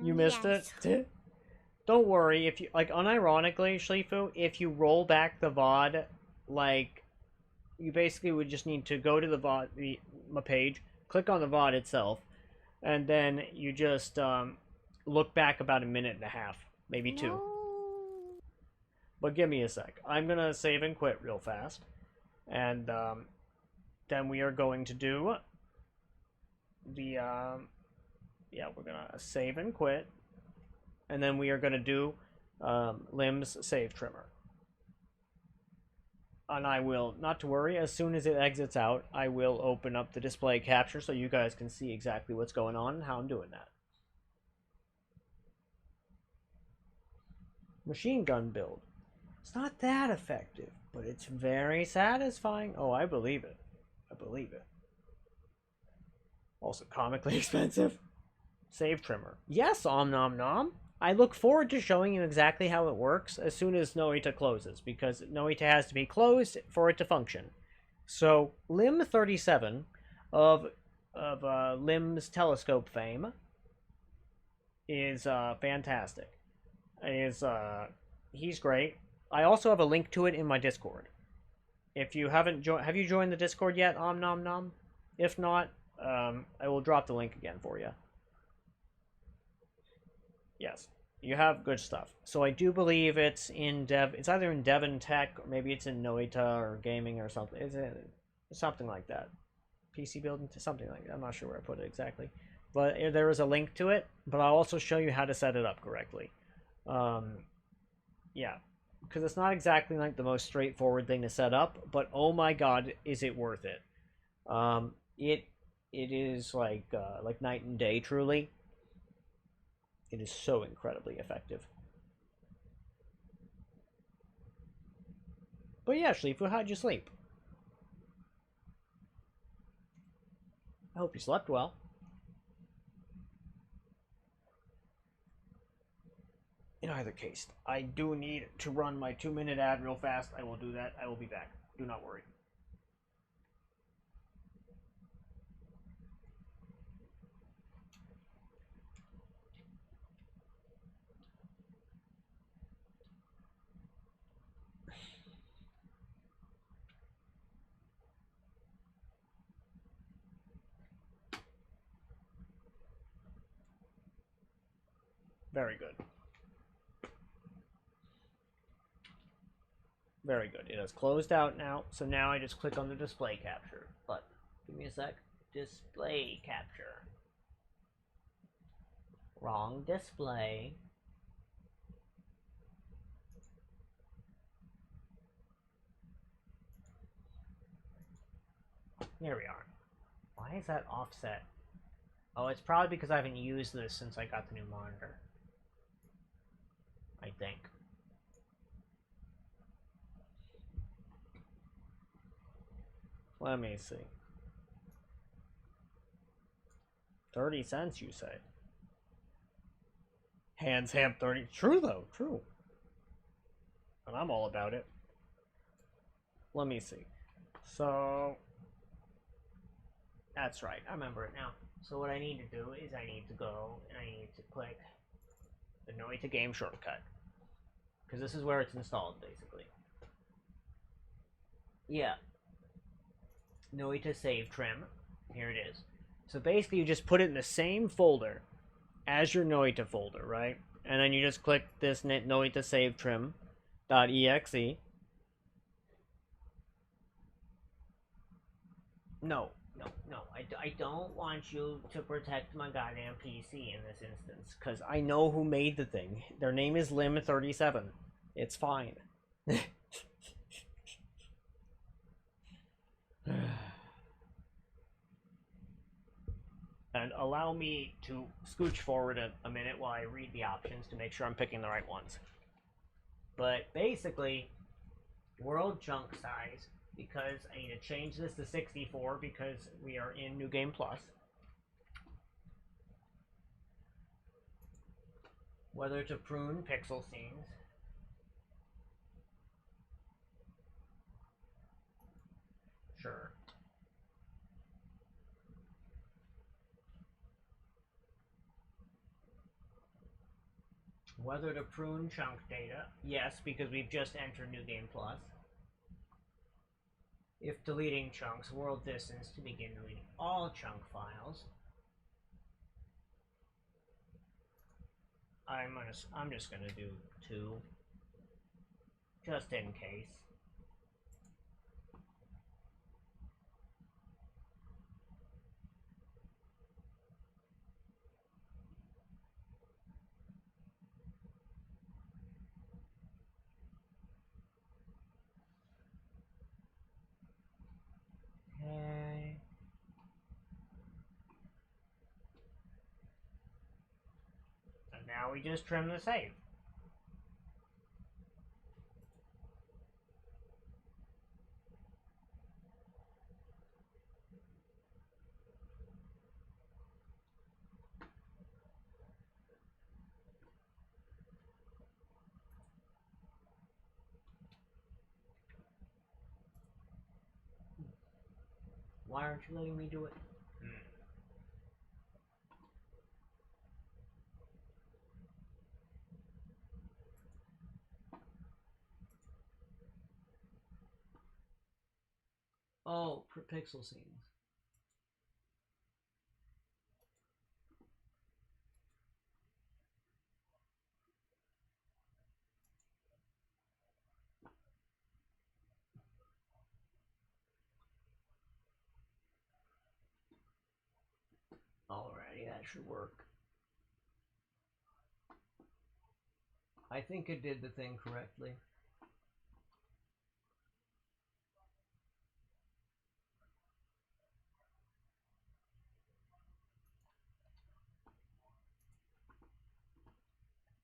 You missed Yes. it? Don't worry, if you, like, unironically, Schleefu, if you roll back the VOD, like, you basically would just need to go to the VOD, my page, click on the VOD itself, and then you just, look back about a minute and a half, maybe 2. No. But give me a sec. I'm gonna save and quit real fast, and, then we are going to do the, yeah, we're gonna save and quit, and then we are gonna do Limbs Save Trimmer. And I will, not to worry, as soon as it exits out, I will open up the display capture so you guys can see exactly what's going on and how I'm doing that. Machine gun build. It's not that effective, but it's very satisfying. Oh, I believe it. I believe it. Also comically expensive. Save trimmer. Yes, Om Nom Nom. I look forward to showing you exactly how it works as soon as Noita closes, because Noita has to be closed for it to function. So, Lim 37 of Lim's telescope fame is fantastic. He's great. I also have a link to it in my Discord. If you haven't have you joined the Discord yet, Om Nom Nom? If not, I will drop the link again for you. Yes, you have good stuff. So I do believe it's in it's either in Devon Tech, or maybe it's in Noita or Gaming or something. It's something like that. PC building, something like that. I'm not sure where I put it exactly. But there is a link to it, but I'll also show you how to set it up correctly. Yeah, because it's not exactly like the most straightforward thing to set up, but oh my god, is it worth it. It is like night and day, truly. It is so incredibly effective. But yeah, Schleefu, how'd you sleep? I hope you slept well. In either case, I do need to run my 2-minute ad real fast. I will do that. I will be back. Do not worry. Very good. Very good. It has closed out now, so now I just click on the display capture button. Give me a sec. Display capture. Wrong display. There we are. Why is that offset? Oh, it's probably because I haven't used this since I got the new monitor. I think. Let me see. 30 cents, you say? Hands ham 30. True, though. True. And I'm all about it. Let me see. So... That's right. I remember it now. So what I need to do is I need to go and I need to click the Noita Game shortcut. Because this is where it's installed, basically. Yeah. Noita Save Trim. Here it is. So basically you just put it in the same folder as your Noita folder, right? And then you just click this Noita Save Trim.exe. No. I don't want you to protect my goddamn PC in this instance, because I know who made the thing. Their name is Lim37. It's fine. And allow me to scooch forward a minute while I read the options to make sure I'm picking the right ones. But basically, world chunk size, because I need to change this to 64 because we are in New Game Plus. Whether to prune pixel scenes. Sure. Whether to prune chunk data. Yes, because we've just entered New Game Plus. If deleting chunks, world distance to begin deleting all chunk files. I'm just gonna do 2, just in case. Okay. And now we just trim the save. Why aren't you letting me do it? Oh, pixel scenes. Alrighty, that should work. I think it did the thing correctly.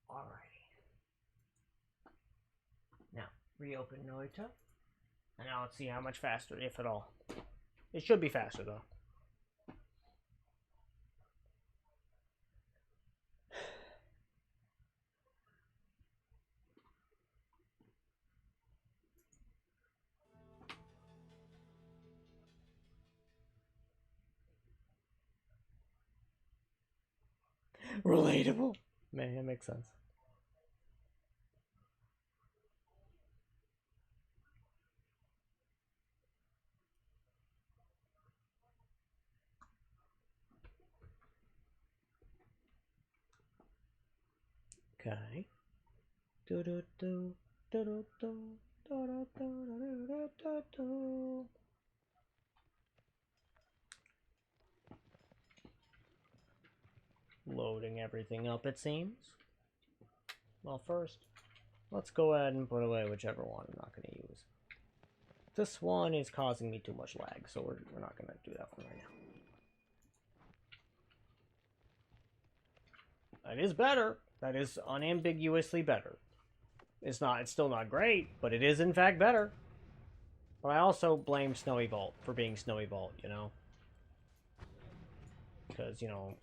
Alrighty. Now, reopen Noita. And now let's see how much faster, if at all. It should be faster, though. Relatable. Man, that makes sense. Okay. Do do do do do do do do do do do. Loading everything up, it seems. Well, first, let's go ahead and put away whichever one I'm not going to use. This one is causing me too much lag, so we're not going to do that one right now. That is better. That is unambiguously better. It's still not great, but it is in fact better. But I also blame Snowy Vault for being Snowy Vault, you know? Because, you know,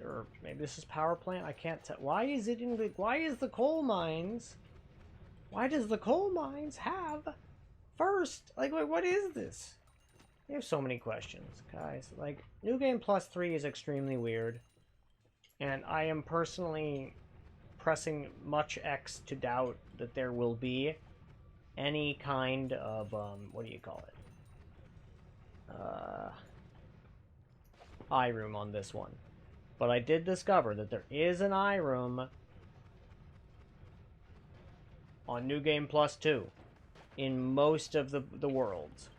or maybe this is power plant. I can't tell. Why is it in the? Why is the coal mines? Why does the coal mines have first? Like what is this? We have so many questions, guys. Like, New Game Plus 3 is extremely weird, and I am personally pressing much X to doubt that there will be any kind of what do you call it? Eye room on this one. But I did discover that there is an eye room on New Game Plus 2 in most of the worlds.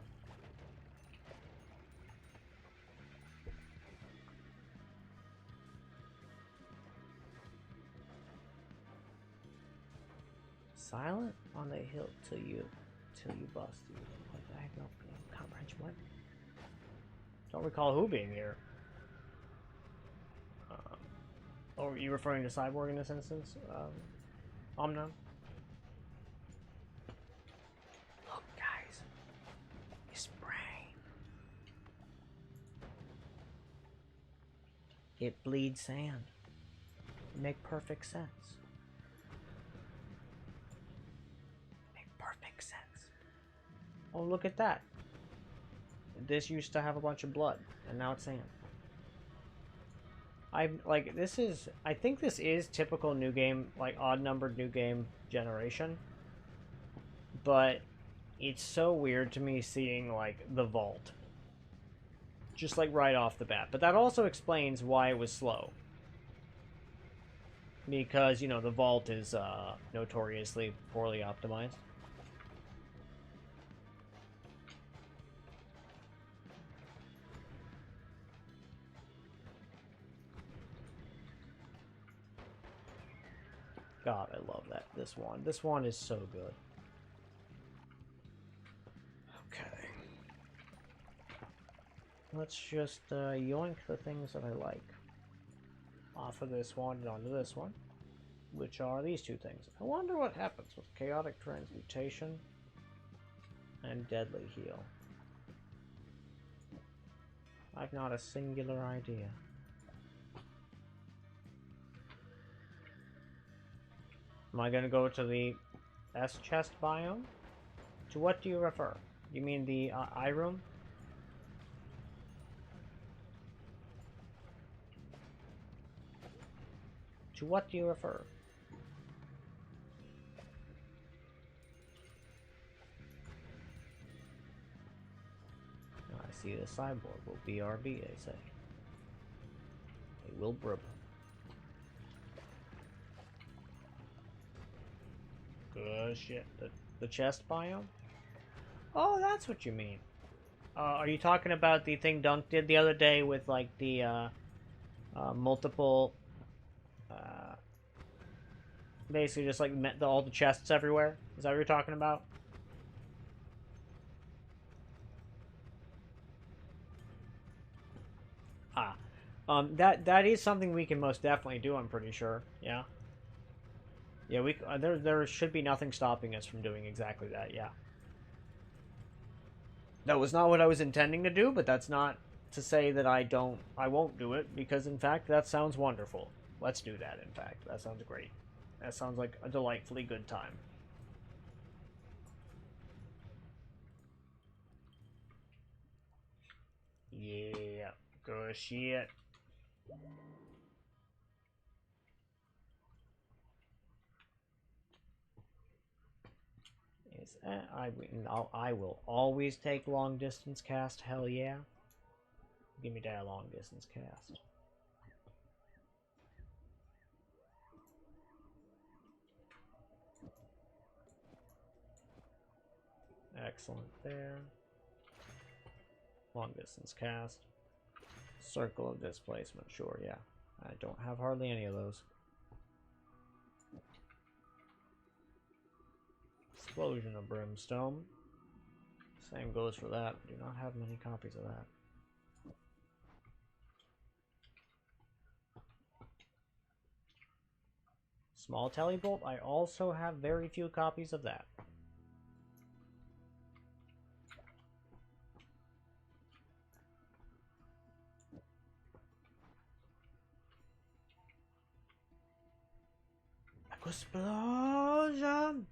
Silent on the hill till you bust. What the heck? No comprehension. What? Don't recall who being here. Oh, are you referring to Cyborg in this instance? Omno? Look, guys. It's spray. It bleeds sand. It make perfect sense. Make perfect sense. Oh, look at that. This used to have a bunch of blood, and now it's sand. I think this is typical new game, like odd-numbered new game generation. But it's so weird to me seeing, like, the vault. Just, like, right off the bat. But that also explains why it was slow. Because, you know, the vault is notoriously poorly optimized. God, I love that. This one. This one is so good. Okay. Let's just yoink the things that I like off of this one and onto this one, which are these two things. I wonder what happens with chaotic transmutation and deadly heal. I've not a singular idea. Am I going to go to the S chest biome? To what do you refer? You mean the eye room? To what do you refer? I see the cyborg will BRB, they say. They will brib. Good shit. The chest biome? Oh, that's what you mean. Are you talking about the thing Dunk did the other day with, like, the, multiple, basically just, like, all the chests everywhere? Is that what you're talking about? Ah. That is something we can most definitely do, I'm pretty sure. Yeah. Yeah, there should be nothing stopping us from doing exactly that, yeah. That was not what I was intending to do, but that's not to say that I won't do it, because in fact, that sounds wonderful. Let's do that, in fact. That sounds great. That sounds like a delightfully good time. Yeah, good shit. nice. I will always take long distance cast. Hell yeah. Give me that long distance cast. Excellent there. Long distance cast. Circle of displacement, sure, yeah. I don't have hardly any of those. Explosion of brimstone. Same goes for that. I do not have many copies of that. Small telebolt, I also have very few copies of that. Explosion!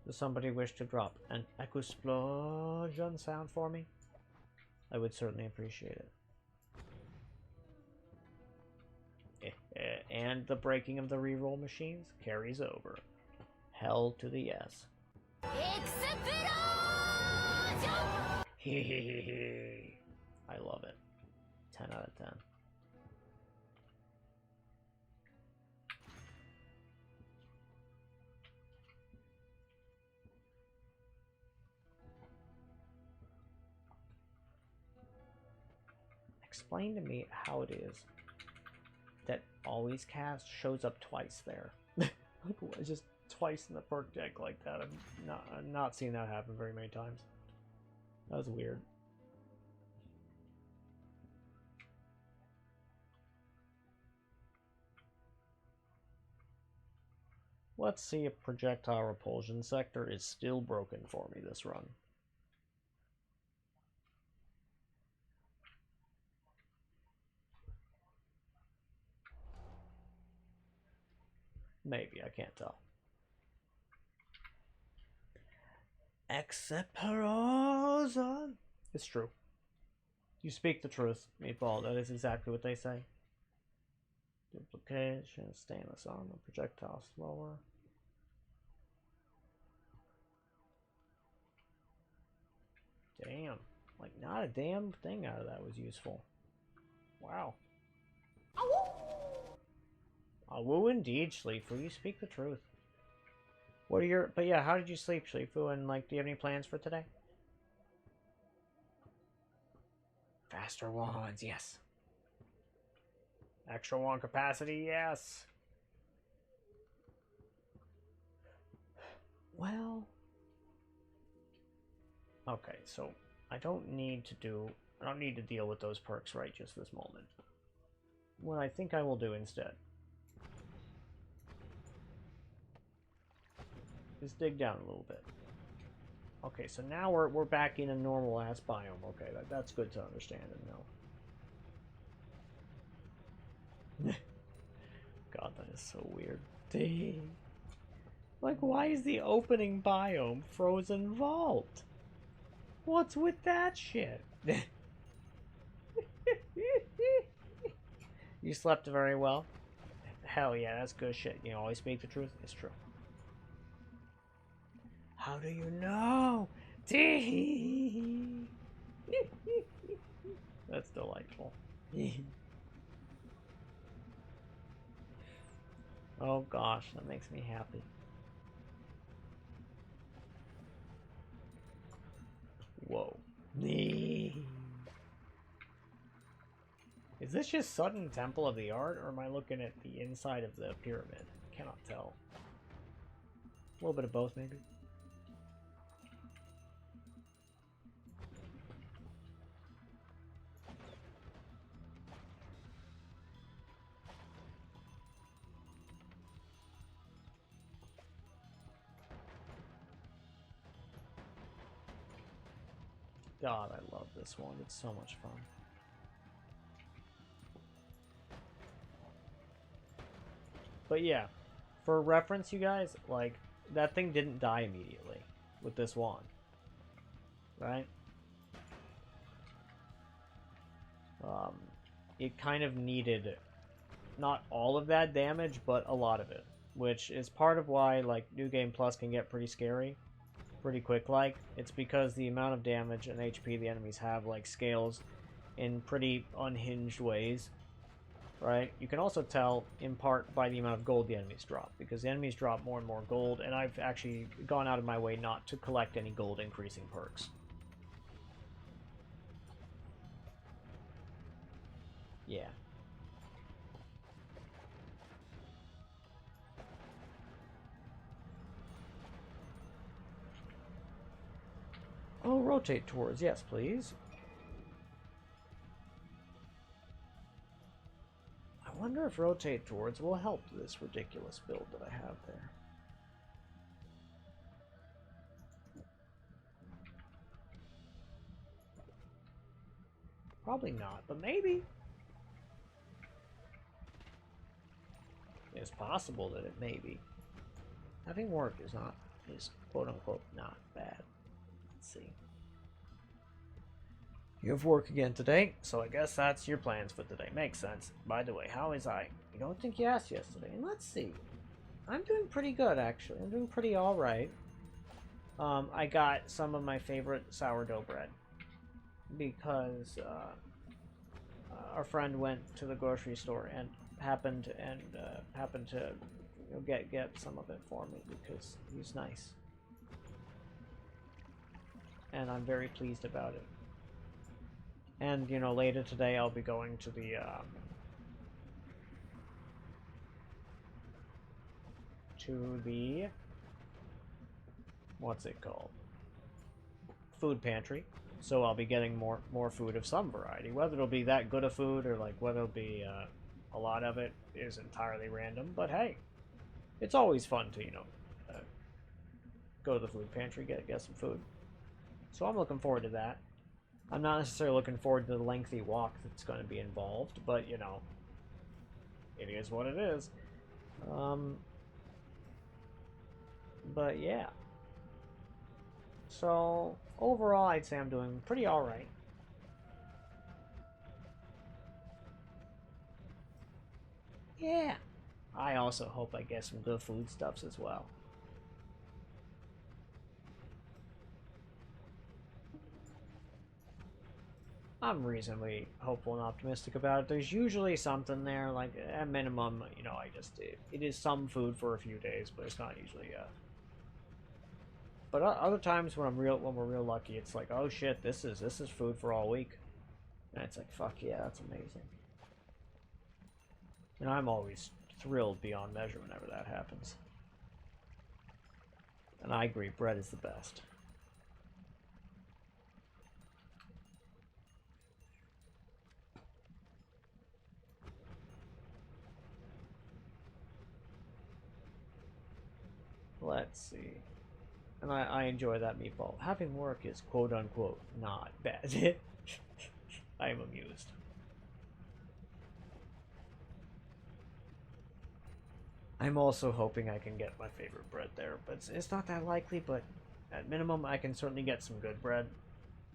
Does somebody wish to drop an explosion sound for me? I would certainly appreciate it. And the breaking of the reroll machines carries over. Hell to the yes. Explosion! I love it. 10 out of 10. Explain to me how it is that always cast shows up twice there. Like, just twice in the perk deck like that. I've not seen that happen very many times. That was weird. Let's see if projectile repulsion sector is still broken for me this run. Maybe, I can't tell. Exceperosa. It's true. You speak the truth, Meatball. That is exactly what they say. Duplication, stainless armor, projectile slower. Damn. Like, not a damn thing out of that was useful. Wow. Awoo indeed, Schleifu. You speak the truth. What are your... But yeah, how did you sleep, Schleifu? And, like, do you have any plans for today? Faster wands, yes. Extra wand capacity, yes. Well... Okay, so I don't need to deal with those perks right just this moment. What I think I will do instead is dig down a little bit. Okay, so now we're back in a normal ass biome. Okay, that's good to understand and know. God, that is so weird. Dang. Like, why is the opening biome frozen vault? What's with that shit? You slept very well? Hell yeah, that's good shit. You always speak the truth? It's true. How do you know? That's delightful. Oh gosh, that makes me happy. Whoa. Is this just Sudden Temple of the Art, or am I looking at the inside of the pyramid? I cannot tell. A little bit of both, maybe. God, I love this one. It's so much fun. But yeah, for reference, you guys, like, that thing didn't die immediately with this wand. Right? It kind of needed not all of that damage, but a lot of it. which is part of why like New Game Plus can get pretty scary, pretty quick. Like it's because the amount of damage and HP the enemies have like scales in pretty unhinged ways, right? You can also tell in part by the amount of gold the enemies drop, because the enemies drop more and more gold, and I've actually gone out of my way not to collect any gold increasing perks. Yeah. Oh, rotate towards, yes, please. I wonder if rotate towards will help this ridiculous build that I have there. Probably not, but maybe. It's possible that it may be. Having work is quote unquote not bad. Let's see. You have work again today, so I guess that's your plans for today. Makes sense. By the way, how is I? You don't think you asked yesterday. And let's see. I'm doing pretty good, actually. I'm doing pretty alright. I got some of my favorite sourdough bread. Because, our friend went to the grocery store and happened to get some of it for me because he's nice. And I'm very pleased about it. And, you know, later today I'll be going to the, what's it called? Food pantry. So I'll be getting more food of some variety. Whether it'll be that good of food or, like, whether it'll be, a lot of it is entirely random. But hey, it's always fun to, you know, go to the food pantry, get some food. So I'm looking forward to that. I'm not necessarily looking forward to the lengthy walk that's going to be involved, but, you know, it is what it is. But, yeah. So, overall, I'd say I'm doing pretty alright. Yeah. I also hope I get some good foodstuffs as well. I'm reasonably hopeful and optimistic about it. There's usually something there, like, at minimum, you know, it is some food for a few days, but it's not usually, But other times when we're real lucky, it's like, oh shit, this is food for all week. And it's like, fuck yeah, that's amazing. And I'm always thrilled beyond measure whenever that happens. And I agree, bread is the best. Let's see. And I enjoy that meatball. Having work is quote-unquote not bad. I am amused. I'm also hoping I can get my favorite bread there, but it's not that likely, but at minimum I can certainly get some good bread.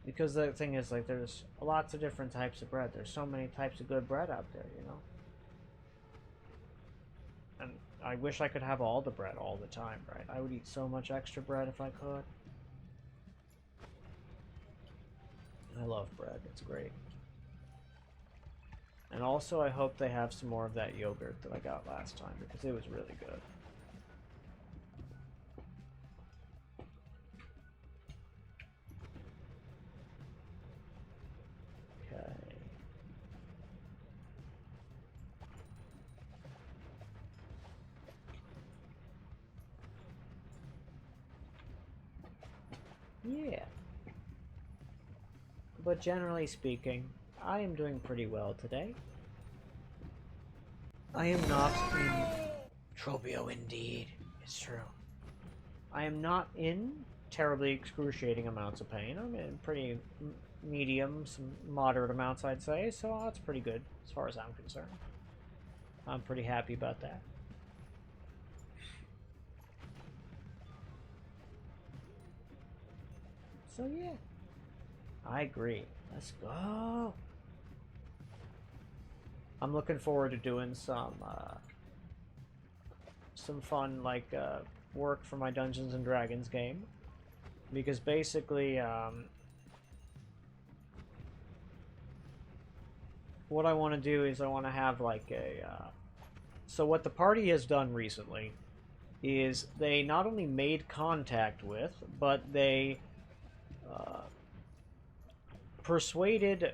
Because the thing is, like, there's lots of different types of bread. There's so many types of good bread out there, you know? And I wish I could have all the bread all the time, right? I would eat so much extra bread if I could. I love bread. It's great. And also I hope they have some more of that yogurt that I got last time, because it was really good. Okay. Yeah. But generally speaking, I am doing pretty well today. I am not in... Trobio indeed. It's true. I am not in terribly excruciating amounts of pain. I'm in pretty medium, some moderate amounts, I'd say, so that's pretty good as far as I'm concerned. I'm pretty happy about that. So yeah, I agree. Let's go. I'm looking forward to doing some some fun, like, work for my Dungeons and Dragons game. Because basically, what I want to do is I want to have, like, so what the party has done recently is they not only made contact with, but they persuaded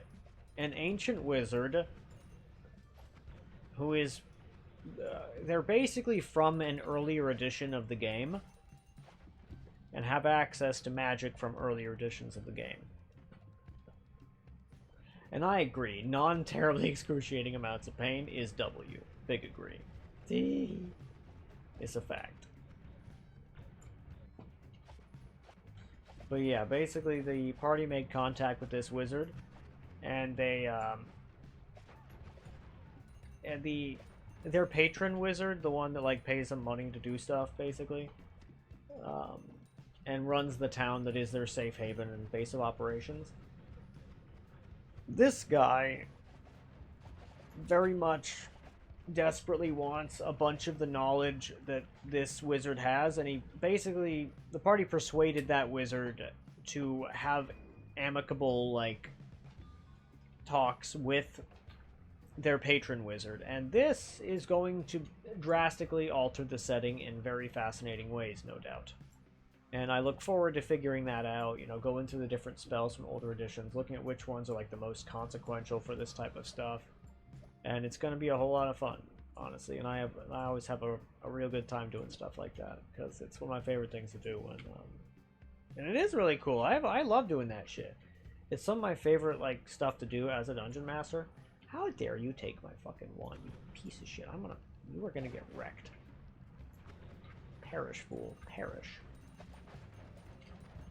an ancient wizard who is... they're basically from an earlier edition of the game and have access to magic from earlier editions of the game. And I agree, non-terribly excruciating amounts of pain is W. Big agree. It's a fact. But yeah, basically the party made contact with this wizard, and they, their patron wizard, the one that, like, pays them money to do stuff, basically, and runs the town that is their safe haven and base of operations. This guy very much desperately wants a bunch of the knowledge that this wizard has, and he basically, the party persuaded that wizard to have amicable, like, talks with their patron wizard, and this is going to drastically alter the setting in very fascinating ways, no doubt. And I look forward to figuring that out, you know, going through the different spells from older editions, looking at which ones are, like, the most consequential for this type of stuff. And it's going to be a whole lot of fun, honestly. And I always have a real good time doing stuff like that, because it's one of my favorite things to do. And it is really cool. I love doing that shit. It's some of my favorite, like, stuff to do as a dungeon master. How dare you take my fucking wand, you piece of shit. You are gonna get wrecked. Perish, fool. Perish.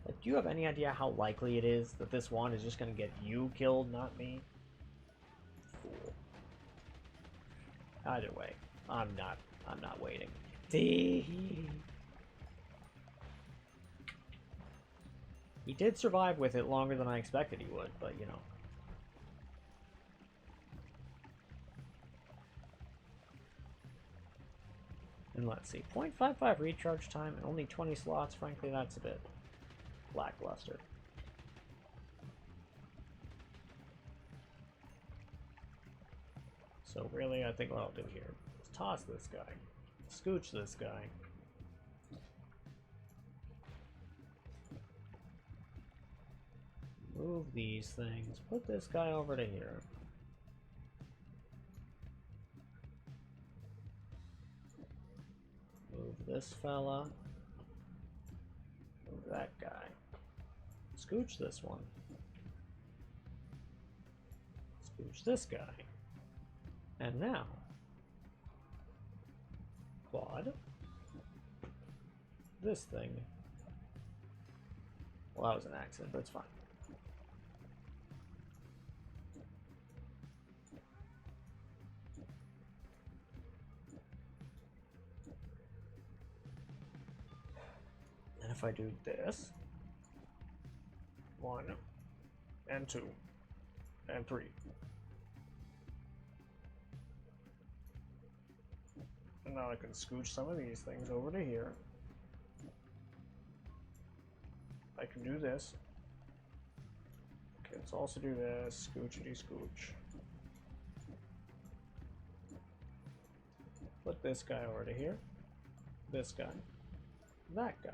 Like, do you have any idea how likely it is that this wand is just gonna get you killed, not me? Fool. Either way, I'm not waiting. He did survive with it longer than I expected he would, but you know. And let's see, 0.55 recharge time and only 20 slots. Frankly, that's a bit lackluster. So really, I think what I'll do here is toss this guy, scooch this guy, move these things, put this guy over to here. Move this fella. Move that guy. Scooch this one. Scooch this guy. And now, quad. This thing. Well, that was an accident, but it's fine. And if I do this, 1 and 2 and 3. And now I can scooch some of these things over to here. I can do this. Okay, let's also do this. Scoochity scooch. Put this guy over to here. This guy. That guy.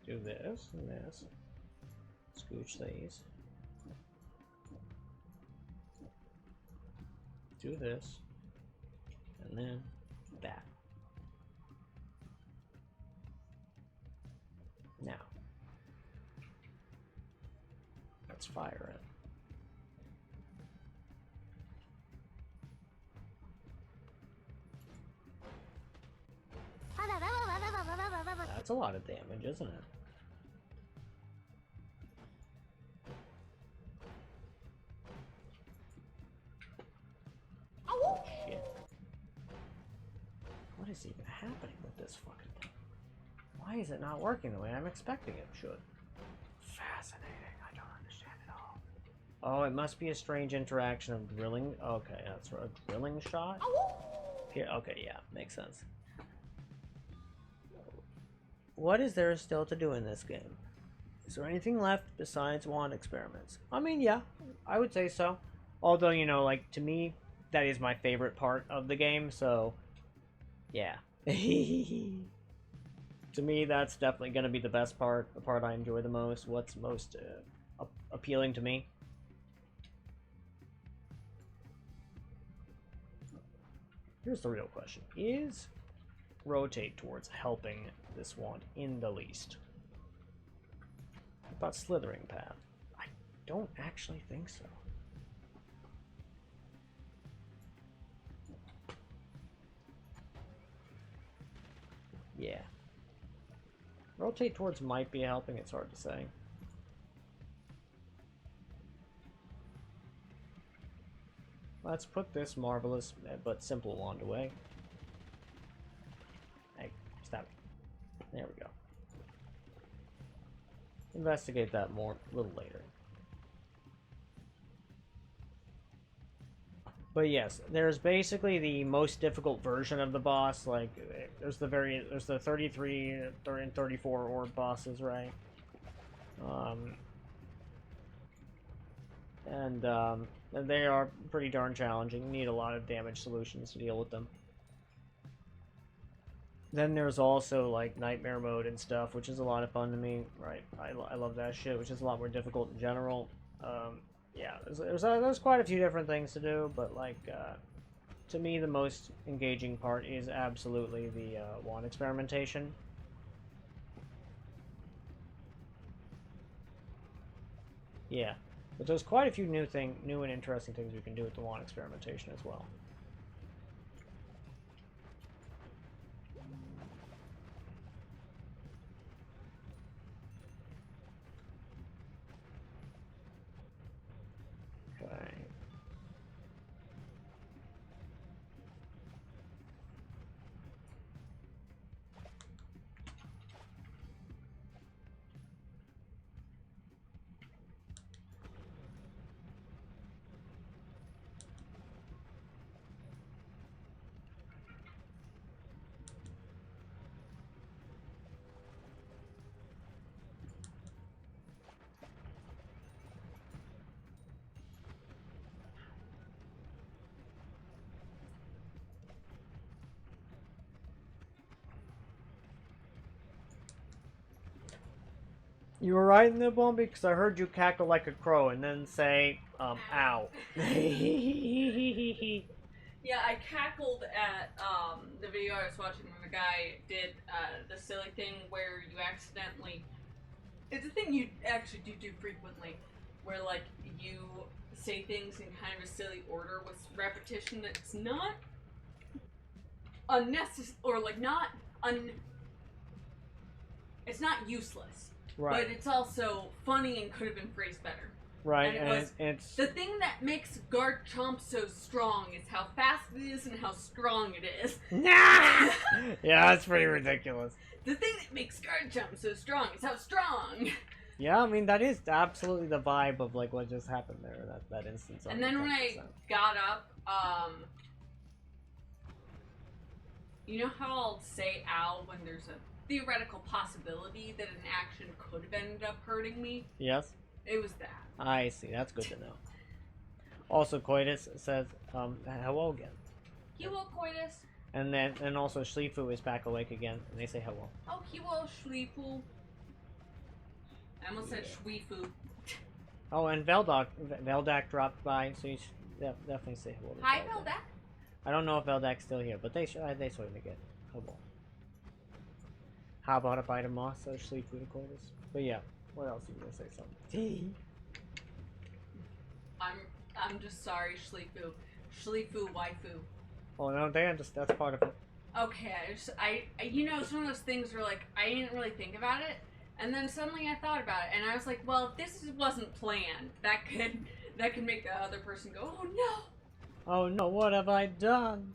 Do this and this. Scooch these. Do this. And then that. Now. Let's fire it. That's a lot of damage, isn't it? Oh, shit. What is even happening with this fucking thing? Why is it not working the way I'm expecting it should? Fascinating. I don't understand at all. Oh, it must be a strange interaction of drilling. Okay, that's a drilling shot. Here, okay, yeah, makes sense. What is there still to do in this game? Is there anything left besides wand experiments? I mean, yeah, I would say so. Although, you know, like, to me, that is my favorite part of the game, so, yeah. To me, that's definitely going to be the best part, the part I enjoy the most, what's most appealing to me. Here's the real question. Is rotate towards helping this wand in the least? What about slithering path? I don't actually think so. Yeah. Rotate towards might be helping, it's hard to say. Let's put this marvelous but simple wand away. Hey, stop it. There we go. Investigate that more a little later. But yes, there's basically the most difficult version of the boss. Like, there's the 33 and 34 orb bosses, right? And they are pretty darn challenging. You need a lot of damage solutions to deal with them. Then there's also like nightmare mode and stuff, which is a lot of fun to me. Right, I love that shit, which is a lot more difficult in general. Yeah, there's quite a few different things to do, but like to me the most engaging part is absolutely the wand experimentation. Yeah, but there's quite a few new and interesting things you can do with the wand experimentation as well. Okay. You were right in the bone because I heard you cackle like a crow and then say, ow. Yeah, I cackled at the video I was watching when the guy did the silly thing where you accidentally. It's a thing you actually do frequently, where like you say things in kind of a silly order with repetition that's not unnecessary or like not it's not useless, Right. but it's also funny and could have been phrased better. Right, And it's the thing that makes Garchomp so strong is how fast it is and how strong it is. Nah! Yeah, that's pretty ridiculous. The thing that makes Garchomp so strong is how strong. Yeah, I mean that is absolutely the vibe of like what just happened there, that instance. And then when I 110%. got up, you know how I'll say ow when there's a theoretical possibility that an action could have ended up hurting me? Yes? It was that. I see, that's good to know. Also, Coitus says, hello again. Hello, Coitus. And also Schlifu is back awake again, and they say hello. Oh, hello, Schlifu. I almost said Schweefu. Oh, and Veldak dropped by, so you should definitely say hello to Hi, Veldak. Veldak. I don't know if Veldak's still here, but they sort of get hello. How about a bite of moss, so Schlifu to Coitus? But yeah, what else are you gonna say something? I'm just sorry, Schlifu. Schlifu waifu. Oh no, that's part of it. Okay, I you know, it's one of those things where like I didn't really think about it, and then suddenly I thought about it, and I was like, well, if this wasn't planned, that could make the other person go, oh no. Oh no, what have I done?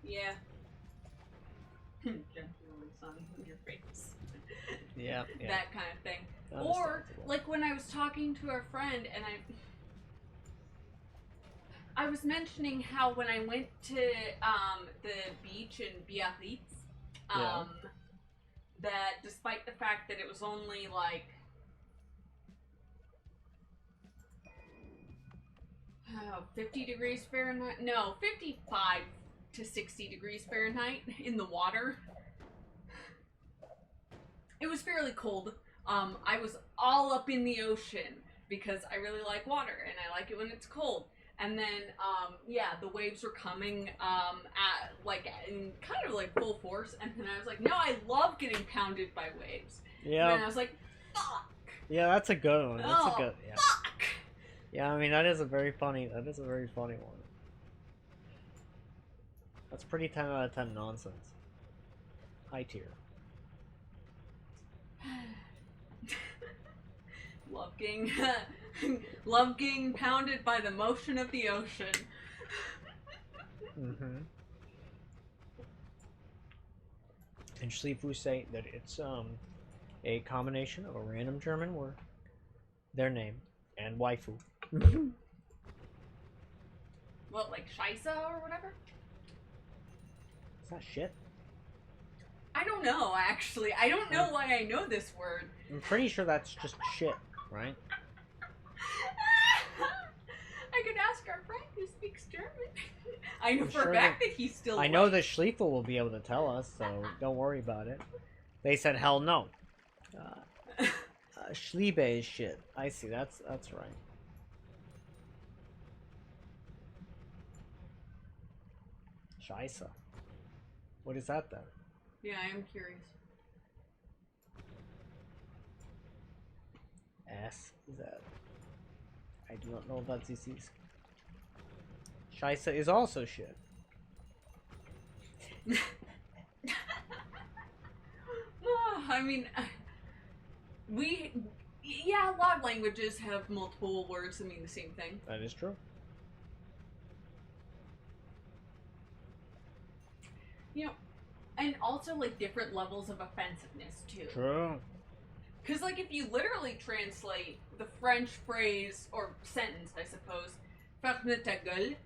Yeah. Gently sun in your face. Yeah. That kind of thing. Or Understandable. like when I was talking to our friend, and I was mentioning how when I went to the beach in Biarritz, Yeah. that despite the fact that it was only like 50 degrees Fahrenheit, no, 55 to 60 degrees Fahrenheit in the water, it was fairly cold. I was all up in the ocean because I really like water and I like it when it's cold. And then, yeah, the waves were coming at like in kind of like full force. And then I was like, no, I love getting pounded by waves. Yeah. And I was like, fuck. Yeah, that's a good one. That's Oh, a good. Yeah. fuck. Yeah, I mean that is a very funny. That is a very funny one. That's pretty 10 out of 10 nonsense. High tier. Love getting pounded by the motion of the ocean. Mm-hmm. And Schlifu say that it's a combination of a random German word, their name, and waifu. What, like Scheisse or whatever? Is that shit? I don't know, actually. I don't know why I know this word. I'm pretty sure that's just shit, right? I could ask our friend who speaks German. I know I'm for sure a fact that he's still I know white. that Schlifu will be able to tell us, so don't worry about it. They said hell no. Schliebe is shit. I see, that's right. Scheisse. What is that then? Yeah, I am curious. S Z. I do not know what this is. Scheisse is also shit. I mean, yeah, a lot of languages have multiple words that mean the same thing. That is true. You know, and also like different levels of offensiveness too. True. Because like if you literally translate the French phrase or sentence, I suppose, ferme ta gueule,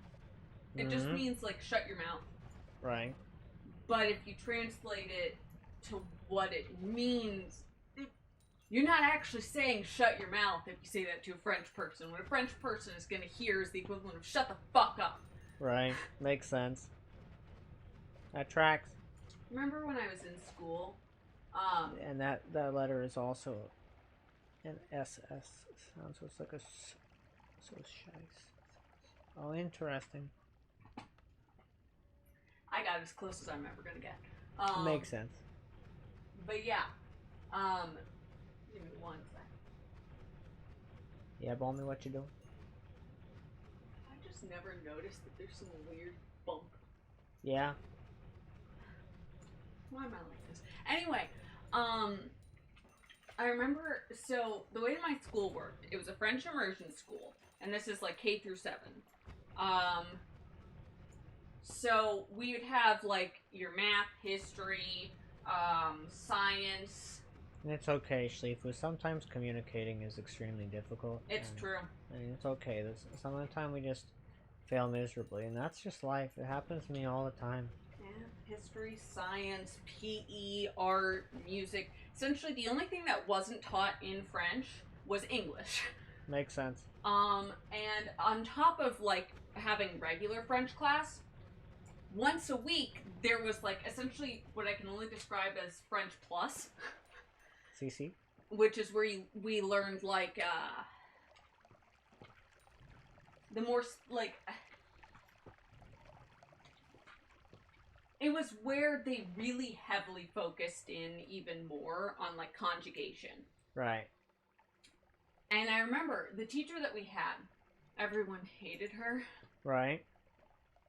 it just Mhm. means like shut your mouth. Right. But if you translate it to what it means, you're not actually saying shut your mouth if you say that to a French person. What a French person is going to hear is the equivalent of shut the fuck up. Right. Makes sense. That tracks. Remember when I was in school? And that letter is also an SS sound, so it's like a so shice. Oh, interesting. I got as close as I'm ever going to get. Makes sense. But yeah. Give me one second. Yeah, Balmy, what you doing? I just never noticed that there's some weird bump. Yeah. Why am I like this? Anyway, I remember, so the way my school worked, it was a French immersion school, and this is like K through 7. So we would have like your math, history, science. And it's okay, Schlifu. Sometimes communicating is extremely difficult. It's and, true. And it's okay. Some of the time we just fail miserably, and that's just life. It happens to me all the time. Yeah, history, science, PE, art, music. Essentially, the only thing that wasn't taught in French was English. Makes sense. And on top of like having regular French class, once a week there was like essentially what I can only describe as French plus, CC? which is where we learned like the more like it was where they really heavily focused in even more on like conjugation. Right. And I remember the teacher that we had, everyone hated her. Right.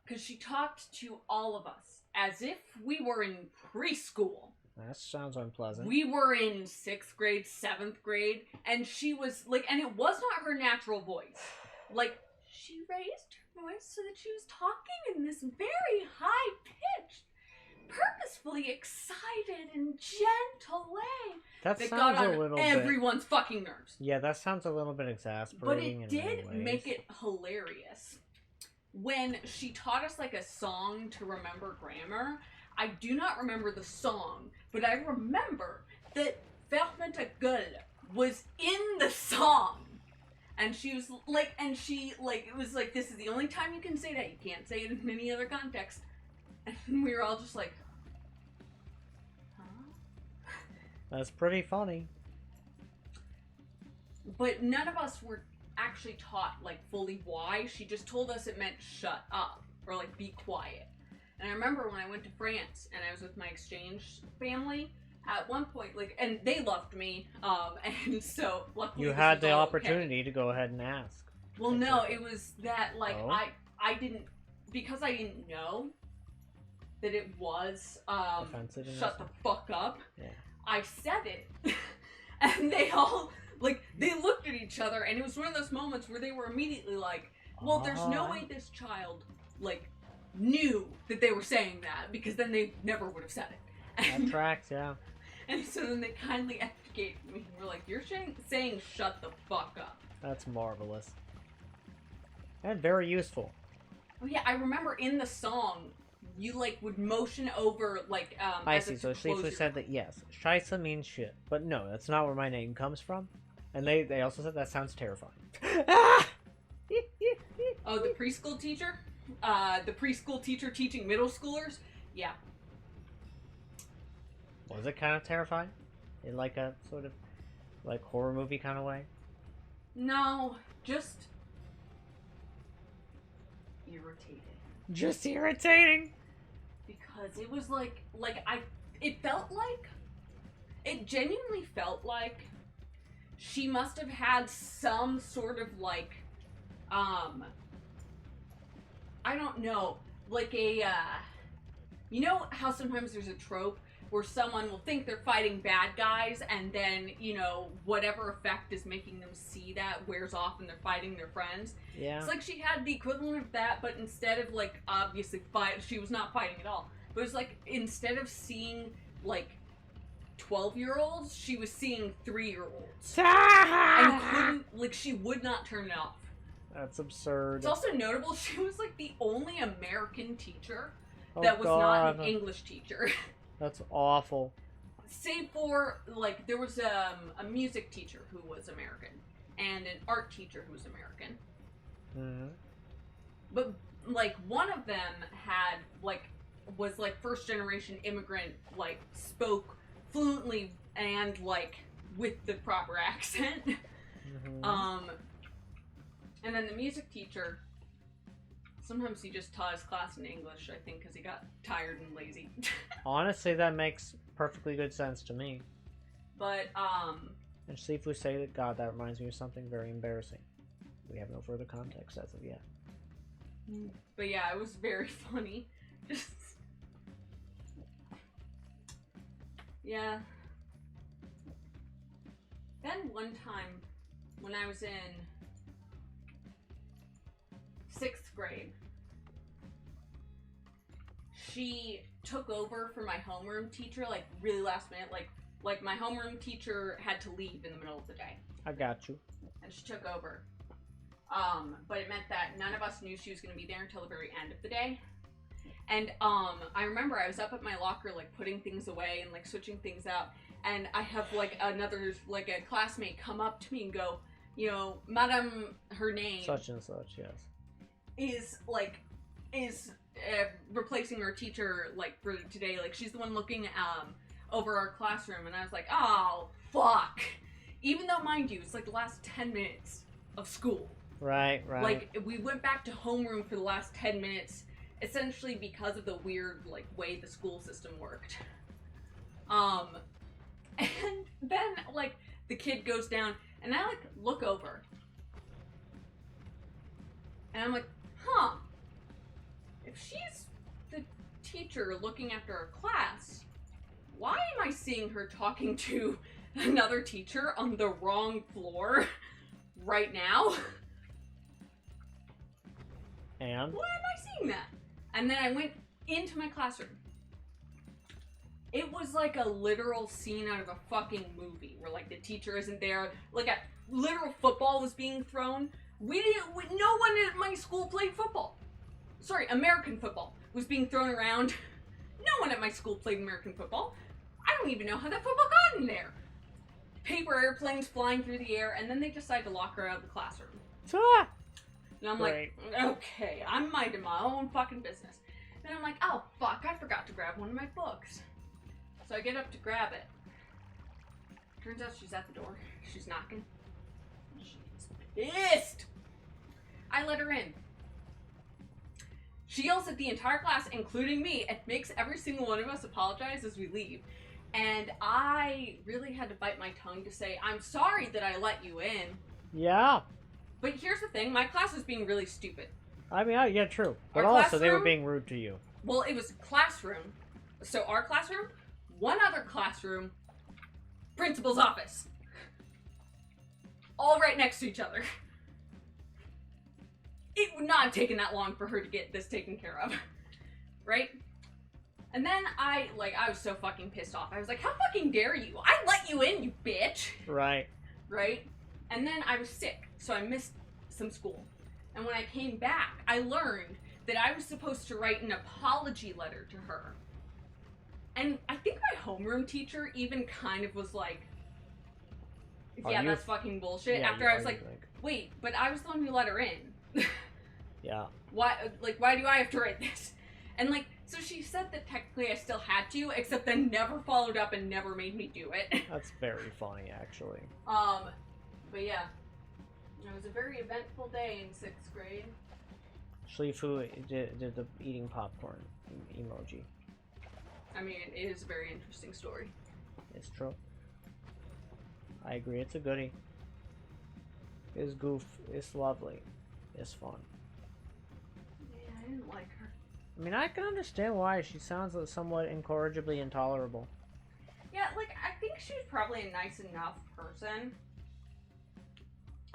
Because she talked to all of us as if we were in preschool. That sounds unpleasant. We were in 6th grade, 7th grade, and she was like, and it was not her natural voice. Like, she raised her voice so that she was talking in this very high-pitched, purposefully excited and gentle way. That That sounds got a on little bit. everyone's fucking nerves. Yeah, that sounds a little bit But exasperating. it in many did ways. make it hilarious. when she taught us like a song to remember grammar. I do not remember the song, but I remember that Ferme ta gueule was in the song. And she was like, it was like, this is the only time you can say that. You can't say it in any other context. And we were all just like, huh? That's pretty funny. But none of us were actually taught, like, fully why. She just told us it meant shut up, or, like, be quiet. And I remember when I went to France, and I was with my exchange family, at one point, like, and they loved me, and so, luckily You this had was the all opportunity okay. to go ahead and ask. Well, no, it was that, like, Oh? I didn't, because I didn't know that it was, Offensive in shut this the fuck up, Yeah. I said it, and they all, like, they looked at each other, and it was one of those moments where they were immediately like, well, there's no way this child, like, knew that they were saying that, because then they never would have said it. That tracks, yeah. And so then they kindly educated me, and were like, you're saying shut the fuck up. That's marvelous. And very useful. Oh yeah, I remember in the song, you, like, would motion over, like, I as see, if so to close Shifu your- said that yes, Shaisa means shit. But no, that's not where my name comes from. And they also said that sounds terrifying. Oh, the preschool teacher? The preschool teacher teaching middle schoolers? Yeah. Was it kind of terrifying? In like a sort of like horror movie kind of way? No, just irritated. Just irritating. Because it was it genuinely felt like she must have had some sort of, like, I don't know, like a, you know how sometimes there's a trope where someone will think they're fighting bad guys, and then, you know, whatever effect is making them see that wears off and they're fighting their friends? Yeah. It's like she had the equivalent of that, but instead of, like, obviously she was not fighting at all. But it was like, instead of seeing, like, 12-year-olds, she was seeing 3-year-olds. And couldn't, like, she would not turn it off. That's absurd. It's also notable, she was, like, the only American teacher Oh, that was not God. an English teacher. That's awful. Save for, like, there was a music teacher who was American, and an art teacher who was American. Mm-hmm. But, like, one of them had, like, was, like, first-generation immigrant, like, spoke fluently and, like, with the proper accent. Mm-hmm. And then the music teacher, sometimes he just taught his class in English, I think, because he got tired and lazy. Honestly, that makes perfectly good sense to me. But, And Shifu say that, God, that reminds me of something very embarrassing. We have no further context as of yet. but yeah, it was very funny. Just, yeah. Then one time, when I was in 6th grade, she took over for my homeroom teacher, like, really last minute. Like my homeroom teacher had to leave in the middle of the day, I got you. and she took over. But it meant that none of us knew she was going to be there until the very end of the day. And, I remember I was up at my locker, like, putting things away and, like, switching things out, and I have, like, a classmate come up to me and go, you know, Madam, her name Such and such, yes. is replacing her teacher, like, for today. Like, she's the one looking over our classroom, and I was like, oh fuck, even though, mind you, it's like the last 10 minutes of school. Right. Like, we went back to homeroom for the last 10 minutes, essentially because of the weird, like, way the school system worked. And then, like, the kid goes down, and I, like, look over, and I'm like, huh, if she's the teacher looking after our class, why am I seeing her talking to another teacher on the wrong floor right now? And? Why am I seeing that? And then I went into my classroom. It was like a literal scene out of a fucking movie where, like, the teacher isn't there. Like, a literal football was being thrown. No one at my school played football. sorry, American football was being thrown around. No one at my school played American football. I don't even know how that football got in there. Paper airplanes flying through the air, and then they decide to lock her out of the classroom. Ah! And I'm like, okay, I'm minding my own fucking business. And I'm like, oh fuck, I forgot to grab one of my books. So I get up to grab it. Turns out she's at the door. She's knocking. She's pissed. I let her in. She yells at the entire class, including me, and makes every single one of us apologize as we leave. And I really had to bite my tongue to say, I'm sorry that I let you in. Yeah. But here's the thing, my class was being really stupid. I mean, yeah, true. But Our also, they were classroom- being rude to you. Well, it was classroom. So our classroom, one other classroom, principal's office. All right next to each other. It would not have taken that long for her to get this taken care of. Right? And then I was so fucking pissed off. I was like, how fucking dare you? I let you in, you bitch! Right. Right? And then I was sick, so I missed some school. And when I came back, I learned that I was supposed to write an apology letter to her. And I think my homeroom teacher even kind of was like, yeah, that's fucking bullshit. Yeah, After I was like, wait, but I was the one who let her in. Yeah. Why do I have to write this? And like, so she said that technically I still had to, except then never followed up and never made me do it. That's very funny, actually. But yeah. It was a very eventful day in 6th grade. Shlifu did the eating popcorn emoji. I mean, it is a very interesting story. It's true. I agree, it's a goodie. It's goof, it's lovely, it's fun. Yeah, I didn't like her. I mean, I can understand why. She sounds somewhat incorrigibly intolerable. Yeah, like, I think she's probably a nice enough person.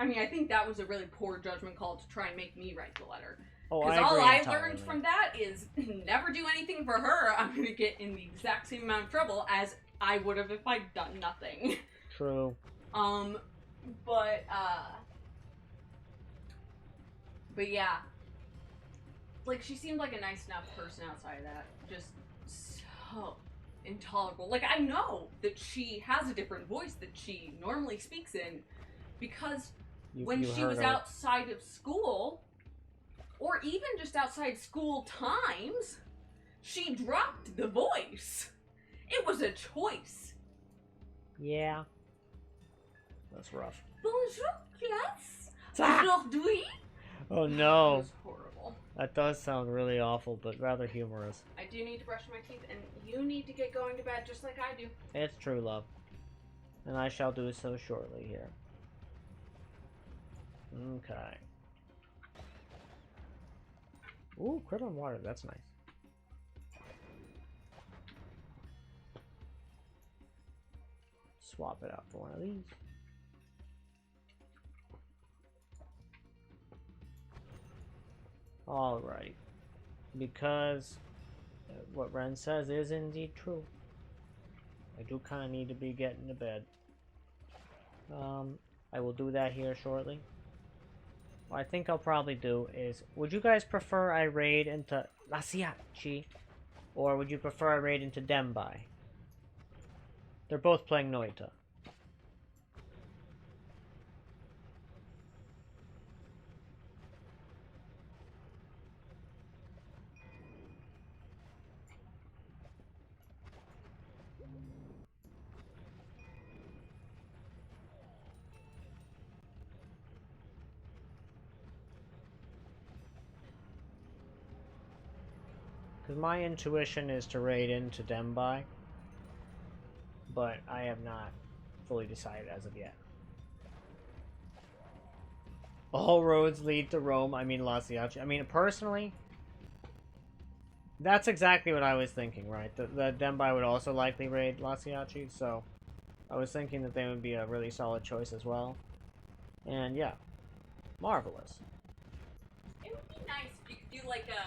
I mean, I think that was a really poor judgment call to try and make me write the letter. Oh, Because I all agree I entirely. learned from that is never do anything for her. I'm going to get in the exact same amount of trouble as I would have if I'd done nothing. True. But yeah. Like, she seemed like a nice enough person outside of that. Just so intolerable. Like, I know that she has a different voice that she normally speaks in because when she was outside of school, or even just outside school times, she dropped the voice. It was a choice. Yeah. That's rough. Bonjour, class. Ah! Aujourd'hui. Oh It no. was horrible. That does sound really awful, but rather humorous. I do need to brush my teeth, and you need to get going to bed just like I do. It's true, love. And I shall do so shortly here. Okay. Ooh, crit on water, that's nice. Swap it out for one of these. Alrighty. Because what Ren says is indeed true. I do kind of need to be getting to bed. I will do that here shortly. What I think I'll probably do is, would you guys prefer I raid into Lasiachi? Or would you prefer I raid into Dembai? They're both playing Noita. Because my intuition is to raid into Dembai, but I have not fully decided as of yet. All roads lead to Rome. I mean, Lasiachi. I mean, personally, that's exactly what I was thinking, right? The Dembai would also likely raid Lasiachi, so I was thinking that they would be a really solid choice as well. And yeah, marvelous. It would be nice if you could do like a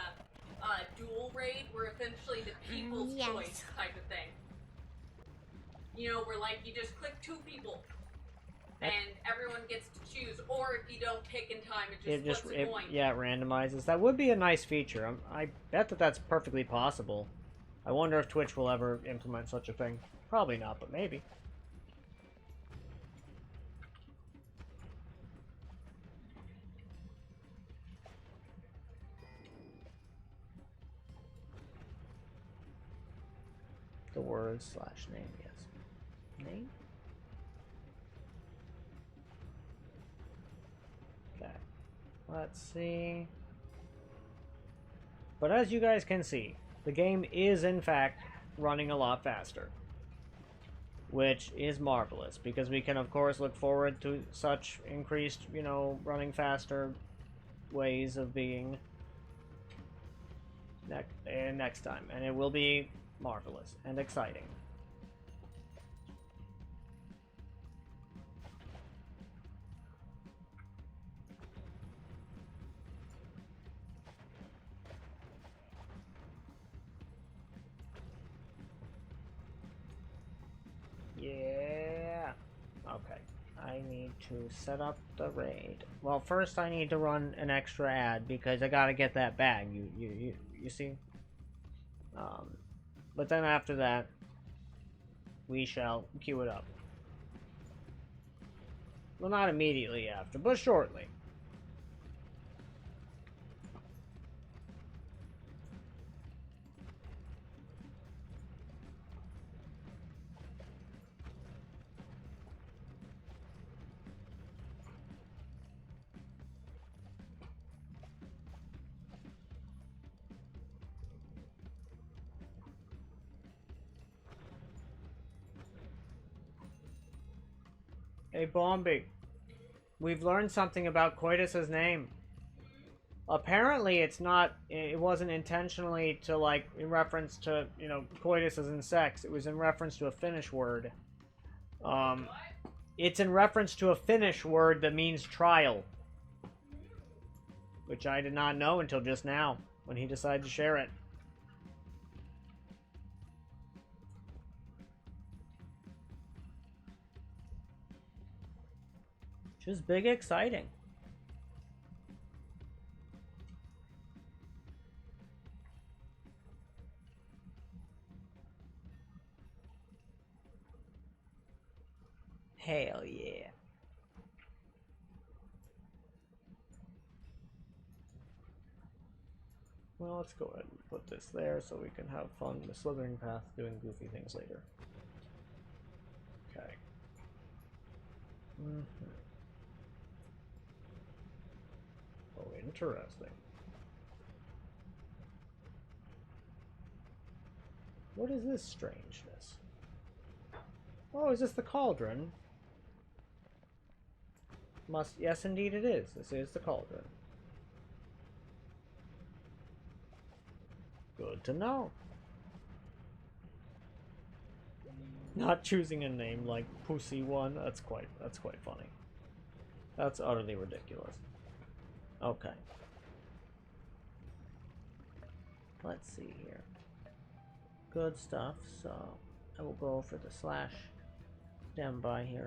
dual raid where essentially the people's Yes. choice type of thing. You know, where like you just click 2 people and everyone gets to choose, or if you don't pick in time, It just flips a coin. yeah, it randomizes. That would be a nice feature. I bet that that's perfectly possible. I wonder if Twitch will ever implement such a thing. Probably not, but maybe. The word / name, yes. Name? Okay. Let's see. But as you guys can see, the game is in fact running a lot faster. Which is marvelous, because we can of course look forward to such increased, you know, running faster ways of being next time. And it will be marvelous and exciting. Yeah. Okay. I need to set up the raid. Well, first I need to run an extra ad because I gotta get that bag. You see? But then after that, we shall queue it up. Well, not immediately after, but shortly. Hey, Bombi. We've learned something about Coitus's name. Apparently, it wasn't intentionally to, like, in reference to, you know, coitus as in sex. It was in reference to a Finnish word. It's in reference to a Finnish word that means trial. Which I did not know until just now, when he decided to share it. Just big exciting. Hell yeah. Well, let's go ahead and put this there so we can have fun the slithering path doing goofy things later. Okay. Oh, interesting. What is this strangeness? Oh, is this the cauldron? Yes, indeed it is. This is the cauldron. Good to know. Not choosing a name like Pussy One, that's quite funny. That's utterly ridiculous. Okay. Let's see here. Good stuff, so I will go for the /stem by here